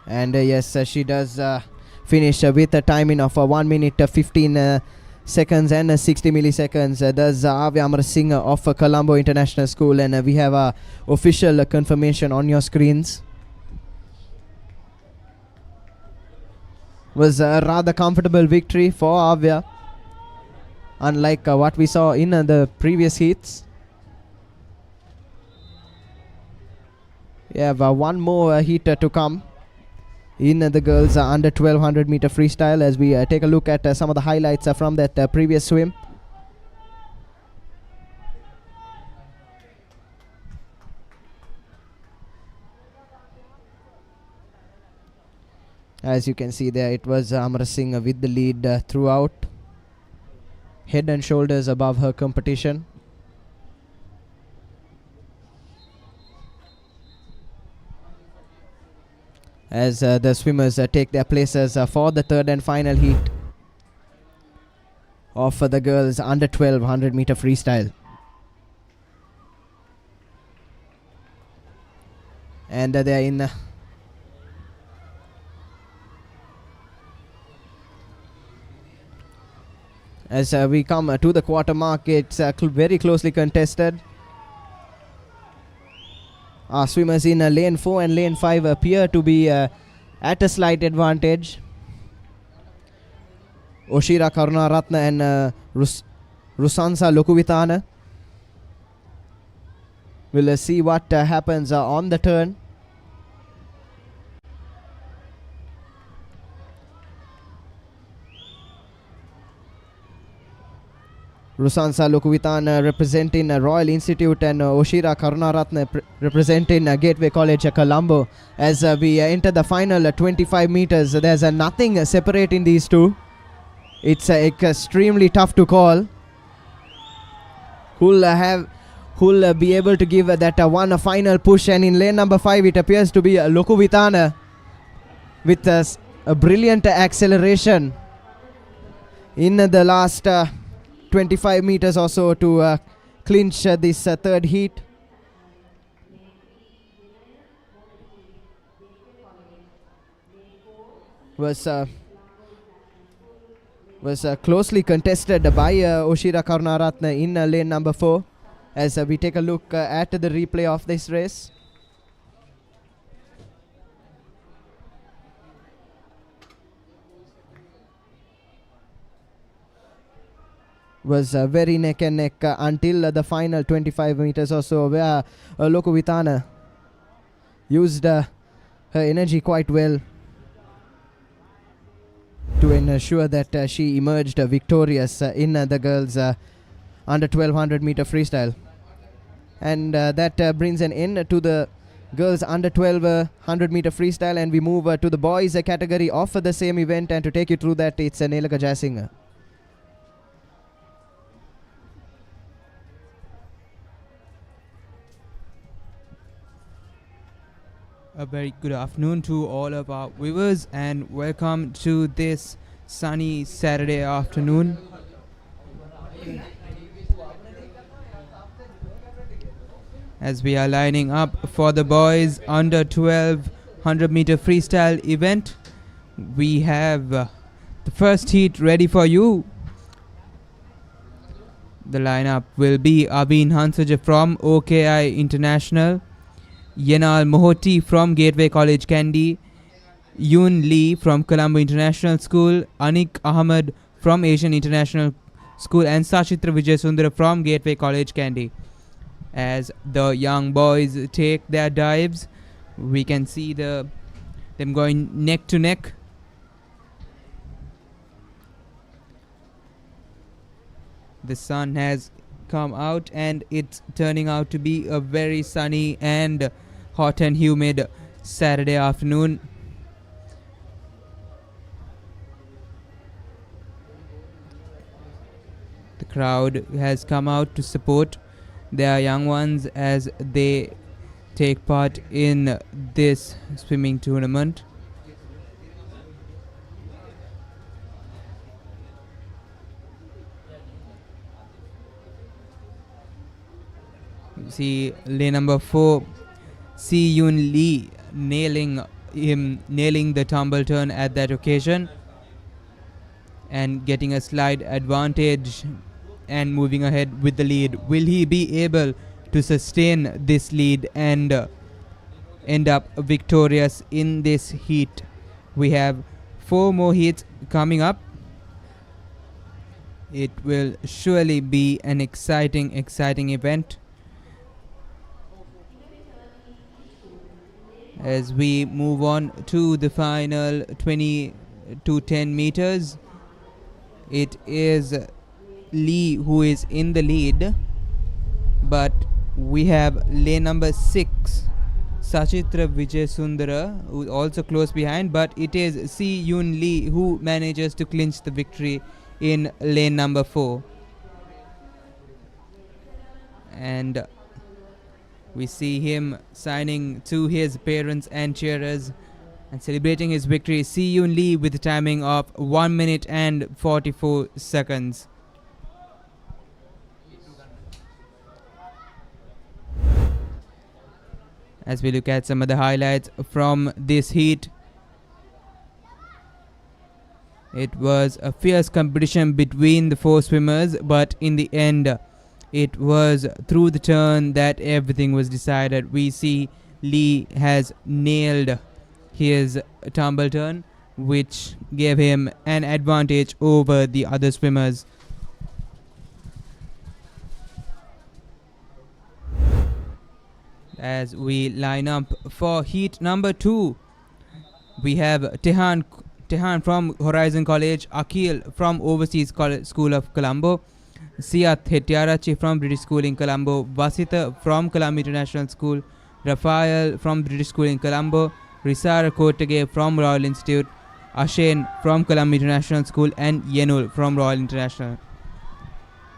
And yes, she does finish with a timing of 1 minute 15 seconds and 60 milliseconds. Does Avya Amar Singh of Colombo International School, and we have a official confirmation on your screens. Was a rather comfortable victory for Avya, unlike what we saw in the previous heats. We have one more heat to come in the girls under 1200 meter freestyle, as we take a look at some of the highlights from that previous swim. As you can see there, it was Amar Singh with the lead throughout, head and shoulders above her competition. As the swimmers take their places for the third and final heat of the girls under 1200 meter freestyle. And they're in. As we come to the quarter mark, it's very closely contested. Our swimmers in lane 4 and lane 5 appear to be at a slight advantage. Oshira Karunaratna and Rusansa Lokuvitana. We'll see what happens on the turn. Rusansa Lokuvitana representing Royal Institute and Oshira Karunaratna representing Gateway College Colombo. As we enter the final 25 meters, there's nothing separating these two. It's extremely tough to call. Who'll be able to give that one final push, and in lane number 5 it appears to be Lokuvitana with a brilliant acceleration in the last 25 meters or so to clinch this third heat. Was closely contested by Oshira Karunaratna in lane number 4. As we take a look at the replay of this race. Was very neck and neck until the final 25 meters or so, where Lokuvitana used her energy quite well to ensure that she emerged victorious in the girls' under 1200 meter freestyle. And that brings an end to the girls under 1200 meter freestyle, and we move to the boys category of the same event. And to take you through that, it's Nelaka Jayasinghe. A very good afternoon to all of our viewers, and welcome to this sunny Saturday afternoon. As we are lining up for the boys under 1200 meter freestyle event, we have the first heat ready for you. The lineup will be Abhin Hansaja from OKI International, Yenal Mohoti from Gateway College Kandy, Yoon Lee from Colombo International School, Anik Ahmed from Asian International School, and Sachitra Vijayasundara from Gateway College Kandy. As the young boys take their dives, we can see them going neck to neck. The sun has come out and it's turning out to be a very sunny and hot and humid Saturday afternoon. The crowd has come out to support their young ones as they take part in this swimming tournament. See lane number 4, Si Yoon Lee nailing the tumble turn at that occasion and getting a slight advantage and moving ahead with the lead. Will he be able to sustain this lead and end up victorious in this heat? We have 4 more heats coming up. It will surely be an exciting event. As we move on to the final 20 to 10 meters, it is Lee who is in the lead, but we have lane number 6, Sachitra Vijayasundara, who is also close behind, but it is Si Yoon Lee who manages to clinch the victory in lane number 4. And we see him signing to his parents and cheerers and celebrating his victory. Si Yoon Lee with a timing of 1 minute and 44 seconds. As we look at some of the highlights from this heat, it was a fierce competition between the four swimmers, but in the end, it was through the turn that everything was decided. We see Lee has nailed his tumble turn, which gave him an advantage over the other swimmers. As we line up for heat number 2, we have Tehan from Horizon College, Akil from Overseas School of Colombo, Siat Hettiarachi from British School in Colombo, Vasita from Colombo International School, Rafael from British School in Colombo, Risara Kotage from Royal Institute, Ashen from Colombo International School, and Yenul from Royal International.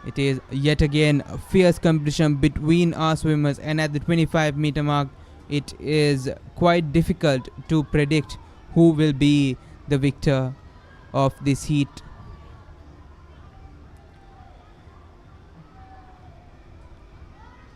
It is yet again a fierce competition between our swimmers, and at the 25-meter mark, it is quite difficult to predict who will be the victor of this heat.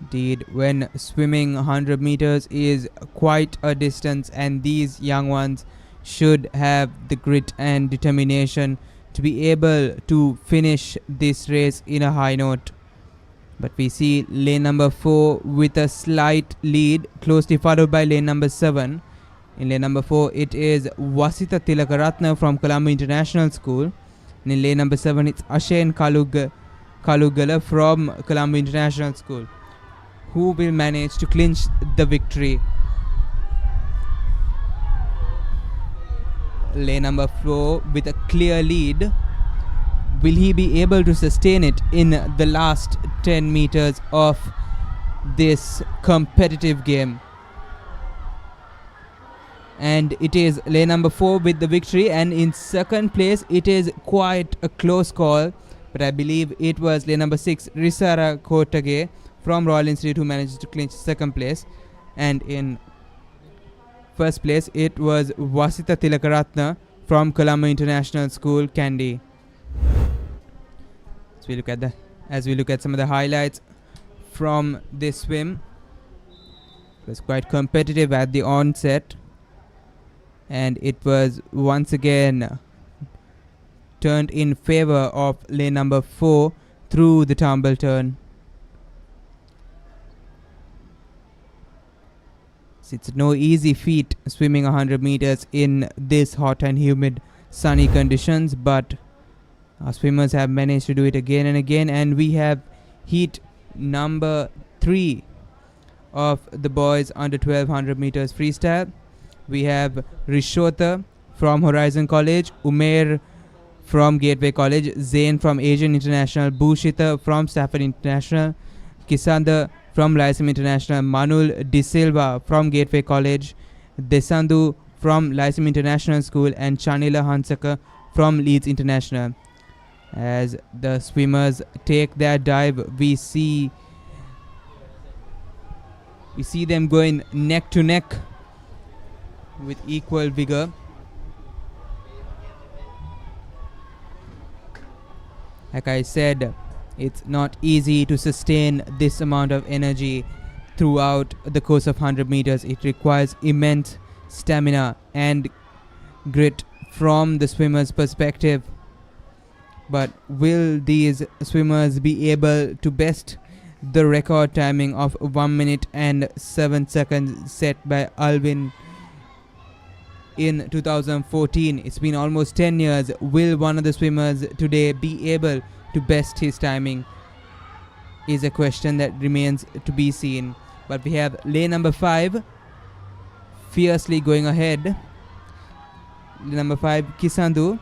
Indeed, when swimming 100 meters is quite a distance, and these young ones should have the grit and determination to be able to finish this race in a high note. But we see lane number 4 with a slight lead, closely followed by lane number 7. In lane number 4, it is Vasita Tilakaratna from Colombo International School. And in lane number 7, it's Ashen Kalugala from Colombo International School, who will manage to clinch the victory. Lane number 4 with a clear lead. Will he be able to sustain it in the last 10 meters of this competitive game? And it is lane number 4 with the victory, and in second place it is quite a close call, but I believe it was lane number 6 Risara Kotage from Royal Institute who managed to clinch second place, and in first place it was Vasita Tilakaratna from Colombo International School, Kandy. As we look at some of the highlights from this swim, it was quite competitive at the onset, and it was once again turned in favor of lane number 4 through the tumble turn. It's no easy feat swimming 100 meters in this hot and humid sunny conditions, but our swimmers have managed to do it again and again. And we have heat number 3 of the boys under 1200 meters freestyle. We have Rishota from Horizon College, Umair from Gateway College, Zain from Asian International, Bhushita from Stafford International, Kisanda from Lyceum International, Manul De Silva from Gateway College, Desandu from Lyceum International School, and Chanila Hansaka from Leeds International. As the swimmers take their dive, we see them going neck to neck with equal vigor. Like I said, it's not easy to sustain this amount of energy throughout the course of 100 meters. It requires immense stamina and grit from the swimmer's perspective. But will these swimmers be able to best the record timing of 1 minute and 7 seconds set by Alvin in 2014? It's been almost 10 years. Will one of the swimmers today be able to best his timing is a question that remains to be seen. But we have lane number 5 fiercely going ahead. Lane number 5 Kisandu,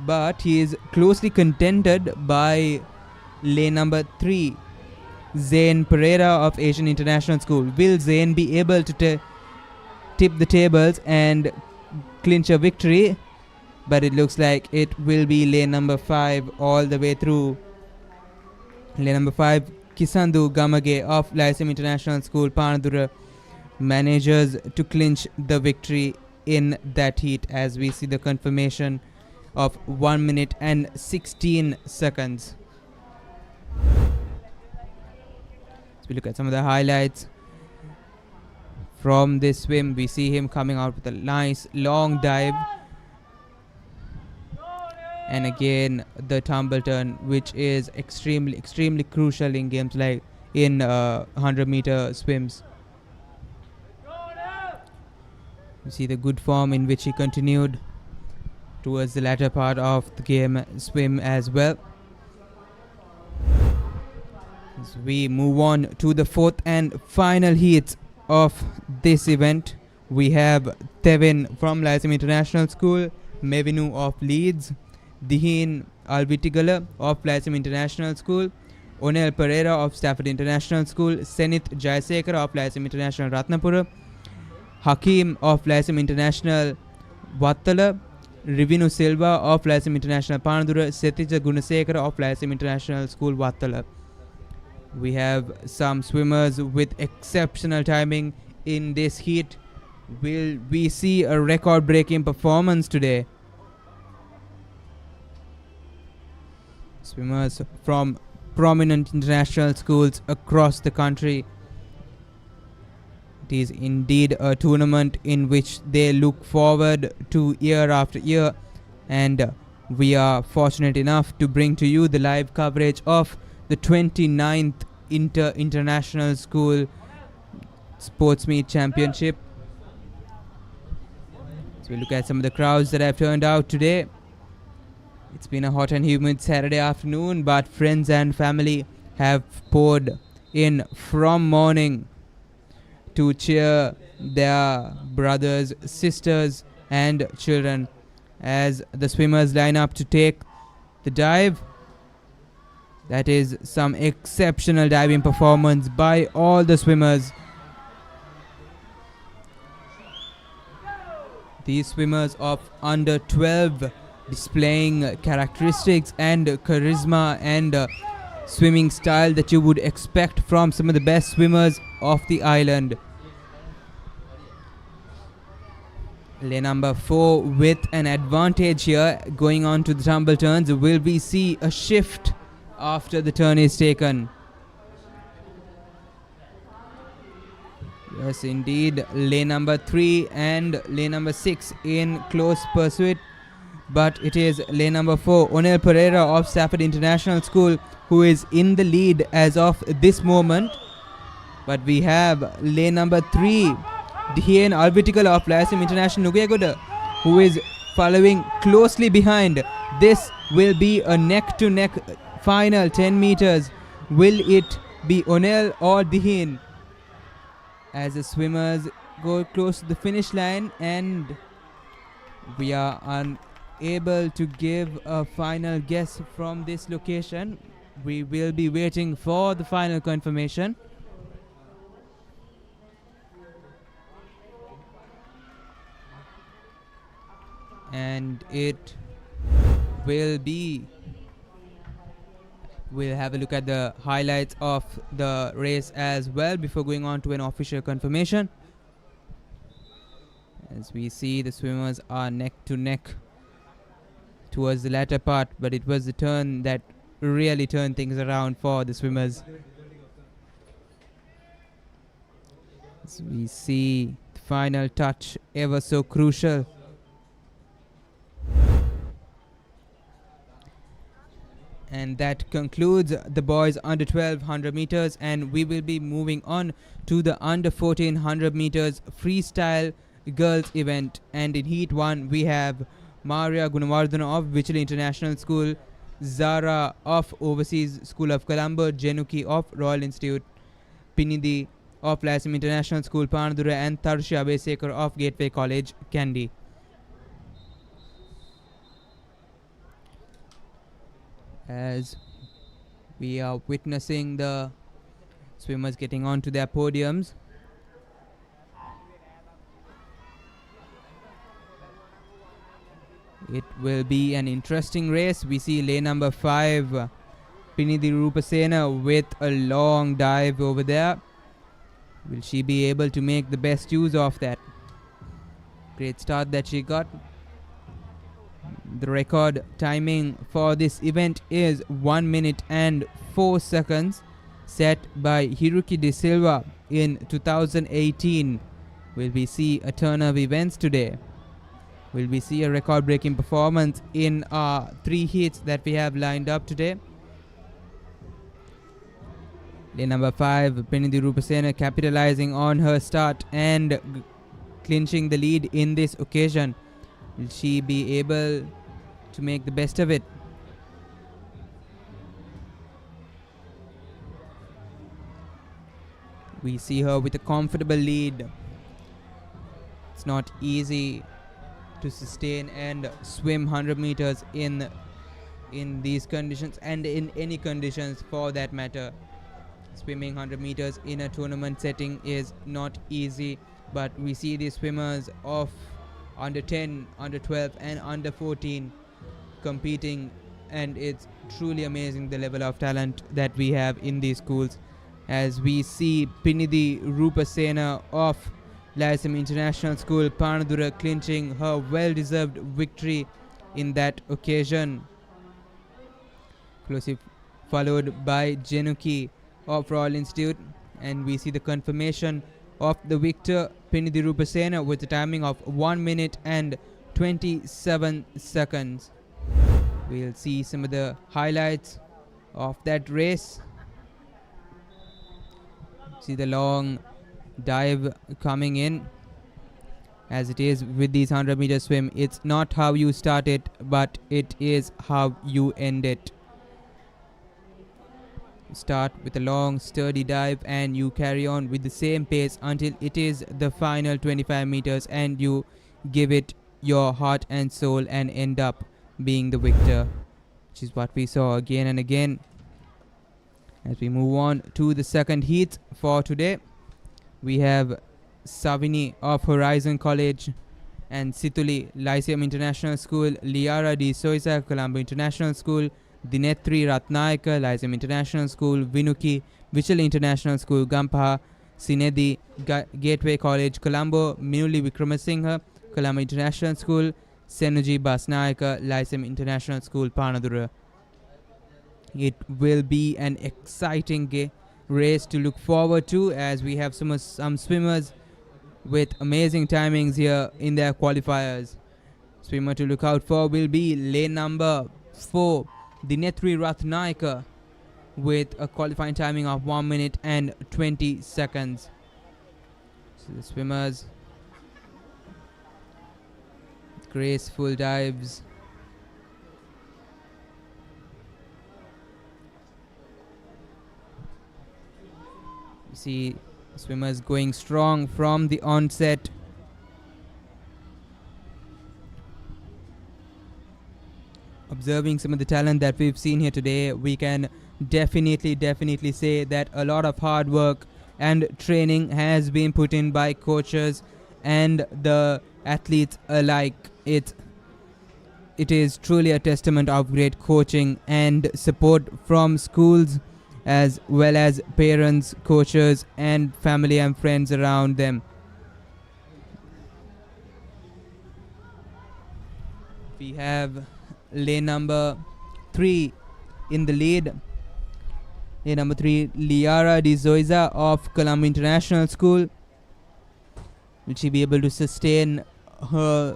but he is closely contended by lane number 3 Zain Pereira of Asian International School. Will Zain be able to tip the tables and clinch a victory? But it looks like it will be lane number 5 all the way through. Lane number 5 Kisandu Gamage of Lyceum International School, Panadura, manages to clinch the victory in that heat, as we see the confirmation of 1 minute and 16 seconds. So we look at some of the highlights from this swim. We see him coming out with a nice long dive. And again, the tumble turn, which is extremely crucial in games like in 100-meter swims. You see the good form in which he continued towards the latter part of the game swim as well. As we move on to the fourth and final heat of this event, we have Tevin from Lyceum International School, Mevinu of Leeds, Dihin Alvitigala of Lyceum International School, Onel Pereira of Stafford International School, Senith Jayasekara of Lyceum International Ratnapura, Hakeem of Lyceum International Wattala, Rivinu Silva of Lyceum International Panadura, Setija Gunasekara of Lyceum International School Wattala. We have some swimmers with exceptional timing in this heat. Will we see a record-breaking performance today? Swimmers from prominent international schools across the country. It is indeed a tournament in which they look forward to year after year, and we are fortunate enough to bring to you the live coverage of the 29th International School Sports Meet Championship. So we look at some of the crowds that have turned out today. It's been a hot and humid Saturday afternoon, but friends and family have poured in from morning to cheer their brothers, sisters and children as the swimmers line up to take the dive. That is some exceptional diving performance by all the swimmers. These swimmers of under 12 displaying characteristics and charisma and swimming style that you would expect from some of the best swimmers of the island. Lane number 4 with an advantage here, going on to the tumble turns. Will we see a shift after the turn is taken? Yes, indeed. Lane number 3 and lane number 6 in close pursuit. But it is lane number 4, Onel Pereira of Stafford International School, who is in the lead as of this moment. But we have lane number 3, Dihen Alvitikal of Lyceum International Nugegoda, who is following closely behind. This will be a neck-to-neck final 10 meters. Will it be Onel or Dihen? As the swimmers go close to the finish line, and we are unable to give a final guess from this location. We will be waiting for the final confirmation. And it will be, we'll have a look at the highlights of the race as well before going on to an official confirmation. As we see, the swimmers are neck to neck towards the latter part, but it was the turn that really turned things around for the swimmers. As we see the final touch, ever so crucial. And that concludes the boys under 12 100 meters, and we will be moving on to the under 14 100 meters freestyle girls event. And in heat 1 we have Maria Gunawardhana of Vichali International School, Zara of Overseas School of Colombo, Jenuki of Royal Institute, Pinidi of Lyceum International School Panadura, and Tarsha Abesekar of Gateway College, Kandy. As we are witnessing the swimmers getting onto their podiums, it will be an interesting race. We see lane number 5, Pinidi Rupasena, with a long dive over there. Will she be able to make the best use of that? Great start that she got. The record timing for this event is 1 minute and 4 seconds, set by Hiruki De Silva in 2018. Will we see a turn of events today? Will we see a record-breaking performance in our 3 heats that we have lined up today? Lane number 5, Penidhi Rupasena capitalizing on her start and clinching the lead in this occasion. Will she be able to make the best of it? We see her with a comfortable lead. It's not easy to sustain and swim 100 meters in these conditions, and in any conditions for that matter. Swimming 100 meters in a tournament setting is not easy, but we see these swimmers of under 10, under 12 and under 14 competing, and it's truly amazing the level of talent that we have in these schools. As we see Penidhi Rupasena of Lyceum International School, Panadura, clinching her well-deserved victory in that occasion. Closely followed by Jenuki of Royal Institute, and we see the confirmation of the victor Penidhi Rupasena with a timing of 1 minute and 27 seconds. We'll see some of the highlights of that race. See the long dive coming in. As it is with these 100-meter swim, it's not how you start it, but it is how you end it. Start with a long sturdy dive and you carry on with the same pace until it is the final 25 meters, and you give it your heart and soul and end up being the victor, which is what we saw again and again. As we move on to the second heat for today, we have Savini of Horizon College and Situli Lyceum International School, Liara di Soisa, Colombo International School, Dinetri Ratnayaka, Lyceum International School, Vinuki, Vichal International School, Gampaha, Sinedi, Gateway College, Colombo, Minuli Vikramasinghe, Colombo International School, Senuji Basnayaka, Lyceum International School, Panadura. It will be an exciting race to look forward to, as we have some swimmers with amazing timings here in their qualifiers. Swimmer to look out for will be lane number 4, Dinetri Ratnayaka, with a qualifying timing of 1 minute and 20 seconds. So the swimmers, graceful dives. You see swimmers going strong from the onset. Observing some of the talent that we've seen here today, we can definitely say that a lot of hard work and training has been put in by coaches and the athletes alike. It is truly a testament of great coaching and support from schools, as well as parents, coaches and family and friends around them. We have lane number 3 in the lead. Lane number 3, Liara di Zoiza of Colombo International School. Will she be able to sustain her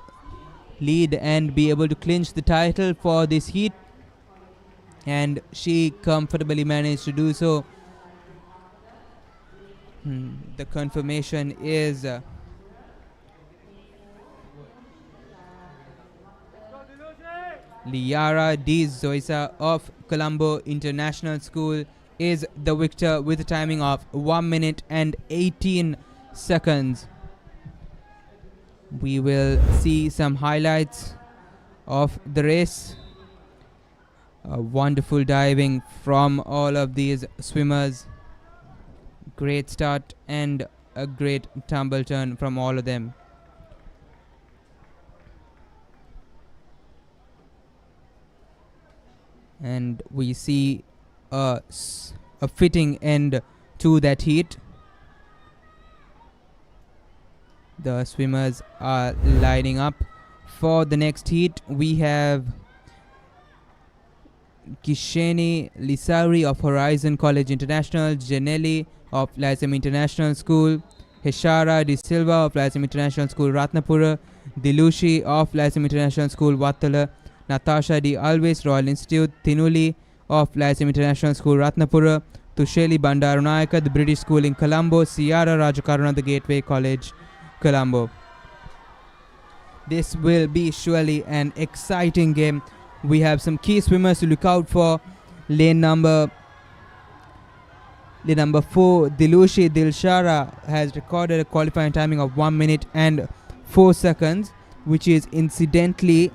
lead and be able to clinch the title for this heat? And she comfortably managed to do so. The confirmation is Liara di Zoisa of Colombo International School is the victor with a timing of 1 minute and 18 seconds. We will see some highlights of the race. Wonderful diving from all of these swimmers. Great start and a great tumble turn from all of them. And we see a fitting end to that heat. The swimmers are lining up for the next heat. We have Kisheni Lisari of Horizon College International, Janelli of Lyceum International School, Heshara De Silva of Lyceum International School Ratnapura, Dilushi of Lyceum International School Wattala, Natasha De Alves Royal Institute, Tinuli of Lyceum International School Ratnapura, Tusheli Bandarunayaka, the British School in Colombo, Ciara Rajakaruna, the Gateway College, Colombo. This will be surely an exciting game. We have some key swimmers to look out for. Lane number 4, Dilushi Dilshara, has recorded a qualifying timing of 1 minute and 4 seconds, which is incidentally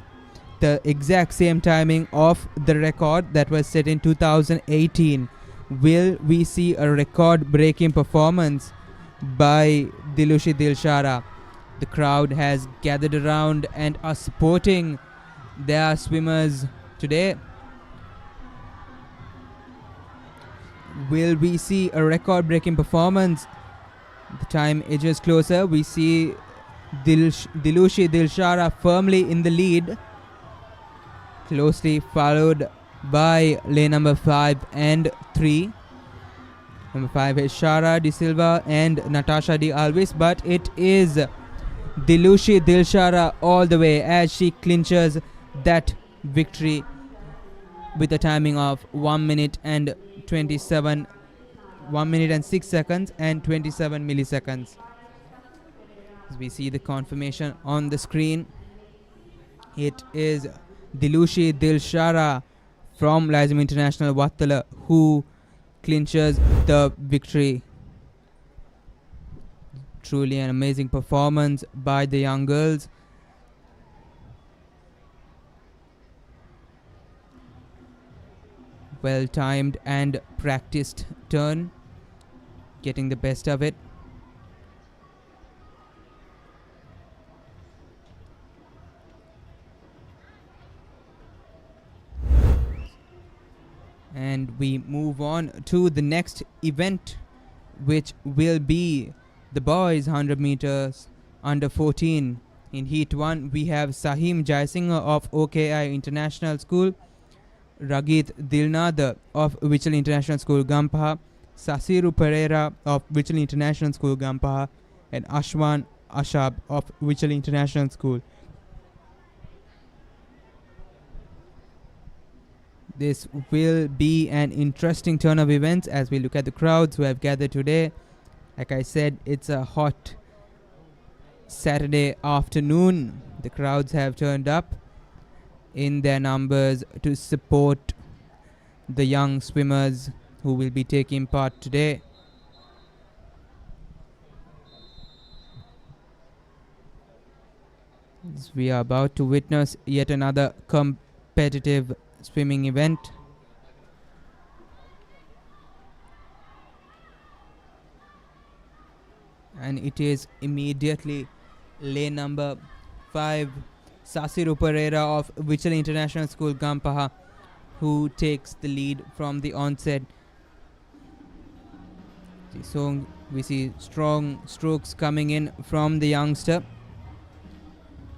the exact same timing of the record that was set in 2018. Will we see a record-breaking performance by Dilushi Dilshara? The crowd has gathered around and are supporting their swimmers today. Will we see a record-breaking performance? The time edges closer. We see Dilushi Dilshara firmly in the lead, closely followed by lane number 5 and 3. Number 5 is Shara De Silva and Natasha De Alves, but it is Dilushi Dilshara all the way as she clinches that victory with a timing of 1 minute and 6 seconds and 27 milliseconds. As we see the confirmation on the screen, it is Dilushi Dilshara from Lyceum International Wattala who clinches the victory. Truly an amazing performance by the young girls. Well timed and practiced turn, getting the best of it. And we move on to the next event, which will be the boys 100 meters under 14. In Heat 1, we have Sahim Jaisingh of OKI International School, Ragit Dilnad of Vichal International School Gampaha, Sasiru Pereira of Vichal International School Gampaha, and Ashwan Ashab of Vichal International School. This will be an interesting turn of events as we look at the crowds who have gathered today. Like I said, it's a hot Saturday afternoon. The crowds have turned up in their numbers to support the young swimmers who will be taking part today. As we are about to witness yet another competitive swimming event. And it is immediately lane number 5, Sasiru Pereira of Vichal International School Gampaha, who takes the lead from the onset. So we see strong strokes coming in from the youngster.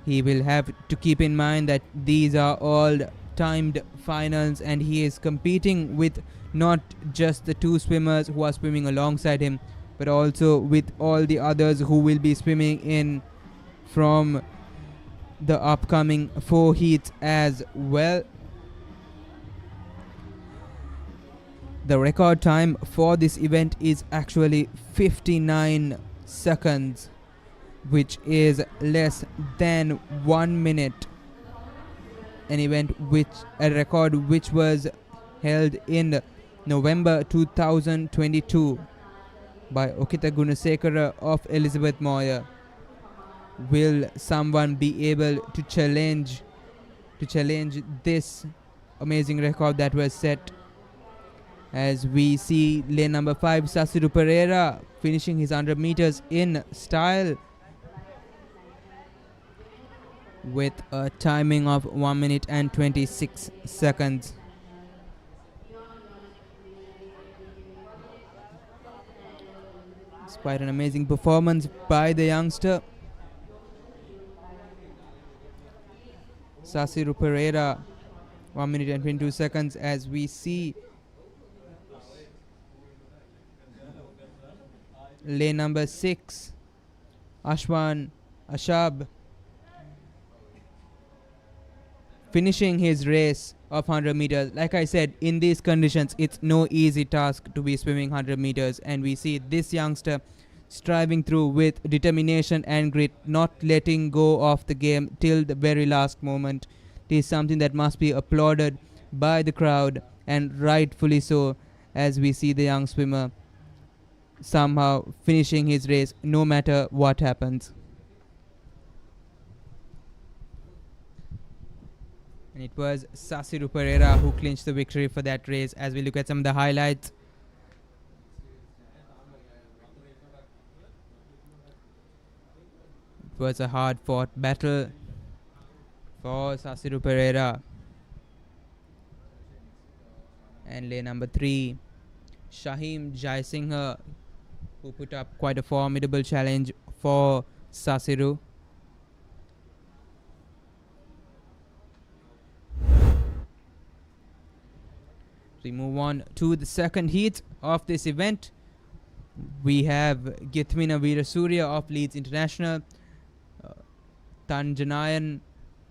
He will have to keep in mind that these are all timed finals and he is competing with not just the 2 swimmers who are swimming alongside him, but also with all the others who will be swimming in from the upcoming 4 heats as well. The record time for this event is actually 59 seconds, which is less than 1 minute. An event a record which was held in November 2022 by Okita Gunasekara of Elizabeth Moyer. Will someone be able to challenge this amazing record that was set? As we see lane number 5, Sasiru Pereira, finishing his 100 meters in style with a timing of 1 minute and 26 seconds. It's quite an amazing performance by the youngster. Sasiru Pereira, 1 minute and 22 seconds, as we see lane number 6, Ashwan Ashab finishing his race of 100 meters. Like I said, in these conditions, it's no easy task to be swimming 100 meters. And we see this youngster striving through with determination and grit, not letting go of the game till the very last moment. It is something that must be applauded by the crowd, and rightfully so, as we see the young swimmer somehow finishing his race no matter what happens. And it was Sasiru Pereira who clinched the victory for that race. As we look at some of the highlights, it was a hard fought battle for Sasiru Pereira. And lane number 3, Shahim Jaisinghe, who put up quite a formidable challenge for Sasiru. We move on to the second heat of this event. We have Githmina Veerasurya of Leeds International, Tanjanayan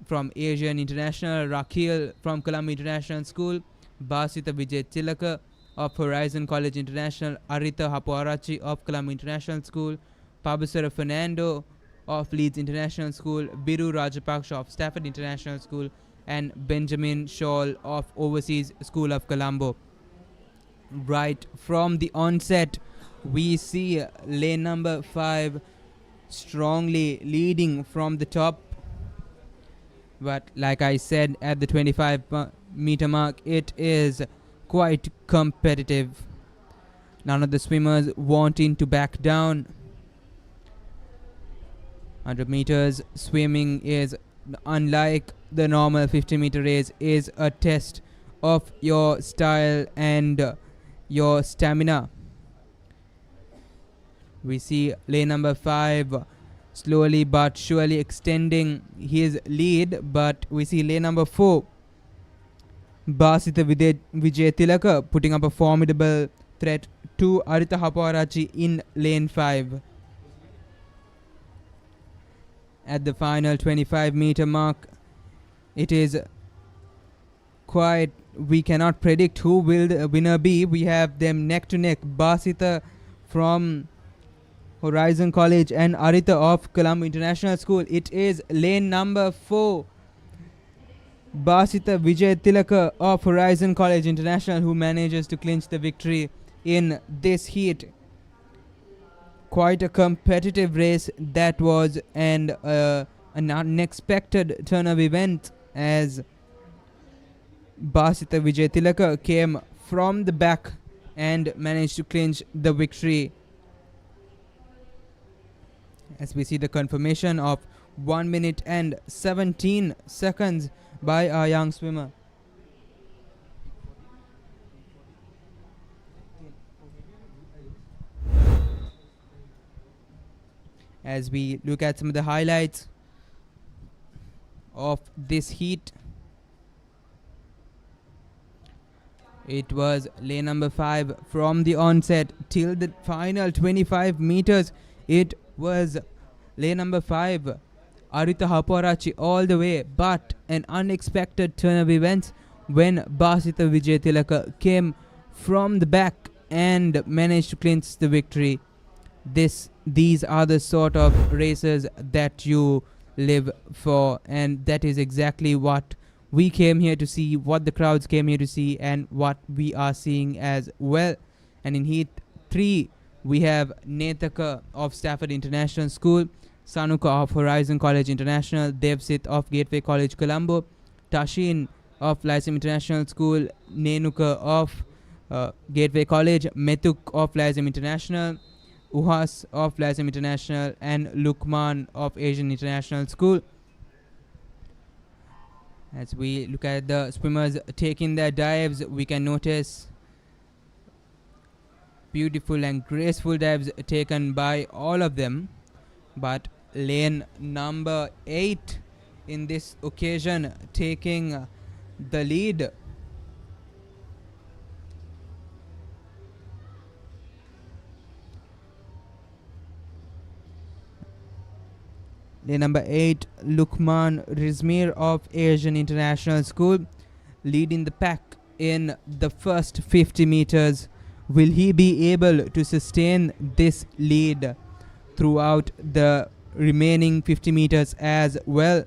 from Asian International, Rakil from Colombo International School, Basita Vijay Tilaka of Horizon College International, Arita Hapuarachi of Colombo International School, Pabasara Fernando of Leeds International School, Biru Rajapaksha of Stafford International School, and Benjamin Shaw of Overseas School of Colombo. Right from the onset, we see lane number 5 strongly leading from the top. But like I said, at the 25 meter mark, it is quite competitive. None of the swimmers wanting to back down. 100 meters swimming is, unlike the normal 50-meter race, is a test of your style and your stamina. We see lane number 5 slowly but surely extending his lead, but we see lane number 4, Basita Vijay Tilaka, putting up a formidable threat to Arita Hapuarachi in lane 5. At the final 25 meter mark, it is quite, we cannot predict who will the winner be. We have them neck to neck, Basita from Horizon College and Arita of Colombo International School. It is lane number 4, Basita Vijay Tilaka of Horizon College International, who manages to clinch the victory in this heat. Quite a competitive race that was, and an unexpected turn of events, as Basita Vijay Tilaka came from the back and managed to clinch the victory. As we see the confirmation of 1 minute and 17 seconds by our young swimmer. As we look at some of the highlights of this heat, it was lane number 5 from the onset till the final 25 meters. It was lane number 5, Arita Hapuarachi, all the way, but an unexpected turn of events when Basita Vijay Tilaka came from the back and managed to clinch the victory. These are the sort of races that you live for, and that is exactly what we came here to see, what the crowds came here to see, and what we are seeing as well. And in Heat 3, we have Netaka of Stafford International School, Sanuka of Horizon College International, Devsit of Gateway College Colombo, Tashin of Lyceum International School, Nenuka of Gateway College, Metuk of Lyceum International, Uhas of Lyceum International, and Lukman of Asian International School. As we look at the swimmers taking their dives, we can notice beautiful and graceful dives taken by all of them. But lane number 8 in this occasion taking the lead. Lane number 8, Lukman Rizmir of Asian International School, leading the pack in the first 50 meters. Will he be able to sustain this lead throughout the remaining 50 meters as well?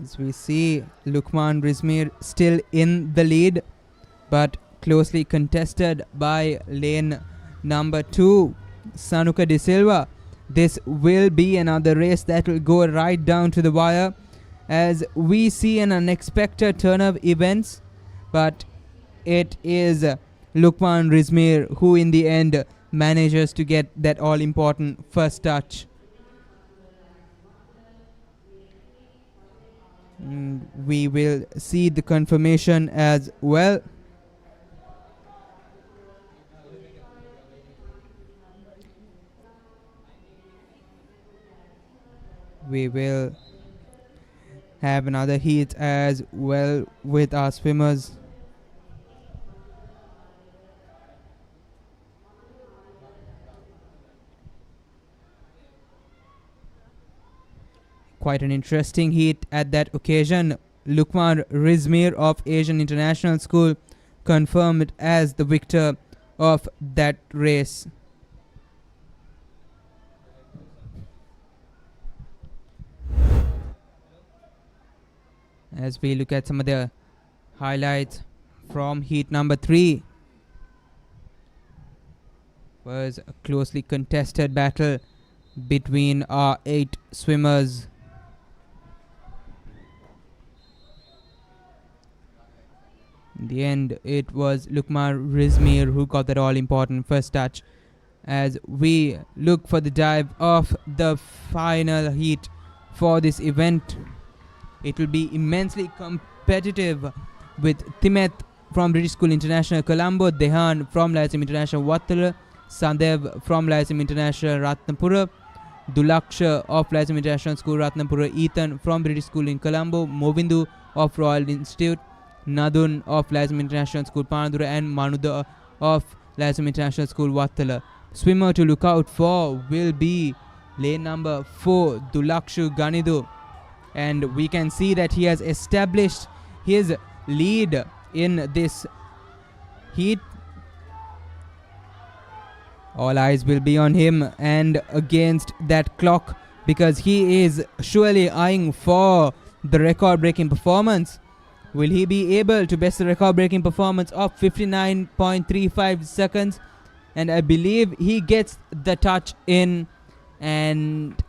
As we see Lukman Rizmir still in the lead, but closely contested by lane number 2, Sanuka De Silva. This will be another race that will go right down to the wire, as we see an unexpected turn of events, but it is Lukman Rizmir who in the end manages to get that all-important first touch. We will see the confirmation as well. We will have another heat as well with our swimmers. Quite an interesting heat at that occasion. Lukman Rizmir of Asian International School confirmed as the victor of that race. As we look at some of the highlights from heat number 3, was a closely contested battle between our 8 swimmers. In the end, it was Lukman Rizmir who got that all-important first touch. As we look for the dive of the final heat for this event, it will be immensely competitive with Timet from British School International Colombo, Dehan from Lyceum International Wattala, Sandev from Lyceum International Ratnapura, Dulaksha of Lyceum International School Ratnapura, Ethan from British School in Colombo, Movindu of Royal Institute, Nadun of Lyceum International School Panadura, and Manuda of Lyceum International School Wattala. Swimmer to look out for will be lane number 4, Dulakshu Ganidu, and we can see that he has established his lead in this heat. All eyes will be on him and against that clock, because he is surely eyeing for the record-breaking performance. Will he be able to best the record-breaking performance of 59.35 seconds? And I believe he gets the touch in, and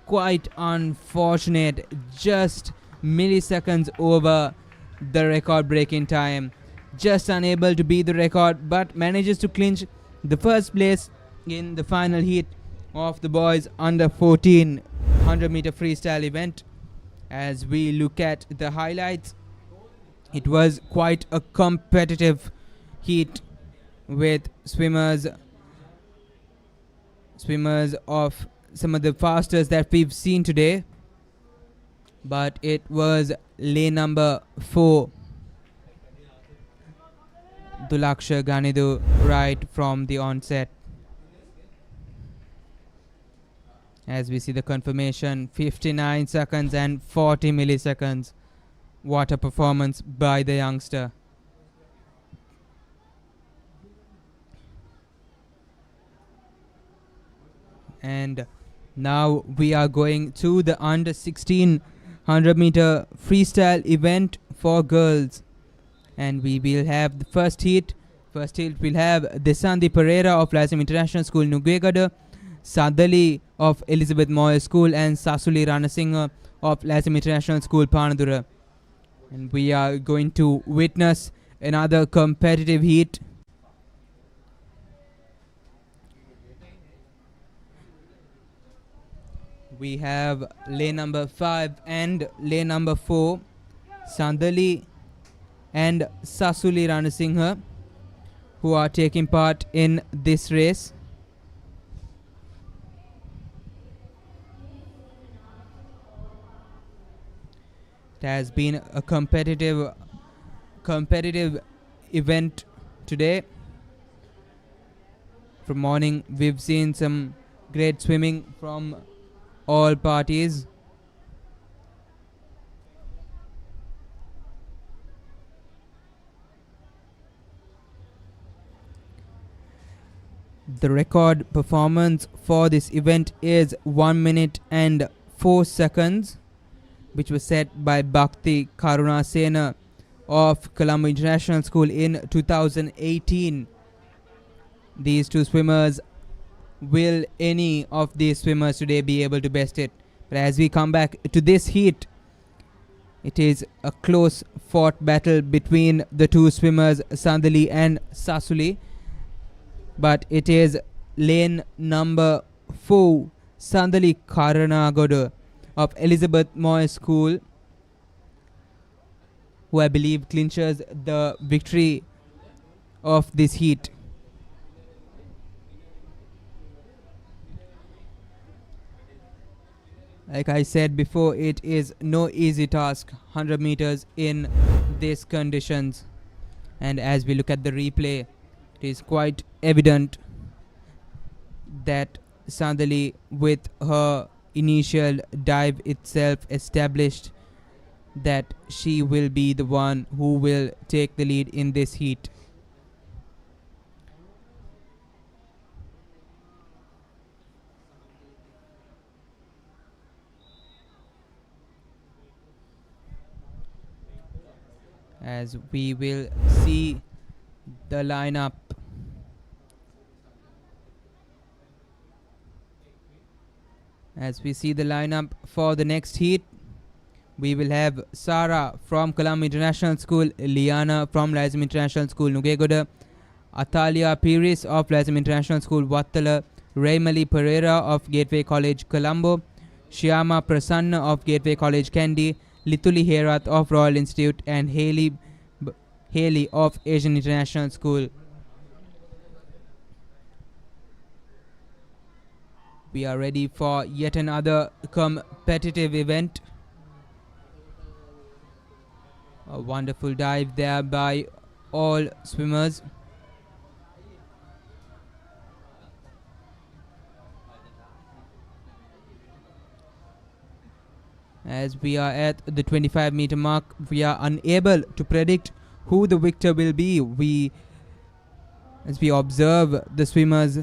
quite unfortunate, just milliseconds over the record-breaking time. Just unable to beat the record, but manages to clinch the first place in the final heat of the boys under 14 100-meter freestyle event. As we look at the highlights, it was quite a competitive heat with swimmers of some of the fastest that we've seen today, but it was lane number 4, Dulaksha Ganidu, right from the onset. As we see the confirmation, 59 seconds and 40 milliseconds. What a performance by the youngster. And now we are going to the under 16 100-meter freestyle event for girls. And we will have the first heat. First heat will have Desandi Pereira of Lyceum International School, Nugegada, Sadali of Elizabeth Moyer School, and Sasuli Ranasinghe of Lyceum International School, Panadura. And we are going to witness another competitive heat. We have lane number 5 and lane number 4, Sandali and Sasuli Ranasinghe, who are taking part in this race. It has been a competitive event today. From morning, we've seen some great swimming from all parties. The record performance for this event is 1 minute and 4 seconds, which was set by Bhakti Karunasena of Colombo International School in 2018. These two swimmers, will any of these swimmers today be able to best it? But as we come back to this heat, it is a close fought battle between the two swimmers, Sandali and Sasuli. But it is lane number 4, Sandali Karanagoda of Elizabeth Moy School, who I believe clinches the victory of this heat. Like I said before, it is no easy task, 100 meters in these conditions. And as we look at the replay, it is quite evident that Sandali, with her initial dive itself, established that she will be the one who will take the lead in this heat. As we will see the lineup. As we see the lineup for the next heat, we will have Sara from Colombo International School, Liana from Lyceum International School, Nugegoda, Atalia Piris of Lyceum International School, Wattala, Raymali Pereira of Gateway College, Colombo, Shyama Prasanna of Gateway College, Kandy, Lituli Herath of Royal Institute, and Haley of Asian International School. We are ready for yet another competitive event. A wonderful dive there by all swimmers. As we are at the 25-meter mark, we are unable to predict who the victor will be. As we observe the swimmers,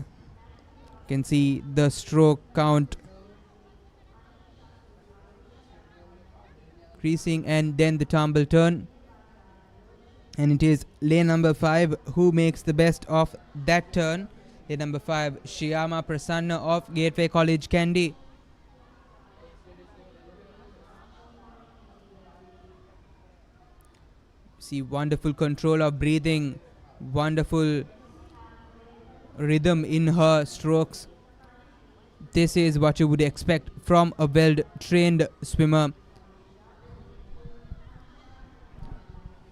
can see the stroke count creasing and then the tumble turn, and it is lane number 5 who makes the best of that turn. Lane number 5, Shyama Prasanna of Gateway College, Kandy. See wonderful control of breathing, wonderful rhythm in her strokes. This is what you would expect from a well-trained swimmer.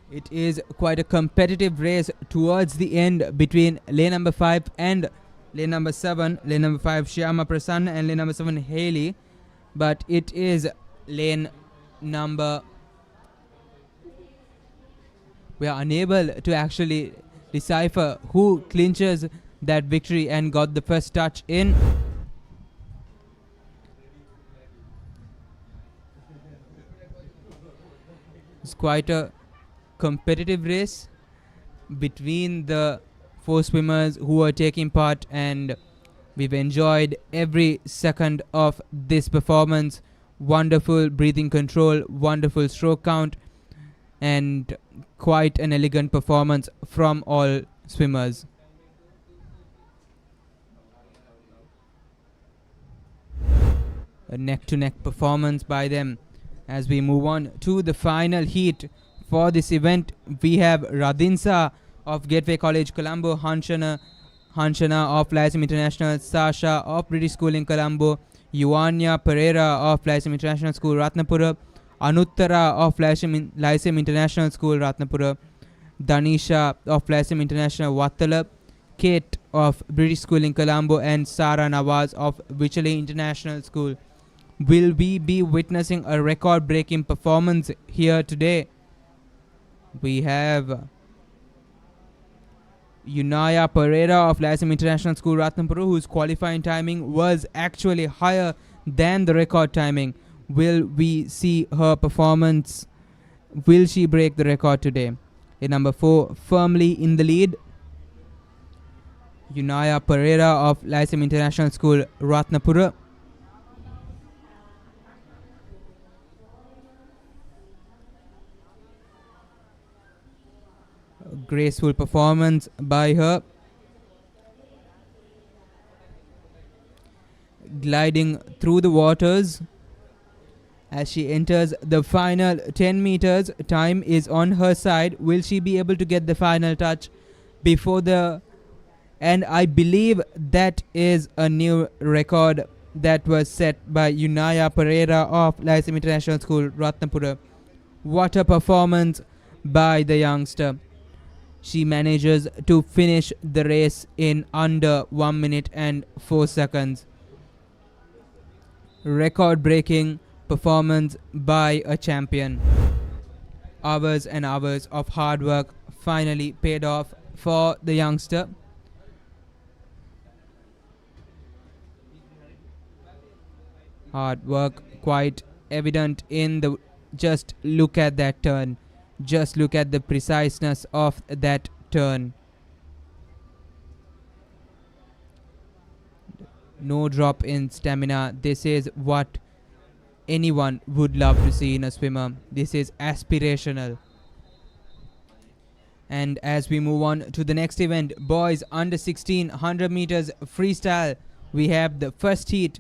It is quite a competitive race towards the end between lane number 5 and lane number 7. Lane number 5 Shyama Prasanna and lane number 7 Haley. But it is lane number... We are unable to actually decipher who clinches that victory and got the first touch in. It's quite a competitive race between the 4 swimmers who are taking part, and we've enjoyed every second of this performance. Wonderful breathing control, wonderful stroke count, and quite an elegant performance from all swimmers. A neck-to-neck performance by them. As we move on to the final heat for this event, we have Radinsa of Gateway College, Colombo, Hanshana of Lyceum International, Sasha of British School in Colombo, Yuanya Pereira of Lyceum International School, Ratnapura, Anuttara of Lyceum International School, Ratnapura, Danisha of Lyceum International, Wattala, Kate of British School in Colombo, and Sara Nawaz of Vichley International School, Will we be witnessing a record-breaking performance here today? We have Unaya Pereira of Lyceum International School, Ratnapura, whose qualifying timing was actually higher than the record timing. Will we see her performance? Will she break the record today? In number 4, firmly in the lead, Unaya Pereira of Lyceum International School, Ratnapura. A graceful performance by her. Gliding through the waters as she enters the final 10 meters. Time is on her side. Will she be able to get the final touch before the... And I believe that is a new record that was set by Unaya Pereira of Lyceum International School, Ratnapura. What a performance by the youngster. She manages to finish the race in under 1 minute and 4 seconds. Record-breaking performance by a champion. Hours and hours of hard work finally paid off for the youngster. Hard work quite evident in the... Just look at that turn. Just look at the preciseness of that turn. No drop in stamina. This is what anyone would love to see in a swimmer. This is aspirational. And as we move on to the next event, boys under 16 100 meters freestyle, we have the first heat.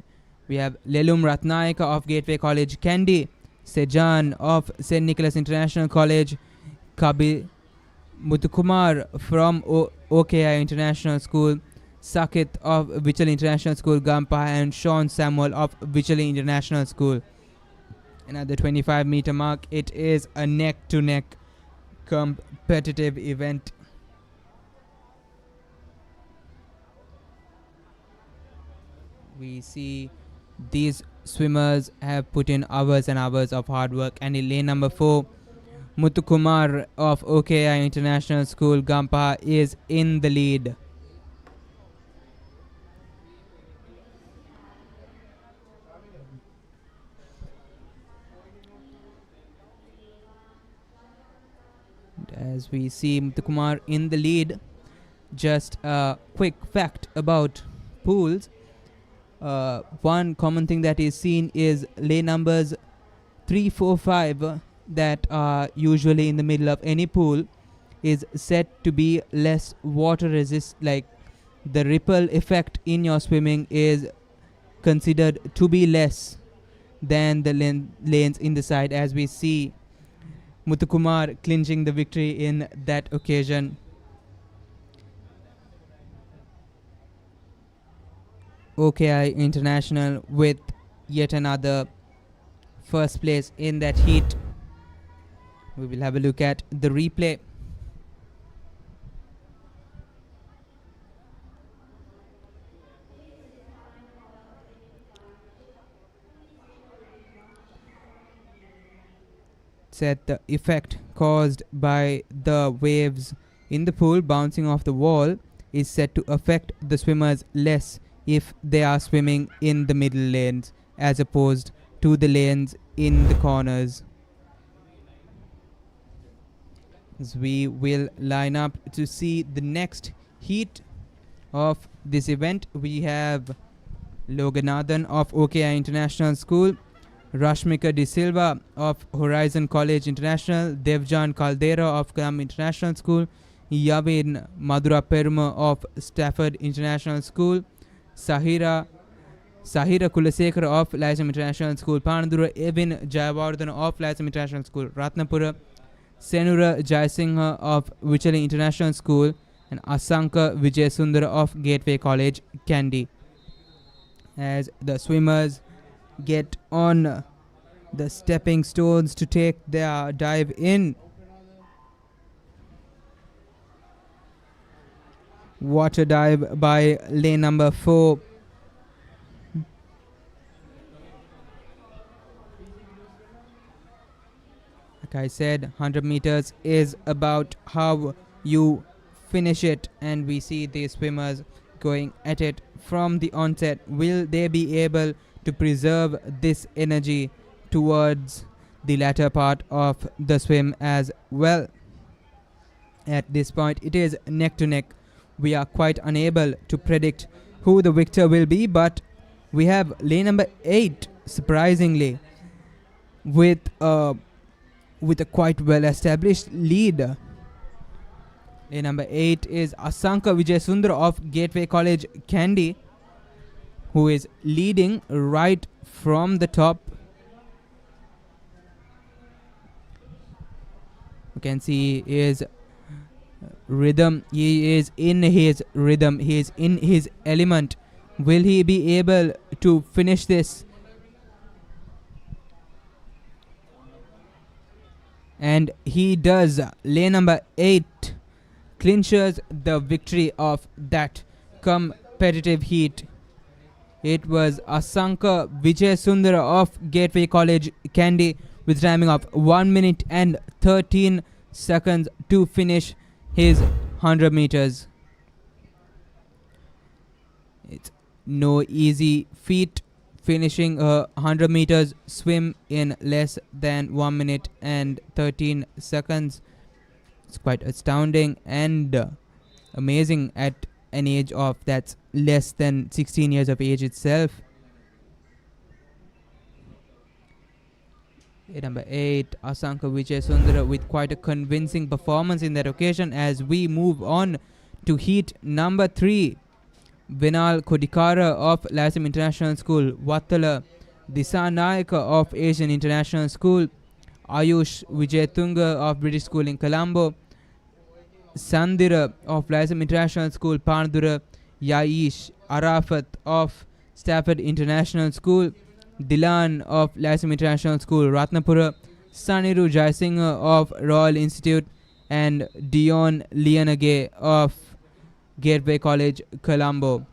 We have Lelum Ratnayaka of Gateway College, Kandy, Sejan of St. Nicholas International College, Kabi Muthukumar from OKI International School, Sakit of Vichali International School, Gampa, and Sean Samuel of Vichali International School. And at the 25 meter mark, it is a neck to neck competitive event. We see these swimmers have put in hours and hours of hard work. And in lane number 4, Muthukumar of OKI International School, Gampa, is in the lead. As we see Muthukumar in the lead, just a quick fact about pools. One common thing that is seen is lane numbers 3, 4, 5 that are usually in the middle of any pool is said to be less water resist, like the ripple effect in your swimming is considered to be less than the lanes in the side, as we see Muthukumar clinching the victory in that occasion. OKI International with yet another first place in that heat. We will have a look at the replay. Said the effect caused by the waves in the pool bouncing off the wall is said to affect the swimmers less if they are swimming in the middle lanes as opposed to the lanes in the corners. As we will line up to see the next heat of this event, we have Loganathan of OKI International School, Rashmika De Silva of Horizon College International, Devjan Caldera of Clam International School, Yavin Madhura Peruma of Stafford International School, Sahira Kulasekara of Lyceum International School, Panadura, Evin Jayawardhan of Lyceum International School, Ratnapura, Senura Jayasingha of Vichali International School, and Asanka Vijayasundara of Gateway College, Kandy. As the swimmers get on the stepping stones to take their dive in. Water dive by lane number 4. Like I said, 100 meters is about how you finish it, and we see these swimmers going at it from the onset. Will they be able to preserve this energy towards the latter part of the swim as well? At this point, it is neck to neck. We are quite unable to predict who the victor will be, but we have lane number 8, surprisingly, with a quite well-established lead. Lane number 8 is Asanka Vijayasundara of Gateway College, Kandy, who is leading right from the top. You can see his rhythm. He is in his rhythm. He is in his element. Will he be able to finish this? And he does. Lane number 8 clinches the victory of that competitive heat. It was Asanka Vijayasundara of Gateway College, Kandy, with timing of 1 minute and 13 seconds to finish his 100 meters. It's no easy feat finishing a 100 meters swim in less than 1 minute and 13 seconds. It's quite astounding and amazing at an age of that's less than 16 years of age itself. Number 8, Asanka Vijayasundara, with quite a convincing performance in that occasion. As we move on to heat number 3, Vinal Kodikara of Lyceum International School, Vattala Disanayaka of Asian International School, Ayush Vijayatunga of British School in Colombo, Sandira of Lyceum International School, Pandura, Yaish Arafat of Stafford International School, Dilan of Lyceum International School, Ratnapura, Saniru Jaisingha of Royal Institute, and Dion Lianage of Gateway College, Colombo.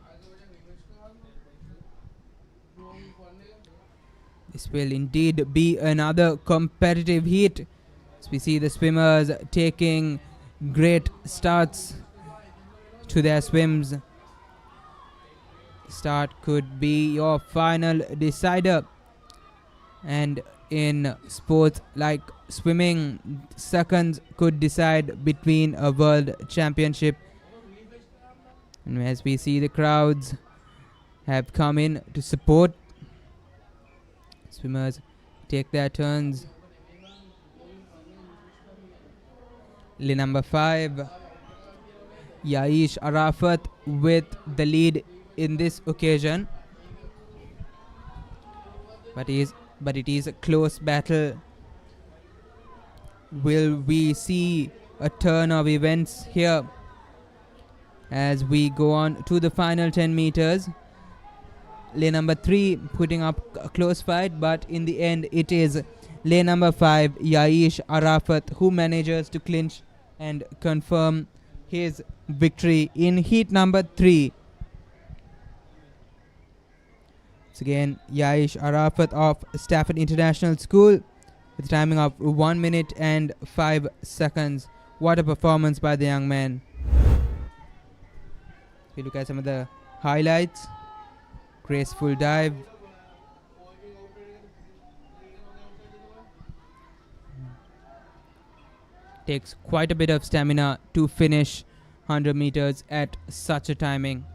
This will indeed be another competitive heat. As we see the swimmers taking great starts to their swims. Start could be your final decider, and in sports like swimming, seconds could decide between a world championship. And as we see, the crowds have come in to support. Swimmers take their turns. Lane number 5, Yaish Arafat with the lead in this occasion, but it is a close battle. Will we see a turn of events here as we go on to the final 10 meters? Lane number 3 putting up a close fight, but in the end it is lane number 5, Yaish Arafat, who manages to clinch and confirm his victory in heat number 3. Once again, Yaish Arafat of Stafford International School with a timing of 1 minute and 5 seconds. What a performance by the young man. If you look at some of the highlights, graceful dive, takes quite a bit of stamina to finish 100 meters at such a timing.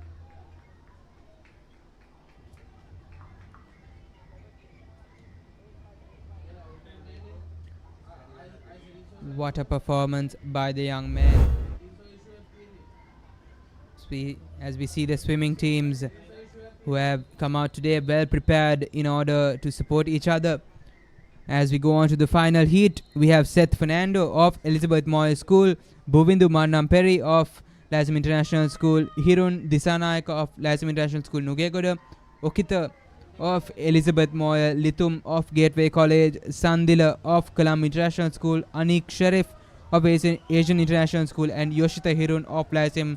What a performance by the young man. As we see the swimming teams who have come out today well prepared in order to support each other. As we go on to the final heat, we have Seth Fernando of Elizabeth Moy School, Bovindu Mannamperi of Lyceum International School, Hirun Disanayaka of Lyceum International School, Nugegoda, Okita of Elizabeth Moy, Lithum of Gateway College, Sandila of Colombo International School, Anik Sharif of Asian International School, and Yoshita Hirun of Lyceum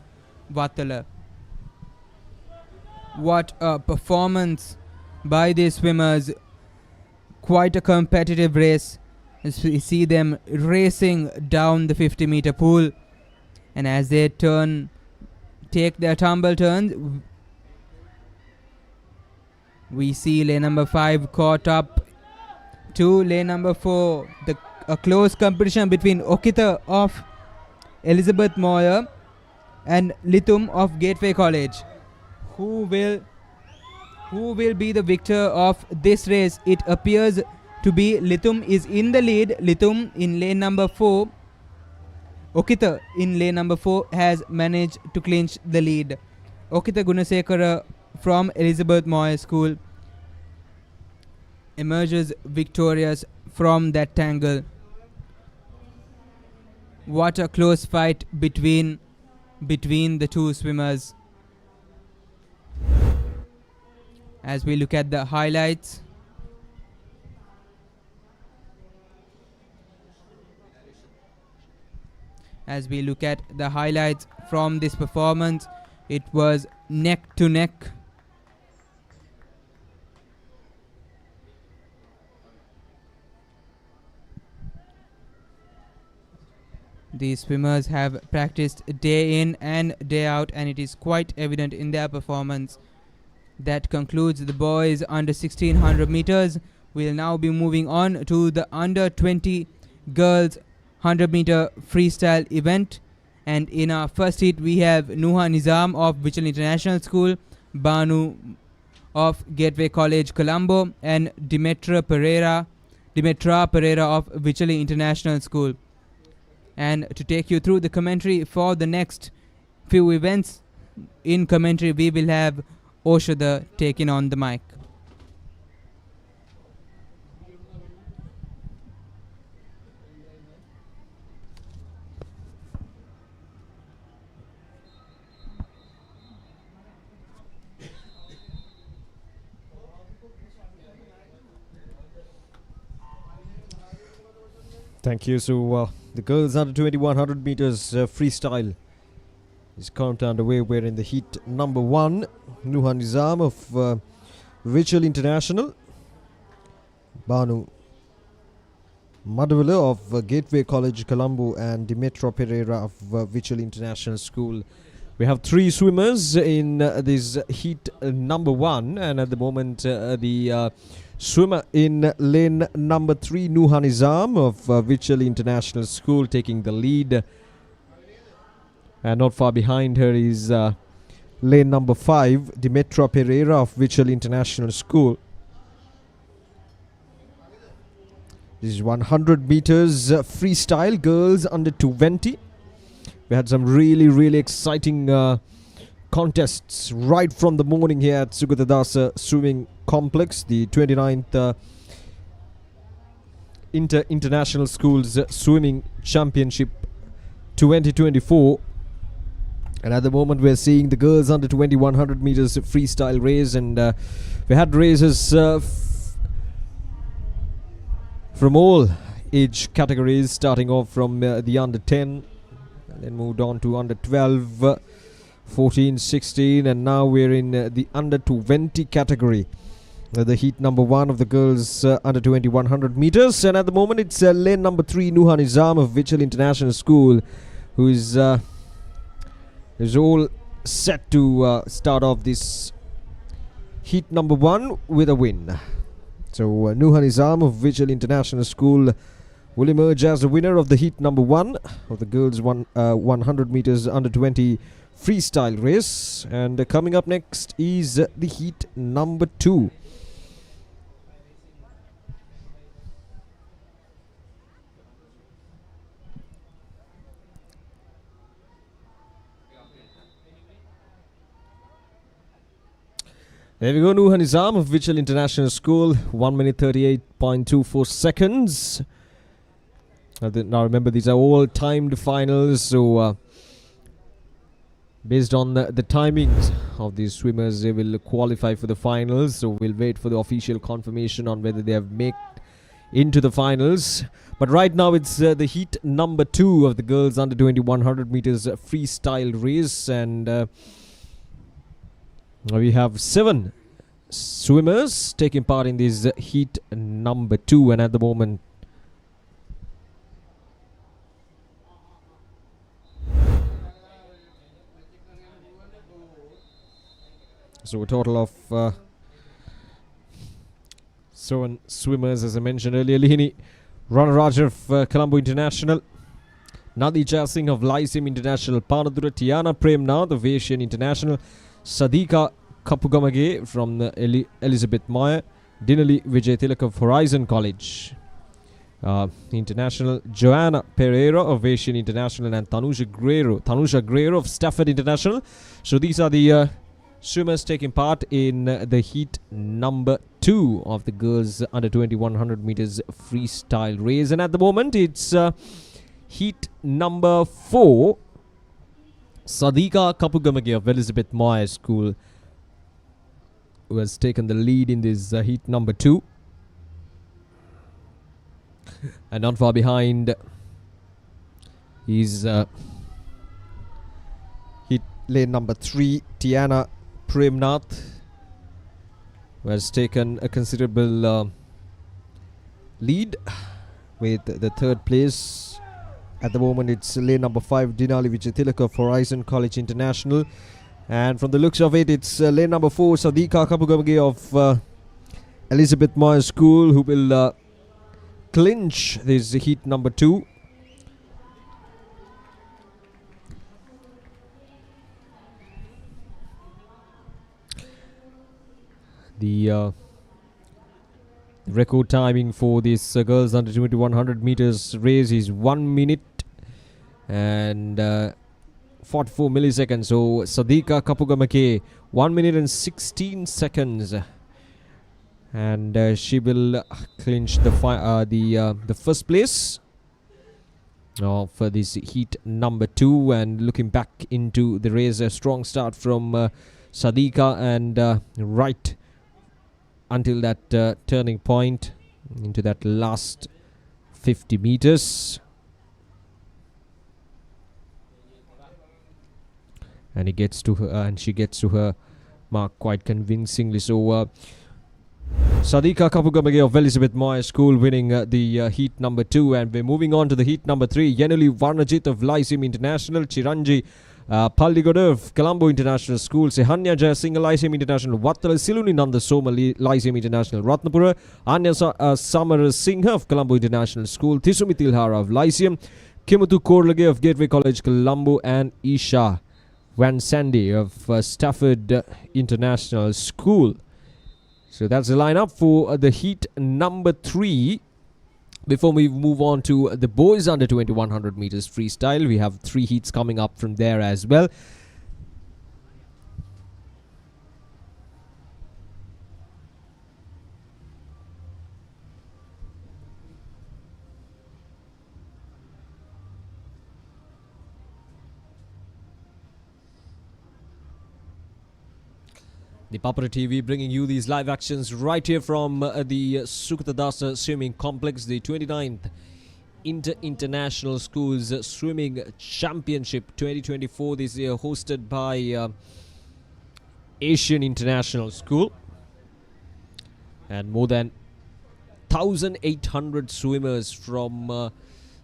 Vattala. What a performance by these swimmers. Quite a competitive race. As we see them racing down the 50-meter pool, and as they take their tumble turns, we see lane number 5 caught up to lane number 4. A close competition between Okita of Elizabeth Moyer and Lithum of Gateway College. Who will be the victor of this race? It appears to be Lithum is in the lead. Lithum in lane number 4. Okita in lane number 4 has managed to clinch the lead. Okita Gunasekara from Elizabeth Moyer School emerges victorious from that tangle. What a close fight between the two swimmers. As we look at the highlights, from this performance, it was neck to neck. These swimmers have practiced day in and day out, and it is quite evident in their performance. That concludes the boys under 1600 meters. We'll now be moving on to the under 20 girls 100 meter freestyle event. And in our first heat, we have Nuha Nizam of Vichal International School, Banu of Gateway College, Colombo, and Dimitra Pereira of Vichal International School. And to take you through the commentary for the next few events, in commentary we will have Oshada taking on the mic. Thank you. So the girls under 2100 meters freestyle is currently underway. We're in the heat number 1. Nuha Nizam of Vichal International, Banu Madhvala of Gateway College, Colombo, and Dimitra Pereira of Vichal International School. We have 3 swimmers in this heat number 1, and at the moment the swimmer in lane number 3, Nuha Nizam of Vichal International School, taking the lead. And not far behind her is lane number 5, Dimitra Pereira of Vichal International School. This is 100 meters freestyle, girls under 220. We had some really exciting contests right from the morning here at Sugathadasa Swimming Complex, the 29th International Schools Swimming Championship 2024. And at the moment we're seeing the girls under 2100 meters freestyle race, and we had races from all age categories, starting off from the under 10, and then moved on to under 12, 14, 16, and now we're in the under 20 category. The heat number 1 of the girls under 2100 meters, and at the moment it's lane number 3, Nuha Nizam of Vichal International School, who is all set to start off this heat number 1 with a win. So Nuha Nizam of Vichal International School will emerge as the winner of the heat number 1 of the girls 100 meters under 20 freestyle race. And coming up next is the heat number 2. There we go, Nuha Nizam of Vichal International School, 1 minute 38.24 seconds. Now remember, these are all timed finals, so based on the timings of these swimmers, they will qualify for the finals. So we'll wait for the official confirmation on whether they have made into the finals. But right now it's the heat number 2 of the girls under 2100 meters freestyle race, and we have 7 swimmers taking part in this heat number 2, and at the moment So a total of 7 swimmers, as I mentioned earlier. Lihini Ranaraj of Colombo International, Nadi Singh of Lyceum International Panadura, Tiana Premnath of Asian International, Sadika Kapugamage from the Elizabeth Meyer, Dinali Vijay Tilak of Horizon College International, Joanna Pereira of Asian International, and Tanusha Guerrero of Stafford International. So these are the swimmers taking part in the heat number 2 of the girls under 2100 meters freestyle race. And at the moment it's heat number 4. Sadika Kapugamage of Elizabeth Meyer School who has taken the lead in this heat number 2. And not far behind is heat lane number 3, Tiana Premnath, who has taken a considerable lead with the 3rd place. At the moment it's lane number 5, Dinali Vijay Tilak of Horizon College International. And from the looks of it, it's lane number 4, Sadika Kapugamage of Elizabeth Meyer School, who will clinch this heat number 2. The record timing for this girls under 2100 meters race is 1 minute and 44 milliseconds. So Sadika Kapugamake 1 minute and 16 seconds, and she will clinch the first place for this heat number 2. And looking back into the race, a strong start from Sadika, and right until that turning point into that last 50 meters. And he gets to her, and she gets to her mark quite convincingly. So Sadika Kapugamage of Elizabeth Meyer School winning the heat number 2. And we're moving on to the heat number 3. Yenali Varnajit of Lyceum International, Chiranji Palligoda of Colombo International School, Sehanya Jayasinghe Lyceum International, Vattala Siluni Nanda Soma Lyceum International Ratnapura, Anya Samara Singh of Colombo International School, Thisumi Tilhara of Lyceum, Kimutu Korlage of Gateway College Colombo, and Isha Van Sandy of Stafford International School. So that's the lineup for the heat number 3. Before we move on to the boys under 2100 meters freestyle, we have 3 heats coming up from there as well. The Papare TV bringing you these live actions right here from the Sugathadasa Swimming Complex, the 29th Inter-International Schools Swimming Championship 2024 this year, hosted by Asian International School. And more than 1,800 swimmers from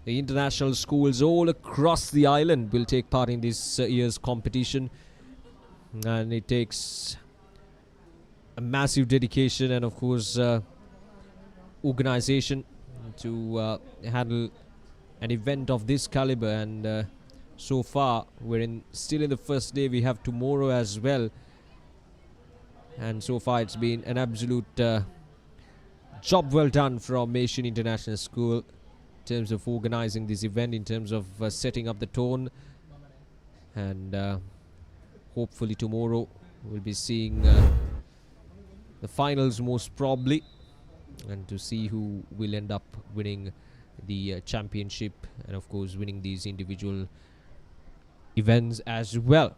the international schools all across the island will take part in this year's competition. And it takes a massive dedication and of course organization to handle an event of this caliber. And so far we're still in the first day. We have tomorrow as well, and so far it's been an absolute job well done from Asian International School in terms of organizing this event, in terms of setting up the tone. And hopefully tomorrow we'll be seeing the finals most probably, and to see who will end up winning the championship, and of course winning these individual events as well.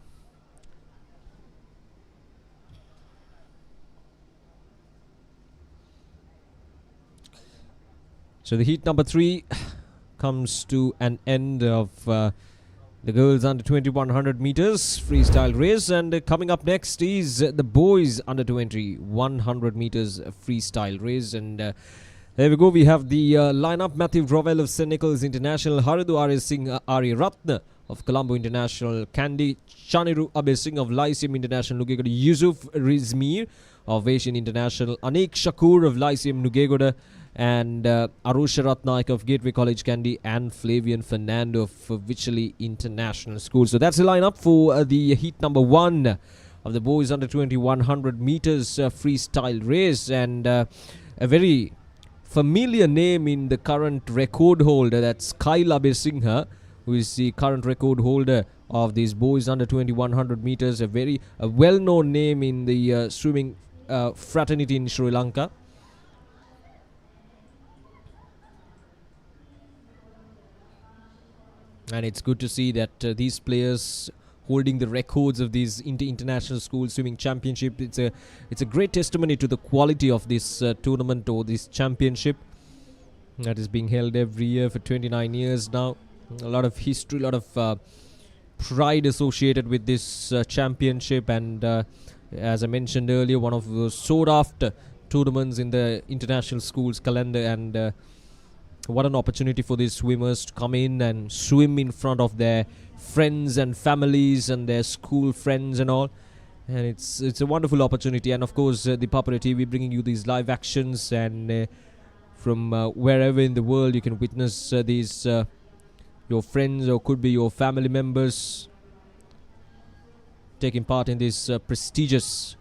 So the heat number 3 comes to an end of the girls under 2100 meters freestyle race, and coming up next is the boys under 2100 meters freestyle race. And there we go, we have the lineup. Matthew Rowell of St. Nicholas International, Haridu Arya Singh Ari Ratna of Colombo International, Candy Chaniru Abesing of Lyceum International Nugegoda, Yusuf Rizmir of Asian International, Anik Shakur of Lyceum Nugegoda, and Arusha Ratnaik of Gateway College Kandy, and Flavian Fernando of Vichley International School. So that's the lineup for the heat number 1 of the boys under 2100 meters freestyle race, and a very familiar name in the current record holder, that's Kyle Abesingha, who is the current record holder of these boys under 2100 meters, a well-known name in the swimming fraternity in Sri Lanka. And it's good to see that these players holding the records of these international school swimming championship. It's a great testimony to the quality of this tournament or this championship that is being held every year for 29 years now. A lot of history, a lot of pride associated with this championship, and as I mentioned earlier, one of those sought after tournaments in the international schools calendar, and what an opportunity for these swimmers to come in and swim in front of their friends and families and their school friends and all. And it's a wonderful opportunity. And of course, the Papare TV bringing you these live actions, and from wherever in the world you can witness these your friends or could be your family members taking part in this prestigious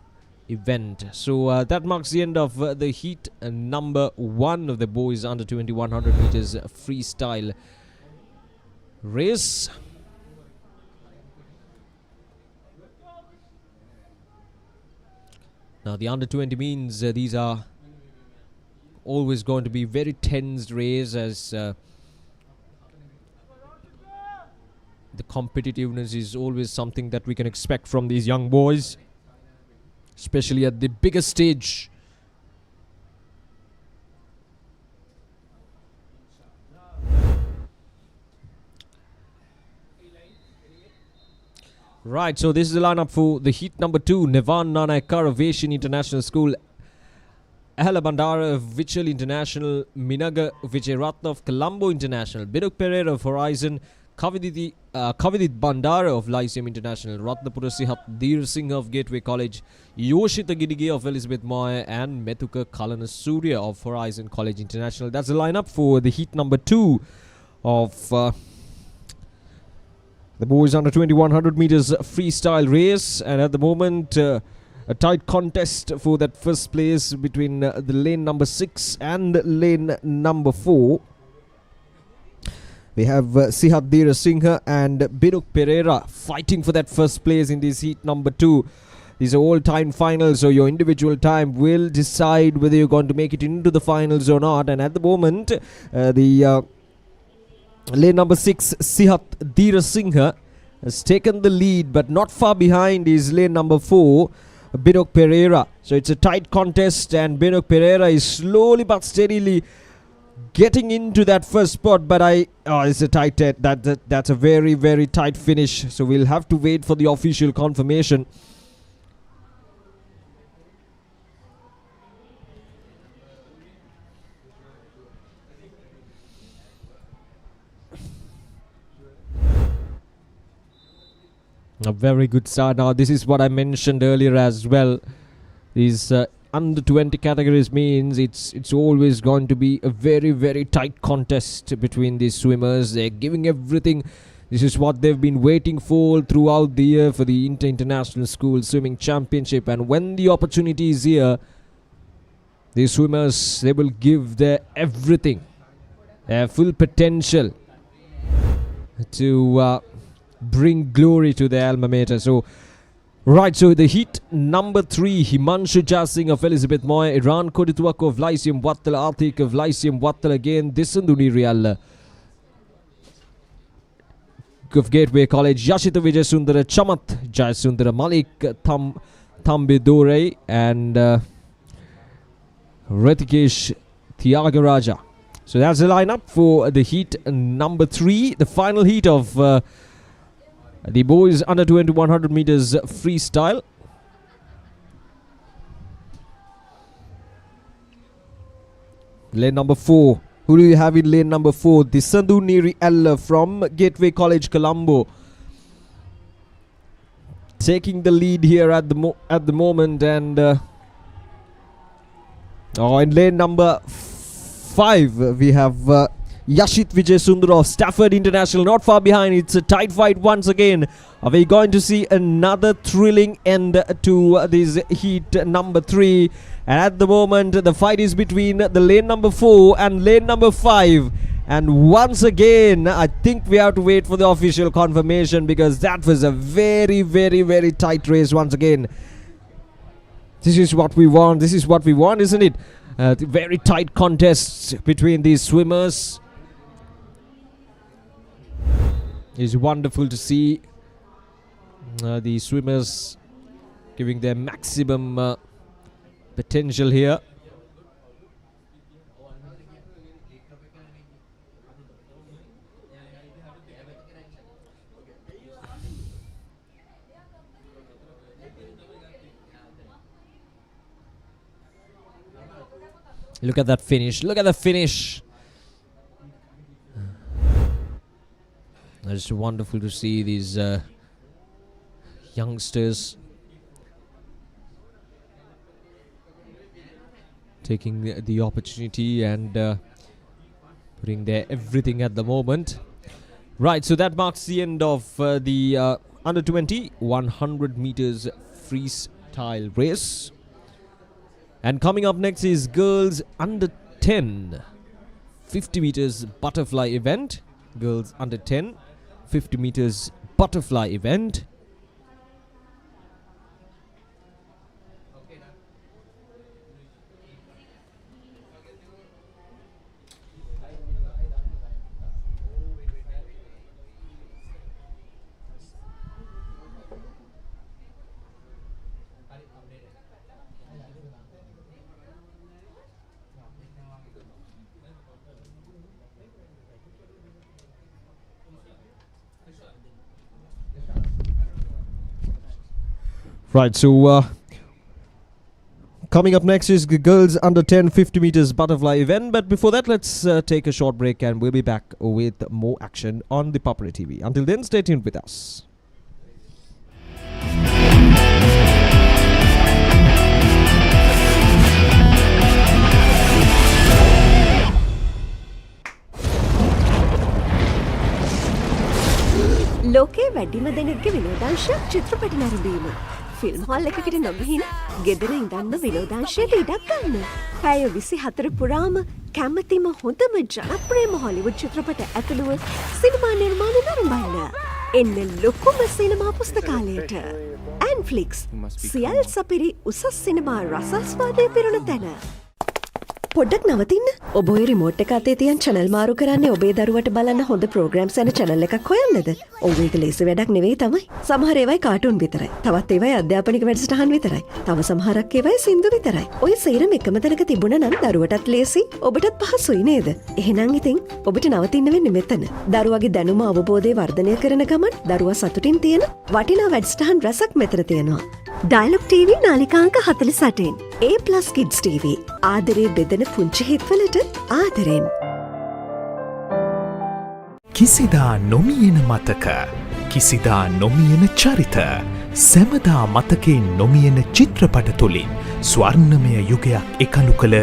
event. So that marks the end of the heat number 1 of the boys under 2100 meters freestyle race. Now the under 20 means these are always going to be very tense race, as the competitiveness is always something that we can expect from these young boys, especially at the bigger stage. Right, so this is the lineup for the heat number 2. Nevan Nanaikar of Asian International School, Ahala Bandara of Vichley International, Minaga Vijayaratna of Colombo International, Biduk Pereira of Horizon, Kavidit Bandara of Lyceum International, Ratnapura Sihat Dheer Singh of Gateway College, Yoshita Gidige of Elizabeth Moy, and Methuka Kalana Surya of Horizon College International. That's the lineup for the heat number 2 of the boys under 2100 meters freestyle race. And at the moment, a tight contest for that first place between the lane number 6 and lane number 4. We have Sihat Dheer Singh and Biduk Pereira fighting for that first place in this heat number 2. These are all time finals, so your individual time will decide whether you're going to make it into the finals or not. And at the moment, the lane number 6, Sihat Dheer Singh, has taken the lead, but not far behind is lane number 4, Biduk Pereira. So it's a tight contest, and Biduk Pereira is slowly but steadily getting into that first spot. But it's a tight that's a very, very tight finish. So we'll have to wait for the official confirmation. A very good start. Now this is what I mentioned earlier as well. These under 20 categories means it's always going to be a very, very tight contest between these swimmers. They're giving everything. This is what they've been waiting for throughout the year for the International School Swimming Championship. And when the opportunity is here, these swimmers, they will give their everything, their full potential to bring glory to their alma mater. So right, so the heat number 3, Himanshu Jasing of Elizabeth Moy, Iran Kodituak of Lyceum Wattala, Atik of Lyceum Wattala again, Disanduni Real of Gateway College, Yashita Vijay Sundara, Chamat Jai Sundara, Malik Thambidore, and Ratikesh Thiagaraja. So that's the lineup for the heat number 3, the final heat of the boys under 2100 meters freestyle. Lane number 4. Who do you have in lane number 4? Disandu Niri Ella from Gateway College, Colombo. taking the lead here at the moment, and in lane number 5 we have Yashit Vijay Sundar of Stafford International not far behind. It's a tight fight once again. Are we going to see another thrilling end to this heat number 3? And at the moment the fight is between the lane number 4 and lane number 5. And once again, I think we have to wait for the official confirmation, because that was a very, very, very tight race once again. This is what we want. This is what we want, isn't it? Very tight contests between these swimmers. It's wonderful to see the swimmers giving their maximum potential here. Look at that finish. Look at the finish. It's wonderful to see these youngsters taking the opportunity and putting their everything at the moment. Right, so that marks the end of the under 20 100 meters freestyle race. And coming up next is girls under 10 50 meters butterfly event. Girls under 10 50 meters butterfly event. Right, so coming up next is the girls under 10 50 meters butterfly event. But before that, let's take a short break, and we'll be back with more action on the Papare TV. Until then, stay tuned with us. ලෝකේ වැඩිම දෙනෙක්ගේ විනෝදාංශයක් චිත්‍රපට නැරඹීම. Film hall එකකට නොගිහින් ගෙදර ඉඳන්ම විනෝදාංශයට ඉඩක් ගන්න. පැය 24 පුරාම කැමතිම හොඳම ජනප්‍රියම හොලිවුඩ් චිත්‍රපට ඇතුළුව සිනමා නිර්මාණ නරඹන්න. එන්න ලොකුම සිනමා පුස්තකාලයට. ඇන්ෆ්ලික්ස් සියල් සපිරි උසස් සිනමා රසාස්වාදය පිරුණ තැන. පොඩ්ඩක් නවතින්න. ඔබ ඔය රිමෝට් එක අතේ තියන් channel මාරු කරන්නේ ඔබේ දරුවට බලන්න හොඳ programs යන channel එකක් හොයන්නද? ඔව් ඒක ලේසි වැඩක් නෙවෙයි තමයි. සමහර ඒවායි කාටුන් විතරයි. තවත් ඒවායි අධ්‍යාපනික වැඩසටහන් විතරයි. තව සමහරක් ඒවායි සින්දු විතරයි. ඔය සේරම එකම තැනක තිබුණා නම් දරුවටත් ලේසි, ඔබටත් පහසුයි නේද? එහෙනම් ඉතින් ඔබට නවතින්න වෙන්නේ මෙතන. දරුවගේ දැනුම අවබෝධය වර්ධනය කරන ගමන් දරුවා සතුටින් තියෙන වටිනා වැඩසටහන් රසක් මෙතන තියෙනවා. Dialog TV නාලිකාංක 48. A+ Kids TV. ආදරේ බෙදෙන පුංචි හිත්වලට ආදරෙන්. කිසිදා නොමියෙන මතක, කිසිදා නොමියෙන චරිත, සැමදා මතකේ නොමියෙන චිත්‍රපට තුළින් ස්වර්ණමය යුගයක් එකලු කළ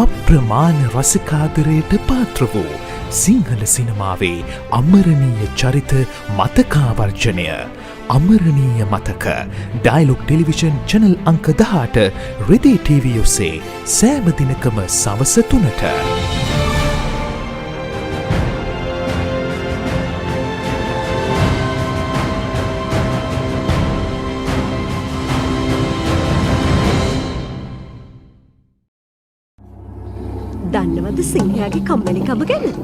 අප්‍රමාණ රසිකාදරයට පාත්‍ර වූ සිංහල සිනමාවේ අමරණීය චරිත මතකාවර්ජනය. අමරණීය මතක ඩයලොග් ටෙලිවිෂන් චැනල් අංක 18 රෙදි TV ඔස්සේ සෑම දිනකම සවස 3ට. දන්නවද සිංහයාගේ කම්මැලිකම ගැන?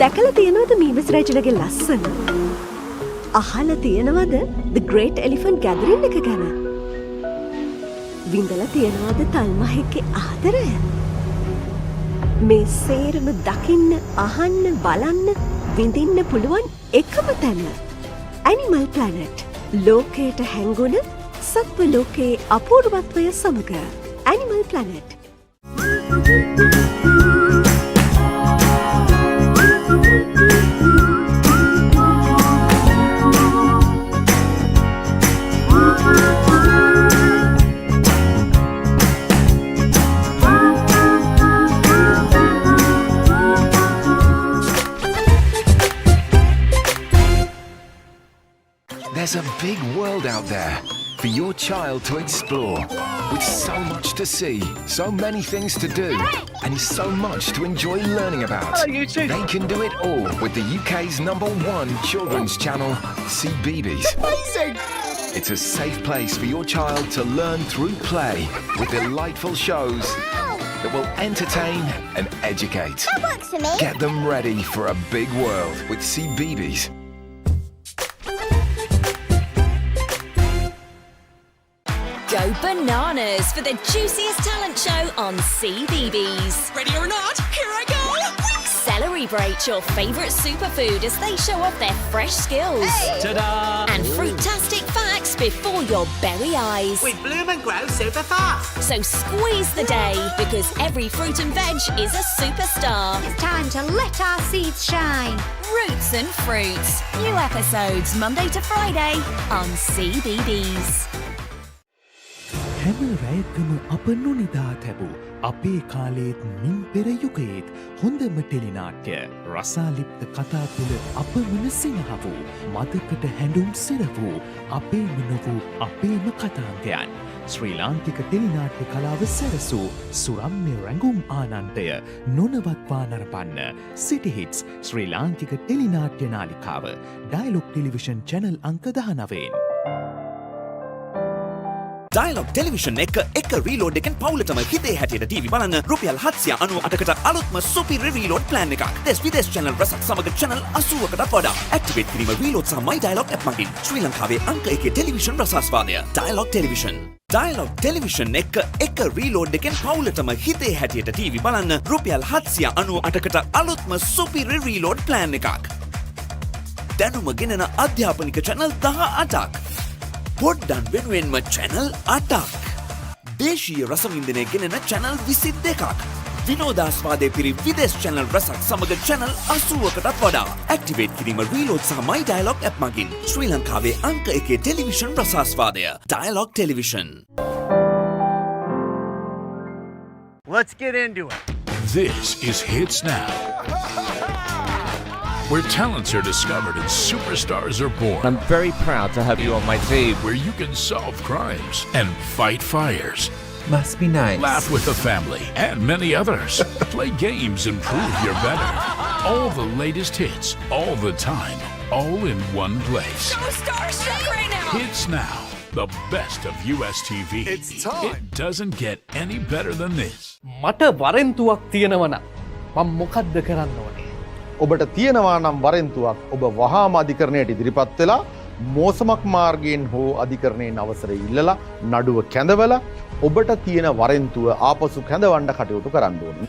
දැකලා තියෙනවද මීමස් රැජලගේ ලස්සන? අහලා තියෙනවද The Great Elephant Gathering එක ගැන? විඳලා තියෙනවද තල්මහෙක්ගේ ආදරය? මේ සේරම දකින්න, අහන්න, බලන්න, විඳින්න පුළුවන් එකම තැන. Animal Planet. ලෝකයට හැංගුණ සත්ව ලෝකයේ අපූර්වත්වය සමග. Animal Planet. There's a big world out there for your child to explore, with so much to see, so many things to do, and so much to enjoy learning about. They can do it all with the UK's #1 children's channel, CBeebies. Amazing! It's a safe place for your child to learn through play, with delightful shows that will entertain and educate. That works for me. Get them ready for a big world with CBeebies. Go bananas for the juiciest talent show on CBeebies. Ready or not, here I go! Celebrate your favourite superfood as they show off their fresh skills. Ta-da! And fruitastic facts before your berry eyes. We bloom and grow super fast. So squeeze the day, because every fruit and veg is a superstar. It's time to let our seeds shine. Roots and Fruits. New episodes Monday to Friday on CBeebies. හැම රැයකම අප නොනිදා තැබූ අපේ කාලේත් මින් පෙර යුගයේත් හොඳම ටෙලිනාට්‍ය රසාලිප්ත කතා තුළ අපමණ සිනහ වූ මතකට හැඬුම් සිර වූ අපේම නොවූ අපේම කතාන්තයන් ශ්‍රී ලාංකික ටෙලිනාට්‍ය කලාව සැරසූ සුරම්‍ය රැඟුම් ආනන්දය නොනවත්වා නරපන්න සිටිහිටස් ශ්‍රී ලාංකික ටෙලිනාට්‍ය නාලිකාව ඩයලොග් ටෙලිවිෂන් චැනල් අංක 19. Dialog Television එක reload එකෙන් පවුලටම හිතේ හැටියට TV බලන්න රුපියල් 798කට අලුත්ම super reload plan එකක්. දෙස් විදේශ channel රසක් සමග channel 80කට වඩා. activate කිරීම reload සහ my Dialog app මගින් ශ්‍රී ලංකාවේ අංක 1 ටෙලිවිෂන් රසාස්වාදය. Dialog Television. Dialog Television එක reload එකෙන් පවුලටම හිතේ හැටියට TV බලන්න රුපියල් 798කට අලුත්ම super reload plan එකක්. දැනුම ගෙනන අධ්‍යාපනික channel 18ක්. පොඩ්ඩන් වෙනුවෙන්ම channel 8ක්. දේශීය රසවින්දනය ගෙනෙන channel 22ක්. විනෝදාස්වාදය පිරි විදේශ channel රසක් සමග channel 80කටත් වඩා. activate කිරීම reload සහ my Dialog app මගින් ශ්‍රී ලංකාවේ අංක 1 ටෙලිවිෂන් රසාස්වාදය. Dialog Television. Let's get into it. This is Hits Now, where talents are discovered and superstars are born. I'm very proud to have you on my team. Where you can solve crimes and fight fires. Must be nice. Laugh with the family and many others. Play games and prove you're better. All the latest hits, all the time, all in one place. So starstruck right now! Hits Now, the best of US TV. It's time. It doesn't get any better than this. මට වරෙන්තුවක් තියෙනවන මම මොකද්ද කරන්න ඕනේ? ඔබට තියෙනවා නම් වරෙන්තුවක් ඔබ වහාම අධිකරණයට ඉදිරිපත් වෙලා මෝසමක් මාර්ගයෙන් හෝ අධිකරණයෙන් අවසර ඉල්ලලා නඩුව කැඳවලා ඔබට තියෙන වරෙන්තුව ආපසු කැඳවන්න කටයුතු කරන්න ඕනේ.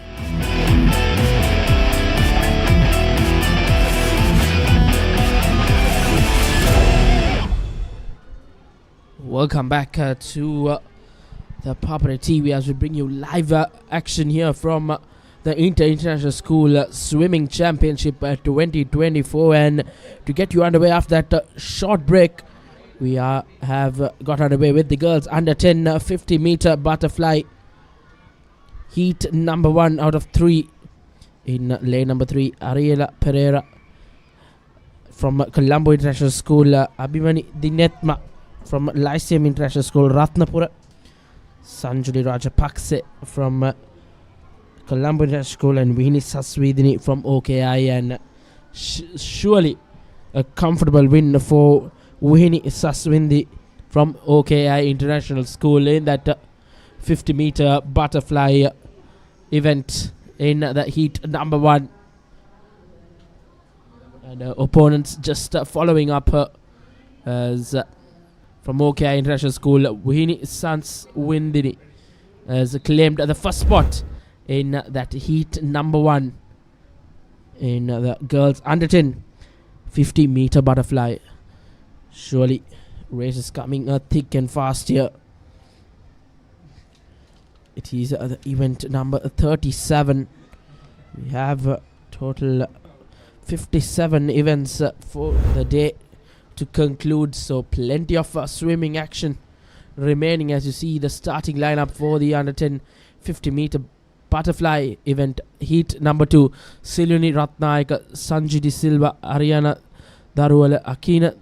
Welcome back to the Papare TV as we bring you live action here from the International School Swimming Championship 2024. And to get you underway after that short break, we have got underway with the girls under 10 50-meter butterfly heat number 1 out of 3 in lane number 3. Ariela Pereira from Colombo International School, Abhimani Dinetma from Lyceum International School Ratnapura, Sanjuli Rajapakse from Colombo International School, and Vini Saswidini from OKI. And surely a comfortable win for Vini Saswindi from OKI International School in that 50-meter butterfly event in the heat number 1. And opponents just following up as from OKI International School, Vini Saswindini has claimed the first spot in that heat number 1 in the girls under 10 50-meter butterfly. Surely race is coming thick and fast here. It is the event number 37. We have total 57 events for the day to conclude, so plenty of swimming action remaining as you see the starting lineup for the under 10 50-meter butterfly event heat number 2. Siluni Ratnayaka, Sanjidi Silva, Ariana Daruwala, Akina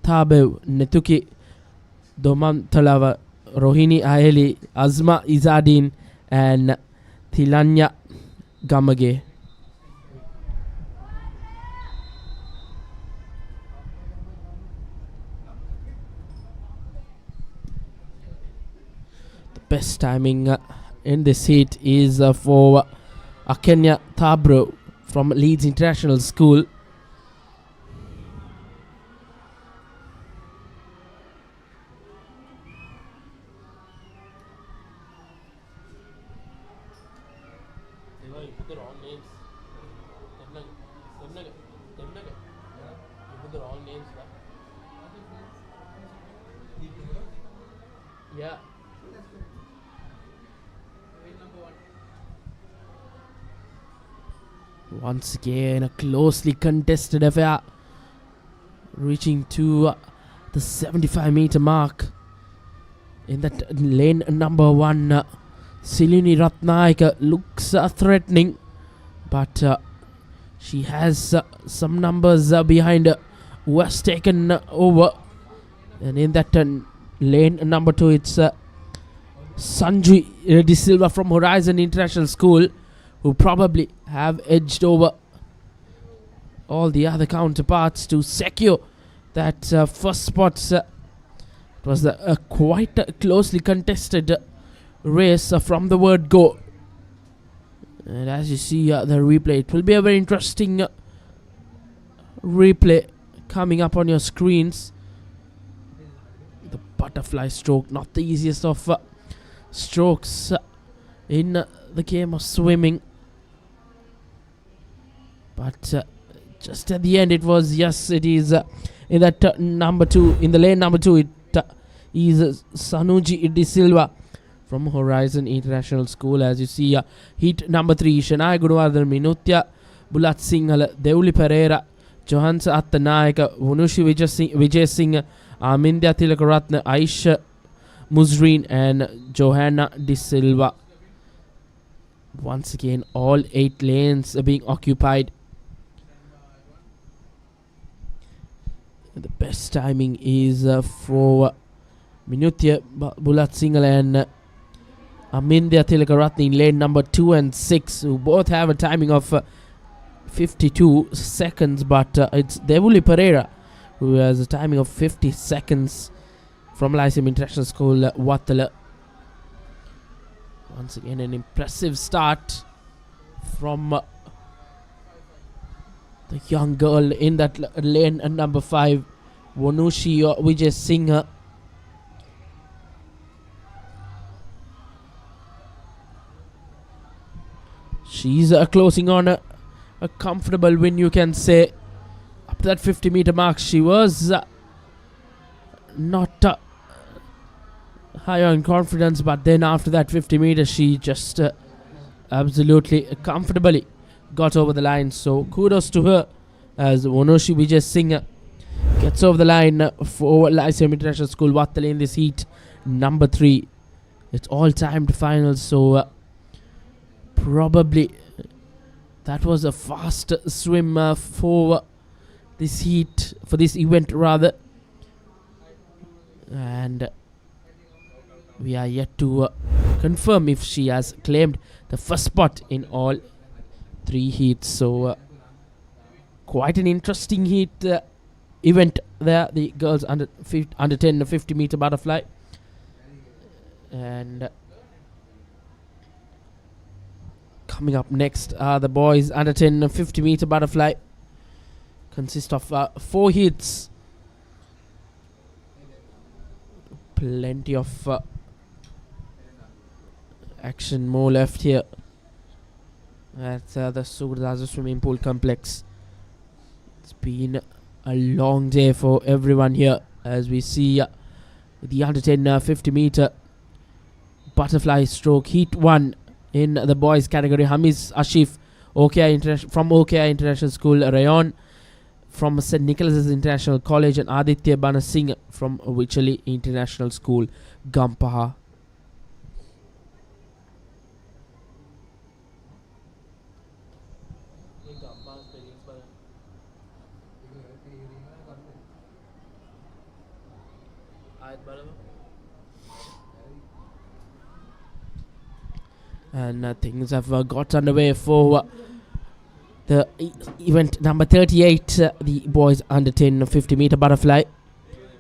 Tabev, Netuki, Doman Talava, Rohini Aheli, Azma Izadin, and Tilanya Gamage. The best timing in this heat is for Akenya Tabro from Leeds International School. Yeah. Once again, a closely contested affair, reaching to the 75-meter mark. In that lane number 1, Siluni Ratnaika looks threatening, but she has some numbers behind who has taken over. And in that lane number 2, it's Sanju De Silva from Horizon International School, who probably have edged over all the other counterparts to secure that first spot. It was a quite closely contested race from the word go. And as you see the replay, it will be a very interesting replay coming up on your screens. The butterfly stroke, not the easiest of strokes in the game of swimming. But just at the end, it was, yes, it is in that number 2, in the lane number 2, it is Sanuji De Silva from Horizon International School. As you see, heat number 3, Shanai Gunawardhan Minutya, Bulat Singhal, Deuli Pereira, Johansa Attanayaka, Vunushi Vijay Singh, Amindya Tilakaratna, Aisha Muzreen, and Johanna De Silva. Once again, all 8 lanes are being occupied. The best timing is for Minutya Bulat Singhal and Amindya Tilakaratne in lane number 2 and 6, who both have a timing of 52 seconds, but it's Devuli Pereira who has a timing of 50 seconds from Lyceum International School, Wattala. Once again, an impressive start from the young girl in that lane number 5, Vanushi Vijay Singh. She's closing on a comfortable win, you can say. Up to that 50-meter mark, she was not high on confidence, but then after that 50 meters, she just absolutely comfortably got over the line. So kudos to her as Vanushi Vijay Singh gets over the line for Lyceum International School, Wattala, in this heat number 3. It's all timed finals, so probably that was a fast swim for this heat, for this event rather. And we are yet to confirm if she has claimed the first spot in all 3 heats. So quite an interesting heat event there. The girls under 10 50 meter butterfly, and coming up next are the boys under 10 50 meter butterfly. Consist of 4 heats. Plenty of action more left here at the Sugathadasa swimming pool complex. It's been a long day for everyone here as we see the under 10 50 meter butterfly stroke heat 1 in the boys category. Hamiz Ashif from OKI International School, Rayon from St. Nicholas's International College, and Aditya Bana Singh from Vichali International School, Gampaha. And things have got underway for the event number 38, the boys under 10 50 meter butterfly.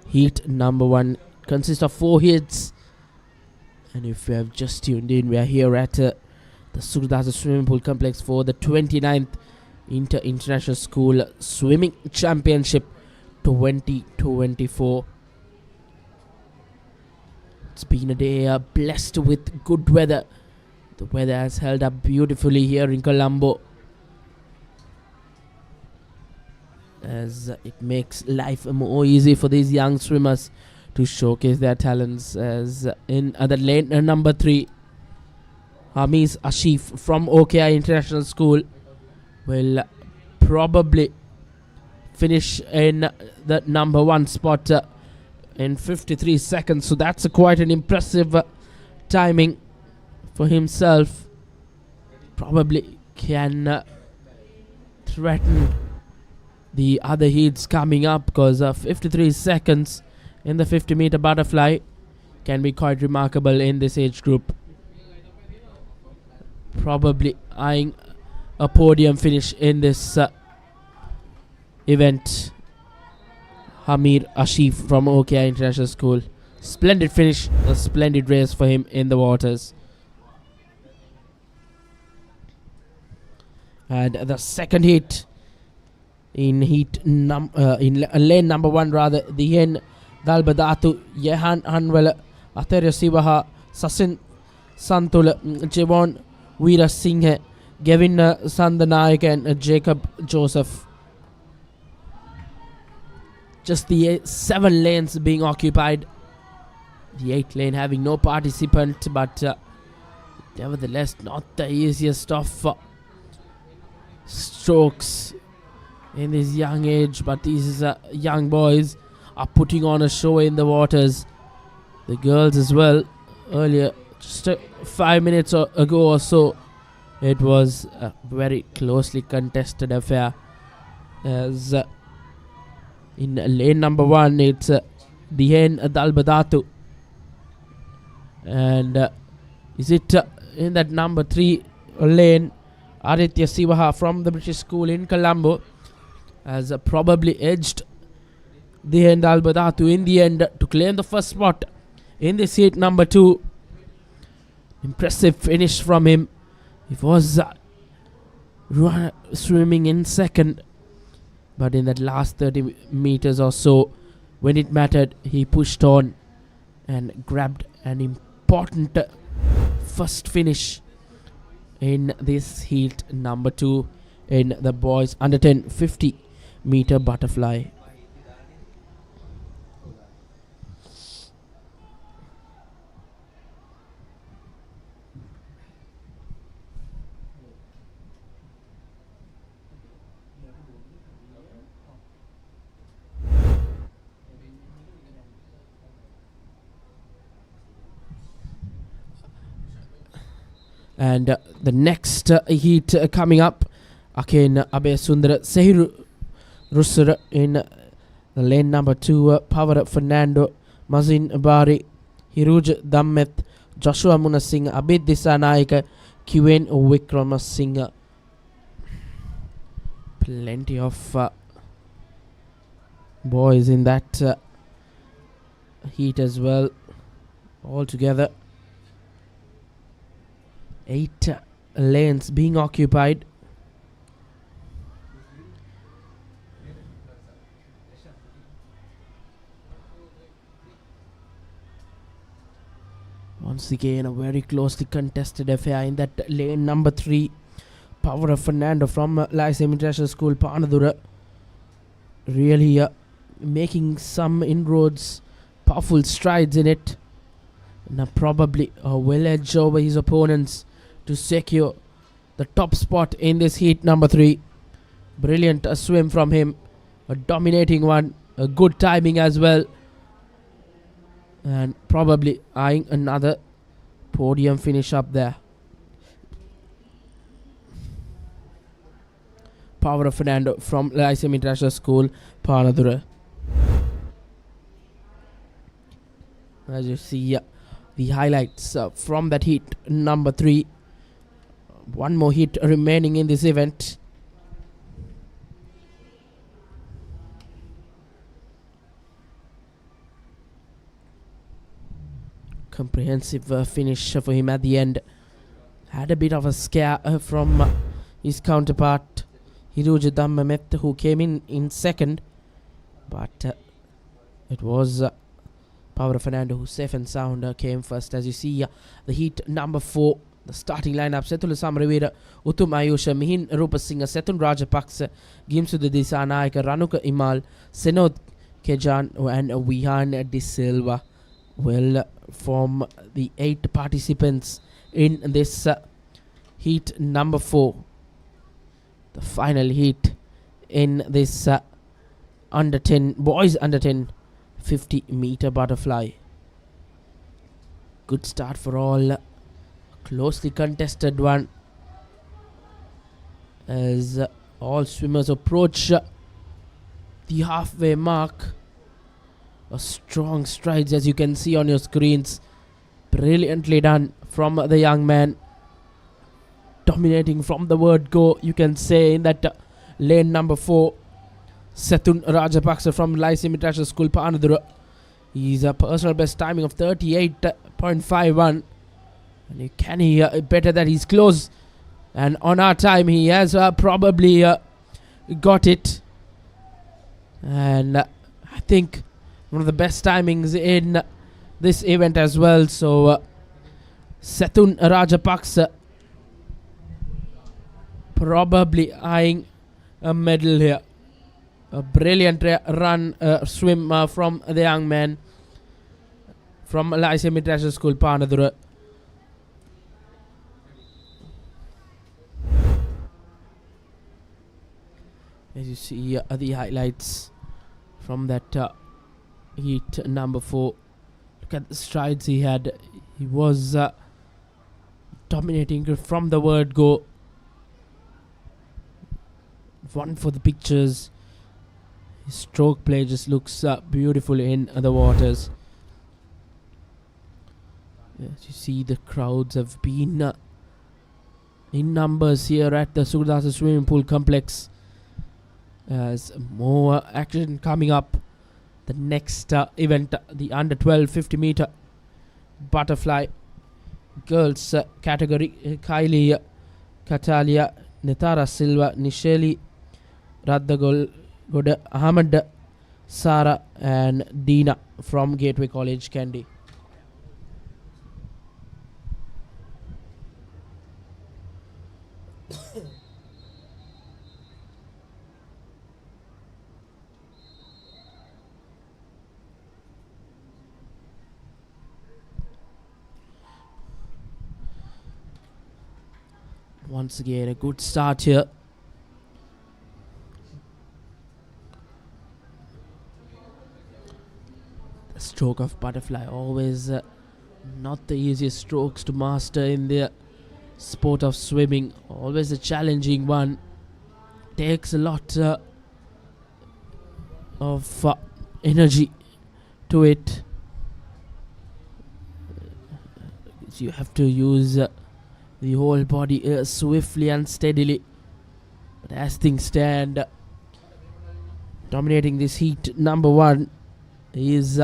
Heat number 1 consists of 4 heats. And if you have just tuned in, we are here at the Sugathadasa Swimming Pool Complex for the 29th International School Swimming Championship 2024. It's been a day blessed with good weather. The weather has held up beautifully here in Colombo, as it makes life more easy for these young swimmers to showcase their talents. As in the lane number 3, Hamis Ashif from OKI International School will probably finish in the number 1 spot in 53 seconds. So that's quite an impressive timing for himself. Probably can threaten the other heats coming up, because 53 seconds in the 50 meter butterfly can be quite remarkable in this age group. Probably eyeing a podium finish in this event. Hamir Ashif from OKI International School. Splendid finish, a splendid race for him in the waters. And the second heat in lane number 1 rather, the hen Dalbadatu Yehan Hanwala Atharya Sivaha Sasin Santula Jevon Veera Singh Gavin Sandanayak and Jacob Joseph. Just the 7 lanes being occupied. The 8th lane having no participant, but nevertheless not the easiest of strokes in this young age, but these young boys are putting on a show in the waters. The girls as well. Earlier, just 5 minutes ago or so, it was a very closely contested affair. As in lane number 1, it's the hen Dalbadatu, and is it in that number 3 lane Aditya Sivaha from the British School in Colombo has probably edged the hen Dalbadatu in the end to claim the first spot in this heat number 2. Impressive finish from him. He was swimming in second, but in that last 30 meters or so, when it mattered, he pushed on and grabbed an important first finish in this heat number 2 in the boys under 10 50 meter butterfly. And the next heat coming up, again Abe Sundara Sehiru Rusura in the lane number 2, Power Fernando, Mazin Bari, Hiruj Dammet, Joshua Munasingh, Abid Disanaika, Kiwen Wickramasinghe. Plenty of boys in that heat as well. All together, 8 lanes being occupied. Once again, a very closely contested affair in that lane number 3. Power of Fernando from Lyceum International School, Panadura. Really making some inroads, powerful strides in it. Now probably a well edge over his opponents to secure the top spot in this heat number 3. Brilliant swim from him, a dominating one, a good timing as well, and probably eyeing another podium finish up there. Power of Fernando from Lyceum International School, Panadura. As you see the highlights from that heat number 3, one more heat remaining in this event. Comprehensive finish for him at the end. Had a bit of a scare from his counterpart Hiruja Dhammamet, who came in second, but it was Power Fernando who safe and sound came first. As you see, the heat number 4, the starting lineup: Setula Samravira, Utum Ayusha, Mihin Rupasinghe, Setun Rajapaksa, Gimsuda Disanayaka, Ranuka Imal, Senod Kejan and Vihan De Silva will form the 8 participants in this heat number 4, the final heat in this under 10 boys under 10 50-meter butterfly. Good start for all. Closely contested one as all swimmers approach the halfway mark. A strong strides, as you can see on your screens. Brilliantly done from the young man. Dominating from the word go, you can say, in that lane number 4. Setun Rajapaksa from Lyceum International School, Panadura. He's a personal best timing of 38.51. And you can hear better that he's close. And on our time, he has probably got it. And I think one of the best timings in this event as well. So Setun Rajapaksa probably eyeing a medal here. A brilliant run, swim from the young man from Lyceum International School, Panadura. As you see the highlights from that heat number 4. Look at the strides he had. He was dominating from the word go. One for the pictures. His stroke play just looks beautiful in the waters. As you see, the crowds have been in numbers here at the Sugathadasa swimming pool complex. As more action coming up. The next event, the under 12 50-meter butterfly girls category. Kylie, Catalia, Nithara Silva, Nisheli, Radhagol, Ahmed, Sara and Dina from Gateway College, Kandy. Once again, a good start here. The stroke of butterfly, always not the easiest strokes to master in the sport of swimming. Always a challenging one. Takes a lot of energy to it. You have to use the whole body swiftly and steadily. But as things stand, dominating this heat number 1 is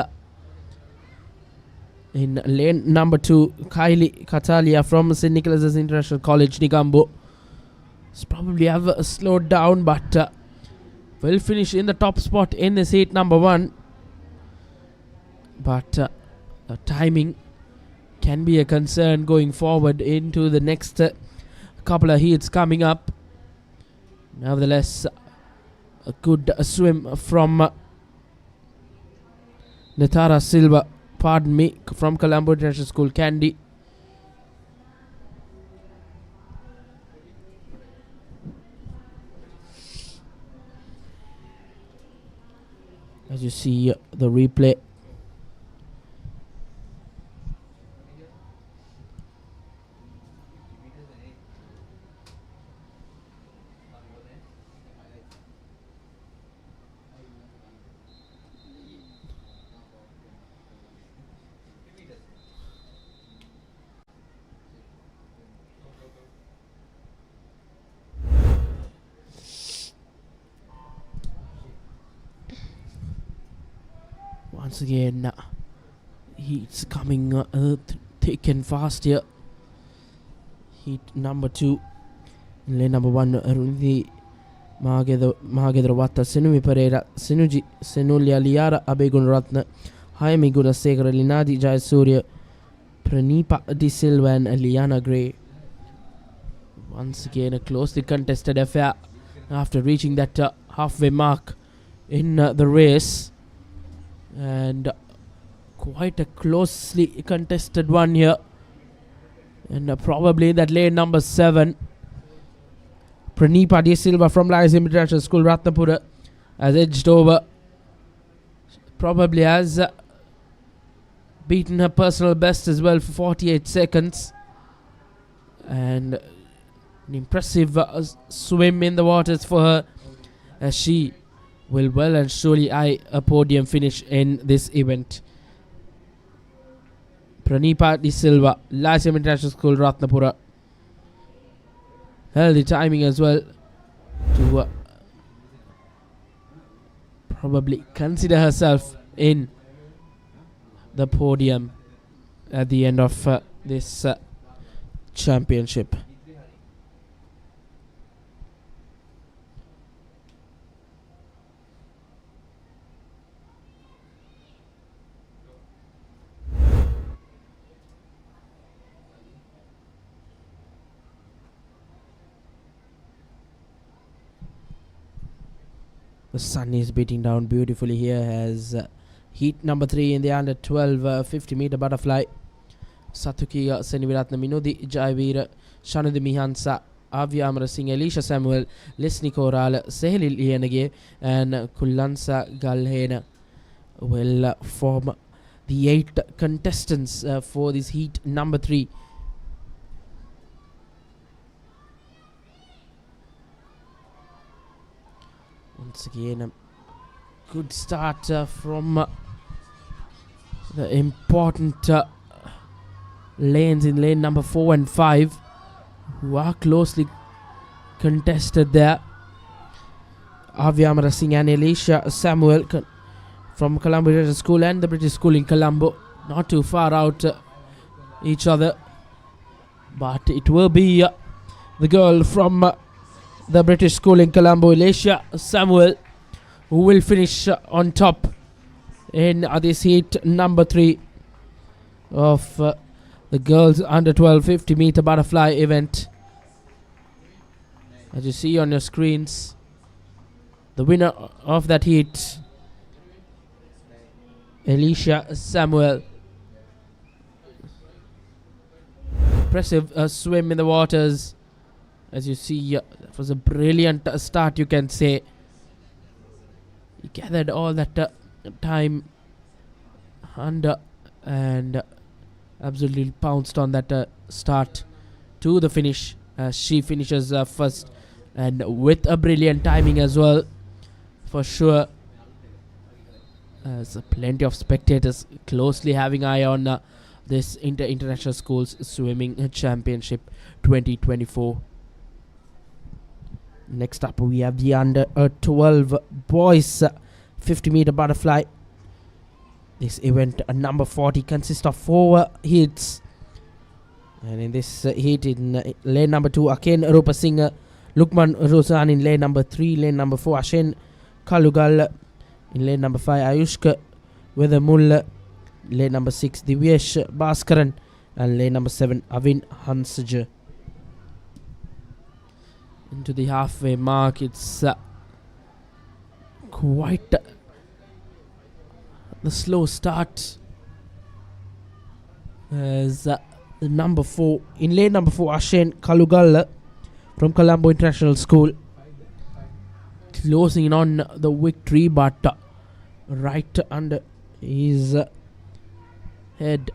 in lane number 2, Kylie Catalia from St. Nicholas's International College, Nigambo. It's probably have slowed down, but will finish in the top spot in this heat number 1. But the timing can be a concern going forward into the next couple of heats coming up. Nevertheless, a good swim from Nithara Silva, pardon me, from Colombo International School, Kandy. As you see the replay. Once again, heat's coming thick and fast here. Heat number 2. Lane number 1, Rundi Mahagedra Wata, Senumi Pereira, Senuji, Senulia Liara, Abegun Ratna, Jaime Gunasekara, Linadi Jayasurya, Pranipa Di Silva and Liana Gray. Once again, a closely contested affair after reaching that halfway mark in the race. And quite a closely contested one here. And probably that lane number 7, Pranipa Di Silva from Lyceum International School, Ratnapura, has edged over. Probably has beaten her personal best as well for 48 seconds. And an impressive swim in the waters for her, as she will well and surely eye a podium finish in this event. Pranipa Di Silva, Lyceum International School, Ratnapura, held the timing as well to probably consider herself in the podium at the end of this championship. The sun is beating down beautifully here as heat number 3 in the under 12 50 meter butterfly. Satukiya Seniviratna Minodi, Jaivira, Shanudi Mihansa, Avyamara Singh, Alicia Samuel, Lesni Koral, Sehli Lienage, and Kulansa Galhena will form the 8 contestants for this heat number 3. Once again, a good start from the important lanes in lane number 4 and 5, who are closely contested there. Avyamara Singh and Alicia Samuel from Colombo International School and the British School in Colombo, not too far out each other, but it will be the girl from the British School in Colombo, Alicia Samuel, who will finish on top in this heat number 3 of the girls under 12 50 meter butterfly event. As you see on your screens, the winner of that heat, Alicia Samuel. Impressive swim in the waters. As you see, that was a brilliant start, you can say. He gathered all that time under and absolutely pounced on that start to the finish. She finishes first, and with a brilliant timing as well, for sure. There's plenty of spectators closely having eye on this International Schools Swimming Championship 2024. Next up, we have the under 12 boys 50 meter butterfly. This event, number 40, consists of 4 heats. And in this heat, in lane number 2, Aken Rupasinghe, Lukman Rosan in lane number 3, lane number 4, Ashen Kalugal in lane number 5, Ayushka Weathermull, lane number 6, Divyesh Bhaskaran, and lane number 7, Avin Hansaj. Into the halfway mark, it's quite the slow start, as the number 4, in lane number 4, Ashen Kalugal from Colombo International School, closing in on the victory, but right under his head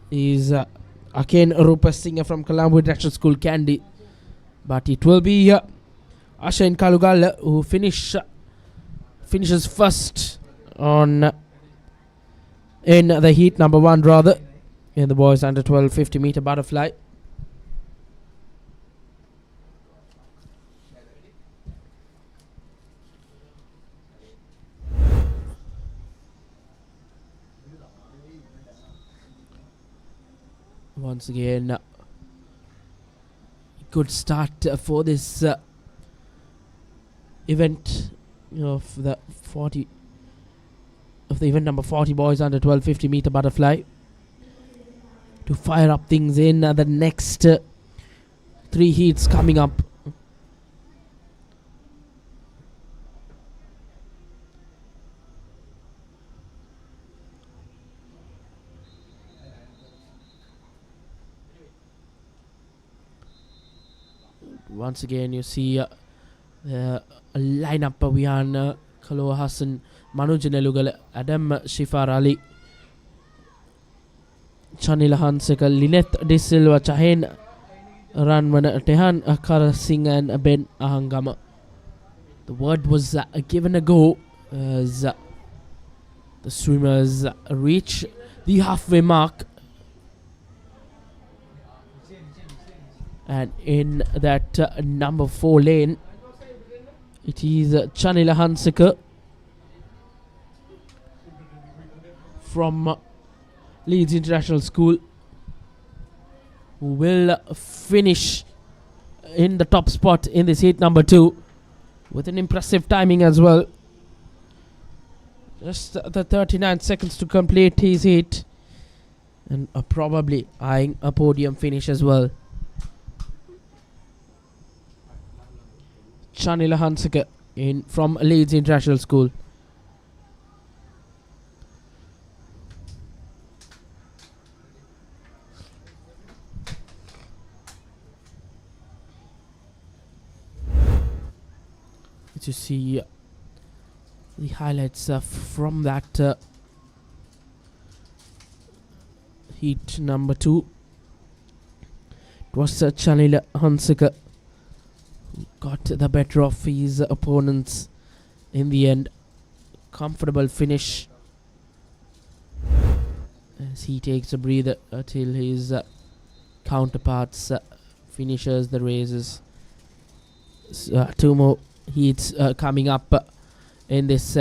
is Aken Rupasinghe from Colombo International School, Candy. But it will be Ashen Kalugal who finishes first on in the heat number 1, rather, in the boys under 12 50 meter butterfly. Once again, good start for this event of the event number 40 boys under 12 50 meter butterfly, to fire up things in the next 3 heats coming up. Once again, you see the lineup. We are Kaloa Hassan, Manuj Nelugal, Adam Shifar Ali, Chanila Hanseka, Lineth De Silva, Chahen Ranman, Tehan Akara Singh, and Ben Ahangama. The word was given a go as the swimmers reach the halfway mark. And in that number 4 lane, it is Chanila Hanseka from Leeds International School, who will finish in the top spot in this heat number 2 with an impressive timing as well. Just the 39 seconds to complete his heat, and probably eyeing a podium finish as well. Chanila Hanseka from Leeds International School. To see the highlights from that heat number 2. It was Chanila Hanseka who got the better of his opponents in the end. Comfortable finish as he takes a breather till his counterparts finishes the races. 2 more heats coming up in this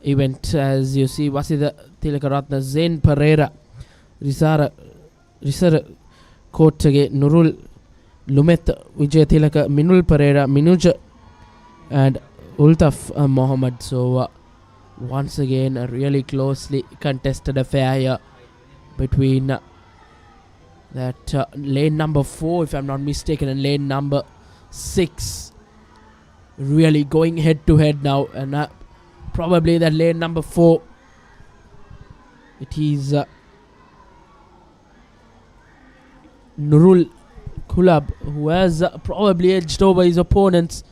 event. As you see, Vasida Tilakaratna, Zain Pereira, Risara Kotage, Nurul Lumet, Vijay Tilaka, Minul Pereira, Minuj, and Ultaf Mohammed. So once again, a really closely contested affair here between that lane number 4, if I'm not mistaken, and lane number 6. Really going head to head now, and probably that lane number 4, it is Nurul Kulab, who has probably edged over his opponents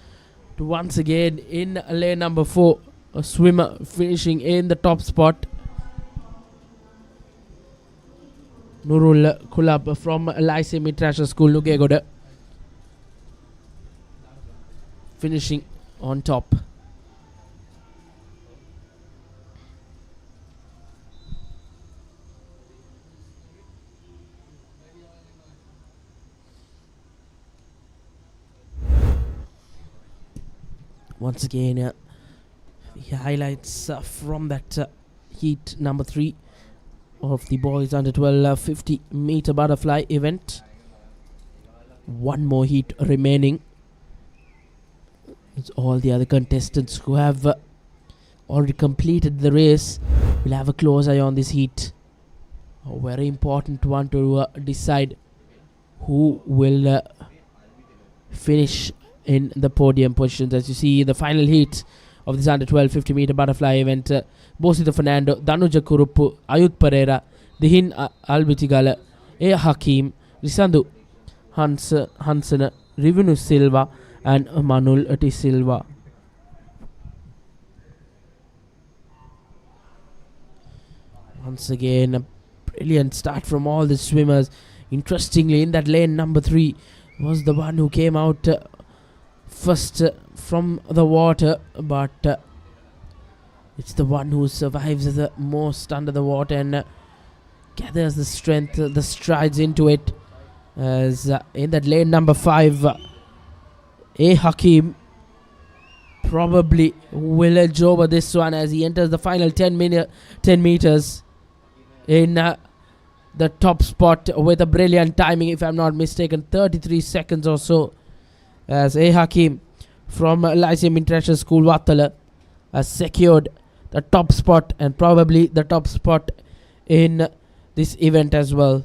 to once again in lane number 4, a swimmer finishing in the top spot. Nurul Kulab from Lyceum International School, Nugegoda, finishing on top. Once again, the highlights from that heat number 3 of the boys under 12 50 meter butterfly event. 1 more heat remaining. It's all the other contestants who have already completed the race will have a close eye on this heat. A very important one to decide who will finish in the podium positions. As you see, the final heat of this under 12 50 meter butterfly event, Bosita Fernando, Danuja Kurupu, Ayut Pereira, Dihin Albitigala, A Hakim, Risandu Hansen, Rivinu Silva, and Manul Ati Silva. Once again, a brilliant start from all the swimmers. Interestingly, in that lane number 3 was the one who came out first from the water, but it's the one who survives the most under the water and gathers the strength, the strides into it. As in that lane number 5, A Hakim probably will edge over this one as he enters the final 10 meters in the top spot with a brilliant timing, if I'm not mistaken, 33 seconds or so, as A. Hakim from Lyceum International School Wattala has secured the top spot and probably the top spot in this event as well.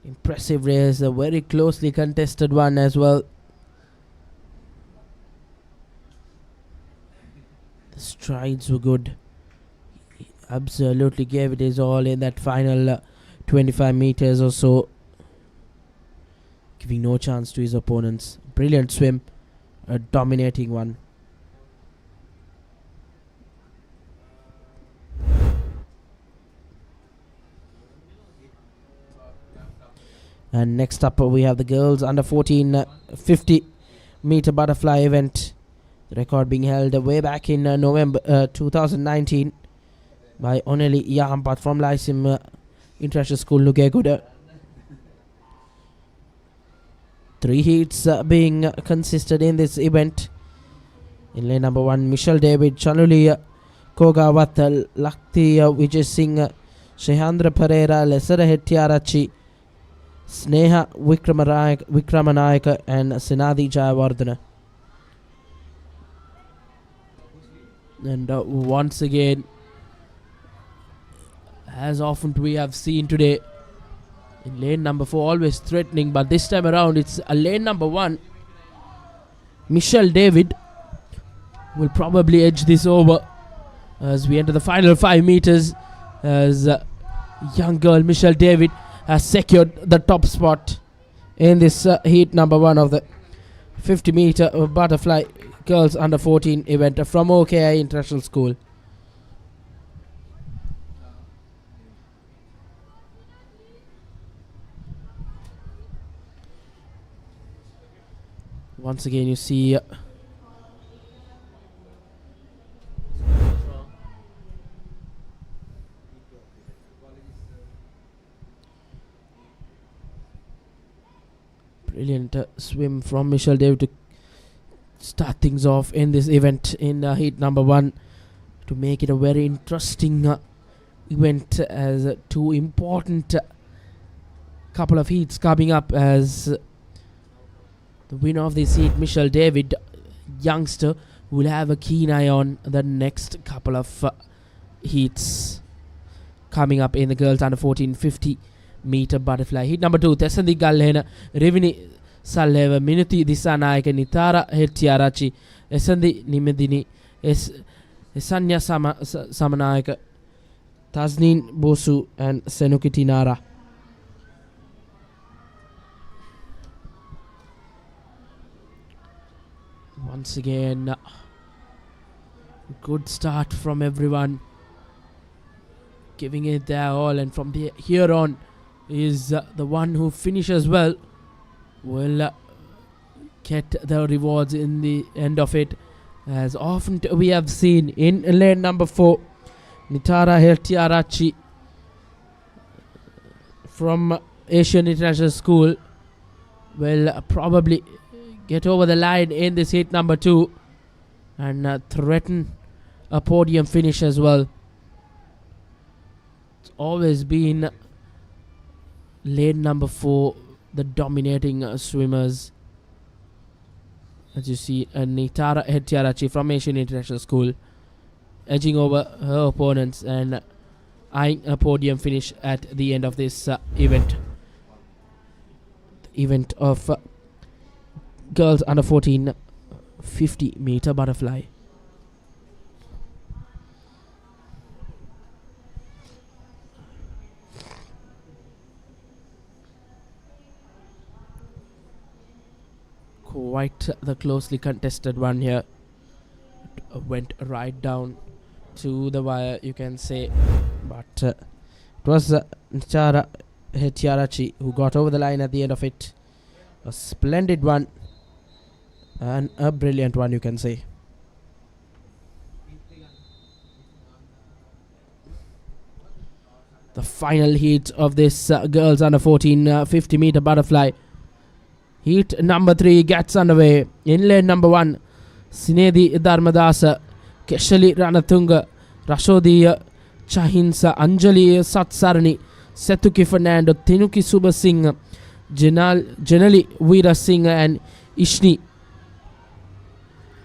Impressive race, a very closely contested one as well. The strides were good. He absolutely gave it his all in that final 25 meters or so, giving no chance to his opponents. Brilliant swim, a dominating one. And next up we have the girls under 14 50 meter butterfly event. The record being held way back in November 2019 by Oneli Yahampat from Lyceum International School Nugegoda. 3 heats being consisted in this event. In lane number 1, Michelle David, Chanuli Kogawat, Lakti Vijay Singh, Shehandra Pereira, Lesara Hettiarachi, Sneha Vikramanayaka and Sinadi Jayawardena. And once again, as often we have seen today, in lane number 4 always threatening, but this time around it's a lane number 1. Michelle David will probably edge this over as we enter the final 5 meters, as young girl Michelle David has secured the top spot in this heat number 1 of the 50 meter butterfly girls under 14 event from OKI International School. Once again you see brilliant swim from Michelle David to start things off in this event in heat number 1 to make it a very interesting event, as 2 important couple of heats coming up, as the winner of this heat, Michelle David, youngster, will have a keen eye on the next couple of heats coming up in the girls under 14 50 meter butterfly. Heat number 2, Tesandi Gallena, Rivini Saleva, Minuti Disanayaka, Nitara Hettiarachi, Esandi Nimedini, Esanya Samanayaka, Tasnin Bosu, and Senukiti Nara. Once again, good start from everyone, giving it their all, and from here on is the one who finishes well will get the rewards in the end of it, as often we have seen in lane number 4, Nitara Hettiarachi from Asian International School will probably get over the line in this hit number 2 and threaten a podium finish as well. It's always been lane number 4 the dominating swimmers, as you see Nitara Hettiarachi from Asian International School edging over her opponents and eyeing a podium finish at the end of this event. The event of girls under 14 50 meter butterfly. Quite the closely contested one here. It went right down to the wire, you can say, but it was Nitara Hettiarachi who got over the line at the end of it. A splendid one and a brilliant one, you can say. The final heat of this girls under 14 50 meter butterfly Heat number 3 gets underway. In lane number 1, Sinedi Dharmadasa, Keshali Ranatunga, Rashodi Chahinsa, Anjali Satsarani, Setuki Fernando, Tinuki Suba Singh, Janali Veera Singh and Ishni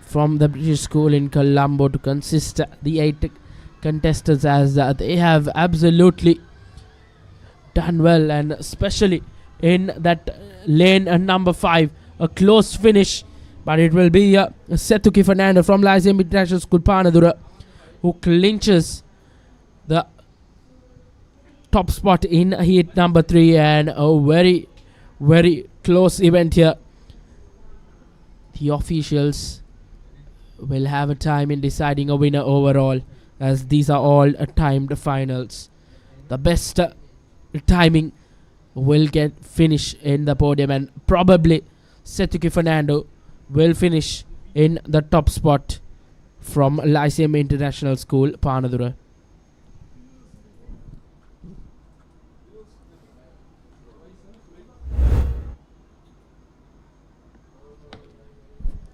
from the British School in Colombo to consist the 8 contestants, as they have absolutely done well, and especially in that lane number 5, a close finish, but it will be Setuki Fernando from Lyceum International School Panadura who clinches the top spot in heat number 3, and a very, very close event here. The officials will have a time in deciding a winner overall, as these are all timed finals. The best timing will get finish in the podium, and probably Setuki Fernando will finish in the top spot from Lyceum International School, Panadura.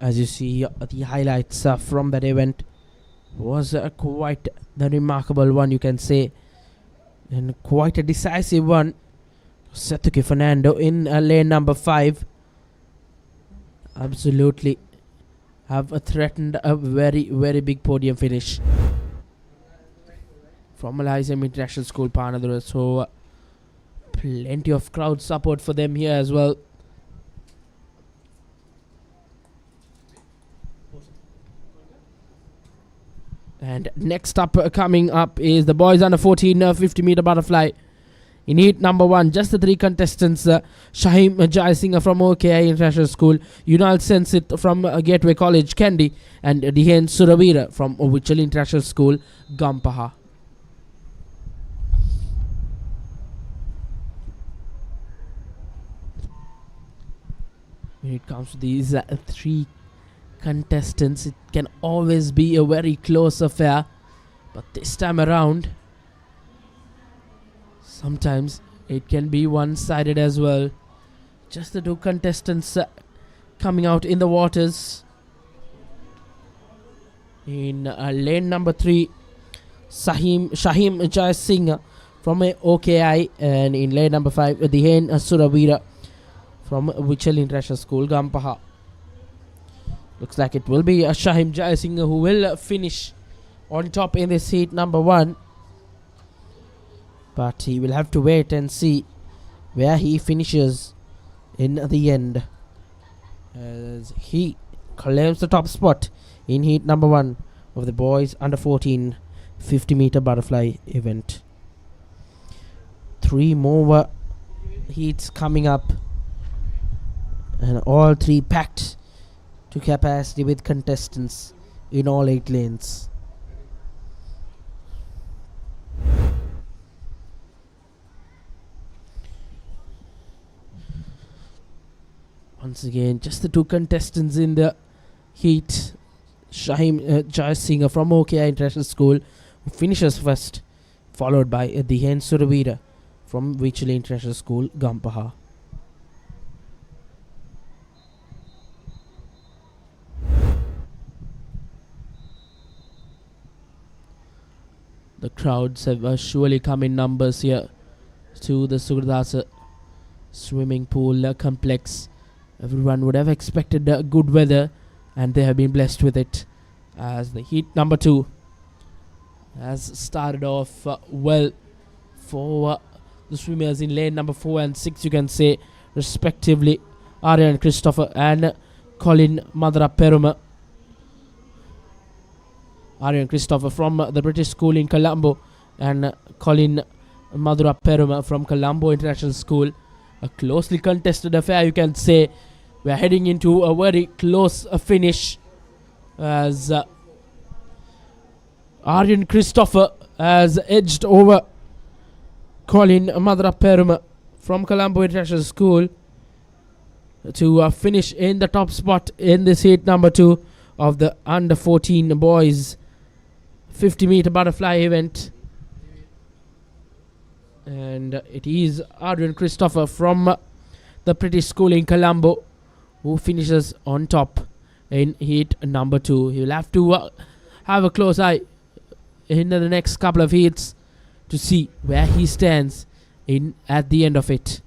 As you see, the highlights from that event was quite the remarkable one, you can say, and quite a decisive one. Setuki Fernando in lane number 5 absolutely have threatened a very, very big podium finish from Lyceum International School, Panadura. So plenty of crowd support for them here as well. And next up, coming up, is the boys under 14 50 meter butterfly. In heat number 1, just the 3 contestants, Shahim Jaisingh from OKI International School, Yunal Sensit from Gateway College, Kandy, and Dihen Suravira from Vichal International School, Gampaha. When it comes to these 3 contestants, it can always be a very close affair, but this time around sometimes it can be one-sided as well. Just the 2 contestants coming out in the waters. In lane number 3, Shahim Jaisingh from OKI, and in lane number 5, Dihen Suravira from Vichal International School, Gampaha. Looks like it will be Shahim Jaisingh who will finish on top in this heat number 1. But he will have to wait and see where he finishes in the end, as he claims the top spot in heat number 1 of the boys under 14 50 meter butterfly event. 3 more heats coming up, and all 3 packed to capacity with contestants in all 8 lanes. Once again, just the 2 contestants in the heat. Shahim Jaisingh from OKI International School, who finishes first, followed by Dihen Suravira from Vichal International School, Gampaha. The crowds have surely come in numbers here to the Sugathadasa swimming pool complex. Everyone would have expected good weather, and they have been blessed with it, as the heat number 2 has started off well for the swimmers in lane number 4 and 6, you can say, respectively, Aryan Christopher and Colin Madra Peruma. Aryan Christopher from the British School in Colombo, and Colin Madura Peruma from Colombo International School. A closely contested affair, you can say. We are heading into a very close finish, as Aryan Christopher has edged over Colin Madura Peruma from Colombo International School to finish in the top spot in this heat number 2 of the under 14 boys 50 meter butterfly event. And it is Adrian Christopher from the British School in Colombo who finishes on top in heat number 2. He will have to have a close eye in the next couple of heats to see where he stands in at the end of it.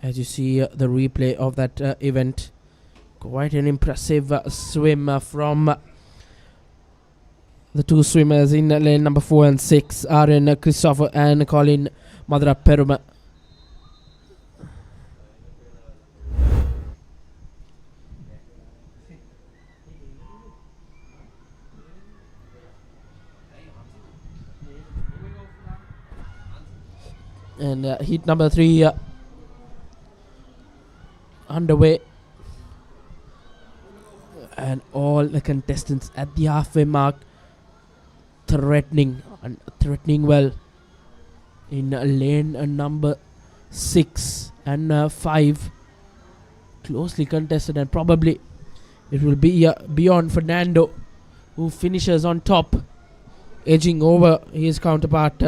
As you see the replay of that event, quite an impressive swim from the two swimmers in lane number 4 and 6, Aryan Christopher and Colin Madra Peruma. And heat number 3 underway, and all the contestants at the halfway mark threatening well in lane number 6 and 5, closely contested, and probably it will be beyond Fernando who finishes on top, edging over his counterpart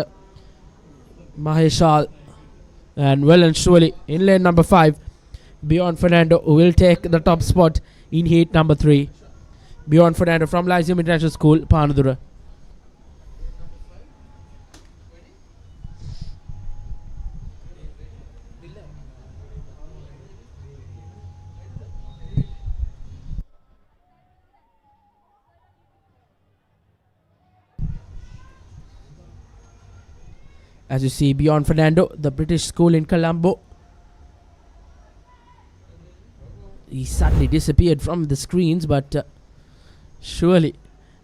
Maheshal. And well and surely in lane number 5, Beyond Fernando will take the top spot in heat number 3. Beyond Fernando from Lyceum International School, Panadura. As you see, Beyond Fernando, the British school in Colombo, he suddenly disappeared from the screens, but surely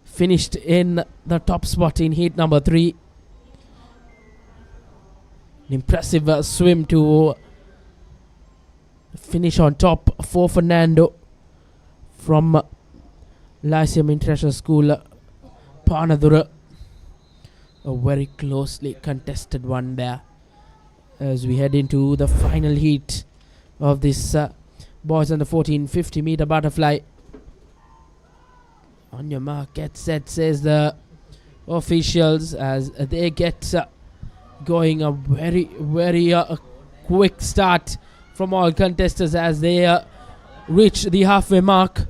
finished in the top spot in heat number 3. An impressive swim to finish on top for Fernando from Lyceum International School, Panadura. A very closely contested one there as we head into the final heat of this boys under 14 50 meter butterfly. On your mark, get set, says the officials as they get going. A very quick start from all contestants as they reach the halfway mark,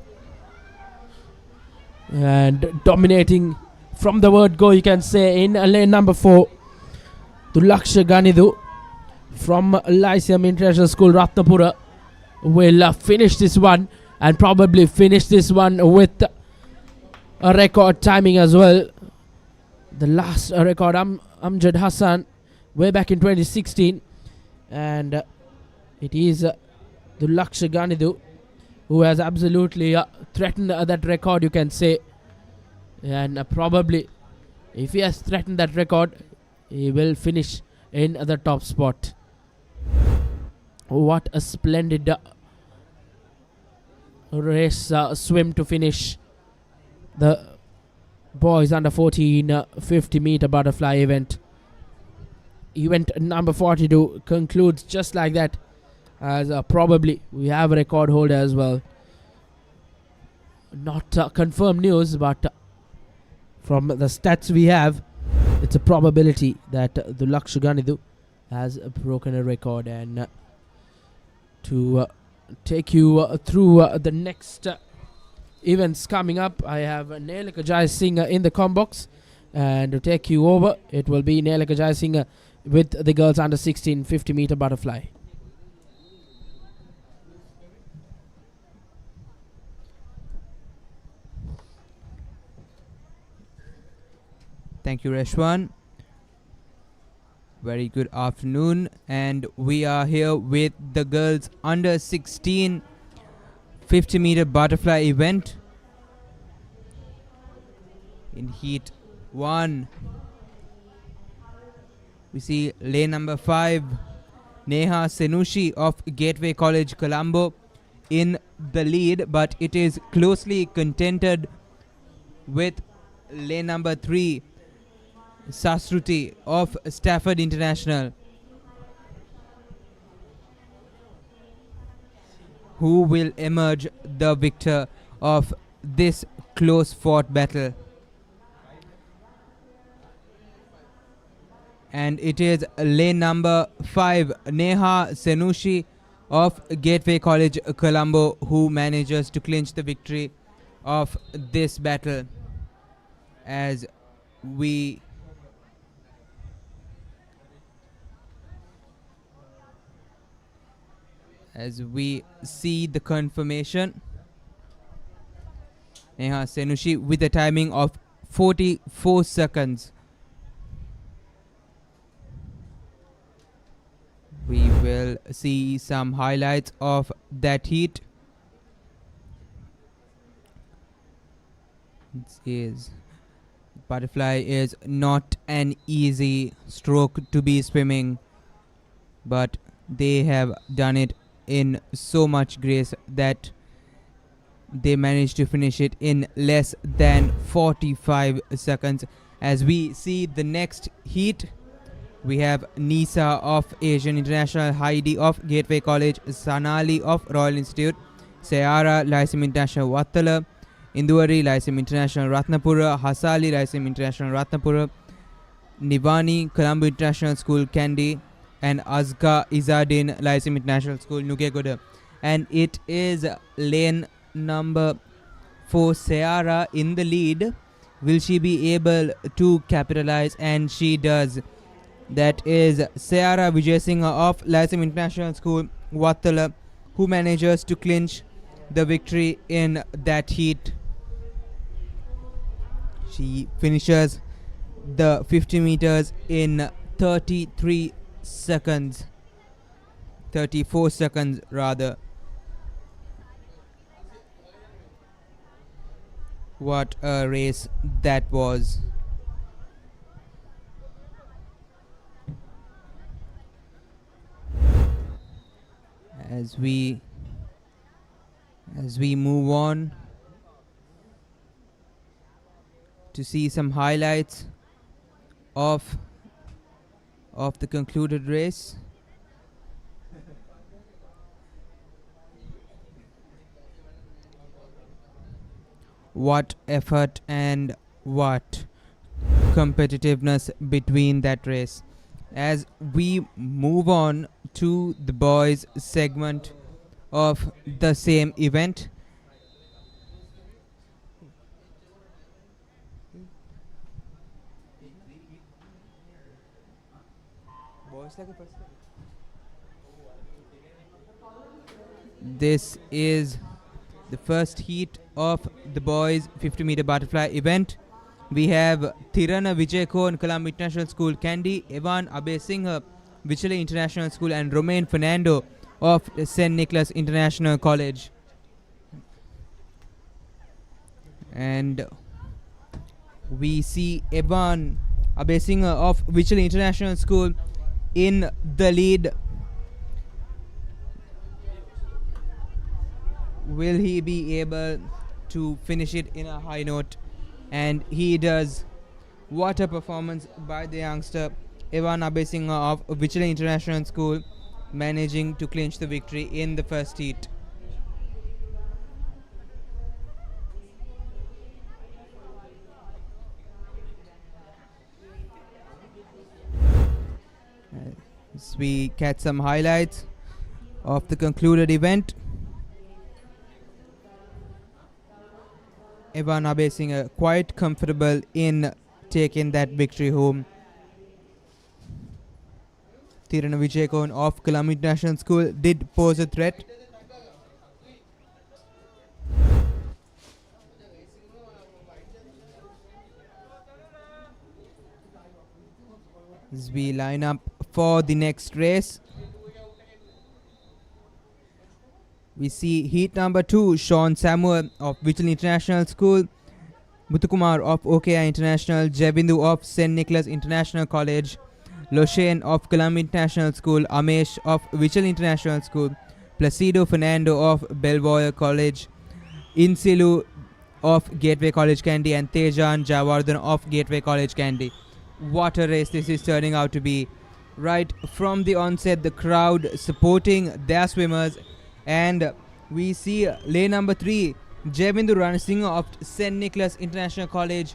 and dominating from the word go, you can say, in lane number 4, Tulaksha Ganidu from Lyceum International School, Ratnapura, will finish this one, and probably finish this one with a record timing as well. The last record, Amjad Hassan, way back in 2016, and it is Tulaksha Ganidu who has absolutely threatened that record, you can say. And probably, if he has threatened that record, he will finish in the top spot. What a splendid race swim to finish the boys under 14 50 meter butterfly event. Event number 42 concludes just like that, as probably we have a record holder as well. Not confirmed news, but from the stats we have, it's a probability that the Lakshaganidu has broken a record. And to take you through the next events coming up, I have Nelika Jai Singh in the combox, and to take you over, it will be Nelika Jai Singh with the girls under 16 50 meter butterfly. Thank you, Reshwan. Very good afternoon, and we are here with the girls under 16 50 meter butterfly event in heat 1. We see lane number 5, Neha Senushi of Gateway College, Colombo, in the lead, but it is closely contended with lane number 3, Sasruti of Stafford International, who will emerge the victor of this close fought battle. And it is lane number 5, Neha Senushi of Gateway College, Colombo, who manages to clinch the victory of this battle. As we see the confirmation, Neha Senushi with a timing of 44 seconds. We will see some highlights of that heat. Butterfly is not an easy stroke to be swimming, but they have done it in so much grace that they managed to finish it in less than 45 seconds. As we see the next heat, we have Nisa of Asian International, Heidi of Gateway College, Sanali of Royal Institute, Sayara Lyceum International Wattala, Induari Lyceum International Ratnapura, Hasali Lyceum International Ratnapura, Nivani Colombo International School Kandy, and Azka Izadin Lyceum International School Nugegoda. And it is lane number 4, Sayara, in the lead. Will she be able to capitalize? And she does. That is Sayara Vijay of Lyceum International School Wattala, who manages to clinch the victory in that heat. She finishes the 50 meters in 34 seconds rather. What a race that was. As we move on to see some highlights of the concluded race. What effort and what competitiveness between that race. As we move on to the boys segment of the same event, this is the first heat of the boys 50 meter butterfly event. We have Tirana Vijay Kohn, Colombo International School Kandy, Evan Abesinghe, Vichale International School, and Romain Fernando of St. Nicholas International College. And we see Evan Abesinghe of Vichale International School in the lead. Will he be able to finish it in a high note? And he does. What a performance by the youngster Evan Abesinghe of Vichale International School, managing to clinch the victory in the first heat. As we catch some highlights of the concluded event. Evan Abesinghe quite comfortable in taking that victory home. Tirana Vijay Kohn of Colombo International School did pose a threat. As we line up for the next race, we see heat number 2, Sean Samuel of Vichale International School, Muthukumar of OKI International, Jebindu of St. Nicholas International College, Loshane of Colombo International School, Amesh of Vichale International School, Placido Fernando of Belvoir College, Insilu of Gateway College Kandy, and Tejan Javardhan of Gateway College Kandy. What a race this is turning out to be. Right from the onset, the crowd supporting their swimmers. And we see lane number 3, Jebindu Ranasinghe of St. Nicholas International College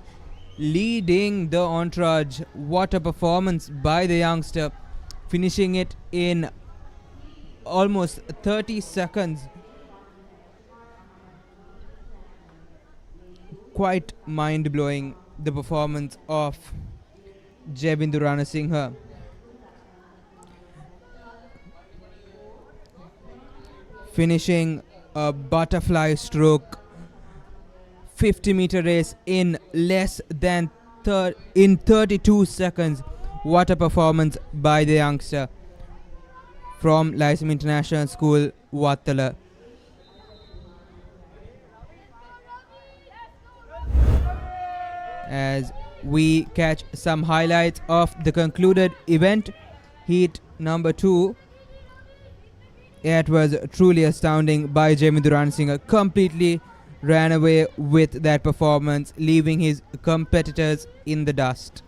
leading the entourage. What a performance by the youngster, finishing it in almost 30 seconds. Quite mind-blowing, the performance of Jebindu Ranasinghe. Finishing a butterfly stroke 50-meter race in less than 32 seconds. What a performance by the youngster from Lyceum International School, Wattala. As we catch some highlights of the concluded event, heat number 2. It was truly astounding by Jebindu Ranasinghe. Completely ran away with that performance, leaving his competitors in the dust.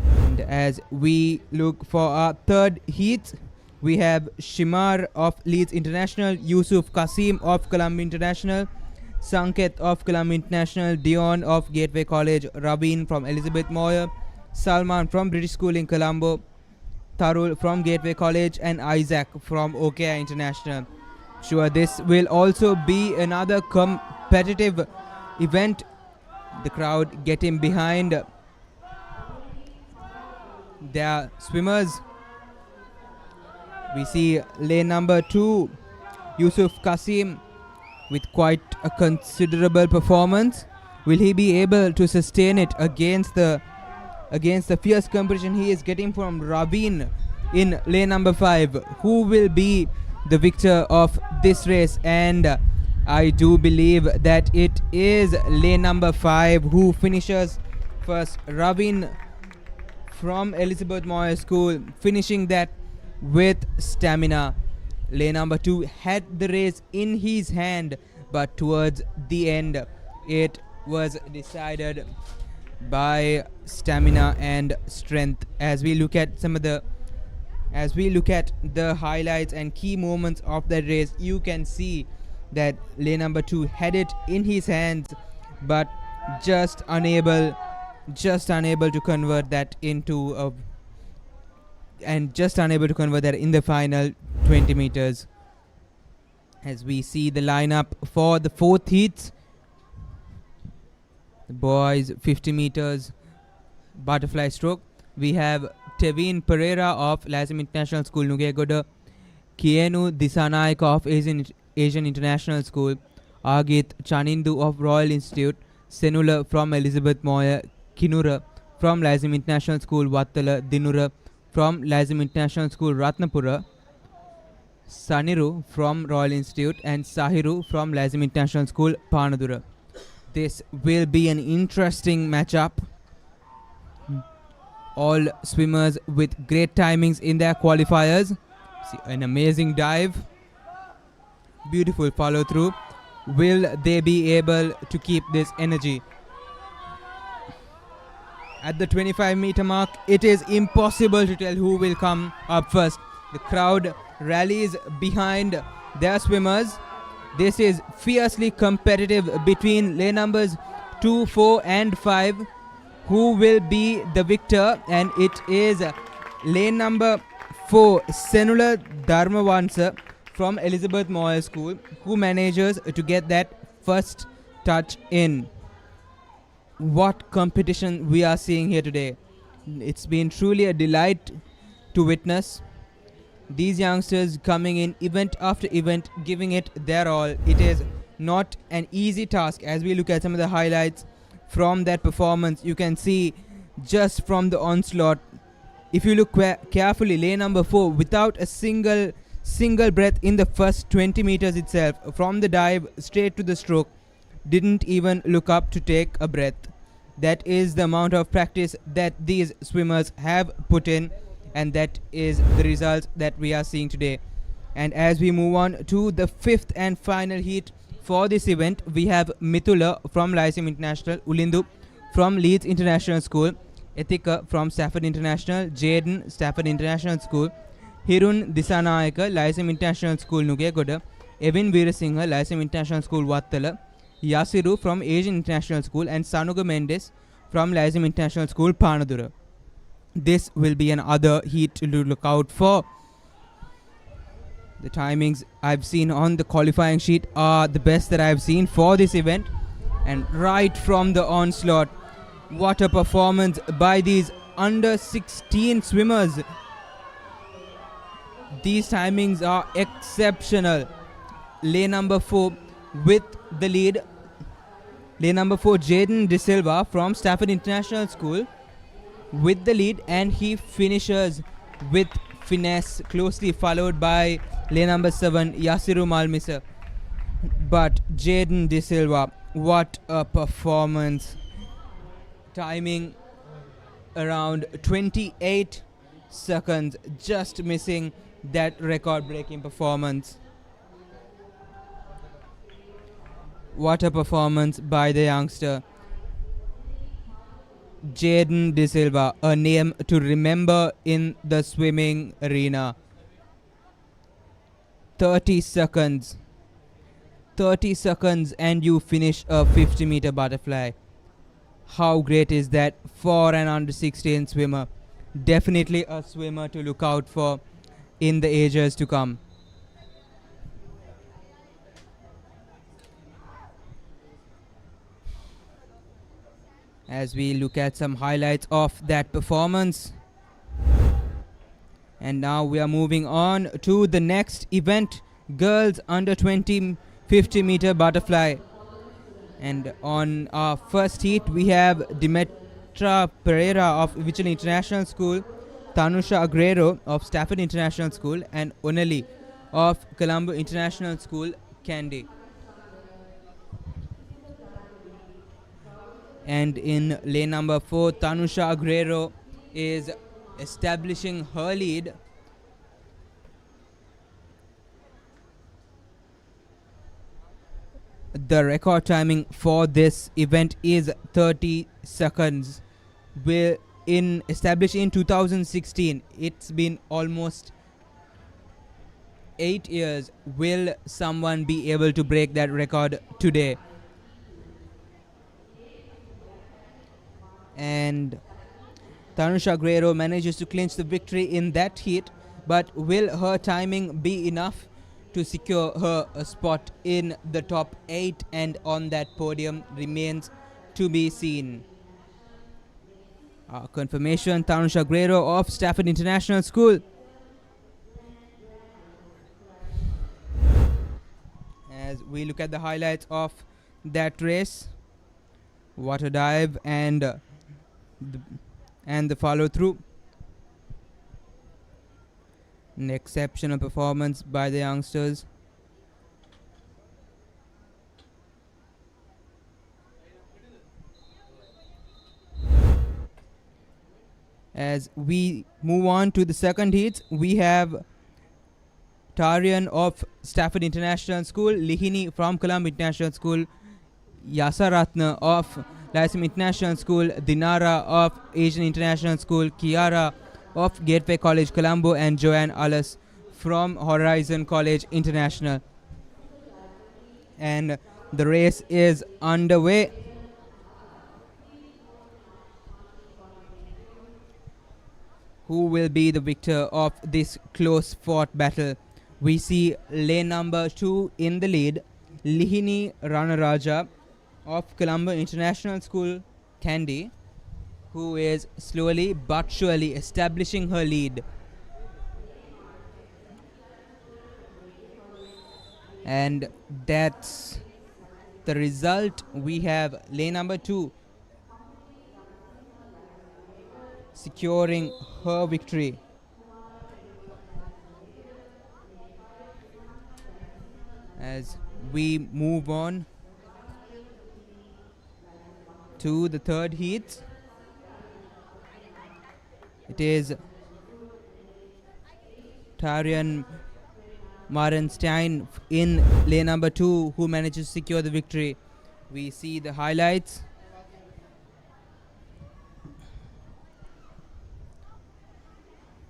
And as we look for our third heat, we have Shimar of Leeds International, Yusuf Kasim of Colombo International, Sanket of Colombo International, Dion of Gateway College, Rabin from Elizabeth Moyer, Salman from British School in Colombo, Tarul from Gateway College, and Isaac from OKI International. Sure, this will also be another competitive event. The crowd getting behind their swimmers. We see lane number 2, Yusuf Kasim, with quite a considerable performance. Will he be able to sustain it against the fierce competition he is getting from Rabin in lane number 5? Who will be the victor of this race? And I do believe that it is lane number 5 who finishes first. Rabin from Elizabeth Moyer School, finishing that with stamina. Lane number 2 had the race in his hand, but towards the end it was decided by stamina and strength. As we look at the highlights and key moments of that race, you can see that lane number 2 had it in his hands, but just unable to convert that into in the final 20 meters. As we see the lineup for the fourth heat, the boys 50 meters butterfly stroke, we have Tevin Pereira of Lyceum International School, Nugegoda, Kienu Disanayaka of Asian International School, Agit Chanindu of Royal Institute, Senula from Elizabeth Moyer, Kinura from Lyceum International School, Wattala, Dinura from Lyceum International School, Ratnapura, Saniru from Royal Institute, and Sahiru from Lyceum International School, Panadura. This will be an interesting matchup. All swimmers with great timings in their qualifiers. See, an amazing dive. Beautiful follow through. Will they be able to keep this energy? At the 25-meter mark, it is impossible to tell who will come up first. The crowd rallies behind their swimmers. This is fiercely competitive between lane numbers 2, 4 and 5. Who will be the victor? And it is lane number 4, Senula Dharmavansa from Elizabeth Moyer School, who manages to get that first touch in. What competition we are seeing here today. It's been truly a delight to witness. These youngsters coming in event after event, giving it their all. It is not an easy task. As we look at some of the highlights from that performance, you can see just from the onslaught, if you look carefully, lane number 4 without a single breath in the first 20 meters itself, from the dive straight to the stroke, didn't even look up to take a breath. That is the amount of practice that these swimmers have put in, and that is the results that we are seeing today. And as we move on to the 5th and final heat for this event, we have Mithula from Lyceum International, Ulindu from Leeds International School, Ethika from Stafford International, Jaden, Stafford International School, Hirun Disanayaka, Lyceum International School, Nugegoda, Evin Veerasinghe, Lyceum International School, Wattala, Yasiru from Asian International School, and Sanuga Mendes from Lyceum International School, Panadura. This will be another heat to look out for. The timings I've seen on the qualifying sheet are the best that I've seen for this event. And right from the onslaught, what a performance by these under 16 swimmers. These timings are exceptional. Lane number 4 with the lead. Lane number 4, Jaden De Silva from Stafford International School with the lead, and he finishes with finesse, closely followed by lane number 7, Yasiru Malmisa. But Jaden De Silva, what a performance. Timing around 28 seconds, just missing that record-breaking performance. What a performance by the youngster. Jaden De Silva, a name to remember in the swimming arena. 30 seconds. 30 seconds and you finish a 50-meter butterfly. How great is that for an under 16 swimmer? Definitely a swimmer to look out for in the ages to come. As we look at some highlights of that performance. And now we are moving on to the next event, girls under 20 50-meter butterfly. And on our first heat, we have Demetra Pereira of Vichal International School, Tanusha Agrero of Stafford International School, and Onali of Colombo International School, Kandy. And in lane number 4, Tanusha Agrero is establishing her lead. The record timing for this event is 30 seconds. We're established in 2016. It's been almost 8 years. Will someone be able to break that record today? And Tanusha Guerrero manages to clinch the victory in that heat, but will her timing be enough to secure her a spot in the top 8 and on that podium remains to be seen. Confirmation, Tanusha Guerrero of Stafford International School. As we look at the highlights of that race, what a dive and the follow through. An exceptional performance by the youngsters. As we move on to the second heats, we have Tarian of Stafford International School, Lihini from Colombo International School, Yasaratna of Lyceum International School, Dinara of Asian International School, Kiara of Gateway College Colombo, and Joanne Alice from Horizon College International. And the race is underway. Who will be the victor of this close fought battle? We see lane number 2 in the lead, Lihini Ranaraja of Colombo International School, Kandy, who is slowly but surely establishing her lead. And that's the result. We have lane number 2 securing her victory. As we move on to the third heat, it is Tarian Marenstein in lane number 2 who manages to secure the victory. We see the highlights.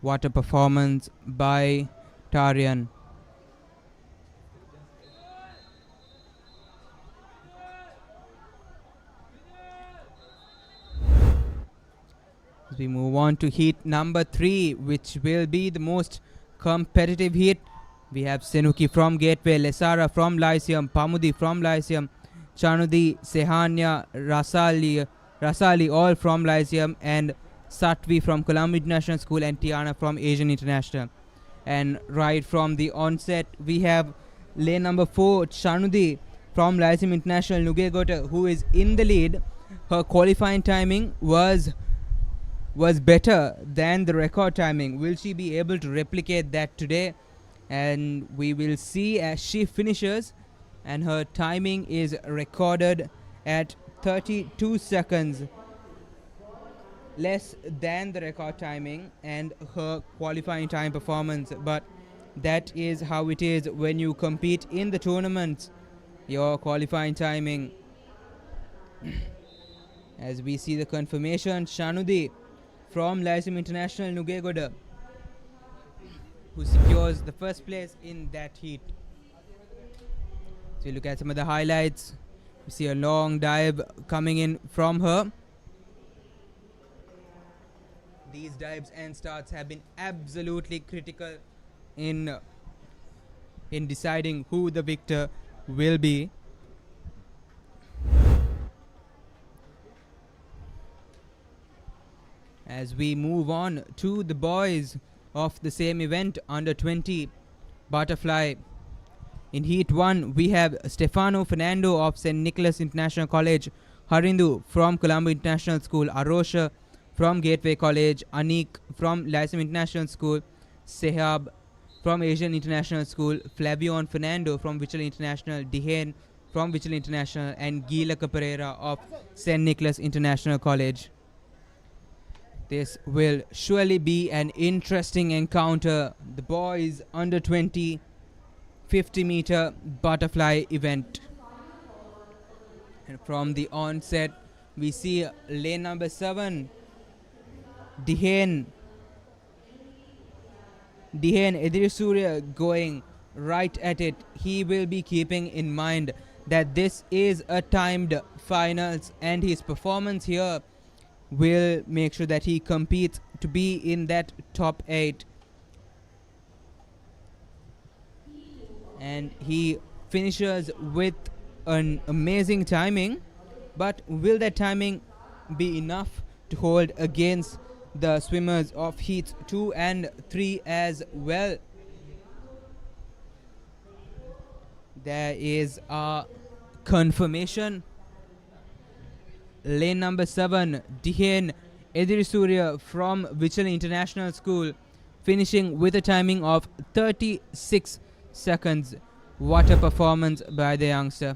What a performance by Tarian. We move on to heat number 3, which will be the most competitive heat. We have Senuki from Gateway, Lesara from Lyceum, Pamudi from Lyceum, Chanudi, Sehanya, Rasali all from Lyceum, and Satvi from Colombo International School, and Tiana from Asian International. And right from the onset, we have lane number 4, Chanudi from Lyceum International, Nugegota, who is in the lead. Her qualifying timing was better than the record timing. Will she be able to replicate that today? And we will see as she finishes, and her timing is recorded at 32 seconds, less than the record timing and her qualifying time performance. But that is how it is when you compete in the tournaments, your qualifying timing. As we see the confirmation, Shanudi from Lyceum International, Nugegoda, who secures the first place in that heat. So you look at some of the highlights. You see a long dive coming in from her. These dives and starts have been absolutely critical in deciding who the victor will be. As we move on to the boys of the same event, under 20 butterfly. In heat 1, we have Stefano Fernando of St. Nicholas International College, Harindu from Colombo International School, Arosha from Gateway College, Anik from Lyceum International School, Sehab from Asian International School, Flavion Fernando from Vichel International, Dihane from Vichel International, and Gilaka Pereira of St. Nicholas International College. This will surely be an interesting encounter. The boys under 20 50-meter butterfly event. And from the onset, we see lane number 7, Dihane Edirisuriya going right at it. He will be keeping in mind that this is a timed finals, and his performance here will make sure that he competes to be in that top 8. And he finishes with an amazing timing, but will that timing be enough to hold against the swimmers of heats 2 and 3 as well? There is a confirmation. Lane number 7, Dihane Edirisuriya from Vichel International School, finishing with a timing of 36 seconds. What a performance by the youngster.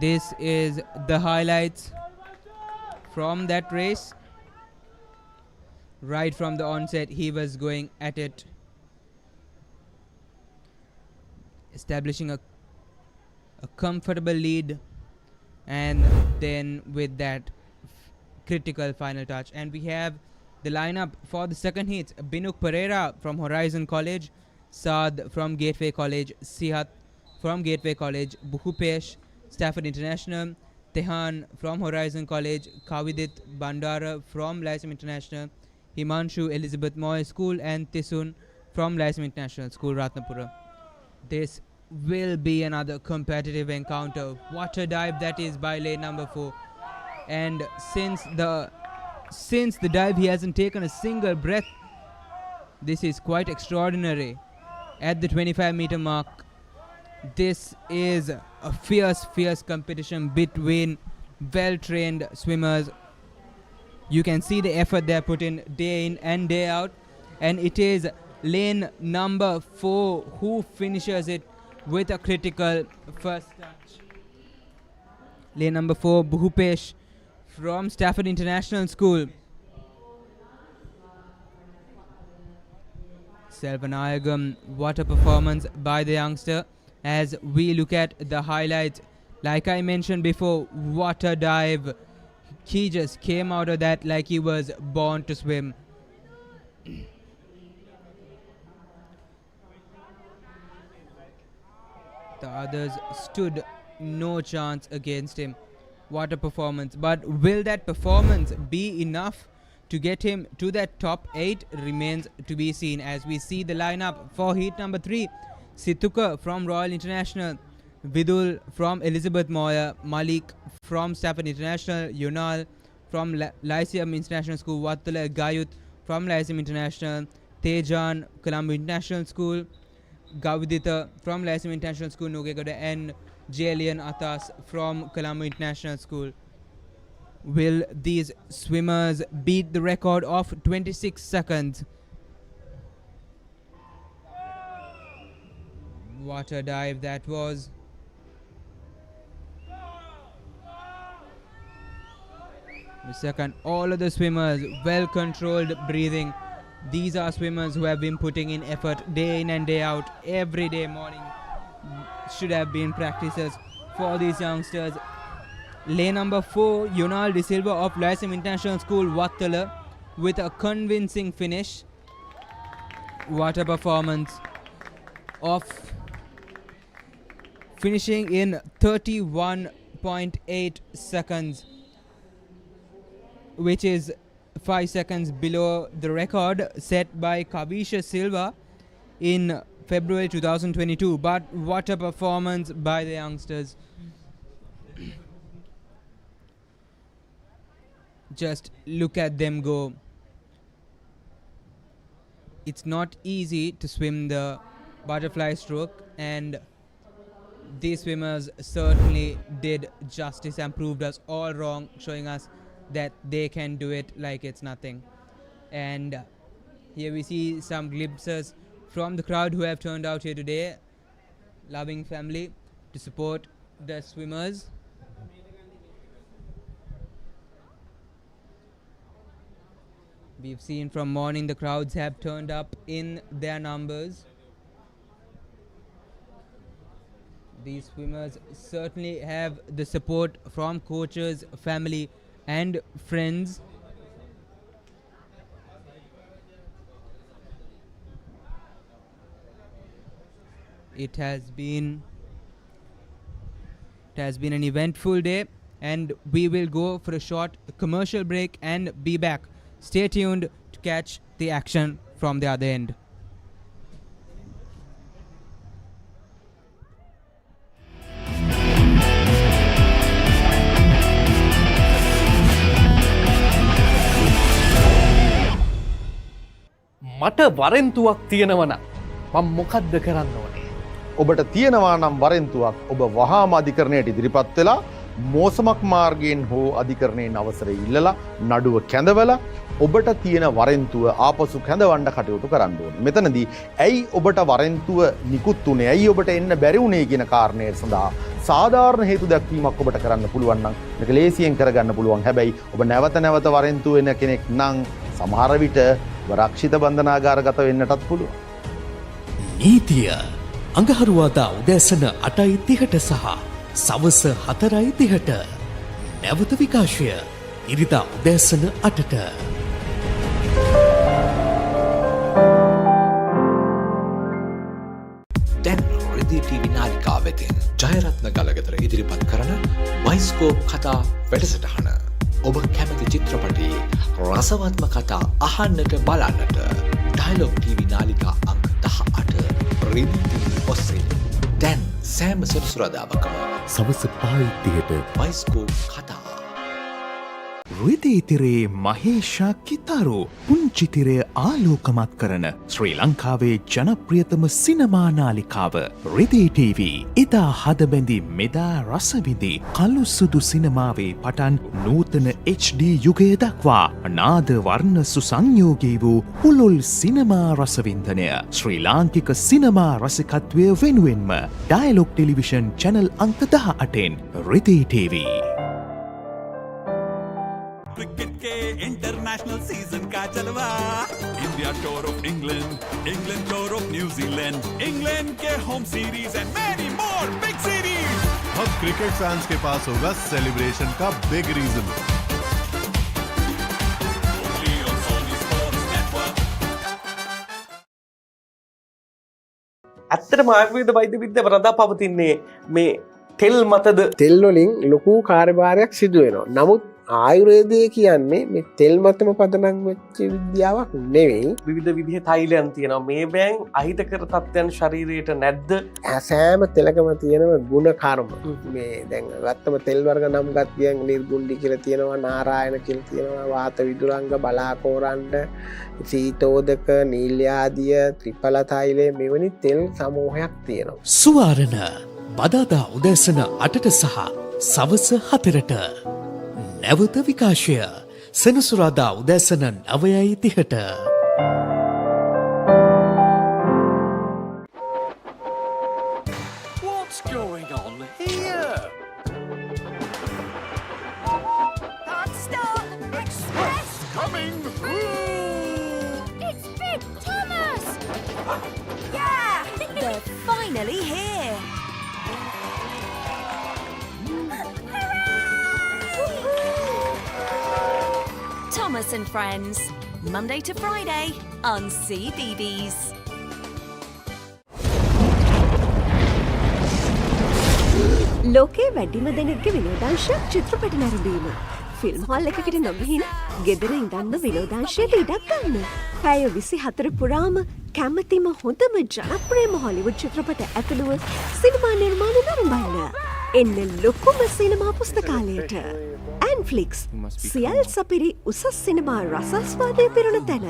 This is the highlights from that race. Right from the onset, he was going at it, establishing a comfortable lead, and then with that critical final touch. And we have the lineup for the second heat: Binuk Pereira from Horizon College, Saad from Gateway College, Sihat from Gateway College, Bhupesh Stafford International, Tehan from Horizon College, Kavidit Bandara from Lyceum International, Himanshu Elizabeth Moy School, and Tisun from Lyceum International School, Ratnapura. This will be another competitive encounter. What a dive that is by lane number 4. And since the dive, he hasn't taken a single breath. This is quite extraordinary. At the 25-meter mark, this is a fierce competition between well-trained swimmers. You can see the effort they're put in day in and day out, and it is lane number 4 who finishes it with a critical first touch. Lane number 4, Bhupesh from Stafford International School. Selvanayagam, what a performance by the youngster. As we look at the highlights, like I mentioned before, what a dive. He just came out of that like he was born to swim. The others stood no chance against him. What a performance. But will that performance be enough to get him to that top 8 remains to be seen. As we see the lineup for heat number 3, Situka from Royal International, Vidul from Elizabeth Moyer, Malik from Stafford International, Yunal from Lyceum International School, Wattala Gayut from Lyceum International, Tejan Colombo International School, Gavidita from Lyceum International School, Nugegoda, and Jalian Atas from Colombo International School. Will these swimmers beat the record of 26 seconds? What a dive that was. The second, all of the swimmers, well controlled breathing. These are swimmers who have been putting in effort day in and day out, every day morning. Should have been practices for these youngsters. Lane number 4, Yunal De Silva of Lyceum International School, Wattala, with a convincing finish. What a performance of finishing in 31.8 seconds, which is 5 seconds below the record set by Kavisha Silva in February 2022. But what a performance by the youngsters. Just look at them go. It's not easy to swim the butterfly stroke, and these swimmers certainly did justice and proved us all wrong, showing us that they can do it like it's nothing. And here we see some glimpses from the crowd who have turned out here today, loving family, to support the swimmers. We've seen from morning the crowds have turned up in their numbers. These swimmers certainly have the support from coaches, family and friends. It has been an eventful day, and we will go for a short commercial break and be back. Stay tuned to catch the action from the other end. මට වරෙන්තුවක් තියෙනවනම් මම මොකද්ද කරන්න ඕනේ? ඔබට තියෙනවා නම් වරෙන්තුවක් ඔබ වහාම අධිකරණයට ඉදිරිපත් වෙලා මෝසමක් මාර්ගයෙන් හෝ අධිකරණයෙන් අවසරය ඉල්ලලා නඩුව කැඳවලා ඔබට තියෙන වරෙන්තුව ආපසු කැඳවන්න කටයුතු කරන්න ඕනේ. මෙතනදී ඇයි ඔබට වරෙන්තුව නිකුත් උනේ? ඇයි ඔබට එන්න බැරි වුනේ කියන කාරණය සඳහා සාධාරණ හේතු දැක්වීමක් ඔබට කරන්න පුළුවන් නම් මේක ලේසියෙන් කරගන්න පුළුවන්. හැබැයි ඔබ නැවත නැවත වරෙන්තුව වෙන කෙනෙක් නම් සමහර විට රක්ෂිත බන්ධනාගාරගත වෙන්නටත් පුළුවන්. නීතිය අඟහරුවාදා උදෑසන 8:30ට සහ සවස 4:30ට. නැවත විකාශය ඉරිදා උදෑසන 8ට. දැන් රෙදි ටීවී නාලිකාව වෙතින් ජයරත්න ගලගෙදර ඉදිරිපත් කරන බයිස්කෝප් කතා වැඩසටහන. ඔබ කැමති චිත්‍රපටයේ රසවත්ම කතා අහන්නට බලන්නට ඩයලොග් ටීවී නාලිකා අංක 18 රෙදි ටීවී ඔස්සේ දැන් සෑම සෙනසුරාදාවකම සවස 5:30ට බයිස්කෝප් කතා. රිදීතිරේ මහේෂා කිතාරෝ පුංචිතිරය ආලෝකමත් කරන ශ්‍රී ලංකාවේ ජනප්‍රියතම සිනමා නාලිකාව රිදී TV. එදා හදබැඳි මෙදා රසවිඳි කළු සුදු සිනමාවේ පටන් නූතන HD යුගය දක්වා නාද වර්ණ සුසංයෝගී වූ පුළුල් සිනමා රසවින්දනය ශ්‍රී ලාංකික සිනමා රසිකත්වය වෙනුවෙන්ම ඩයලොග් ටෙලිවිෂන් චැනල් අංක 18න් රිදී TV. क्रिकेट के इंटरनेशनल सीजन का जलवा, India tour of England, England tour of New Zealand, England के home series and many more big series. अब क्रिकेट फैंस के पास होगा सेलिब्रेशन का बिग रीजन। ඇත්තටම ආයුර්වේද වෛද්‍ය විද්‍යාව රඳා පවතින්නේ මේ තෙල් මතද? තෙල් වලින් ලොකු කාර්යභාරයක් සිදු වෙනවා. නමුත් ආයුර්වේදය කියන්නේ මේ තෙල් මතම පදනම් වෙච්ච විද්‍යාවක් නෙවෙයි. විවිධ විදිහේ තෛලයන් තියෙනවා. මේ බෑන් අහිතකර තත්ත්වයන් ශරීරයට නැද්ද? සෑම තෙලකම තියෙනවා ගුණ කර්ම. මේ දැන් ගත්තම තෙල් වර්ග නම් ගත් ගියන් නිර්ගුණ්ඩි කියලා තියෙනවා, නාරායන කියලා තියෙනවා, වාත විදුරංග, බලාකෝරණ්ඩ, සීතෝදක, නීල්‍යාදිය, ත්‍රිඵල තෛලය මෙවැනි තෙල් සමූහයක් තියෙනවා. සුවාරණ බදාදා උදෑසන 8ට සහ සවස 4ට. නැවත විකාශය සෙනසුරාදා උදෑසන 9:30ට. What's going on here? Can't stop! Express! Coming through! It's Big Thomas! Yeah! They're finally here! Thomas and Friends, Monday to Friday on CBeebies. ලෝකයේ වැඩිම දෙනෙක්ගේ විනෝදාංශයක් චිත්‍රපට නැරඹීම. ෆිල්ම් හෝල් එකකට නොගිහින් ගෙදර ඉඳන්ම විනෝදාංශයට ඉඩක් ගන්න. පැය 24 පුරාම කැමතිම හොඳම ජනප්‍රියම හොලිවුඩ් චිත්‍රපට ඇතුළුව සිනමා නිර්මාණ නරඹන්න. එන්න ලොකුම සිනමා පුස්තකාලයට. ඇන්ෆ්ලික්ස් සියල් සපිරි උසස් සිනමා රසස්වාදය පිරුණ තැන.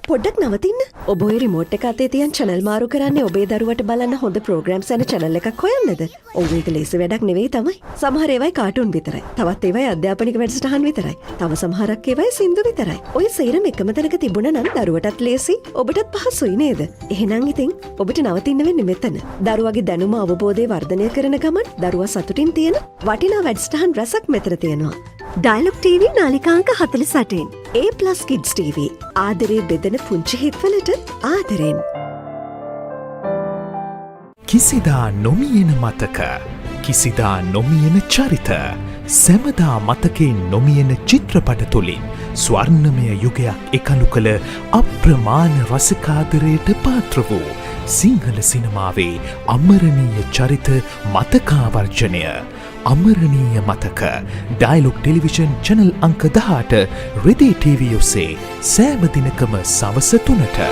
පොඩ්ඩක් නවතින්න. ඔබ ඔය රිමෝට් එක අතේ තියන් channel මාරු කරන්නේ ඔබේ දරුවට බලන්න හොඳ programs යන channel එකක් හොයන්නද? ඔව් ඒක ලේසි වැඩක් නෙවෙයි තමයි. සමහර ඒවායි කාටුන් විතරයි. තවත් ඒවායි අධ්‍යාපනික වැඩසටහන් විතරයි. තව සමහරක් ඒවායි සින්දු විතරයි. ඔය සේරම එකම තැනක තිබුණා නම් දරුවටත් ලේසි, ඔබටත් පහසුයි නේද? එහෙනම් ඉතින් ඔබට නවතින්න වෙන්නේ මෙතන. දරුවගේ දැනුම අවබෝධය වර්ධනය කරන ගමන් දරුවා සතුටින් තියෙන වටිනා වැඩසටහන් රසක් මෙතන තියෙනවා. Dialog TV නාලිකාංක 48න් A+ Kids TV ආදරේ බෙදෙන පුංචි හිත්වලට ආදරෙන්. කිසිදා නොමියෙන මතක, කිසිදා නොමියෙන චරිත, සැමදා මතකෙන් නොමියෙන චිත්‍රපට තුළින් ස්වර්ණමය යුගයක් එකලු කළ අප්‍රමාණ රසිකාදරයට පාත්‍ර වූ සිංහල සිනමාවේ අමරණීය චරිත මතකාවර්ජනය. අමරණීය මතක ඩයලොග් ටෙලිවිෂන් චැනල් අංක 18 රෙදේ TV ඔස්සේ සෑම දිනකම සවස 3ට.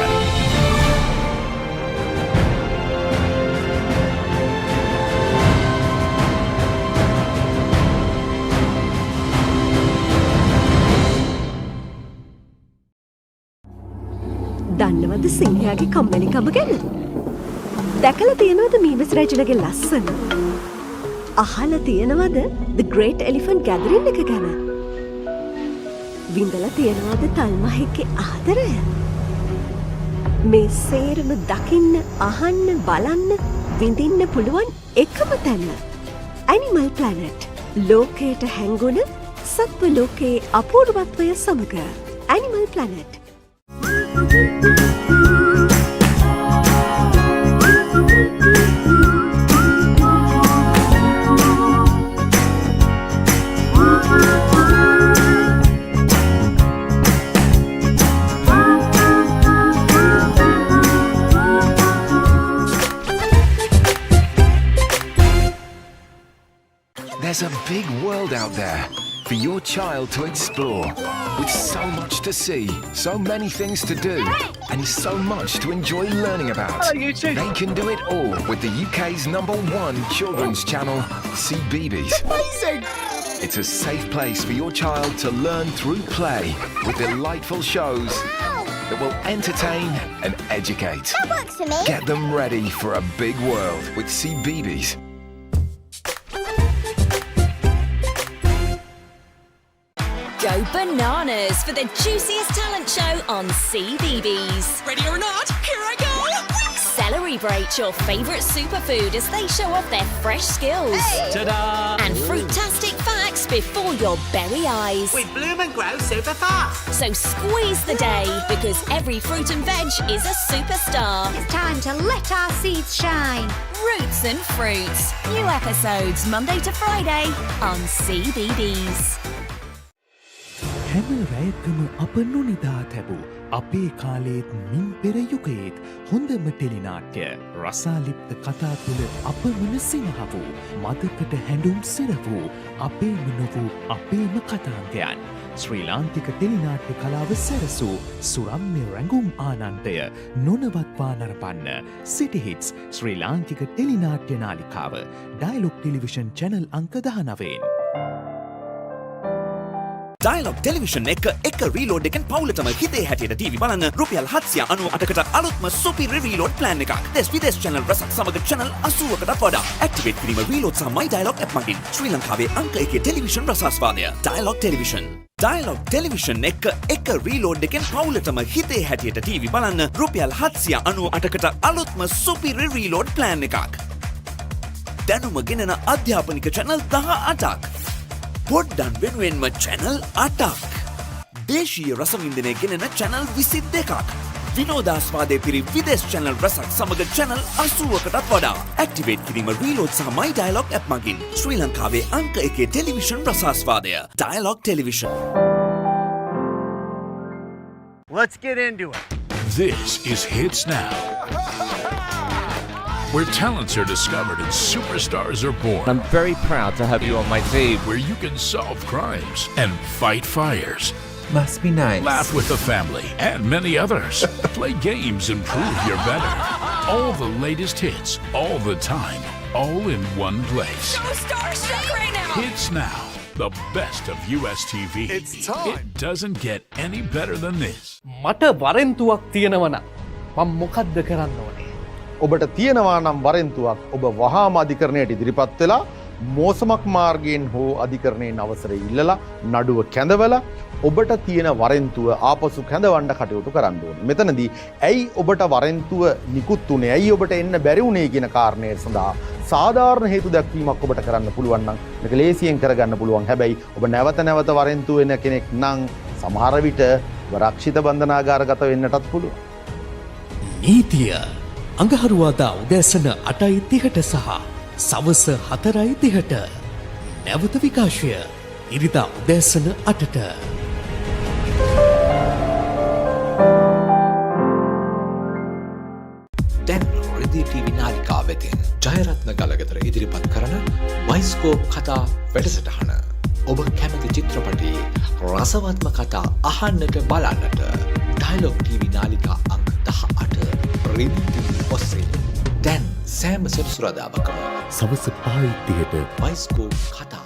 දන්නවද සිංහයාගේ කම්මැලිකම ගැන? දැකලා තියෙනවද මීමස් රජුගේ ලස්සන? අහලා තියෙනවද The Great Elephant Gathering එක ගැන? විඳලා තියෙනවද තල්මහෙක්ගේ ආදරය? මේ සේරම දකින්න, අහන්න, බලන්න, විඳින්න පුළුවන් එකම තැන. Animal Planet. ලෝකයට හැංගුණ සත්ව ලෝකයේ අපූර්වත්වය සමග. Animal Planet. There's a big world out there for your child to explore, with so much to see, so many things to do, and so much to enjoy learning about. They can do it all with the UK's #1 children's channel, CBeebies. Amazing! It's a safe place for your child to learn through play, with delightful shows that will entertain and educate. That works for me. Get them ready for a big world with CBeebies. Go bananas for the juiciest talent show on CBeebies. Ready or not, here I go! Celebrate your favourite superfood as they show off their fresh skills. Hey. Ta-da! And fruitastic facts before your very eyes. We bloom and grow super fast. So squeeze the day, because every fruit and veg is a superstar. It's time to let our seeds shine. Roots and Fruits. New episodes Monday to Friday on CBeebies. හැම රැයකම අප නොනිදා තැබූ අපේ කාලේත් මින් පෙර යුගයේත් හොඳම ටෙලිනාට්‍ය රසාලිප්ත කතා තුළ අපමණ සිනහ වූ මදකට හැඬුම් සිර වූ අපේම නොවූ අපේම කතාන්තයන් ශ්‍රී ලාංකික ටෙලිනාට්‍ය කලාව සැරසූ සුරම්‍ය රැඟුම් ආනන්දය නොනවත්වා නරපන්න සිටිහිටස් ශ්‍රී ලාංකික ටෙලිනාට්‍ය නාලිකාව ඩයලොග් ටෙලිවිෂන් චැනල් අංක 19 Dialog Television එක reload එකෙන් පවුලටම හිතේ හැටියට TV බලන්න රුපියල් 798කට අලුත්ම super reload plan එකක්. දෙස් විදේශ channel රසක් සමග channel 80කට වඩා. activate කිරීම reload සහ my Dialog app මගින් ශ්‍රී ලංකාවේ අංක 1 television රසාස්වාදය. Dialog Television. Dialog Television එක reload එකෙන් පවුලටම හිතේ හැටියට TV බලන්න රුපියල් 798කට අලුත්ම super reload plan එකක්. දැනුම ගෙනන අධ්‍යාපනික channel 18ක්. පොඩ්ඩන් වෙනුවෙන්ම චැනල් 8ක්. දේශීය රසවින්දනය ගෙනෙන චැනල් 22ක්. විනෝදාස්වාදය පිරි විදේශ චැනල් රසක් සමග චැනල් 80කටත් වඩා. ඇක්ටිවේට් කිරීම රීලෝඩ් සහ my Dialog app මගින් ශ්‍රී ලංකාවේ අංක 1 ටෙලිවිෂන් රසාස්වාදය. Dialog Television. Let's get into it. This is Hits Now, where talents are discovered and superstars are born. I'm very proud to have you on my team. Where you can solve crimes and fight fires. Must be nice. Laugh with the family and many others. Play games and prove you're better. All the latest hits, all the time, all in one place. So starstruck right now. Hits Now, the best of US TV. It's time. It doesn't get any better than this. මට වරෙන්තුවක් තියෙනවනම් මම මොකද්ද කරන්න ඕනේ? ඔබට තියෙනවා නම් වරෙන්තුවක් ඔබ වහාම අධිකරණයට ඉදිරිපත් වෙලා මෝසමක් මාර්ගයෙන් හෝ අධිකරණයෙන් අවසරය ඉල්ලලා නඩුව කැඳවලා ඔබට තියෙන වරෙන්තුව ආපසු කැඳවන්න කටයුතු කරන්න ඕනේ. මෙතනදී ඇයි ඔබට වරෙන්තුව නිකුත් වුනේ? ඇයි ඔබට එන්න බැරි වුනේ කියන කාරණය සඳහා සාධාරණ හේතු දැක්වීමක් ඔබට කරන්න පුළුවන් නම් මේක ලේසියෙන් කරගන්න පුළුවන්. හැබැයි ඔබ නැවත නැවත වරෙන්තුව එන කෙනෙක් නම් සමහර විට රක්ෂිත බන්ධනාගාරගත වෙන්නටත් පුළුවන්. නීතිය අඟහරුවාදා උදෑසන 8:30ට සහ සවස 4:30ට. නැවත විකාශය ඉරිදා උදෑසන 8ට. දැන් රෙදි TV නාලිකාව වෙතින් ජයරත්න ගලගෙදර ඉදිරිපත් කරන බයිස්කෝප් කතා වැඩසටහන. ඔබ කැමති චිත්‍රපටයේ රසවත්ම කතා අහන්නට බලන්නට ඩයලොග් TV නාලිකා අංක 18 රෙදි TV ඔස්සේ දැන් සෑම සෙනසුරාදාවකම සවස 5:30ට බයිස්කෝප් කතා.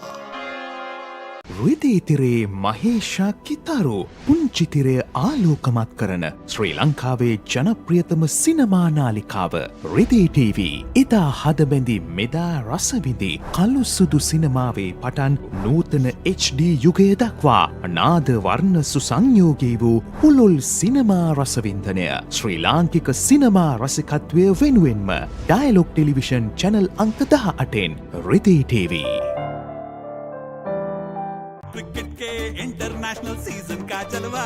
රිදීතිරේ මහේෂා කිතාරු පුංචිතිරය ආලෝකමත් කරන ශ්‍රී ලංකාවේ ජනප්‍රියතම සිනමා නාලිකාව රිදී TV. ඉතා හදබැඳි මෙදා රසවිඳි කළු සුදු සිනමාවේ පටන් නූතන HD යුගය දක්වා නාද වර්ණ සුසංයෝගී වූ පුළුල් සිනමා රසවින්දනය ශ්‍රී ලාංකික සිනමා රසිකත්වය වෙනුවෙන්ම ඩයලොග් ටෙලිවිෂන් චැනල් අංක 18න් රිදී TV. क्रिकेट के इंटरनेशनल सीजन का जलवा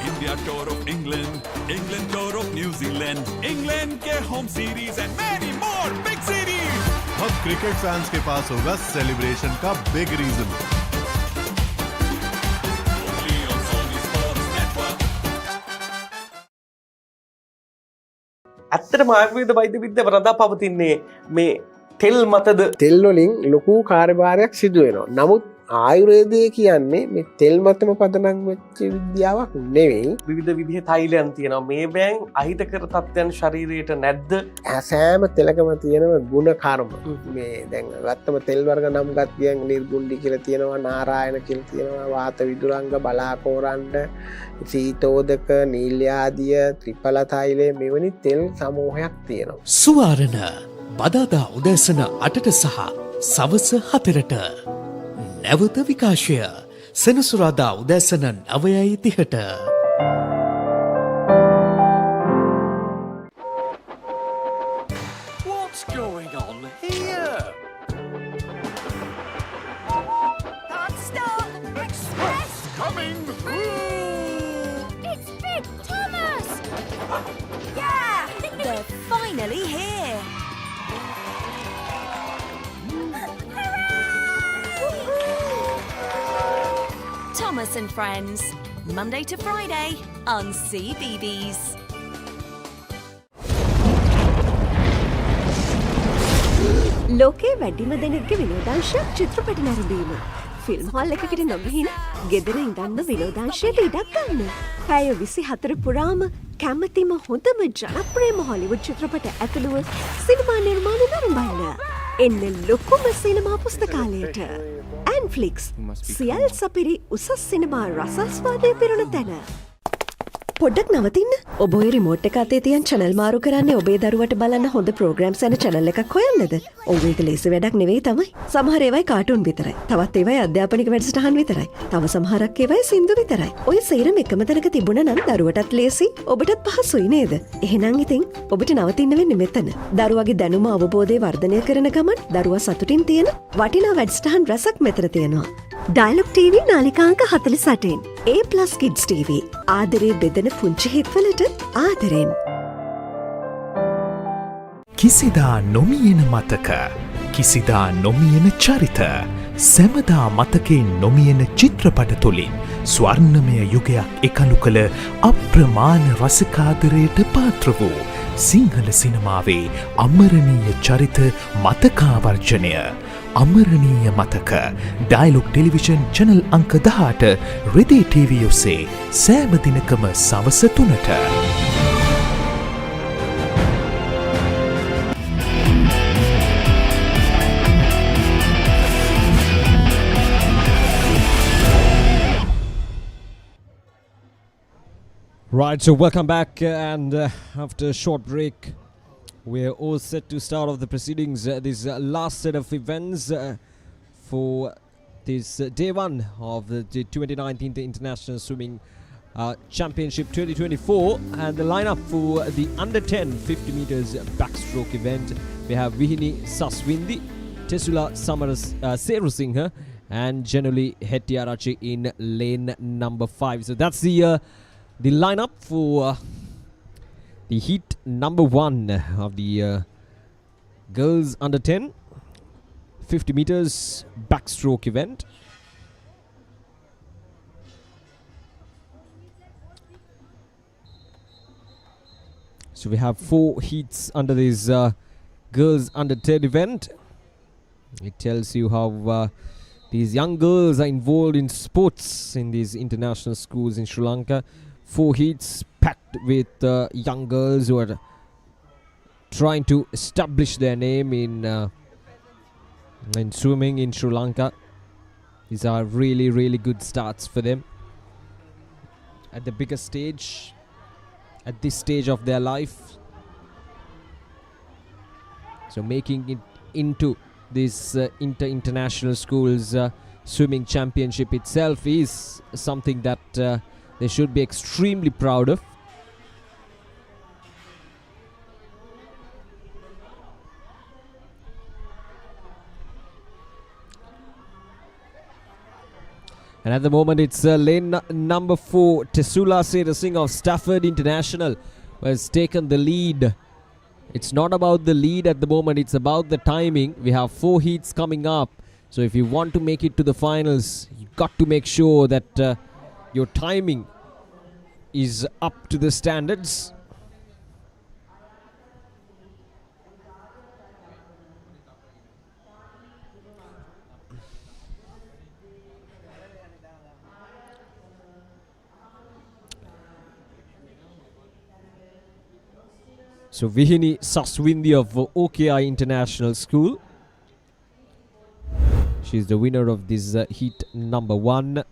India tour of England England tour of New Zealand England के home series and many more big series अब क्रिकेट फैंस के पास होगा सेलिब्रेशन का बिग रीजन. ඇත්තටම ආයුර්වේද වෛද්‍ය විද්‍යාව රඳා පවතින්නේ මේ තෙල් මතද? තෙල් වලින් ලොකු කාර්යභාරයක් සිදු වෙනවා. නමුත් ආයුර්වේදය කියන්නේ මේ තෙල් මතම පදනම් වෙච්ච විද්‍යාවක් නෙවෙයි. විවිධ විදිහේ තෛලයන් තියෙනවා. මේ බෑන් අහිතකර තත්ත්වයන් ශරීරයට නැද්ද? සෑම තෙලකම තියෙනව ගුණ කර්ම. මේ දැන් ගත්තම තෙල් වර්ග නම් ගත් ගියන් නිර්ගුණ්ඩි කියලා තියෙනවා, නාරායන කියලා තියෙනවා, වාත විදුරංග, බලාකෝරණ්ඩ, සීතෝදක, නීල්‍යාදිය, ත්‍රිඵල තෛලය මෙවැනි තෙල් සමූහයක් තියෙනවා. සුවාරණ බදාදා උදෑසන 8ට සහ සවස 4ට. නැවත විකාශය සෙනසුරාදා උදෑසන 9:30ට. What's going on here? Stop! Express! Coming through! It's Big Thomas! Yeah! They're finally here! Thomas Thomas and Friends, Monday to Friday on CBeebies. ලෝකේ වැඩිම දෙනෙක්ගේ විනෝදාංශයක් චිත්‍රපට නැරඹීම. ෆිල්ම් හෝල් එකකට නොගිහින් ගෙදර ඉඳන්ම විනෝදාංශයට ඉඩක් ගන්න. පැය 24 පුරාම කැමතිම හොඳම ජනප්‍රියම හොලිවුඩ් චිත්‍රපට ඇතුළුව සිනමා නිර්මාණ නරඹන්න. එන්න ලොකුම සිනමා පුස්තකාලයට. ඇන්ෆ්ලික්ස් සියල් සපිරි උසස් සිනමා රසාස්වාදය පිරුණ තැන. පොඩ්ඩක් නවතින්න. ඔබ ඔය රිමෝට් එක අතේ තියන් channel මාරු කරන්නේ ඔබේ දරුවට බලන්න හොඳ programs යන channel එකක් හොයන්නද? ඔව් ඒක ලේසි වැඩක් නෙවෙයි තමයි. සමහර ඒවායි කාටුන් විතරයි. තවත් ඒවායි අධ්‍යාපනික වැඩසටහන් විතරයි. තව සමහරක් ඒවායි සින්දු විතරයි. ඔය සේරම එකම තැනක තිබුණා නම් දරුවටත් ලේසි, ඔබටත් පහසුයි නේද? එහෙනම් ඉතින් ඔබට නවතින්න වෙන්නේ මෙතන. දරුවගේ දැනුම අවබෝධය වර්ධනය කරන ගමන් දරුවා සතුටින් තියෙන වටිනා වැඩසටහන් රසක් මෙතන තියෙනවා. Dialog TV නාලිකාංක 48. A+ Kids TV. ආදරේ බෙදෙන පුංචි හිත්වලට ආදරෙන්. කිසිදා නොමියෙන මතක, කිසිදා නොමියෙන චරිත, සැමදා මතකෙන් නොමියෙන චිත්‍රපට තුළින් ස්වර්ණමය යුගයක් එකලු කළ අප්‍රමාණ රසිකාදරයට පාත්‍ර වූ සිංහල සිනමාවේ අමරණීය චරිත මතකාවර්ජනය. අමරණීය මතක ඩයලොග් ටෙලිවිෂන් චැනල් අංක 18 රෙදි TV ඔස්සේ සෑම දිනකම සවස 3ට. Right, so welcome back, and after a short break, we're all set to start off the proceedings. This last set of events for this day one of the 2019 International Swimming Championship 2024, and the lineup for the under 10 50 meters backstroke event. We have Vihini Saswindi, Tesula Samaras Serusingha, and Januli Hettiarachi in lane number 5. So that's the lineup for the heat number 1 of the girls under 10 50 meters backstroke event. So we have 4 heats under this girls under 10 event. It tells you how these young girls are involved in sports in these international schools in Sri Lanka. 4 heats packed with young girls who are trying to establish their name in swimming in Sri Lanka. These are really, really good starts for them at the biggest stage, at this stage of their life. So making it into this international schools swimming championship itself is something that they should be extremely proud of. And at the moment it's lane number 4, Tesula Serasing of Stafford International, who has taken the lead. It's not about the lead at the moment, it's about the timing. We have 4 heats coming up. So if you want to make it to the finals, you've got to make sure that your timing is up to the standards. So Vihini Saswindi of OKI International School. She's the winner of this heat number 1.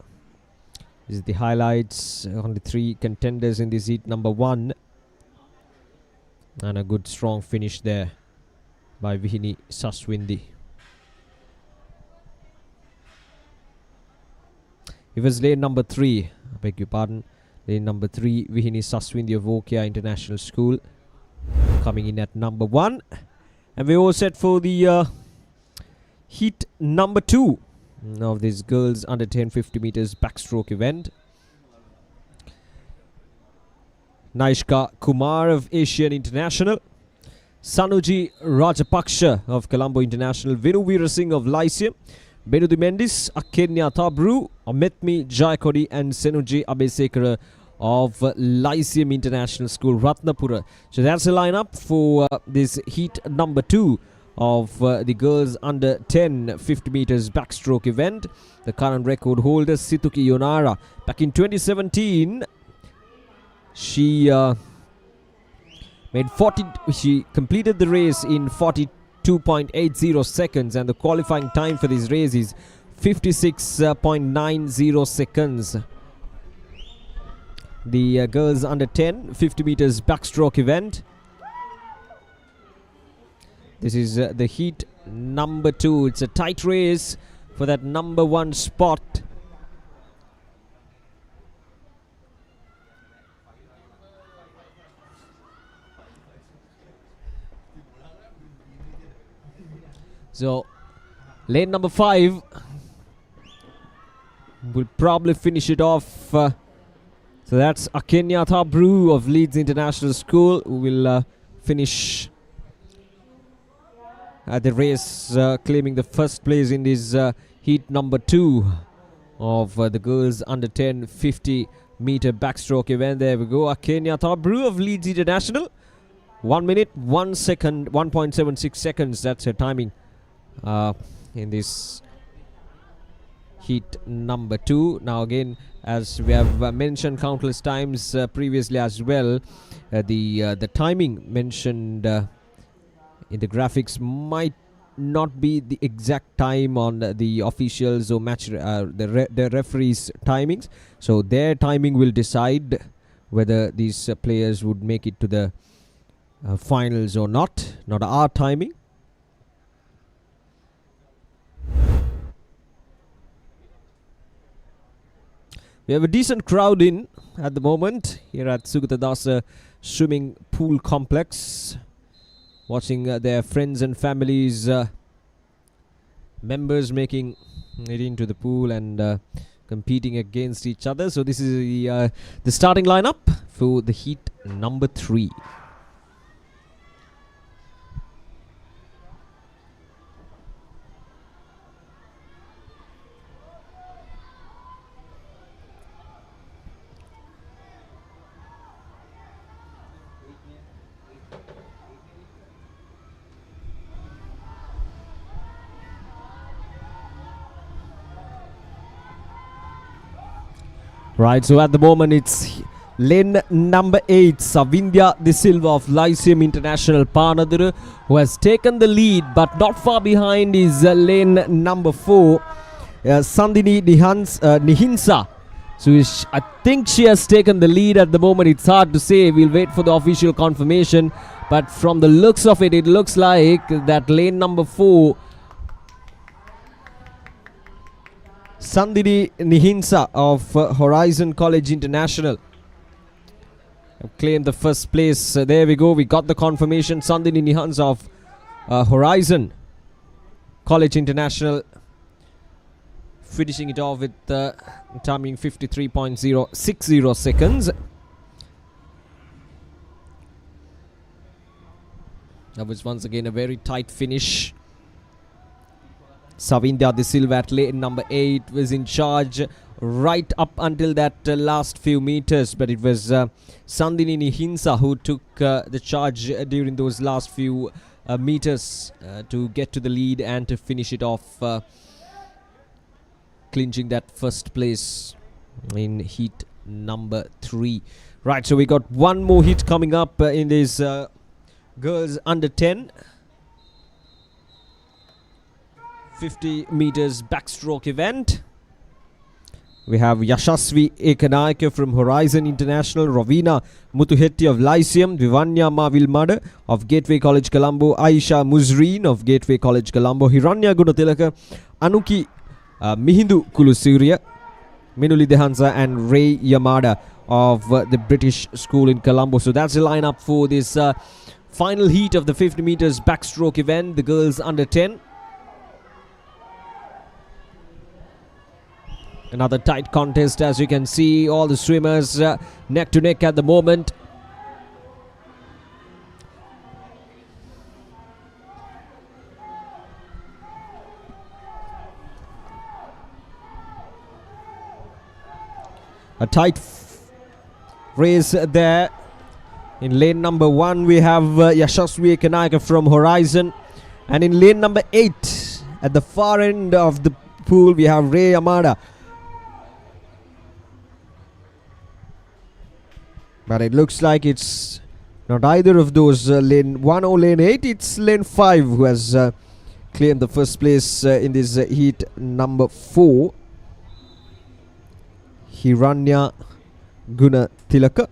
This is the highlights. Only 3 contenders in this heat number 1. And a good strong finish there by Vihini Saswindi. It was lane number 3. I beg your pardon. Lane number 3, Vihini Saswindi of OKI International School, coming in at number 1. And we're all set for the heat number 2 of this girls under 10 50 meters backstroke event. Naishka Kumar of Asian International, Sanuji Rajapaksha of Colombo International, Vinu Veerasingh of Lyceum, Benudi Mendis, Akenya Tabru, Ametmi Jayakodi and Senuji Abesekara of Lyceum International School, Ratnapura. So that's the lineup for this heat number 2 of the girls under 10 50 meters backstroke event. The current record holder Situki Yonara. Back in 2017, she she completed the race in 42.80 seconds, and the qualifying time for this race is 56.90 seconds. The girls under 10 50 meters backstroke event. This is the heat number 2. It's a tight race for that number 1 spot. So, lane number 5 will probably finish it off. So that's Akenya Tabru of Leeds International School, who will finish the race, claiming the first place in this heat number 2 of the girls under 10 50 meter backstroke event. There we go, Akenya Tabru of Leeds International. 1 minute 1 second 1.76 seconds. That's her timing in this heat number 2. Now again, as we have mentioned countless times previously as well, the timing mentioned in the graphics might not be the exact time on the officials or match the referees' timings. So their timing will decide whether these players would make it to the finals or not our timing. We have a decent crowd in at the moment here at Sugathadasa Swimming Pool Complex, watching their friends and families, members making it into the pool and competing against each other. So this is the starting lineup for the heat number 3. Right, so at the moment it's lane number 8, Savindhya De Silva of Lyceum International Panaduru, who has taken the lead, but not far behind is lane number 4, Sandini Nihinsa. So I think she has taken the lead at the moment. It's hard to say. We'll wait for the official confirmation. But from the looks of it, it looks like that lane number 4, Sandini Nihinsa of Horizon College International, have claimed the first place. There we go. We got the confirmation. Sandini Nihinsa of Horizon College International finishing it off with timing 53.060 seconds. That was once again a very tight finish. Savindhya De Silva at lane number 8 was in charge right up until that last few meters, but it was Sandini Nihinsa who took the charge during those last few meters to get to the lead and to finish it off, clinching that first place in heat number 3. Right, so we got one more heat coming up in this girls under 10 50 meters backstroke event. We have Yashasvi Ekanayake from Horizon International, Ravina Mutuhetti of Lyceum, Vivanya Mavilmada of Gateway College Colombo, Aisha Muzreen of Gateway College Colombo, Hiranya Gunatilaka, Anuki Mihindu Kulusurya, Minuli Dehansa and Ray Yamada of the British School in Colombo. So that's the lineup for this final heat of the 50 meters backstroke event, the girls under 10. Another tight contest, as you can see, all the swimmers neck to neck at the moment. A tight race there. In lane number 1 we have Yashasvi Ekanayaka from Horizon, and in lane number 8 at the far end of the pool we have Ray Amada. But it looks like it's not either of those, lane 1 or lane 8. It's lane 5 who has claimed the first place in this heat number 4. Hiranya Guna Tilaka.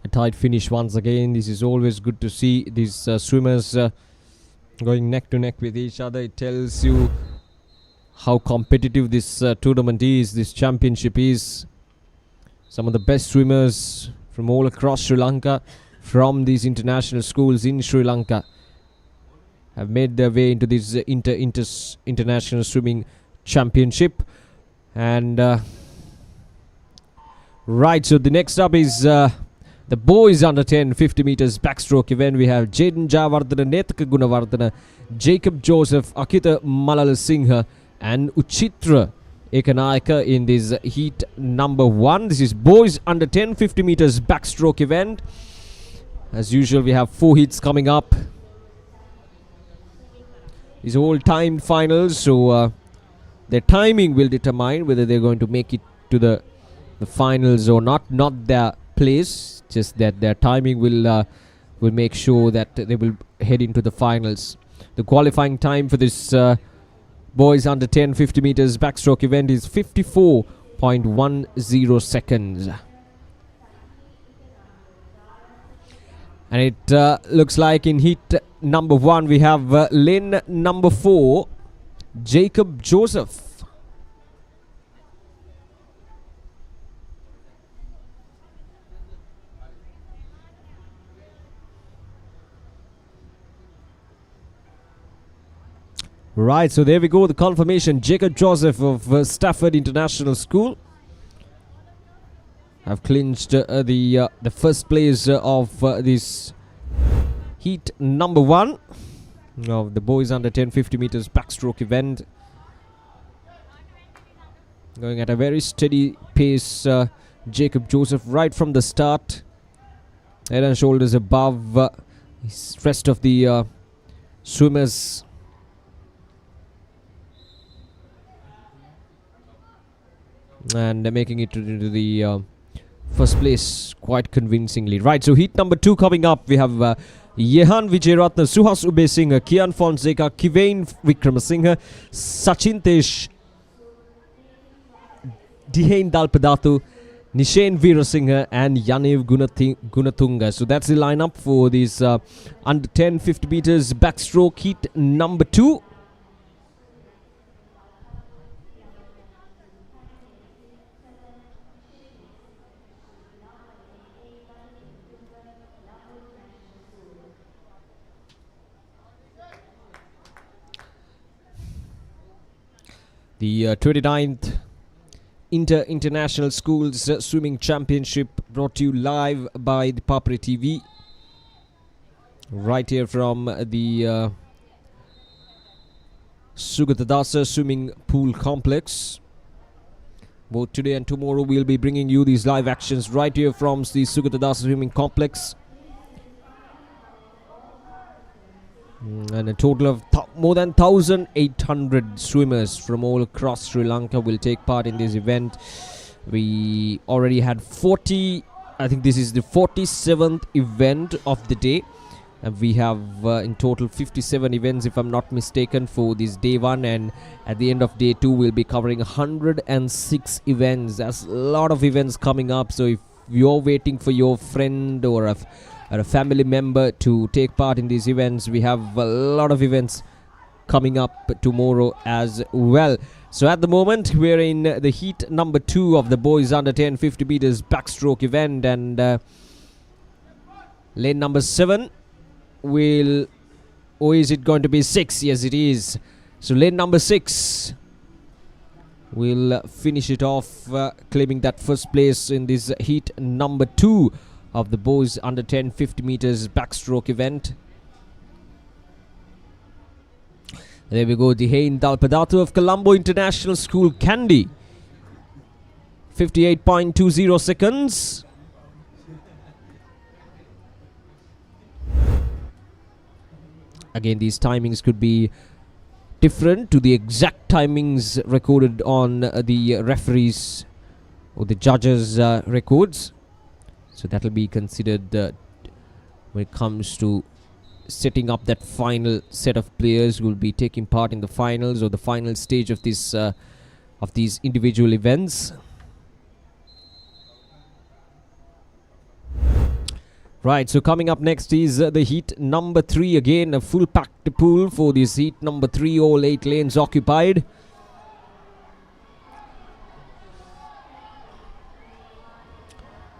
A tight finish once again. This is always good to see these swimmers going neck to neck with each other. It tells you how competitive this tournament is, this championship is. Some of the best swimmers from all across Sri Lanka, from these international schools in Sri Lanka, have made their way into this international swimming championship. And right, so the next up is the boys under 10 50 meters backstroke event. We have Jaden Javardhana, Nethaka Gunawardhana, Jacob Joseph, Akita Malala Singha and Uchitra Ekanayaka in this heat number 1. This is boys under 10 50 meters backstroke event. As usual, we have 4 heats coming up. These are all timed finals, so their timing will determine whether they're going to make it to the finals or not. Not their place, just that their timing will make sure that they will head into the finals. The qualifying time for this boys under 10 50 meters backstroke event is 54.10 seconds. And it looks like in heat number 1 we have lane number 4, Jacob Joseph. Right, so there we go, the confirmation. Jacob Joseph of Stafford International School have clinched the first place of this heat number 1 of the boys under 10 50 meters backstroke event. Going at a very steady pace, Jacob Joseph right from the start. Head and shoulders above the rest of the swimmers. And making it into the first place quite convincingly. Right, so heat number 2 coming up. We have Yehan Vijayaratna, Suhas Ubesinghe, Kian Fonseca, Kivain Vikramasinghe, Sachin Tesh, Dihain Dalpadatu, Nishain Veerasinghe and Yaniv Gunatunga. So that's the lineup for these under 10 50 meters backstroke heat number 2. The 29th International Schools Swimming Championship brought to you live by the Papare TV. Right here from the Sugathadasa Swimming Pool Complex. Both today and tomorrow we'll be bringing you these live actions right here from the Sugathadasa Swimming Complex. And a total of more than 1,800 swimmers from all across Sri Lanka will take part in this event. We already had 40, I think this is the 47th event of the day. And we have in total 57 events, if I'm not mistaken, for this day 1. And at the end of day 2, we'll be covering 106 events. There's a lot of events coming up. So if you're waiting for your friend or a family member to take part in these events, we have a lot of events coming up tomorrow as well. So at the moment we're in the heat number 2 of the boys under 10 50 meters backstroke event, and lane number 7 will Or is it going to be 6? Yes, it is. So lane number 6 will finish it off, claiming that first place in this heat number 2 of the boys under 10 50 meters backstroke event. There we go, the Hein Dalpadatu of Colombo International School, Kandy. 58.20 seconds. Again, these timings could be different to the exact timings recorded on the referees or the judges' records. So that will be considered when it comes to setting up that final set of players who will be taking part in the finals or the final stage of this of these individual events. Right, so coming up next is the heat number 3. Again, a full packed pool for this heat number 3, all 8 lanes occupied.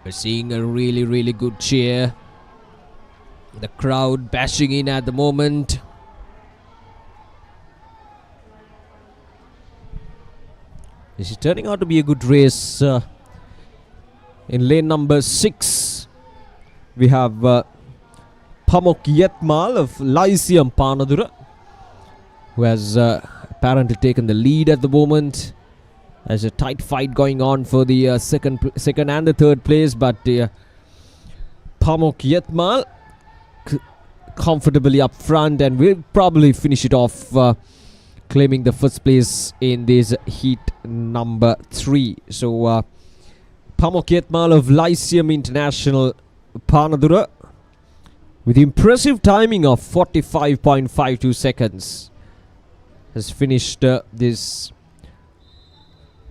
We're seeing a really good cheer. The crowd bashing in at the moment. This is turning out to be a good race. In lane number 6. We have Pamok Yetmal of Lyceum Panadura, who has apparently taken the lead at the moment. There's a tight fight going on for the second and the third place, but Pamok Yetmal comfortably up front and will probably finish it off, claiming the first place in this heat number 3. So Pamok Yetmal of Lyceum International Panadura with impressive timing of 45.52 seconds has finished this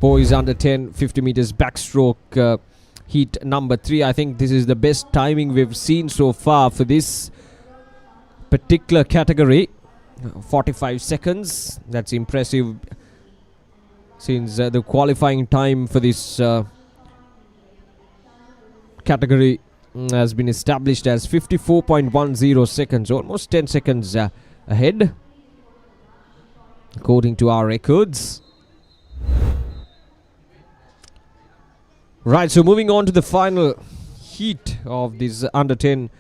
boys under 10 50 meters backstroke heat number 3. I think this is the best timing we've seen so far for this particular category. 45 seconds, that's impressive, since the qualifying time for this category has been established as 54.10 seconds, almost 10 seconds ahead according to our records. Right, so moving on to the final heat of this under 10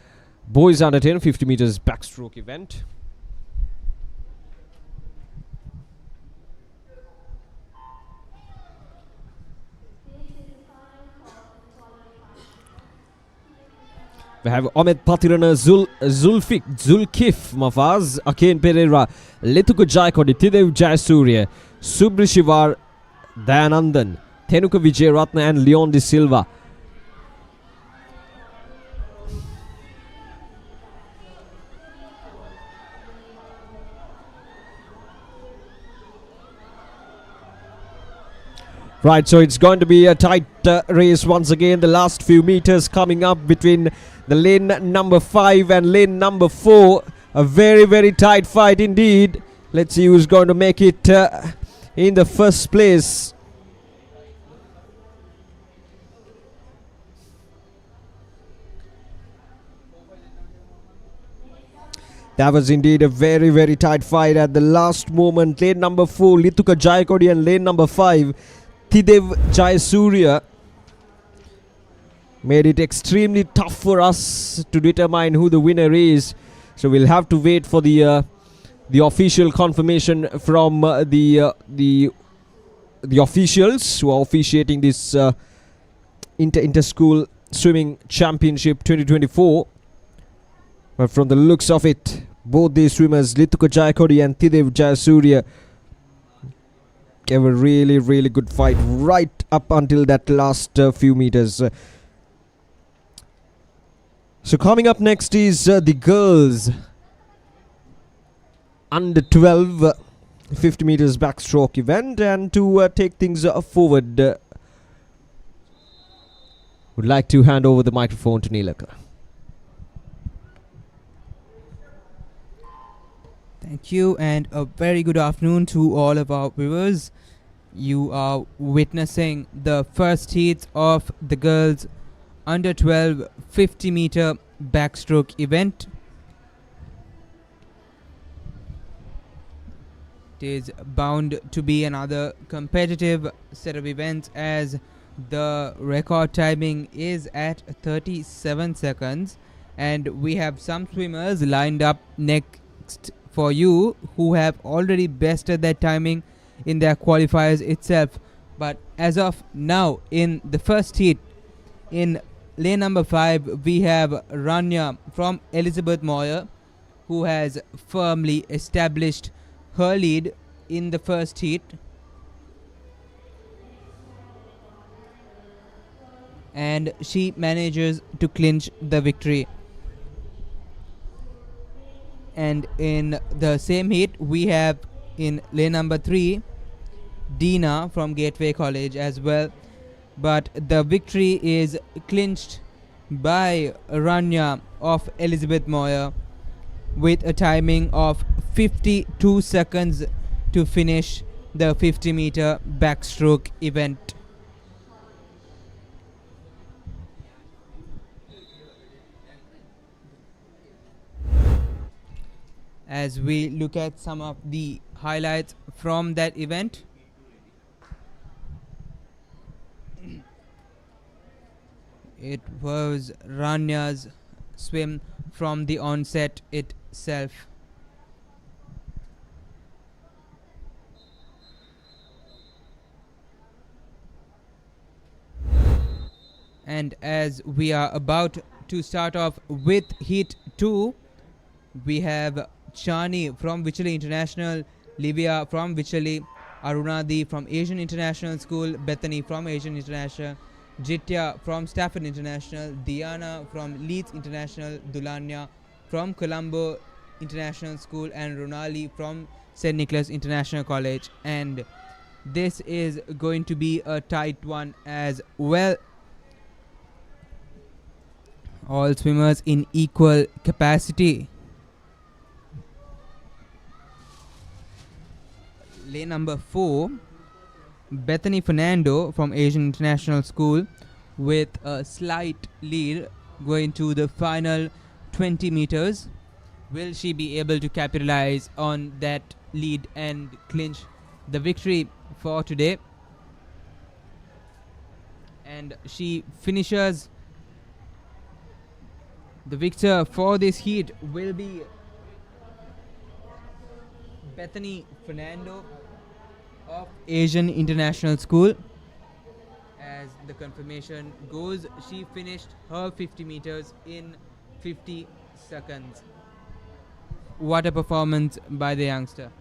boys under 10 50 meters backstroke event. We have Ahmed Patirana, Zulkif Mafaz, Aken Pereira, Letuku Jaikodi, Thidev Jayasuriya, Subrishivar Dayanandan, Tenuka Vijayaratna and Leon De Silva. Right, so it's going to be a tight race once again. The last few meters coming up between the lane number 5 and lane number 4. A very tight fight indeed. Let's see who's going to make it in the first place. That was indeed a very tight fight at the last moment. Lane number 4, Lituka Jayakodi, and lane number 5, Thidev Jayasuriya, made it extremely tough for us to determine who the winner is. So we'll have to wait for the official confirmation from the officials who are officiating this inter-school swimming championship 2024. But from the looks of it, both these swimmers, Lituka Jayakodi and Thidev Jayasuriya, gave a really good fight right up until that last few meters. So coming up next is the girls under 12 50 meters backstroke event, and to take things forward, would like to hand over the microphone to Neelaka. Thank you, and a very good afternoon to all of our viewers. You are witnessing the first heat of the girls under 12 50 meter backstroke event. It is bound to be another competitive set of events as the record timing is at 37 seconds, and we have some swimmers lined up next for you who have already bested their timing in their qualifiers itself. But as of now, in the first heat, in lane number 5, we have Rania from Elizabeth Moyer, who has firmly established her lead in the first heat. And she manages to clinch the victory. And in the same heat, we have in lane number 3, Dina from Gateway College as well. But the victory is clinched by Rania of Elizabeth Moyer with a timing of 52 seconds to finish the 50-meter backstroke event. As we look at some of the highlights from that event, it was Rania's swim from the onset itself. And as we are about to start off with Heat 2, we have Chani from Vichali International, Livia from Vichali, Arunadi from Asian International School, Bethany from Asian International, Jitya from Stafford International, Diana from Leeds International, Dulanya from Colombo International School, and Ronali from St. Nicholas International College. And this is going to be a tight one as well. All swimmers in equal capacity. Lane number 4, Bethany Fernando from Asian International School with a slight lead going to the final 20 meters. Will she be able to capitalize on that lead and clinch the victory for today? And she finishes. The victor for this heat will be Bethany Fernando of Asian International School. As the confirmation goes, she finished her 50 meters in 50 seconds. What a performance by the youngster.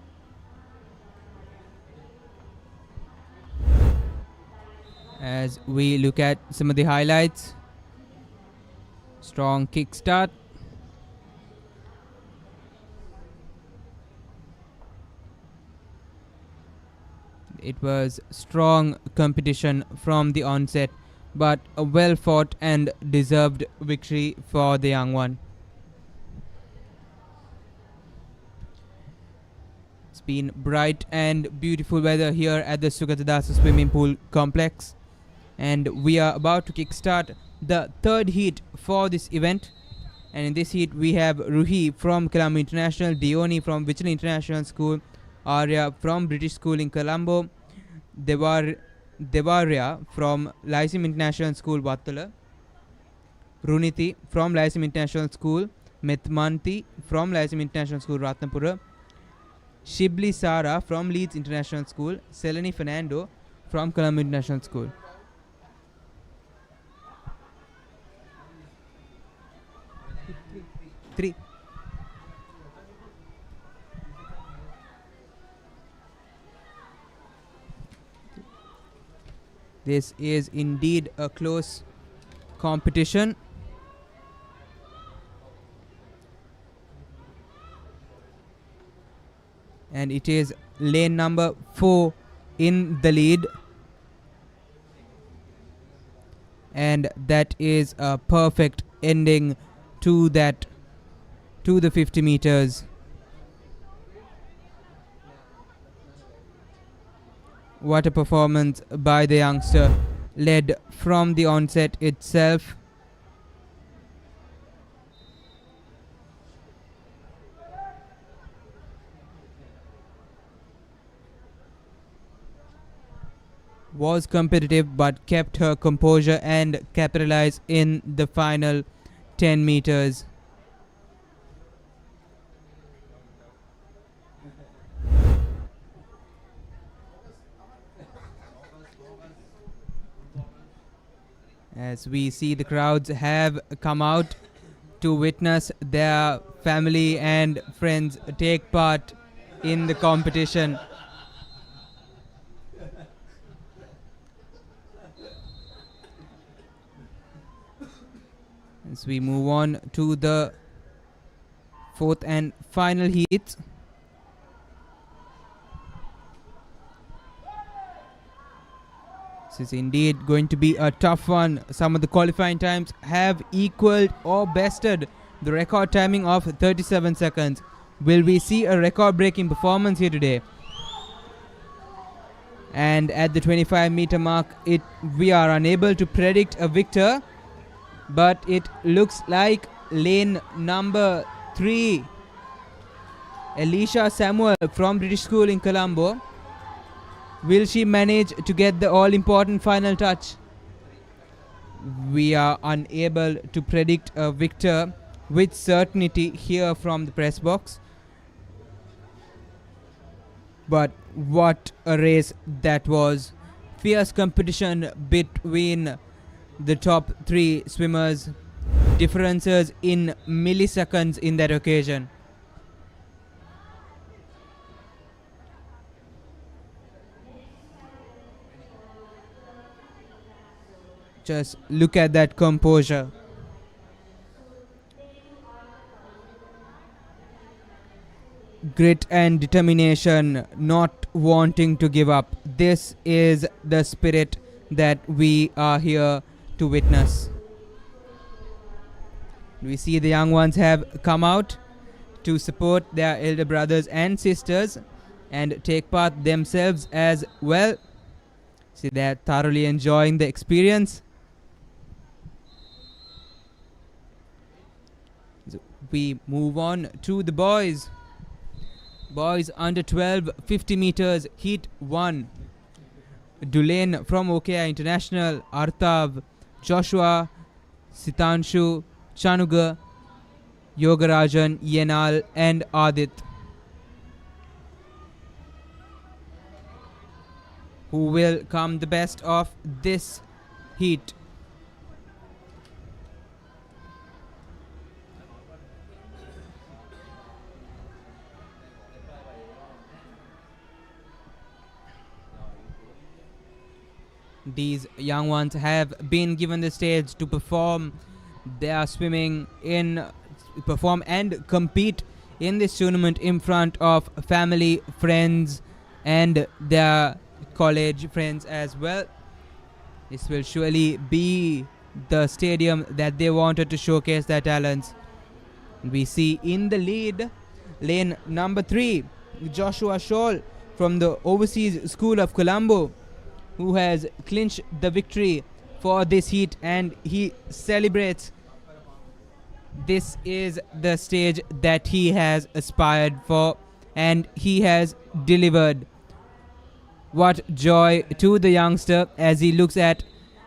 As we look at some of the highlights, strong kickstart. It was strong competition from the onset, but a well fought and deserved victory for the young one. It's been bright and beautiful weather here at the Sugathadasa swimming pool complex, and we are about to kickstart the third heat for this event. And in this heat we have Ruhi from Colombo International, Dioni from Vichali International School, Arya from British School in Colombo, Devaria from Lyceum International School, Vattala, Runiti from Lyceum International School, Methmanti from Lyceum International School, Ratnapura, Shibli Sara from Leeds International School, Seleni Fernando from Colombo International School. Three. This is indeed a close competition. And it is lane number 4 in the lead. And that is a perfect ending to the 50 meters. What a performance by the youngster, led from the onset itself. was competitive but kept her composure and capitalized in the final 10 meters. As we see, the crowds have come out to witness their family and friends take part in the competition. As we move on to the fourth and final heat. This is indeed going to be a tough one. Some of the qualifying times have equaled or bested the record timing of 37 seconds. Will we see a record-breaking performance here today? And at the 25-meter mark, we are unable to predict a victor, but it looks like lane number 3, Alicia Samuel from British School in Colombo. Will she manage to get the all-important final touch? We are unable to predict a victor with certainty here from the press box. But what a race that was. Fierce competition between the top 3 swimmers. Differences in milliseconds in that occasion. Just look at that composure. Grit and determination, not wanting to give up. This is the spirit that we are here to witness. We see the young ones have come out to support their elder brothers and sisters and take part themselves as well. See, they're thoroughly enjoying the experience. So we move on to the boys. Boys under 12, 50 meters, heat 1. Dulain from OKI International, Artav, Joshua, Sitanshu, Chanuga, Yogarajan, Yenal and Adit, who will come the best of this heat. These young ones have been given the stage to perform their swimming perform and compete in this tournament in front of family, friends and their college friends as well. This will surely be the stadium that they wanted to showcase their talents. We see in the lead, lane number 3, Joshua Scholl from the Overseas School of Colombo, who has clinched the victory for this heat, and he celebrates. This is the stage that he has aspired for, and he has delivered. What joy to the youngster as he looks at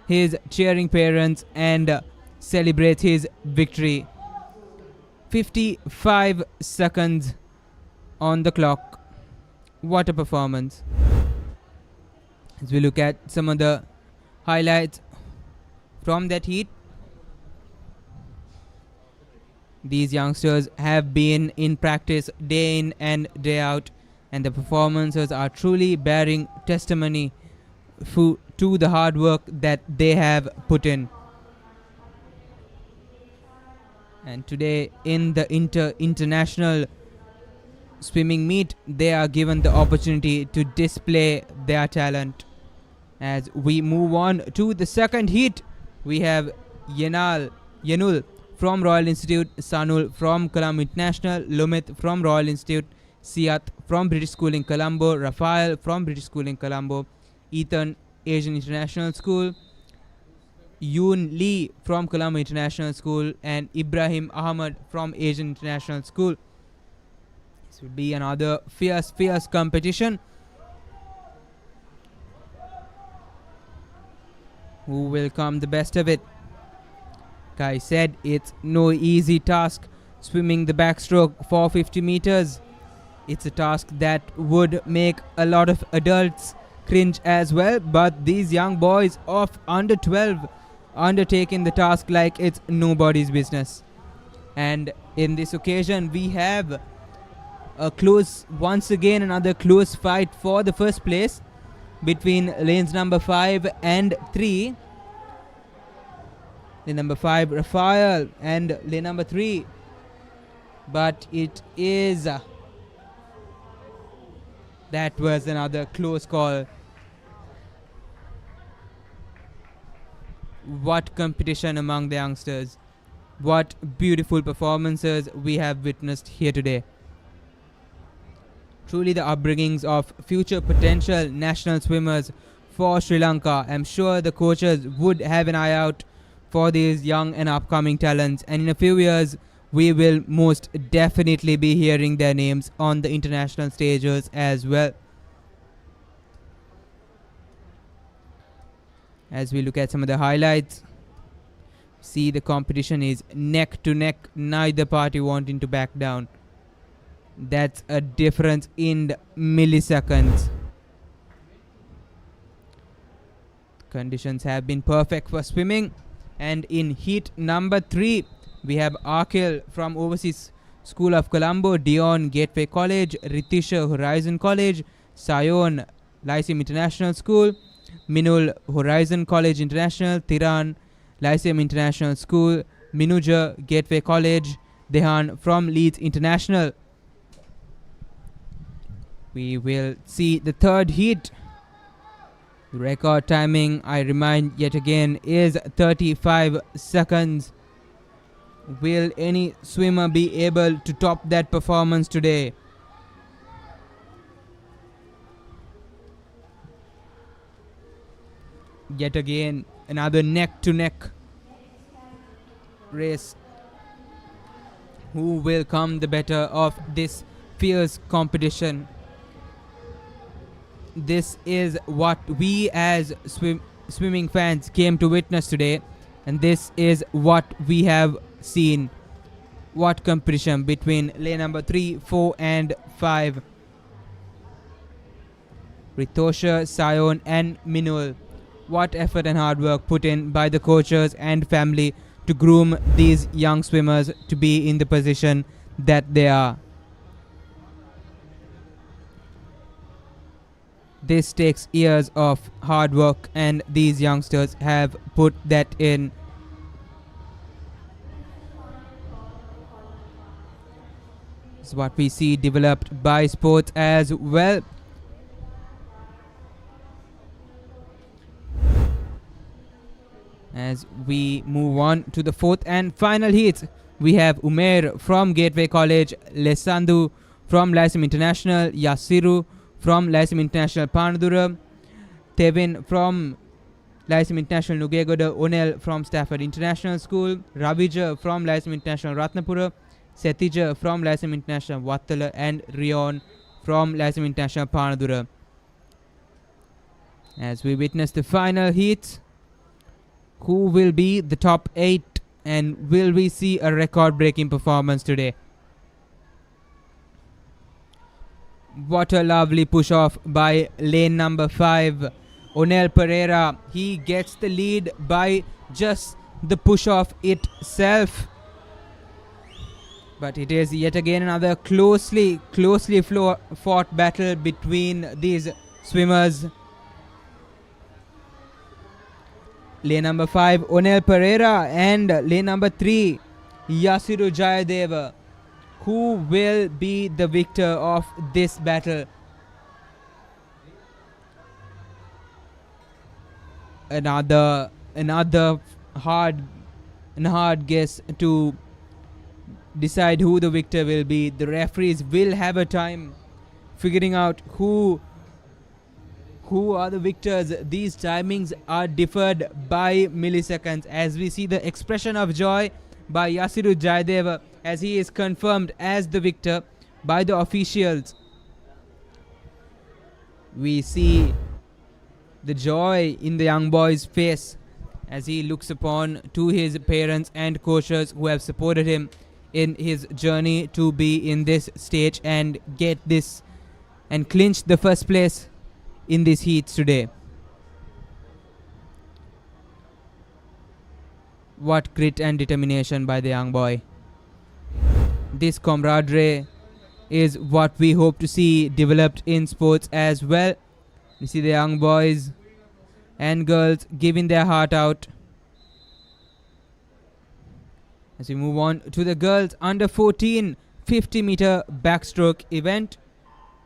his cheering parents and celebrates his victory. 55 seconds on the clock. What a performance. As we look at some of the highlights from that heat, these youngsters have been in practice day in and day out, and the performances are truly bearing testimony to the hard work that they have put in. And today in the international swimming meet, they are given the opportunity to display their talent. As we move on to the second heat, we have Yanul from Royal Institute, Sanul from Colombo International, Lomit from Royal Institute, Siat from British School in Colombo, Rafael from British School in Colombo, Ethan, Asian International School, Yoon Lee from Colombo International School, and Ibrahim Ahmad from Asian International School. This will be another fierce competition. who will come the best of it. Kai said it's no easy task swimming the backstroke for 50 meters. It's a task that would make a lot of adults cringe as well, but these young boys of under 12 undertaking the task like it's nobody's business. And in this occasion we have once again another close fight for the first place between lanes number 5 and 3. Lane number 5 Rafael and lane number 3, but it is that was another close call. What competition among the youngsters. What beautiful performances we have witnessed here today. Truly the upbringings of future potential national swimmers for Sri Lanka. I'm sure the coaches would have an eye out for these young and upcoming talents, and in a few years we will most definitely be hearing their names on the international stages as well. As we look at some of the highlights, see the competition is neck to neck, neither party wanting to back down. That's a difference in milliseconds. Conditions have been perfect for swimming, and in heat number 3 we have Akil from Overseas School of Colombo, Dion Gateway College, Ritisha Horizon College, Sayon Lyceum International School, Minul Horizon College International, Tiran Lyceum International School, Minuja Gateway College, Dehan from Leeds International. We will see the third heat. The record timing, I remind yet again, is 35 seconds. Will any swimmer be able to top that performance today? Yet again, another neck to neck race. Who will come the better of this fierce competition? This is what we as swimming fans came to witness today, and this is what we have seen. What competition between lane number 3, 4 and 5. Ritosha, Sayon and Minul. What effort and hard work put in by the coaches and family to groom these young swimmers to be in the position that they are. This takes years of hard work, and these youngsters have put that in. This is what we see developed by sports as well. As we move on to the fourth and final heat, we have Umair from Gateway College, Lesandu from Lyceum International, Yasiru from Lyceum International Panadura, Tevin from Lyceum International Nugegoda, Onel from Stafford International School, Ravija from Lyceum International Ratnapura, Setija from Lyceum International Wattala, and Rion from Lyceum International Panadura. As we witness the final heat, who will be the top 8, and will we see a record-breaking performance today? What a lovely push-off by lane number 5, Onel Pereira. He gets the lead by just the push-off itself. But it is yet again another closely fought battle between these swimmers. Lane number 5, Onel Pereira, and lane number 3, Yasiru Jayadeva. Who will be the victor of this battle? Another hard guess to decide who the victor will be. The referees will have a time figuring out who are the victors. These timings are differed by milliseconds, as we see the expression of joy by Yasiru Jayadeva as he is confirmed as the victor by the officials. We see the joy in the young boy's face as he looks upon to his parents and coaches who have supported him in his journey to be in this stage and get this and clinch the first place in these heats today. What grit and determination by the young boy. This camaraderie is what we hope to see developed in sports as well. You see the young boys and girls giving their heart out. As we move on to the girls under 14 50-meter backstroke event.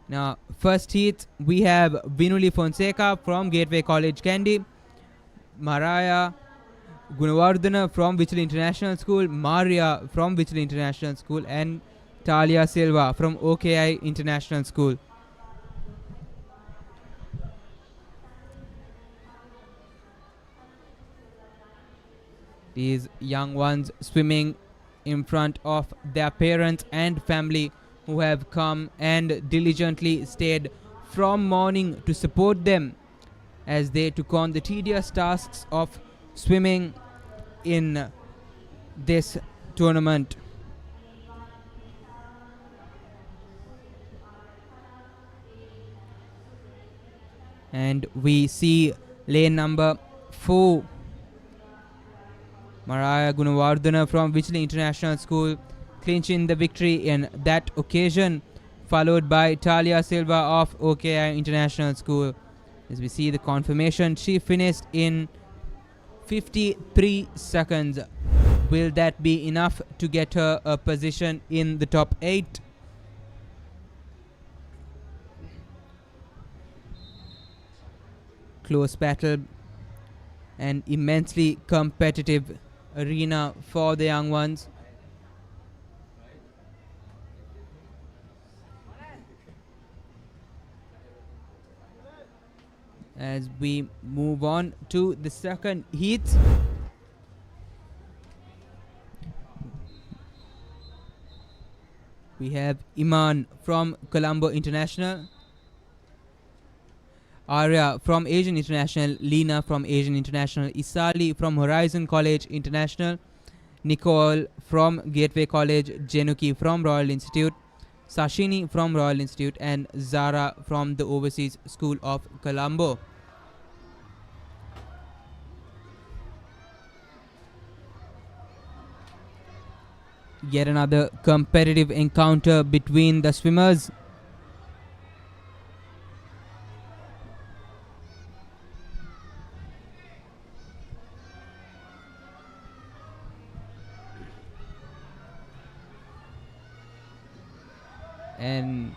Now, first heat we have Vinuli Fonseca from Gateway College Kandy, Mariah Gunawardana from Vichley International School, Maria from Vichley International School, and Talia Silva from OKI International School. These young ones swimming in front of their parents and family who have come and diligently stayed from morning to support them as they took on the tedious tasks of swimming in this tournament. And we see lane number 4, Mariah Gunawardana from Vichley International School clinching the victory in that occasion, followed by Talia Silva of OKI International School. As we see the confirmation, she finished in 53 seconds. Will that be enough to get her a position in the top 8? Close battle and immensely competitive arena for the young ones. As we move on to the second heat, we have Iman from Colombo International, Arya from Asian International, Lena from Asian International, Isali from Horizon College International, Nicole from Gateway College, Jenuki from Royal Institute, Sashini from Royal Institute, and Zara from the Overseas School of Colombo. Yet another competitive encounter between the swimmers. And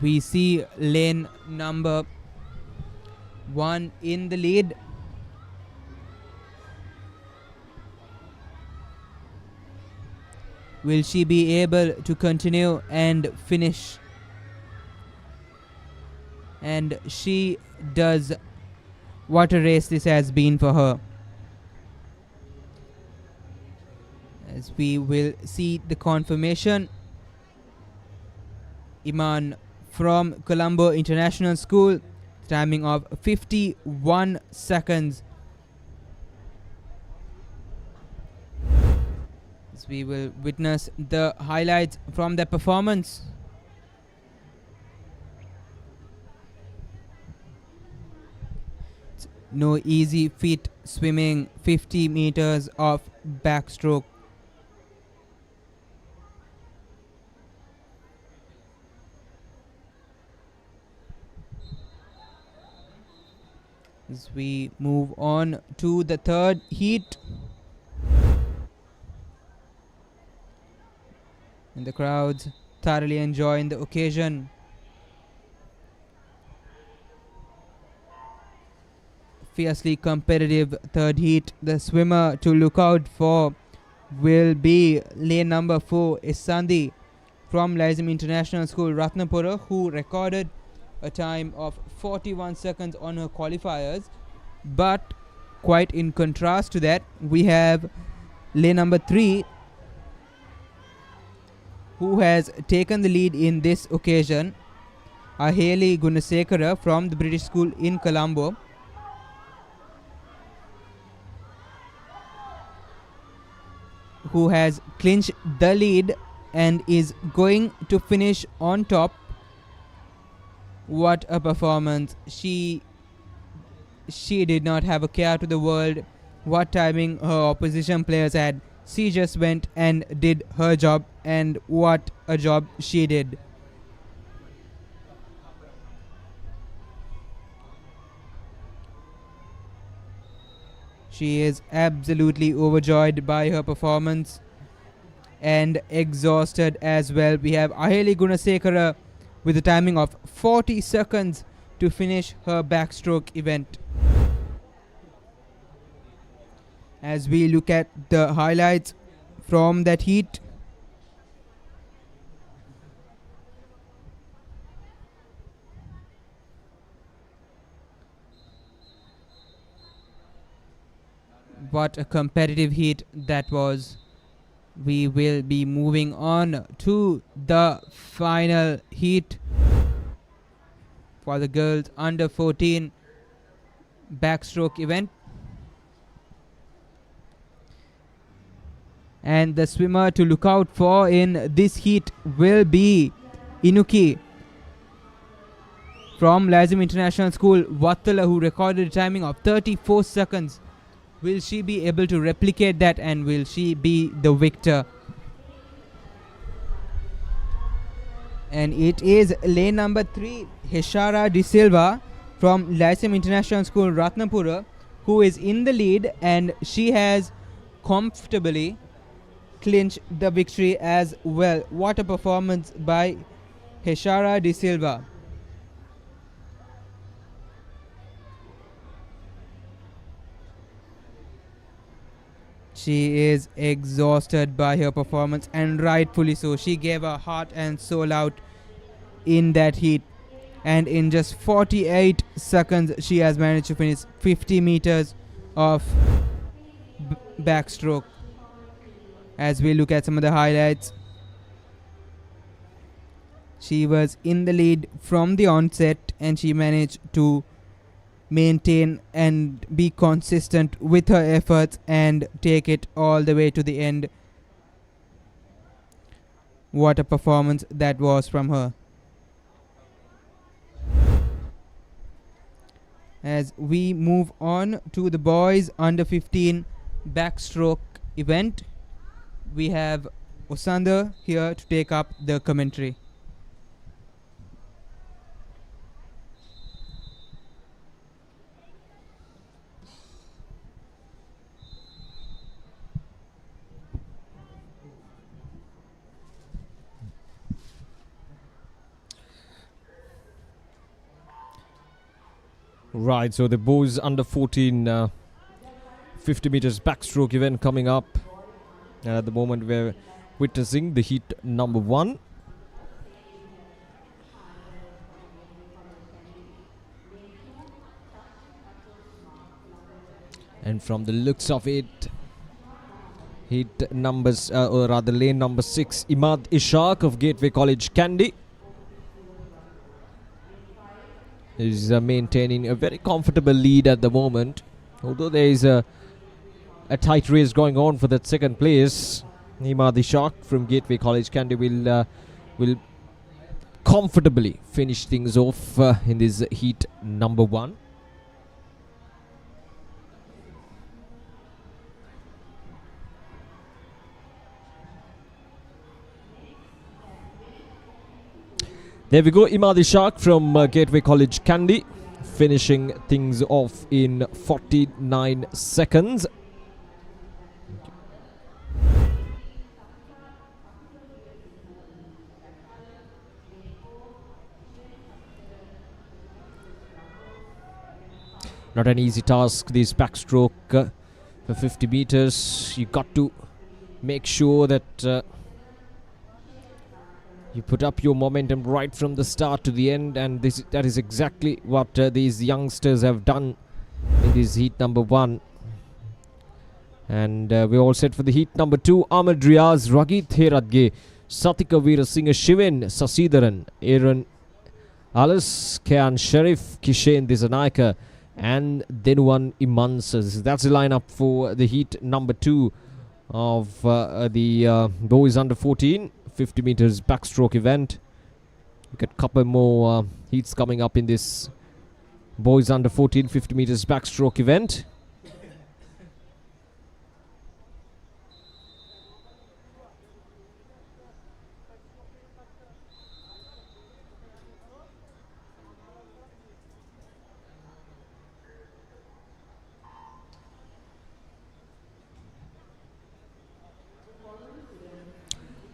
we see lane number 1 in the lead. Will she be able to continue and finish? And she does. What a race this has been for her. As we will see the confirmation. Iman from Colombo International School, timing of 51 seconds. As we will witness the highlights from their performance. It's no easy feat swimming 50 meters of backstroke. As we move on to the third heat, and the crowds thoroughly enjoying the occasion. Fiercely competitive third heat. The swimmer to look out for will be lane number 4, Isandi from Lyceum International School, Ratnapura, who recorded a time of 41 seconds on her qualifiers. But quite in contrast to that, we have lane number 3, who has taken the lead in this occasion, Aheli Gunasekara from the British School in Colombo. who has clinched the lead and is going to finish on top. What a performance. She did not have a care to the world what timing her opposition players had. She just went and did her job, and what a job she did. She is absolutely overjoyed by her performance and exhausted as well. We have Aheli Gunasekara with a timing of 40 seconds to finish her backstroke event. As we look at the highlights from that heat, what a competitive heat that was. We will be moving on to the final heat for the girls under 14 backstroke event. And the swimmer to look out for in this heat will be Inuki from Lazim International School, Wattala, who recorded a timing of 34 seconds. Will she be able to replicate that, and will she be the victor? And it is lane number 3, Heshara De Silva from Lazim International School, Ratnapura, who is in the lead, and she has comfortably clinched the victory as well. What a performance by Heshara De Silva. She is exhausted by her performance, and rightfully so. She gave her heart and soul out in that heat, and in just 48 seconds she has managed to finish 50 meters of backstroke. As we look at some of the highlights, she was in the lead from the onset, and she managed to maintain and be consistent with her efforts and take it all the way to the end. What a performance that was from her. As we move on to the boys under 15 backstroke event, we have Osanda here to take up the commentary. Right, so the boys under 14 50 meters backstroke event coming up. At the moment we're witnessing the heat number 1. And from the looks of it, heat numbers, or rather lane number 6, Imad Ishaq of Gateway College, Kandy, is maintaining a very comfortable lead at the moment. Although there is a tight race going on for that second place, Imad Ishaq from Gateway College, Kandy will comfortably finish things off in this heat number 1. There we go, Imad Ishaq from Gateway College, Kandy, finishing things off in 49 seconds. Not an easy task, this backstroke for 50 meters. You got to make sure that you put up your momentum right from the start to the end, and that is exactly what these youngsters have done in this heat number 1. And we're all set for the heat number 2. Ahmed Riaz, Ragit Heradge, Satika Veera Singh Shiven, Sasidaran, Aaron Alice, Kyan Sharif, Kishen Disanayaka, and Denuwan Imansas. That's the lineup for the heat number 2 of the boys under 14 50 meters backstroke event. We got a couple more heats coming up in this boys under 14 50 meters backstroke event.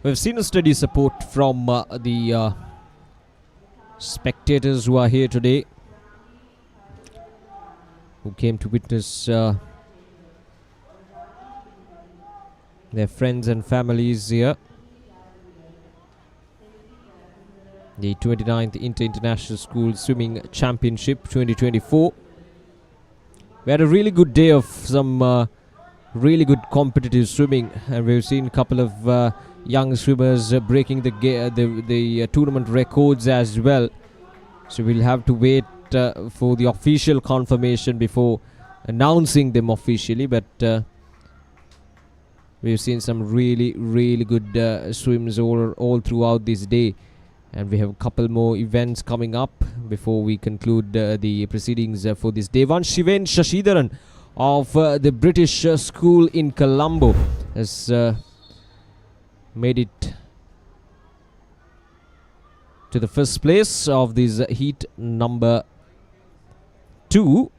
We've seen a steady support from the spectators who are here today, who came to witness their friends and families here. The 29th Inter-International School Swimming Championship 2024. We had a really good day of some really good competitive swimming, and we've seen a couple of young swimmers breaking the tournament records as well. So we'll have to wait for the official confirmation before announcing them officially, but we've seen some really good swims all throughout this day, and we have a couple more events coming up before we conclude the proceedings for this day. One Shiven Shashidaran of the British School in Colombo has made it to the first place of this heat number 2,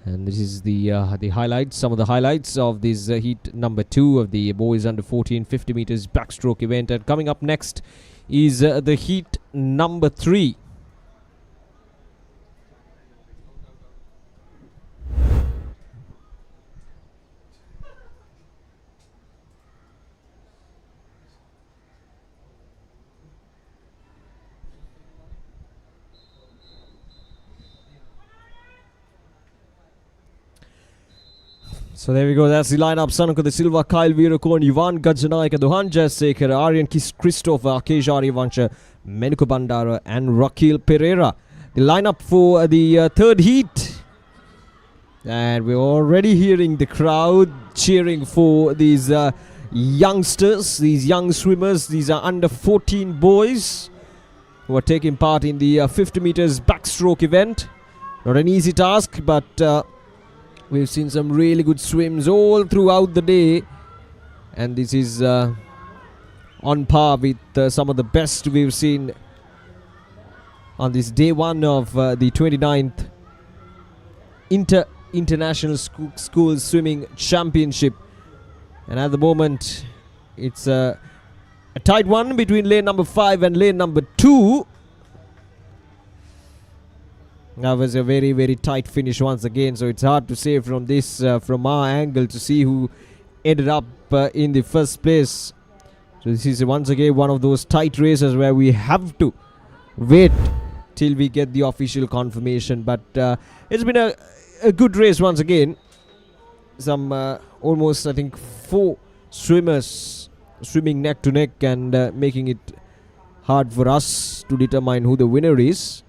and this is the highlights, some of the highlights of this heat number 2 of the boys under 14 50 meters backstroke event. And coming up next is the heat number 3. So there we go, that's the lineup. Sanaka De Silva, Kyle Virakon, Ivan Gadzanaika, Duhan Jayasekar, Aryan Christopher, Akesh Arivancha, Menuko Bandara and Rakil Pereira. The lineup for the third heat. And we're already hearing the crowd cheering for these youngsters, these young swimmers. These are under 14 boys who are taking part in the 50 meters backstroke event. Not an easy task, but we've seen some really good swims all throughout the day, and this is on par with some of the best we've seen on this day 1 of the 29th International School Swimming Championship. And at the moment it's a tight one between lane number 5 and lane number 2. That was a very tight finish once again, so it's hard to say from this from our angle to see who ended up in the first place. So this is once again one of those tight races where we have to wait till we get the official confirmation, but it's been a good race once again. Some almost, I think, 4 swimmers swimming neck to neck and making it hard for us to determine who the winner is.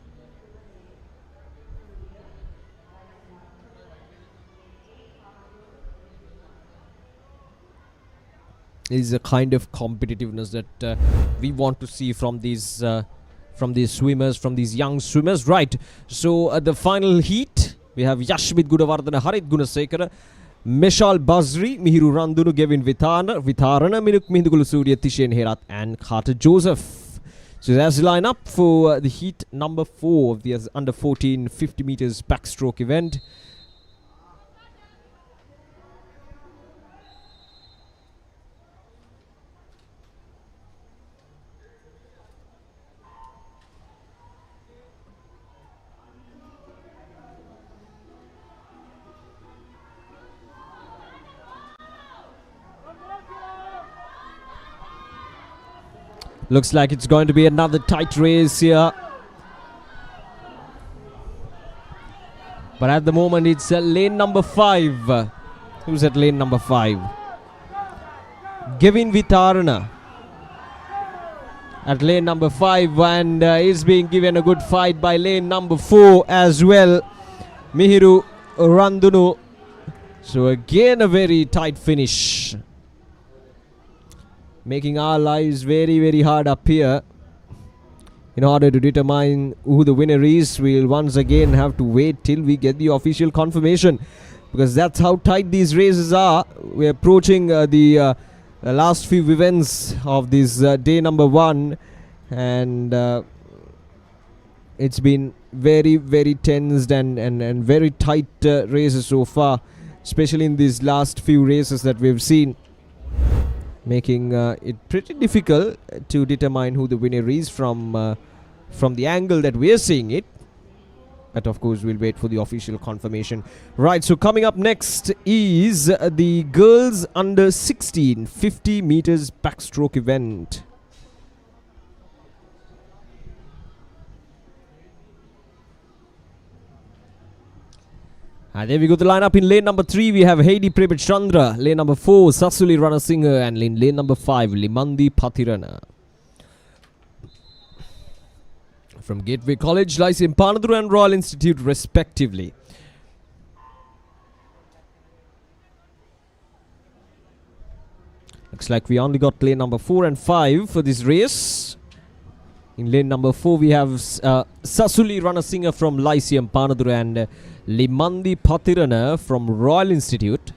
Is a kind of competitiveness that we want to see from these swimmers, from these young swimmers. Right, so the final heat, we have Yashmit Gudavardhana, Harit Gunasekara, Meshal Bazri, Mihiru Randunu, Gavin Vitarana, Minuk Mindugulu Surya, Tishen Herat and Carter Joseph. So that's the lineup for the heat number 4 of the under 14 50 meters backstroke event. Looks like it's going to be another tight race here. But at the moment it's lane number 5. Who's at lane number 5? Gavin Vitarana at lane number 5, and is being given a good fight by lane number 4 as well. Mihiru Randunu So again a very tight finish, making our lives very, very hard up here. In order to determine who the winner is, we'll once again have to wait till we get the official confirmation, because that's how tight these races are. We're approaching the last few events of this day number 1, and it's been very, very tensed and very tight races so far, especially in these last few races that we've seen, making it pretty difficult to determine who the winner is from the angle that we're seeing it. But of course we'll wait for the official confirmation. Right, so coming up next is the girls under 16 50 meters backstroke event. And there we go, the lineup. In lane number 3 we have Heidi Prabhat Chandra, lane number 4 Sasuli Ranasinghe, and in lane number 5 Limandi Pathirana. From Gateway College, Lyceum Panaduru and Royal Institute respectively. Looks like we only got lane number 4 and 5 for this race. In lane number 4 we have Sasuli Ranasinghe from Lyceum Panaduru and Limandi Pathirana from Royal Institute.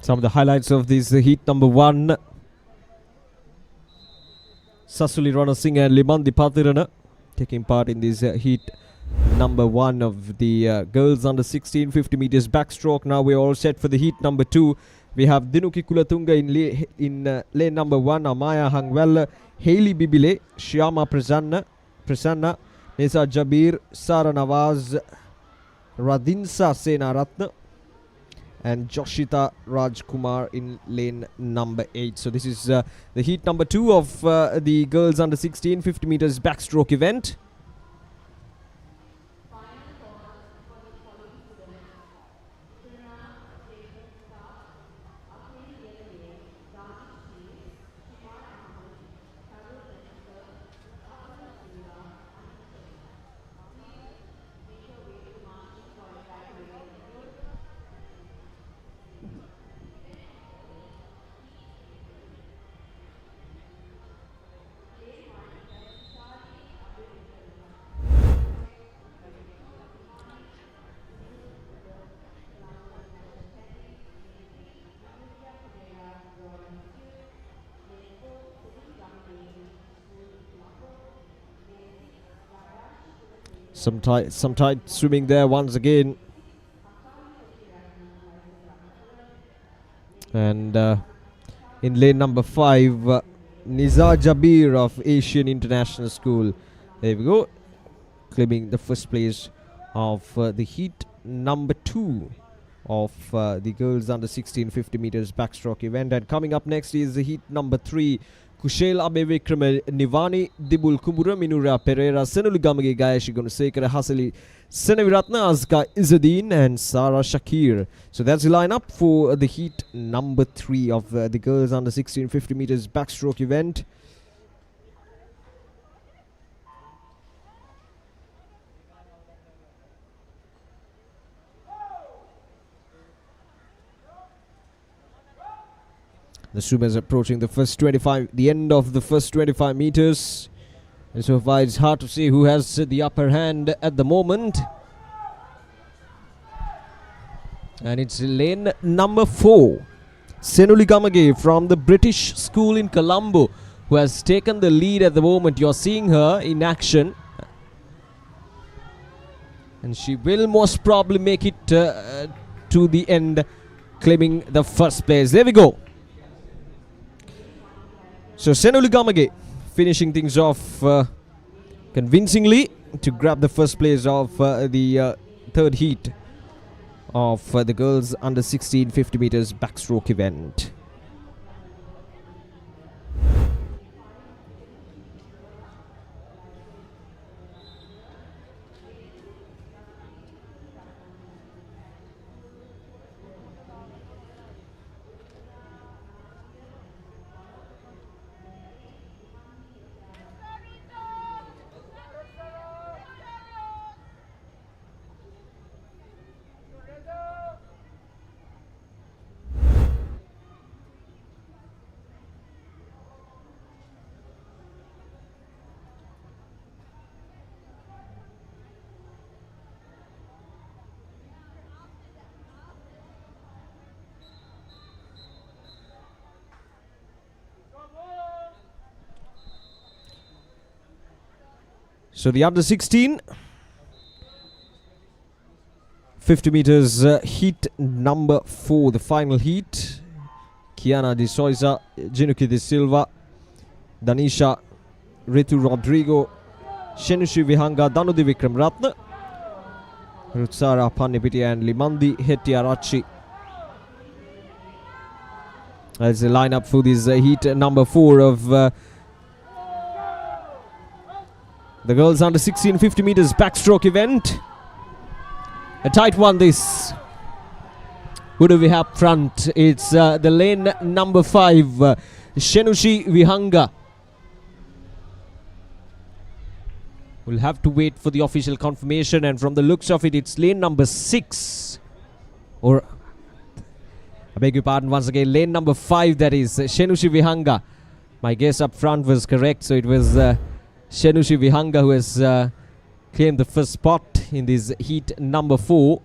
Some of the highlights of this heat number 1. Sasuli Ranasinghe and Limandi Pathirana taking part in this heat number 1 of the girls under 16 50 meters backstroke. Now we're all set for the heat number 2. We have Dinuki Kulatunga in lane number 1, Amaya Hangwell, Hailey Bibile, Shyama Prasanna, Nisa Jabir, Sara Nawaz, Radinsa Senaratna, and Joshita Rajkumar in lane number 8. So this is the heat number 2 of the girls under 16 50 meters backstroke event. Some tight swimming there once again. And in lane number 5, Nizar Jabir of Asian International School. There we go. Claiming the first place of the heat number 2 of the girls under 16 50 meters backstroke event. And coming up next is the heat number 3. Kushel Abevikrama Nivani Dibul Kumura Minura Pereira Senuligamage Gayashi Gunasekara Hasali Senaviratna Azka Izzadeen and Sarah Shakir. So that's the lineup for the heat number 3 of the girls under 16 50 meters backstroke event. The swimmers approaching the end of the first 25 meters. And so far it's hard to say who has the upper hand at the moment. And it's lane number 4. Senuli Gamage from the British School in Colombo, who has taken the lead at the moment. You're seeing her in action. And she will most probably make it to the end, claiming the first place. There we go. So Senuli Gamage finishing things off convincingly to grab the first place of the third heat of the girls under 16 50 meters backstroke event. So the under 16 50 meters heat number 4, the final heat. Kiana De Souza, Jinuki De Silva, Danisha, Ritu Rodrigo, Shenushi Vihanga, Danudi Vikram Ratna, Rutsara Panipiti and Limandi Hetiarachi. That's the lineup for this heat number 4 of the girls under 16 50 meters backstroke event. A tight one this. Who do we have front? It's the lane number 5, Shenushi Vihanga. We'll have to wait for the official confirmation, and from the looks of it, it's lane number 6. Or, I beg your pardon once again, lane number 5, that is Shenushi Vihanga. My guess up front was correct, so it was Shenushi Vihanga who has claimed the first spot in this heat number 4.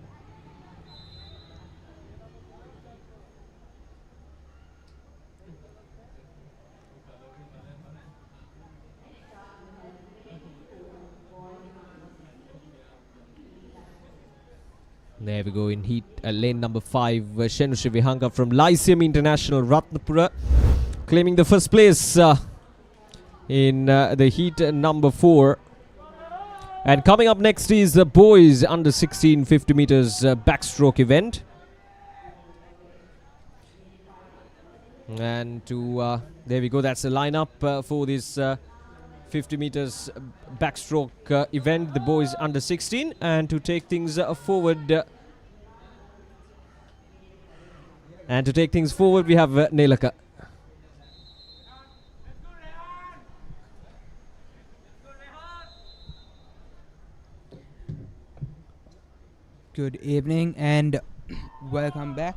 There we go in heat lane number 5, Shenushi Vihanga from Lyceum International Ratnapura, claiming the first place in the heat number 4. And coming up next is the boys under 16 50 meters backstroke event. And there we go, that's the lineup for this 50 meters backstroke event, the boys under 16. And to take things forward, we have Nelaka. Good evening and welcome back.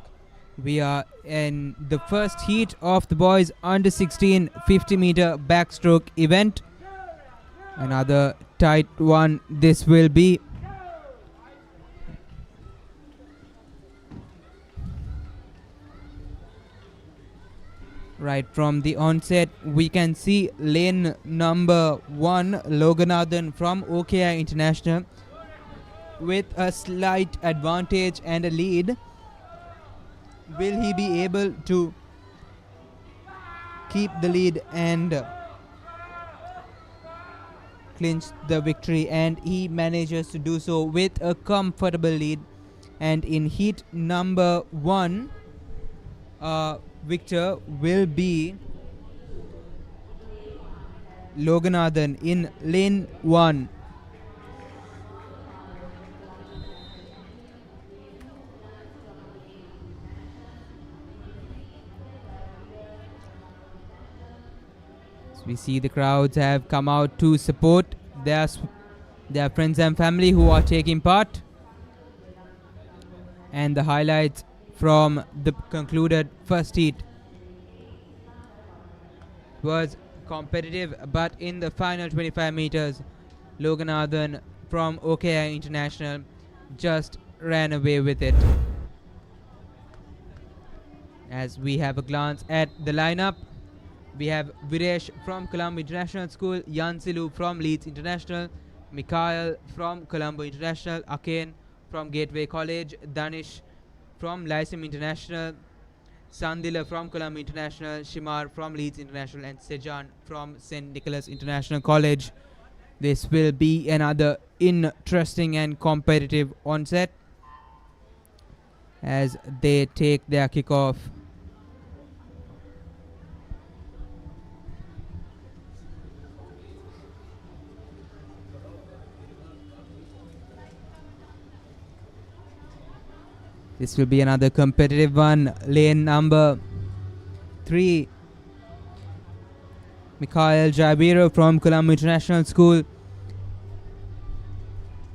We are in the first heat of the boys under 16 50 meter backstroke event. Another tight one this will be. Right from the onset, we can see lane number 1, Loganathan from OKI International, with a slight advantage and a lead. Will he be able to keep the lead and clinch the victory? And he manages to do so with a comfortable lead. And in heat number 1, victor will be Loganathan in lane 1. We see the crowds have come out to support their friends and family who are taking part. And the highlights from the concluded first heat was competitive, but in the final 25 meters, Loganathan from OKI International just ran away with it. As we have a glance at the lineup, we have Viresh from Colombo International School, Jan Silu from Leeds International, Mikhail from Colombo International, Aken from Gateway College, Danish from Lyceum International, Sandila from Colombo International, Shimar from Leeds International, and Sejan from St. Nicholas International College. This will be another interesting and competitive onset as they take their kickoff. This will be another competitive one. Lane number 3, Mikhail Jabiro from Colombo International School,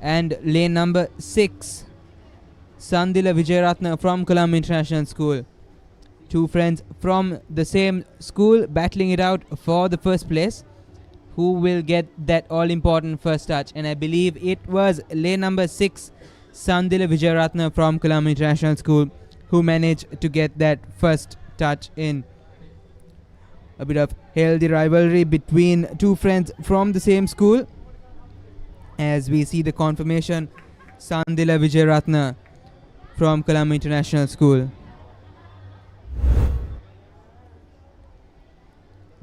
and lane number 6, Sandila Vijayaratna from Colombo International School. Two friends from the same school battling it out for the first place. Who will get that all-important first touch? And I believe it was lane number 6, Sandila Vijayaratna from Colombo International School, who managed to get that first touch in. A bit of healthy rivalry between two friends from the same school. As we see the confirmation, Sandila Vijayaratna from Colombo International School.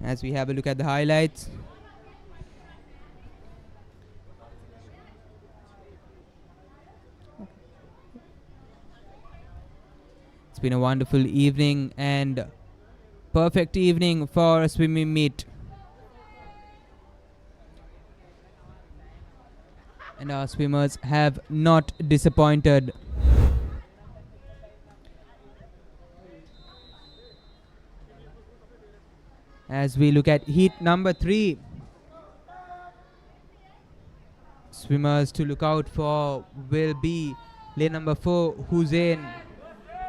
As we have a look at the highlights. It's been a wonderful evening and perfect evening for a swimming meet. And our swimmers have not disappointed. As we look at heat number 3, swimmers to look out for will be lane number 4, Hussein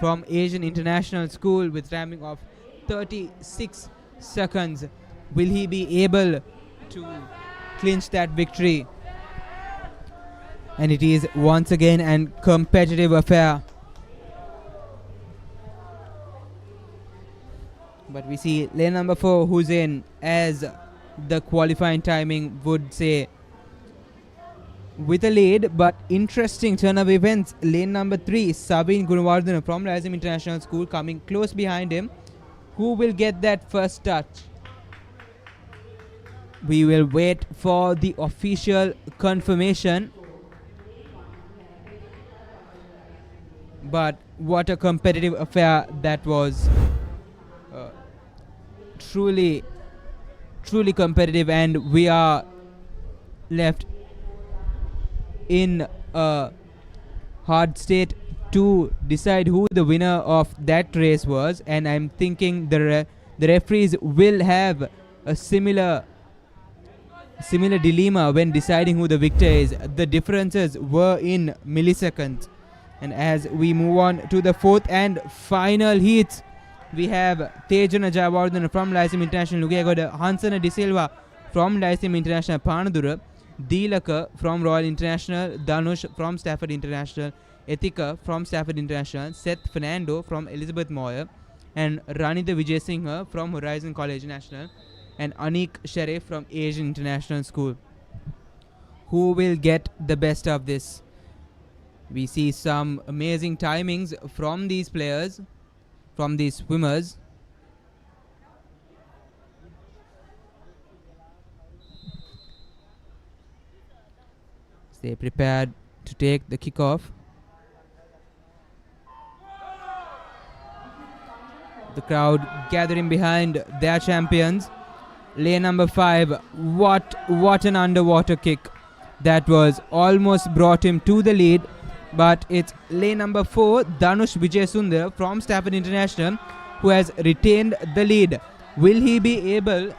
from Asian International School with timing of 36 seconds. Will he be able to clinch that victory? And it is once again an competitive affair. But we see lane number 4, Hussein, as the qualifying timing would say, with a lead. But interesting turn of events, lane number 3, Sabine Gunawardhana from Lyceum International School coming close behind him. Who will get that first touch? We will wait for the official confirmation. But what a competitive affair that was. Truly competitive, and we are left in a hard state to decide who the winner of that race was. And I'm thinking the referees will have a similar dilemma when deciding who the victor is. The differences were in milliseconds. And as we move on to the fourth and final heats, we have Tejana Jayawardena from Lyceum International Lugagoda, Hansana De Silva from Lyceum International Panadura, Deelaka from Royal International, Danush from Stafford International, Ethika from Stafford International, Seth Fernando from Elizabeth Moyer, and Ranita Vijay Singh from Horizon College National, and Anik Sharif from Asian International School. Who will get the best of this? We see some amazing timings from these players, from these swimmers. Stay prepared to take the kickoff. The crowd gathering behind their champions. Lane number 5, what an underwater kick. That was almost brought him to the lead. But it's lane number 4, Danush Vijay Sundar from Stafford International, who has retained the lead. Will he be able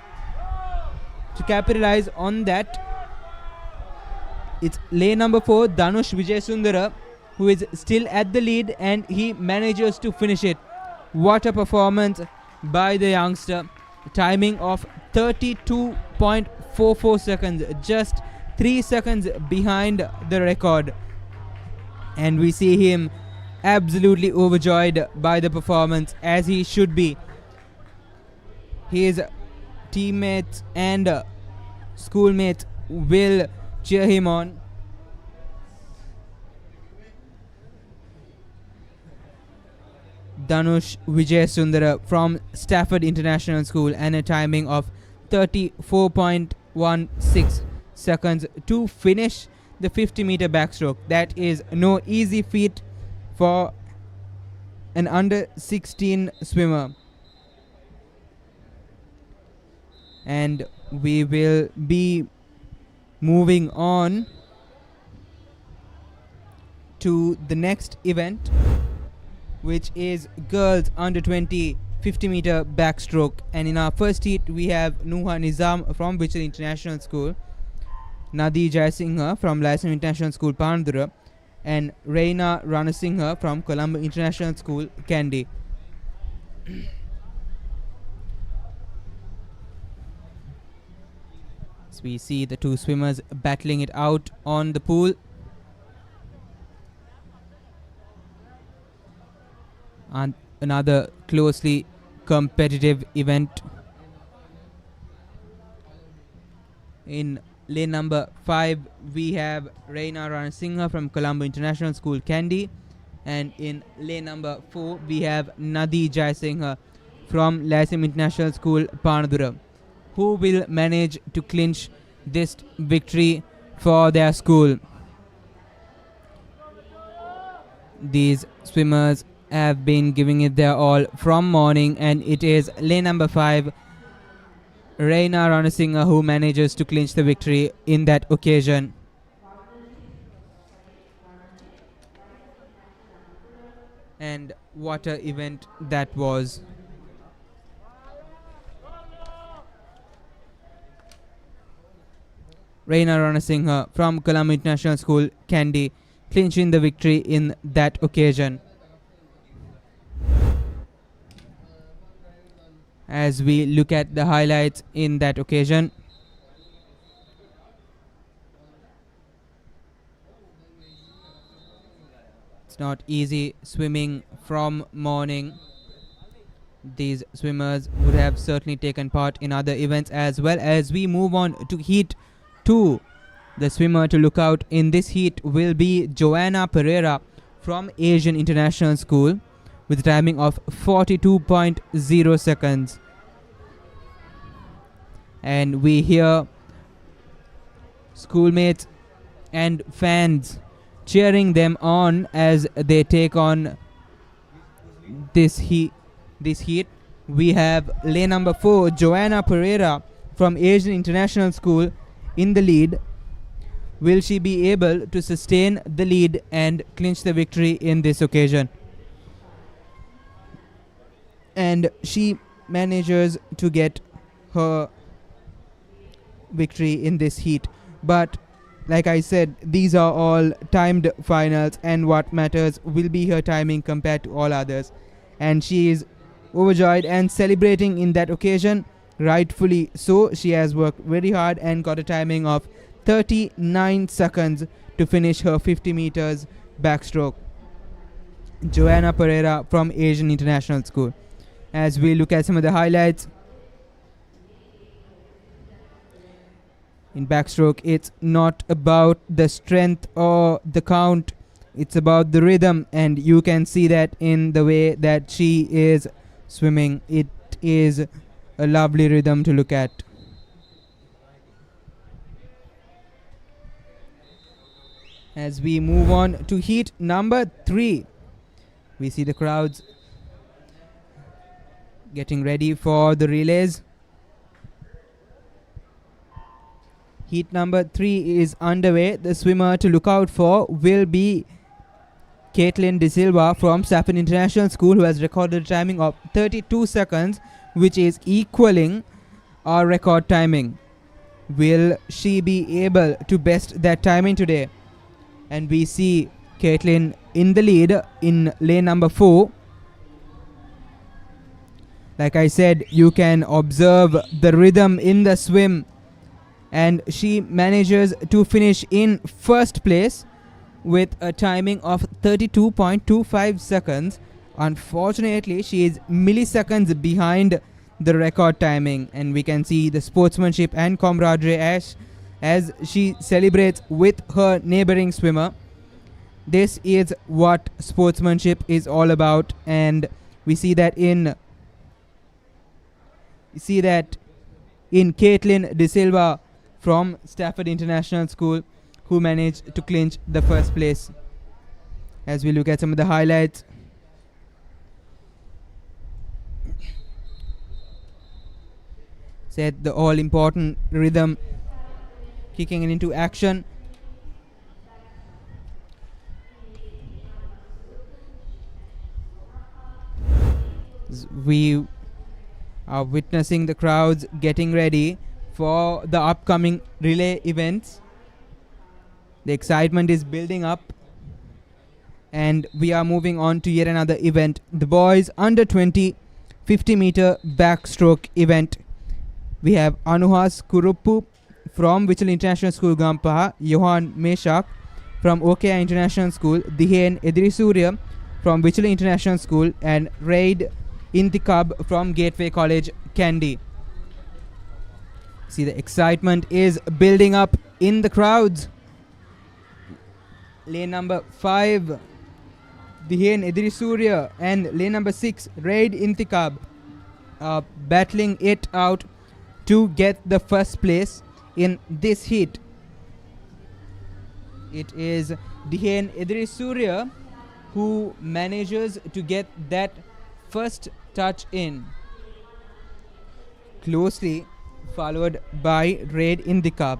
to capitalize on that? It's lane number 4, Danush Vijay Sundar, who is still at the lead, and he manages to finish it. What a performance by the youngster. Timing of 32.44 seconds, just 3 seconds behind the record. And we see him absolutely overjoyed by the performance, as he should be. His teammates and schoolmates will cheer him on. Dhanush Vijay Sundara from Stafford International School, and a timing of 34.16 seconds to finish the 50-meter backstroke. That is no easy feat for an under 16 swimmer. And we will be moving on to the next event, which is girls under 20 50-meter backstroke. And in our first heat, we have Nuha Nizam from Bichel International School, Nadi Jayasinghe from Lyceum International School, Pandura, and Reina Ranasinghe from Colombo International School, Kandy. So we see the two swimmers battling it out on the pool. And another closely competitive event. In lane number 5, we have Reina Ranasinghe from Colombo International School, Kandy. And in lane number 4, we have Nadi Jayasinghe from Lyceum International School, Panadura, who will manage to clinch this victory for their school. These swimmers have been giving it their all from morning, and it is lane number 5, Reina Ranasinghe, who manages to clinch the victory in that occasion. And what an event that was. Reina Ranasinghe from Colombo International School, Kandy, clinching the victory in that occasion. As we look at the highlights in that occasion, it's not easy swimming from morning. These swimmers would have certainly taken part in other events as well. As we move on to heat 2, the swimmer to look out in this heat will be Joanna Pereira from Asian International School, with a timing of 42.0 seconds. And we hear schoolmates and fans cheering them on as they take on this heat. We have lane number 4, Joanna Pereira from Asian International School, in the lead. Will she be able to sustain the lead and clinch the victory in this occasion? And she manages to get her victory in this heat. But like I said, these are all timed finals, and what matters will be her timing compared to all others. And she is overjoyed and celebrating in that occasion, rightfully so. She has worked very hard and got a timing of 39 seconds to finish her 50 meters backstroke. Joanna Pereira from Asian International School. As we look at some of the highlights, in backstroke, it's not about the strength or the count, it's about the rhythm, and you can see that in the way that she is swimming. It is a lovely rhythm to look at. As we move on to heat number 3, we see the crowds getting ready for the relays. Heat number 3 is underway. The swimmer to look out for will be Caitlin De Silva from Stafford International School, who has recorded a timing of 32 seconds, which is equaling our record timing. Will she be able to best that timing today? And we see Caitlin in the lead in lane number 4. Like I said, you can observe the rhythm in the swim, and she manages to finish in first place with a timing of 32.25 seconds. Unfortunately, she is milliseconds behind the record timing, and we can see the sportsmanship and camaraderie as she celebrates with her neighboring swimmer. This is what sportsmanship is all about, and we see that in Caitlin De Silva from Stafford International School, who managed to clinch the first place. As we look at some of the highlights, set the all-important rhythm kicking into action. We are witnessing the crowds getting ready for the upcoming relay events. The excitement is building up, and we are moving on to yet another event, the boys under 20 50-meter backstroke event. We have Anuhas Kuruppu from Vichal International School Gampaha, Johan Meshak from OKI International School, Dihen Edirisurya from Vichal International School, and Raid Intikab from Gateway College, Kandy. See, the excitement is building up in the crowds. Lane number 5, Dihen Edirisurya, and lane number 6, Raid Intikab, battling it out to get the first place in this heat. It is Dihen Edirisurya who manages to get that first touch in, closely followed by Raid Intikab.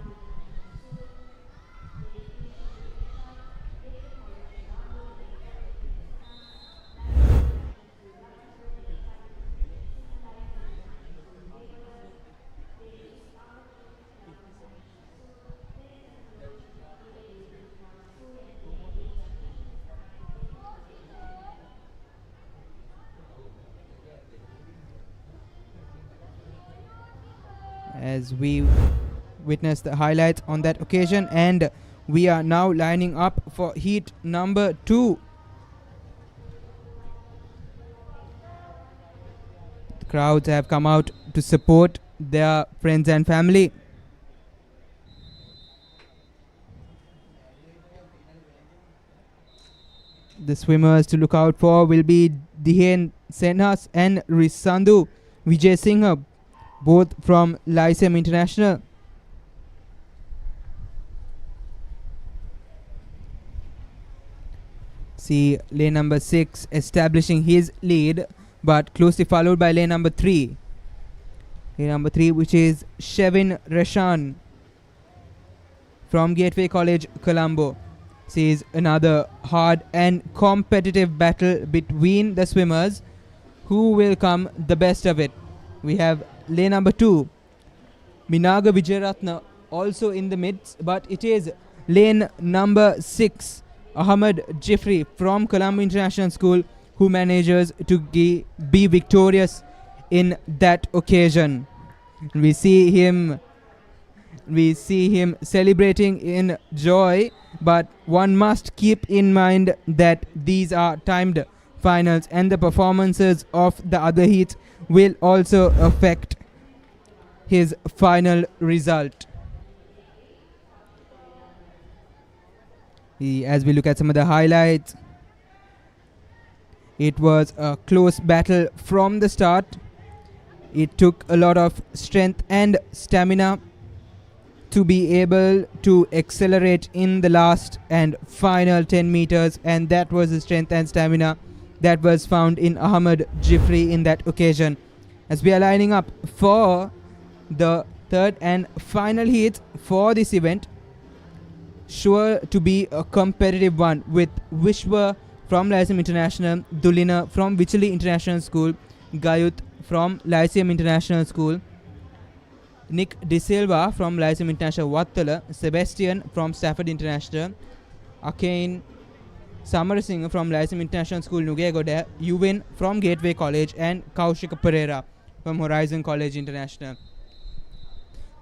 As we witness the highlights on that occasion, and we are now lining up for heat number 2. The crowds have come out to support their friends and family. The swimmers to look out for will be Dihen Senhas and Risandu Vijay Singh, both from Lyceum International. See lane number 6 establishing his lead, but closely followed by lane number 3. Lane number 3, which is Shevin Rashan from Gateway College, Colombo. Sees another hard and competitive battle between the swimmers. Who will come the best of it? We have lane number 2, Minaga Vijayaratna, also in the midst, but it is lane number 6, Ahmed Jifri from Colombo International School, who manages to be victorious in that occasion. We see him celebrating in joy, but one must keep in mind that these are timed finals, and the performances of the other heats will also affect his final result. As we look at some of the highlights, it was a close battle from the start. It took a lot of strength and stamina to be able to accelerate in the last and final 10 meters, and that was the strength and stamina that was found in Ahmed Jifri in that occasion. As we are lining up for the third and final heat for this event, sure to be a competitive one, with Vishwa from Lyceum International, Dulina from Vichali International School, Gayut from Lyceum International School, Nick De Silva from Lyceum International Wattala, Sebastian from Stafford International, Akain Samarasinghe from Lyceum International School Nugegoda, Yuvin from Gateway College, and Kaushika Pereira from Horizon College International.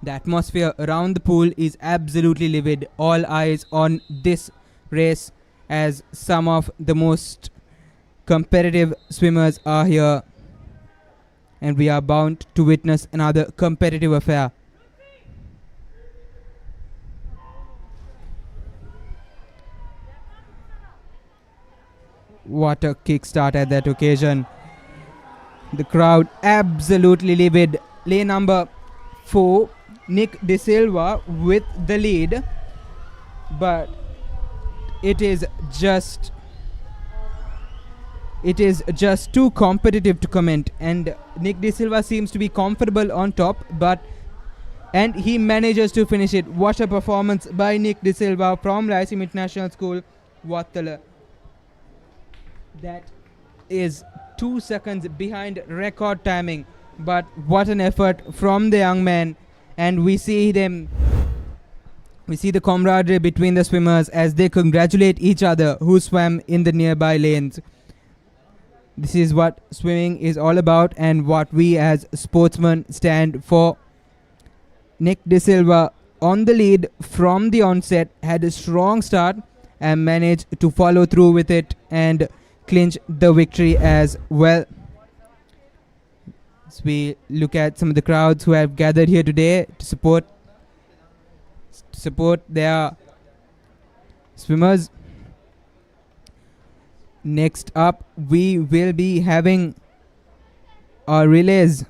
The atmosphere around the pool is absolutely livid. All eyes on this race, as some of the most competitive swimmers are here, and we are bound to witness another competitive affair. What a kickstart at that occasion. The crowd absolutely livid. Lane number 4, Nick De Silva with the lead, but it is just too competitive to comment, and Nick De Silva seems to be comfortable on top, and he manages to finish it. What a performance by Nick De Silva from Lyceum International School, Wattala. That is 2 seconds behind record timing, but what an effort from the young man. And we see the camaraderie between the swimmers as they congratulate each other who swam in the nearby lanes. This is what swimming is all about and what we as sportsmen stand for. Nick De Silva on the lead from the onset, had a strong start and managed to follow through with it and clinch the victory as well. As we look at some of the crowds who have gathered here today to support their swimmers. Next up, we will be having our relays.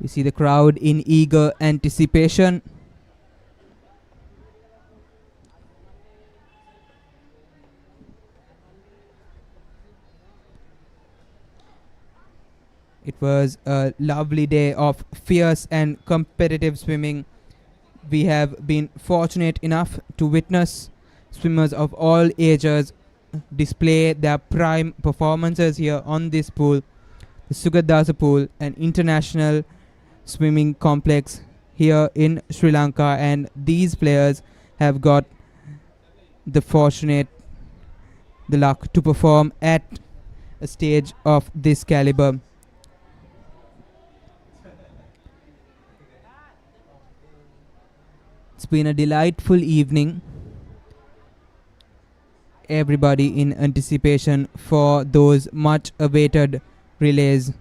We see the crowd in eager anticipation. It was a lovely day of fierce and competitive swimming. We have been fortunate enough to witness swimmers of all ages display their prime performances here on this pool, the Sugathadasa pool, an international swimming complex here in Sri Lanka, and these players have got the luck to perform at a stage of this caliber. It's been a delightful evening. Everybody in anticipation for those much awaited relays.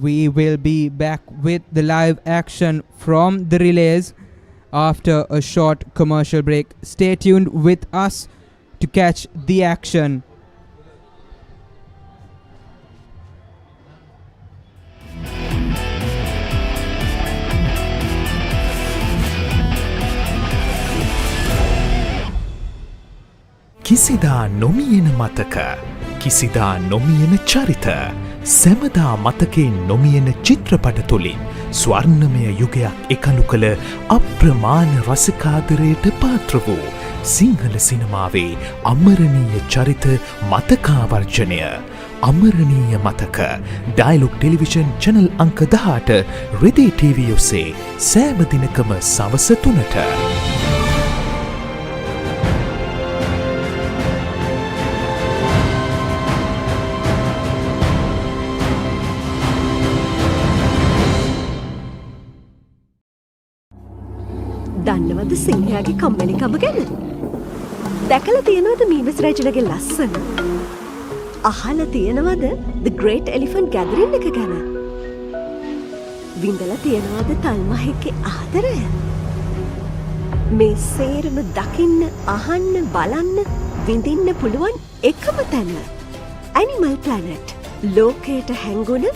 We will be back with the live action from the relays after a short commercial break. Stay tuned with us to catch the action. කිසිදා නොමියෙන මතක කිසිදා නොමියෙන චරිත සැමදා මතකයෙන් නොමියෙන චිත්‍රපට තුළින් ස්වර්ණමය යුගයක් එකලු කළ අප්‍රමාණ රසිකාදරයට පාත්‍ර වූ සිංහල සිනමාවේ අමරණීය චරිත මතකාවර්ජනය අමරණීය මතක ඩයලොග් ටෙලිවිෂන් චැනල් අංක 18 රෙදි TV ඔස්සේ සෑම දිනකම සවස 3ට. දන්නවද සිංහයාගේ කම්මැලිකම ගැන? දැකලා තියෙනවද මීමස් රැජිනගේ ලස්සන? අහලා තියෙනවද The Great Elephant Gathering එක ගැන? විඳලා තියෙනවද තල්මහෙක්ගේ ආදරය? මේ සේරම දකින්න, අහන්න, බලන්න, විඳින්න පුළුවන් එකම තැන. Animal Planet. ලෝකයට හැංගුණ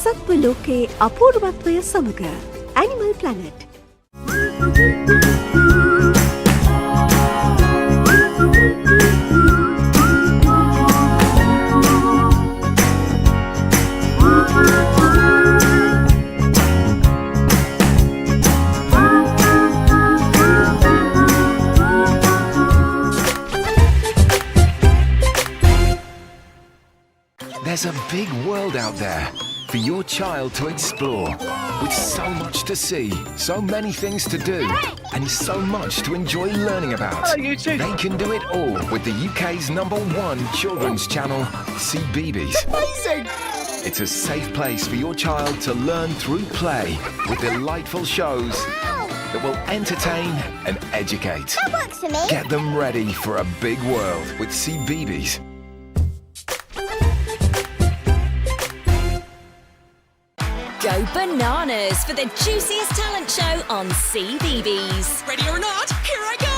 සත්ව ලෝකයේ අපූර්වත්වය සමග. Animal Planet. There's a big world out there for your child to explore, with so much to see, so many things to do, and so much to enjoy learning about. They can do it all with the UK's #1 children's channel, CBeebies. It's a safe place for your child to learn through play, with delightful shows that will entertain and educate. That works for me. Get them ready for a big world with CBeebies. Go bananas for the juiciest talent show on CBeebies. Ready or not, here I go!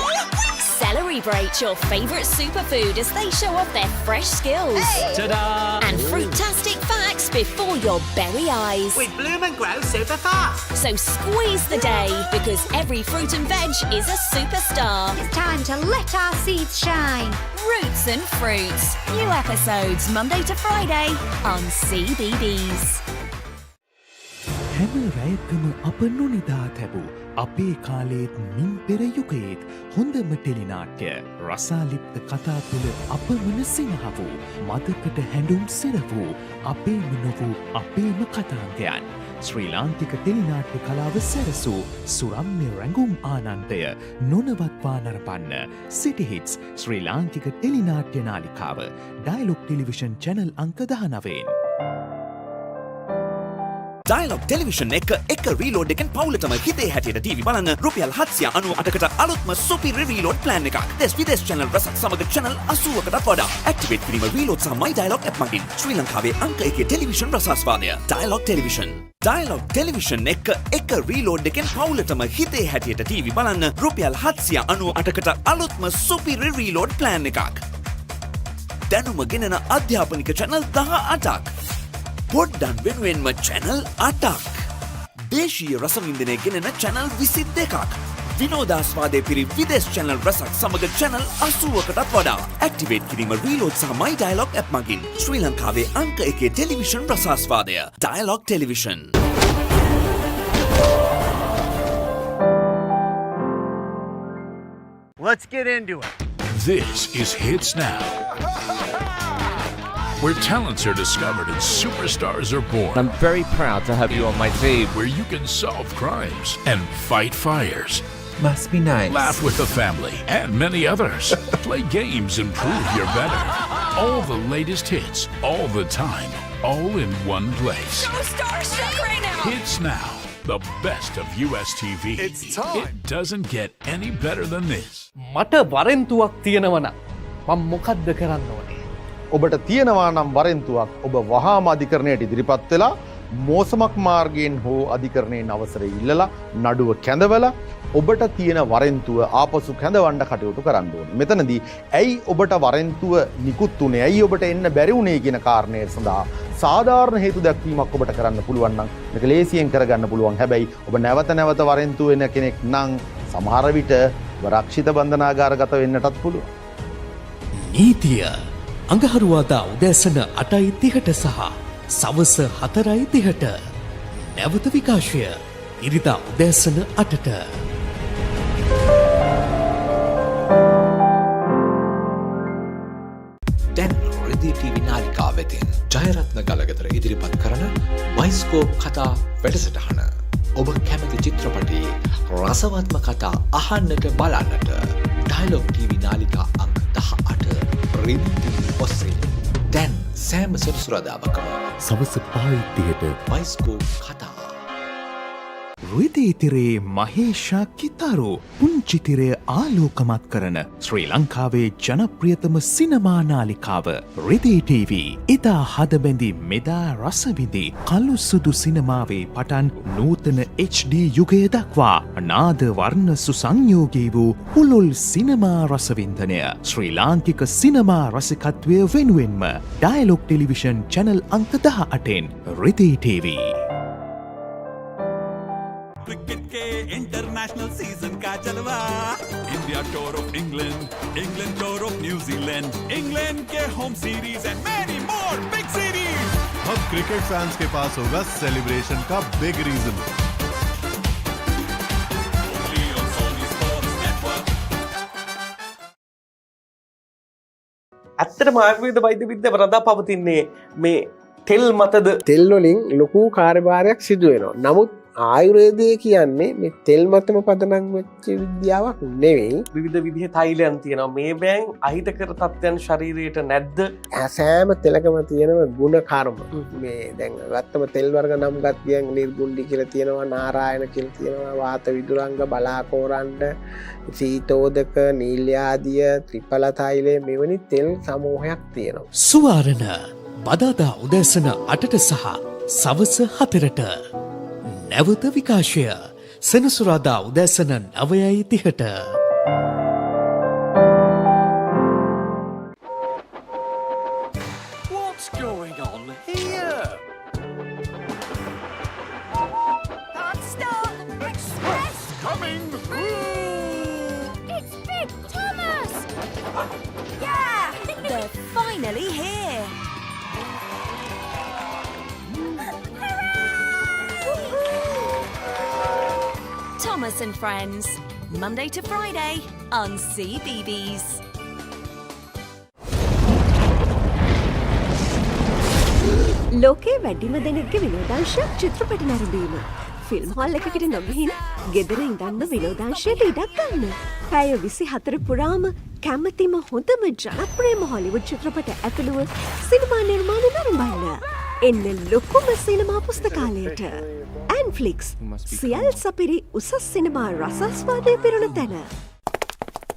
Celebrate your favourite superfood as they show off their fresh skills. Ta-da! And fruitastic facts before your berry eyes. We bloom and grow super fast. So squeeze the day, because every fruit and veg is a superstar. It's time to let our seeds shine. Roots and Fruits. New episodes Monday to Friday on CBeebies. හැම රැයකම අප නොනිදා තැබූ අපේ කාලේත් මින් පෙර යුගයේත් හොඳම ටෙලිනාට්‍ය රසාලිප්ත කතා තුළ අපමණ සිනහ වූ මදකට හැඬුම් සෙරවූ අපේම නොවූ අපේම කතාන්තයන් ශ්‍රී ලාංකික ටෙලිනාට්‍ය කලාව සැරසූ සුරම්‍ය රැඟුම් ආනන්දය නොනවත්වා නරපන්න සිටිහිටස් ශ්‍රී ලාංකික ටෙලිනාට්‍ය නාලිකාව ඩයලොග් ටෙලිවිෂන් චැනල් අංක 19. Dialog Television එක reload එකෙන් පවුලටම හිතේ හැටියට TV බලන්න රුපියල් 798කට අලුත්ම super reload plan එකක්. දෙස් විදේශ channel රසක් සමග channel 80කට වඩා. activate කිරීම reload සහ my Dialog app මගින් ශ්‍රී ලංකාවේ අංක 1 ටෙලිවිෂන් රසාස්වාදය. Dialog Television. Dialog Television එක reload එකෙන් පවුලටම හිතේ හැටියට TV බලන්න රුපියල් 798කට අලුත්ම super reload plan එකක්. දැනුම ගෙනන අධ්‍යාපනික channel 18ක්. පොඩ්ඩන් වෙනුවෙන්ම channel 8ක්. දේශීය රසවින්දනය ගෙනෙන channel 22ක්. විනෝදාස්වාදයේ පිරි විදේශ channel රසක් සමග channel 80කටත් වඩා. activate කිරීම reload සහ my Dialog app මගින් ශ්‍රී ලංකාවේ අංක 1 ටෙලිවිෂන් රසාස්වාදය. Dialog Television. Let's get into it. This is Hits Now, where talents are discovered and superstars are born. I'm very proud to have you on my team. Where you can solve crimes and fight fires. Must be nice. Laugh with the family and many others. Play games and prove you're better. All the latest hits, all the time, all in one place. So starstruck right now! Hits Now, the best of US TV. It's time. It doesn't get any better than this. මට වරෙන්තුවක් තියෙනවනම් මම මොකද්ද කරන්න ඕනේ? ඔබට තියෙනවා නම් වරෙන්තුවක් ඔබ වහාම අධිකරණයට ඉදිරිපත් වෙලා මෝසමක් මාර්ගයෙන් හෝ අධිකරණයෙන් අවසර ඉල්ලලා නඩුව කැඳවලා ඔබට තියෙන වරෙන්තුව ආපසු කැඳවන්න කටයුතු කරන්න ඕනේ. මෙතනදී ඇයි ඔබට වරෙන්තුව නිකුත් වුනේ? ඇයි ඔබට එන්න බැරි වුනේ කියන කාරණය සඳහා සාධාරණ හේතු දැක්වීමක් ඔබට කරන්න පුළුවන් නම් මේක ලේසියෙන් කරගන්න පුළුවන්. හැබැයි ඔබ නැවත නැවත වරෙන්තුව වෙන කෙනෙක් නම් සමහර විට රක්ෂිත බන්ධනාගාරගත වෙන්නටත් පුළුවන්. නීතිය අඟහරුවාදා උදෑසන 8:30ට සහ සවස 4:30ට. නැවත විකාශය ඉරිදා උදෑසන 8ට. දැන් රෙදි TV නාලිකාව වෙතින් ජයරත්න ගලගෙදර ඉදිරිපත් කරන බයිස්කෝප් කතා වැඩසටහන. ඔබ කැමති චිත්‍රපටයේ රසවත්ම කතා අහන්නට බලන්නට ඩයලොග් TV නාලිකා අංක 18 රෙදි TV ඔස්සේ දැන් සෑම සෙනසුරාදාකම සවස 5:30ට බයිස්කෝප් කතා. රිදී තිරේ මහේෂා කිතාරෝ පුංචි තිරය ආලෝකමත් කරන ශ්‍රී ලංකාවේ ජනප්‍රියතම සිනමා නාලිකාව රිදී TV. එදා හදබැඳි මෙදා රසවිඳි කළු සුදු සිනමාවේ පටන් නූතන HD යුගය දක්වා නාද වර්ණ සුසංයෝගී වූ පුළුල් සිනමා රසවින්දනය ශ්‍රී ලාංකික සිනමා රසිකත්වය වෙනුවෙන්ම ඩයලොග් ටෙලිවිෂන් චැනල් අංක 18න් රිදී TV. क्रिकेट के इंटरनेशनल सीजन का जलवा, India tour of England, England tour of New Zealand, England के home series and many more big series. अब क्रिकेट फैंस के पास होगा सेलिब्रेशन का बिग रीजन। ඇත්තටම ආයුර්වේද වෛද්‍ය විද්‍යාව රඳා පවතින්නේ මේ තෙල් මතද? තෙල් වලින් ලොකු කාර්යභාරයක් සිදු වෙනවා. නමුත් ආයුර්වේදය කියන්නේ මේ තෙල් මතම පදනම් වෙච්ච විද්‍යාවක් නෙවෙයි. විවිධ විදිහේ තෛලයන් තියෙනවා. මේ බෑන් අහිතකර තත්ත්වයන් ශරීරයට නැද්ද? සෑම තෙලකම තියෙනවා ගුණ කර්ම. මේ දැන් ගත්තම තෙල් වර්ග නම් ගත් ගියන් නිර්ගුණ්ඩි කියලා තියෙනවා, නාරායන කියලා තියෙනවා, වාත විදුරංග, බලාකෝරණ්ඩ, සීතෝදක, නීල්‍යාදිය, ත්‍රිඵල තෛලය මෙවැනි තෙල් සමූහයක් තියෙනවා. සුවාරණ බදාදා උදෑසන 8ට සහ සවස 4ට. නැවත විකාශය සෙනසුරාදා උදෑසන 9:30ට. What's going on here? Can't stop! Express coming through! It's Big Thomas! Yeah! They're finally here! Thomas and Friends, Monday to Friday on CBeebies. ලෝකයේ වැඩිම දෙනෙක්ගේ විනෝදාංශයක් චිත්‍රපට නැරඹීම. ෆිල්ම් හෝල් එකකට නොගිහින් ගෙදර ඉඳන්ම විනෝදාංශයට ඉඩක් ගන්න. පැය 24 පුරාම කැමතිම හොඳම ජනප්‍රියම හොලිවුඩ් චිත්‍රපට ඇතුළුව සිනමා නිර්මාණ නරඹන්න. එන්න ලොකුම සිනමා පුස්තකාලයට. ඇන්ෆ්ලික්ස් සියල් සපිරි උසස් සිනමා රසස්වාදය පිරුණ තැන.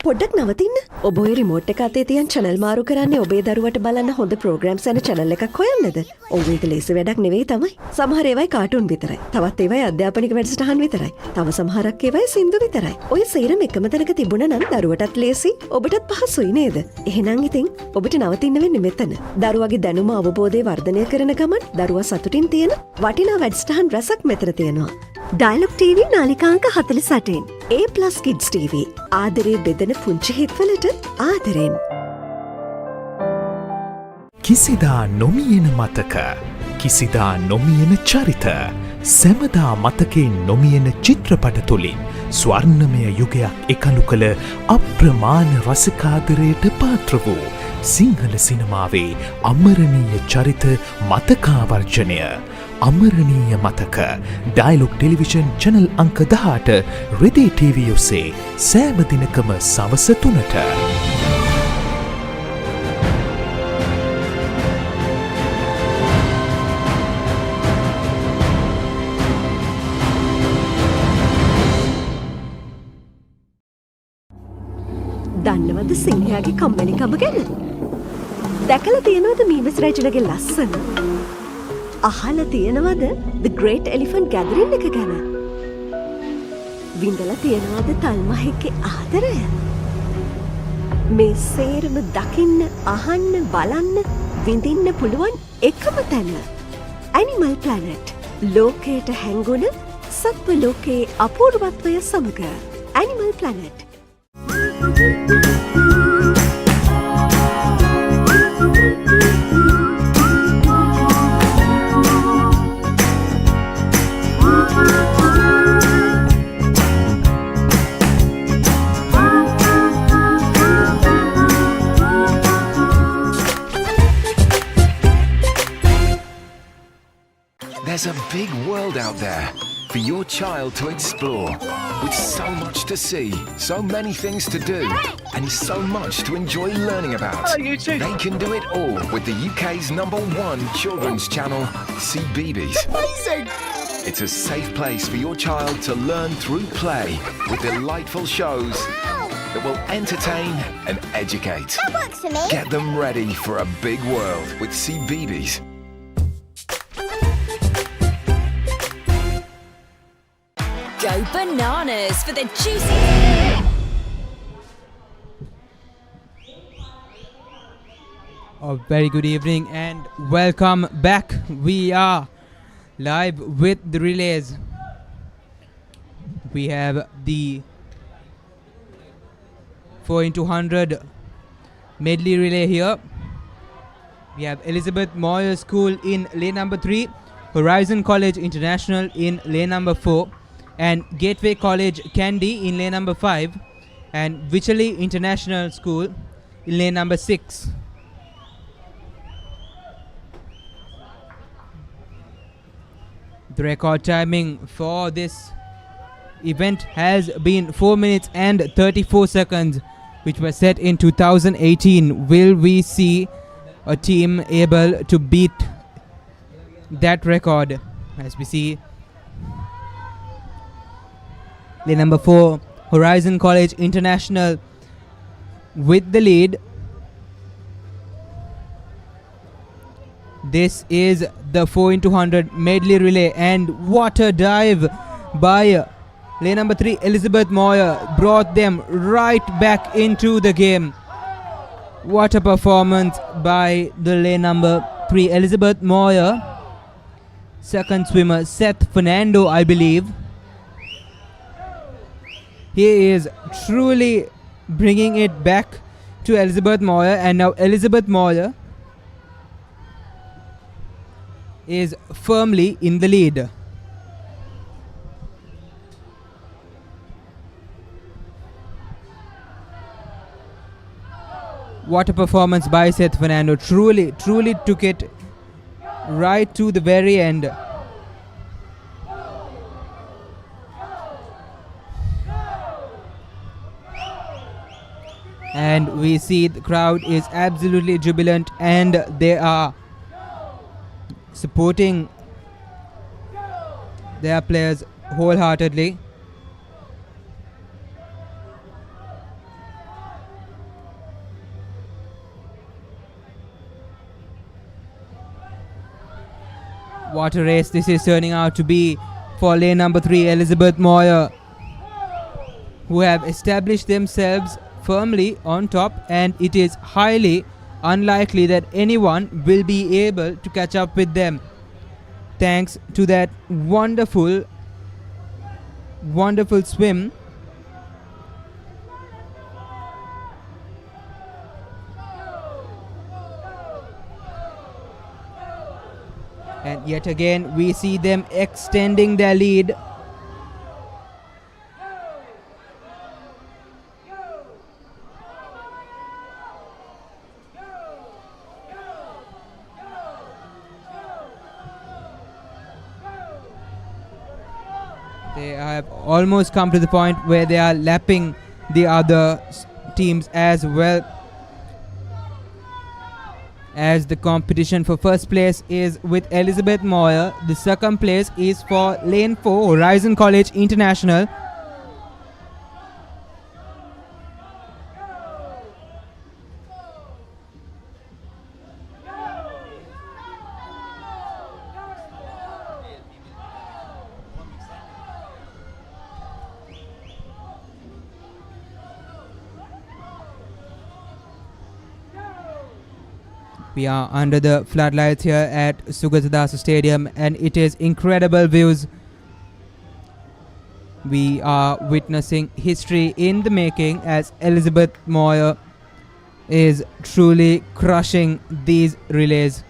පොඩ්ඩක් නවතින්න. ඔබ ඔය රිමෝට් එක අතේ තියන් channel මාරු කරන්නේ ඔබේ දරුවට බලන්න හොඳ programs යන channel එකක් හොයන්නද? ඔව් ඒක ලේසි වැඩක් නෙවෙයි තමයි. සමහර ඒවායි කාටුන් විතරයි. තවත් ඒවායි අධ්‍යාපනික වැඩසටහන් විතරයි. තව සමහරක් ඒවායි සින්දු විතරයි. ඔය සේරම එකම තැනක තිබුණා නම් දරුවටත් ලේසි, ඔබටත් පහසුයි නේද? එහෙනම් ඉතින් ඔබට නවතින්න වෙන්නේ මෙතන. දරුවගේ දැනුම අවබෝධය වර්ධනය කරන ගමන් දරුවා සතුටින් තියෙන වටිනා වැඩසටහන් රසක් මෙතන තියෙනවා. Dialog TV නාලිකාංක 48. A+ Kids TV. ආදරේ බෙදෙන පුංචි හිත්වලට ආදරෙන්. කිසිදා නොමියෙන මතක, කිසිදා නොමියෙන චරිත, සැමදා මතකේ නොමියෙන චිත්‍රපට තුළින් ස්වර්ණමය යුගයක් එකලු කළ අප්‍රමාණ රසකාදරයට පාත්‍ර වූ සිංහල සිනමාවේ අමරණීය චරිත මතකාවර්ජනය. අමරණීය මතක ඩයලොග් ටෙලිවිෂන් චැනල් අංක 18 රෙදේ TV ඔස්සේ සෑම දිනකම සවස 3ට. දන්නවද සිංහයාගේ කම්මැලිකම ගැන? දැකලා තියෙනවද මීමස් රජුලගේ ලස්සන? අහලා තියෙනවද The Great Elephant Gathering එක ගැන? විඳලා තියෙනවද තල්මහෙක්ගේ ආදරය? මේ සේරම දකින්න, අහන්න, බලන්න, විඳින්න පුළුවන් එකම තැන. Animal Planet. ලෝකයට හැංගුණ සත්ව ලෝකයේ අපූර්වත්වය සමග. Animal Planet. There's a big world out there for your child to explore, with so much to see, so many things to do, and so much to enjoy learning about. They can do it all with the UK's #1 children's channel, CBeebies. Amazing! It's a safe place for your child to learn through play, with delightful shows that will entertain and educate. That works for me. Get them ready for a big world with CBeebies. Go bananas for the juicy... A very good evening and welcome back. We are live with the relays. We have the 4x100 medley relay here. We have Elizabeth Moyer School in lane number 3, Horizon College International in lane number 4, and Gateway College Kandy in lane number 5, and Wycherley International School in lane number 6. The record timing for this event has been 4 minutes and 34 seconds, which was set in 2018. Will we see a team able to beat that record? As we see the number 4 Horizon College International with the lead. This is the 4x100 medley relay, and what a dive by lane number 3 Elizabeth Moyer brought them right back into the game. What a performance by the lane number 3 Elizabeth Moyer. Second swimmer Seth Fernando, I believe. He is truly bringing it back to Elizabeth Moyer, and now Elizabeth Moyer is firmly in the lead. What a performance by Seth Fernando. Truly took it right to the very end. And we see the crowd is absolutely jubilant, and they are supporting their players wholeheartedly. What a race this is turning out to be for lane number 3 Elizabeth Moyer, who have established themselves firmly on top, and it is highly unlikely that anyone will be able to catch up with them, thanks to that wonderful swim. And yet again we see them extending their lead. They have almost come to the point where they are lapping the other teams as well, as the competition for first place is with Elizabeth Moyer. The second place is for lane 4 Horizon College International. We are under the floodlights here at Sugathadasa Stadium, and it is incredible views. We are witnessing history in the making as Elizabeth Moyer is truly crushing these relays.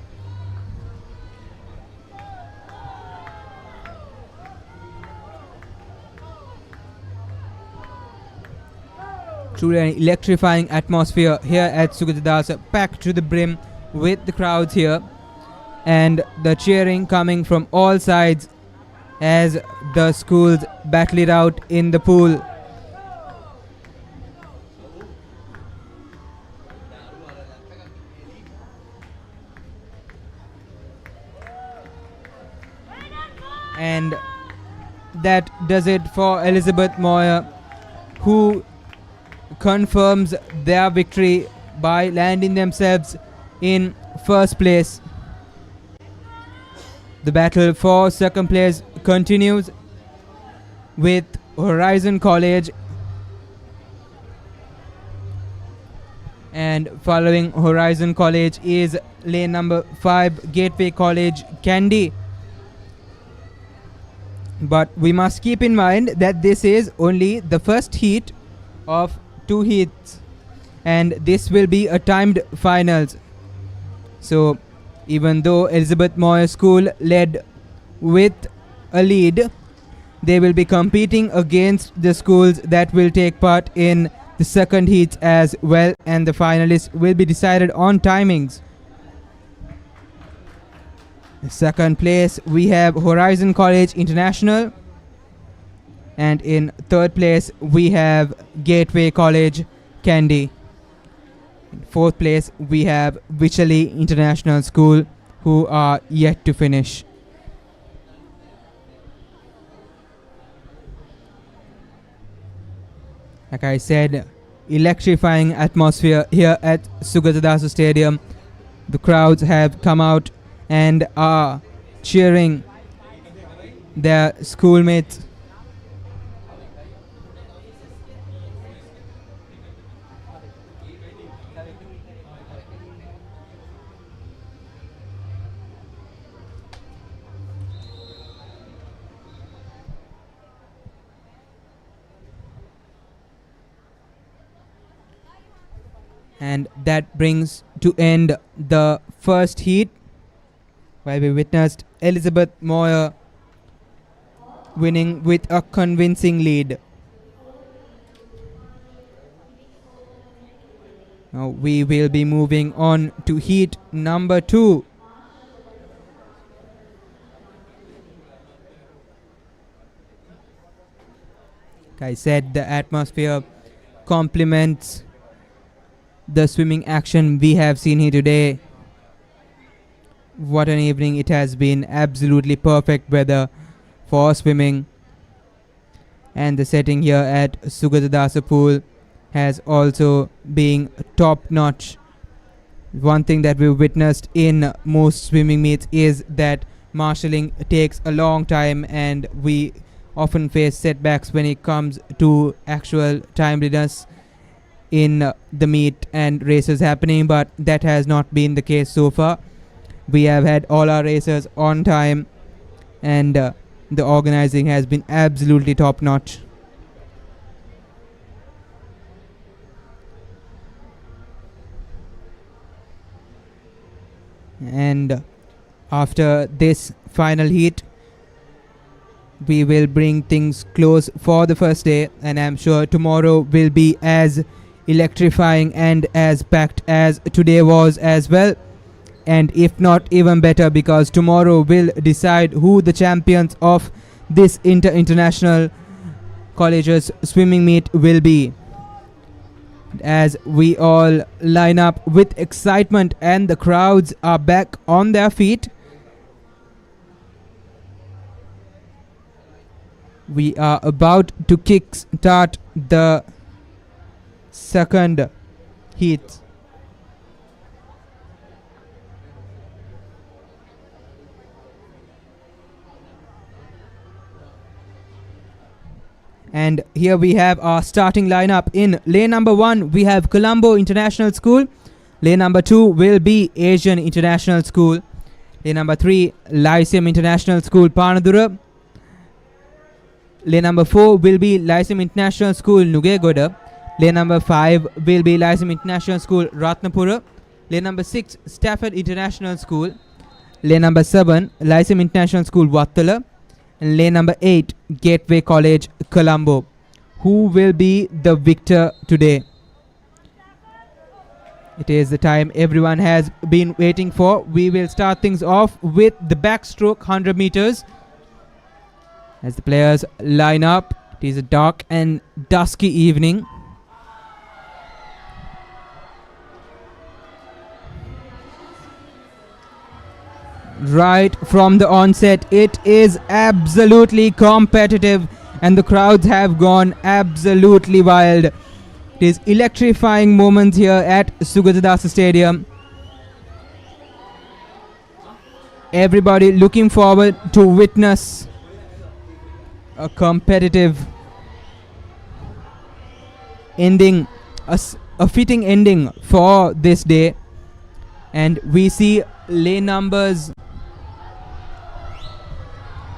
Truly an electrifying atmosphere here at Sugathadasa, packed to the brim with the crowds here, and the cheering coming from all sides as the schools battle it out in the pool. And that does it for Elizabeth Moyer, who confirms their victory by landing themselves in first place. The battle for second place continues with Horizon College, and following Horizon College is lane number 5 Gateway College Kandy. But we must keep in mind that this is only the first heat of 2 heats, and this will be a timed finals. So even though Elizabeth Moyer School led with a lead, they will be competing against the schools that will take part in the second heats as well, and the finalists will be decided on timings. Second place, we have Horizon College International. And in third place, we have Gateway College, Kandy. In fourth place, we have Vichali International School, who are yet to finish. Like I said, electrifying atmosphere here at Sugathadasa Stadium. The crowds have come out and are cheering their schoolmates. And that brings to end the first heat, where we witnessed Elizabeth Moyer winning with a convincing lead. Now we will be moving on to heat number 2. Like I said, the atmosphere complements the swimming action we have seen here today. What an evening it has been. Absolutely perfect weather for swimming. And the setting here at Sugathadasa pool has also been top notch. One thing that we've witnessed in most swimming meets is that marshalling takes a long time, and we often face setbacks when it comes to actual timeliness in the meet and races happening, but that has not been the case so far. We have had all our racers on time, and the organizing has been absolutely top notch. And after this final heat, we will bring things close for the first day, and I'm sure tomorrow will be as electrifying and as packed as today was as well, and if not even better, because tomorrow will decide who the champions of this international colleges swimming meet will be. As we all line up with excitement and the crowds are back on their feet, we are about to kick-start the second heat. And here we have our starting lineup. In lane number 1, we have Colombo International School. Lane number 2 will be Asian International School. Lane number 3, Lyceum International School, Panadura. Lane number 4 will be Lyceum International School, Nugegoda. Lane number 5 will be Lyceum International School, Ratnapura. Lane number 6, Stafford International School. Lane number 7, Lyceum International School, Wattala. And lane number 8, Gateway College, Colombo. Who will be the victor today? It is the time everyone has been waiting for. We will start things off with the backstroke 100 meters. As the players line up, it is a dark and dusky evening. Right from the onset, it is absolutely competitive, and the crowds have gone absolutely wild. It is electrifying moments here at Sugathadasa Stadium. Everybody looking forward to witness a competitive ending, a fitting ending for this day. And we see lane numbers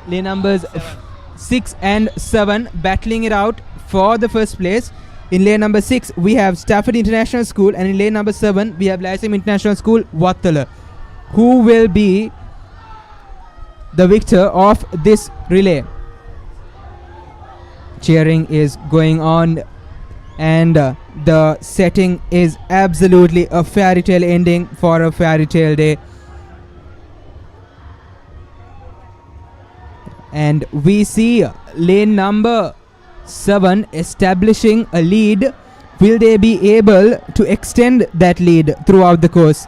6 and 7 battling it out for the first place. In lane number 6 we have Stafford International School, and in lane number 7 we have Lyceum International School, Wattala. Who will be the victor of this relay? Cheering is going on, and the setting is absolutely a fairy tale ending for a fairy tale day. And we see lane number 7 establishing a lead. Will they be able to extend that lead throughout the course?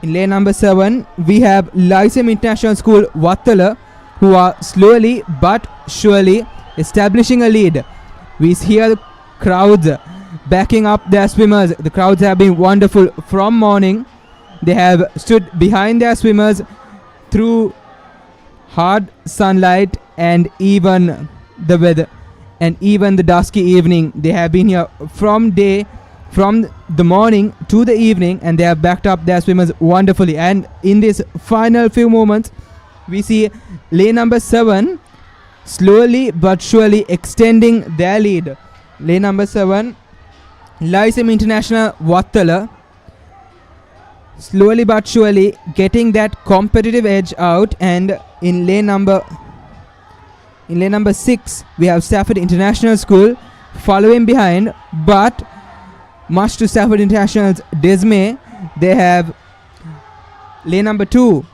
In lane number 7, we have Lyceum International School Wattala, who are slowly but surely establishing a lead. We hear the crowds backing up their swimmers. The crowds have been wonderful from morning. They have stood behind their swimmers through hard sunlight and even the weather and even the dusky evening. They have been here from the morning to the evening, and they have backed up their swimmers wonderfully. And in this final few moments, we see lane number 7 slowly but surely extending their lead. Lane number 7, Lyceum International Wattala, slowly but surely getting that competitive edge out. And in lane number 6, we have Stafford International School following behind, but much to Stafford International's dismay, they have lane number 2,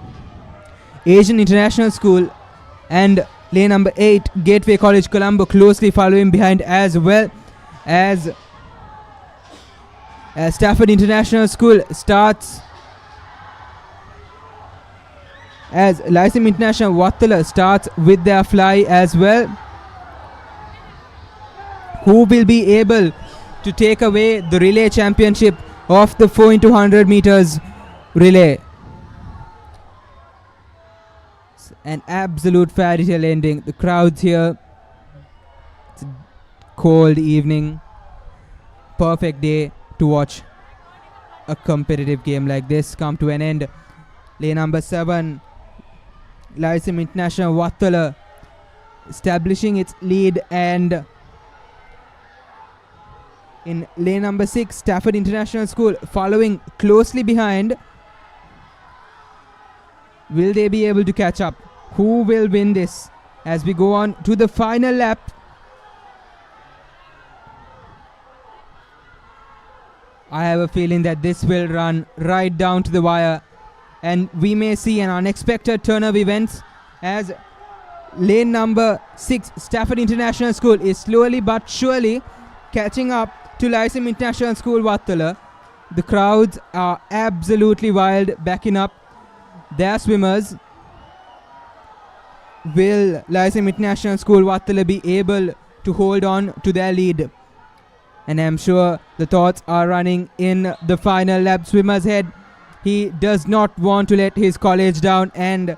Asian International School, and lane number 8, Gateway College Colombo, closely following behind, as well as Stafford International School starts, as Lyceum International Wattala starts with their fly as well. Who will be able to take away the relay championship of the 4x100 meters relay? It's an absolute fairy tale ending. The crowds here, it's a cold evening, perfect day to watch a competitive game like this come to an end. Lane number 7, Lyceum International Wattala establishing its lead, and in lane number 6, Stafford International School following closely behind. Will they be able to catch up? Who will win this as we go on to the final lap? I have a feeling that this will run right down to the wire, and we may see an unexpected turn of events as lane number 6, Stafford International School, is slowly but surely catching up to Lyceum International School Wattala. The crowds are absolutely wild, backing up their swimmers. Will Lyceum International School Wattala be able to hold on to their lead? And I'm sure the thoughts are running in the final lap swimmer's head. He does not want to let his college down, and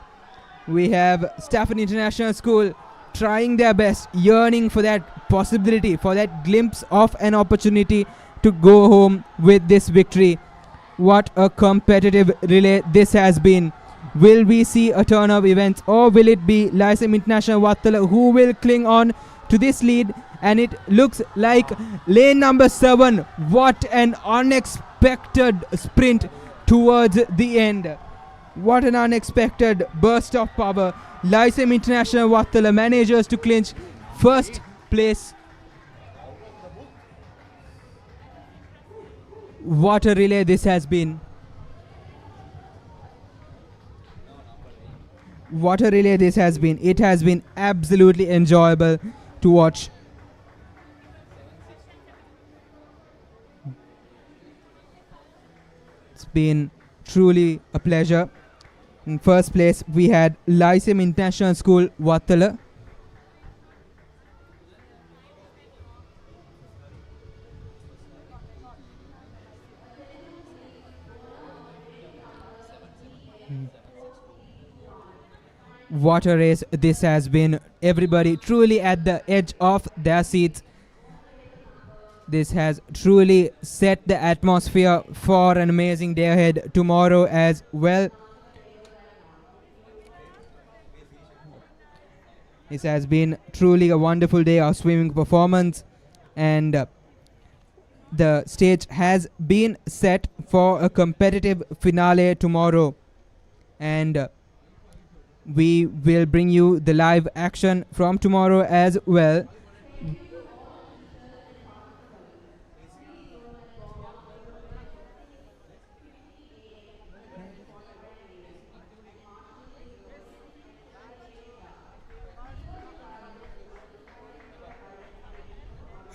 we have Stafford International School trying their best, yearning for that possibility, for that glimpse of an opportunity to go home with this victory. What a competitive relay this has been. Will we see a turn of events, or will it be Lyceum International Wattala who will cling on to this lead? And it looks like lane number 7. What an unexpected sprint towards the end. What an unexpected burst of power. Lyceum International Wattala manages to clinch first place. What a relay this has been. What a relay this has been. It has been absolutely enjoyable to watch. It's been truly a pleasure. In first place, we had Lyceum International School Wattala. What a race this has been. Everybody truly at the edge of their seats. This has truly set the atmosphere for an amazing day ahead tomorrow as well. This has been truly a wonderful day of swimming performance, and the stage has been set for a competitive finale tomorrow, and we will bring you the live action from tomorrow as well.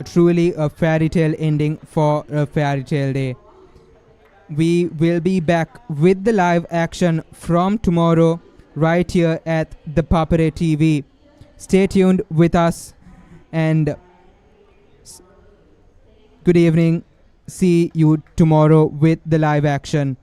truly a fairy tale ending for a fairy tale day. We will be back with the live action from tomorrow right here at the Papare TV. Stay tuned with us and good evening. See you tomorrow with the live action.